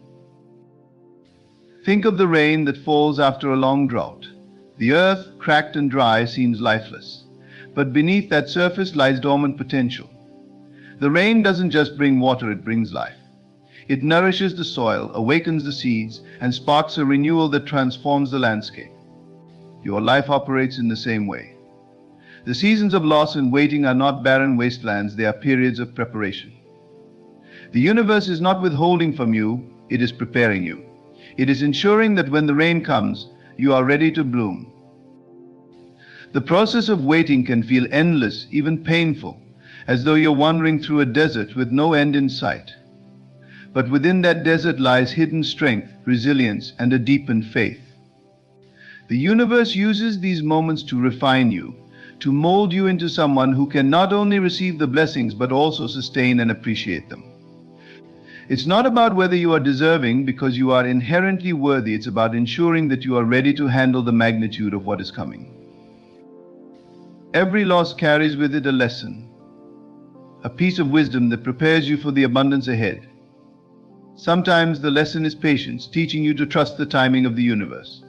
Think of the rain that falls after a long drought. The earth, cracked and dry, seems lifeless, but beneath that surface lies dormant potential. The rain doesn't just bring water, it brings life. It nourishes the soil, awakens the seeds, and sparks a renewal that transforms the landscape. Your life operates in the same way. The seasons of loss and waiting are not barren wastelands, they are periods of preparation. The universe is not withholding from you, it is preparing you. It is ensuring that when the rain comes, you are ready to bloom. The process of waiting can feel endless, even painful, as though you're wandering through a desert with no end in sight. But within that desert lies hidden strength, resilience, and a deepened faith. The universe uses these moments to refine you, to mold you into someone who can not only receive the blessings but also sustain and appreciate them. It's not about whether you are deserving, because you are inherently worthy. It's about ensuring that you are ready to handle the magnitude of what is coming. Every loss carries with it a lesson, a piece of wisdom that prepares you for the abundance ahead. Sometimes the lesson is patience, teaching you to trust the timing of the universe.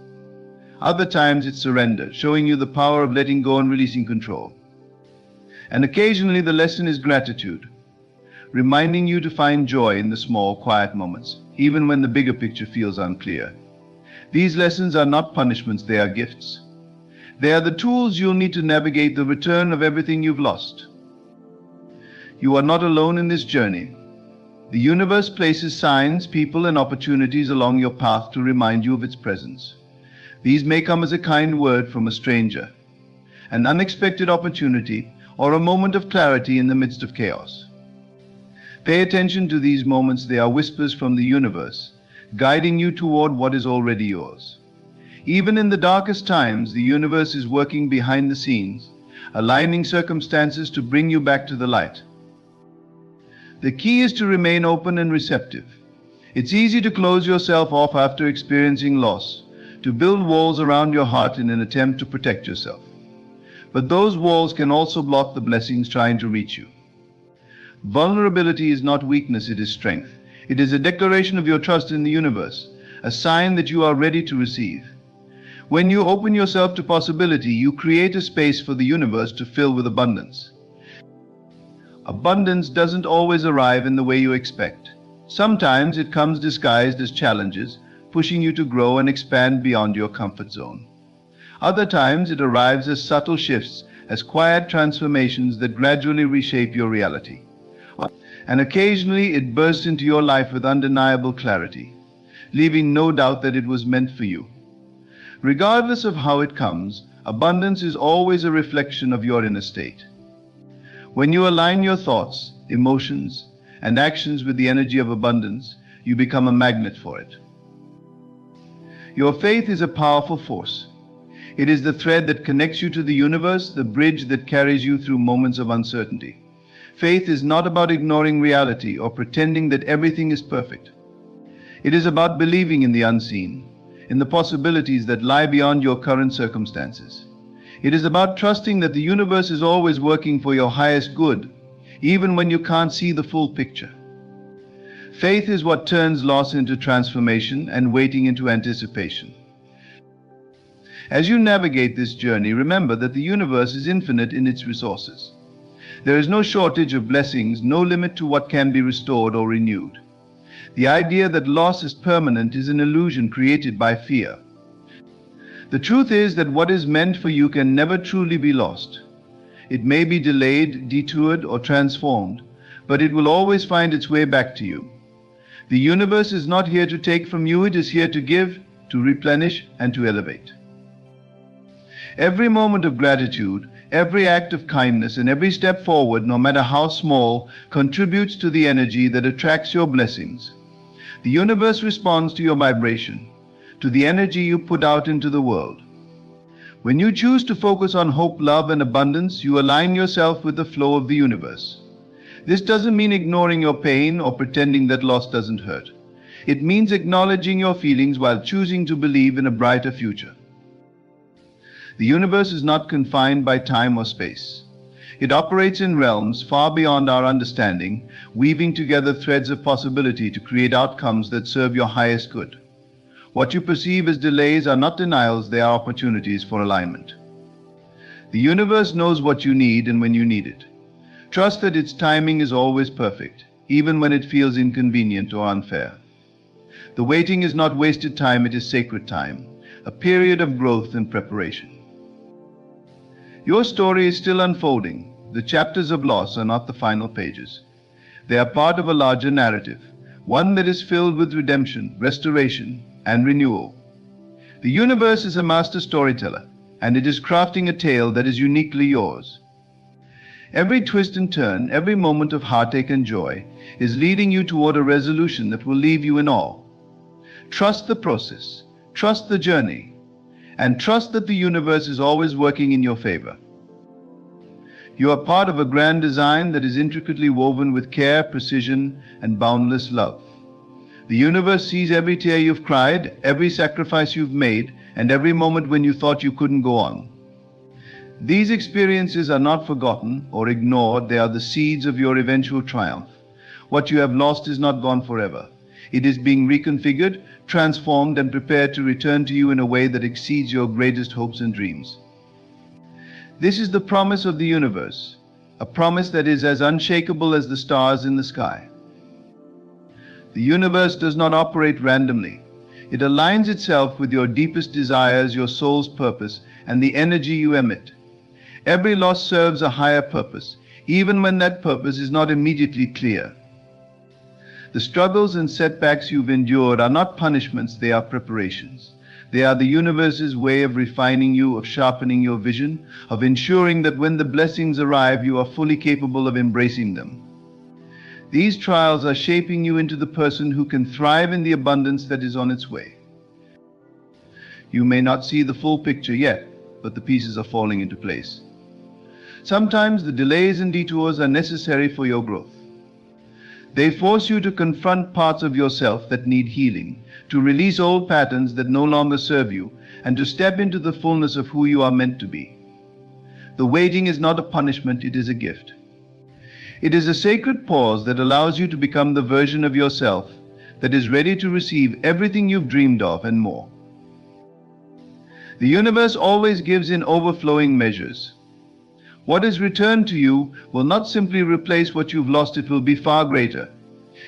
Other times it's surrender, showing you the power of letting go and releasing control. And occasionally the lesson is gratitude, reminding you to find joy in the small, quiet moments, even when the bigger picture feels unclear. These lessons are not punishments, they are gifts. They are the tools you'll need to navigate the return of everything you've lost. You are not alone in this journey. The universe places signs, people, and opportunities along your path to remind you of its presence. These may come as a kind word from a stranger, an unexpected opportunity, or a moment of clarity in the midst of chaos. Pay attention to these moments. They are whispers from the universe, guiding you toward what is already yours. Even in the darkest times, the universe is working behind the scenes, aligning circumstances to bring you back to the light. The key is to remain open and receptive. It's easy to close yourself off after experiencing loss, to build walls around your heart in an attempt to protect yourself. But those walls can also block the blessings trying to reach you. Vulnerability is not weakness, it is strength. It is a declaration of your trust in the universe, a sign that you are ready to receive. When you open yourself to possibility, you create a space for the universe to fill with abundance. Abundance doesn't always arrive in the way you expect. Sometimes it comes disguised as challenges, pushing you to grow and expand beyond your comfort zone. Other times it arrives as subtle shifts, as quiet transformations that gradually reshape your reality. And occasionally it bursts into your life with undeniable clarity, leaving no doubt that it was meant for you. Regardless of how it comes, abundance is always a reflection of your inner state. When you align your thoughts, emotions, and actions with the energy of abundance, you become a magnet for it. Your faith is a powerful force. It is the thread that connects you to the universe, the bridge that carries you through moments of uncertainty. Faith is not about ignoring reality or pretending that everything is perfect. It is about believing in the unseen, in the possibilities that lie beyond your current circumstances. It is about trusting that the universe is always working for your highest good, even when you can't see the full picture. Faith is what turns loss into transformation and waiting into anticipation. As you navigate this journey, remember that the universe is infinite in its resources. There is no shortage of blessings, no limit to what can be restored or renewed. The idea that loss is permanent is an illusion created by fear. The truth is that what is meant for you can never truly be lost. It may be delayed, detoured, or transformed, but it will always find its way back to you. The universe is not here to take from you, it is here to give, to replenish, and to elevate. Every moment of gratitude, every act of kindness, and every step forward, no matter how small, contributes to the energy that attracts your blessings. The universe responds to your vibration, to the energy you put out into the world. When you choose to focus on hope, love, and abundance, you align yourself with the flow of the universe. This doesn't mean ignoring your pain or pretending that loss doesn't hurt. It means acknowledging your feelings while choosing to believe in a brighter future. The universe is not confined by time or space. It operates in realms far beyond our understanding, weaving together threads of possibility to create outcomes that serve your highest good. What you perceive as delays are not denials, they are opportunities for alignment. The universe knows what you need and when you need it. Trust that its timing is always perfect, even when it feels inconvenient or unfair. The waiting is not wasted time, it is sacred time, a period of growth and preparation. Your story is still unfolding. The chapters of loss are not the final pages. They are part of a larger narrative, one that is filled with redemption, restoration, and renewal. The universe is a master storyteller, and it is crafting a tale that is uniquely yours. Every twist and turn, every moment of heartache and joy is leading you toward a resolution that will leave you in awe. Trust the process, trust the journey, and trust that the universe is always working in your favor. You are part of a grand design that is intricately woven with care, precision, and boundless love. The universe sees every tear you've cried, every sacrifice you've made, and every moment when you thought you couldn't go on. These experiences are not forgotten or ignored, they are the seeds of your eventual triumph. What you have lost is not gone forever. It is being reconfigured, transformed, and prepared to return to you in a way that exceeds your greatest hopes and dreams. This is the promise of the universe, a promise that is as unshakable as the stars in the sky. The universe does not operate randomly. It aligns itself with your deepest desires, your soul's purpose, and the energy you emit. Every loss serves a higher purpose, even when that purpose is not immediately clear. The struggles and setbacks you've endured are not punishments, they are preparations. They are the universe's way of refining you, of sharpening your vision, of ensuring that when the blessings arrive, you are fully capable of embracing them. These trials are shaping you into the person who can thrive in the abundance that is on its way. You may not see the full picture yet, but the pieces are falling into place. Sometimes the delays and detours are necessary for your growth. They force you to confront parts of yourself that need healing, to release old patterns that no longer serve you, and to step into the fullness of who you are meant to be. The waiting is not a punishment, it is a gift. It is a sacred pause that allows you to become the version of yourself that is ready to receive everything you've dreamed of and more. The universe always gives in overflowing measures. What is returned to you will not simply replace what you've lost, it will be far greater.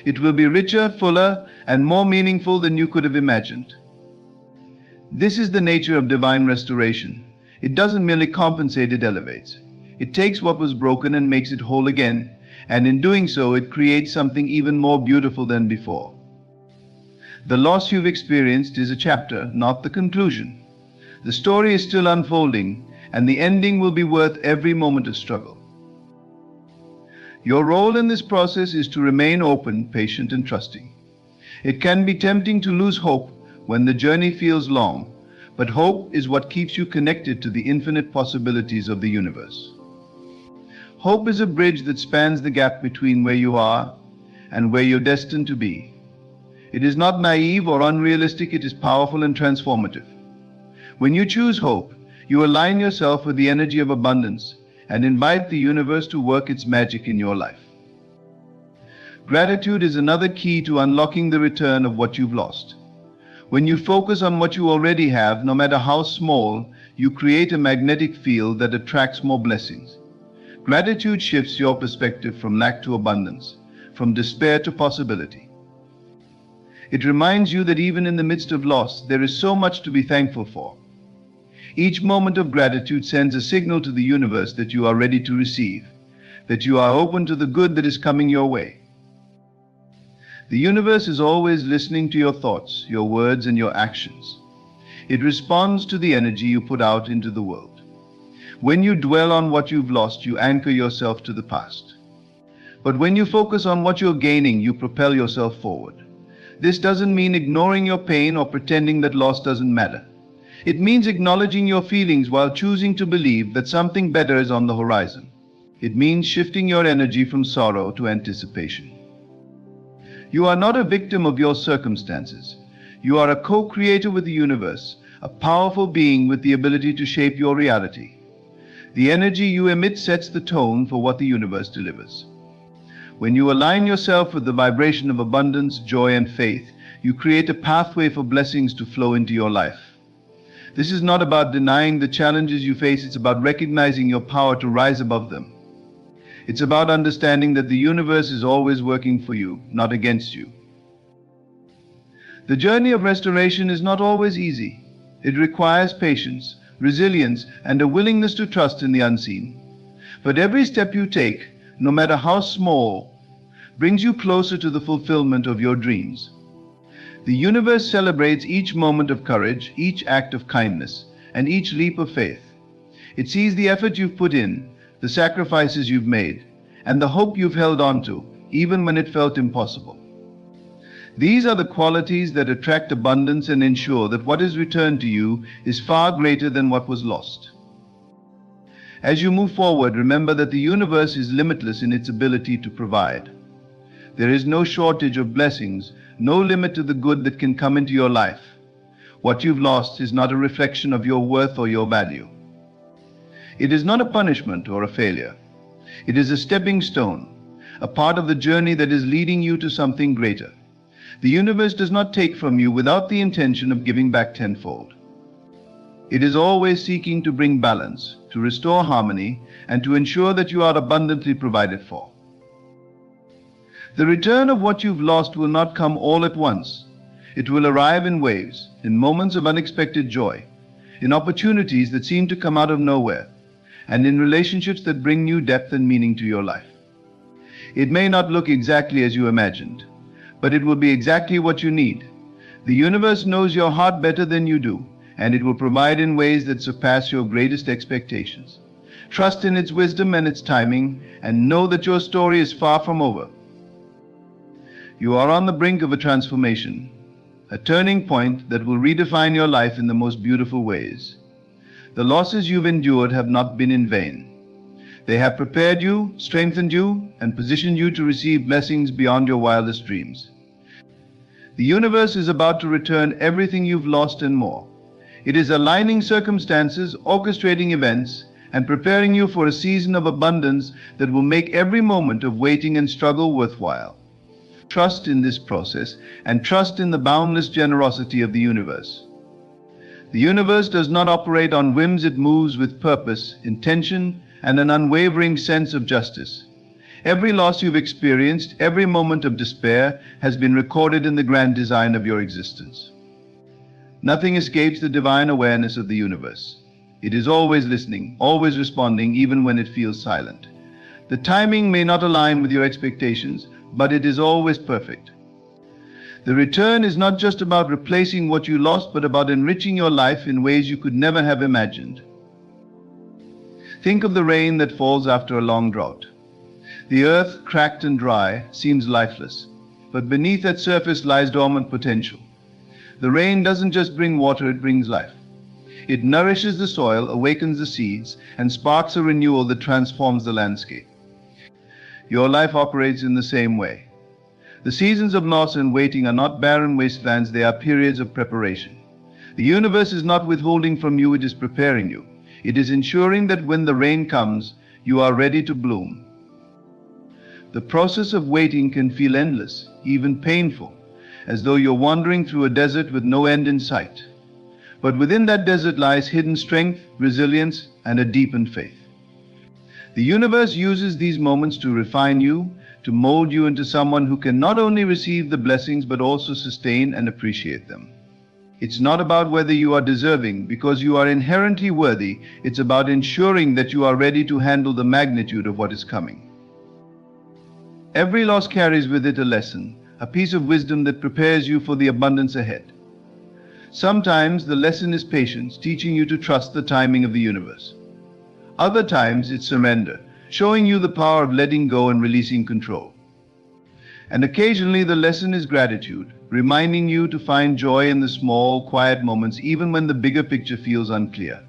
It will be richer, fuller, and more meaningful than you could have imagined. This is the nature of divine restoration. It doesn't merely compensate, it elevates. It takes what was broken and makes it whole again, and in doing so, it creates something even more beautiful than before. The loss you've experienced is a chapter, not the conclusion. The story is still unfolding, and the ending will be worth every moment of struggle. Your role in this process is to remain open, patient, and trusting. It can be tempting to lose hope when the journey feels long, but hope is what keeps you connected to the infinite possibilities of the universe. Hope is a bridge that spans the gap between where you are and where you're destined to be. It is not naive or unrealistic, it is powerful and transformative. When you choose hope, you align yourself with the energy of abundance and invite the universe to work its magic in your life. Gratitude is another key to unlocking the return of what you've lost. When you focus on what you already have, no matter how small, you create a magnetic field that attracts more blessings. Gratitude shifts your perspective from lack to abundance, from despair to possibility. It reminds you that even in the midst of loss, there is so much to be thankful for. Each moment of gratitude sends a signal to the universe that you are ready to receive, that you are open to the good that is coming your way. The universe is always listening to your thoughts, your words, and your actions. It responds to the energy you put out into the world. When you dwell on what you've lost, you anchor yourself to the past. But when you focus on what you're gaining, you propel yourself forward. This doesn't mean ignoring your pain or pretending that loss doesn't matter. It means acknowledging your feelings while choosing to believe that something better is on the horizon. It means shifting your energy from sorrow to anticipation. You are not a victim of your circumstances. You are a co-creator with the universe, a powerful being with the ability to shape your reality. The energy you emit sets the tone for what the universe delivers. When you align yourself with the vibration of abundance, joy, and faith, you create a pathway for blessings to flow into your life. This is not about denying the challenges you face, it's about recognizing your power to rise above them. It's about understanding that the universe is always working for you, not against you. The journey of restoration is not always easy. It requires patience, resilience, and a willingness to trust in the unseen. But every step you take, no matter how small, brings you closer to the fulfillment of your dreams. The universe celebrates each moment of courage, each act of kindness, and each leap of faith. It sees the effort you've put in, the sacrifices you've made, and the hope you've held on to, even when it felt impossible. These are the qualities that attract abundance and ensure that what is returned to you is far greater than what was lost. As you move forward, remember that the universe is limitless in its ability to provide. There is no shortage of blessings, no limit to the good that can come into your life. What you've lost is not a reflection of your worth or your value. It is not a punishment or a failure. It is a stepping stone, a part of the journey that is leading you to something greater. The universe does not take from you without the intention of giving back tenfold. It is always seeking to bring balance, to restore harmony, and to ensure that you are abundantly provided for. The return of what you've lost will not come all at once. It will arrive in waves, in moments of unexpected joy, in opportunities that seem to come out of nowhere, and in relationships that bring new depth and meaning to your life. It may not look exactly as you imagined, but it will be exactly what you need. The universe knows your heart better than you do, and it will provide in ways that surpass your greatest expectations. Trust in its wisdom and its timing, and know that your story is far from over. You are on the brink of a transformation, a turning point that will redefine your life in the most beautiful ways. The losses you've endured have not been in vain. They have prepared you, strengthened you, and positioned you to receive blessings beyond your wildest dreams. The universe is about to return everything you've lost and more. It is aligning circumstances, orchestrating events, and preparing you for a season of abundance that will make every moment of waiting and struggle worthwhile. Trust in this process and trust in the boundless generosity of the universe. The universe does not operate on whims, it moves with purpose, intention, and an unwavering sense of justice. Every loss you've experienced, every moment of despair, has been recorded in the grand design of your existence. Nothing escapes the divine awareness of the universe. It is always listening, always responding, even when it feels silent. The timing may not align with your expectations, but it is always perfect. The return is not just about replacing what you lost, but about enriching your life in ways you could never have imagined. Think of the rain that falls after a long drought. The earth, cracked and dry, seems lifeless, but beneath that surface lies dormant potential. The rain doesn't just bring water, it brings life. It nourishes the soil, awakens the seeds, and sparks a renewal that transforms the landscape. Your life operates in the same way. The seasons of loss and waiting are not barren wastelands, they are periods of preparation. The universe is not withholding from you, it is preparing you. It is ensuring that when the rain comes, you are ready to bloom. The process of waiting can feel endless, even painful, as though you're wandering through a desert with no end in sight. But within that desert lies hidden strength, resilience, and a deepened faith. The universe uses these moments to refine you, to mold you into someone who can not only receive the blessings but also sustain and appreciate them. It's not about whether you are deserving, because you are inherently worthy. It's about ensuring that you are ready to handle the magnitude of what is coming. Every loss carries with it a lesson, a piece of wisdom that prepares you for the abundance ahead. Sometimes the lesson is patience, teaching you to trust the timing of the universe. Other times it's surrender, showing you the power of letting go and releasing control. And occasionally the lesson is gratitude, reminding you to find joy in the small, quiet moments, even when the bigger picture feels unclear.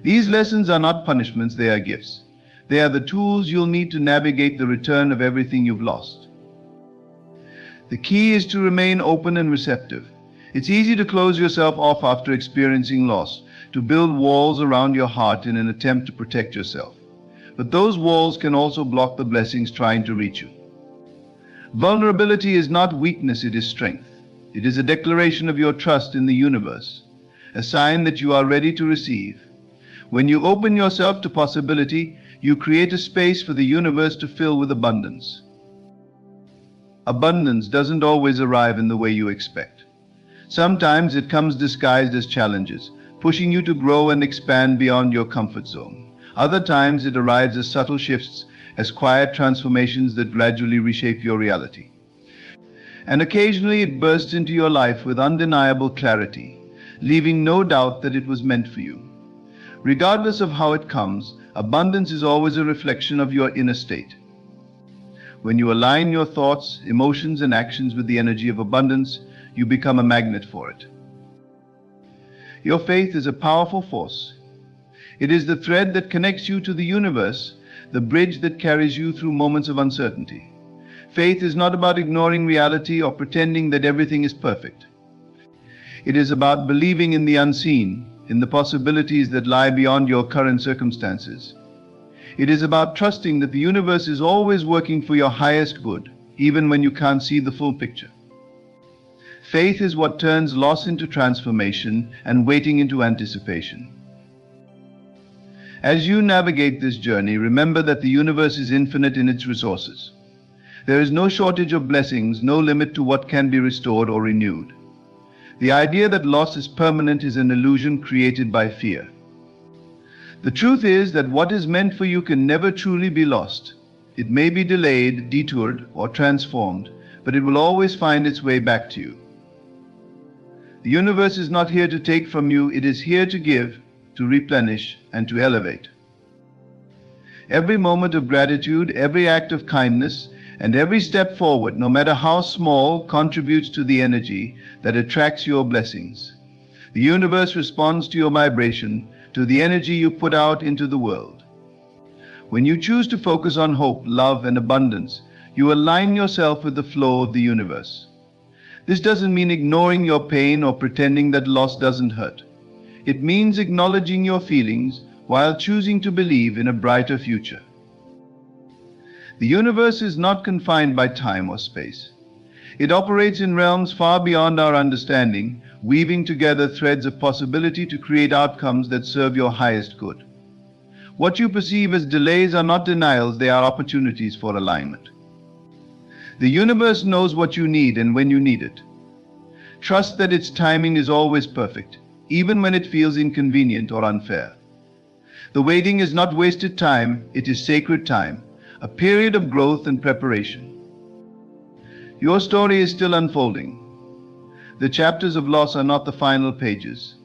These lessons are not punishments, they are gifts. They are the tools you'll need to navigate the return of everything you've lost. The key is to remain open and receptive. It's easy to close yourself off after experiencing loss, to build walls around your heart in an attempt to protect yourself. But those walls can also block the blessings trying to reach you. Vulnerability is not weakness, it is strength. It is a declaration of your trust in the universe, a sign that you are ready to receive. When you open yourself to possibility, you create a space for the universe to fill with abundance. Abundance doesn't always arrive in the way you expect. Sometimes it comes disguised as challenges, pushing you to grow and expand beyond your comfort zone. Other times it arrives as subtle shifts, as quiet transformations that gradually reshape your reality. And occasionally it bursts into your life with undeniable clarity, leaving no doubt that it was meant for you. Regardless of how it comes, abundance is always a reflection of your inner state. When you align your thoughts, emotions, and actions with the energy of abundance, you become a magnet for it. Your faith is a powerful force. It is the thread that connects you to the universe, the bridge that carries you through moments of uncertainty. Faith is not about ignoring reality or pretending that everything is perfect. It is about believing in the unseen, in the possibilities that lie beyond your current circumstances. It is about trusting that the universe is always working for your highest good, even when you can't see the full picture. Faith is what turns loss into transformation and waiting into anticipation. As you navigate this journey, remember that the universe is infinite in its resources. There is no shortage of blessings, no limit to what can be restored or renewed. The idea that loss is permanent is an illusion created by fear. The truth is that what is meant for you can never truly be lost. It may be delayed, detoured, or transformed, but it will always find its way back to you. The universe is not here to take from you, it is here to give, to replenish, and to elevate. Every moment of gratitude, every act of kindness, And every step forward, no matter how small, contributes to the energy that attracts your blessings. The universe responds to your vibration, to the energy you put out into the world. When you choose to focus on hope, love, and abundance, you align yourself with the flow of the universe. This doesn't mean ignoring your pain or pretending that loss doesn't hurt. It means acknowledging your feelings while choosing to believe in a brighter future. The universe is not confined by time or space. It operates in realms far beyond our understanding, weaving together threads of possibility to create outcomes that serve your highest good. What you perceive as delays are not denials, they are opportunities for alignment. The universe knows what you need and when you need it. Trust that its timing is always perfect, even when it feels inconvenient or unfair. The waiting is not wasted time, it is sacred time, a period of growth and preparation. Your story is still unfolding. The chapters of loss are not the final pages.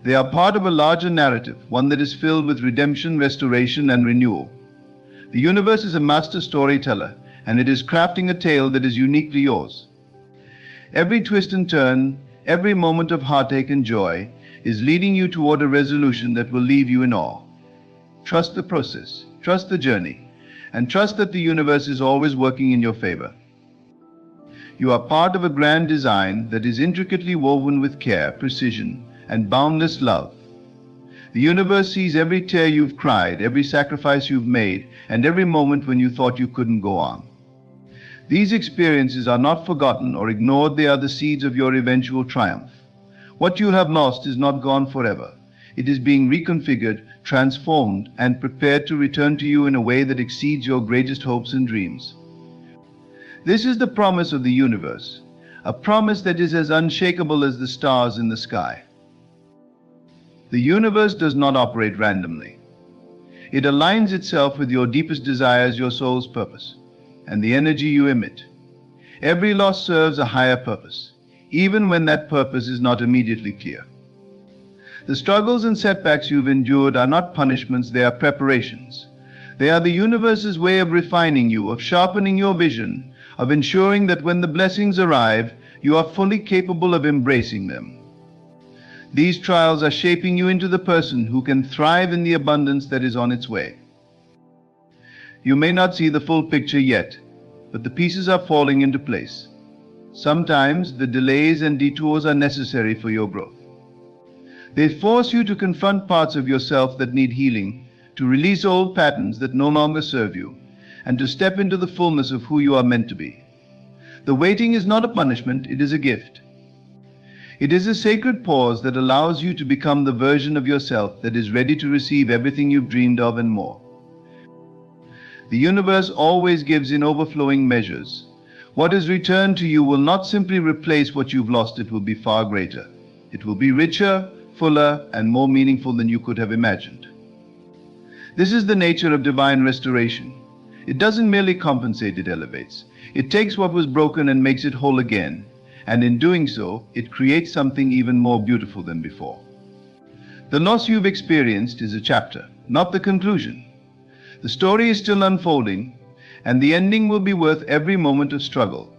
They are part of a larger narrative, one that is filled with redemption, restoration, and renewal. The universe is a master storyteller, and it is crafting a tale that is uniquely yours. Every twist and turn, every moment of heartache and joy is leading you toward a resolution that will leave you in awe. Trust the process, trust the journey, and trust that the universe is always working in your favor. You are part of a grand design that is intricately woven with care, precision, and boundless love. The universe sees every tear you've cried, every sacrifice you've made, and every moment when you thought you couldn't go on. These experiences are not forgotten or ignored, they are the seeds of your eventual triumph. What you have lost is not gone forever. It is being reconfigured, transformed, and prepared to return to you in a way that exceeds your greatest hopes and dreams. This is the promise of the universe, a promise that is as unshakable as the stars in the sky. The universe does not operate randomly. It aligns itself with your deepest desires, your soul's purpose, and the energy you emit. Every loss serves a higher purpose, even when that purpose is not immediately clear. The struggles and setbacks you've endured are not punishments, they are preparations. They are the universe's way of refining you, of sharpening your vision, of ensuring that when the blessings arrive, you are fully capable of embracing them. These trials are shaping you into the person who can thrive in the abundance that is on its way. You may not see the full picture yet, but the pieces are falling into place. Sometimes the delays and detours are necessary for your growth. They force you to confront parts of yourself that need healing, to release old patterns that no longer serve you, and to step into the fullness of who you are meant to be. The waiting is not a punishment, it is a gift. It is a sacred pause that allows you to become the version of yourself that is ready to receive everything you've dreamed of and more. The universe always gives in overflowing measures. What is returned to you will not simply replace what you've lost, it will be far greater. It will be richer, fuller, and more meaningful than you could have imagined. This is the nature of divine restoration. It doesn't merely compensate, it elevates. It takes what was broken and makes it whole again, and in doing so, it creates something even more beautiful than before. The loss you've experienced is a chapter, not the conclusion. The story is still unfolding, and the ending will be worth every moment of struggle.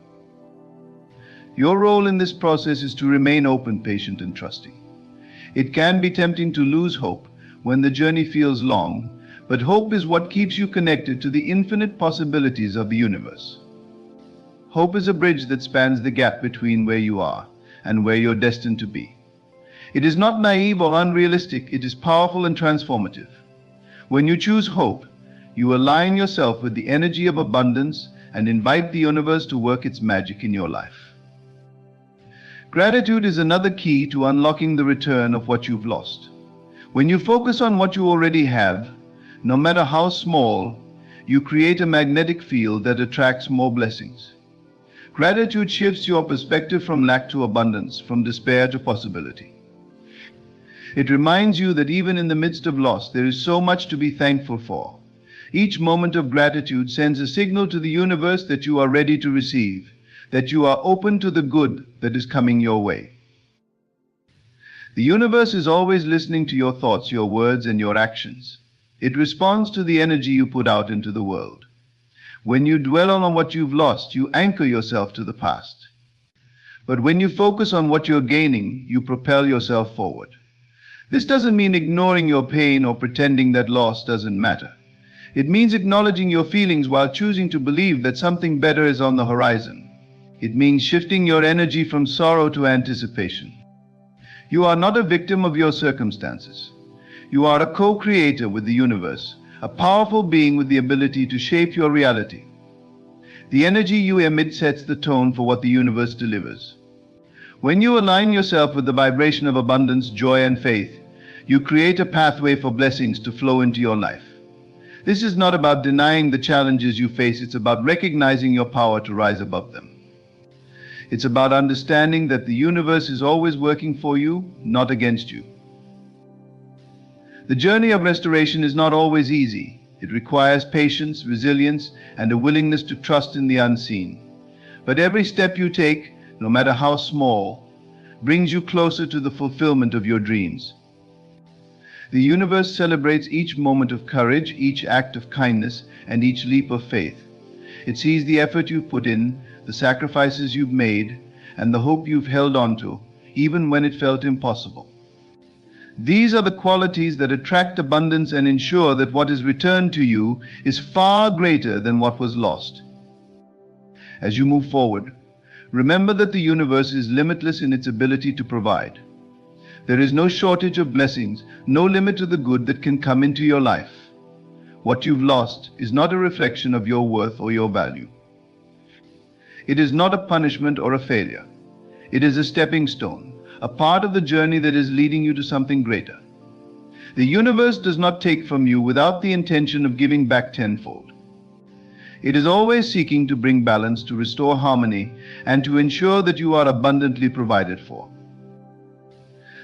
Your role in this process is to remain open, patient, and trusting. It can be tempting to lose hope when the journey feels long, but hope is what keeps you connected to the infinite possibilities of the universe. Hope is a bridge that spans the gap between where you are and where you're destined to be. It is not naive or unrealistic, it is powerful and transformative. When you choose hope, you align yourself with the energy of abundance and invite the universe to work its magic in your life. Gratitude is another key to unlocking the return of what you've lost. When you focus on what you already have, no matter how small, you create a magnetic field that attracts more blessings. Gratitude shifts your perspective from lack to abundance, from despair to possibility. It reminds you that even in the midst of loss, there is so much to be thankful for. Each moment of gratitude sends a signal to the universe that you are ready to receive, that you are open to the good that is coming your way. The universe is always listening to your thoughts, your words, and your actions. It responds to the energy you put out into the world. When you dwell on what you've lost, you anchor yourself to the past. But when you focus on what you're gaining, you propel yourself forward. This doesn't mean ignoring your pain or pretending that loss doesn't matter. It means acknowledging your feelings while choosing to believe that something better is on the horizon. It means shifting your energy from sorrow to anticipation. You are not a victim of your circumstances. You are a co-creator with the universe, a powerful being with the ability to shape your reality. The energy you emit sets the tone for what the universe delivers. When you align yourself with the vibration of abundance, joy, and faith, you create a pathway for blessings to flow into your life. This is not about denying the challenges you face, it's about recognizing your power to rise above them. It's about understanding that the universe is always working for you, not against you. The journey of restoration is not always easy. It requires patience, resilience, and a willingness to trust in the unseen. But every step you take, no matter how small, brings you closer to the fulfillment of your dreams. The universe celebrates each moment of courage, each act of kindness, and each leap of faith. It sees the effort you've put in, the sacrifices you've made, and the hope you've held on to, even when it felt impossible. These are the qualities that attract abundance and ensure that what is returned to you is far greater than what was lost. As you move forward, remember that the universe is limitless in its ability to provide. There is no shortage of blessings, no limit to the good that can come into your life. What you've lost is not a reflection of your worth or your value. It is not a punishment or a failure. It is a stepping stone, a part of the journey that is leading you to something greater. The universe does not take from you without the intention of giving back tenfold. It is always seeking to bring balance, to restore harmony, and to ensure that you are abundantly provided for.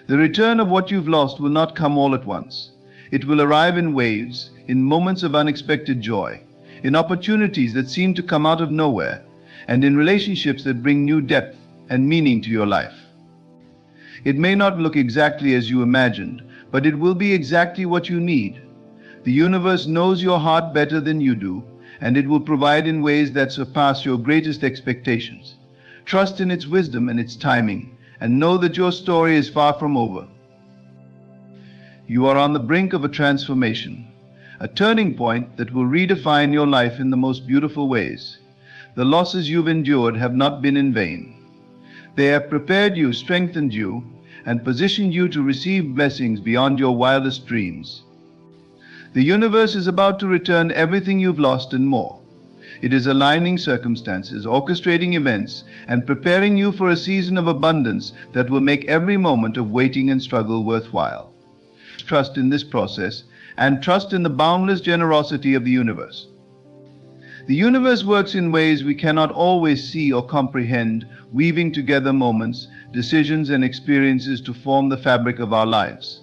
The return of what you've lost will not come all at once. It will arrive in waves, in moments of unexpected joy, in opportunities that seem to come out of nowhere, and in relationships that bring new depth and meaning to your life. It may not look exactly as you imagined, but it will be exactly what you need. The universe knows your heart better than you do, and it will provide in ways that surpass your greatest expectations. Trust in its wisdom and its timing, and know that your story is far from over. You are on the brink of a transformation, a turning point that will redefine your life in the most beautiful ways. The losses you've endured have not been in vain. They have prepared you, strengthened you, and positioned you to receive blessings beyond your wildest dreams. The universe is about to return everything you've lost and more. It is aligning circumstances, orchestrating events, and preparing you for a season of abundance that will make every moment of waiting and struggle worthwhile. Trust in this process, and trust in the boundless generosity of the universe. The universe works in ways we cannot always see or comprehend, weaving together moments, decisions, and experiences to form the fabric of our lives.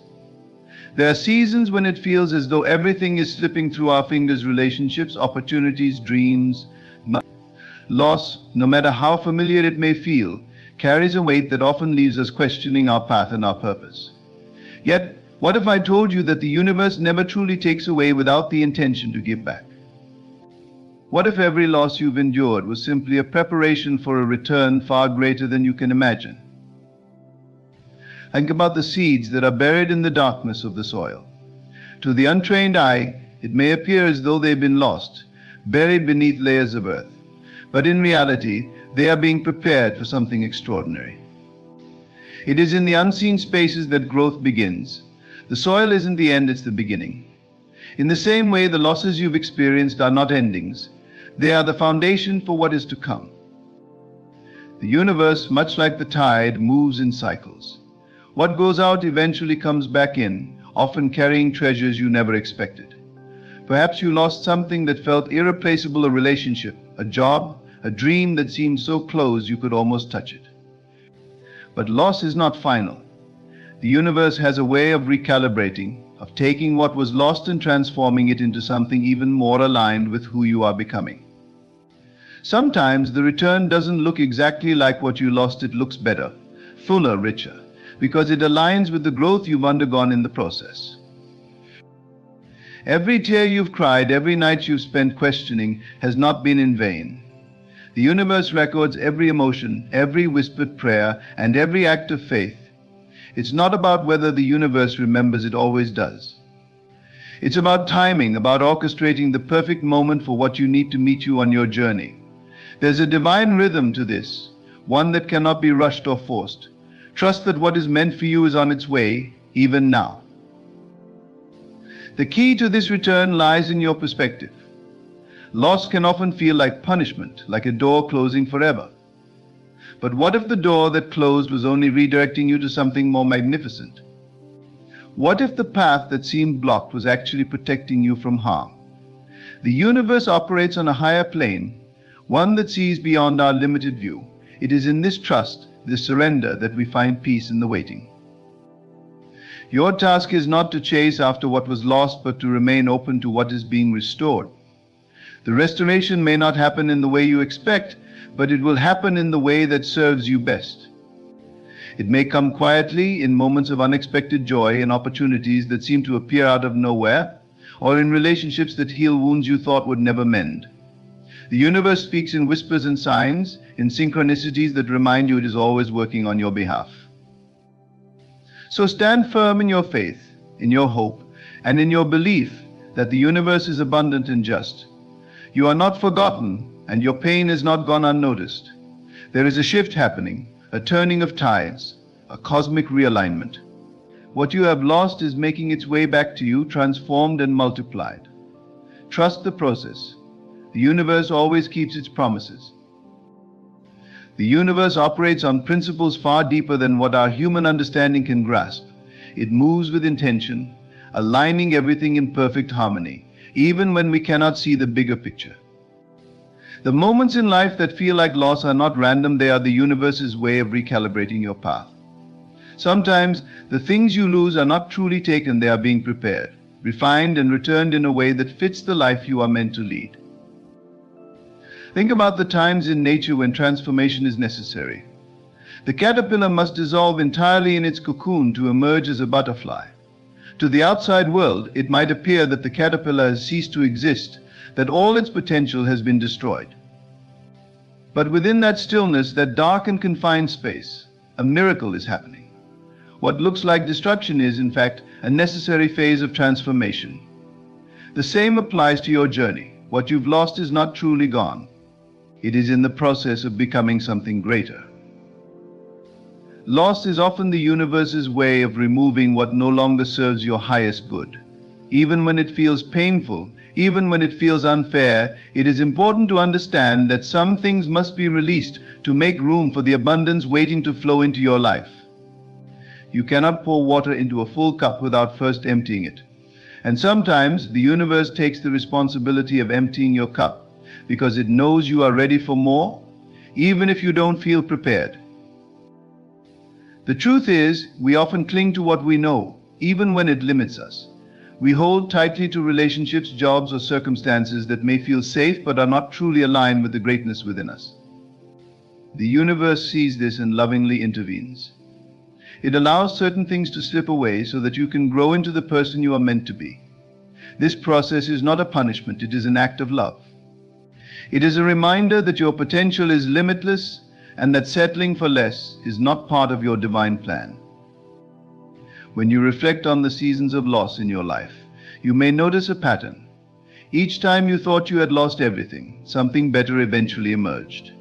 There are seasons when it feels as though everything is slipping through our fingers: relationships, opportunities, dreams. Loss, no matter how familiar it may feel, carries a weight that often leaves us questioning our path and our purpose. Yet, what if I told you that the universe never truly takes away without the intention to give back? What if every loss you've endured was simply a preparation for a return far greater than you can imagine? Think about the seeds that are buried in the darkness of the soil. To the untrained eye, it may appear as though they've been lost, buried beneath layers of earth. But in reality, they are being prepared for something extraordinary. It is in the unseen spaces that growth begins. The soil isn't the end, it's the beginning. In the same way, the losses you've experienced are not endings. They are the foundation for what is to come. The universe, much like the tide, moves in cycles. What goes out eventually comes back in, often carrying treasures you never expected. Perhaps you lost something that felt irreplaceable: a relationship, a job, a dream that seemed so close you could almost touch it. But loss is not final. The universe has a way of recalibrating, of taking what was lost and transforming it into something even more aligned with who you are becoming. Sometimes the return doesn't look exactly like what you lost. It looks better, fuller, richer, because it aligns with the growth you've undergone in the process. Every tear you've cried, every night you've spent questioning has not been in vain. The universe records every emotion, every whispered prayer, and every act of faith. It's not about whether the universe remembers, it always does. It's about timing, about orchestrating the perfect moment for what you need to meet you on your journey. There's a divine rhythm to this, one that cannot be rushed or forced. Trust that what is meant for you is on its way, even now. The key to this return lies in your perspective. Loss can often feel like punishment, like a door closing forever. But what if the door that closed was only redirecting you to something more magnificent? What if the path that seemed blocked was actually protecting you from harm? The universe operates on a higher plane, one that sees beyond our limited view. It is in this trust, this surrender, that we find peace in the waiting. Your task is not to chase after what was lost, but to remain open to what is being restored. The restoration may not happen in the way you expect, but it will happen in the way that serves you best. It may come quietly in moments of unexpected joy, in opportunities that seem to appear out of nowhere, or in relationships that heal wounds you thought would never mend. The universe speaks in whispers and signs, in synchronicities that remind you it is always working on your behalf. So stand firm in your faith, in your hope, and in your belief that the universe is abundant and just. You are not forgotten, and your pain is not gone unnoticed. There is a shift happening, a turning of tides, a cosmic realignment. What you have lost is making its way back to you, transformed and multiplied. Trust the process. The universe always keeps its promises. The universe operates on principles far deeper than what our human understanding can grasp. It moves with intention, aligning everything in perfect harmony, even when we cannot see the bigger picture. The moments in life that feel like loss are not random, they are the universe's way of recalibrating your path. Sometimes the things you lose are not truly taken, they are being prepared, refined and returned in a way that fits the life you are meant to lead. Think about the times in nature when transformation is necessary. The caterpillar must dissolve entirely in its cocoon to emerge as a butterfly. To the outside world, it might appear that the caterpillar has ceased to exist, that all its potential has been destroyed. But within that stillness, that dark and confined space, a miracle is happening. What looks like destruction is, in fact, a necessary phase of transformation. The same applies to your journey. What you've lost is not truly gone. It is in the process of becoming something greater. Loss is often the universe's way of removing what no longer serves your highest good. Even when it feels painful, even when it feels unfair, it is important to understand that some things must be released to make room for the abundance waiting to flow into your life. You cannot pour water into a full cup without first emptying it. And sometimes the universe takes the responsibility of emptying your cup, because it knows you are ready for more, even if you don't feel prepared. The truth is, we often cling to what we know, even when it limits us. We hold tightly to relationships, jobs, or circumstances that may feel safe but are not truly aligned with the greatness within us. The universe sees this and lovingly intervenes. It allows certain things to slip away so that you can grow into the person you are meant to be. This process is not a punishment, it is an act of love. It is a reminder that your potential is limitless and that settling for less is not part of your divine plan. When you reflect on the seasons of loss in your life, you may notice a pattern. Each time you thought you had lost everything, something better eventually emerged.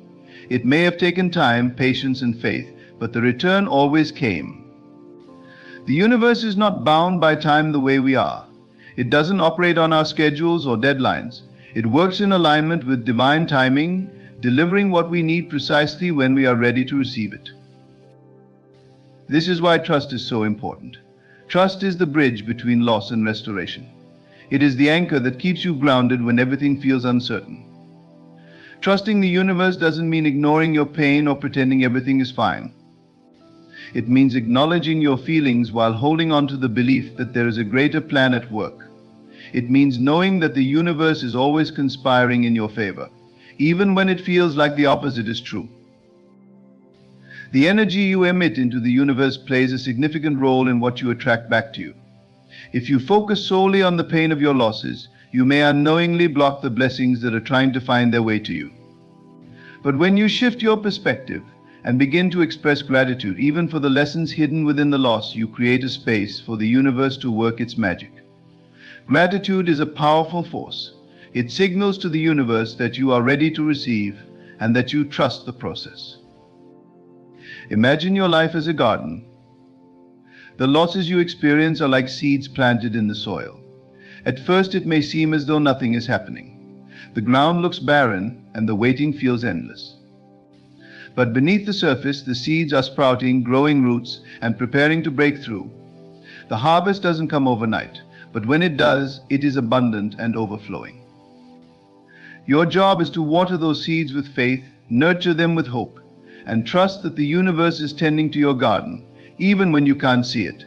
It may have taken time, patience, and faith, but the return always came. The universe is not bound by time the way we are. It doesn't operate on our schedules or deadlines. It works in alignment with divine timing, delivering what we need precisely when we are ready to receive it. This is why trust is so important. Trust is the bridge between loss and restoration. It is the anchor that keeps you grounded when everything feels uncertain. Trusting the universe doesn't mean ignoring your pain or pretending everything is fine. It means acknowledging your feelings while holding on to the belief that there is a greater plan at work. It means knowing that the universe is always conspiring in your favor, even when it feels like the opposite is true. The energy you emit into the universe plays a significant role in what you attract back to you. If you focus solely on the pain of your losses, you may unknowingly block the blessings that are trying to find their way to you. But when you shift your perspective and begin to express gratitude, even for the lessons hidden within the loss, you create a space for the universe to work its magic. Gratitude is a powerful force. It signals to the universe that you are ready to receive and that you trust the process. Imagine your life as a garden. The losses you experience are like seeds planted in the soil. At first, it may seem as though nothing is happening. The ground looks barren and the waiting feels endless. But beneath the surface, the seeds are sprouting, growing roots, and preparing to break through. The harvest doesn't come overnight, but when it does, it is abundant and overflowing. Your job is to water those seeds with faith, nurture them with hope, and trust that the universe is tending to your garden, even when you can't see it.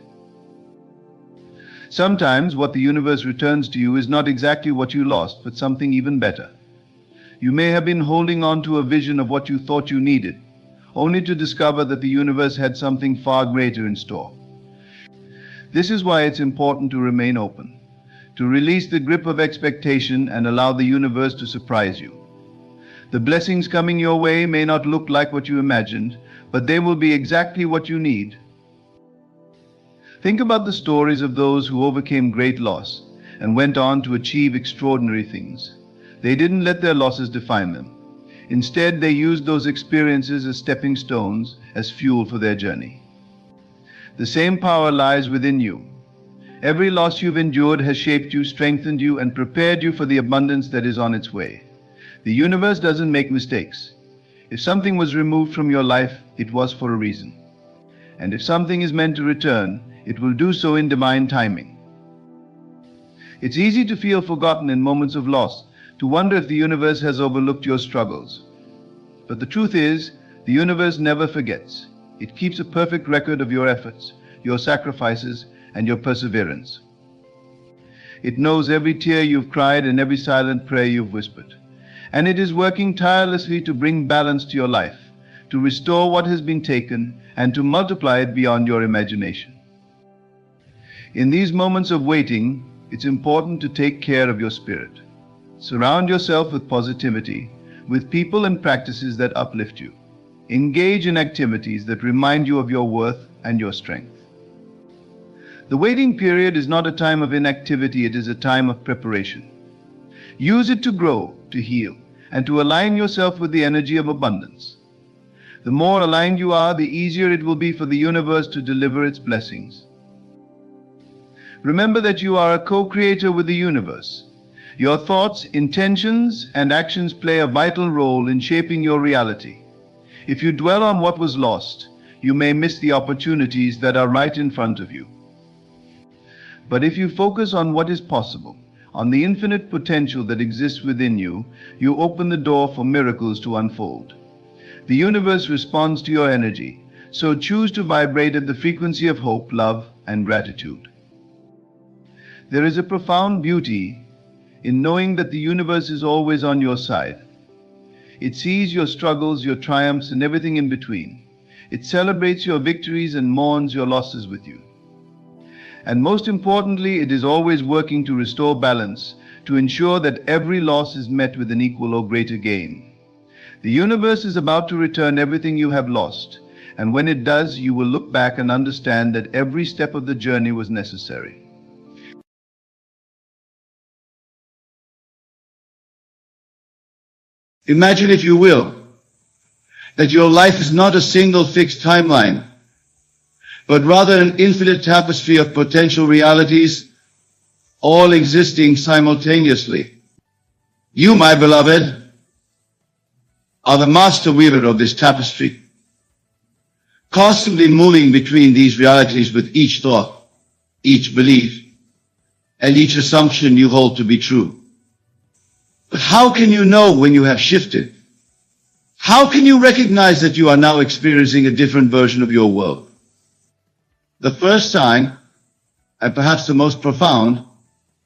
Sometimes what the universe returns to you is not exactly what you lost, but something even better. You may have been holding on to a vision of what you thought you needed, only to discover that the universe had something far greater in store. This is why it's important to remain open, to release the grip of expectation and allow the universe to surprise you. The blessings coming your way may not look like what you imagined, but they will be exactly what you need. Think about the stories of those who overcame great loss and went on to achieve extraordinary things. They didn't let their losses define them. Instead, they used those experiences as stepping stones, as fuel for their journey. The same power lies within you. Every loss you've endured has shaped you, strengthened you, and prepared you for the abundance that is on its way. The universe doesn't make mistakes. If something was removed from your life, it was for a reason. And if something is meant to return, it will do so in divine timing. It's easy to feel forgotten in moments of loss, to wonder if the universe has overlooked your struggles. But the truth is, the universe never forgets. It keeps a perfect record of your efforts, your sacrifices, and your perseverance. It knows every tear you've cried and every silent prayer you've whispered. And it is working tirelessly to bring balance to your life, to restore what has been taken, and to multiply it beyond your imagination. In these moments of waiting, it's important to take care of your spirit. Surround yourself with positivity, with people and practices that uplift you. Engage in activities that remind you of your worth and your strength. The waiting period is not a time of inactivity, it is a time of preparation. Use it to grow, to heal, and to align yourself with the energy of abundance. The more aligned you are, the easier it will be for the universe to deliver its blessings. Remember that you are a co-creator with the universe. Your thoughts, intentions, and actions play a vital role in shaping your reality. If you dwell on what was lost, you may miss the opportunities that are right in front of you. But if you focus on what is possible, on the infinite potential that exists within you, you open the door for miracles to unfold. The universe responds to your energy, so choose to vibrate at the frequency of hope, love, and gratitude. There is a profound beauty in knowing that the universe is always on your side. It sees your struggles, your triumphs, and everything in between. It celebrates your victories and mourns your losses with you. And most importantly, it is always working to restore balance, to ensure that every loss is met with an equal or greater gain. The universe is about to return everything you have lost, and when it does, you will look back and understand that every step of the journey was necessary. Imagine, if you will, that your life is not a single fixed timeline, but rather an infinite tapestry of potential realities, all existing simultaneously. You, my beloved, are the master weaver of this tapestry, constantly moving between these realities with each thought, each belief, and each assumption you hold to be true. But how can you know when you have shifted? How can you recognize that you are now experiencing a different version of your world? The first sign, and perhaps the most profound,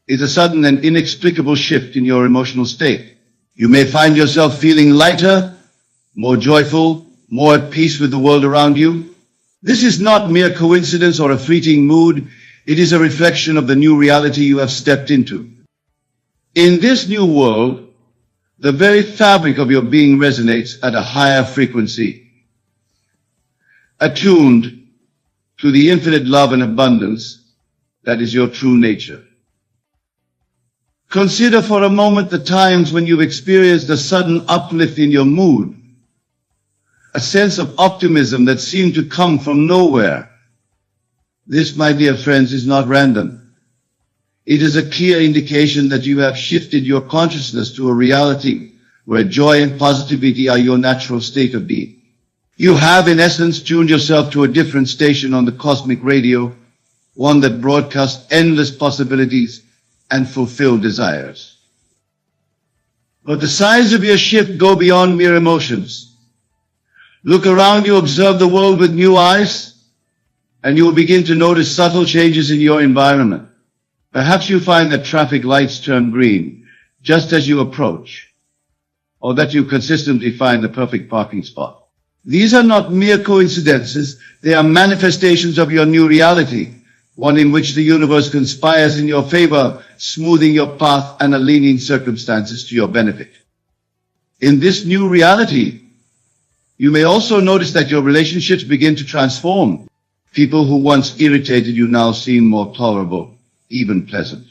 is a sudden and inexplicable shift in your emotional state. You may find yourself feeling lighter, more joyful, more at peace with the world around you. This is not mere coincidence or a fleeting mood. It is a reflection of the new reality you have stepped into. In this new world, the very fabric of your being resonates at a higher frequency, attuned to the infinite love and abundance that is your true nature. Consider for a moment the times when you've experienced a sudden uplift in your mood, a sense of optimism that seemed to come from nowhere. This, my dear friends, is not random. It is a clear indication that you have shifted your consciousness to a reality where joy and positivity are your natural state of being. You have, in essence, tuned yourself to a different station on the cosmic radio, one that broadcasts endless possibilities and fulfilled desires. But the signs of your shift go beyond mere emotions. Look around you, observe the world with new eyes, and you will begin to notice subtle changes in your environment. Perhaps you find that traffic lights turn green just as you approach, or that you consistently find the perfect parking spot. These are not mere coincidences, they are manifestations of your new reality, one in which the universe conspires in your favor, smoothing your path and aligning circumstances to your benefit. In this new reality, you may also notice that your relationships begin to transform. People who once irritated you now seem more tolerable, even pleasant.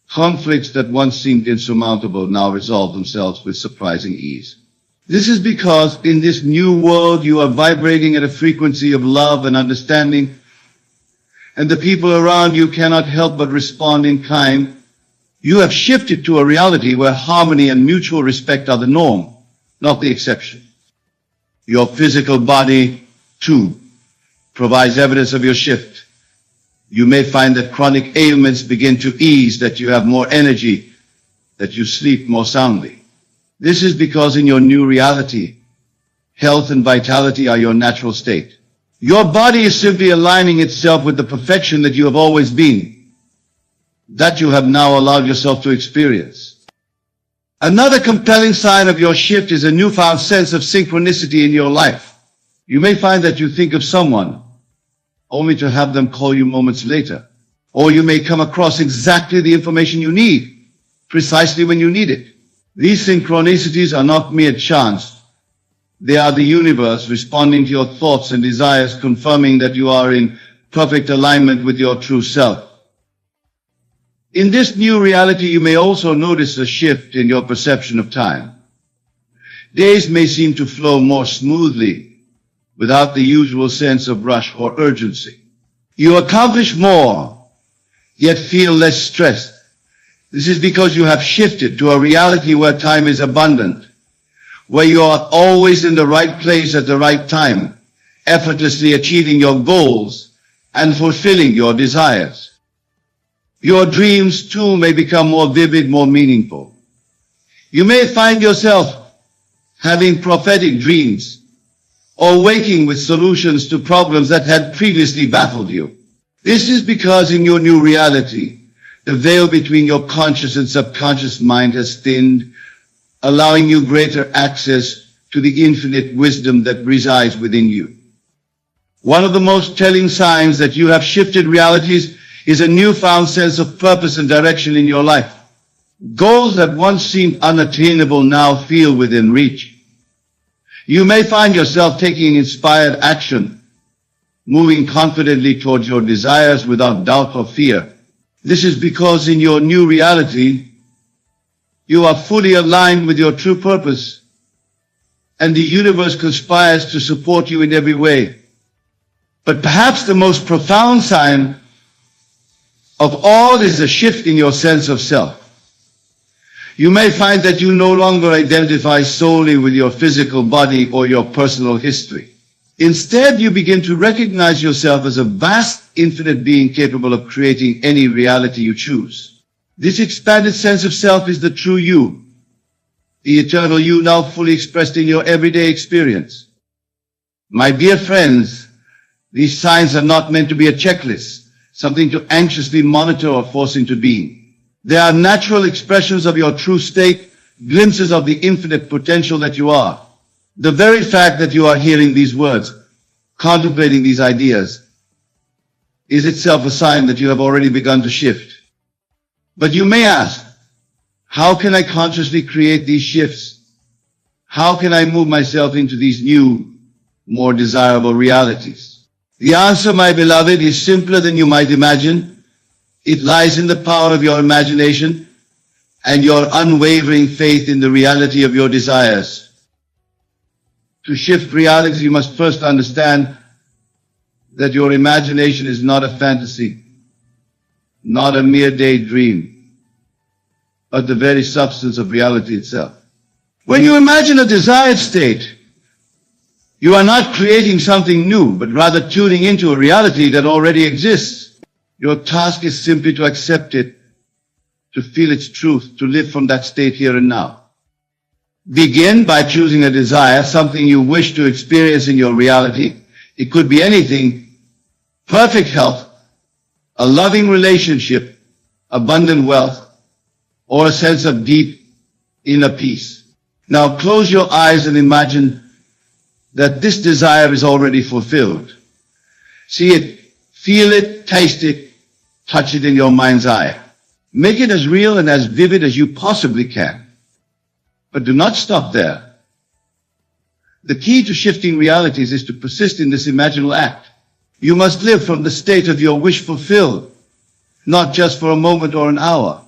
Conflicts that once seemed insurmountable now resolve themselves with surprising ease. This is because in this new world you are vibrating at a frequency of love and understanding, and the people around you cannot help but respond in kind. You have shifted to a reality where harmony and mutual respect are the norm, not the exception. Your physical body, too, provides evidence of your shift. You may find that chronic ailments begin to ease, that you have more energy, that you sleep more soundly. This is because in your new reality, health and vitality are your natural state. Your body is simply aligning itself with the perfection that you have always been, that you have now allowed yourself to experience. Another compelling sign of your shift is a newfound sense of synchronicity in your life. You may find that you think of someone, only to have them call you moments later. Or you may come across exactly the information you need, precisely when you need it. These synchronicities are not mere chance. They are the universe responding to your thoughts and desires, confirming that you are in perfect alignment with your true self. In this new reality, you may also notice a shift in your perception of time. Days may seem to flow more smoothly, without the usual sense of rush or urgency. You accomplish more, yet feel less stressed. This is because you have shifted to a reality where time is abundant, where you are always in the right place at the right time, effortlessly achieving your goals and fulfilling your desires. Your dreams, too, may become more vivid, more meaningful. You may find yourself having prophetic dreams, or waking with solutions to problems that had previously baffled you. This is because in your new reality, the veil between your conscious and subconscious mind has thinned, allowing you greater access to the infinite wisdom that resides within you. One of the most telling signs that you have shifted realities is a newfound sense of purpose and direction in your life. Goals that once seemed unattainable now feel within reach. You may find yourself taking inspired action, moving confidently towards your desires without doubt or fear. This is because in your new reality, you are fully aligned with your true purpose, and the universe conspires to support you in every way. But perhaps the most profound sign of all is a shift in your sense of self. You may find that you no longer identify solely with your physical body or your personal history. Instead, you begin to recognize yourself as a vast, infinite being capable of creating any reality you choose. This expanded sense of self is the true you, the eternal you now fully expressed in your everyday experience. My dear friends, these signs are not meant to be a checklist, something to anxiously monitor or force into being. They are natural expressions of your true state, glimpses of the infinite potential that you are. The very fact that you are hearing these words, contemplating these ideas, is itself a sign that you have already begun to shift. But you may ask, how can I consciously create these shifts? How can I move myself into these new, more desirable realities? The answer, my beloved, is simpler than you might imagine. It lies in the power of your imagination and your unwavering faith in the reality of your desires. To shift realities, you must first understand that your imagination is not a fantasy, not a mere daydream, but the very substance of reality itself. When you imagine a desired state, you are not creating something new, but rather tuning into a reality that already exists. Your task is simply to accept it, to feel its truth, to live from that state here and now. Begin by choosing a desire, something you wish to experience in your reality. It could be anything: perfect health, a loving relationship, abundant wealth, or a sense of deep inner peace. Now close your eyes and imagine that this desire is already fulfilled. See it, feel it, taste it, touch it in your mind's eye. Make it as real and as vivid as you possibly can. But do not stop there. The key to shifting realities is to persist in this imaginal act. You must live from the state of your wish fulfilled, not just for a moment or an hour,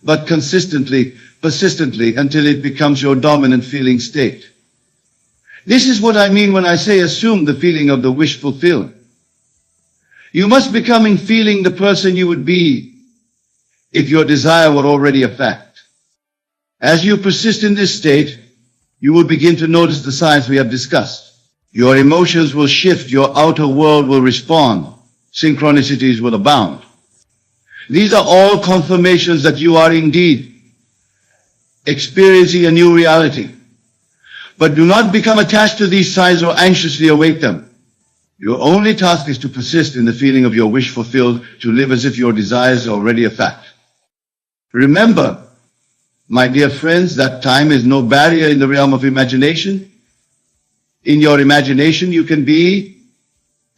but consistently, persistently, until it becomes your dominant feeling state. This is what I mean when I say assume the feeling of the wish fulfilled. You must become feeling the person you would be if your desire were already a fact. As you persist in this state, you will begin to notice the signs we have discussed. Your emotions will shift, your outer world will respond, synchronicities will abound. These are all confirmations that you are indeed experiencing a new reality. But do not become attached to these signs or anxiously await them. Your only task is to persist in the feeling of your wish fulfilled, to live as if your desire is already a fact. Remember, my dear friends, that time is no barrier in the realm of imagination. In your imagination, you can be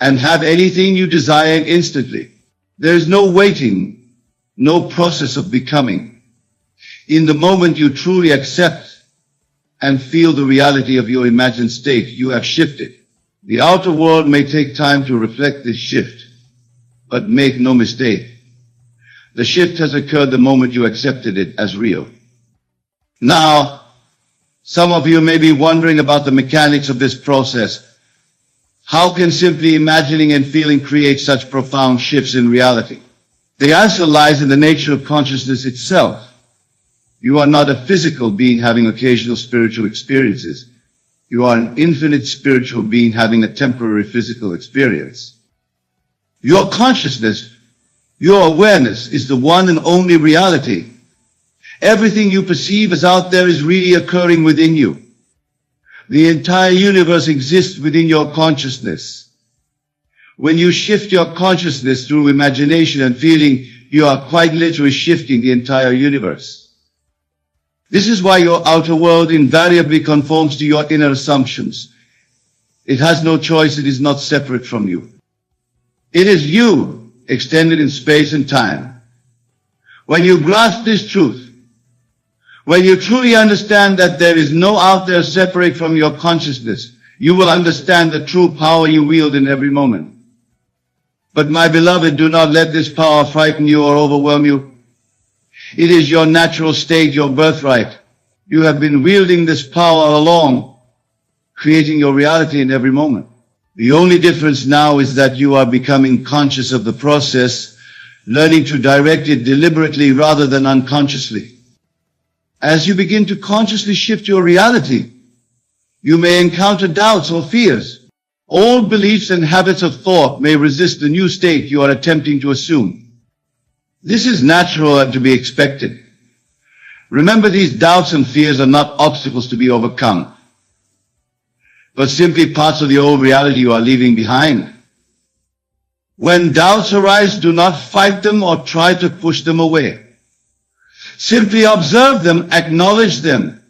and have anything you desire instantly. There is no waiting, no process of becoming. In the moment you truly accept and feel the reality of your imagined state, you have shifted. The outer world may take time to reflect this shift, but make no mistake. The shift has occurred the moment you accepted it as real. Now, some of you may be wondering about the mechanics of this process. How can simply imagining and feeling create such profound shifts in reality? The answer lies in the nature of consciousness itself. You are not a physical being having occasional spiritual experiences. You are an infinite spiritual being having a temporary physical experience. Your consciousness, your awareness, is the one and only reality. Everything you perceive as out there is really occurring within you. The entire universe exists within your consciousness. When you shift your consciousness through imagination and feeling, you are quite literally shifting the entire universe. This is why your outer world invariably conforms to your inner assumptions. It has no choice, it is not separate from you. It is you, extended in space and time. When you grasp this truth, when you truly understand that there is no out there separate from your consciousness, you will understand the true power you wield in every moment. But my beloved, do not let this power frighten you or overwhelm you. It is your natural state, your birthright. You have been wielding this power all along, creating your reality in every moment. The only difference now is that you are becoming conscious of the process, learning to direct it deliberately rather than unconsciously. As you begin to consciously shift your reality, you may encounter doubts or fears. Old beliefs and habits of thought may resist the new state you are attempting to assume. This is natural and to be expected. Remember, these doubts and fears are not obstacles to be overcome, but simply parts of the old reality you are leaving behind. When doubts arise, do not fight them or try to push them away. Simply observe them, acknowledge them,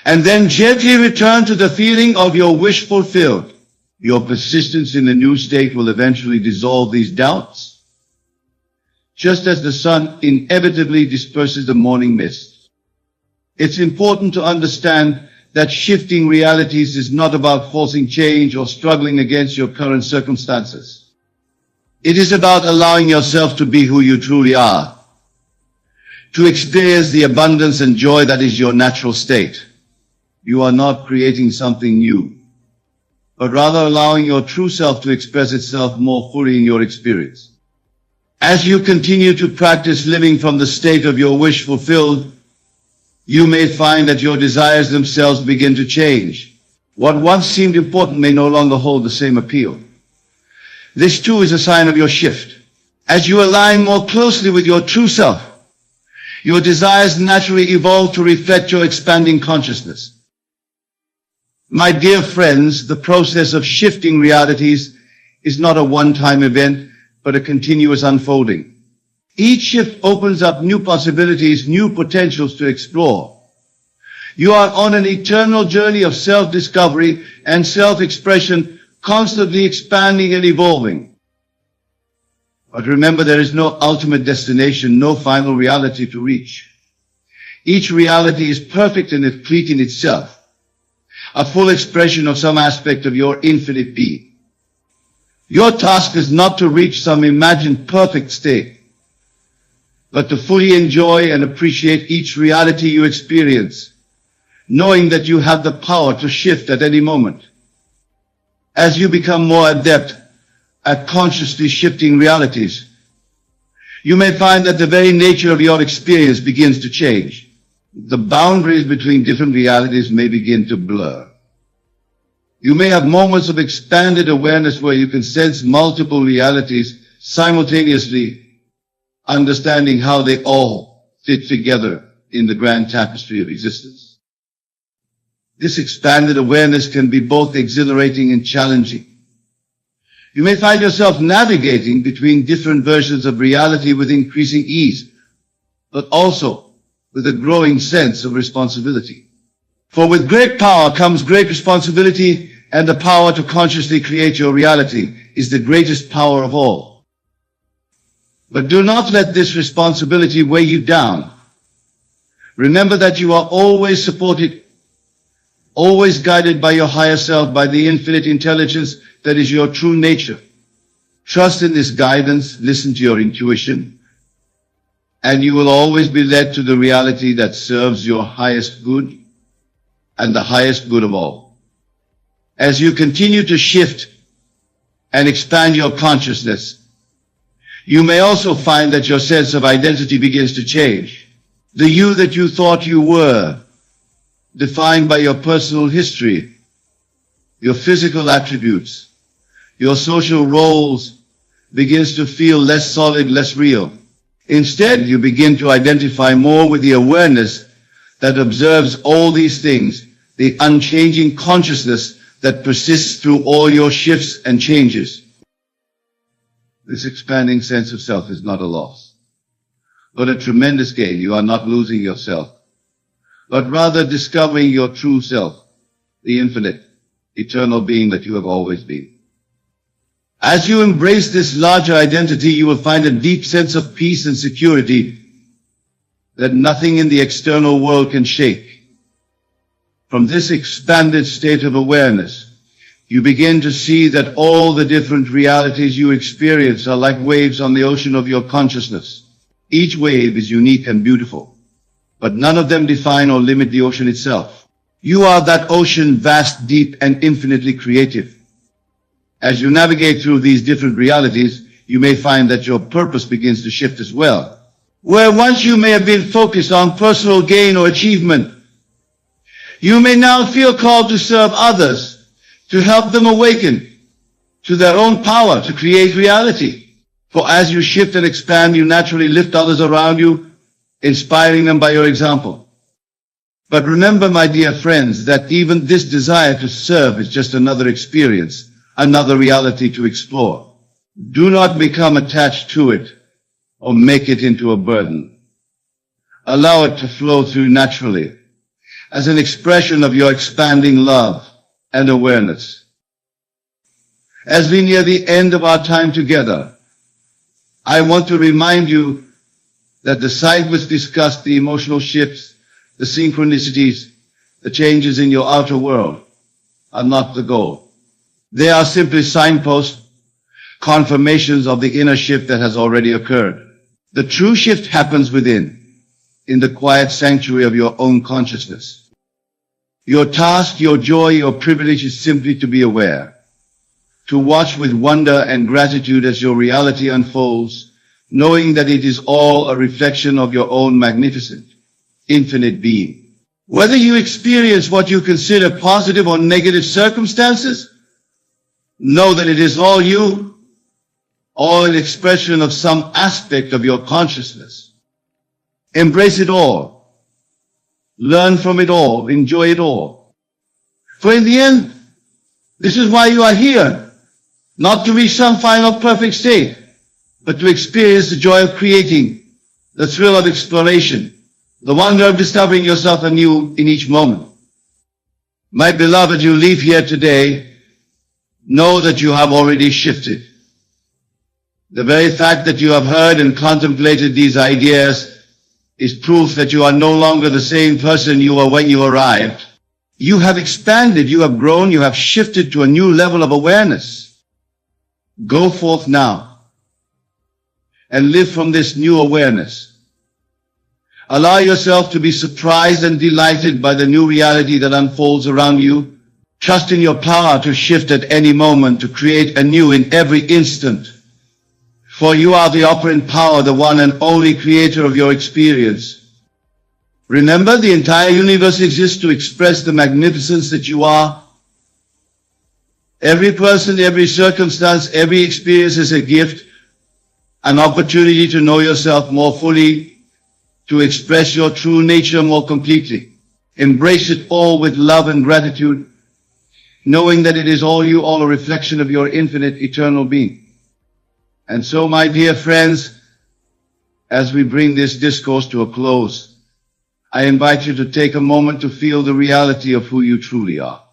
and then gently return to the feeling of your wish fulfilled. Your persistence in the new state will eventually dissolve these doubts, just as the sun inevitably disperses the morning mist. It's important to understand that shifting realities is not about forcing change or struggling against your current circumstances. It is about allowing yourself to be who you truly are, to experience the abundance and joy that is your natural state. You are not creating something new, but rather allowing your true self to express itself more fully in your experience. As you continue to practice living from the state of your wish fulfilled, you may find that your desires themselves begin to change. What once seemed important may no longer hold the same appeal. This too is a sign of your shift. As you align more closely with your true self, your desires naturally evolve to reflect your expanding consciousness. My dear friends, the process of shifting realities is not a one-time event, but a continuous unfolding. Each shift opens up new possibilities, new potentials to explore. You are on an eternal journey of self-discovery and self-expression, constantly expanding and evolving. But remember, there is no ultimate destination, no final reality to reach. Each reality is perfect and complete in itself, a full expression of some aspect of your infinite being. Your task is not to reach some imagined perfect state, but to fully enjoy and appreciate each reality you experience, knowing that you have the power to shift at any moment. As you become more adept at consciously shifting realities, you may find that the very nature of your experience begins to change. The boundaries between different realities may begin to blur. You may have moments of expanded awareness where you can sense multiple realities simultaneously, understanding how they all fit together in the grand tapestry of existence. This expanded awareness can be both exhilarating and challenging. You may find yourself navigating between different versions of reality with increasing ease, but also with a growing sense of responsibility. For with great power comes great responsibility, and the power to consciously create your reality is the greatest power of all. But do not let this responsibility weigh you down. Remember that you are always supported, always guided by your higher self, by the infinite intelligence that is your true nature. Trust in this guidance, listen to your intuition, and you will always be led to the reality that serves your highest good and the highest good of all. As you continue to shift and expand your consciousness, you may also find that your sense of identity begins to change. The you that you thought you were, defined by your personal history, your physical attributes, your social roles, begins to feel less solid, less real. Instead, you begin to identify more with the awareness that observes all these things, the unchanging consciousness that persists through all your shifts and changes. This expanding sense of self is not a loss, but a tremendous gain. You are not losing yourself, but rather discovering your true self, the infinite, eternal being that you have always been. As you embrace this larger identity, you will find a deep sense of peace and security that nothing in the external world can shake. From this expanded state of awareness, you begin to see that all the different realities you experience are like waves on the ocean of your consciousness. Each wave is unique and beautiful, but none of them define or limit the ocean itself. You are that ocean, vast, deep, and infinitely creative. As you navigate through these different realities, you may find that your purpose begins to shift as well. Where once you may have been focused on personal gain or achievement, you may now feel called to serve others, to help them awaken to their own power to create reality. For as you shift and expand, you naturally lift others around you, inspiring them by your example. But remember, my dear friends, that even this desire to serve is just another experience, another reality to explore. Do not become attached to it or make it into a burden. Allow it to flow through naturally as an expression of your expanding love and awareness. As we near the end of our time together, I want to remind you that the site which discussed the emotional shifts, the synchronicities, the changes in your outer world are not the goal. They are simply signposts, confirmations of the inner shift that has already occurred. The true shift happens within, in the quiet sanctuary of your own consciousness. Your task, your joy, your privilege is simply to be aware, to watch with wonder and gratitude as your reality unfolds, knowing that it is all a reflection of your own magnificent, infinite being. Whether you experience what you consider positive or negative circumstances, know that it is all you, all an expression of some aspect of your consciousness. Embrace it all. Learn from it all. Enjoy it all. For in the end, this is why you are here, not to reach some final perfect state, but to experience the joy of creating, the thrill of exploration, the wonder of discovering yourself anew in each moment. My beloved, you leave here today, know that you have already shifted. The very fact that you have heard and contemplated these ideas is proof that you are no longer the same person you were when you arrived. You have expanded, you have grown, you have shifted to a new level of awareness. Go forth now and live from this new awareness. Allow yourself to be surprised and delighted by the new reality that unfolds around you. Trust in your power to shift at any moment, to create anew in every instant. For you are the operant power, the one and only creator of your experience. Remember, the entire universe exists to express the magnificence that you are. Every person, every circumstance, every experience is a gift, an opportunity to know yourself more fully, to express your true nature more completely. Embrace it all with love and gratitude, knowing that it is all you, all a reflection of your infinite eternal being. And so, my dear friends, as we bring this discourse to a close, I invite you to take a moment to feel the reality of who you truly are.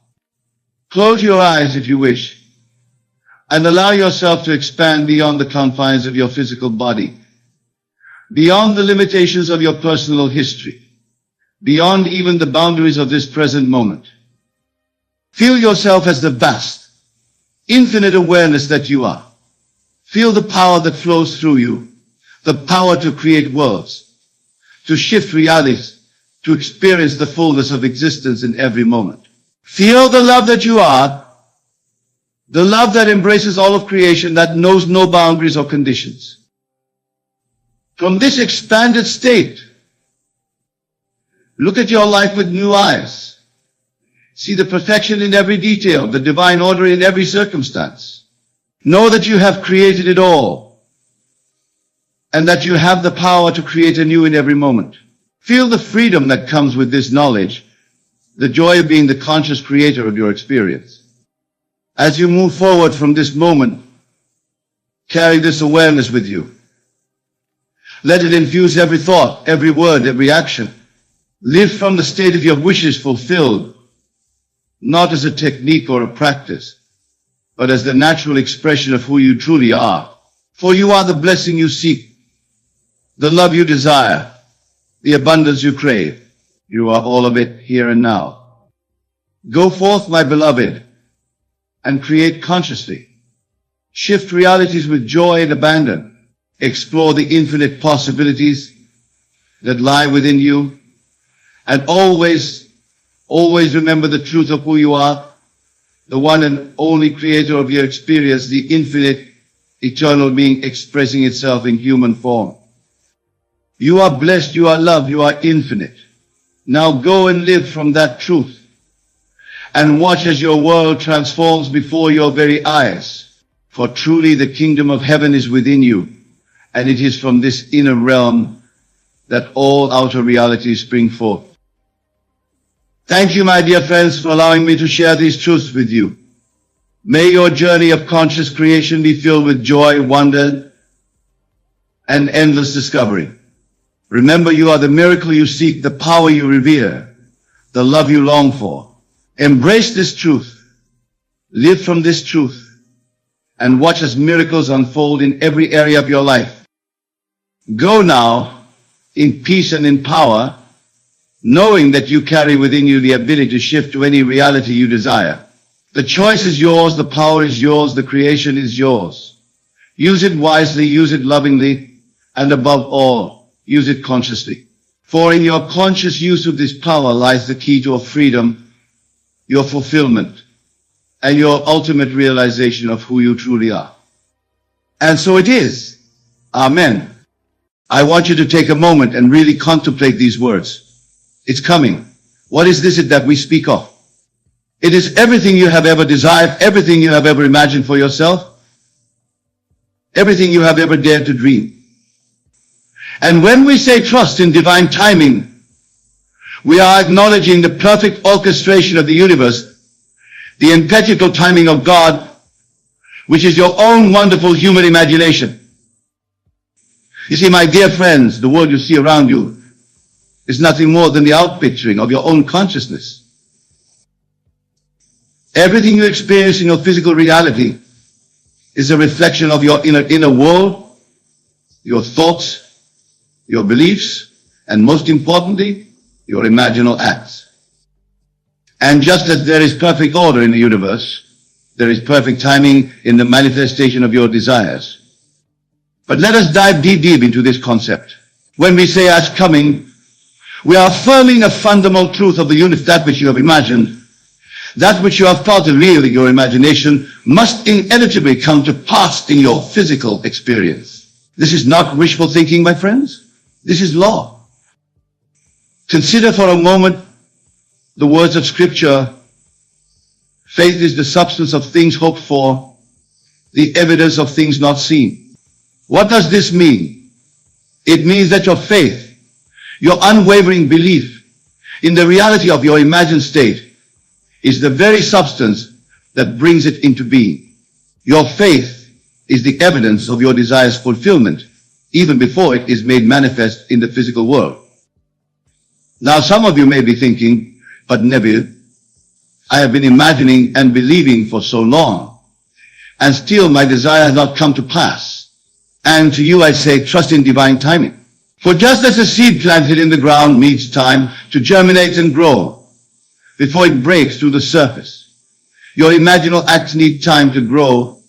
Close your eyes if you wish, and allow yourself to expand beyond the confines of your physical body, beyond the limitations of your personal history, beyond even the boundaries of this present moment. Feel yourself as the vast, infinite awareness that you are. Feel the power that flows through you, the power to create worlds, to shift realities, to experience the fullness of existence in every moment. Feel the love that you are, the love that embraces all of creation, that knows no boundaries or conditions. From this expanded state, look at your life with new eyes. See the perfection in every detail, the divine order in every circumstance. Know that you have created it all, and that you have the power to create anew in every moment. Feel the freedom that comes with this knowledge, the joy of being the conscious creator of your experience. As you move forward from this moment, carry this awareness with you. Let it infuse every thought, every word, every action. Live from the state of your wishes fulfilled, not as a technique or a practice, but as the natural expression of who you truly are. For you are the blessing you seek, the love you desire, the abundance you crave. You are all of it here and now. Go forth, my beloved, and create consciously. Shift realities with joy and abandon. Explore the infinite possibilities that lie within you. And always remember the truth of who you are, the one and only creator of your experience, the infinite, eternal being expressing itself in human form. You are blessed, you are loved, you are infinite. Now go and live from that truth, and watch as your world transforms before your very eyes. For truly the kingdom of heaven is within you, and it is from this inner realm that all outer realities spring forth. Thank you, my dear friends, for allowing me to share these truths with you. May your journey of conscious creation be filled with joy, wonder, and endless discovery. Remember, you are the miracle you seek, the power you revere, the love you long for. Embrace this truth. Live from this truth. and watch as miracles unfold in every area of your life. Go now in peace and in power, knowing that you carry within you the ability to shift to any reality you desire. The choice is yours, the power is yours, the creation is yours. Use it wisely, use it lovingly, and above all, use it consciously. For in your conscious use of this power lies the key to your freedom, your fulfillment, and your ultimate realization of who you truly are. And so it is. Amen. I want you to take a moment and really contemplate these words. It's coming. What is this that we speak of? It is everything you have ever desired, everything you have ever imagined for yourself, everything you have ever dared to dream. And when we say trust in divine timing, we are acknowledging the perfect orchestration of the universe, the impeccable timing of God, which is your own wonderful human imagination. You see, my dear friends, the world you see around you is nothing more than the outpicturing of your own consciousness. Everything you experience in your physical reality is a reflection of your inner world, your thoughts, your beliefs, and most importantly, your imaginal acts. And just as there is perfect order in the universe, there is perfect timing in the manifestation of your desires. But let us dive deep into this concept. When we say as coming, we are affirming a fundamental truth of the universe, that which you have imagined, that which you have thought real in your imagination, must inevitably come to pass in your physical experience. This is not wishful thinking, my friends. This is law. Consider for a moment the words of Scripture. Faith is the substance of things hoped for, the evidence of things not seen. What does this mean? It means that your faith, your unwavering belief in the reality of your imagined state, is the very substance that brings it into being. Your faith is the evidence of your desire's fulfillment, even before it is made manifest in the physical world. Now, some of you may be thinking, but Neville, I have been imagining and believing for so long, and still my desire has not come to pass. And to you I say, trust in divine timing. For just as a seed planted in the ground needs time to germinate and grow before it breaks through the surface, your imaginal acts need time to grow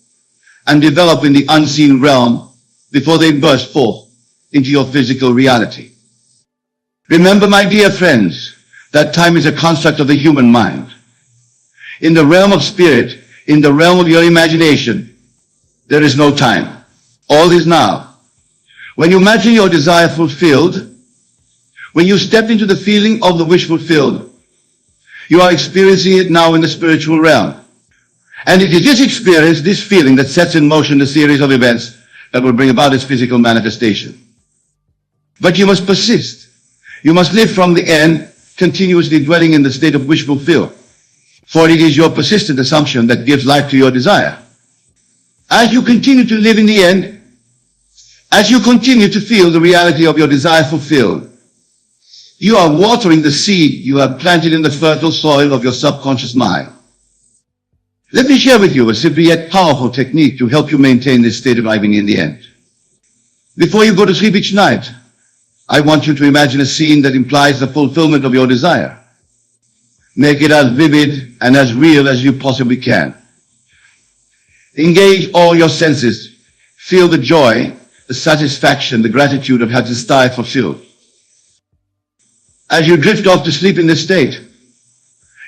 and develop in the unseen realm before they burst forth into your physical reality. Remember, my dear friends, that time is a construct of the human mind. In the realm of spirit, in the realm of your imagination, there is no time. All is now. When you imagine your desire fulfilled, when you step into the feeling of the wish fulfilled, you are experiencing it now in the spiritual realm. And it is this experience, this feeling, that sets in motion the series of events that will bring about its physical manifestation. But you must persist. You must live from the end, continuously dwelling in the state of wish fulfilled. For it is your persistent assumption that gives life to your desire. As you continue to live in the end, as you continue to feel the reality of your desire fulfilled, you are watering the seed you have planted in the fertile soil of your subconscious mind. Let me share with you a simple yet powerful technique to help you maintain this state of living in the end. Before you go to sleep each night, I want you to imagine a scene that implies the fulfillment of your desire. Make it as vivid and as real as you possibly can. Engage all your senses. Feel the joy, the satisfaction, the gratitude of having this desire fulfilled. As you drift off to sleep in this state,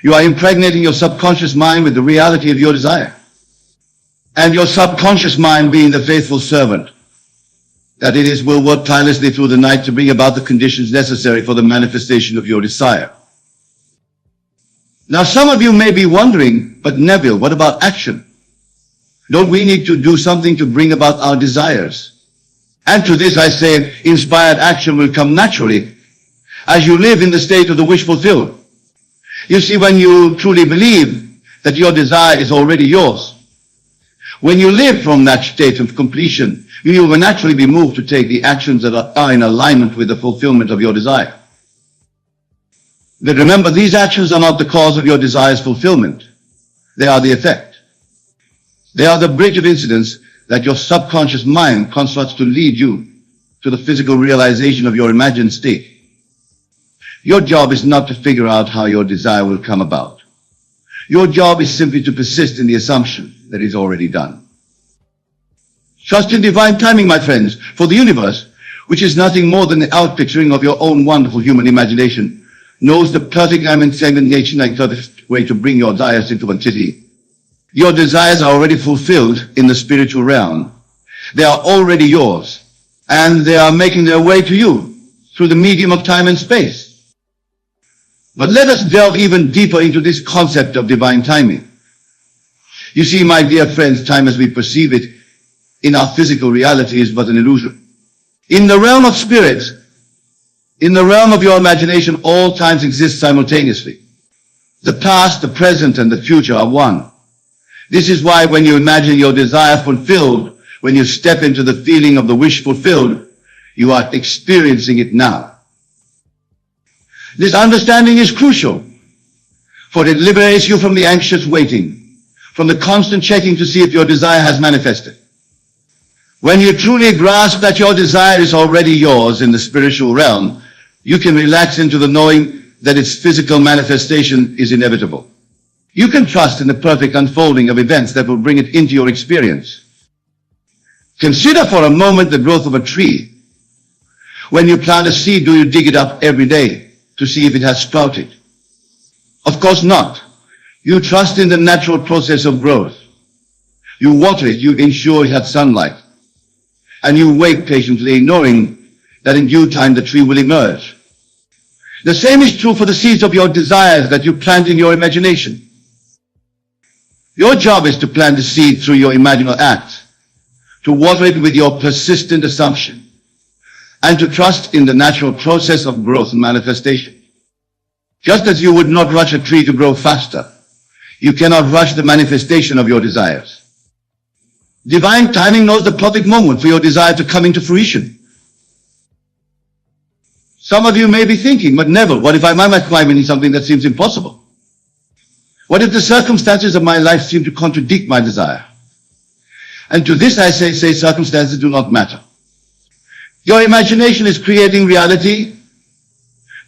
you are impregnating your subconscious mind with the reality of your desire. And your subconscious mind, being the faithful servant that it is, will work tirelessly through the night to bring about the conditions necessary for the manifestation of your desire. Now, some of you may be wondering, but Neville, what about action? Don't we need to do something to bring about our desires? And to this I say, inspired action will come naturally as you live in the state of the wish fulfilled. You see, when you truly believe that your desire is already yours, when you live from that state of completion, you will naturally be moved to take the actions that are in alignment with the fulfillment of your desire. But remember, these actions are not the cause of your desire's fulfillment. They are the effect. They are the bridge of incidents that your subconscious mind constructs to lead you to the physical realization of your imagined state. Your job is not to figure out how your desire will come about. Your job is simply to persist in the assumption that it's already done. Trust in divine timing, my friends, for the universe, which is nothing more than the outpicturing of your own wonderful human imagination, knows the perfect segmentation and perfect way to bring your desires into entity. Your desires are already fulfilled in the spiritual realm. They are already yours, and they are making their way to you through the medium of time and space. But let us delve even deeper into this concept of divine timing. You see, my dear friends, time as we perceive it in our physical reality is but an illusion. In the realm of spirit, in the realm of your imagination, all times exist simultaneously. The past, the present, and the future are one. This is why when you imagine your desire fulfilled, when you step into the feeling of the wish fulfilled, you are experiencing it now. This understanding is crucial, for it liberates you from the anxious waiting, from the constant checking to see if your desire has manifested. When you truly grasp that your desire is already yours in the spiritual realm, you can relax into the knowing that its physical manifestation is inevitable. You can trust in the perfect unfolding of events that will bring it into your experience. Consider for a moment the growth of a tree. When you plant a seed, do you dig it up every day to see if it has sprouted? Of course not. You trust in the natural process of growth. You water it, you ensure it has sunlight. And you wait patiently, knowing that in due time the tree will emerge. The same is true for the seeds of your desires that you plant in your imagination. Your job is to plant the seed through your imaginal act, to water it with your persistent assumption, and to trust in the natural process of growth and manifestation. Just as you would not rush a tree to grow faster, you cannot rush the manifestation of your desires. Divine timing knows the perfect moment for your desire to come into fruition. Some of you may be thinking, but Neville, what if I'm climbing something that seems impossible? What if the circumstances of my life seem to contradict my desire? And to this I say circumstances do not matter. Your imagination is creating reality.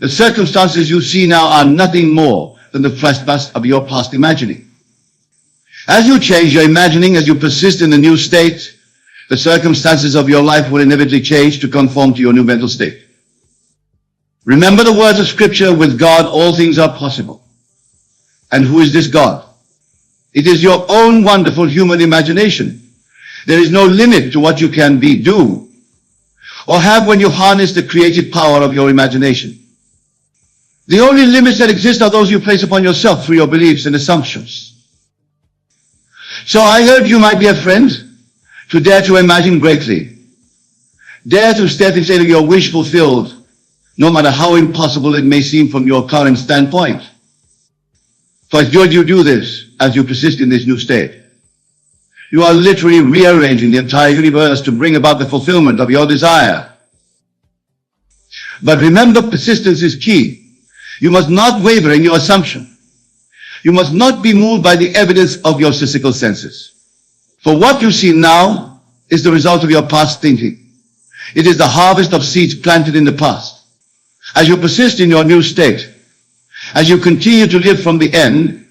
The circumstances you see now are nothing more than the flashbacks of your past imagining. As you change your imagining, as you persist in the new state, the circumstances of your life will inevitably change to conform to your new mental state. Remember the words of Scripture, with God all things are possible. And who is this God? It is your own wonderful human imagination. There is no limit to what you can be, do, or have when you harness the creative power of your imagination. The only limits that exist are those you place upon yourself through your beliefs and assumptions. So I urge you, my dear friend, to dare to imagine greatly. Dare to step into your wish fulfilled, no matter how impossible it may seem from your current standpoint. For as you do this, as you persist in this new state, you are literally rearranging the entire universe to bring about the fulfillment of your desire. But remember, persistence is key. You must not waver in your assumption. You must not be moved by the evidence of your physical senses. For what you see now is the result of your past thinking. It is the harvest of seeds planted in the past. As you persist in your new state, as you continue to live from the end,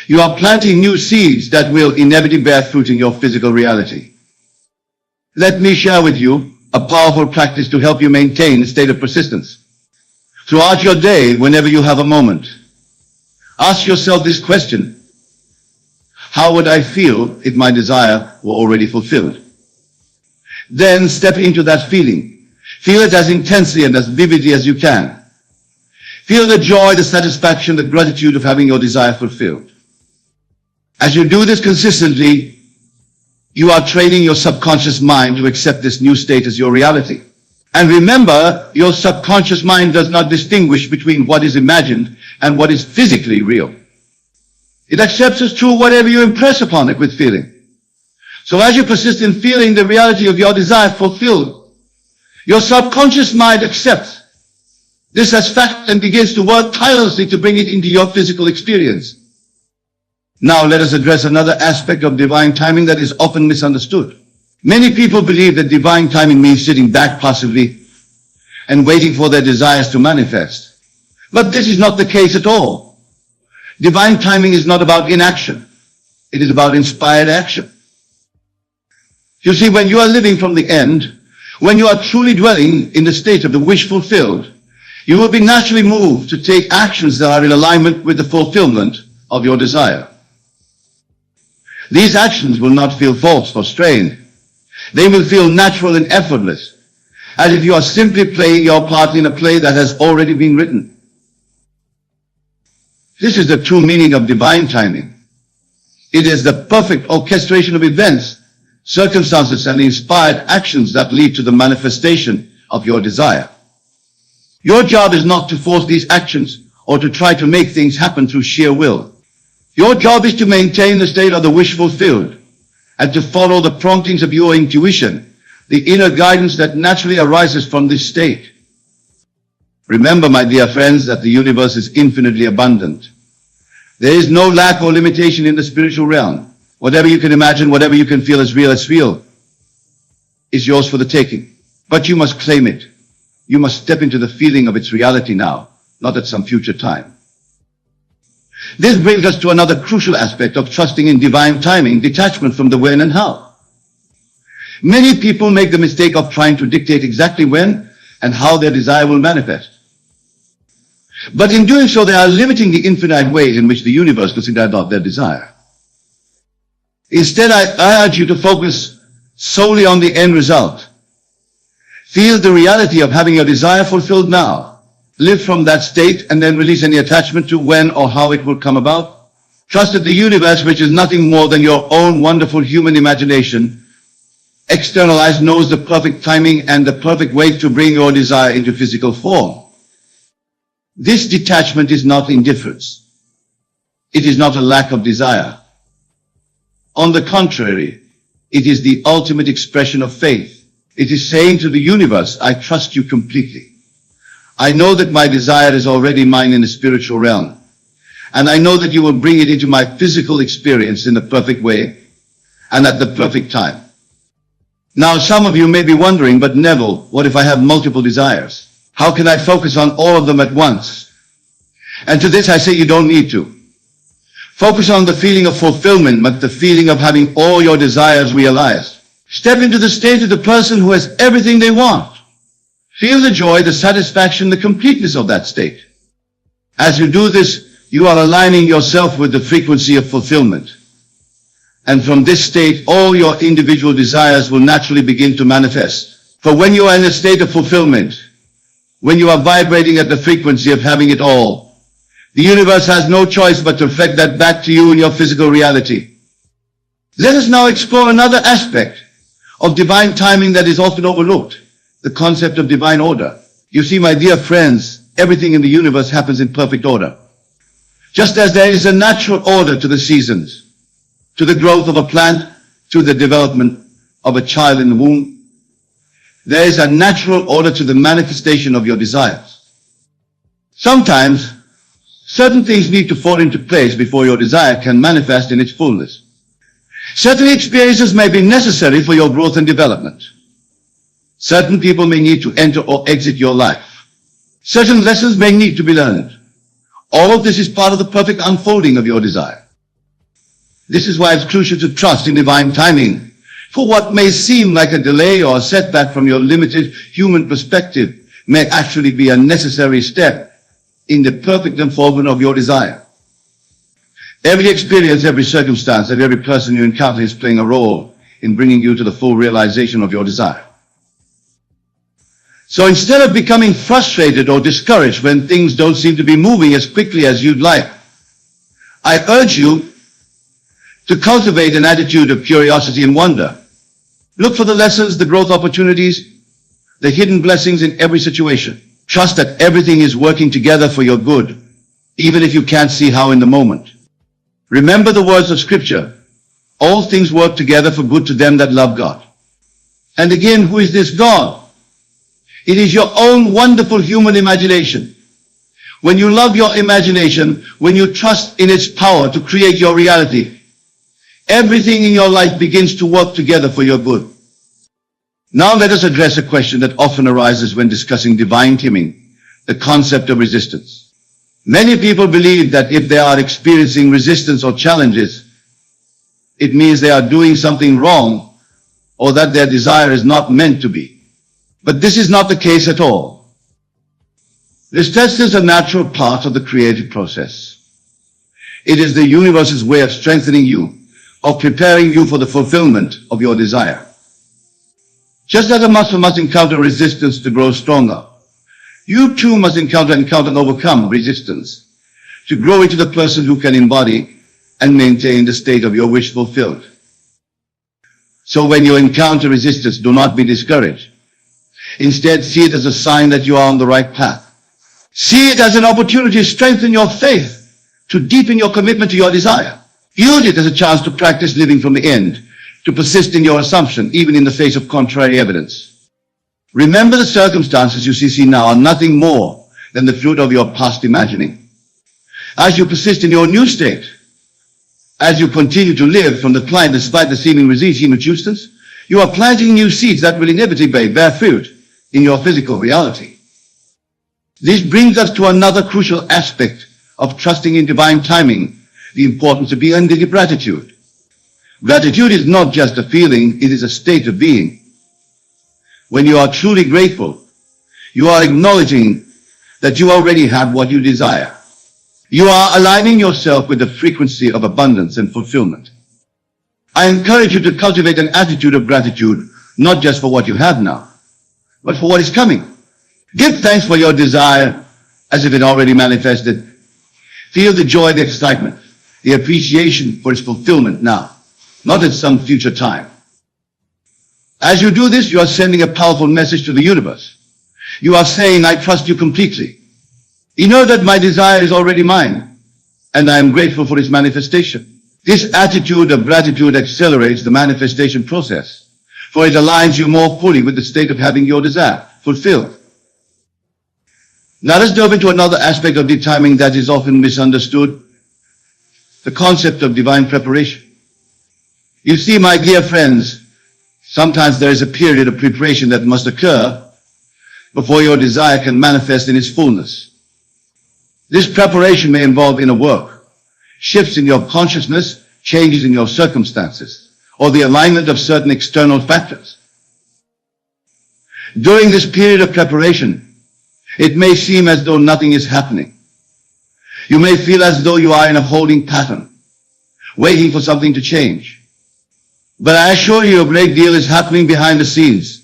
you are planting new seeds that will inevitably bear fruit in your physical reality. Let me share with you a powerful practice to help you maintain a state of persistence. Throughout your day, whenever you have a moment, ask yourself this question: how would I feel if my desire were already fulfilled? Then step into that feeling. Feel it as intensely and as vividly as you can. Feel the joy, the satisfaction, the gratitude of having your desire fulfilled. As you do this consistently, you are training your subconscious mind to accept this new state as your reality. And remember, your subconscious mind does not distinguish between what is imagined and what is physically real. It accepts as true whatever you impress upon it with feeling. So as you persist in feeling the reality of your desire fulfilled, your subconscious mind accepts this as fact and begins to work tirelessly to bring it into your physical experience. Now let us address another aspect of divine timing that is often misunderstood. Many people believe that divine timing means sitting back passively and waiting for their desires to manifest. But this is not the case at all. Divine timing is not about inaction. It is about inspired action. You see, when you are living from the end, when you are truly dwelling in the state of the wish fulfilled, you will be naturally moved to take actions that are in alignment with the fulfillment of your desire. These actions will not feel forced or strained. They will feel natural and effortless, as if you are simply playing your part in a play that has already been written. This is the true meaning of divine timing. It is the perfect orchestration of events, circumstances, and inspired actions that lead to the manifestation of your desire. Your job is not to force these actions or to try to make things happen through sheer will. Your job is to maintain the state of the wish fulfilled and to follow the promptings of your intuition, the inner guidance that naturally arises from this state. Remember, my dear friends, that the universe is infinitely abundant. There is no lack or limitation in the spiritual realm. Whatever you can imagine, whatever you can feel as real, is yours for the taking. But you must claim it. You must step into the feeling of its reality now, not at some future time. This brings us to another crucial aspect of trusting in divine timing, detachment from the when and how. Many people make the mistake of trying to dictate exactly when and how their desire will manifest. But in doing so, they are limiting the infinite ways in which the universe will adopt their desire. Instead, I urge you to focus solely on the end result. Feel the reality of having your desire fulfilled now. Live from that state and then release any attachment to when or how it will come about. Trust that the universe, which is nothing more than your own wonderful human imagination, externalized, knows the perfect timing and the perfect way to bring your desire into physical form. This detachment is not indifference. It is not a lack of desire. On the contrary, it is the ultimate expression of faith. It is saying to the universe, I trust you completely. I know that my desire is already mine in the spiritual realm, and I know that you will bring it into my physical experience in the perfect way and at the perfect time. Now, some of you may be wondering, but Neville, what if I have multiple desires? How can I focus on all of them at once? And to this I say you don't need to. Focus on the feeling of fulfillment, but the feeling of having all your desires realized. Step into the state of the person who has everything they want. Feel the joy, the satisfaction, the completeness of that state. As you do this, you are aligning yourself with the frequency of fulfillment. And from this state, all your individual desires will naturally begin to manifest. For when you are in a state of fulfillment, when you are vibrating at the frequency of having it all, the universe has no choice but to reflect that back to you in your physical reality. Let us now explore another aspect of divine timing that is often overlooked. The concept of divine order. You see, my dear friends, everything in the universe happens in perfect order. Just as there is a natural order to the seasons, to the growth of a plant, to the development of a child in the womb, there is a natural order to the manifestation of your desires. Sometimes, certain things need to fall into place before your desire can manifest in its fullness. Certain experiences may be necessary for your growth and development. Certain people may need to enter or exit your life. Certain lessons may need to be learned. All of this is part of the perfect unfolding of your desire. This is why it's crucial to trust in divine timing. For what may seem like a delay or a setback from your limited human perspective may actually be a necessary step in the perfect unfoldment of your desire. Every experience, every circumstance, and every person you encounter is playing a role in bringing you to the full realization of your desire. So instead of becoming frustrated or discouraged when things don't seem to be moving as quickly as you'd like, I urge you to cultivate an attitude of curiosity and wonder. Look for the lessons, the growth opportunities, the hidden blessings in every situation. Trust that everything is working together for your good, even if you can't see how in the moment. Remember the words of Scripture. All things work together for good to them that love God. And again, who is this God? It is your own wonderful human imagination, when you love your imagination, when you trust in its power to create your reality, everything in your life begins to work together for your good. Now let us address a question that often arises when discussing divine timing, the concept of resistance. Many people believe that if they are experiencing resistance or challenges, it means they are doing something wrong or that their desire is not meant to be. But this is not the case at all. Resistance is a natural part of the creative process. It is the universe's way of strengthening you, of preparing you for the fulfillment of your desire. Just as a muscle must encounter resistance to grow stronger, you too must encounter and overcome resistance to grow into the person who can embody and maintain the state of your wish fulfilled. So when you encounter resistance, do not be discouraged. Instead, see it as a sign that you are on the right path. See it as an opportunity to strengthen your faith, to deepen your commitment to your desire. Use it as a chance to practice living from the end, to persist in your assumption, even in the face of contrary evidence. Remember, the circumstances you see now are nothing more than the fruit of your past imagining. As you persist in your new state, as you continue to live from the client despite the seeming resistance, you are planting new seeds that will inevitably bear fruit in your physical reality. This brings us to another crucial aspect of trusting in divine timing, the importance of being in gratitude. Gratitude is not just a feeling, it is a state of being. When you are truly grateful, you are acknowledging that you already have what you desire. You are aligning yourself with the frequency of abundance and fulfillment. I encourage you to cultivate an attitude of gratitude, not just for what you have now, but for what is coming. Give thanks for your desire as if it already manifested. Feel the joy, the excitement, the appreciation for its fulfillment now, not at some future time. As you do this, you are sending a powerful message to the universe. You are saying, I trust you completely. You know that my desire is already mine, and I am grateful for its manifestation. This attitude of gratitude accelerates the manifestation process, for it aligns you more fully with the state of having your desire fulfilled. Now let's delve into another aspect of the timing that is often misunderstood, the concept of divine preparation. You see, my dear friends, sometimes there is a period of preparation that must occur before your desire can manifest in its fullness. This preparation may involve inner work, shifts in your consciousness, changes in your circumstances, or the alignment of certain external factors. During this period of preparation, it may seem as though nothing is happening. You may feel as though you are in a holding pattern, waiting for something to change. But I assure you, a great deal is happening behind the scenes.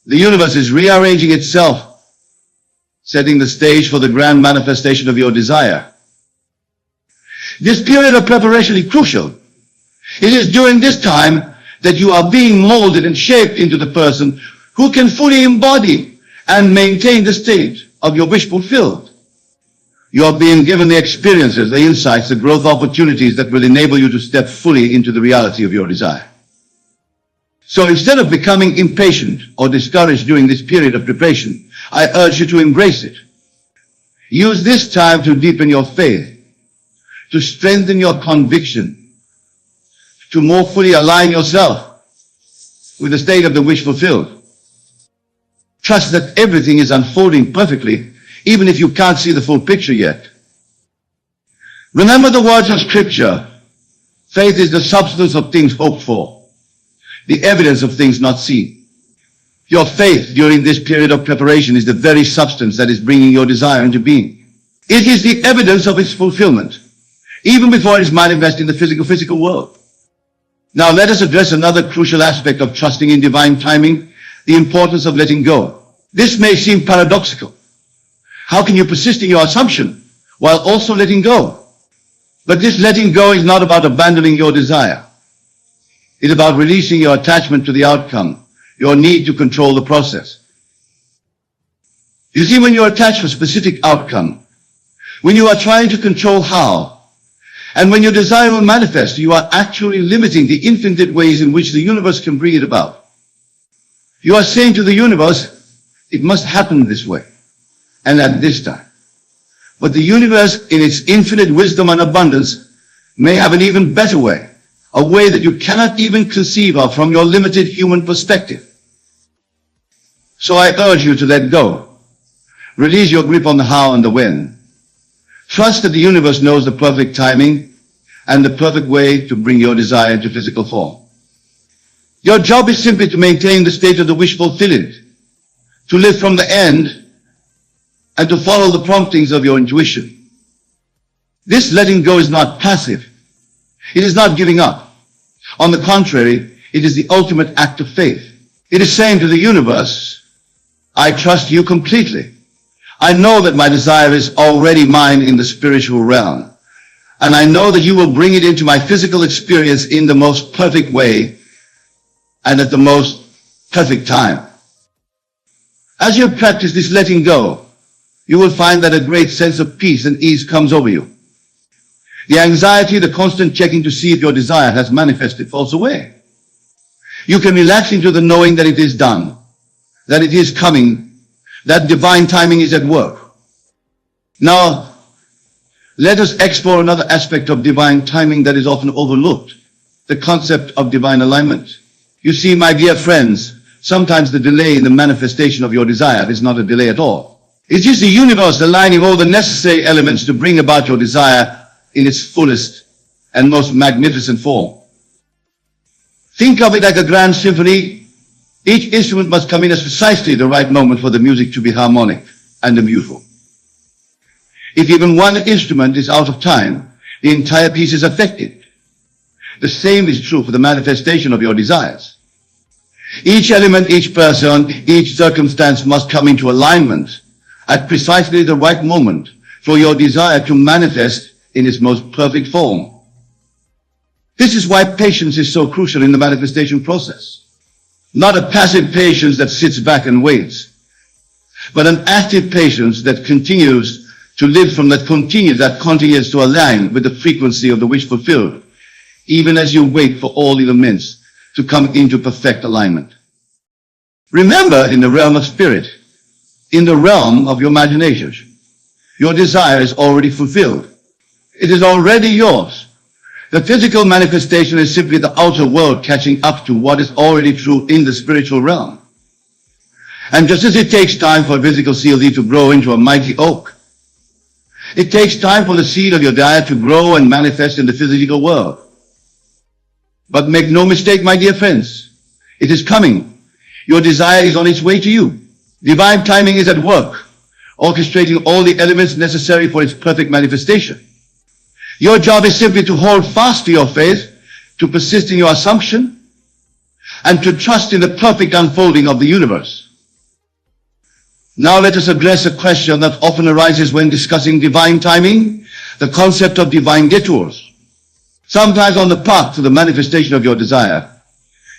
The universe is rearranging itself, setting the stage for the grand manifestation of your desire. This period of preparation is crucial. It is during this time that you are being molded and shaped into the person who can fully embody and maintain the state of your wish fulfilled. You are being given the experiences, the insights, the growth opportunities that will enable you to step fully into the reality of your desire. So instead of becoming impatient or discouraged during this period of preparation, I urge you to embrace it. Use this time to deepen your faith, to strengthen your conviction, to more fully align yourself with the state of the wish fulfilled. Trust that everything is unfolding perfectly, even if you can't see the full picture yet. Remember the words of Scripture. Faith is the substance of things hoped for, the evidence of things not seen. Your faith during this period of preparation is the very substance that is bringing your desire into being. It is the evidence of its fulfillment, even before it is manifest in the physical world. Now let us address another crucial aspect of trusting in divine timing, the importance of letting go. This may seem paradoxical. How can you persist in your assumption while also letting go? But this letting go is not about abandoning your desire. It's about releasing your attachment to the outcome, your need to control the process. You see, when you're attached to a specific outcome, when you are trying to control how, and when your desire will manifest, you are actually limiting the infinite ways in which the universe can bring it about. You are saying to the universe, it must happen this way, and at this time. But the universe, in its infinite wisdom and abundance, may have an even better way, a way that you cannot even conceive of from your limited human perspective. So I urge you to let go. Release your grip on the how and the when. Trust that the universe knows the perfect timing and the perfect way to bring your desire into physical form. Your job is simply to maintain the state of the wish fulfillment, to live from the end, and to follow the promptings of your intuition. This letting go is not passive. It is not giving up. On the contrary, it is the ultimate act of faith. It is saying to the universe, I trust you completely. I know that my desire is already mine in the spiritual realm, and I know that you will bring it into my physical experience in the most perfect way and at the most perfect time. As you practice this letting go, you will find that a great sense of peace and ease comes over you. The anxiety, the constant checking to see if your desire has manifested falls away. You can relax into the knowing that it is done, that it is coming, that divine timing is at work. Now, let us explore another aspect of divine timing that is often overlooked, the concept of divine alignment. You see, my dear friends, sometimes the delay in the manifestation of your desire is not a delay at all. It's just the universe aligning all the necessary elements to bring about your desire in its fullest and most magnificent form. Think of it like a grand symphony. Each instrument must come in at precisely the right moment for the music to be harmonic and beautiful. If even one instrument is out of time, the entire piece is affected. The same is true for the manifestation of your desires. Each element, each person, each circumstance must come into alignment at precisely the right moment for your desire to manifest in its most perfect form. This is why patience is so crucial in the manifestation process. Not a passive patience that sits back and waits, but an active patience that continues to live from that continues to align with the frequency of the wish fulfilled, even as you wait for all elements to come into perfect alignment. Remember, in the realm of spirit, in the realm of your imagination, your desire is already fulfilled. It is already yours. The physical manifestation is simply the outer world catching up to what is already true in the spiritual realm. And just as it takes time for a physical CLD to grow into a mighty oak, it takes time for the seed of your desire to grow and manifest in the physical world. But make no mistake, my dear friends, it is coming. Your desire is on its way to you. Divine timing is at work, orchestrating all the elements necessary for its perfect manifestation. Your job is simply to hold fast to your faith, to persist in your assumption, and to trust in the perfect unfolding of the universe. Now let us address a question that often arises when discussing divine timing, the concept of divine detours. Sometimes on the path to the manifestation of your desire,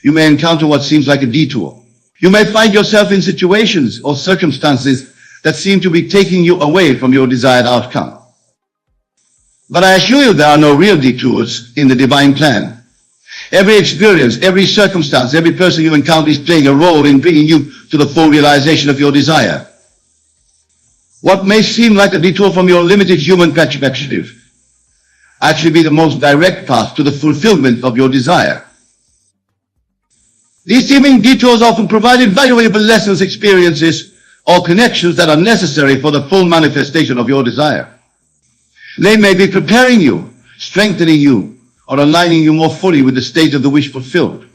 you may encounter what seems like a detour. You may find yourself in situations or circumstances that seem to be taking you away from your desired outcome. But I assure you there are no real detours in the divine plan. Every experience, every circumstance, every person you encounter is playing a role in bringing you to the full realization of your desire. What may seem like a detour from your limited human perspective actually be the most direct path to the fulfillment of your desire. These seeming detours often provide invaluable lessons, experiences, or connections that are necessary for the full manifestation of your desire. They may be preparing you, strengthening you, or aligning you more fully with the state of the wish fulfilled.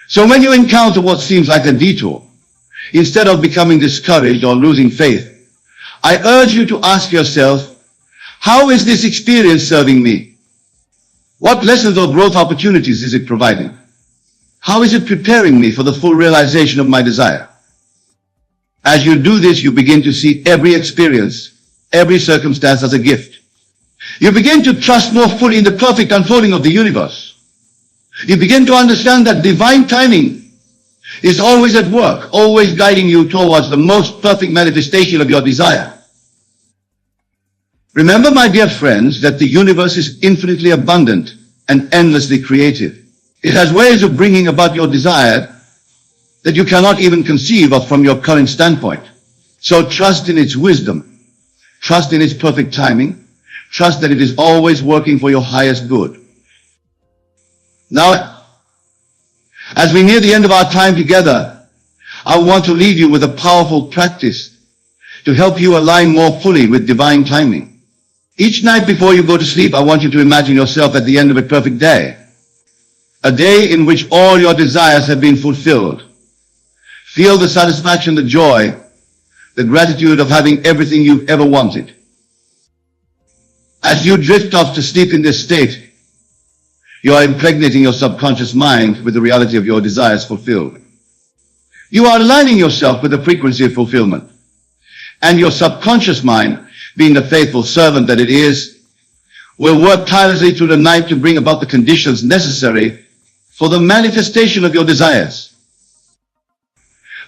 So when you encounter what seems like a detour, instead of becoming discouraged or losing faith, I urge you to ask yourself, how is this experience serving me? What lessons or growth opportunities is it providing? How is it preparing me for the full realization of my desire? As you do this, you begin to see every experience, every circumstance as a gift. You begin to trust more fully in the perfect unfolding of the universe. You begin to understand that divine timing is always at work, always guiding you towards the most perfect manifestation of your desire. Remember, my dear friends, that the universe is infinitely abundant and endlessly creative. It has ways of bringing about your desire that you cannot even conceive of from your current standpoint. So trust in its wisdom Trust in its perfect timing. Trust that it is always working for your highest good. Now, as we near the end of our time together, I want to leave you with a powerful practice to help you align more fully with divine timing. Each night before you go to sleep, I want you to imagine yourself at the end of a perfect day. A day in which all your desires have been fulfilled. Feel the satisfaction, the joy, the gratitude of having everything you've ever wanted. As you drift off to sleep in this state, you are impregnating your subconscious mind with the reality of your desires fulfilled. You are aligning yourself with the frequency of fulfillment. And your subconscious mind, being the faithful servant that it is, will work tirelessly through the night to bring about the conditions necessary for the manifestation of your desires.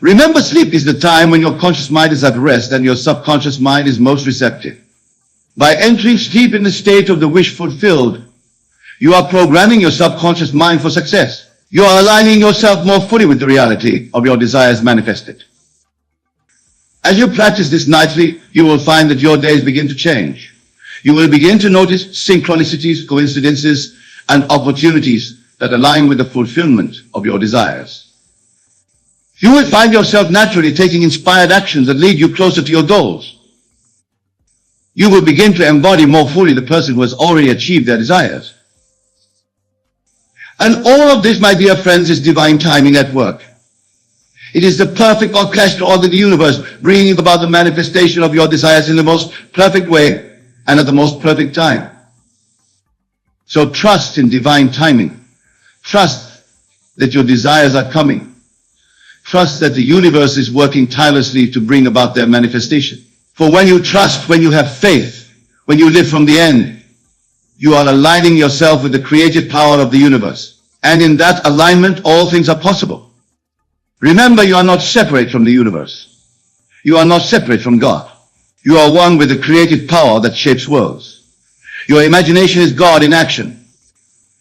Remember, sleep is the time when your conscious mind is at rest and your subconscious mind is most receptive. By entering sleep in the state of the wish fulfilled, you are programming your subconscious mind for success. You are aligning yourself more fully with the reality of your desires manifested. As you practice this nightly, you will find that your days begin to change. You will begin to notice synchronicities, coincidences, and opportunities that align with the fulfillment of your desires. You will find yourself naturally taking inspired actions that lead you closer to your goals. You will begin to embody more fully the person who has already achieved their desires. And all of this, my dear friends, is divine timing at work. It is the perfect orchestra of the universe bringing about the manifestation of your desires in the most perfect way and at the most perfect time. So trust in divine timing. Trust that your desires are coming. Trust that the universe is working tirelessly to bring about their manifestation. For when you trust, when you have faith, when you live from the end, you are aligning yourself with the creative power of the universe. And in that alignment, all things are possible. Remember, you are not separate from the universe. You are not separate from God. You are one with the creative power that shapes worlds. Your imagination is God in action.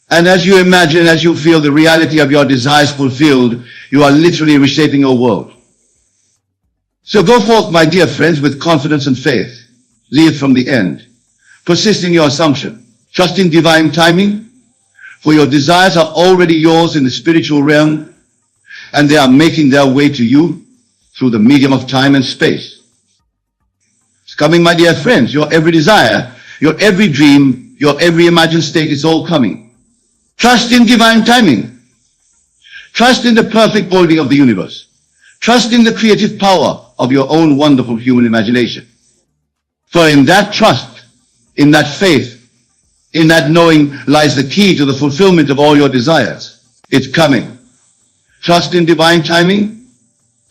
And as you imagine, as you feel the reality of your desires fulfilled, you are literally reshaping your world. So go forth, my dear friends, with confidence and faith. Live from the end. Persist in your assumption. Trust in divine timing, for your desires are already yours in the spiritual realm, and they are making their way to you through the medium of time and space. It's coming, my dear friends. Your every desire, your every dream, your every imagined state is all coming. Trust in divine timing. Trust in the perfect molding of the universe. Trust in the creative power of your own wonderful human imagination. For in that trust, in that faith, in that knowing lies the key to the fulfillment of all your desires. It's coming. Trust in divine timing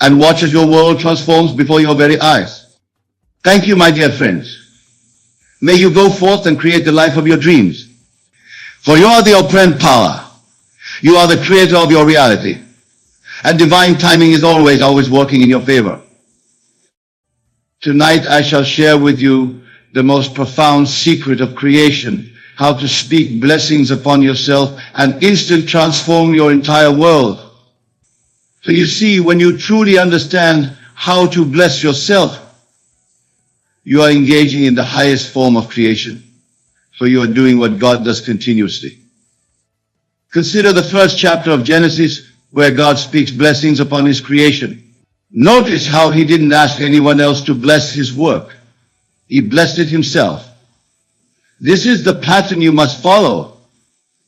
and watch as your world transforms before your very eyes. Thank you, my dear friends. May you go forth and create the life of your dreams. For you are the operant power. You are the creator of your reality. And divine timing is always working in your favor. Tonight I shall share with you the most profound secret of creation, how to speak blessings upon yourself and instantly transform your entire world. So you see, when you truly understand how to bless yourself, you are engaging in the highest form of creation. For you are doing what God does continuously. Consider the first chapter of Genesis, where God speaks blessings upon his creation. Notice how he didn't ask anyone else to bless his work. He blessed it himself. This is the pattern you must follow,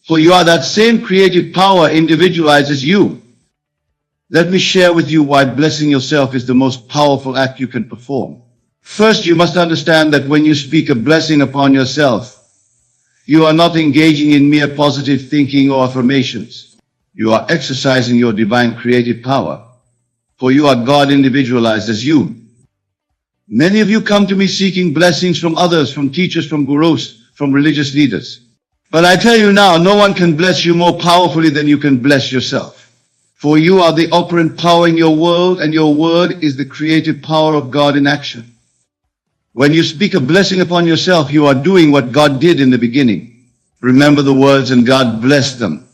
for you are that same creative power individualized as you. Let me share with you why blessing yourself is the most powerful act you can perform. First, you must understand that when you speak a blessing upon yourself, you are not engaging in mere positive thinking or affirmations. You are exercising your divine creative power, for you are God individualized as you. Many of you come to me seeking blessings from others, from teachers, from gurus, from religious leaders. But I tell you now, no one can bless you more powerfully than you can bless yourself. For you are the operant power in your world, and your word is the creative power of God in action. When you speak a blessing upon yourself, you are doing what God did in the beginning. Remember the words, and God blessed them.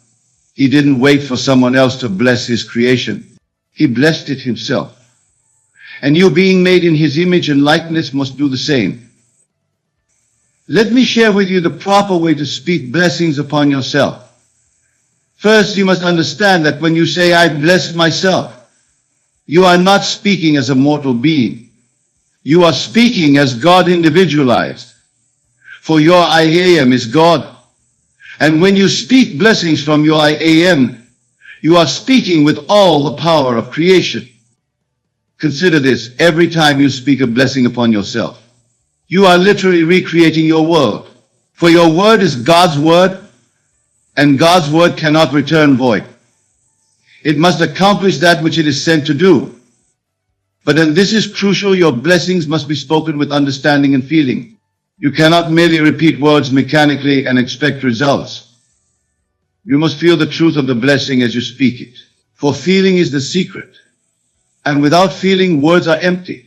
He didn't wait for someone else to bless his creation. He blessed it himself. And you, being made in his image and likeness, must do the same. Let me share with you the proper way to speak blessings upon yourself. First, you must understand that when you say, I bless myself, you are not speaking as a mortal being. You are speaking as God individualized. For your I am is God. And when you speak blessings from your I am, you are speaking with all the power of creation. Consider this, every time you speak a blessing upon yourself, you are literally recreating your world. For your word is God's word, and God's word cannot return void. It must accomplish that which it is sent to do. But and this is crucial, your blessings must be spoken with understanding and feeling. You cannot merely repeat words mechanically and expect results. You must feel the truth of the blessing as you speak it. For feeling is the secret. And without feeling, words are empty.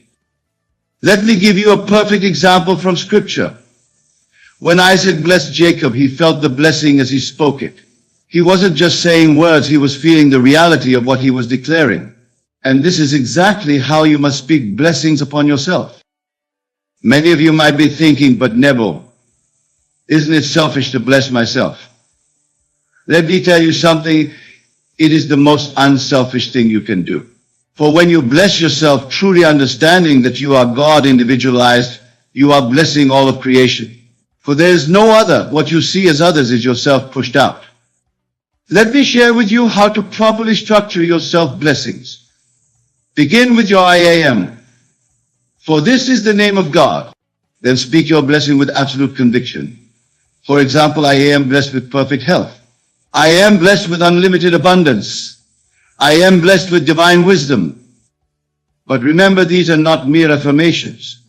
Let me give you a perfect example from Scripture. When Isaac blessed Jacob, he felt the blessing as he spoke it. He wasn't just saying words, he was feeling the reality of what he was declaring. And this is exactly how you must speak blessings upon yourself. Many of you might be thinking, but Neville, isn't it selfish to bless myself? Let me tell you something, it is the most unselfish thing you can do. For when you bless yourself, truly understanding that you are God individualized, you are blessing all of creation. For there is no other. What you see as others is yourself pushed out. Let me share with you how to properly structure your self-blessings. Begin with your I am. For this is the name of God. Then speak your blessing with absolute conviction. For example, I am blessed with perfect health. I am blessed with unlimited abundance. I am blessed with divine wisdom. But remember, these are not mere affirmations.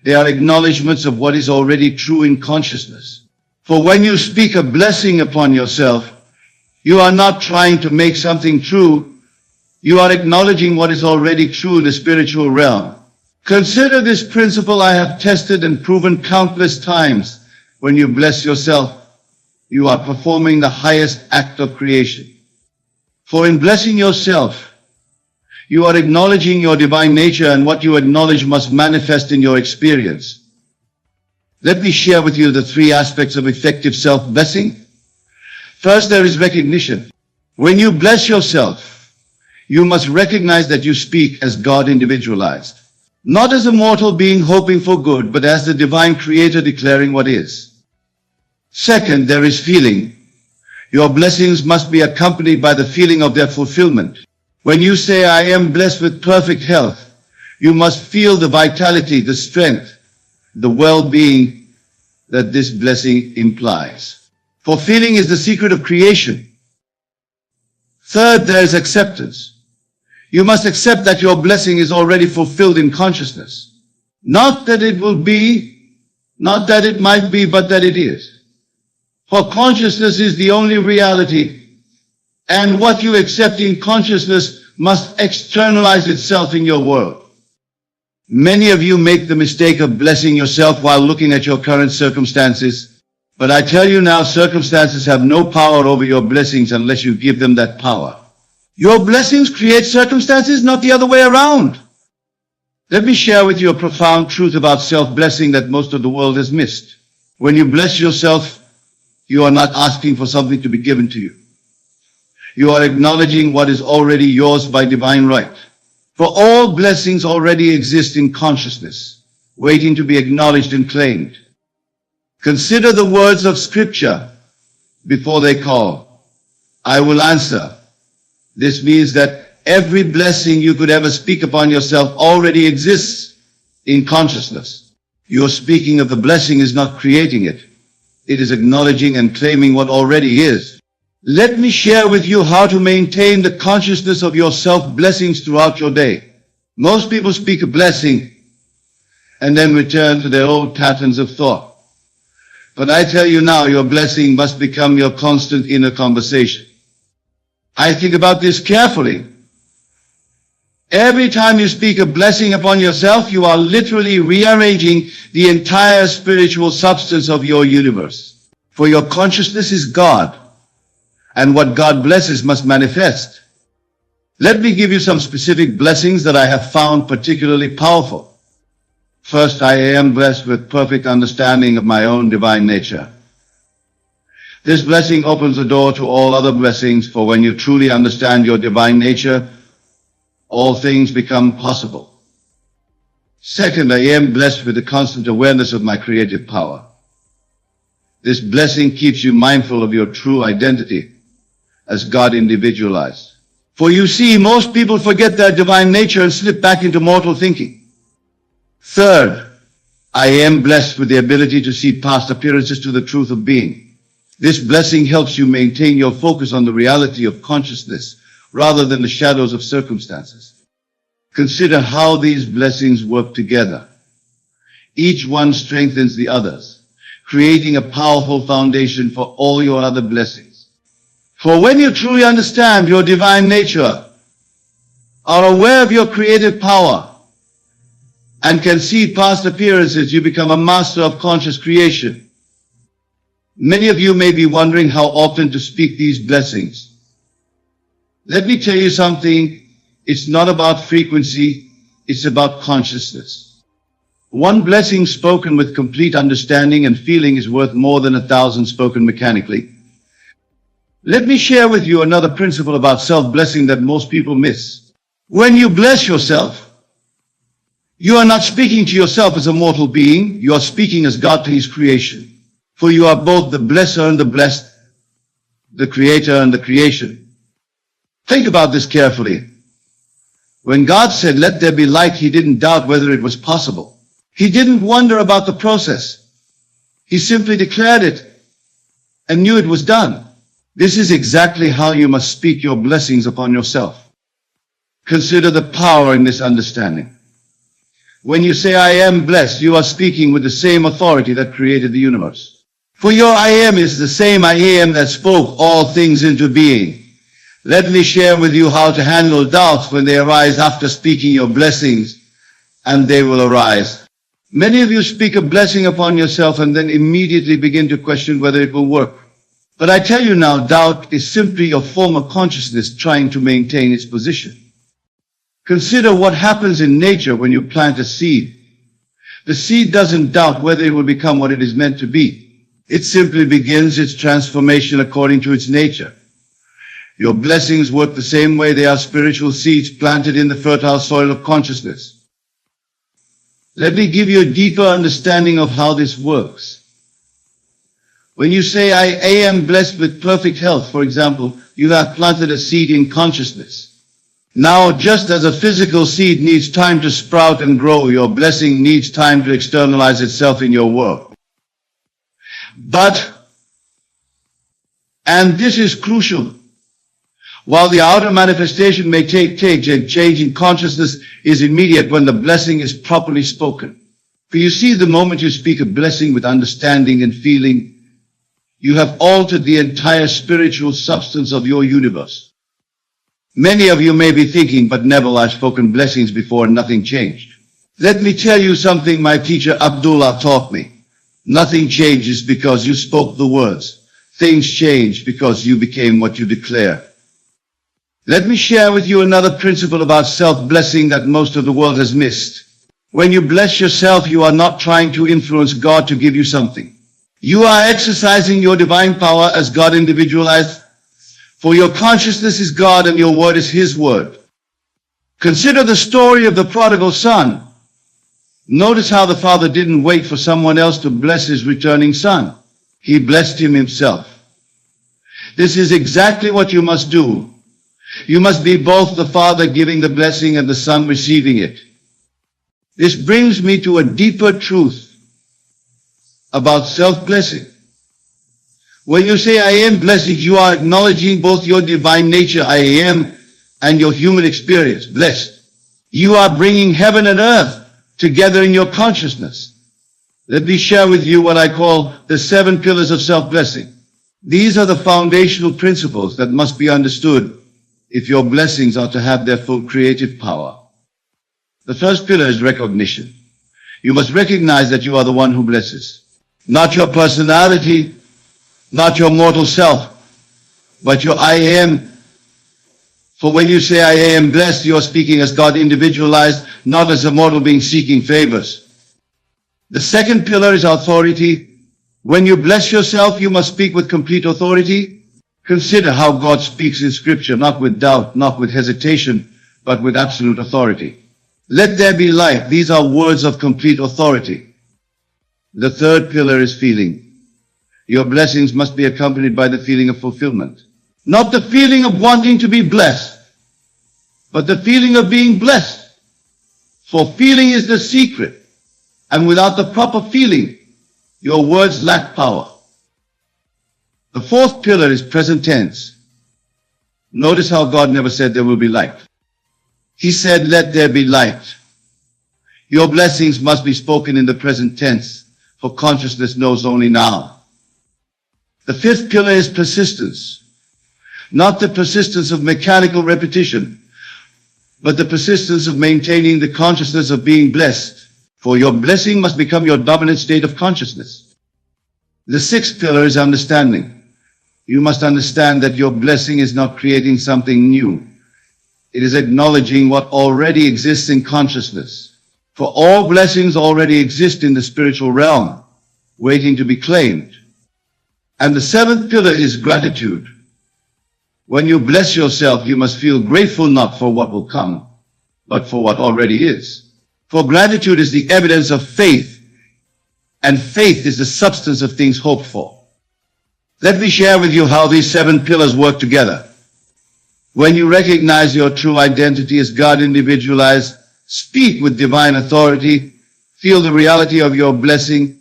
They are acknowledgments of what is already true in consciousness. For when you speak a blessing upon yourself, you are not trying to make something true. You are acknowledging what is already true in the spiritual realm. Consider this principle I have tested and proven countless times. When you bless yourself, you are performing the highest act of creation. For in blessing yourself, you are acknowledging your divine nature, and what you acknowledge must manifest in your experience. Let me share with you the 3 aspects of effective self-blessing. First, there is recognition. When you bless yourself, you must recognize that you speak as God individualized. Not as a mortal being hoping for good, but as the divine creator declaring what is. Second, there is feeling. Your blessings must be accompanied by the feeling of their fulfillment. When you say, I am blessed with perfect health, you must feel the vitality, the strength, the well-being that this blessing implies. For feeling is the secret of creation. Third, there is acceptance. You must accept that your blessing is already fulfilled in consciousness. Not that it will be, not that it might be, but that it is. For consciousness is the only reality, and what you accept in consciousness must externalize itself in your world. Many of you make the mistake of blessing yourself while looking at your current circumstances, but I tell you now, circumstances have no power over your blessings unless you give them that power. Your blessings create circumstances, not the other way around. Let me share with you a profound truth about self-blessing that most of the world has missed. When you bless yourself, you are not asking for something to be given to you. You are acknowledging what is already yours by divine right. For all blessings already exist in consciousness, waiting to be acknowledged and claimed. Consider the words of Scripture before they call. I will answer. This means that every blessing you could ever speak upon yourself already exists in consciousness. Your speaking of the blessing is not creating it. It is acknowledging and claiming what already is. Let me share with you how to maintain the consciousness of your self-blessings throughout your day. Most people speak a blessing and then return to their old patterns of thought. But I tell you now, your blessing must become your constant inner conversation. I think about this carefully. Every time you speak a blessing upon yourself, you are literally rearranging the entire spiritual substance of your universe. For your consciousness is God, and what God blesses must manifest. Let me give you some specific blessings that I have found particularly powerful. First, I am blessed with perfect understanding of my own divine nature. This blessing opens the door to all other blessings, for when you truly understand your divine nature, all things become possible. Second, I am blessed with the constant awareness of my creative power. This blessing keeps you mindful of your true identity as God individualized. For you see, most people forget their divine nature and slip back into mortal thinking. Third, I am blessed with the ability to see past appearances to the truth of being. This blessing helps you maintain your focus on the reality of consciousness rather than the shadows of circumstances. Consider how these blessings work together. Each one strengthens the others, creating a powerful foundation for all your other blessings. For when you truly understand your divine nature, are aware of your creative power, and can see past appearances, you become a master of conscious creation. Many of you may be wondering how often to speak these blessings. Let me tell you something. It's not about frequency, it's about consciousness. One blessing spoken with complete understanding and feeling is worth more than 1,000 spoken mechanically. Let me share with you another principle about self-blessing that most people miss. When you bless yourself, you are not speaking to yourself as a mortal being, you are speaking as God to His creation. For you are both the blesser and the blessed, the creator and the creation. Think about this carefully. When God said, "Let there be light," He didn't doubt whether it was possible. He didn't wonder about the process. He simply declared it and knew it was done. This is exactly how you must speak your blessings upon yourself. Consider the power in this understanding. When you say, "I am blessed," you are speaking with the same authority that created the universe. For your I am is the same I am that spoke all things into being. Let me share with you how to handle doubts when they arise after speaking your blessings, and they will arise. Many of you speak a blessing upon yourself and then immediately begin to question whether it will work. But I tell you now, doubt is simply your former consciousness trying to maintain its position. Consider what happens in nature when you plant a seed. The seed doesn't doubt whether it will become what it is meant to be. It simply begins its transformation according to its nature. Your blessings work the same way. They are spiritual seeds planted in the fertile soil of consciousness. Let me give you a deeper understanding of how this works. When you say, I am blessed with perfect health, for example, you have planted a seed in consciousness. Now, just as a physical seed needs time to sprout and grow, your blessing needs time to externalize itself in your world. And this is crucial, while the outer manifestation may take and change in consciousness is immediate when the blessing is properly spoken. For you see, the moment you speak a blessing with understanding and feeling, you have altered the entire spiritual substance of your universe. Many of you may be thinking, "But Neville, I've spoken blessings before and nothing changed." Let me tell you something my teacher Abdullah taught me. Nothing changes because you spoke the words. Things change because you became what you declare. Let me share with you another principle about self-blessing that most of the world has missed. When you bless yourself, you are not trying to influence God to give you something. You are exercising your divine power as God individualized. For your consciousness is God and your word is His word. Consider the story of the prodigal son. Notice how the father didn't wait for someone else to bless his returning son. He blessed him himself. This is exactly what you must do. You must be both the father giving the blessing and the son receiving it. This brings me to a deeper truth about self-blessing. When you say, "I am blessed," you are acknowledging both your divine nature, I am, and your human experience, blessed. You are bringing heaven and earth together in your consciousness. Let me share with you what I call the 7 pillars of self-blessing. These are the foundational principles that must be understood if your blessings are to have their full creative power. The first pillar is recognition. You must recognize that you are the one who blesses. Not your personality, not your mortal self, but your I am. For when you say, "I am blessed," you are speaking as God individualized, not as a mortal being seeking favors. The second pillar is authority. When you bless yourself, you must speak with complete authority. Consider how God speaks in Scripture, not with doubt, not with hesitation, but with absolute authority. Let there be light. These are words of complete authority. The third pillar is feeling. Your blessings must be accompanied by the feeling of fulfillment. Not the feeling of wanting to be blessed, but the feeling of being blessed. For feeling is the secret, and without the proper feeling, your words lack power. The fourth pillar is present tense. Notice how God never said there will be light. He said, let there be light. Your blessings must be spoken in the present tense, for consciousness knows only now. The fifth pillar is persistence. Not the persistence of mechanical repetition, but the persistence of maintaining the consciousness of being blessed. For your blessing must become your dominant state of consciousness. The sixth pillar is understanding. You must understand that your blessing is not creating something new. It is acknowledging what already exists in consciousness. For all blessings already exist in the spiritual realm, waiting to be claimed. And the seventh pillar is gratitude. When you bless yourself, you must feel grateful not for what will come, but for what already is. For gratitude is the evidence of faith, and faith is the substance of things hoped for. Let me share with you how these 7 pillars work together. When you recognize your true identity as God individualized, speak with divine authority, feel the reality of your blessing,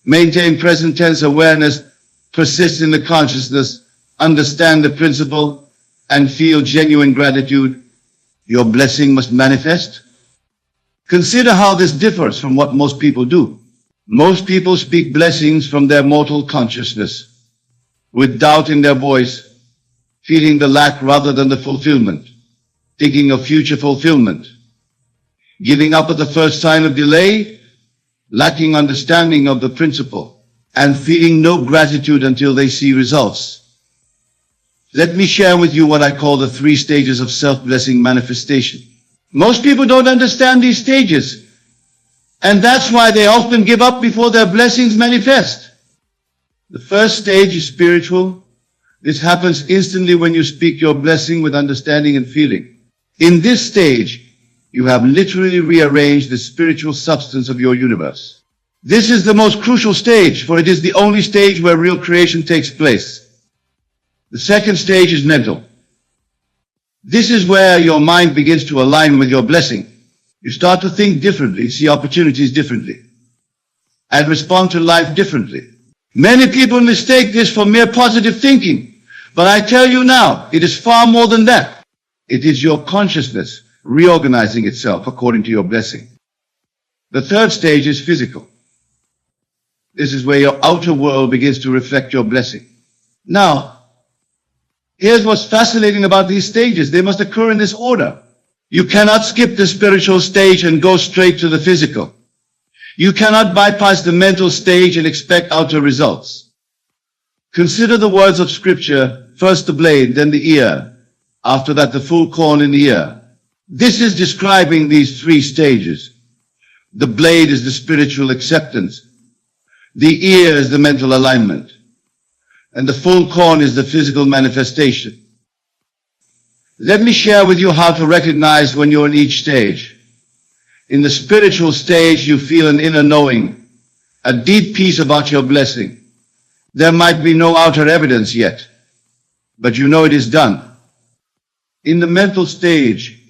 maintain present tense awareness, persist in the consciousness, understand the principle, and feel genuine gratitude, your blessing must manifest. Consider how this differs from what most people do. Most people speak blessings from their mortal consciousness, with doubt in their voice, feeling the lack rather than the fulfillment, thinking of future fulfillment, giving up at the first sign of delay, lacking understanding of the principle, and feeling no gratitude until they see results. Let me share with you what I call the 3 stages of self-blessing manifestation. Most people don't understand these stages, and that's why they often give up before their blessings manifest. The first stage is spiritual. This happens instantly when you speak your blessing with understanding and feeling. In this stage, you have literally rearranged the spiritual substance of your universe. This is the most crucial stage, for it is the only stage where real creation takes place. The second stage is mental. This is where your mind begins to align with your blessing. You start to think differently, see opportunities differently, and respond to life differently. Many people mistake this for mere positive thinking, but I tell you now, it is far more than that. It is your consciousness reorganizing itself according to your blessing. The third stage is physical. This is where your outer world begins to reflect your blessing. Now, here's what's fascinating about these stages. They must occur in this order. You cannot skip the spiritual stage and go straight to the physical. You cannot bypass the mental stage and expect outer results. Consider the words of Scripture, first the blade, then the ear, after that the full corn in the ear. This is describing these 3 stages. The blade is the spiritual acceptance. The ear is the mental alignment. And the full corn is the physical manifestation. Let me share with you how to recognize when you're in each stage. In the spiritual stage, you feel an inner knowing, a deep peace about your blessing. There might be no outer evidence yet, but you know it is done. In the mental stage,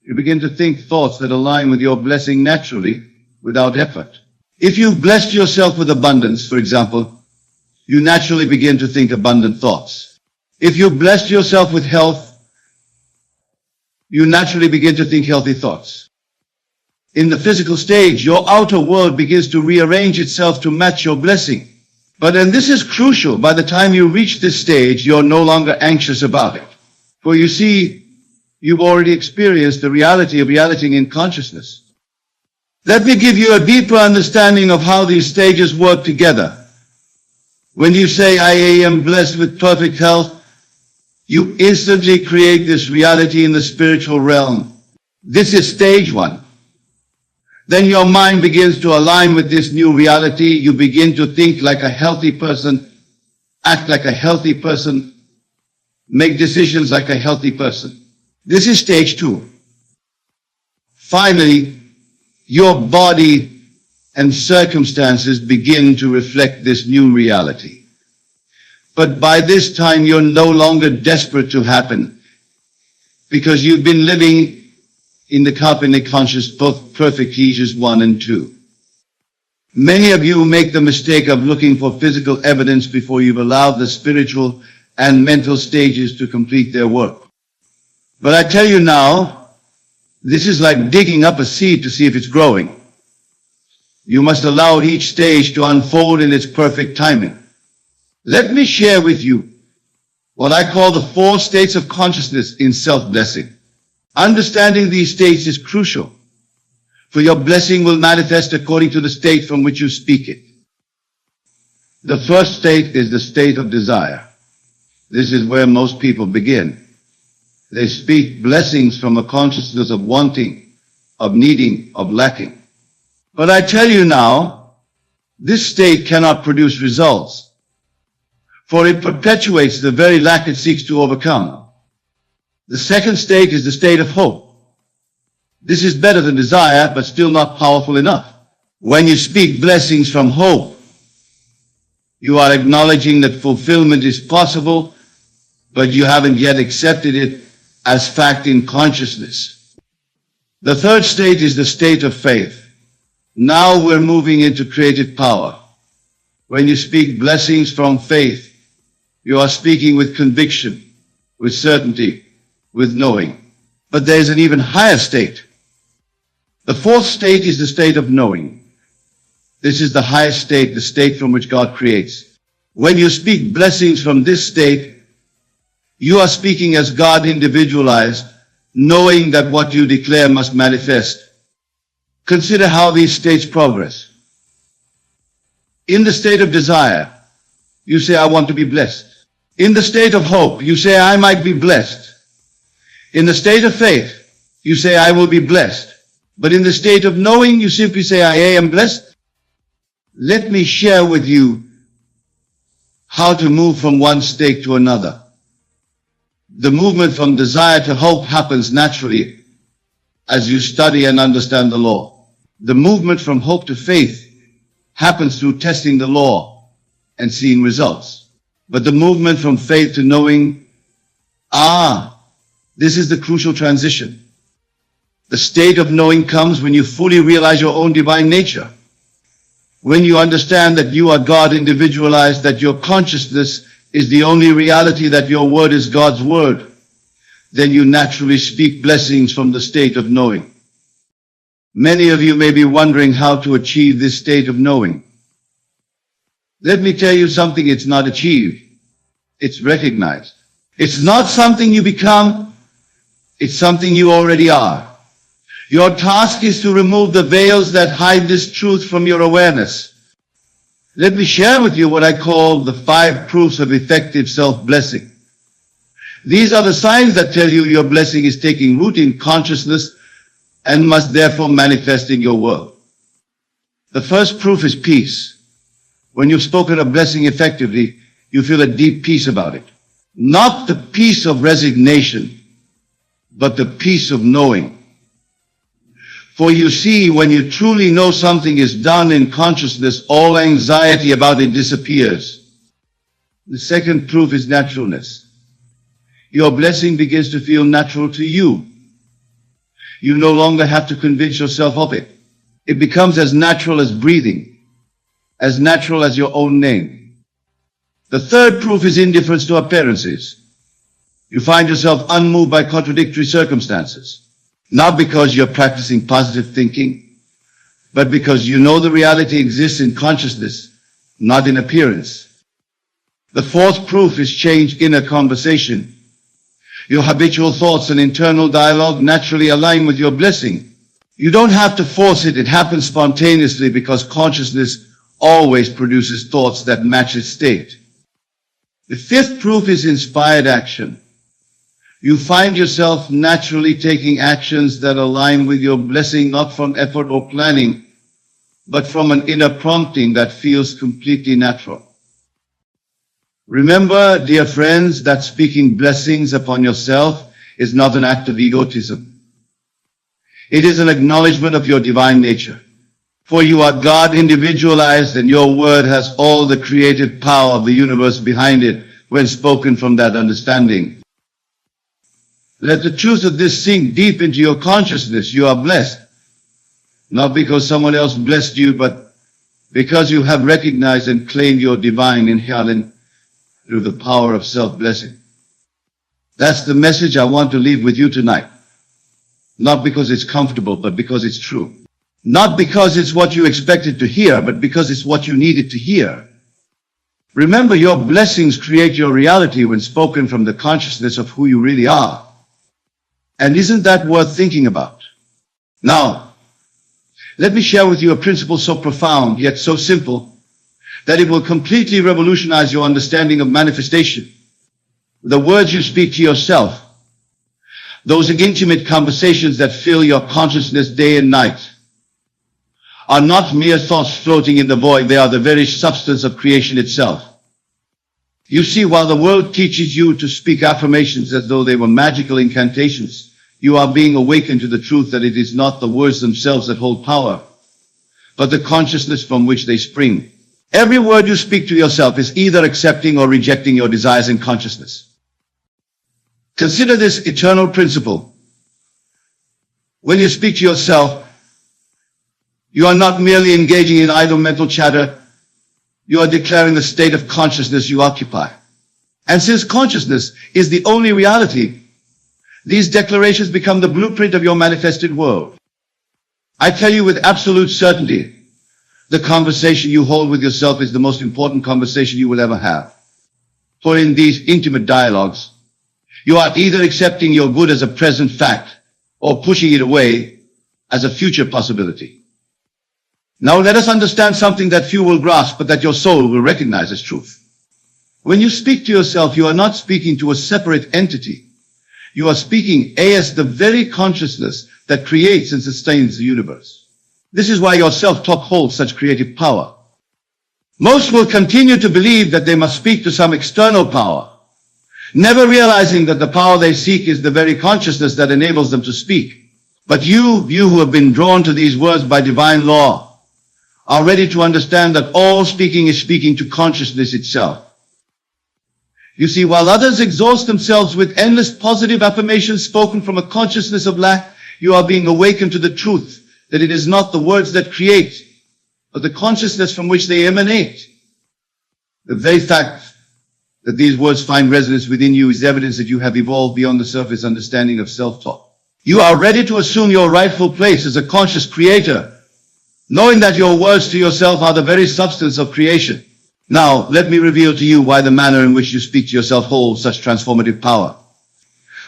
you begin to think thoughts that align with your blessing naturally, without effort. If you've blessed yourself with abundance, for example, you naturally begin to think abundant thoughts. If you've blessed yourself with health, you naturally begin to think healthy thoughts. In the physical stage, your outer world begins to rearrange itself to match your blessing. But, and this is crucial, by the time you reach this stage, you're no longer anxious about it. For you see, you've already experienced the reality of reality in consciousness. Let me give you a deeper understanding of how these stages work together. When you say, I am blessed with perfect health, you instantly create this reality in the spiritual realm. This is stage 1. Then your mind begins to align with this new reality. You begin to think like a healthy person, act like a healthy person, make decisions like a healthy person. This is stage 2. Finally, your body and circumstances begin to reflect this new reality. But by this time, you're no longer desperate to happen, because you've been living in the Kapinic conscious, both perfect teachers 1 and 2. Many of you make the mistake of looking for physical evidence before you've allowed the spiritual and mental stages to complete their work. But I tell you now, this is like digging up a seed to see if it's growing. You must allow each stage to unfold in its perfect timing. Let me share with you what I call the 4 states of consciousness in self-blessing. Understanding these states is crucial, for your blessing will manifest according to the state from which you speak it. The first state is the state of desire. This is where most people begin. They speak blessings from a consciousness of wanting, of needing, of lacking. But I tell you now, this state cannot produce results, for it perpetuates the very lack it seeks to overcome. The second state is the state of hope. This is better than desire, but still not powerful enough. When you speak blessings from hope, you are acknowledging that fulfillment is possible, but you haven't yet accepted it as fact in consciousness. The third state is the state of faith. Now we're moving into creative power. When you speak blessings from faith, you are speaking with conviction, with certainty, with knowing. But there's an even higher state. The fourth state is the state of knowing. This is the highest state, the state from which God creates. When you speak blessings from this state, you are speaking as God individualized, knowing that what you declare must manifest. Consider how these states progress. In the state of desire, you say, I want to be blessed. In the state of hope, you say, I might be blessed. In the state of faith, you say, I will be blessed. But in the state of knowing, you simply say, I am blessed. Let me share with you how to move from one state to another. The movement from desire to hope happens naturally as you study and understand the law. The movement from hope to faith happens through testing the law and seeing results. But the movement from faith to knowing, this is the crucial transition. The state of knowing comes when you fully realize your own divine nature. When you understand that you are God individualized, that your consciousness is the only reality, that your word is God's word, then you naturally speak blessings from the state of knowing. Many of you may be wondering how to achieve this state of knowing. Let me tell you something, it's not achieved. It's recognized. It's not something you become, it's something you already are. Your task is to remove the veils that hide this truth from your awareness. Let me share with you what I call the 5 proofs of effective self-blessing. These are the signs that tell you your blessing is taking root in consciousness and must therefore manifest in your world. The first proof is peace. When you've spoken a blessing effectively, you feel a deep peace about it. Not the peace of resignation, but the peace of knowing. For you see, when you truly know something is done in consciousness, all anxiety about it disappears. The second proof is naturalness. Your blessing begins to feel natural to you. You no longer have to convince yourself of it. It becomes as natural as breathing, as natural as your own name. The third proof is indifference to appearances. You find yourself unmoved by contradictory circumstances. Not because you're practicing positive thinking, but because you know the reality exists in consciousness, not in appearance. The fourth proof is changed inner conversation. Your habitual thoughts and internal dialogue naturally align with your blessing. You don't have to force it, it happens spontaneously because consciousness always produces thoughts that match its state. The fifth proof is inspired action. You find yourself naturally taking actions that align with your blessing, not from effort or planning, but from an inner prompting that feels completely natural. Remember, dear friends, that speaking blessings upon yourself is not an act of egotism. It is an acknowledgement of your divine nature. For you are God individualized, and your word has all the creative power of the universe behind it when spoken from that understanding. Let the truth of this sink deep into your consciousness. You are blessed, not because someone else blessed you, but because you have recognized and claimed your divine inherent through the power of self-blessing. That's the message I want to leave with you tonight. Not because it's comfortable, but because it's true. Not because it's what you expected to hear, but because it's what you needed to hear. Remember, your blessings create your reality when spoken from the consciousness of who you really are. And isn't that worth thinking about? Now, let me share with you a principle so profound, yet so simple, that it will completely revolutionize your understanding of manifestation. The words you speak to yourself, those intimate conversations that fill your consciousness day and night, are not mere thoughts floating in the void. They are the very substance of creation itself. You see, while the world teaches you to speak affirmations as though they were magical incantations, you are being awakened to the truth that it is not the words themselves that hold power, but the consciousness from which they spring. Every word you speak to yourself is either accepting or rejecting your desires and consciousness. Consider this eternal principle. When you speak to yourself, you are not merely engaging in idle mental chatter. You are declaring the state of consciousness you occupy. And since consciousness is the only reality, these declarations become the blueprint of your manifested world. I tell you with absolute certainty, the conversation you hold with yourself is the most important conversation you will ever have. For in these intimate dialogues, you are either accepting your good as a present fact or pushing it away as a future possibility. Now let us understand something that few will grasp, but that your soul will recognize as truth. When you speak to yourself, you are not speaking to a separate entity. You are speaking as the very consciousness that creates and sustains the universe. This is why your self-talk holds such creative power. Most will continue to believe that they must speak to some external power, never realizing that the power they seek is the very consciousness that enables them to speak. But you who have been drawn to these words by divine law, are ready to understand that all speaking is speaking to consciousness itself. You see, while others exhaust themselves with endless positive affirmations spoken from a consciousness of lack, you are being awakened to the truth that it is not the words that create, but the consciousness from which they emanate. The very fact that these words find resonance within you is evidence that you have evolved beyond the surface understanding of self-talk. You are ready to assume your rightful place as a conscious creator, knowing that your words to yourself are the very substance of creation. Now, let me reveal to you why the manner in which you speak to yourself holds such transformative power.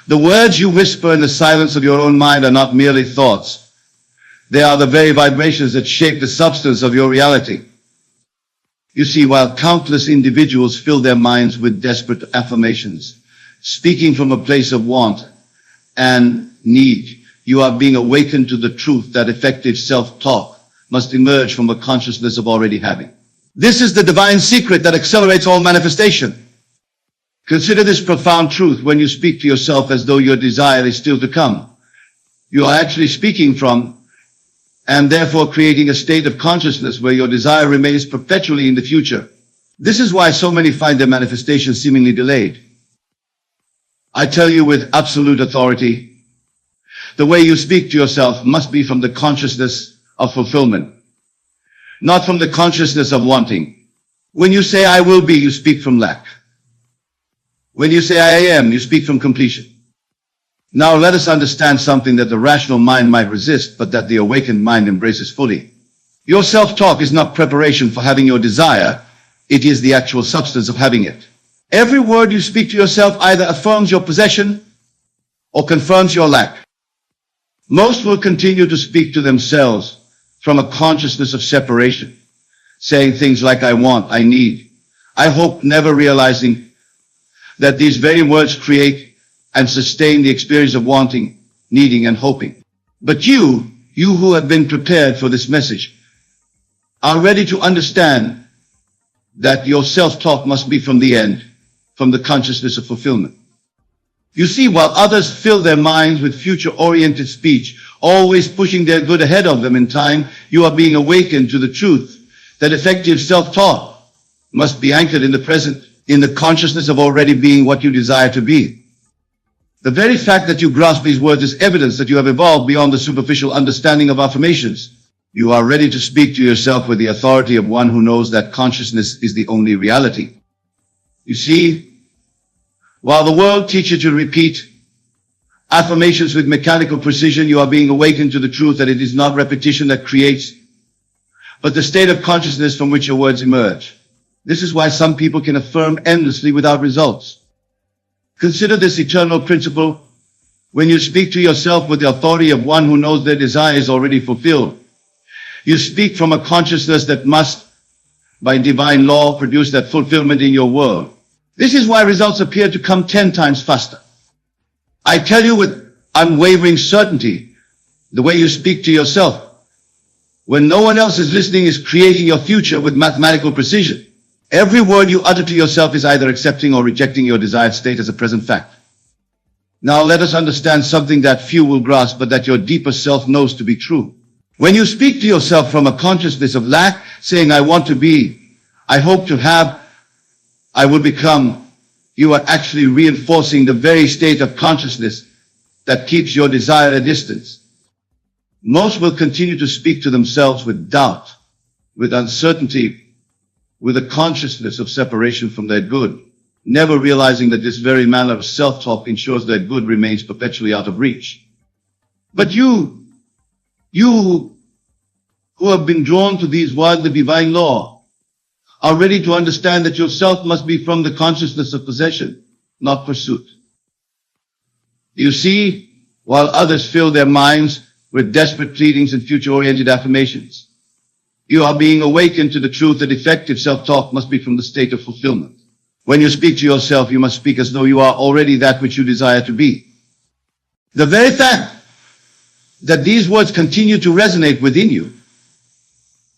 The words you whisper in the silence of your own mind are not merely thoughts. They are the very vibrations that shape the substance of your reality. You see, while countless individuals fill their minds with desperate affirmations, speaking from a place of want and need, you are being awakened to the truth that effective self-talk must emerge from a consciousness of already having. This is the divine secret that accelerates all manifestation. Consider this profound truth when you speak to yourself as though your desire is still to come. You are actually speaking from and therefore creating a state of consciousness where your desire remains perpetually in the future. This is why so many find their manifestation seemingly delayed. I tell you with absolute authority, the way you speak to yourself must be from the consciousness of fulfillment, not from the consciousness of wanting. When you say I will be, you speak from lack. When you say I am, you speak from completion. Now let us understand something that the rational mind might resist, but that the awakened mind embraces fully. Your self-talk is not preparation for having your desire. It is the actual substance of having it. Every word you speak to yourself either affirms your possession or confirms your lack. Most will continue to speak to themselves from a consciousness of separation, saying things like I want, I need, I hope, never realizing that these very words create and sustain the experience of wanting, needing, and hoping. But you who have been prepared for this message, are ready to understand that your self-talk must be from the end, from the consciousness of fulfillment. You see, while others fill their minds with future-oriented speech, always pushing their good ahead of them in time, you are being awakened to the truth that effective self-talk must be anchored in the present, in the consciousness of already being what you desire to be. The very fact that you grasp these words is evidence that you have evolved beyond the superficial understanding of affirmations. You are ready to speak to yourself with the authority of one who knows that consciousness is the only reality. You see, while the world teaches you to repeat affirmations with mechanical precision, you are being awakened to the truth that it is not repetition that creates, but the state of consciousness from which your words emerge. This is why some people can affirm endlessly without results. Consider this eternal principle. When you speak to yourself with the authority of one who knows their desire is already fulfilled, you speak from a consciousness that must, by divine law, produce that fulfillment in your world. This is why results appear to come 10 times faster. I tell you with unwavering certainty, the way you speak to yourself, when no one else is listening, is creating your future with mathematical precision. Every word you utter to yourself is either accepting or rejecting your desired state as a present fact. Now let us understand something that few will grasp, but that your deeper self knows to be true. When you speak to yourself from a consciousness of lack, saying, I want to be, I hope to have, I will become, you are actually reinforcing the very state of consciousness that keeps your desire at a distance. Most will continue to speak to themselves with doubt, with uncertainty, with a consciousness of separation from their good, never realizing that this very manner of self-talk ensures their good remains perpetually out of reach. But you who have been drawn to these words of divine law, are ready to understand that yourself must be from the consciousness of possession, not pursuit. You see, while others fill their minds with desperate pleadings and future-oriented affirmations, you are being awakened to the truth that effective self-talk must be from the state of fulfillment. When you speak to yourself, you must speak as though you are already that which you desire to be. The very fact that these words continue to resonate within you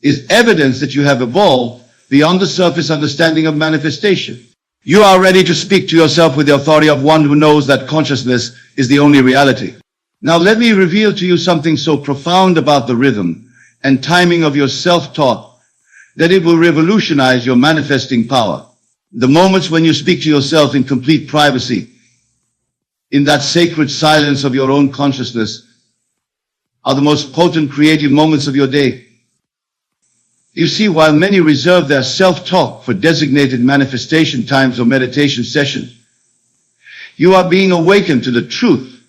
is evidence that you have evolved beyond the surface understanding of manifestation. You are ready to speak to yourself with the authority of one who knows that consciousness is the only reality. Now let me reveal to you something so profound about the rhythm and timing of your self-talk that it will revolutionize your manifesting power. The moments when you speak to yourself in complete privacy, in that sacred silence of your own consciousness, are the most potent creative moments of your day. You see, while many reserve their self-talk for designated manifestation times or meditation sessions, you are being awakened to the truth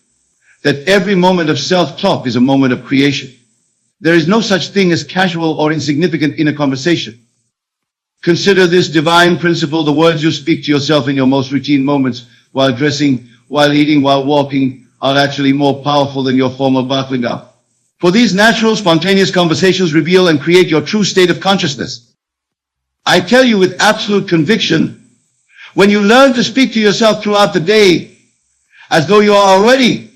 that every moment of self-talk is a moment of creation. There is no such thing as casual or insignificant inner conversation. Consider this divine principle: the words you speak to yourself in your most routine moments, while dressing, while eating, while walking, are actually more powerful than your formal buckling up. For these natural, spontaneous conversations reveal and create your true state of consciousness. I tell you with absolute conviction, when you learn to speak to yourself throughout the day as though you are already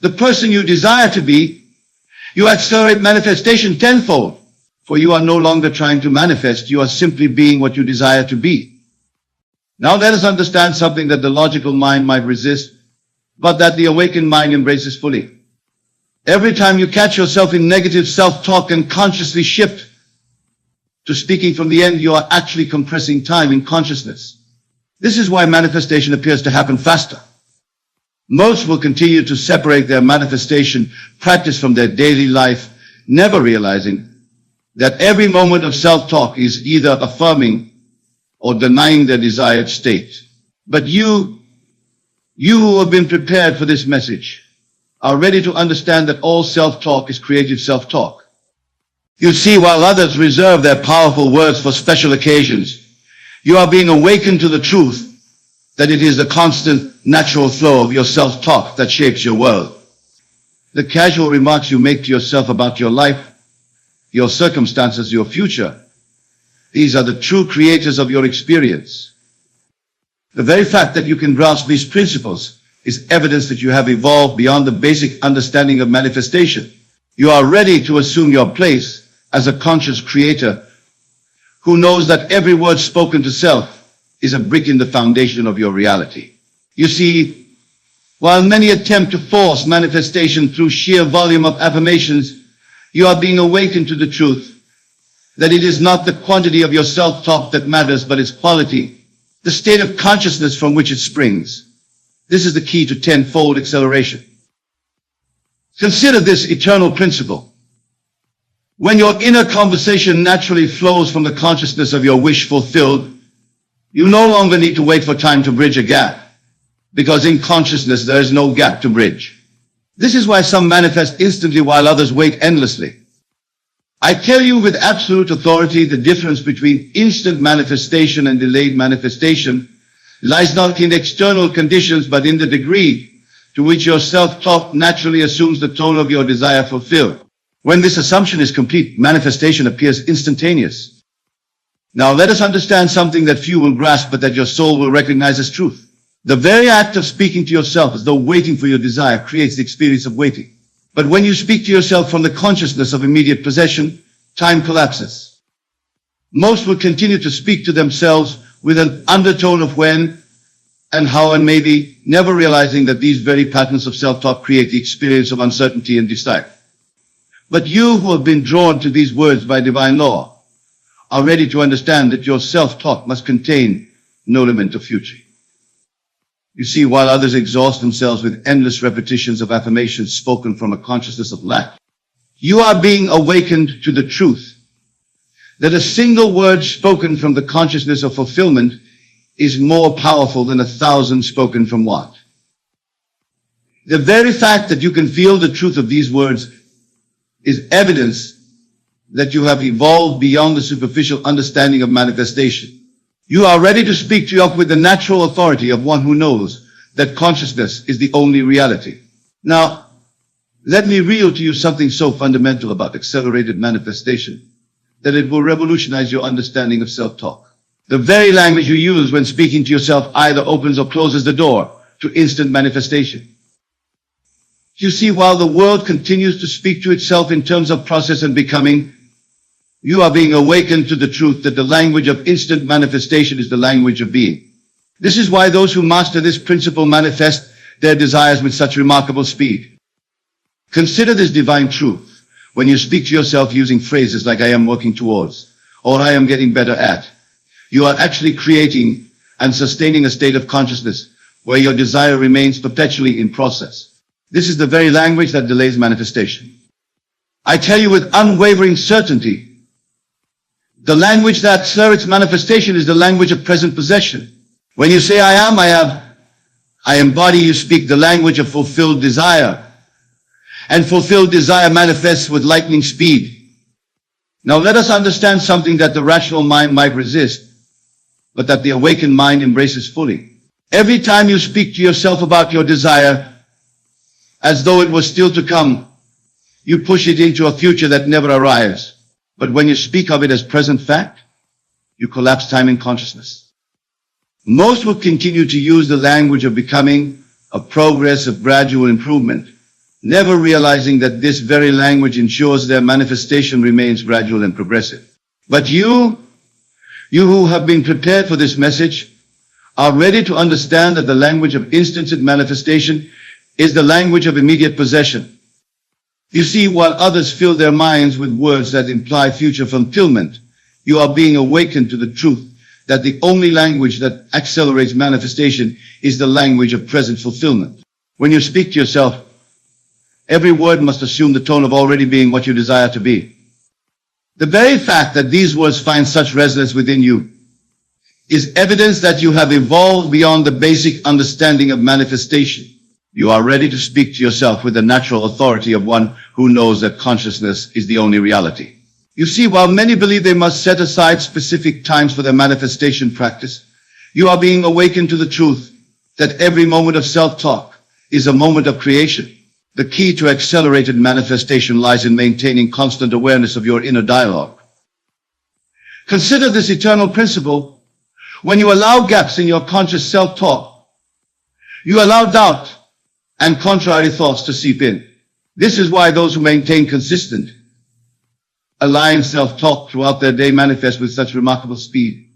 the person you desire to be, you accelerate manifestation tenfold. For you are no longer trying to manifest, you are simply being what you desire to be. Now let us understand something that the logical mind might resist, but that the awakened mind embraces fully. Every time you catch yourself in negative self-talk and consciously shift to speaking from the end, you are actually compressing time in consciousness. This is why manifestation appears to happen faster. Most will continue to separate their manifestation practice from their daily life, never realizing that every moment of self-talk is either affirming or denying their desired state. But you who have been prepared for this message, are ready to understand that all self-talk is creative self-talk. You see, while others reserve their powerful words for special occasions, you are being awakened to the truth that it is the constant, natural flow of your self-talk that shapes your world. The casual remarks you make to yourself about your life, your circumstances, your future, these are the true creators of your experience. The very fact that you can grasp these principles is evidence that you have evolved beyond the basic understanding of manifestation. You are ready to assume your place as a conscious creator who knows that every word spoken to self is a brick in the foundation of your reality. You see, while many attempt to force manifestation through sheer volume of affirmations, you are being awakened to the truth that it is not the quantity of your self-talk that matters, but its quality, the state of consciousness from which it springs. This is the key to tenfold acceleration. Consider this eternal principle. When your inner conversation naturally flows from the consciousness of your wish fulfilled, you no longer need to wait for time to bridge a gap, because in consciousness there is no gap to bridge. This is why some manifest instantly while others wait endlessly. I tell you with absolute authority, the difference between instant manifestation and delayed manifestation lies not in external conditions, but in the degree to which your self-talk naturally assumes the tone of your desire fulfilled. When this assumption is complete, manifestation appears instantaneous. Now let us understand something that few will grasp, but that your soul will recognize as truth. The very act of speaking to yourself as though waiting for your desire creates the experience of waiting. But when you speak to yourself from the consciousness of immediate possession, time collapses. Most will continue to speak to themselves with an undertone of when and how and maybe, never realizing that these very patterns of self-talk create the experience of uncertainty and desire. But you who have been drawn to these words by divine law are ready to understand that your self-talk must contain no element of future. You see, while others exhaust themselves with endless repetitions of affirmations spoken from a consciousness of lack, you are being awakened to the truth that a single word spoken from the consciousness of fulfillment is more powerful than 1,000 spoken from want. The very fact that you can feel the truth of these words is evidence that you have evolved beyond the superficial understanding of manifestation. You are ready to speak to yourself with the natural authority of one who knows that consciousness is the only reality. Now, let me reveal to you something so fundamental about accelerated manifestation that it will revolutionize your understanding of self-talk. The very language you use when speaking to yourself either opens or closes the door to instant manifestation. You see, while the world continues to speak to itself in terms of process and becoming, you are being awakened to the truth that the language of instant manifestation is the language of being. This is why those who master this principle manifest their desires with such remarkable speed. Consider this divine truth when you speak to yourself using phrases like I am working towards or I am getting better at. You are actually creating and sustaining a state of consciousness where your desire remains perpetually in process. This is the very language that delays manifestation. I tell you with unwavering certainty, the language that accelerates manifestation is the language of present possession. When you say I am, I embody, you speak the language of fulfilled desire. And fulfilled desire manifests with lightning speed. Now let us understand something that the rational mind might resist, but that the awakened mind embraces fully. Every time you speak to yourself about your desire, as though it was still to come, you push it into a future that never arrives. But when you speak of it as present fact, you collapse time and consciousness. Most will continue to use the language of becoming, of progress, of gradual improvement, never realizing that this very language ensures their manifestation remains gradual and progressive. But you who have been prepared for this message, are ready to understand that the language of instant manifestation is the language of immediate possession. You see, while others fill their minds with words that imply future fulfillment, you are being awakened to the truth that the only language that accelerates manifestation is the language of present fulfillment. When you speak to yourself, every word must assume the tone of already being what you desire to be. The very fact that these words find such resonance within you is evidence that you have evolved beyond the basic understanding of manifestation. You are ready to speak to yourself with the natural authority of one who knows that consciousness is the only reality. You see, while many believe they must set aside specific times for their manifestation practice, you are being awakened to the truth that every moment of self-talk is a moment of creation. The key to accelerated manifestation lies in maintaining constant awareness of your inner dialogue. Consider this eternal principle. When you allow gaps in your conscious self-talk, You allow doubt and contrary thoughts to seep in. This is why those who maintain consistent, aligned self-talk throughout their day manifest with such remarkable speed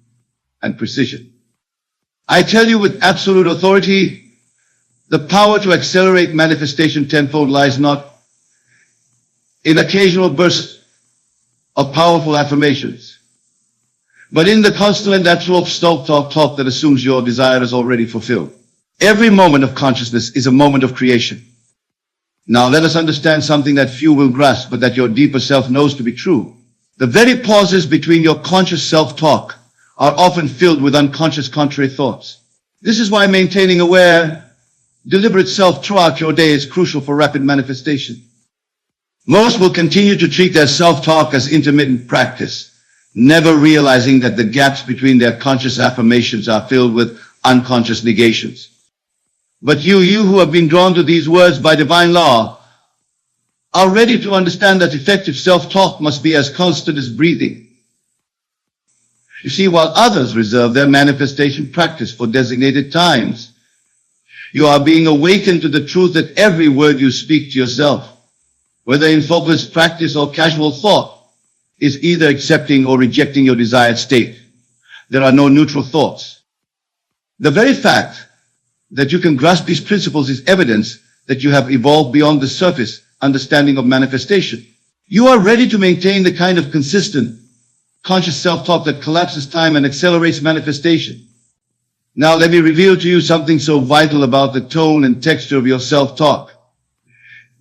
and precision. I tell you with absolute authority, the power to accelerate manifestation tenfold lies not in occasional bursts of powerful affirmations, but in the constant and natural self-talk that assumes your desire is already fulfilled. Every moment of consciousness is a moment of creation. Now let us understand something that few will grasp, but that your deeper self knows to be true. The very pauses between your conscious self-talk are often filled with unconscious contrary thoughts. This is why maintaining aware, deliberate self throughout your day is crucial for rapid manifestation. Most will continue to treat their self-talk as intermittent practice, never realizing that the gaps between their conscious affirmations are filled with unconscious negations. But you who have been drawn to these words by divine law, are ready to understand that effective self-talk must be as constant as breathing. You see, while others reserve their manifestation practice for designated times, you are being awakened to the truth that every word you speak to yourself, whether in focused practice or casual thought, is either accepting or rejecting your desired state. There are no neutral thoughts. The very fact that you can grasp these principles is evidence that you have evolved beyond the surface understanding of manifestation. You are ready to maintain the kind of consistent, conscious self-talk that collapses time and accelerates manifestation. Now let me reveal to you something so vital about the tone and texture of your self-talk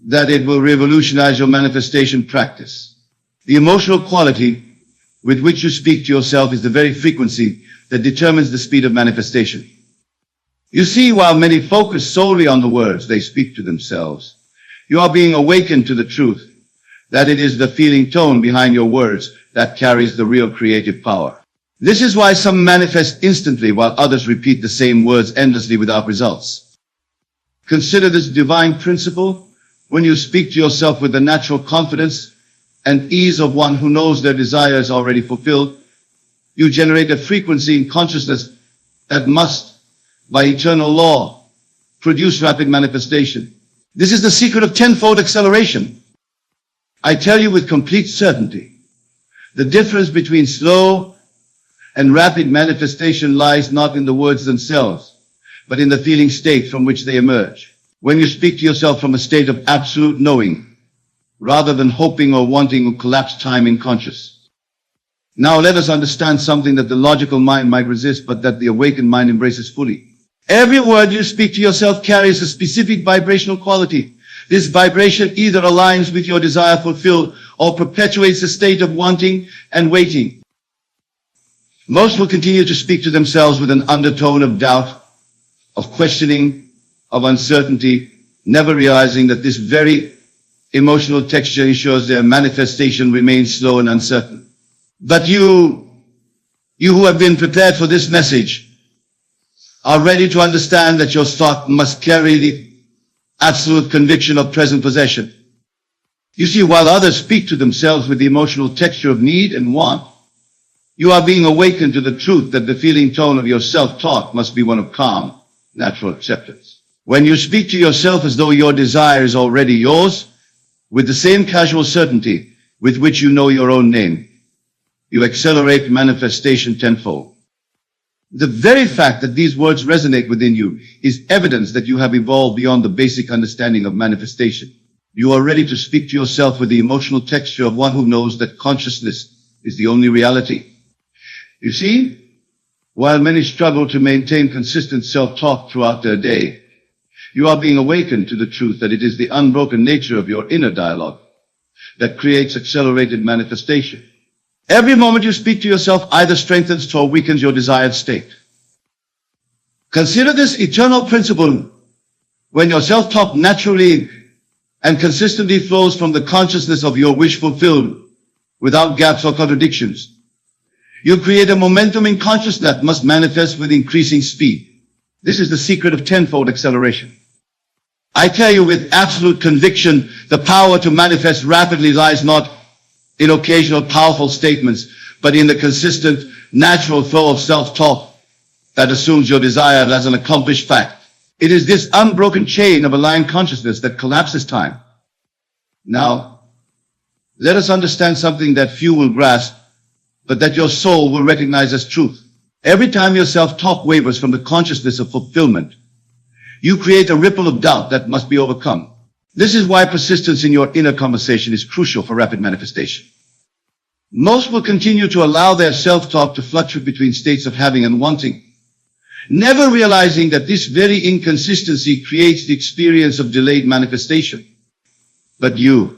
that it will revolutionize your manifestation practice. The emotional quality with which you speak to yourself is the very frequency that determines the speed of manifestation. You see, while many focus solely on the words they speak to themselves, you are being awakened to the truth that it is the feeling tone behind your words that carries the real creative power. This is why some manifest instantly while others repeat the same words endlessly without results. Consider this divine principle when you speak to yourself with the natural confidence and ease of one who knows their desire is already fulfilled. You generate a frequency in consciousness that must, by eternal law, produce rapid manifestation. This is the secret of tenfold acceleration. I tell you with complete certainty, the difference between slow and rapid manifestation lies not in the words themselves, but in the feeling state from which they emerge. When you speak to yourself from a state of absolute knowing, rather than hoping or wanting to collapse time in conscious. Now let us understand something that the logical mind might resist, but that the awakened mind embraces fully. Every word you speak to yourself carries a specific vibrational quality. This vibration either aligns with your desire fulfilled or perpetuates a state of wanting and waiting. Most will continue to speak to themselves with an undertone of doubt, of questioning, of uncertainty, never realizing that this very emotional texture ensures their manifestation remains slow and uncertain. But you who have been prepared for this message, are ready to understand that your thought must carry the absolute conviction of present possession. You see, while others speak to themselves with the emotional texture of need and want, you are being awakened to the truth that the feeling tone of your self-talk must be one of calm, natural acceptance. When you speak to yourself as though your desire is already yours, with the same casual certainty with which you know your own name, you accelerate manifestation tenfold. The very fact that these words resonate within you is evidence that you have evolved beyond the basic understanding of manifestation. You are ready to speak to yourself with the emotional texture of one who knows that consciousness is the only reality. You see, while many struggle to maintain consistent self-talk throughout their day, you are being awakened to the truth that it is the unbroken nature of your inner dialogue that creates accelerated manifestation. Every moment you speak to yourself either strengthens or weakens your desired state. Consider this eternal principle when your self-talk naturally and consistently flows from the consciousness of your wish fulfilled without gaps or contradictions. You create a momentum in consciousness that must manifest with increasing speed. This is the secret of tenfold acceleration. I tell you with absolute conviction, the power to manifest rapidly lies not in occasional powerful statements, but in the consistent, natural flow of self-talk that assumes your desire as an accomplished fact. It is this unbroken chain of aligned consciousness that collapses time. Now, let us understand something that few will grasp, but that your soul will recognize as truth. Every time your self-talk wavers from the consciousness of fulfillment, you create a ripple of doubt that must be overcome. This is why persistence in your inner conversation is crucial for rapid manifestation. Most will continue to allow their self-talk to fluctuate between states of having and wanting, never realizing that this very inconsistency creates the experience of delayed manifestation. But you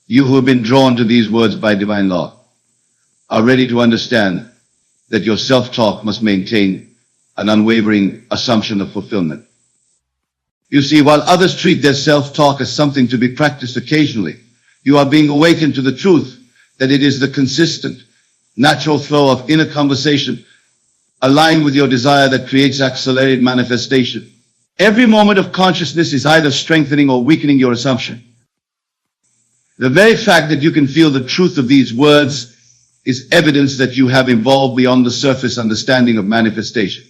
who have been drawn to these words by divine law, are ready to understand that your self-talk must maintain an unwavering assumption of fulfillment. You see, while others treat their self-talk as something to be practiced occasionally, you are being awakened to the truth that it is the consistent, natural flow of inner conversation aligned with your desire that creates accelerated manifestation. Every moment of consciousness is either strengthening or weakening your assumption. The very fact that you can feel the truth of these words is evidence that you have evolved beyond the surface understanding of manifestation.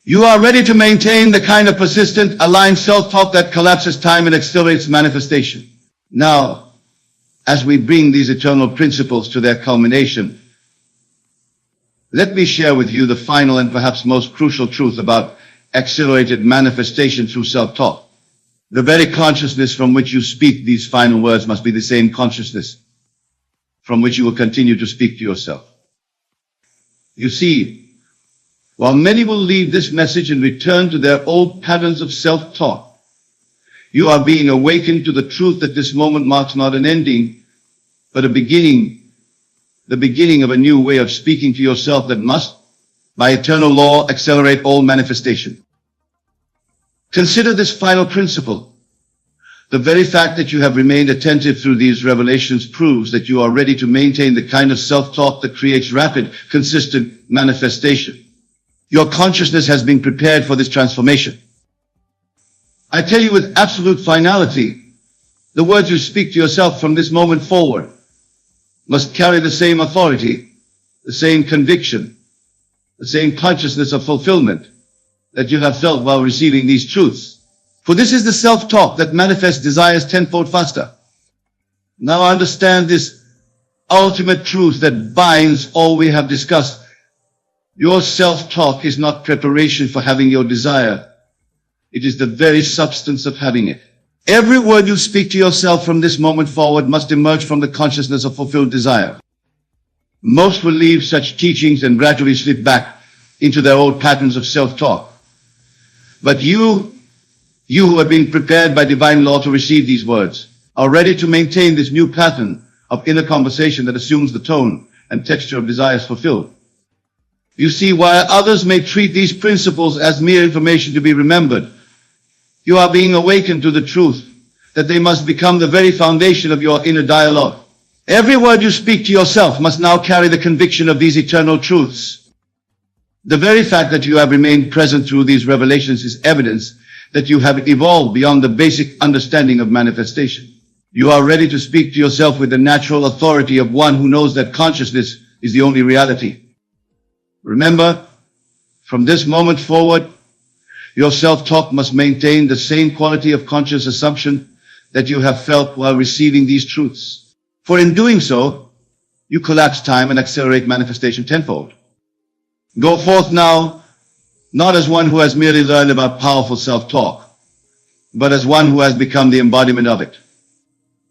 You are ready to maintain the kind of persistent, aligned self-talk that collapses time and accelerates manifestation. Now, as we bring these eternal principles to their culmination, let me share with you the final and perhaps most crucial truth about accelerated manifestation through self-talk. The very consciousness from which you speak these final words must be the same consciousness from which you will continue to speak to yourself. You see, while many will leave this message and return to their old patterns of self-talk, you are being awakened to the truth that this moment marks not an ending, but a beginning, the beginning of a new way of speaking to yourself that must, by eternal law, accelerate all manifestation. Consider this final principle. The very fact that you have remained attentive through these revelations proves that you are ready to maintain the kind of self-talk that creates rapid, consistent manifestation. Your consciousness has been prepared for this transformation. I tell you with absolute finality, the words you speak to yourself from this moment forward must carry the same authority, the same conviction, the same consciousness of fulfillment that you have felt while receiving these truths. For this is the self-talk that manifests desires tenfold faster. Now understand this ultimate truth that binds all we have discussed. Your self-talk is not preparation for having your desire. It is the very substance of having it. Every word you speak to yourself from this moment forward must emerge from the consciousness of fulfilled desire. Most will leave such teachings and gradually slip back into their old patterns of self-talk. But you who have been prepared by divine law to receive these words, are ready to maintain this new pattern of inner conversation that assumes the tone and texture of desires fulfilled. You see, while others may treat these principles as mere information to be remembered, you are being awakened to the truth that they must become the very foundation of your inner dialogue. Every word you speak to yourself must now carry the conviction of these eternal truths. The very fact that you have remained present through these revelations is evidence that you have evolved beyond the basic understanding of manifestation. You are ready to speak to yourself with the natural authority of one who knows that consciousness is the only reality. Remember, from this moment forward, your self-talk must maintain the same quality of conscious assumption that you have felt while receiving these truths. For in doing so, you collapse time and accelerate manifestation tenfold. Go forth now, not as one who has merely learned about powerful self-talk, but as one who has become the embodiment of it.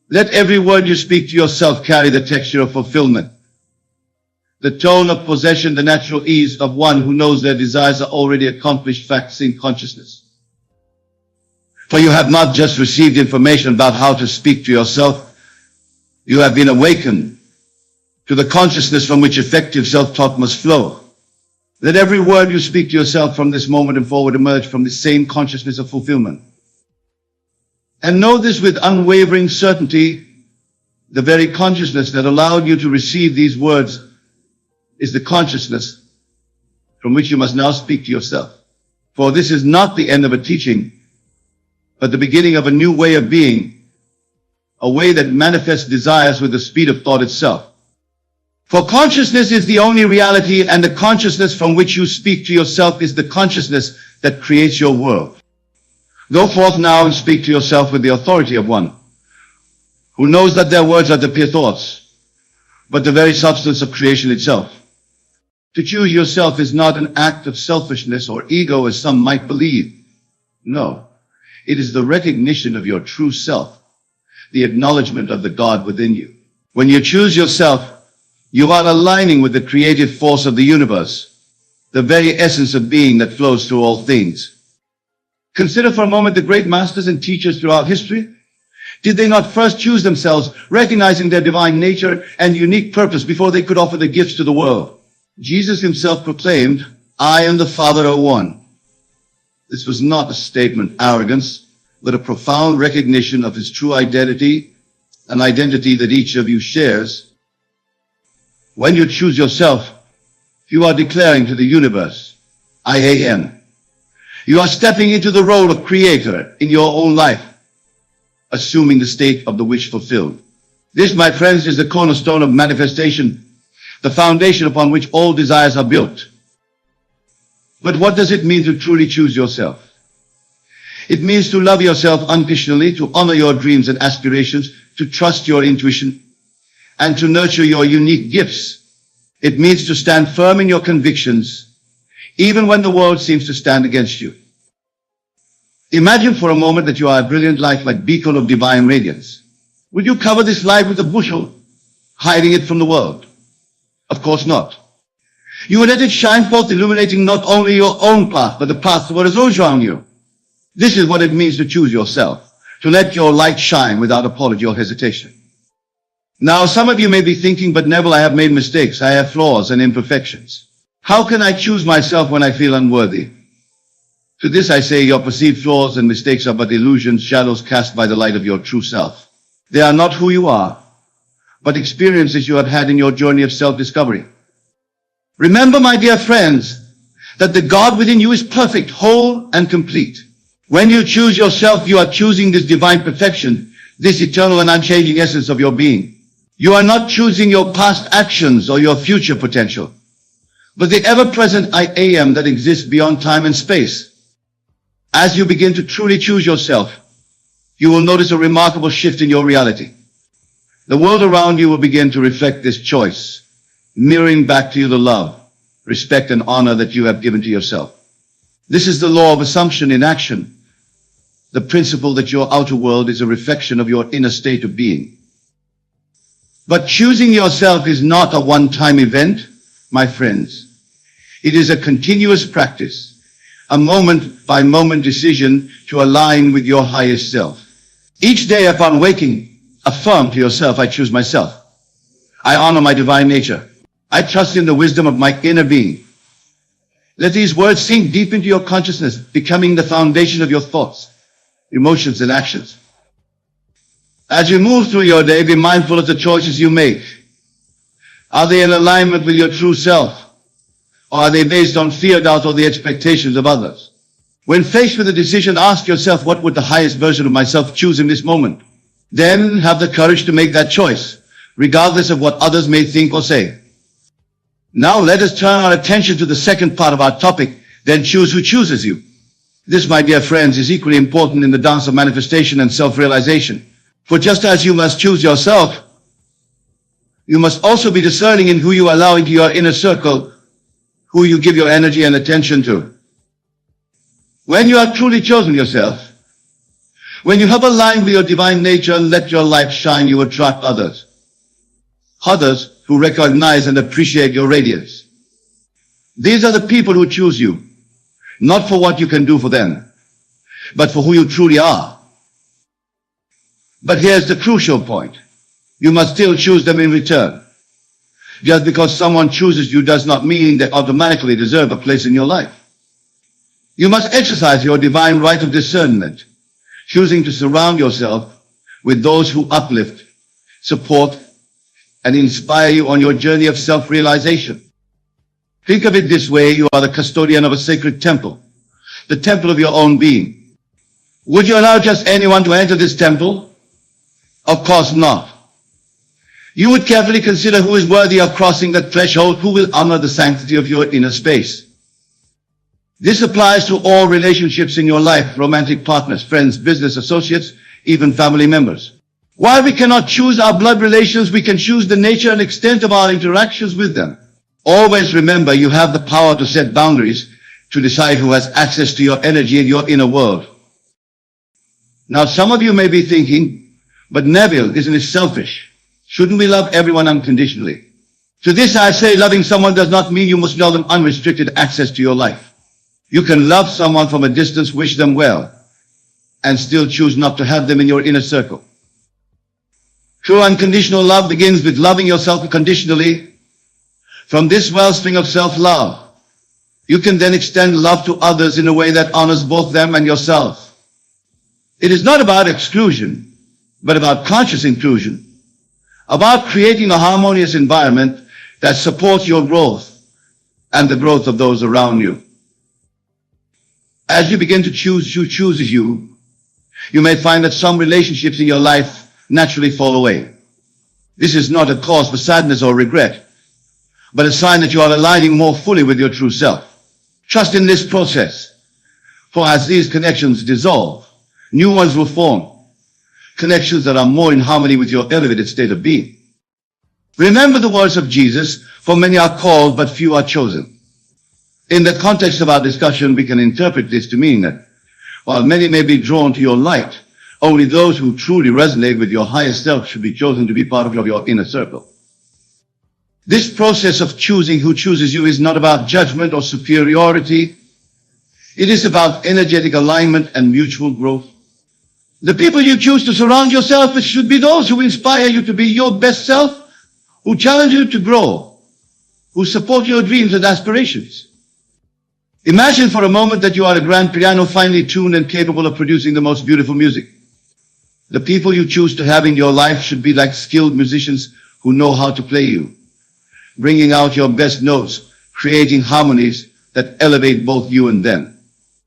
Let every word you speak to yourself carry the texture of fulfillment, the tone of possession, the natural ease of one who knows their desires are already accomplished facts in consciousness. For you have not just received information about how to speak to yourself, you have been awakened to the consciousness from which effective self-talk must flow. Let every word you speak to yourself from this moment and forward emerge from the same consciousness of fulfillment. And know this with unwavering certainty, the very consciousness that allowed you to receive these words is the consciousness from which you must now speak to yourself. For this is not the end of a teaching, but the beginning of a new way of being, a way that manifests desires with the speed of thought itself. For consciousness is the only reality, and the consciousness from which you speak to yourself is the consciousness that creates your world. Go forth now and speak to yourself with the authority of one who knows that their words are the pure thoughts, but the very substance of creation itself. To choose yourself is not an act of selfishness or ego as some might believe. No, it is the recognition of your true self, the acknowledgement of the God within you. When you choose yourself, you are aligning with the creative force of the universe, the very essence of being that flows through all things. Consider for a moment the great masters and teachers throughout history. Did they not first choose themselves, recognizing their divine nature and unique purpose before they could offer the gifts to the world? Jesus himself proclaimed, "I and the Father are one." This was not a statement of arrogance, but a profound recognition of his true identity, an identity that each of you shares. When you choose yourself, you are declaring to the universe, "I am." You are stepping into the role of creator in your own life, assuming the state of the wish fulfilled. This, my friends, is the cornerstone of manifestation, the foundation upon which all desires are built. But what does it mean to truly choose yourself? It means to love yourself unconditionally, to honor your dreams and aspirations, to trust your intuition, and to nurture your unique gifts. It means to stand firm in your convictions, even when the world seems to stand against you. Imagine for a moment that you are a brilliant light like beacon of divine radiance. Would you cover this light with a bushel, hiding it from the world? Of course not. You would let it shine forth, illuminating not only your own path, but the path of what is around you. This is what it means to choose yourself, to let your light shine without apology or hesitation. Now, some of you may be thinking, but Neville, I have made mistakes. I have flaws and imperfections. How can I choose myself when I feel unworthy? To this I say, your perceived flaws and mistakes are but illusions, shadows cast by the light of your true self. They are not who you are, but experiences you have had in your journey of self-discovery. Remember, my dear friends, that the God within you is perfect, whole, and complete. When you choose yourself, you are choosing this divine perfection, this eternal and unchanging essence of your being. You are not choosing your past actions or your future potential, but the ever-present I am that exists beyond time and space. As you begin to truly choose yourself, you will notice a remarkable shift in your reality. The world around you will begin to reflect this choice, mirroring back to you the love, respect, and honor that you have given to yourself. This is the law of assumption in action, the principle that your outer world is a reflection of your inner state of being. But choosing yourself is not a one-time event, my friends. It is a continuous practice, a moment-by-moment decision to align with your highest self. Each day upon waking, affirm to yourself, I choose myself. I honor my divine nature. I trust in the wisdom of my inner being. Let these words sink deep into your consciousness, becoming the foundation of your thoughts, emotions, and actions. As you move through your day, be mindful of the choices you make. Are they in alignment with your true self? Or are they based on fear, doubt, or the expectations of others? When faced with a decision, ask yourself, what would the highest version of myself choose in this moment? Then have the courage to make that choice, regardless of what others may think or say. Now let us turn our attention to the second part of our topic, then choose who chooses you. This, my dear friends, is equally important in the dance of manifestation and self-realization. For just as you must choose yourself, you must also be discerning in who you allow into your inner circle, who you give your energy and attention to. When you have truly chosen yourself, when you have aligned with your divine nature and let your light shine, you attract others. Others who recognize and appreciate your radiance. These are the people who choose you, not for what you can do for them, but for who you truly are. But here's the crucial point. You must still choose them in return. Just because someone chooses you does not mean they automatically deserve a place in your life. You must exercise your divine right of discernment, choosing to surround yourself with those who uplift, support, and inspire you on your journey of self-realization. Think of it this way: you are the custodian of a sacred temple, the temple of your own being. Would you allow just anyone to enter this temple? Of course not. You would carefully consider who is worthy of crossing that threshold, who will honor the sanctity of your inner space. This applies to all relationships in your life, romantic partners, friends, business associates, even family members. While we cannot choose our blood relations, we can choose the nature and extent of our interactions with them. Always remember, you have the power to set boundaries, to decide who has access to your energy in your inner world. Now, some of you may be thinking, but Neville, isn't it selfish? Shouldn't we love everyone unconditionally? To this I say, loving someone does not mean you must allow them unrestricted access to your life. You can love someone from a distance, wish them well, and still choose not to have them in your inner circle. True unconditional love begins with loving yourself unconditionally. From this wellspring of self-love, you can then extend love to others in a way that honors both them and yourself. It is not about exclusion, but about conscious inclusion, about creating a harmonious environment that supports your growth and the growth of those around you. As you begin to choose who chooses you, you may find that some relationships in your life naturally fall away. This is not a cause for sadness or regret, but a sign that you are aligning more fully with your true self. Trust in this process, for as these connections dissolve, new ones will form, connections that are more in harmony with your elevated state of being. Remember the words of Jesus, for many are called, but few are chosen. In the context of our discussion, we can interpret this to mean that while many may be drawn to your light, only those who truly resonate with your higher self should be chosen to be part of your inner circle. This process of choosing who chooses you is not about judgment or superiority. It is about energetic alignment and mutual growth. The people you choose to surround yourself with should be those who inspire you to be your best self, who challenge you to grow, who support your dreams and aspirations. Imagine for a moment that you are a grand piano, finely tuned and capable of producing the most beautiful music. The people you choose to have in your life should be like skilled musicians who know how to play you, bringing out your best notes, creating harmonies that elevate both you and them.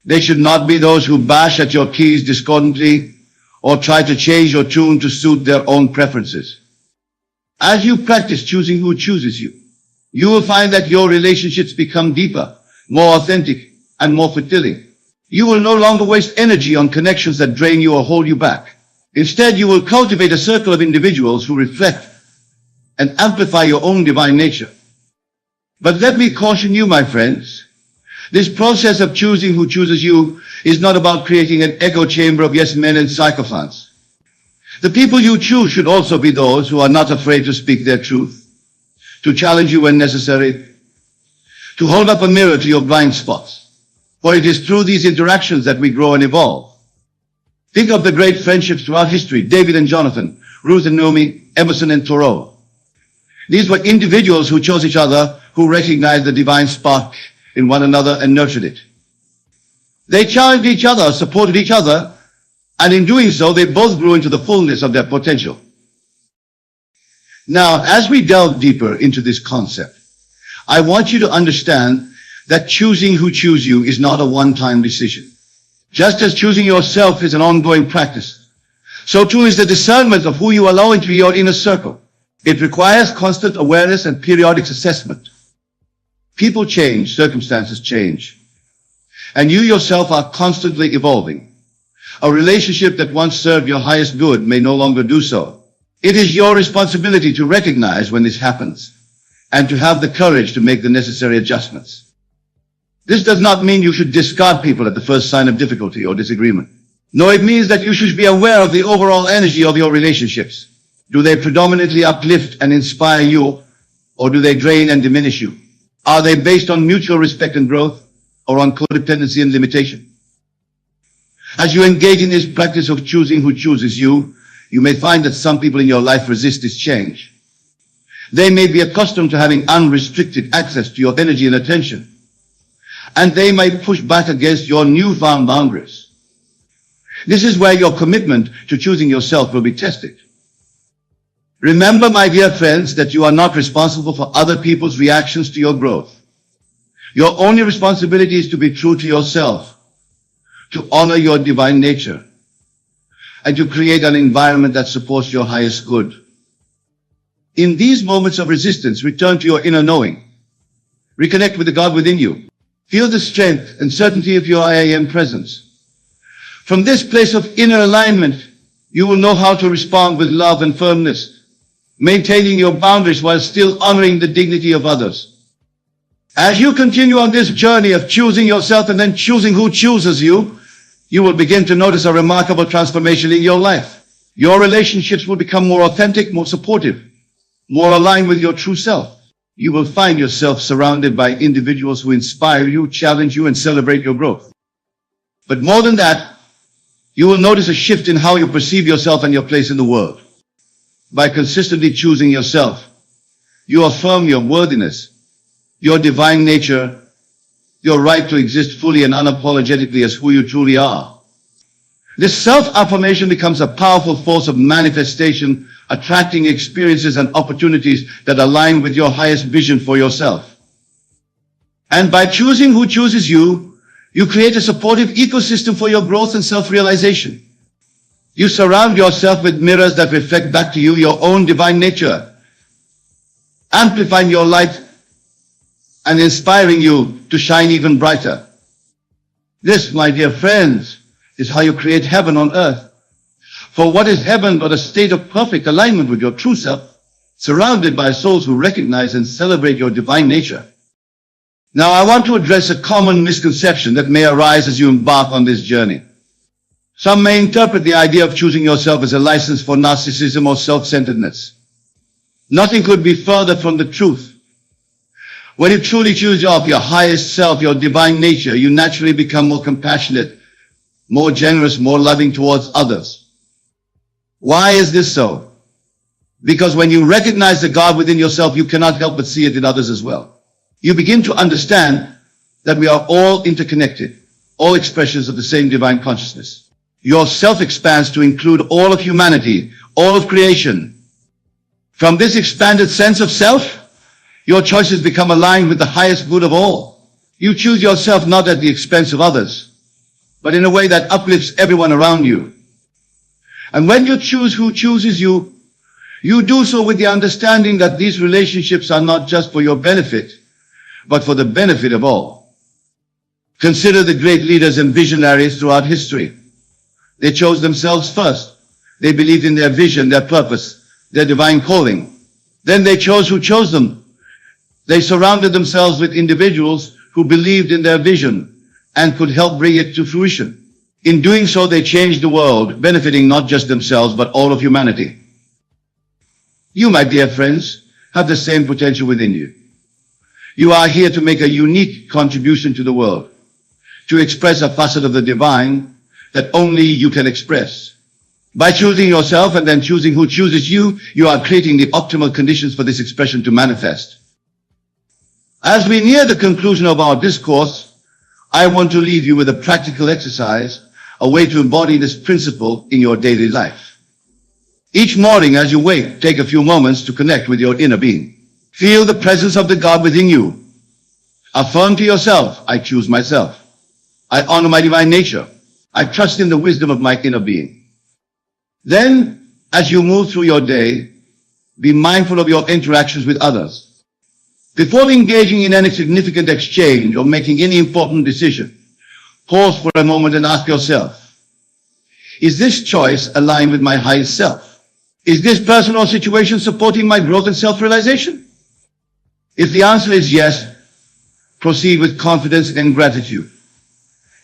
They should not be those who bash at your keys discordantly or try to change your tune to suit their own preferences. As you practice choosing who chooses you, you will find that your relationships become deeper, more authentic, and more fulfilling. You will no longer waste energy on connections that drain you or hold you back. Instead, you will cultivate a circle of individuals who reflect and amplify your own divine nature. But let me caution you, my friends, this process of choosing who chooses you is not about creating an echo chamber of yes men and sycophants. The people you choose should also be those who are not afraid to speak their truth, to challenge you when necessary, to hold up a mirror to your blind spots. For it is through these interactions that we grow and evolve. Think of the great friendships throughout history, David and Jonathan, Ruth and Naomi, Emerson and Thoreau. These were individuals who chose each other, who recognized the divine spark in one another and nurtured it. They challenged each other, supported each other, and in doing so, they both grew into the fullness of their potential. Now, as we delve deeper into this concept, I want you to understand that choosing who choose you is not a one-time decision. Just as choosing yourself is an ongoing practice, so too is the discernment of who you allow into your inner circle. It requires constant awareness and periodic assessment. People change, circumstances change, and you yourself are constantly evolving. A relationship that once served your highest good may no longer do so. It is your responsibility to recognize when this happens and to have the courage to make the necessary adjustments. This does not mean you should discard people at the first sign of difficulty or disagreement. No, it means that you should be aware of the overall energy of your relationships. Do they predominantly uplift and inspire you, or do they drain and diminish you? Are they based on mutual respect and growth, or on codependency and limitation? As you engage in this practice of choosing who chooses you, you may find that some people in your life resist this change. They may be accustomed to having unrestricted access to your energy and attention, and they may push back against your newfound boundaries. This is where your commitment to choosing yourself will be tested. Remember, my dear friends, that you are not responsible for other people's reactions to your growth. Your only responsibility is to be true to yourself, to honor your divine nature, and to create an environment that supports your highest good. In these moments of resistance, return to your inner knowing. Reconnect with the God within you. Feel the strength and certainty of your I am presence. From this place of inner alignment, you will know how to respond with love and firmness, maintaining your boundaries while still honoring the dignity of others. As you continue on this journey of choosing yourself and then choosing who chooses you, you will begin to notice a remarkable transformation in your life. Your relationships will become more authentic, more supportive, more aligned with your true self. You will find yourself surrounded by individuals who inspire you, challenge you, and celebrate your growth. But more than that, you will notice a shift in how you perceive yourself and your place in the world. By consistently choosing yourself, you affirm your worthiness, your divine nature, your right to exist fully and unapologetically as who you truly are. This self-affirmation becomes a powerful force of manifestation, attracting experiences and opportunities that align with your highest vision for yourself. And by choosing who chooses you, you create a supportive ecosystem for your growth and self-realization. You surround yourself with mirrors that reflect back to you your own divine nature, amplifying your light and inspiring you to shine even brighter. This, my dear friends, is how you create heaven on earth. For what is heaven but a state of perfect alignment with your true self, surrounded by souls who recognize and celebrate your divine nature? Now, I want to address a common misconception that may arise as you embark on this journey. Some may interpret the idea of choosing yourself as a license for narcissism or self-centeredness. Nothing could be further from the truth. When you truly choose your highest self, your divine nature, you naturally become more compassionate, more generous, more loving towards others. Why is this so? Because when you recognize the God within yourself, you cannot help but see it in others as well. You begin to understand that we are all interconnected, all expressions of the same divine consciousness. Your self expands to include all of humanity, all of creation. From this expanded sense of self, your choices become aligned with the highest good of all. You choose yourself not at the expense of others, but in a way that uplifts everyone around you. And when you choose who chooses you, you do so with the understanding that these relationships are not just for your benefit, but for the benefit of all. Consider the great leaders and visionaries throughout history. They chose themselves first. They believed in their vision, their purpose, their divine calling. Then they chose who chose them. They surrounded themselves with individuals who believed in their vision and could help bring it to fruition. In doing so, they changed the world, benefiting not just themselves, but all of humanity. You, my dear friends, have the same potential within you. You are here to make a unique contribution to the world, to express a facet of the divine that only you can express. By choosing yourself and then choosing who chooses you, you are creating the optimal conditions for this expression to manifest. As we near the conclusion of our discourse, I want to leave you with a practical exercise, a way to embody this principle in your daily life. Each morning as you wake, take a few moments to connect with your inner being. Feel the presence of the God within you. Affirm to yourself, I choose myself. I honor my divine nature. I trust in the wisdom of my inner being. Then, as you move through your day, be mindful of your interactions with others. Before engaging in any significant exchange or making any important decision, pause for a moment and ask yourself, is this choice aligned with my highest self? Is this person or situation supporting my growth and self-realization? If the answer is yes, proceed with confidence and gratitude.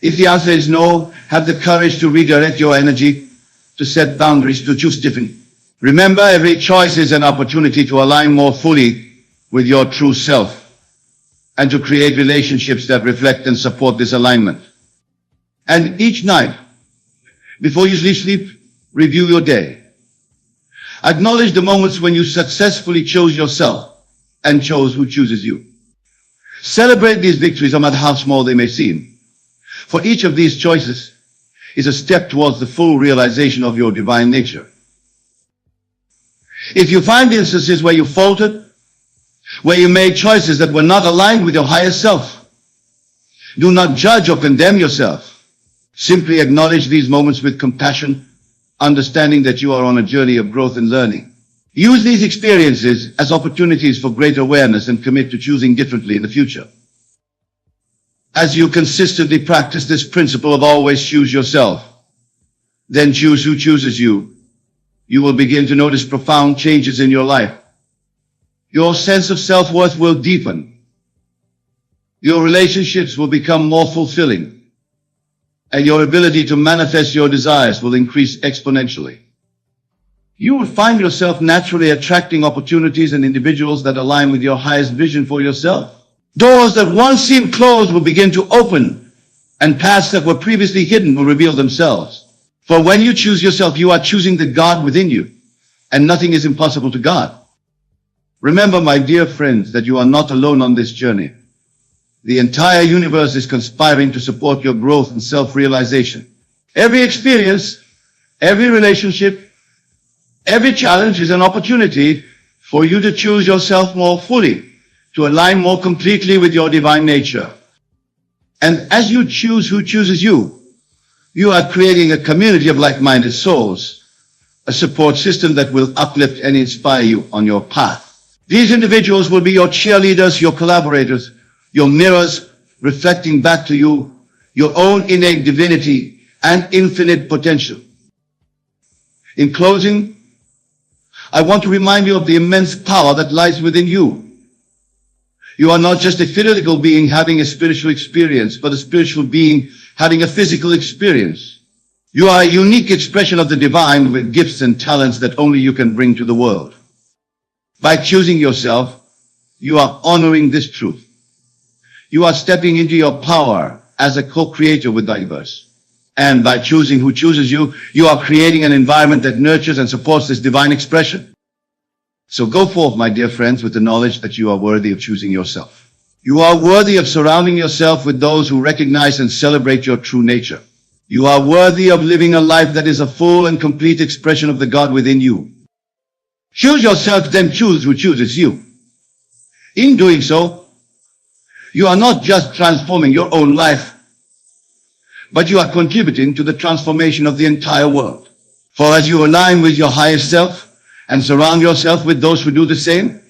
If the answer is no, have the courage to redirect your energy, to set boundaries, to choose differently. Remember, every choice is an opportunity to align more fully with your true self and to create relationships that reflect and support this alignment. And each night, before you sleep, review your day. Acknowledge the moments when you successfully chose yourself and chose who chooses you. Celebrate these victories, no matter how small they may seem. For each of these choices is a step towards the full realization of your divine nature. If you find instances where you faltered, where you made choices that were not aligned with your higher self, do not judge or condemn yourself. Simply acknowledge these moments with compassion, understanding that you are on a journey of growth and learning. Use these experiences as opportunities for greater awareness and commit to choosing differently in the future. As you consistently practice this principle of always choose yourself, then choose who chooses you, you will begin to notice profound changes in your life. Your sense of self-worth will deepen. Your relationships will become more fulfilling, and your ability to manifest your desires will increase exponentially. You will find yourself naturally attracting opportunities and individuals that align with your highest vision for yourself. Doors that once seemed closed will begin to open, and paths that were previously hidden will reveal themselves. For when you choose yourself, you are choosing the God within you, and nothing is impossible to God. Remember, my dear friends, that you are not alone on this journey. The entire universe is conspiring to support your growth and self-realization. Every experience, every relationship, every challenge is an opportunity for you to choose yourself more fully, to align more completely with your divine nature. And as you choose who chooses you, you are creating a community of like-minded souls, a support system that will uplift and inspire you on your path. These individuals will be your cheerleaders, your collaborators, your mirrors, reflecting back to you your own innate divinity and infinite potential. In closing, I want to remind you of the immense power that lies within you. You are not just a physical being having a spiritual experience, but a spiritual being having a physical experience. You are a unique expression of the divine with gifts and talents that only you can bring to the world. By choosing yourself, you are honoring this truth. You are stepping into your power as a co-creator with the universe. And by choosing who chooses you, you are creating an environment that nurtures and supports this divine expression. So go forth, my dear friends, with the knowledge that you are worthy of choosing yourself. You are worthy of surrounding yourself with those who recognize and celebrate your true nature. You are worthy of living a life that is a full and complete expression of the God within you. Choose yourself, then choose who chooses you. In doing so, you are not just transforming your own life, but you are contributing to the transformation of the entire world. For as you align with your highest self and surround yourself with those who do the same,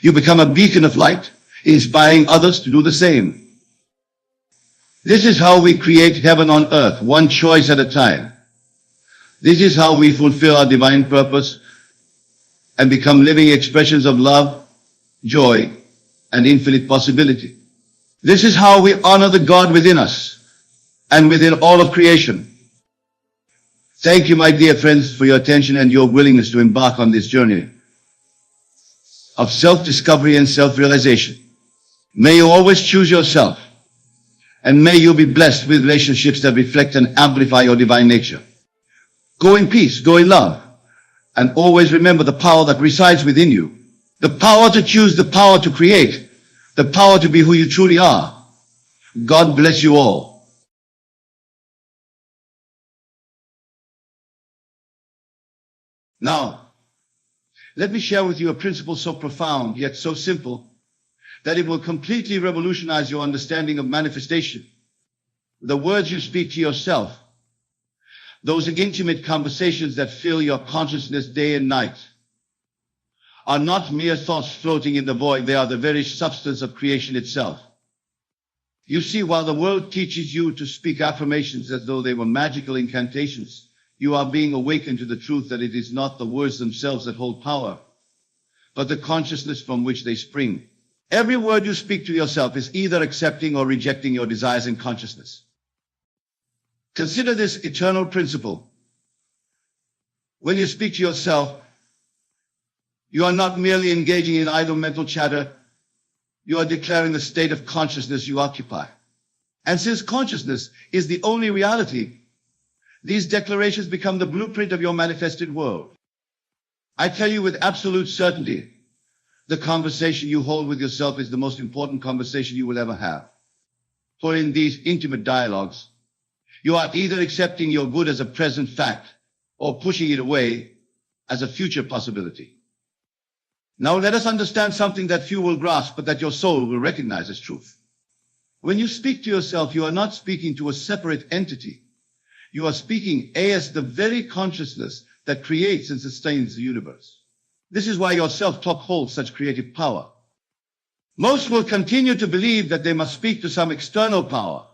you become a beacon of light, inspiring others to do the same. This is how we create heaven on earth, one choice at a time. This is how we fulfill our divine purpose and become living expressions of love, joy, and infinite possibility. This is how we honor the God within us and within all of creation. Thank you, my dear friends, for your attention and your willingness to embark on this journey of self-discovery and self-realization. May you always choose yourself, and may you be blessed with relationships that reflect and amplify your divine nature. Go in peace, go in love, and always remember the power that resides within you. The power to choose, the power to create, the power to be who you truly are. God bless you all. Now, let me share with you a principle so profound, yet so simple, that it will completely revolutionize your understanding of manifestation. The words you speak to yourself, those intimate conversations that fill your consciousness day and night, are not mere thoughts floating in the void. They are the very substance of creation itself. You see, while the world teaches you to speak affirmations as though they were magical incantations, you are being awakened to the truth that it is not the words themselves that hold power, but the consciousness from which they spring. Every word you speak to yourself is either accepting or rejecting your desires and consciousness. Consider this eternal principle. When you speak to yourself, you are not merely engaging in idle mental chatter. You are declaring the state of consciousness you occupy. And since consciousness is the only reality, these declarations become the blueprint of your manifested world. I tell you with absolute certainty, the conversation you hold with yourself is the most important conversation you will ever have. For in these intimate dialogues, you are either accepting your good as a present fact or pushing it away as a future possibility. Now let us understand something that few will grasp, but that your soul will recognize as truth. When you speak to yourself, you are not speaking to a separate entity. You are speaking as the very consciousness that creates and sustains the universe. This is why your self-talk holds such creative power. Most will continue to believe that they must speak to some external power,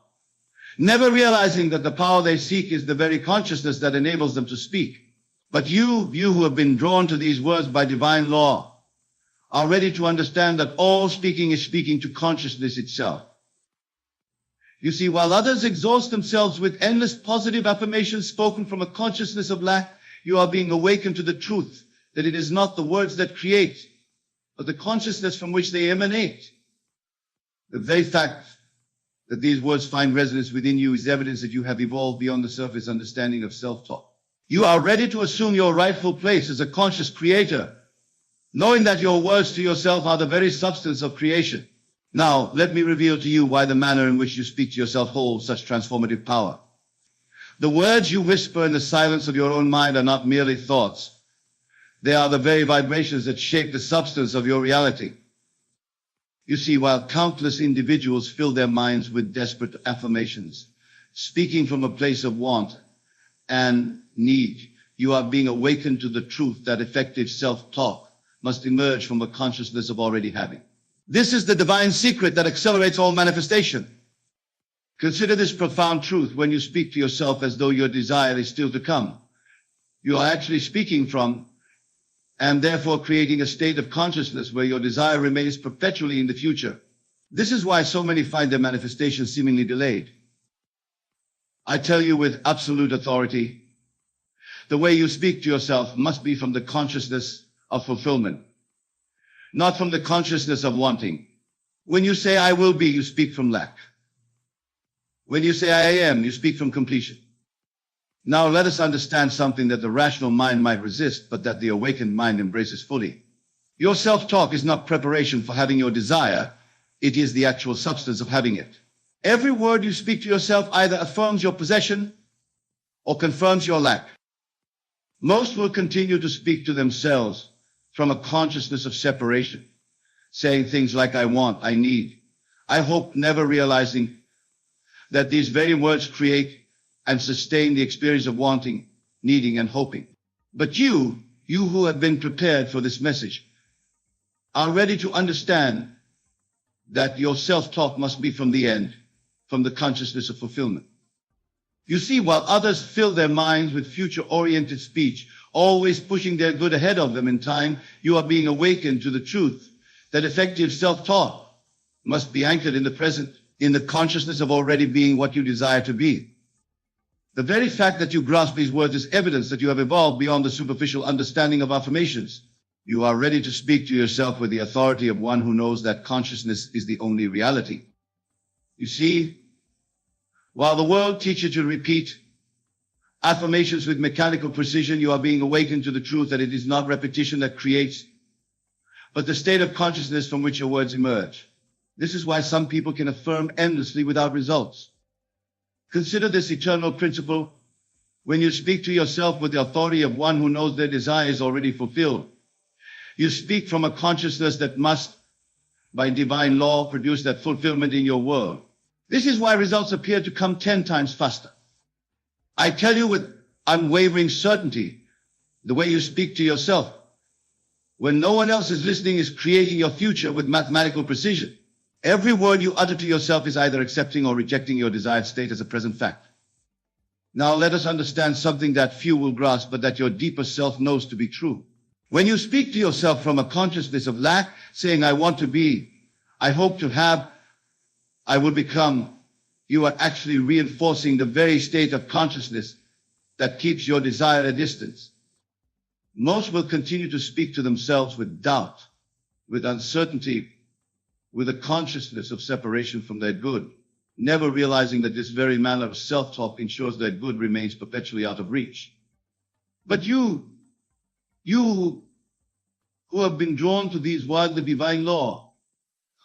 never realizing that the power they seek is the very consciousness that enables them to speak. But you who have been drawn to these words by divine law, are ready to understand that all speaking is speaking to consciousness itself. You see, while others exhaust themselves with endless positive affirmations spoken from a consciousness of lack, you are being awakened to the truth that it is not the words that create, but the consciousness from which they emanate. The very fact that these words find resonance within you is evidence that you have evolved beyond the surface understanding of self-talk. You are ready to assume your rightful place as a conscious creator, knowing that your words to yourself are the very substance of creation. Now, let me reveal to you why the manner in which you speak to yourself holds such transformative power. The words you whisper in the silence of your own mind are not merely thoughts. They are the very vibrations that shape the substance of your reality. You see, while countless individuals fill their minds with desperate affirmations, speaking from a place of want and need, you are being awakened to the truth that effective self-talk must emerge from a consciousness of already having. This is the divine secret that accelerates all manifestation. Consider this profound truth when you speak to yourself as though your desire is still to come. You are actually speaking from and therefore creating a state of consciousness where your desire remains perpetually in the future. This is why so many find their manifestation seemingly delayed. I tell you with absolute authority, the way you speak to yourself must be from the consciousness of fulfillment, not from the consciousness of wanting. When you say I will be, you speak from lack. When you say I am, you speak from completion. Now let us understand something that the rational mind might resist, but that the awakened mind embraces fully. Your self-talk is not preparation for having your desire. It is the actual substance of having it. Every word you speak to yourself either affirms your possession or confirms your lack. Most will continue to speak to themselves from a consciousness of separation, saying things like I want, I need, I hope, never realizing that these very words create and sustain the experience of wanting, needing, and hoping. But you who have been prepared for this message, are ready to understand that your self-talk must be from the end, from the consciousness of fulfillment. You see, while others fill their minds with future-oriented speech, always pushing their good ahead of them in time, you are being awakened to the truth that effective self-talk must be anchored in the present, in the consciousness of already being what you desire to be. The very fact that you grasp these words is evidence that you have evolved beyond the superficial understanding of affirmations. You are ready to speak to yourself with the authority of one who knows that consciousness is the only reality. You see, while the world teaches you to repeat affirmations with mechanical precision, you are being awakened to the truth that it is not repetition that creates, but the state of consciousness from which your words emerge. This is why some people can affirm endlessly without results. Consider this eternal principle when you speak to yourself with the authority of one who knows their desire is already fulfilled. You speak from a consciousness that must, by divine law, produce that fulfillment in your world. This is why results appear to come 10 times faster. I tell you with unwavering certainty, the way you speak to yourself, when no one else is listening, is creating your future with mathematical precision. Every word you utter to yourself is either accepting or rejecting your desired state as a present fact. Now let us understand something that few will grasp, but that your deeper self knows to be true. When you speak to yourself from a consciousness of lack, saying, I want to be, I hope to have, I will become, you are actually reinforcing the very state of consciousness that keeps your desire at a distance. Most will continue to speak to themselves with doubt, with uncertainty, with a consciousness of separation from their good, never realizing that this very manner of self-talk ensures their good remains perpetually out of reach. But you who have been drawn to these words of divine law,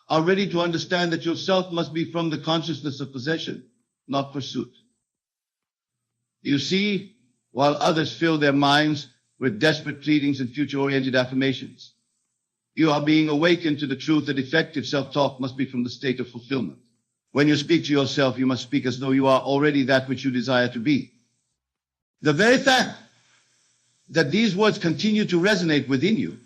are ready to understand that yourself must be from the consciousness of possession, not pursuit. You see, while others fill their minds with desperate pleadings and future-oriented affirmations, you are being awakened to the truth that effective self-talk must be from the state of fulfillment. When you speak to yourself, you must speak as though you are already that which you desire to be. The very fact that these words continue to resonate within you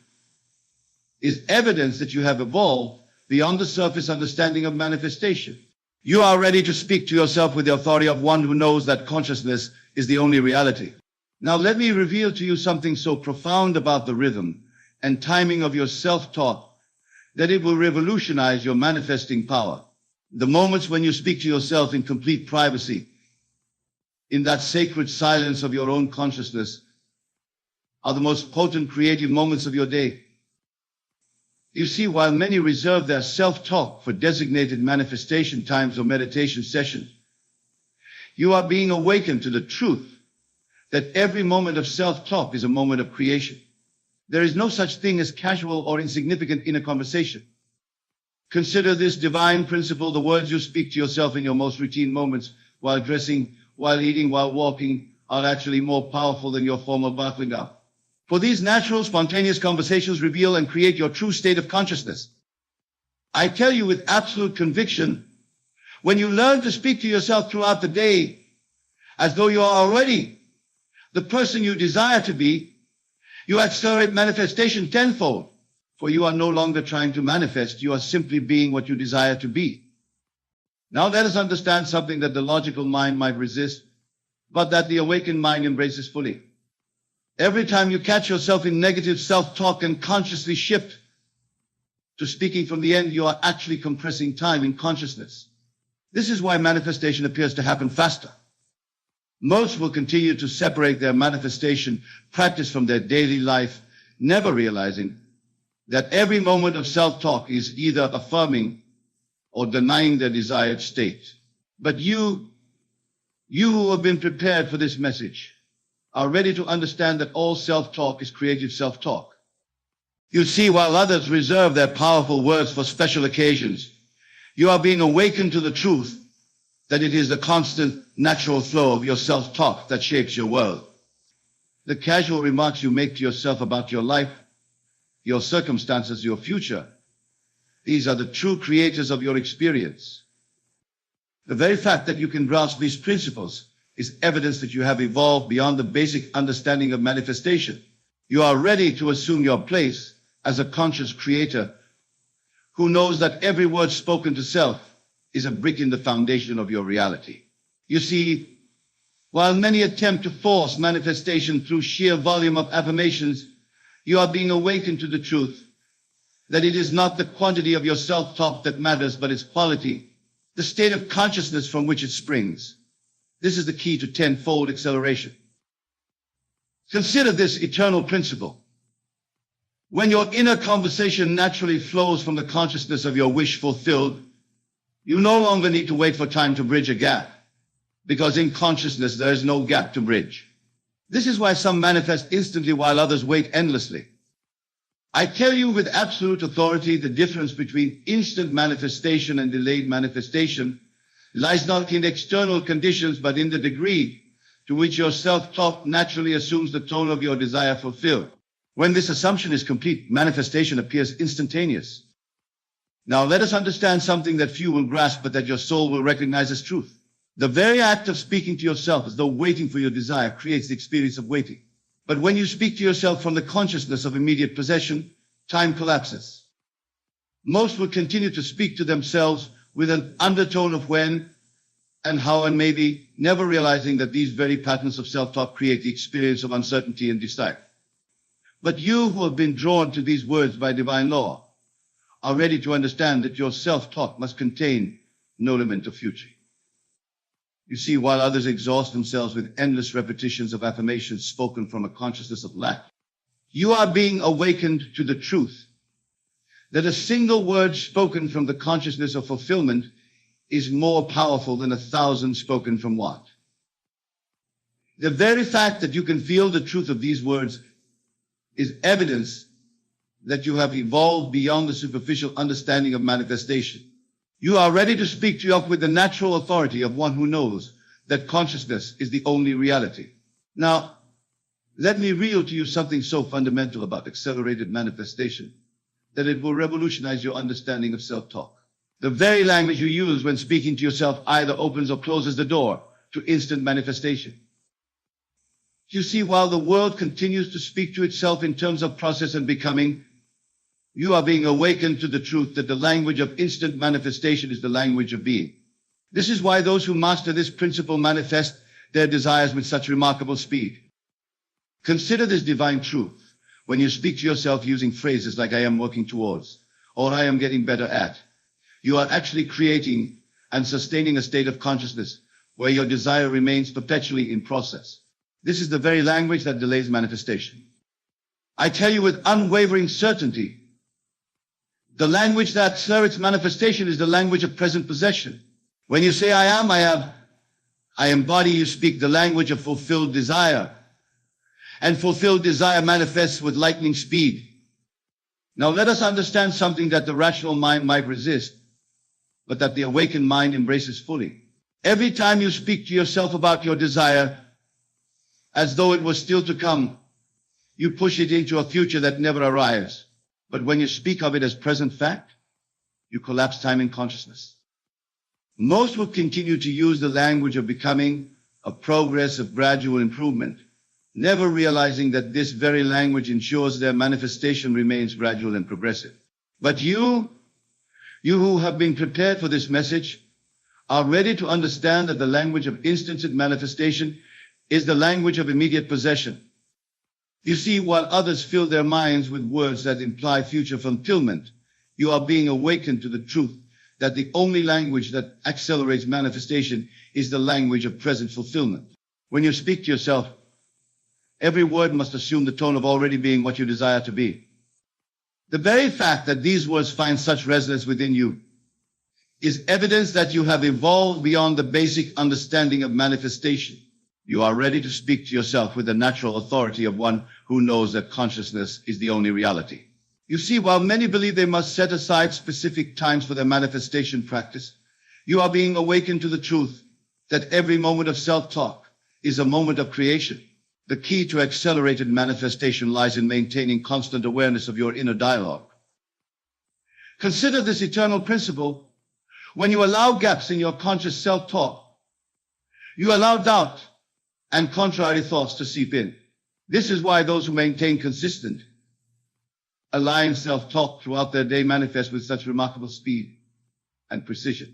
is evidence that you have evolved beyond the surface understanding of manifestation. You are ready to speak to yourself with the authority of one who knows that consciousness is the only reality. Now let me reveal to you something so profound about the rhythm and timing of your self-talk that it will revolutionize your manifesting power. The moments when you speak to yourself in complete privacy, in that sacred silence of your own consciousness, are the most potent creative moments of your day. You see, while many reserve their self-talk for designated manifestation times or meditation sessions, you are being awakened to the truth that every moment of self-talk is a moment of creation. There is no such thing as casual or insignificant inner conversation. Consider this divine principle: the words you speak to yourself in your most routine moments, while dressing, while eating, while walking, are actually more powerful than your formal battling up. For these natural, spontaneous conversations reveal and create your true state of consciousness. I tell you with absolute conviction, when you learn to speak to yourself throughout the day as though you are already the person you desire to be, you accelerate manifestation tenfold, for you are no longer trying to manifest, you are simply being what you desire to be. Now let us understand something that the logical mind might resist, but that the awakened mind embraces fully. Every time you catch yourself in negative self-talk and consciously shift to speaking from the end, you are actually compressing time in consciousness. This is why manifestation appears to happen faster. Most will continue to separate their manifestation practice from their daily life, never realizing that every moment of self-talk is either affirming or denying their desired state. But you who have been prepared for this message, are ready to understand that all self-talk is creative self-talk. You see, while others reserve their powerful words for special occasions, you are being awakened to the truth that it is the constant, natural flow of your self-talk that shapes your world. The casual remarks you make to yourself about your life, your circumstances, your future, these are the true creators of your experience. The very fact that you can grasp these principles is evidence that you have evolved beyond the basic understanding of manifestation. You are ready to assume your place as a conscious creator who knows that every word spoken to self is a brick in the foundation of your reality. You see, while many attempt to force manifestation through sheer volume of affirmations, you are being awakened to the truth that it is not the quantity of your self-talk that matters, but its quality, the state of consciousness from which it springs. This is the key to tenfold acceleration. Consider this eternal principle. When your inner conversation naturally flows from the consciousness of your wish fulfilled, you no longer need to wait for time to bridge a gap, because in consciousness there is no gap to bridge. This is why some manifest instantly while others wait endlessly. I tell you with absolute authority, the difference between instant manifestation and delayed manifestation lies not in external conditions, but in the degree to which your self-talk naturally assumes the tone of your desire fulfilled. When this assumption is complete, manifestation appears instantaneous. Now let us understand something that few will grasp, but that your soul will recognize as truth. The very act of speaking to yourself as though waiting for your desire creates the experience of waiting. But when you speak to yourself from the consciousness of immediate possession, time collapses. Most will continue to speak to themselves with an undertone of when and how and maybe, never realizing that these very patterns of self-talk create the experience of uncertainty and desire. But you who have been drawn to these words by divine law are ready to understand that your self-talk must contain no element of future. You see, while others exhaust themselves with endless repetitions of affirmations spoken from a consciousness of lack, you are being awakened to the truth that a single word spoken from the consciousness of fulfillment is more powerful than 1,000 spoken from want. The very fact that you can feel the truth of these words is evidence that you have evolved beyond the superficial understanding of manifestation. You are ready to speak to yourself with the natural authority of one who knows that consciousness is the only reality. Now, let me reveal to you something so fundamental about accelerated manifestation that it will revolutionize your understanding of self-talk. The very language you use when speaking to yourself either opens or closes the door to instant manifestation. You see, while the world continues to speak to itself in terms of process and becoming, You are being awakened to the truth that the language of instant manifestation is the language of being. This is why those who master this principle manifest their desires with such remarkable speed. Consider this divine truth when you speak to yourself using phrases like I am working towards or I am getting better at. You are actually creating and sustaining a state of consciousness where your desire remains perpetually in process. This is the very language that delays manifestation. I tell you with unwavering certainty, the language that serves its manifestation is the language of present possession. When you say I embody, you speak the language of fulfilled desire. And fulfilled desire manifests with lightning speed. Now let us understand something that the rational mind might resist, but that the awakened mind embraces fully. Every time you speak to yourself about your desire, as though it was still to come, you push it into a future that never arrives. But when you speak of it as present fact, you collapse time in consciousness. Most will continue to use the language of becoming, of progress, of gradual improvement, never realizing that this very language ensures their manifestation remains gradual and progressive. But you who have been prepared for this message, are ready to understand that the language of instant manifestation is the language of immediate possession. You see, while others fill their minds with words that imply future fulfillment, you are being awakened to the truth that the only language that accelerates manifestation is the language of present fulfillment. When you speak to yourself, every word must assume the tone of already being what you desire to be. The very fact that these words find such resonance within you is evidence that you have evolved beyond the basic understanding of manifestation. You are ready to speak to yourself with the natural authority of one who knows that consciousness is the only reality. You see, while many believe they must set aside specific times for their manifestation practice, you are being awakened to the truth that every moment of self-talk is a moment of creation. The key to accelerated manifestation lies in maintaining constant awareness of your inner dialogue. Consider this eternal principle. When you allow gaps in your conscious self-talk, you allow doubt and contrary thoughts to seep in. This is why those who maintain consistent, aligned self-talk throughout their day manifest with such remarkable speed and precision.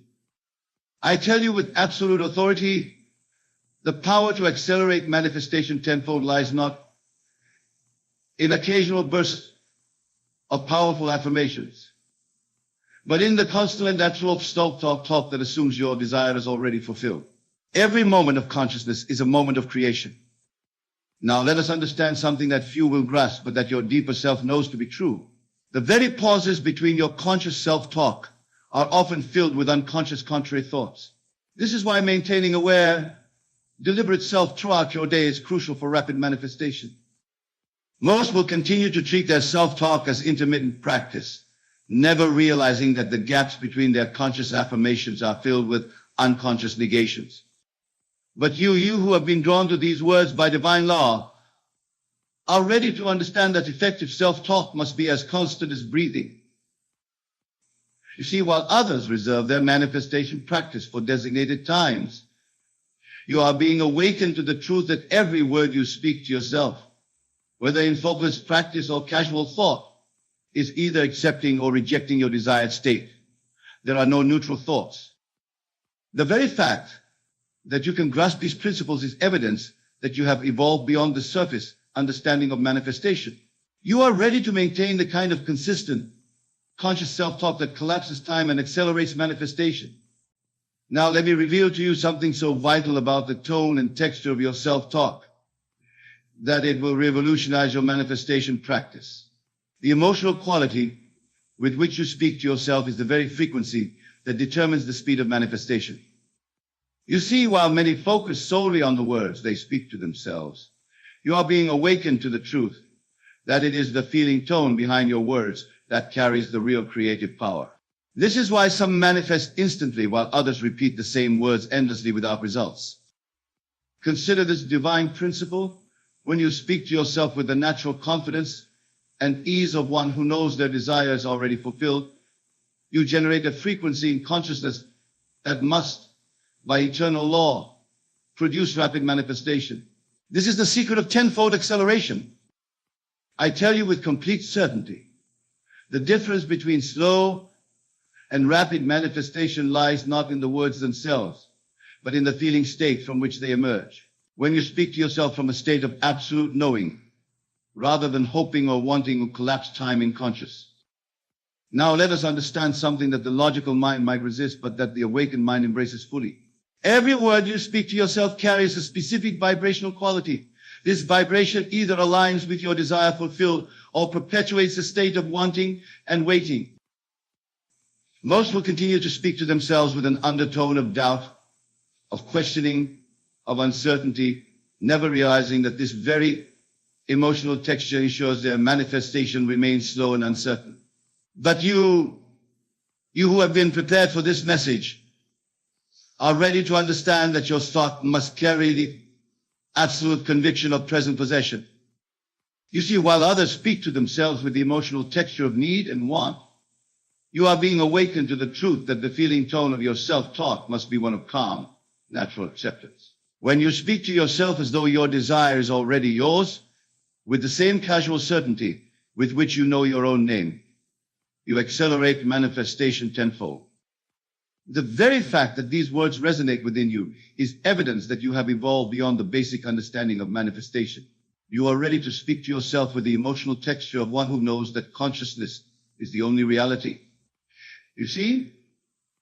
I tell you with absolute authority, the power to accelerate manifestation tenfold lies not in occasional bursts of powerful affirmations, but in the constant and natural self-talk that assumes your desire is already fulfilled. Every moment of consciousness is a moment of creation. Now let us understand something that few will grasp, but that your deeper self knows to be true. The very pauses between your conscious self-talk are often filled with unconscious contrary thoughts. This is why maintaining aware, deliberate self throughout your day is crucial for rapid manifestation. Most will continue to treat their self-talk as intermittent practice, never realizing that the gaps between their conscious affirmations are filled with unconscious negations. But you who have been drawn to these words by divine law, are ready to understand that effective self-talk must be as constant as breathing. You see, while others reserve their manifestation practice for designated times, you are being awakened to the truth that every word you speak to yourself, whether in focused practice or casual thought, is either accepting or rejecting your desired state. There are no neutral thoughts. The very fact that you can grasp these principles is evidence that you have evolved beyond the surface understanding of manifestation. You are ready to maintain the kind of consistent, conscious self-talk that collapses time and accelerates manifestation. Now let me reveal to you something so vital about the tone and texture of your self-talk that it will revolutionize your manifestation practice. The emotional quality with which you speak to yourself is the very frequency that determines the speed of manifestation. You see, while many focus solely on the words they speak to themselves, you are being awakened to the truth that it is the feeling tone behind your words that carries the real creative power. This is why some manifest instantly while others repeat the same words endlessly without results. Consider this divine principle when you speak to yourself with the natural confidence and ease of one who knows their desire is already fulfilled. You generate a frequency in consciousness that must, by eternal law, produce rapid manifestation. This is the secret of tenfold acceleration. I tell you with complete certainty, The difference between slow and rapid manifestation lies not in the words themselves, but in the feeling state from which they emerge. When you speak to yourself from a state of absolute knowing, rather than hoping or wanting or collapsed time in conscious. Now let us understand something that the logical mind might resist, but that the awakened mind embraces fully. Every word you speak to yourself carries a specific vibrational quality. This vibration either aligns with your desire fulfilled or perpetuates a state of wanting and waiting. Most will continue to speak to themselves with an undertone of doubt, of questioning, of uncertainty, never realizing that this very emotional texture ensures their manifestation remains slow and uncertain. But you who have been prepared for this message are ready to understand that your thought must carry the absolute conviction of present possession. You see, while others speak to themselves with the emotional texture of need and want, you are being awakened to the truth that the feeling tone of your self-talk must be one of calm, natural acceptance. When you speak to yourself as though your desire is already yours, with the same casual certainty with which you know your own name, you accelerate manifestation tenfold. The very fact that these words resonate within you is evidence that you have evolved beyond the basic understanding of manifestation. You are ready to speak to yourself with the emotional texture of one who knows that consciousness is the only reality. You see,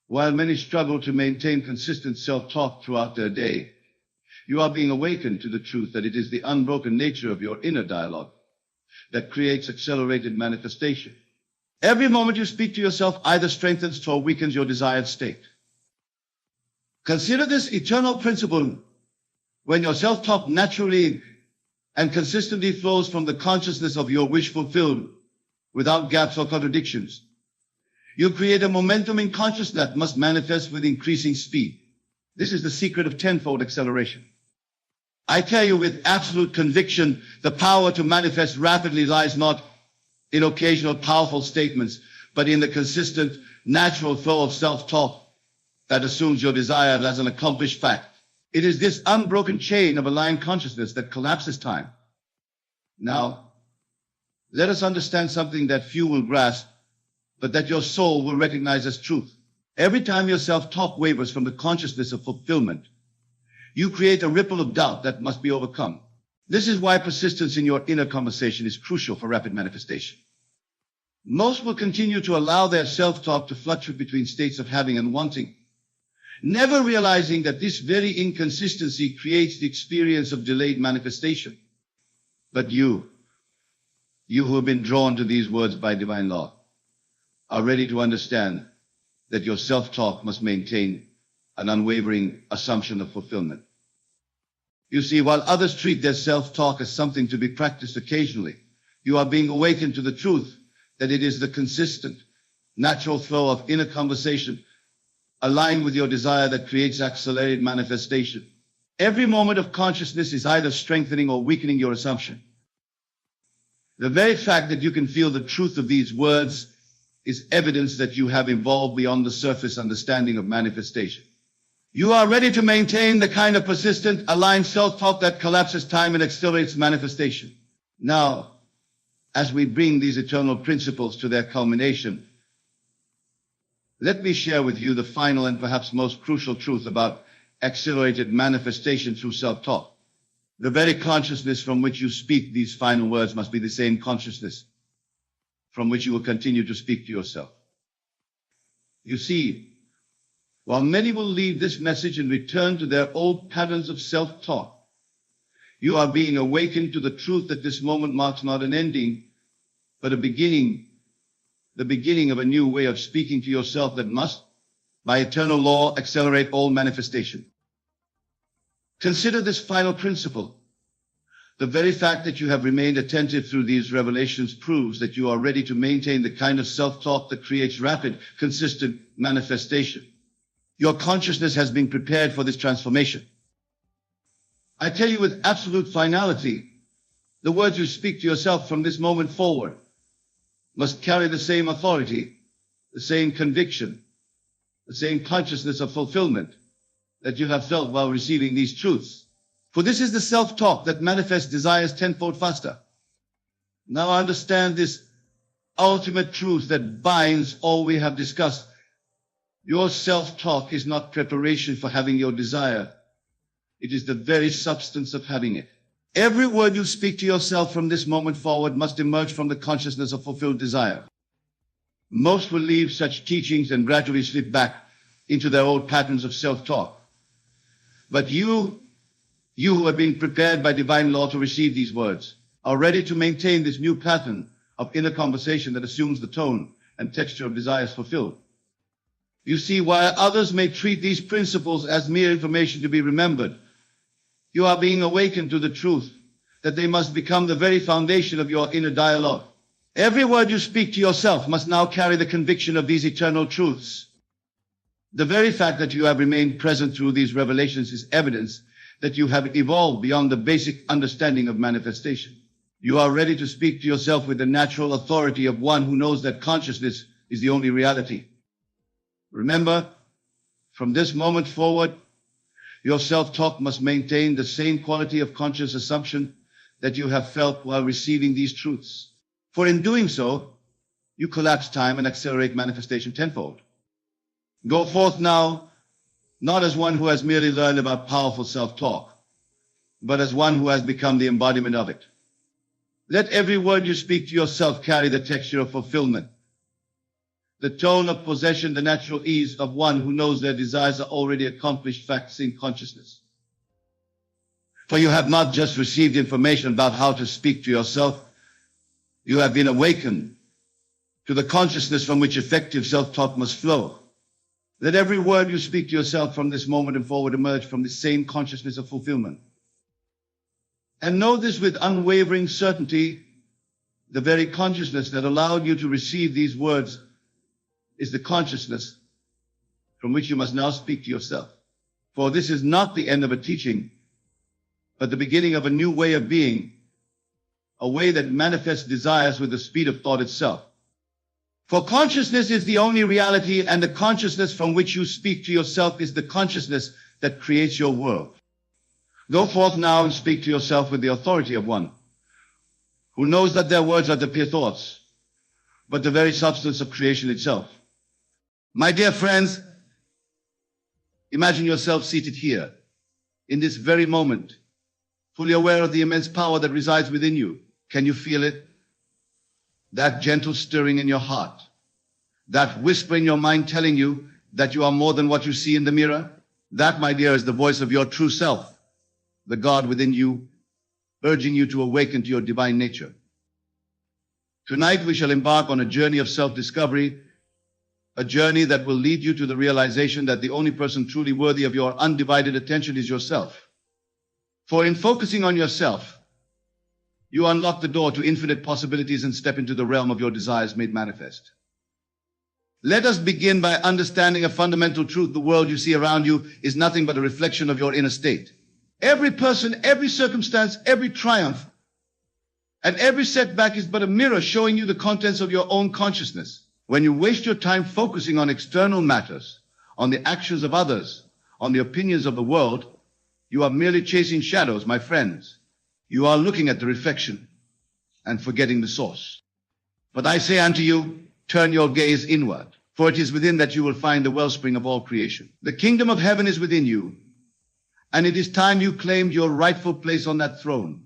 while many struggle to maintain consistent self-talk throughout their day, you are being awakened to the truth that it is the unbroken nature of your inner dialogue that creates accelerated manifestation. Every moment you speak to yourself either strengthens or weakens your desired state. Consider this eternal principle. When your self-talk naturally and consistently flows from the consciousness of your wish fulfilled without gaps or contradictions, you create a momentum in consciousness that must manifest with increasing speed. This is the secret of tenfold acceleration. I tell you with absolute conviction, the power to manifest rapidly lies not in occasional powerful statements, but in the consistent, natural flow of self-talk that assumes your desire as an accomplished fact. It is this unbroken chain of aligned consciousness that collapses time. Now, let us understand something that few will grasp, but that your soul will recognize as truth. Every time your self-talk wavers from the consciousness of fulfillment, you create a ripple of doubt that must be overcome. This is why persistence in your inner conversation is crucial for rapid manifestation. Most will continue to allow their self-talk to fluctuate between states of having and wanting, never realizing that this very inconsistency creates the experience of delayed manifestation. But you who have been drawn to these words by divine law, are ready to understand that your self-talk must maintain an unwavering assumption of fulfillment. You see, while others treat their self-talk as something to be practiced occasionally, you are being awakened to the truth that it is the consistent, natural flow of inner conversation aligned with your desire that creates accelerated manifestation. Every moment of consciousness is either strengthening or weakening your assumption. The very fact that you can feel the truth of these words is evidence that you have evolved beyond the surface understanding of manifestation. You are ready to maintain the kind of persistent, aligned self-talk that collapses time and accelerates manifestation. Now, as we bring these eternal principles to their culmination, let me share with you the final and perhaps most crucial truth about accelerated manifestation through self-talk. The very consciousness from which you speak these final words must be the same consciousness from which you will continue to speak to yourself. You see, while many will leave this message and return to their old patterns of self-talk, you are being awakened to the truth that this moment marks not an ending, but a beginning, the beginning of a new way of speaking to yourself that must, by eternal law, accelerate all manifestation. Consider this final principle. The very fact that you have remained attentive through these revelations proves that you are ready to maintain the kind of self-talk that creates rapid, consistent manifestation. Your consciousness has been prepared for this transformation. I tell you with absolute finality, the words you speak to yourself from this moment forward must carry the same authority, the same conviction, the same consciousness of fulfillment that you have felt while receiving these truths. For this is the self-talk that manifests desires tenfold faster. Now understand this ultimate truth that binds all we have discussed. Your self-talk is not preparation for having your desire. It is the very substance of having it. Every word you speak to yourself from this moment forward must emerge from the consciousness of fulfilled desire. Most will leave such teachings and gradually slip back into their old patterns of self-talk. But you who have been prepared by divine law to receive these words, are ready to maintain this new pattern of inner conversation that assumes the tone and texture of desires fulfilled. You see, while others may treat these principles as mere information to be remembered, you are being awakened to the truth that they must become the very foundation of your inner dialogue. Every word you speak to yourself must now carry the conviction of these eternal truths. The very fact that you have remained present through these revelations is evidence that you have evolved beyond the basic understanding of manifestation. You are ready to speak to yourself with the natural authority of one who knows that consciousness is the only reality. Remember, from this moment forward, your self-talk must maintain the same quality of conscious assumption that you have felt while receiving these truths. For in doing so, you collapse time and accelerate manifestation tenfold. Go forth now, not as one who has merely learned about powerful self-talk, but as one who has become the embodiment of it. Let every word you speak to yourself carry the texture of fulfillment, the tone of possession, the natural ease of one who knows their desires are already accomplished facts in consciousness. For you have not just received information about how to speak to yourself, you have been awakened to the consciousness from which effective self-talk must flow. Let every word you speak to yourself from this moment and forward emerge from the same consciousness of fulfillment. And know this with unwavering certainty, the very consciousness that allowed you to receive these words is the consciousness from which you must now speak to yourself. For this is not the end of a teaching, but the beginning of a new way of being, a way that manifests desires with the speed of thought itself. For consciousness is the only reality, and the consciousness from which you speak to yourself is the consciousness that creates your world. Go forth now and speak to yourself with the authority of one who knows that their words are the pure thoughts, but the very substance of creation itself. My dear friends, imagine yourself seated here, in this very moment, fully aware of the immense power that resides within you. Can you feel it? That gentle stirring in your heart, that whisper in your mind telling you that you are more than what you see in the mirror. That, my dear, is the voice of your true self, the God within you, urging you to awaken to your divine nature. Tonight we shall embark on a journey of self-discovery, a journey that will lead you to the realization that the only person truly worthy of your undivided attention is yourself. For in focusing on yourself, you unlock the door to infinite possibilities and step into the realm of your desires made manifest. Let us begin by understanding a fundamental truth. The world you see around you is nothing but a reflection of your inner state. Every person, every circumstance, every triumph, and every setback is but a mirror showing you the contents of your own consciousness. When you waste your time focusing on external matters, on the actions of others, on the opinions of the world, you are merely chasing shadows, my friends. You are looking at the reflection and forgetting the source. But I say unto you, turn your gaze inward, for it is within that you will find the wellspring of all creation. The kingdom of heaven is within you, and it is time you claimed your rightful place on that throne.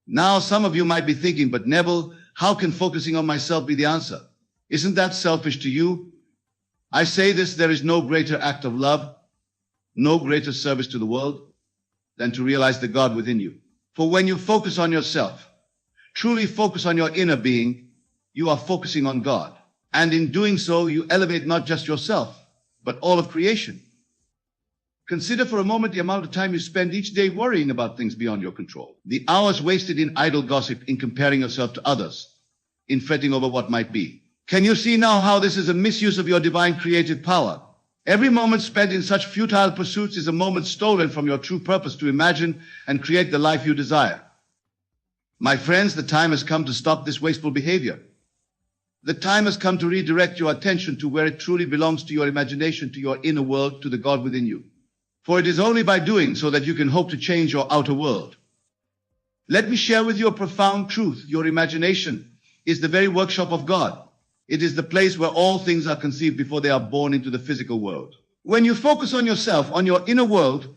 Now some of you might be thinking, but Neville, how can focusing on myself be the answer? Isn't that selfish to you? I say this, there is no greater act of love, no greater service to the world than to realize the God within you. For when you focus on yourself, truly focus on your inner being, you are focusing on God. And in doing so, you elevate not just yourself, but all of creation. Consider for a moment the amount of time you spend each day worrying about things beyond your control. The hours wasted in idle gossip, in comparing yourself to others, in fretting over what might be. Can you see now how this is a misuse of your divine creative power? Every moment spent in such futile pursuits is a moment stolen from your true purpose to imagine and create the life you desire. My friends, the time has come to stop this wasteful behavior. The time has come to redirect your attention to where it truly belongs, to your imagination, to your inner world, to the God within you. For it is only by doing so that you can hope to change your outer world. Let me share with you a profound truth. Your imagination is the very workshop of God. It is the place where all things are conceived before they are born into the physical world. When you focus on yourself, on your inner world,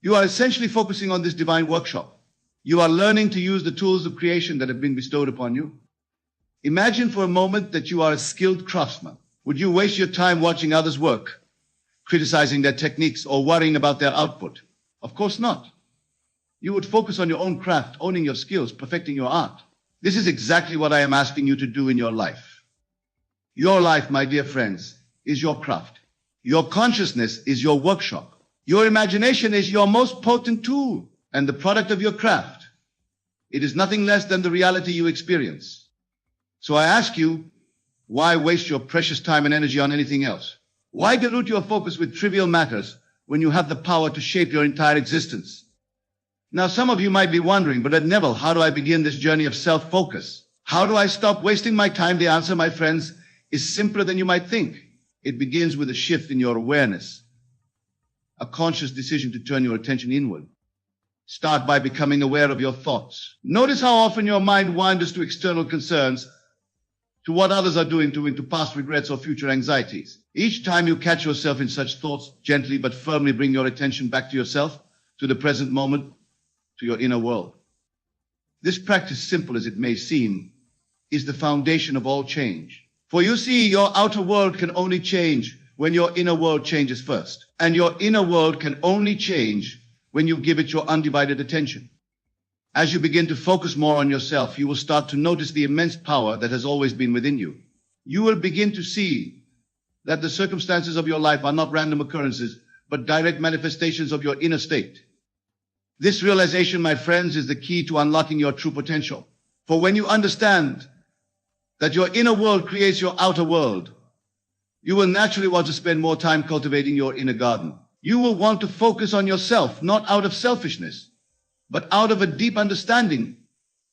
you are essentially focusing on this divine workshop. You are learning to use the tools of creation that have been bestowed upon you. Imagine for a moment that you are a skilled craftsman. Would you waste your time watching others work, criticizing their techniques, or worrying about their output? Of course not. You would focus on your own craft, owning your skills, perfecting your art. This is exactly what I am asking you to do in your life. Your life, my dear friends, is your craft. Your consciousness is your workshop. Your imagination is your most potent tool and the product of your craft. It is nothing less than the reality you experience. So I ask you, why waste your precious time and energy on anything else? Why dilute your focus with trivial matters when you have the power to shape your entire existence? Now, some of you might be wondering, but Neville, how do I begin this journey of self-focus? How do I stop wasting my time? The answer, my friends, is simpler than you might think. It begins with a shift in your awareness, a conscious decision to turn your attention inward. Start by becoming aware of your thoughts. Notice how often your mind wanders to external concerns, to what others are doing, into past regrets or future anxieties. Each time you catch yourself in such thoughts, gently but firmly bring your attention back to yourself, to the present moment, to your inner world. This practice, simple as it may seem, is the foundation of all change. For you see, your outer world can only change when your inner world changes first. And your inner world can only change when you give it your undivided attention. As you begin to focus more on yourself, you will start to notice the immense power that has always been within you. You will begin to see that the circumstances of your life are not random occurrences, but direct manifestations of your inner state. This realization, my friends, is the key to unlocking your true potential. For when you understand that your inner world creates your outer world, you will naturally want to spend more time cultivating your inner garden. You will want to focus on yourself, not out of selfishness, but out of a deep understanding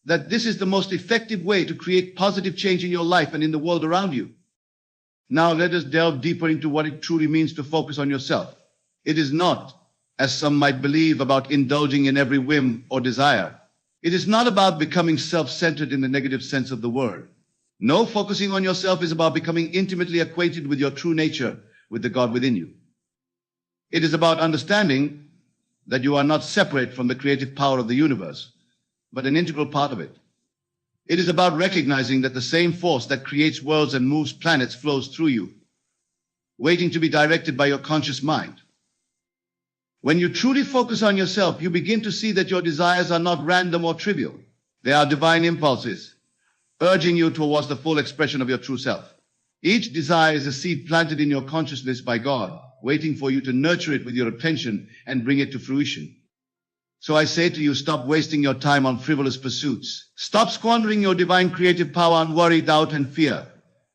that this is the most effective way to create positive change in your life and in the world around you. Now let us delve deeper into what it truly means to focus on yourself. It is not, as some might believe, about indulging in every whim or desire. It is not about becoming self-centered in the negative sense of the word. No, focusing on yourself is about becoming intimately acquainted with your true nature, with the God within you. It is about understanding that you are not separate from the creative power of the universe, but an integral part of it. It is about recognizing that the same force that creates worlds and moves planets flows through you, waiting to be directed by your conscious mind. When you truly focus on yourself, you begin to see that your desires are not random or trivial. They are divine impulses, urging you towards the full expression of your true self. Each desire is a seed planted in your consciousness by God, waiting for you to nurture it with your attention and bring it to fruition. So I say to you, stop wasting your time on frivolous pursuits. Stop squandering your divine creative power on worry, doubt, and fear.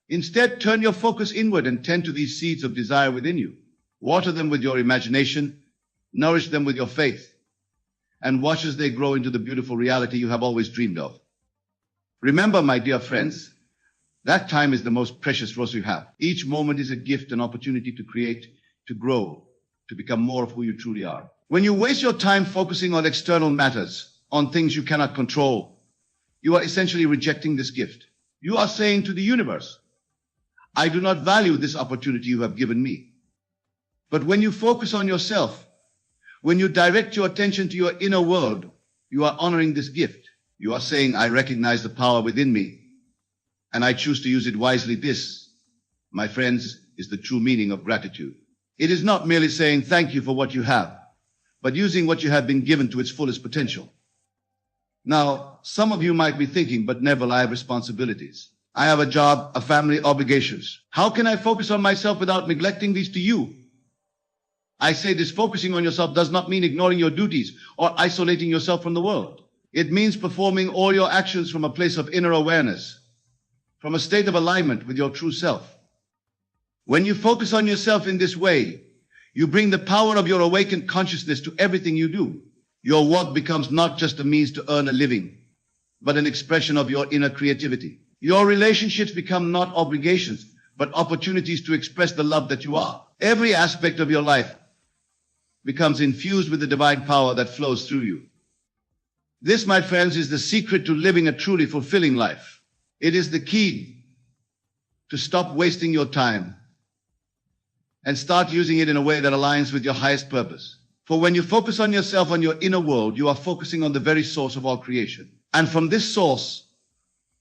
Instead, turn your focus inward and tend to these seeds of desire within you. Water them with your imagination, nourish them with your faith, and watch as they grow into the beautiful reality you have always dreamed of. Remember, my dear friends, that time is the most precious resource you have. Each moment is a gift, an opportunity to create, to grow, to become more of who you truly are. When you waste your time focusing on external matters, on things you cannot control, you are essentially rejecting this gift. You are saying to the universe, I do not value this opportunity you have given me. But when you focus on yourself, when you direct your attention to your inner world, you are honoring this gift. You are saying, I recognize the power within me, and I choose to use it wisely. This, my friends, is the true meaning of gratitude. It is not merely saying thank you for what you have, but using what you have been given to its fullest potential. Now, some of you might be thinking, but Neville, I have responsibilities. I have a job, a family, obligations. How can I focus on myself without neglecting these to you? I say this focusing on yourself does not mean ignoring your duties or isolating yourself from the world. It means performing all your actions from a place of inner awareness, from a state of alignment with your true self. When you focus on yourself in this way, you bring the power of your awakened consciousness to everything you do. Your work becomes not just a means to earn a living, but an expression of your inner creativity. Your relationships become not obligations, but opportunities to express the love that you are. Every aspect of your life becomes infused with the divine power that flows through you. This, my friends, is the secret to living a truly fulfilling life. It is the key to stop wasting your time and start using it in a way that aligns with your highest purpose. For when you focus on yourself, on your inner world, you are focusing on the very source of all creation. And from this source,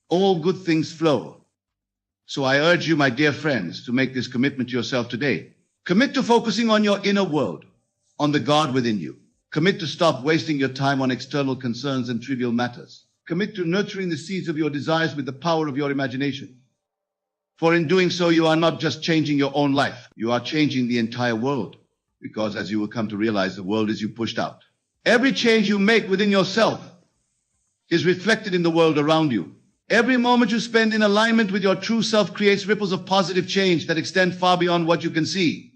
all good things flow. So I urge you, my dear friends, to make this commitment to yourself today. Commit to focusing on your inner world, on the God within you. Commit to stop wasting your time on external concerns and trivial matters. Commit to nurturing the seeds of your desires with the power of your imagination. For in doing so, you are not just changing your own life, you are changing the entire world. Because as you will come to realize, the world is you pushed out. Every change you make within yourself is reflected in the world around you. Every moment you spend in alignment with your true self creates ripples of positive change that extend far beyond what you can see.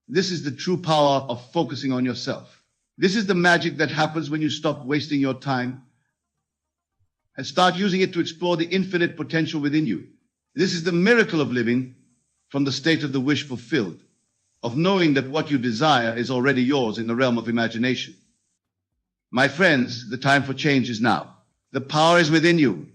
This is the true power of focusing on yourself. This is the magic that happens when you stop wasting your time and start using it to explore the infinite potential within you. This is the miracle of living from the state of the wish fulfilled, of knowing that what you desire is already yours in the realm of imagination. My friends, the time for change is now. The power is within you.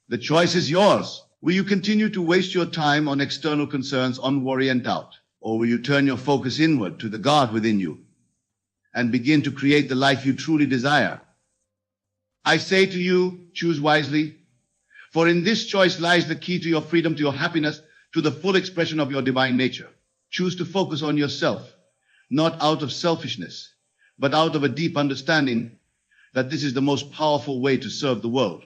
The choice is yours. Will you continue to waste your time on external concerns, on worry and doubt? Or will you turn your focus inward to the God within you and begin to create the life you truly desire? I say to you, choose wisely, for in this choice lies the key to your freedom, to your happiness, to the full expression of your divine nature. Choose to focus on yourself, not out of selfishness, but out of a deep understanding that this is the most powerful way to serve the world.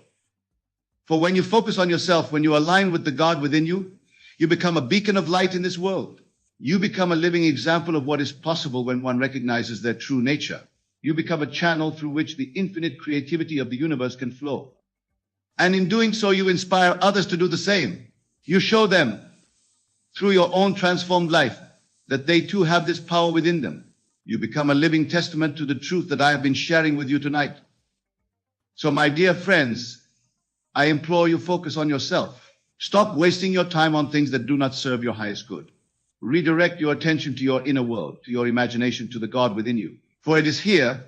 For when you focus on yourself, when you align with the God within you, you become a beacon of light in this world. You become a living example of what is possible when one recognizes their true nature. You become a channel through which the infinite creativity of the universe can flow. And in doing so, you inspire others to do the same. You show them, through your own transformed life, that they too have this power within them. You become a living testament to the truth that I have been sharing with you tonight. So, my dear friends, I implore you, focus on yourself. Stop wasting your time on things that do not serve your highest good. Redirect your attention to your inner world, to your imagination, to the God within you. For it is here,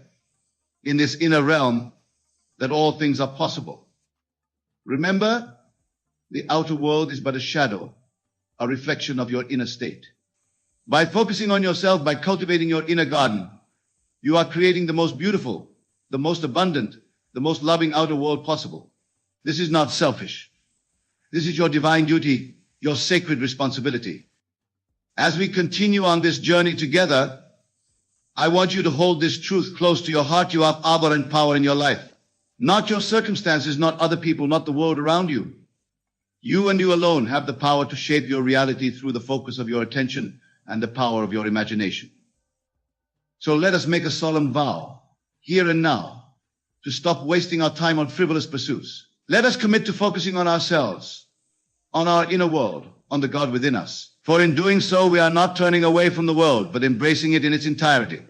in this inner realm, that all things are possible. Remember, the outer world is but a shadow, a reflection of your inner state. By focusing on yourself, by cultivating your inner garden, you are creating the most beautiful, the most abundant, the most loving outer world possible. This is not selfish. This is your divine duty, your sacred responsibility. As we continue on this journey together, I want you to hold this truth close to your heart. You have power and power in your life. Not your circumstances, not other people, not the world around you. You and you alone have the power to shape your reality through the focus of your attention and the power of your imagination. So let us make a solemn vow, here and now, to stop wasting our time on frivolous pursuits. Let us commit to focusing on ourselves, on our inner world, on the God within us. For in doing so, we are not turning away from the world, but embracing it in its entirety.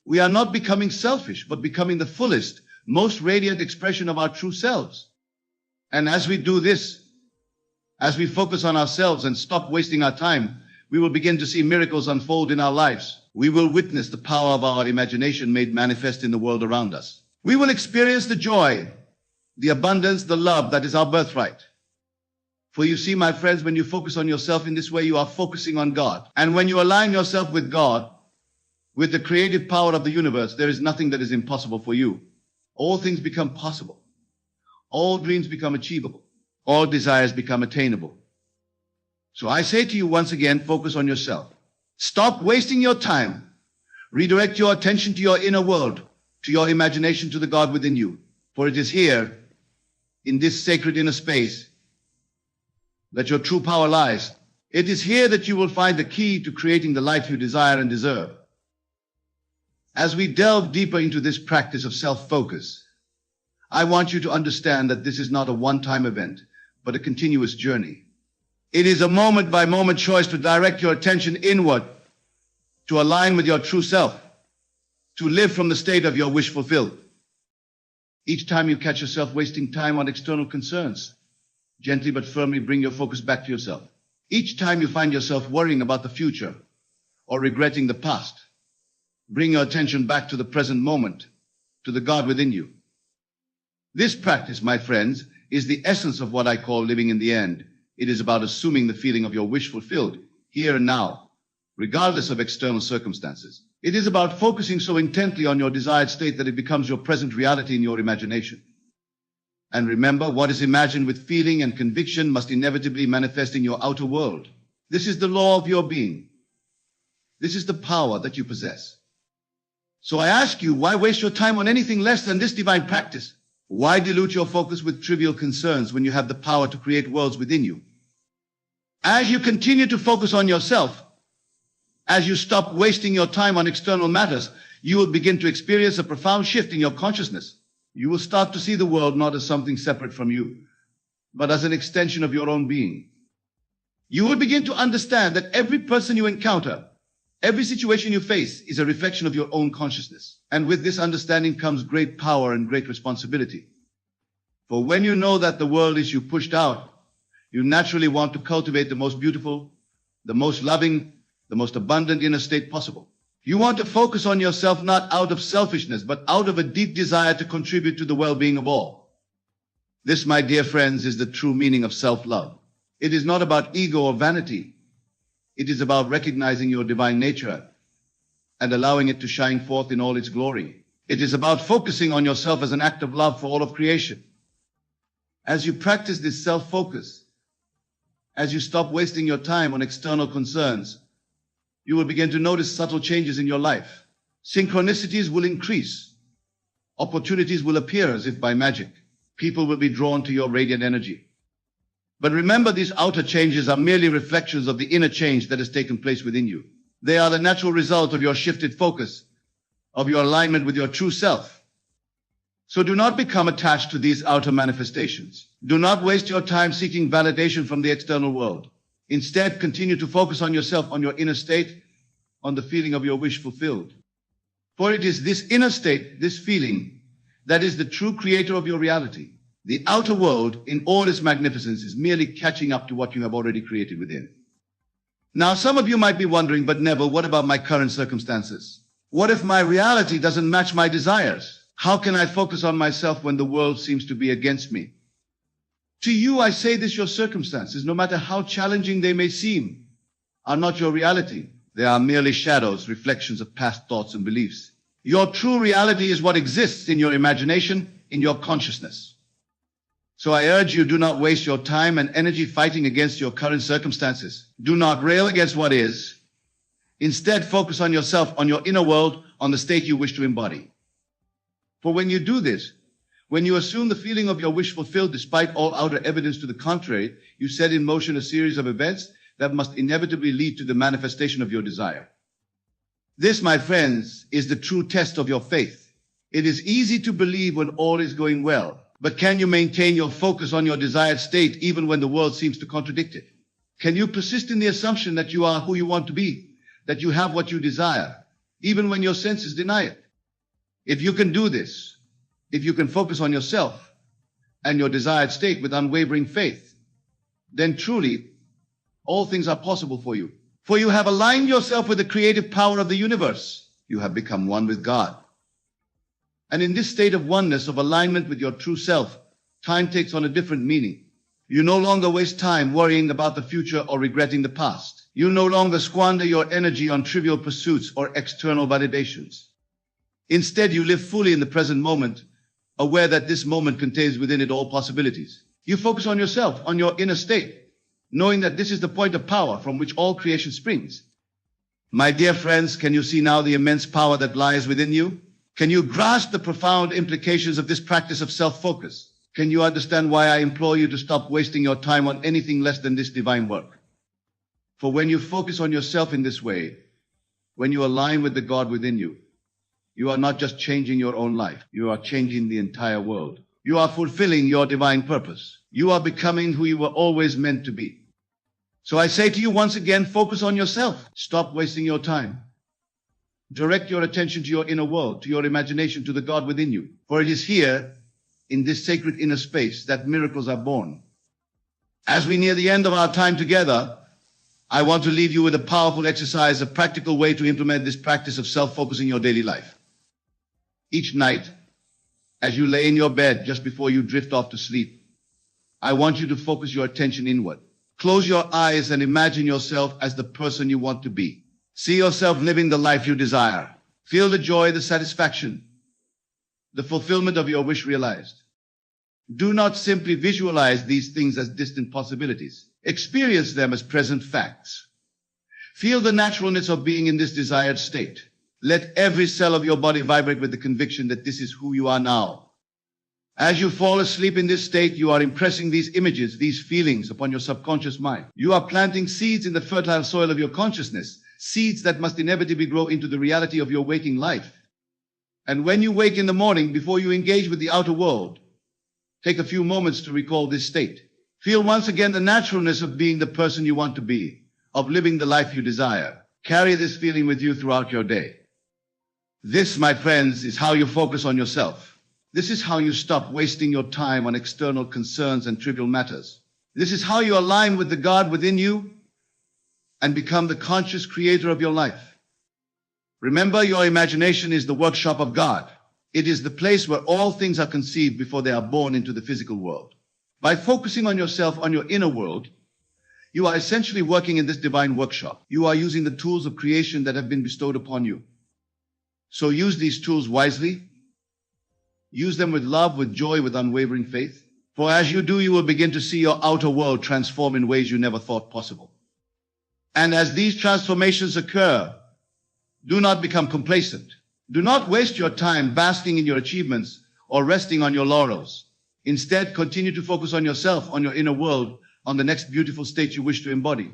We are not becoming selfish, but becoming the fullest, most radiant expression of our true selves. And as we do this, as we focus on ourselves and stop wasting our time, we will begin to see miracles unfold in our lives. We will witness the power of our imagination made manifest in the world around us. We will experience the joy, the abundance, the love that is our birthright. For you see, my friends, when you focus on yourself in this way, you are focusing on God. And when you align yourself with God, with the creative power of the universe, there is nothing that is impossible for you. All things become possible. All dreams become achievable. All desires become attainable. So I say to you once again, focus on yourself. Stop wasting your time. Redirect your attention to your inner world, to your imagination, to the God within you. For it is here, in this sacred inner space, that your true power lies. It is here that you will find the key to creating the life you desire and deserve. As we delve deeper into this practice of self-focus, I want you to understand that this is not a one-time event, but a continuous journey. It is a moment-by-moment choice to direct your attention inward, to align with your true self, to live from the state of your wish fulfilled. Each time you catch yourself wasting time on external concerns, gently but firmly bring your focus back to yourself. Each time you find yourself worrying about the future or regretting the past, bring your attention back to the present moment, to the God within you. This practice, my friends, is the essence of what I call living in the end. It is about assuming the feeling of your wish fulfilled, here and now, regardless of external circumstances. It is about focusing so intently on your desired state that it becomes your present reality in your imagination. And remember, what is imagined with feeling and conviction must inevitably manifest in your outer world. This is the law of your being. This is the power that you possess. So I ask you, why waste your time on anything less than this divine practice? Why dilute your focus with trivial concerns when you have the power to create worlds within you? As you continue to focus on yourself, as you stop wasting your time on external matters, you will begin to experience a profound shift in your consciousness. You will start to see the world not as something separate from you, but as an extension of your own being. You will begin to understand that every person you encounter, every situation you face is a reflection of your own consciousness. And with this understanding comes great power and great responsibility. For when you know that the world is you pushed out, you naturally want to cultivate the most beautiful, the most loving, the most abundant inner state possible. You want to focus on yourself not out of selfishness, but out of a deep desire to contribute to the well-being of all. This, my dear friends, is the true meaning of self-love. It is not about ego or vanity. It is about recognizing your divine nature and allowing it to shine forth in all its glory. It is about focusing on yourself as an act of love for all of creation. As you practice this self-focus, as you stop wasting your time on external concerns, you will begin to notice subtle changes in your life. Synchronicities will increase. Opportunities will appear as if by magic. People will be drawn to your radiant energy. But remember, these outer changes are merely reflections of the inner change that has taken place within you. They are the natural result of your shifted focus, of your alignment with your true self. So do not become attached to these outer manifestations. Do not waste your time seeking validation from the external world. Instead, continue to focus on yourself, on your inner state, on the feeling of your wish fulfilled. For it is this inner state, this feeling, that is the true creator of your reality. The outer world, in all its magnificence, is merely catching up to what you have already created within. Now, some of you might be wondering, but Neville, what about my current circumstances? What if my reality doesn't match my desires? How can I focus on myself when the world seems to be against me? To you, I say this: your circumstances, no matter how challenging they may seem, are not your reality. They are merely shadows, reflections of past thoughts and beliefs. Your true reality is what exists in your imagination, in your consciousness. So I urge you, do not waste your time and energy fighting against your current circumstances. Do not rail against what is. Instead, focus on yourself, on your inner world, on the state you wish to embody. For when you do this, when you assume the feeling of your wish fulfilled despite all outer evidence to the contrary, you set in motion a series of events that must inevitably lead to the manifestation of your desire. This, my friends, is the true test of your faith. It is easy to believe when all is going well, but can you maintain your focus on your desired state even when the world seems to contradict it? Can you persist in the assumption that you are who you want to be, that you have what you desire, even when your senses deny it? If you can do this, if you can focus on yourself and your desired state with unwavering faith, then truly all things are possible for you. For you have aligned yourself with the creative power of the universe. You have become one with God. And in this state of oneness, of alignment with your true self, time takes on a different meaning. You no longer waste time worrying about the future or regretting the past. You no longer squander your energy on trivial pursuits or external validations. Instead, you live fully in the present moment, aware that this moment contains within it all possibilities. You focus on yourself, on your inner state, knowing that this is the point of power from which all creation springs. My dear friends, can you see now the immense power that lies within you? Can you grasp the profound implications of this practice of self-focus? Can you understand why I implore you to stop wasting your time on anything less than this divine work? For when you focus on yourself in this way, when you align with the God within you, you are not just changing your own life, you are changing the entire world. You are fulfilling your divine purpose. You are becoming who you were always meant to be. So I say to you once again, focus on yourself. Stop wasting your time. Direct your attention to your inner world, to your imagination, to the God within you. For it is here, in this sacred inner space, that miracles are born. As we near the end of our time together, I want to leave you with a powerful exercise, a practical way to implement this practice of self-focus in your daily life. Each night, as you lay in your bed just before you drift off to sleep, I want you to focus your attention inward. Close your eyes and imagine yourself as the person you want to be. See yourself living the life you desire. Feel the joy, the satisfaction, the fulfillment of your wish realized. Do not simply visualize these things as distant possibilities. Experience them as present facts. Feel the naturalness of being in this desired state. Let every cell of your body vibrate with the conviction that this is who you are now. As you fall asleep in this state, you are impressing these images, these feelings upon your subconscious mind. You are planting seeds in the fertile soil of your consciousness, seeds that must inevitably grow into the reality of your waking life. And when you wake in the morning, before you engage with the outer world, take a few moments to recall this state. Feel once again the naturalness of being the person you want to be, of living the life you desire. Carry this feeling with you throughout your day. This, my friends, is how you focus on yourself. This is how you stop wasting your time on external concerns and trivial matters. This is how you align with the God within you and become the conscious creator of your life. Remember, your imagination is the workshop of God. It is the place where all things are conceived before they are born into the physical world. By focusing on yourself, on your inner world, you are essentially working in this divine workshop. You are using the tools of creation that have been bestowed upon you. So use these tools wisely. Use them with love, with joy, with unwavering faith. For as you do, you will begin to see your outer world transform in ways you never thought possible. And as these transformations occur, do not become complacent. Do not waste your time basking in your achievements or resting on your laurels. Instead, continue to focus on yourself, on your inner world, on the next beautiful state you wish to embody.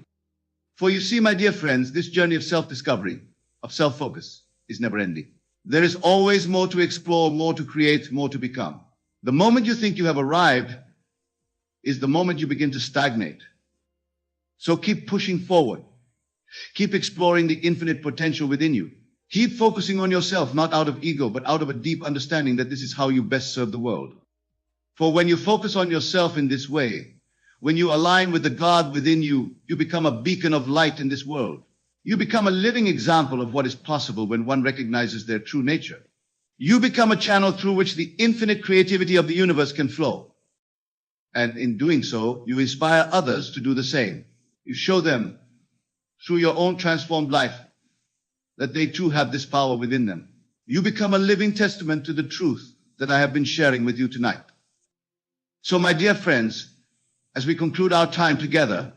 For you see, my dear friends, this journey of self-discovery, of self-focus, is never ending. There is always more to explore, more to create, more to become. The moment you think you have arrived is the moment you begin to stagnate. So keep pushing forward. Keep exploring the infinite potential within you. Keep focusing on yourself, not out of ego, but out of a deep understanding that this is how you best serve the world. For when you focus on yourself in this way, when you align with the God within you, you become a beacon of light in this world. You become a living example of what is possible when one recognizes their true nature. You become a channel through which the infinite creativity of the universe can flow. And in doing so, you inspire others to do the same. You show them through your own transformed life that they too have this power within them. You become a living testament to the truth that I have been sharing with you tonight. So, my dear friends, as we conclude our time together,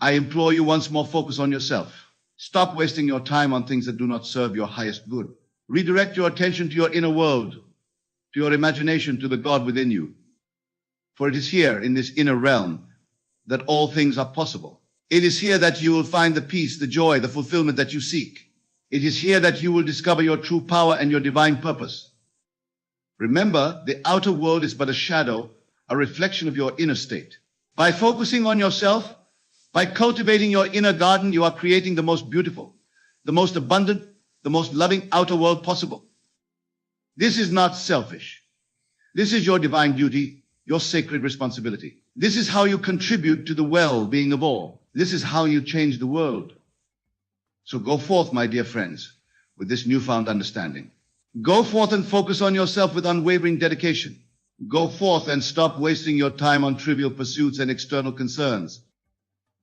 I implore you once more, focus on yourself. Stop wasting your time on things that do not serve your highest good. Redirect your attention to your inner world, to your imagination, to the God within you. For it is here, in this inner realm, that all things are possible. It is here that you will find the peace, the joy, the fulfillment that you seek. It is here that you will discover your true power and your divine purpose. Remember, the outer world is but a shadow, a reflection of your inner state. By focusing on yourself, by cultivating your inner garden, you are creating the most beautiful, the most abundant, the most loving outer world possible. This is not selfish. This is your divine duty, your sacred responsibility. This is how you contribute to the well-being of all. This is how you change the world. So go forth, my dear friends, with this newfound understanding. Go forth and focus on yourself with unwavering dedication. Go forth and stop wasting your time on trivial pursuits and external concerns.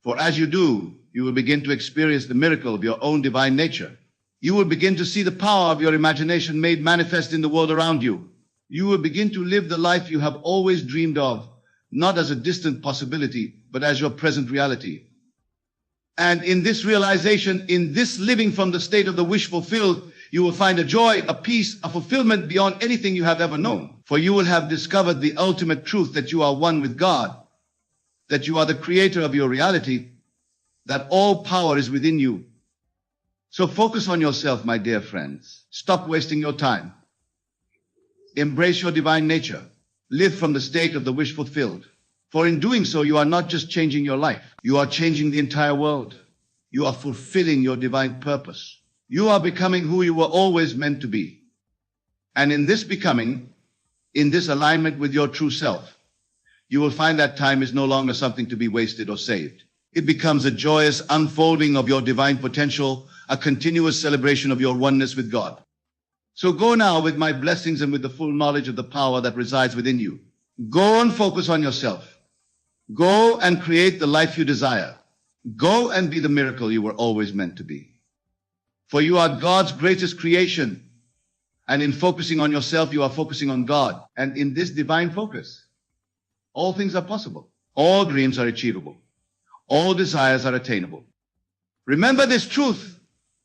For as you do, you will begin to experience the miracle of your own divine nature. You will begin to see the power of your imagination made manifest in the world around you. You will begin to live the life you have always dreamed of, not as a distant possibility, but as your present reality. And in this realization, in this living from the state of the wish fulfilled, you will find a joy, a peace, a fulfillment beyond anything you have ever known. For you will have discovered the ultimate truth that you are one with God, that you are the creator of your reality, that all power is within you. So focus on yourself, my dear friends. Stop wasting your time. Embrace your divine nature. Live from the state of the wish fulfilled. For in doing so, you are not just changing your life. You are changing the entire world. You are fulfilling your divine purpose. You are becoming who you were always meant to be. And in this becoming, in this alignment with your true self, you will find that time is no longer something to be wasted or saved. It becomes a joyous unfolding of your divine potential, a continuous celebration of your oneness with God. So go now with my blessings and with the full knowledge of the power that resides within you. Go and focus on yourself. Go and create the life you desire. Go and be the miracle you were always meant to be. For you are God's greatest creation. And in focusing on yourself, you are focusing on God. And in this divine focus, all things are possible. All dreams are achievable. All desires are attainable. Remember this truth.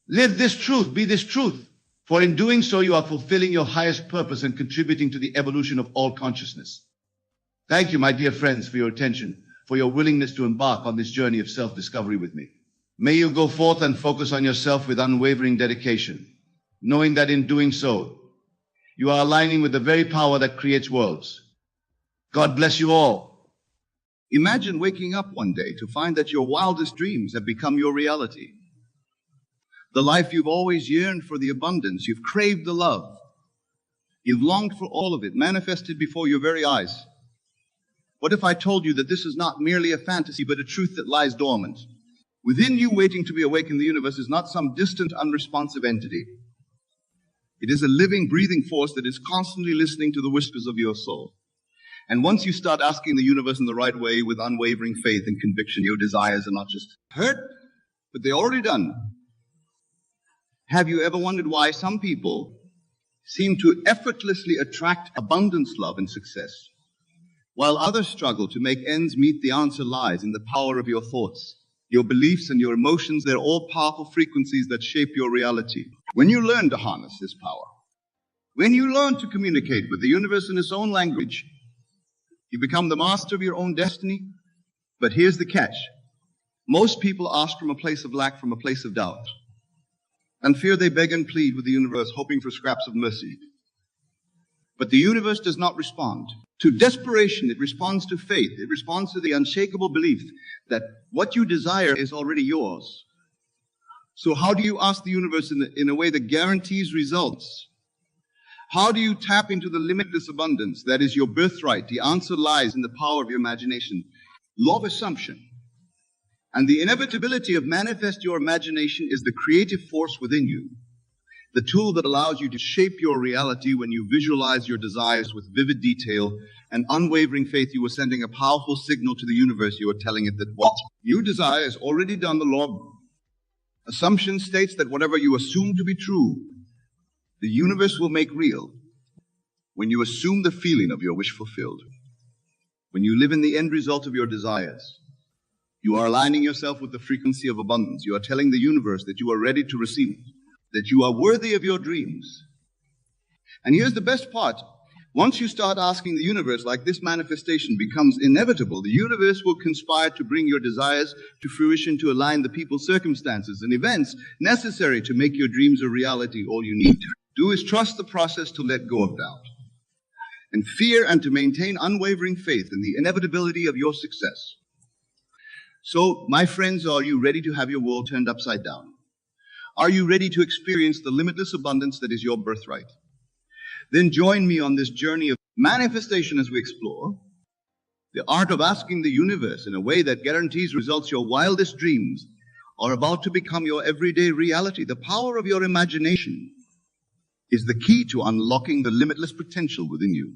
Live this truth. Be this truth. For in doing so, you are fulfilling your highest purpose and contributing to the evolution of all consciousness. Thank you, my dear friends, for your attention, for your willingness to embark on this journey of self-discovery with me. May you go forth and focus on yourself with unwavering dedication, knowing that in doing so, you are aligning with the very power that creates worlds. God bless you all. Imagine waking up one day to find that your wildest dreams have become your reality. The life you've always yearned for, the abundance, you've craved the love. You've longed for all of it, manifested before your very eyes. What if I told you that this is not merely a fantasy, but a truth that lies dormant? Within you, waiting to be awakened, the universe is not some distant, unresponsive entity. It is a living, breathing force that is constantly listening to the whispers of your soul. And once you start asking the universe in the right way with unwavering faith and conviction, your desires are not just heard, but they're already done. Have you ever wondered why some people seem to effortlessly attract abundance, love, and success, while others struggle to make ends meet? The answer lies in the power of your thoughts, your beliefs, and your emotions. They're all powerful frequencies that shape your reality. When you learn to harness this power, when you learn to communicate with the universe in its own language, you become the master of your own destiny. But here's the catch. Most people ask from a place of lack, from a place of doubt. And fear, they beg and plead with the universe, hoping for scraps of mercy. But the universe does not respond to desperation. It responds to faith. It responds to the unshakable belief that what you desire is already yours. So how do you ask the universe in a way that guarantees results? How do you tap into the limitless abundance that is your birthright? The answer lies in the power of your imagination. Law of assumption and the inevitability of manifest your imagination is the creative force within you, the tool that allows you to shape your reality. When you visualize your desires with vivid detail and unwavering faith, you are sending a powerful signal to the universe. You are telling it that what you desire is already done. The law of assumption states that whatever you assume to be true, the universe will make real. When you assume the feeling of your wish fulfilled, when you live in the end result of your desires, you are aligning yourself with the frequency of abundance. You are telling the universe that you are ready to receive it, that you are worthy of your dreams. And here's the best part. Once you start asking the universe like this, manifestation becomes inevitable. The universe will conspire to bring your desires to fruition, to align the people, circumstances, and events necessary to make your dreams a reality. All you need to do is trust the process, to let go of doubt and fear, and to maintain unwavering faith in the inevitability of your success. So, my friends, are you ready to have your world turned upside down? Are you ready to experience the limitless abundance that is your birthright? Then join me on this journey of manifestation as we explore the art of asking the universe in a way that guarantees results. Your wildest dreams are about to become your everyday reality. The power of your imagination is the key to unlocking the limitless potential within you.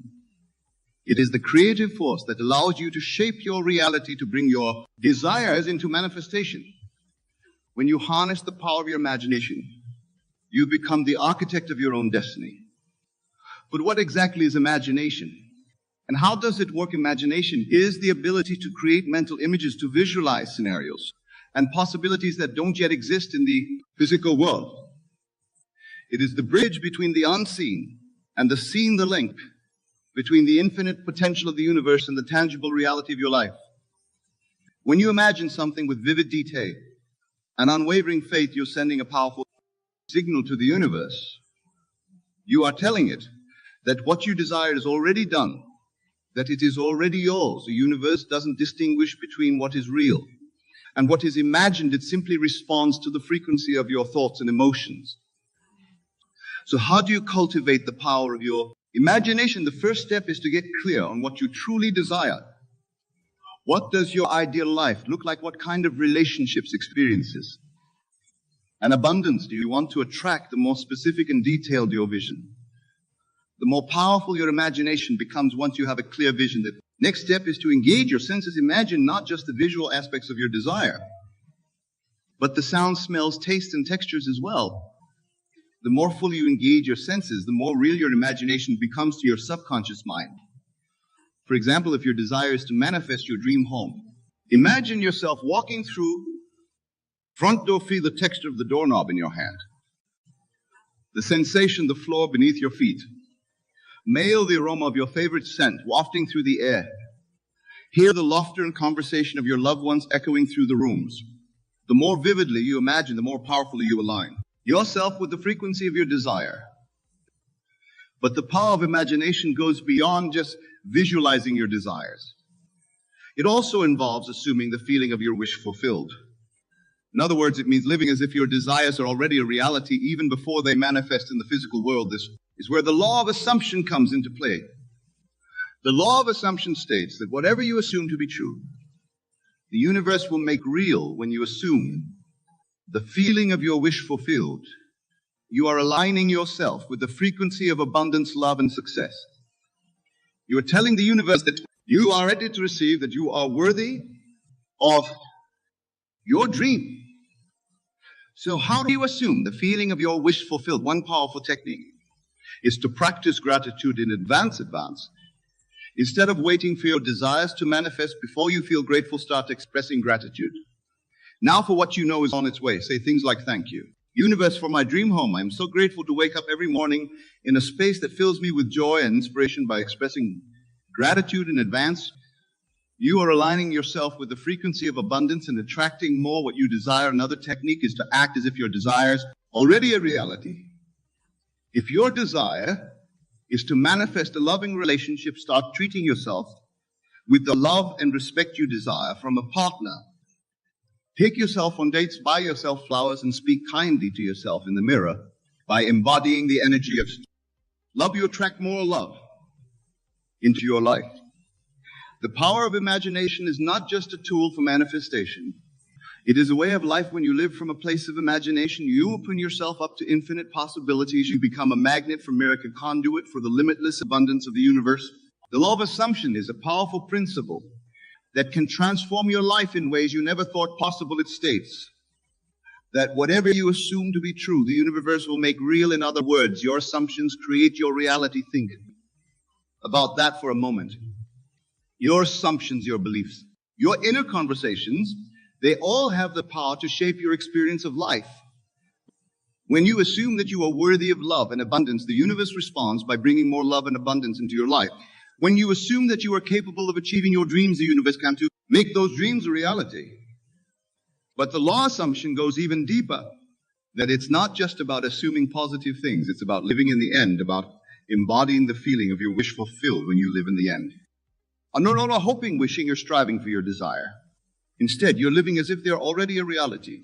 It is the creative force that allows you to shape your reality, to bring your desires into manifestation. When you harness the power of your imagination, you become the architect of your own destiny. But what exactly is imagination? And how does it work? Imagination is the ability to create mental images, to visualize scenarios and possibilities that don't yet exist in the physical world. It is the bridge between the unseen and the seen, the link between the infinite potential of the universe and the tangible reality of your life. When you imagine something with vivid detail and unwavering faith, you're sending a powerful signal to the universe. You are telling it that what you desire is already done, that it is already yours. The universe doesn't distinguish between what is real and what is imagined. It simply responds to the frequency of your thoughts and emotions. So how do you cultivate the power of your imagination? The first step is to get clear on what you truly desire. What does your ideal life look like? What kind of relationships, experiences, and abundance do you want to attract? The more specific and detailed your vision, the more powerful your imagination becomes once you have a clear vision that Next step is to engage your senses. Imagine not just the visual aspects of your desire, but the sounds, smells, tastes, and textures as well. The more fully you engage your senses, the more real your imagination becomes to your subconscious mind. For example, if your desire is to manifest your dream home, imagine yourself walking through front door, feel the texture of the doorknob in your hand, the sensation, the floor beneath your feet. Mail the aroma of your favorite scent wafting through the air. Hear the laughter and conversation of your loved ones echoing through the rooms. The more vividly you imagine, the more powerfully you align yourself with the frequency of your desire. But the power of imagination goes beyond just visualizing your desires. It also involves assuming the feeling of your wish fulfilled. In other words, it means living as if your desires are already a reality even before they manifest in the physical world. This is where the law of assumption comes into play. The law of assumption states that whatever you assume to be true, the universe will make real when you assume the feeling of your wish fulfilled. You are aligning yourself with the frequency of abundance, love, and success. You are telling the universe that you are ready to receive, that you are worthy of your dream. So how do you assume the feeling of your wish fulfilled? One powerful technique is to practice gratitude in advance. Instead of waiting for your desires to manifest before you feel grateful, start expressing gratitude. Now for what you know is on its way. Say things like, thank you, universe, for my dream home. I'm so grateful to wake up every morning in a space that fills me with joy and inspiration. By expressing gratitude in advance, you are aligning yourself with the frequency of abundance and attracting more what you desire. Another technique is to act as if your desires are already a reality. If your desire is to manifest a loving relationship, start treating yourself with the love and respect you desire from a partner. Take yourself on dates, buy yourself flowers, and speak kindly to yourself in the mirror. By embodying the energy of love, you attract more love into your life. The power of imagination is not just a tool for manifestation. It is a way of life. When you live from a place of imagination, you open yourself up to infinite possibilities. You become a magnet for miracle, conduit for the limitless abundance of the universe. The law of assumption is a powerful principle that can transform your life in ways you never thought possible. It states that whatever you assume to be true, the universe will make real. In other words, your assumptions create your reality. Think about that for a moment. Your assumptions, your beliefs, your inner conversations, they all have the power to shape your experience of life. When you assume that you are worthy of love and abundance, the universe responds by bringing more love and abundance into your life. When you assume that you are capable of achieving your dreams, the universe can too make those dreams a reality. But the law assumption goes even deeper, that it's not just about assuming positive things. It's about living in the end, about embodying the feeling of your wish fulfilled when you live in the end. No longer hoping, wishing, or striving for your desire. Instead, you're living as if they're already a reality,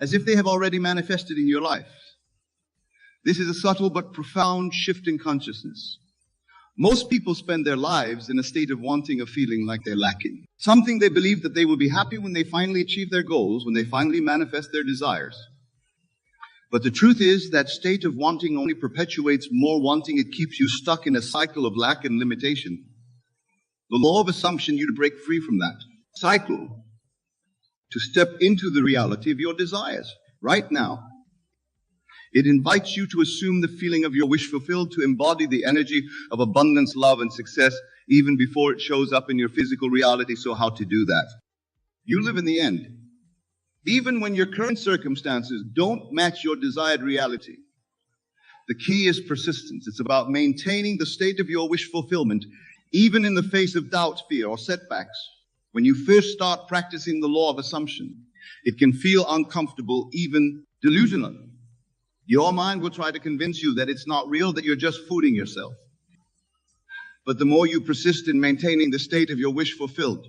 as if they have already manifested in your life. This is a subtle but profound shift in consciousness. Most people spend their lives in a state of wanting, of feeling like they're lacking. Something they believe that they will be happy when they finally achieve their goals, when they finally manifest their desires. But the truth is that state of wanting only perpetuates more wanting. It keeps you stuck in a cycle of lack and limitation. The law of assumption, you to break free from that cycle, to step into the reality of your desires right now. It invites you to assume the feeling of your wish fulfilled, to embody the energy of abundance, love, and success even before it shows up in your physical reality. So how to do that? You live in the end. Even when your current circumstances don't match your desired reality, the key is persistence. It's about maintaining the state of your wish fulfillment, even in the face of doubt, fear, or setbacks. When you first start practicing the law of assumption, it can feel uncomfortable, even delusional. Your mind will try to convince you that it's not real, that you're just fooling yourself. But the more you persist in maintaining the state of your wish fulfilled,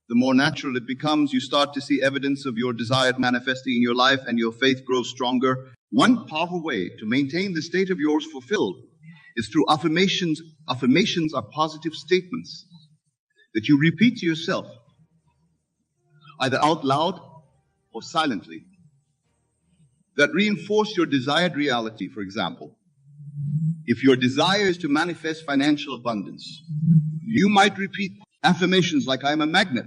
the more natural it becomes. You start to see evidence of your desired manifesting in your life, and your faith grows stronger. One powerful way to maintain the state of yours fulfilled is through affirmations. Affirmations are positive statements that you repeat to yourself, either out loud or silently, that reinforce your desired reality. For example, if your desire is to manifest financial abundance, You might repeat affirmations like, I am a magnet,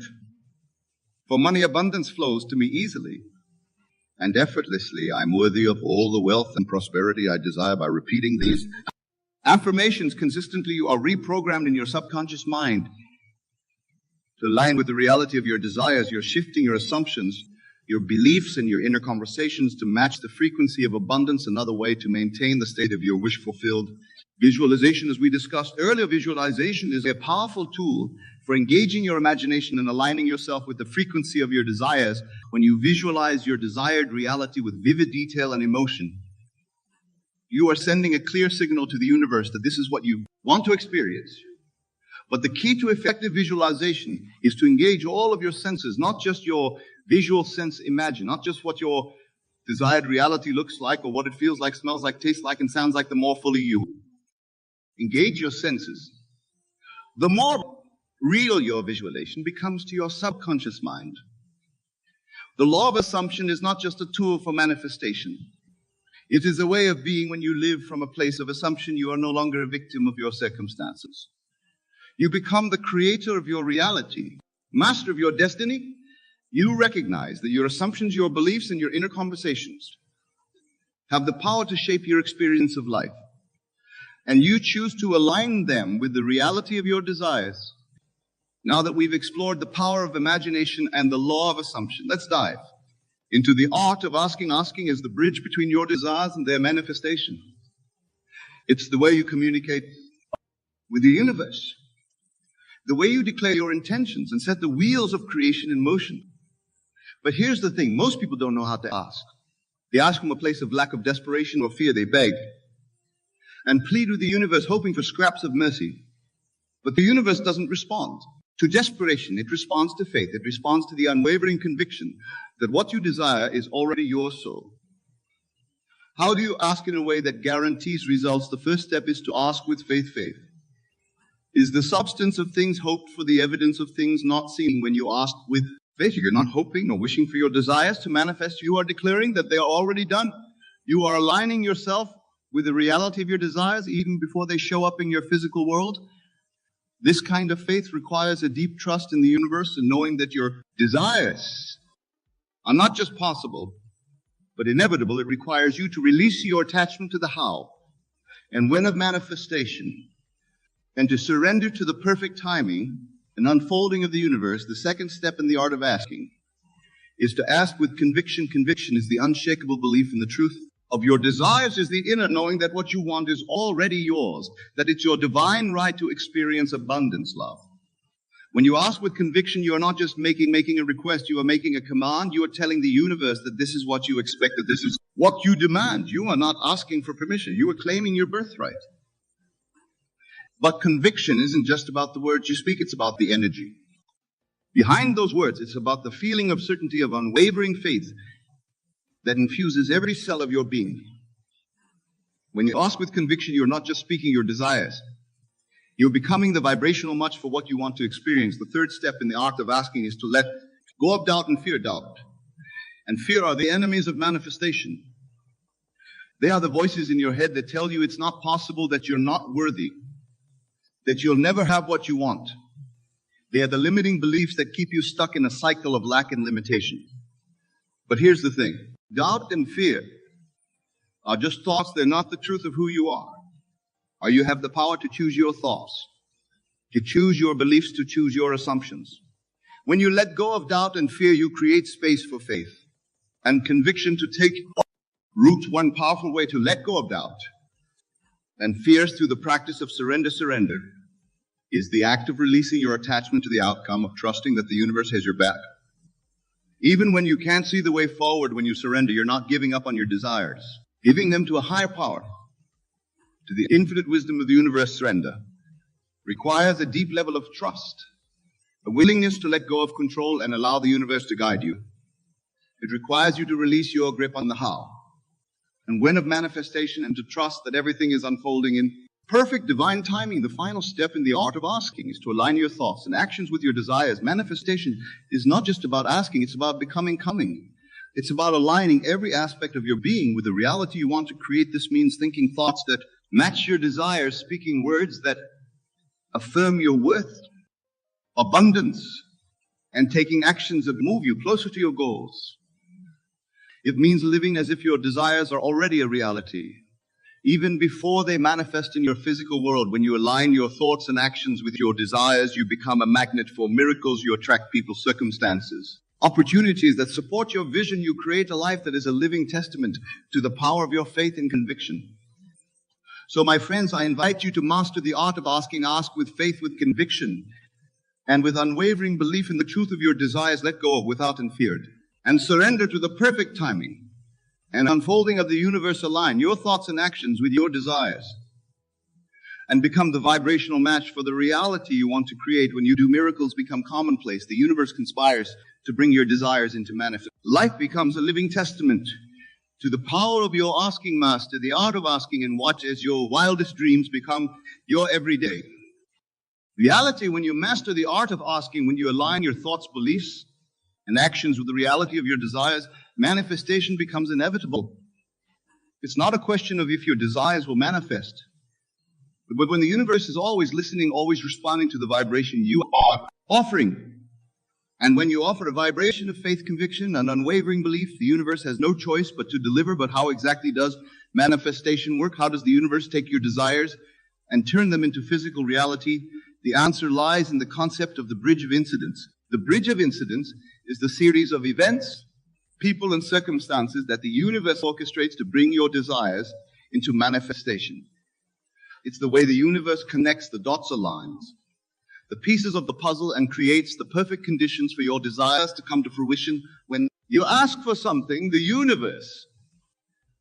for money abundance flows to me easily and effortlessly. I'm worthy of all the wealth and prosperity I desire. By repeating these affirmations consistently, you are reprogrammed in your subconscious mind to align with the reality of your desires. You're shifting your assumptions, your beliefs, and your inner conversations to match the frequency of abundance. Another way to maintain the state of your wish fulfilled. Visualization, as we discussed earlier, visualization is a powerful tool for engaging your imagination and aligning yourself with the frequency of your desires. When you visualize your desired reality with vivid detail and emotion, you are sending a clear signal to the universe that this is what you want to experience. But the key to effective visualization is to engage all of your senses, not just your visual sense imagine, not just what your desired reality looks like or what it feels like, smells like, tastes like, and sounds like, the more fully you engage your senses, the more real your visualization becomes to your subconscious mind. The law of assumption is not just a tool for manifestation. It is a way of being. When you live from a place of assumption, you are no longer a victim of your circumstances. You become the creator of your reality, master of your destiny. You recognize that your assumptions, your beliefs, and your inner conversations have the power to shape your experience of life. And you choose to align them with the reality of your desires. Now that we've explored the power of imagination and the law of assumption, let's dive into the art of asking. Asking is the bridge between your desires and their manifestation. It's the way you communicate with the universe, the way you declare your intentions and set the wheels of creation in motion. But here's the thing, most people don't know how to ask. They ask from a place of lack of desperation or fear. They beg and plead with the universe, hoping for scraps of mercy. But the universe doesn't respond to desperation. It responds to faith. It responds to the unwavering conviction that what you desire is already your soul. How do you ask in a way that guarantees results? The first step is to ask with faith. Faith is the substance of things hoped for, the evidence of things not seen. When you ask with faith, you're not hoping or wishing for your desires to manifest. You are declaring that they are already done. You are aligning yourself with the reality of your desires even before they show up in your physical world. This kind of faith requires a deep trust in the universe and knowing that your desires are not just possible, but inevitable. It requires you to release your attachment to the how and when of manifestation and to surrender to the perfect timing and unfolding of the universe. The second step in the art of asking is to ask with conviction. Conviction is the unshakable belief in the truth of your desires, is the inner knowing that what you want is already yours, that it's your divine right to experience abundance, love. When you ask with conviction, you are not just making a request, you are making a command. You are telling the universe that this is what you expect, that this is what you demand. You are not asking for permission. You are claiming your birthright. But conviction isn't just about the words you speak, it's about the energy behind those words. It's about the feeling of certainty, of unwavering faith that infuses every cell of your being. When you ask with conviction, you're not just speaking your desires. You're becoming the vibrational match for what you want to experience. The third step in the art of asking is to let go of doubt and fear. Doubt and fear are the enemies of manifestation. They are the voices in your head that tell you it's not possible, that you're not worthy, that you'll never have what you want. They are the limiting beliefs that keep you stuck in a cycle of lack and limitation. But here's the thing. Doubt and fear are just thoughts. They're not the truth of who you are. Or you have the power to choose your thoughts, to choose your beliefs, to choose your assumptions. When you let go of doubt and fear, you create space for faith and conviction to take root. One powerful way to let go of doubt and fears through the practice of surrender is the act of releasing your attachment to the outcome, of trusting that the universe has your back. Even when you can't see the way forward, when you surrender, you're not giving up on your desires, giving them to a higher power, to the infinite wisdom of the universe. Surrender requires a deep level of trust, a willingness to let go of control and allow the universe to guide you. It requires you to release your grip on the how and when of manifestation, and to trust that everything is unfolding in perfect divine timing. The final step in the art of asking is to align your thoughts and actions with your desires. Manifestation is not just about asking, it's about becoming coming. It's about aligning every aspect of your being with the reality you want to create. This means thinking thoughts that match your desires, speaking words that affirm your worth, abundance, and taking actions that move you closer to your goals. It means living as if your desires are already a reality, even before they manifest in your physical world. When you align your thoughts and actions with your desires, you become a magnet for miracles. You attract people, circumstances, opportunities that support your vision. You create a life that is a living testament to the power of your faith and conviction. So, my friends, I invite you to master the art of asking. Ask with faith, with conviction, and with unwavering belief in the truth of your desires. Let go of without and feared, and surrender to the perfect timing and unfolding of the universe. Align your thoughts and actions with your desires and become the vibrational match for the reality you want to create. When you do, miracles become commonplace. The universe conspires to bring your desires into manifestation. Life becomes a living testament to the power of your asking. Master the art of asking and watch as your wildest dreams become your everyday reality. When you master the art of asking, when you align your thoughts, beliefs, and actions with the reality of your desires, manifestation becomes inevitable. It's not a question of if your desires will manifest, but when the universe is always listening, always responding to the vibration you are offering. And when you offer a vibration of faith, conviction, and unwavering belief, the universe has no choice but to deliver. But how exactly does manifestation work? How does the universe take your desires and turn them into physical reality? The answer lies in the concept of the bridge of incidents. The bridge of incidents is the series of events, people, and circumstances that the universe orchestrates to bring your desires into manifestation. It's the way the universe connects the dots, aligns the pieces of the puzzle, and creates the perfect conditions for your desires to come to fruition. When you ask for something, the universe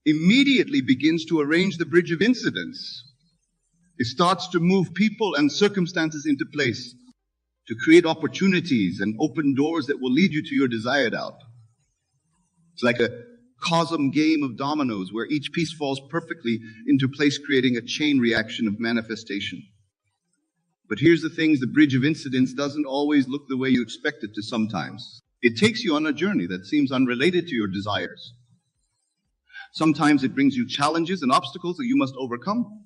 immediately begins to arrange the bridge of incidents. It starts to move people and circumstances into place to create opportunities and open doors that will lead you to your desired out. It's like a cosm game of dominoes where each piece falls perfectly into place, creating a chain reaction of manifestation. But here's the thing, the bridge of incidents doesn't always look the way you expect it to sometimes. It takes you on a journey that seems unrelated to your desires. Sometimes it brings you challenges and obstacles that you must overcome.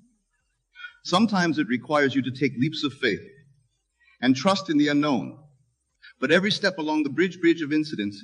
Sometimes it requires you to take leaps of faith and trust in the unknown. But every step along the bridge of incidents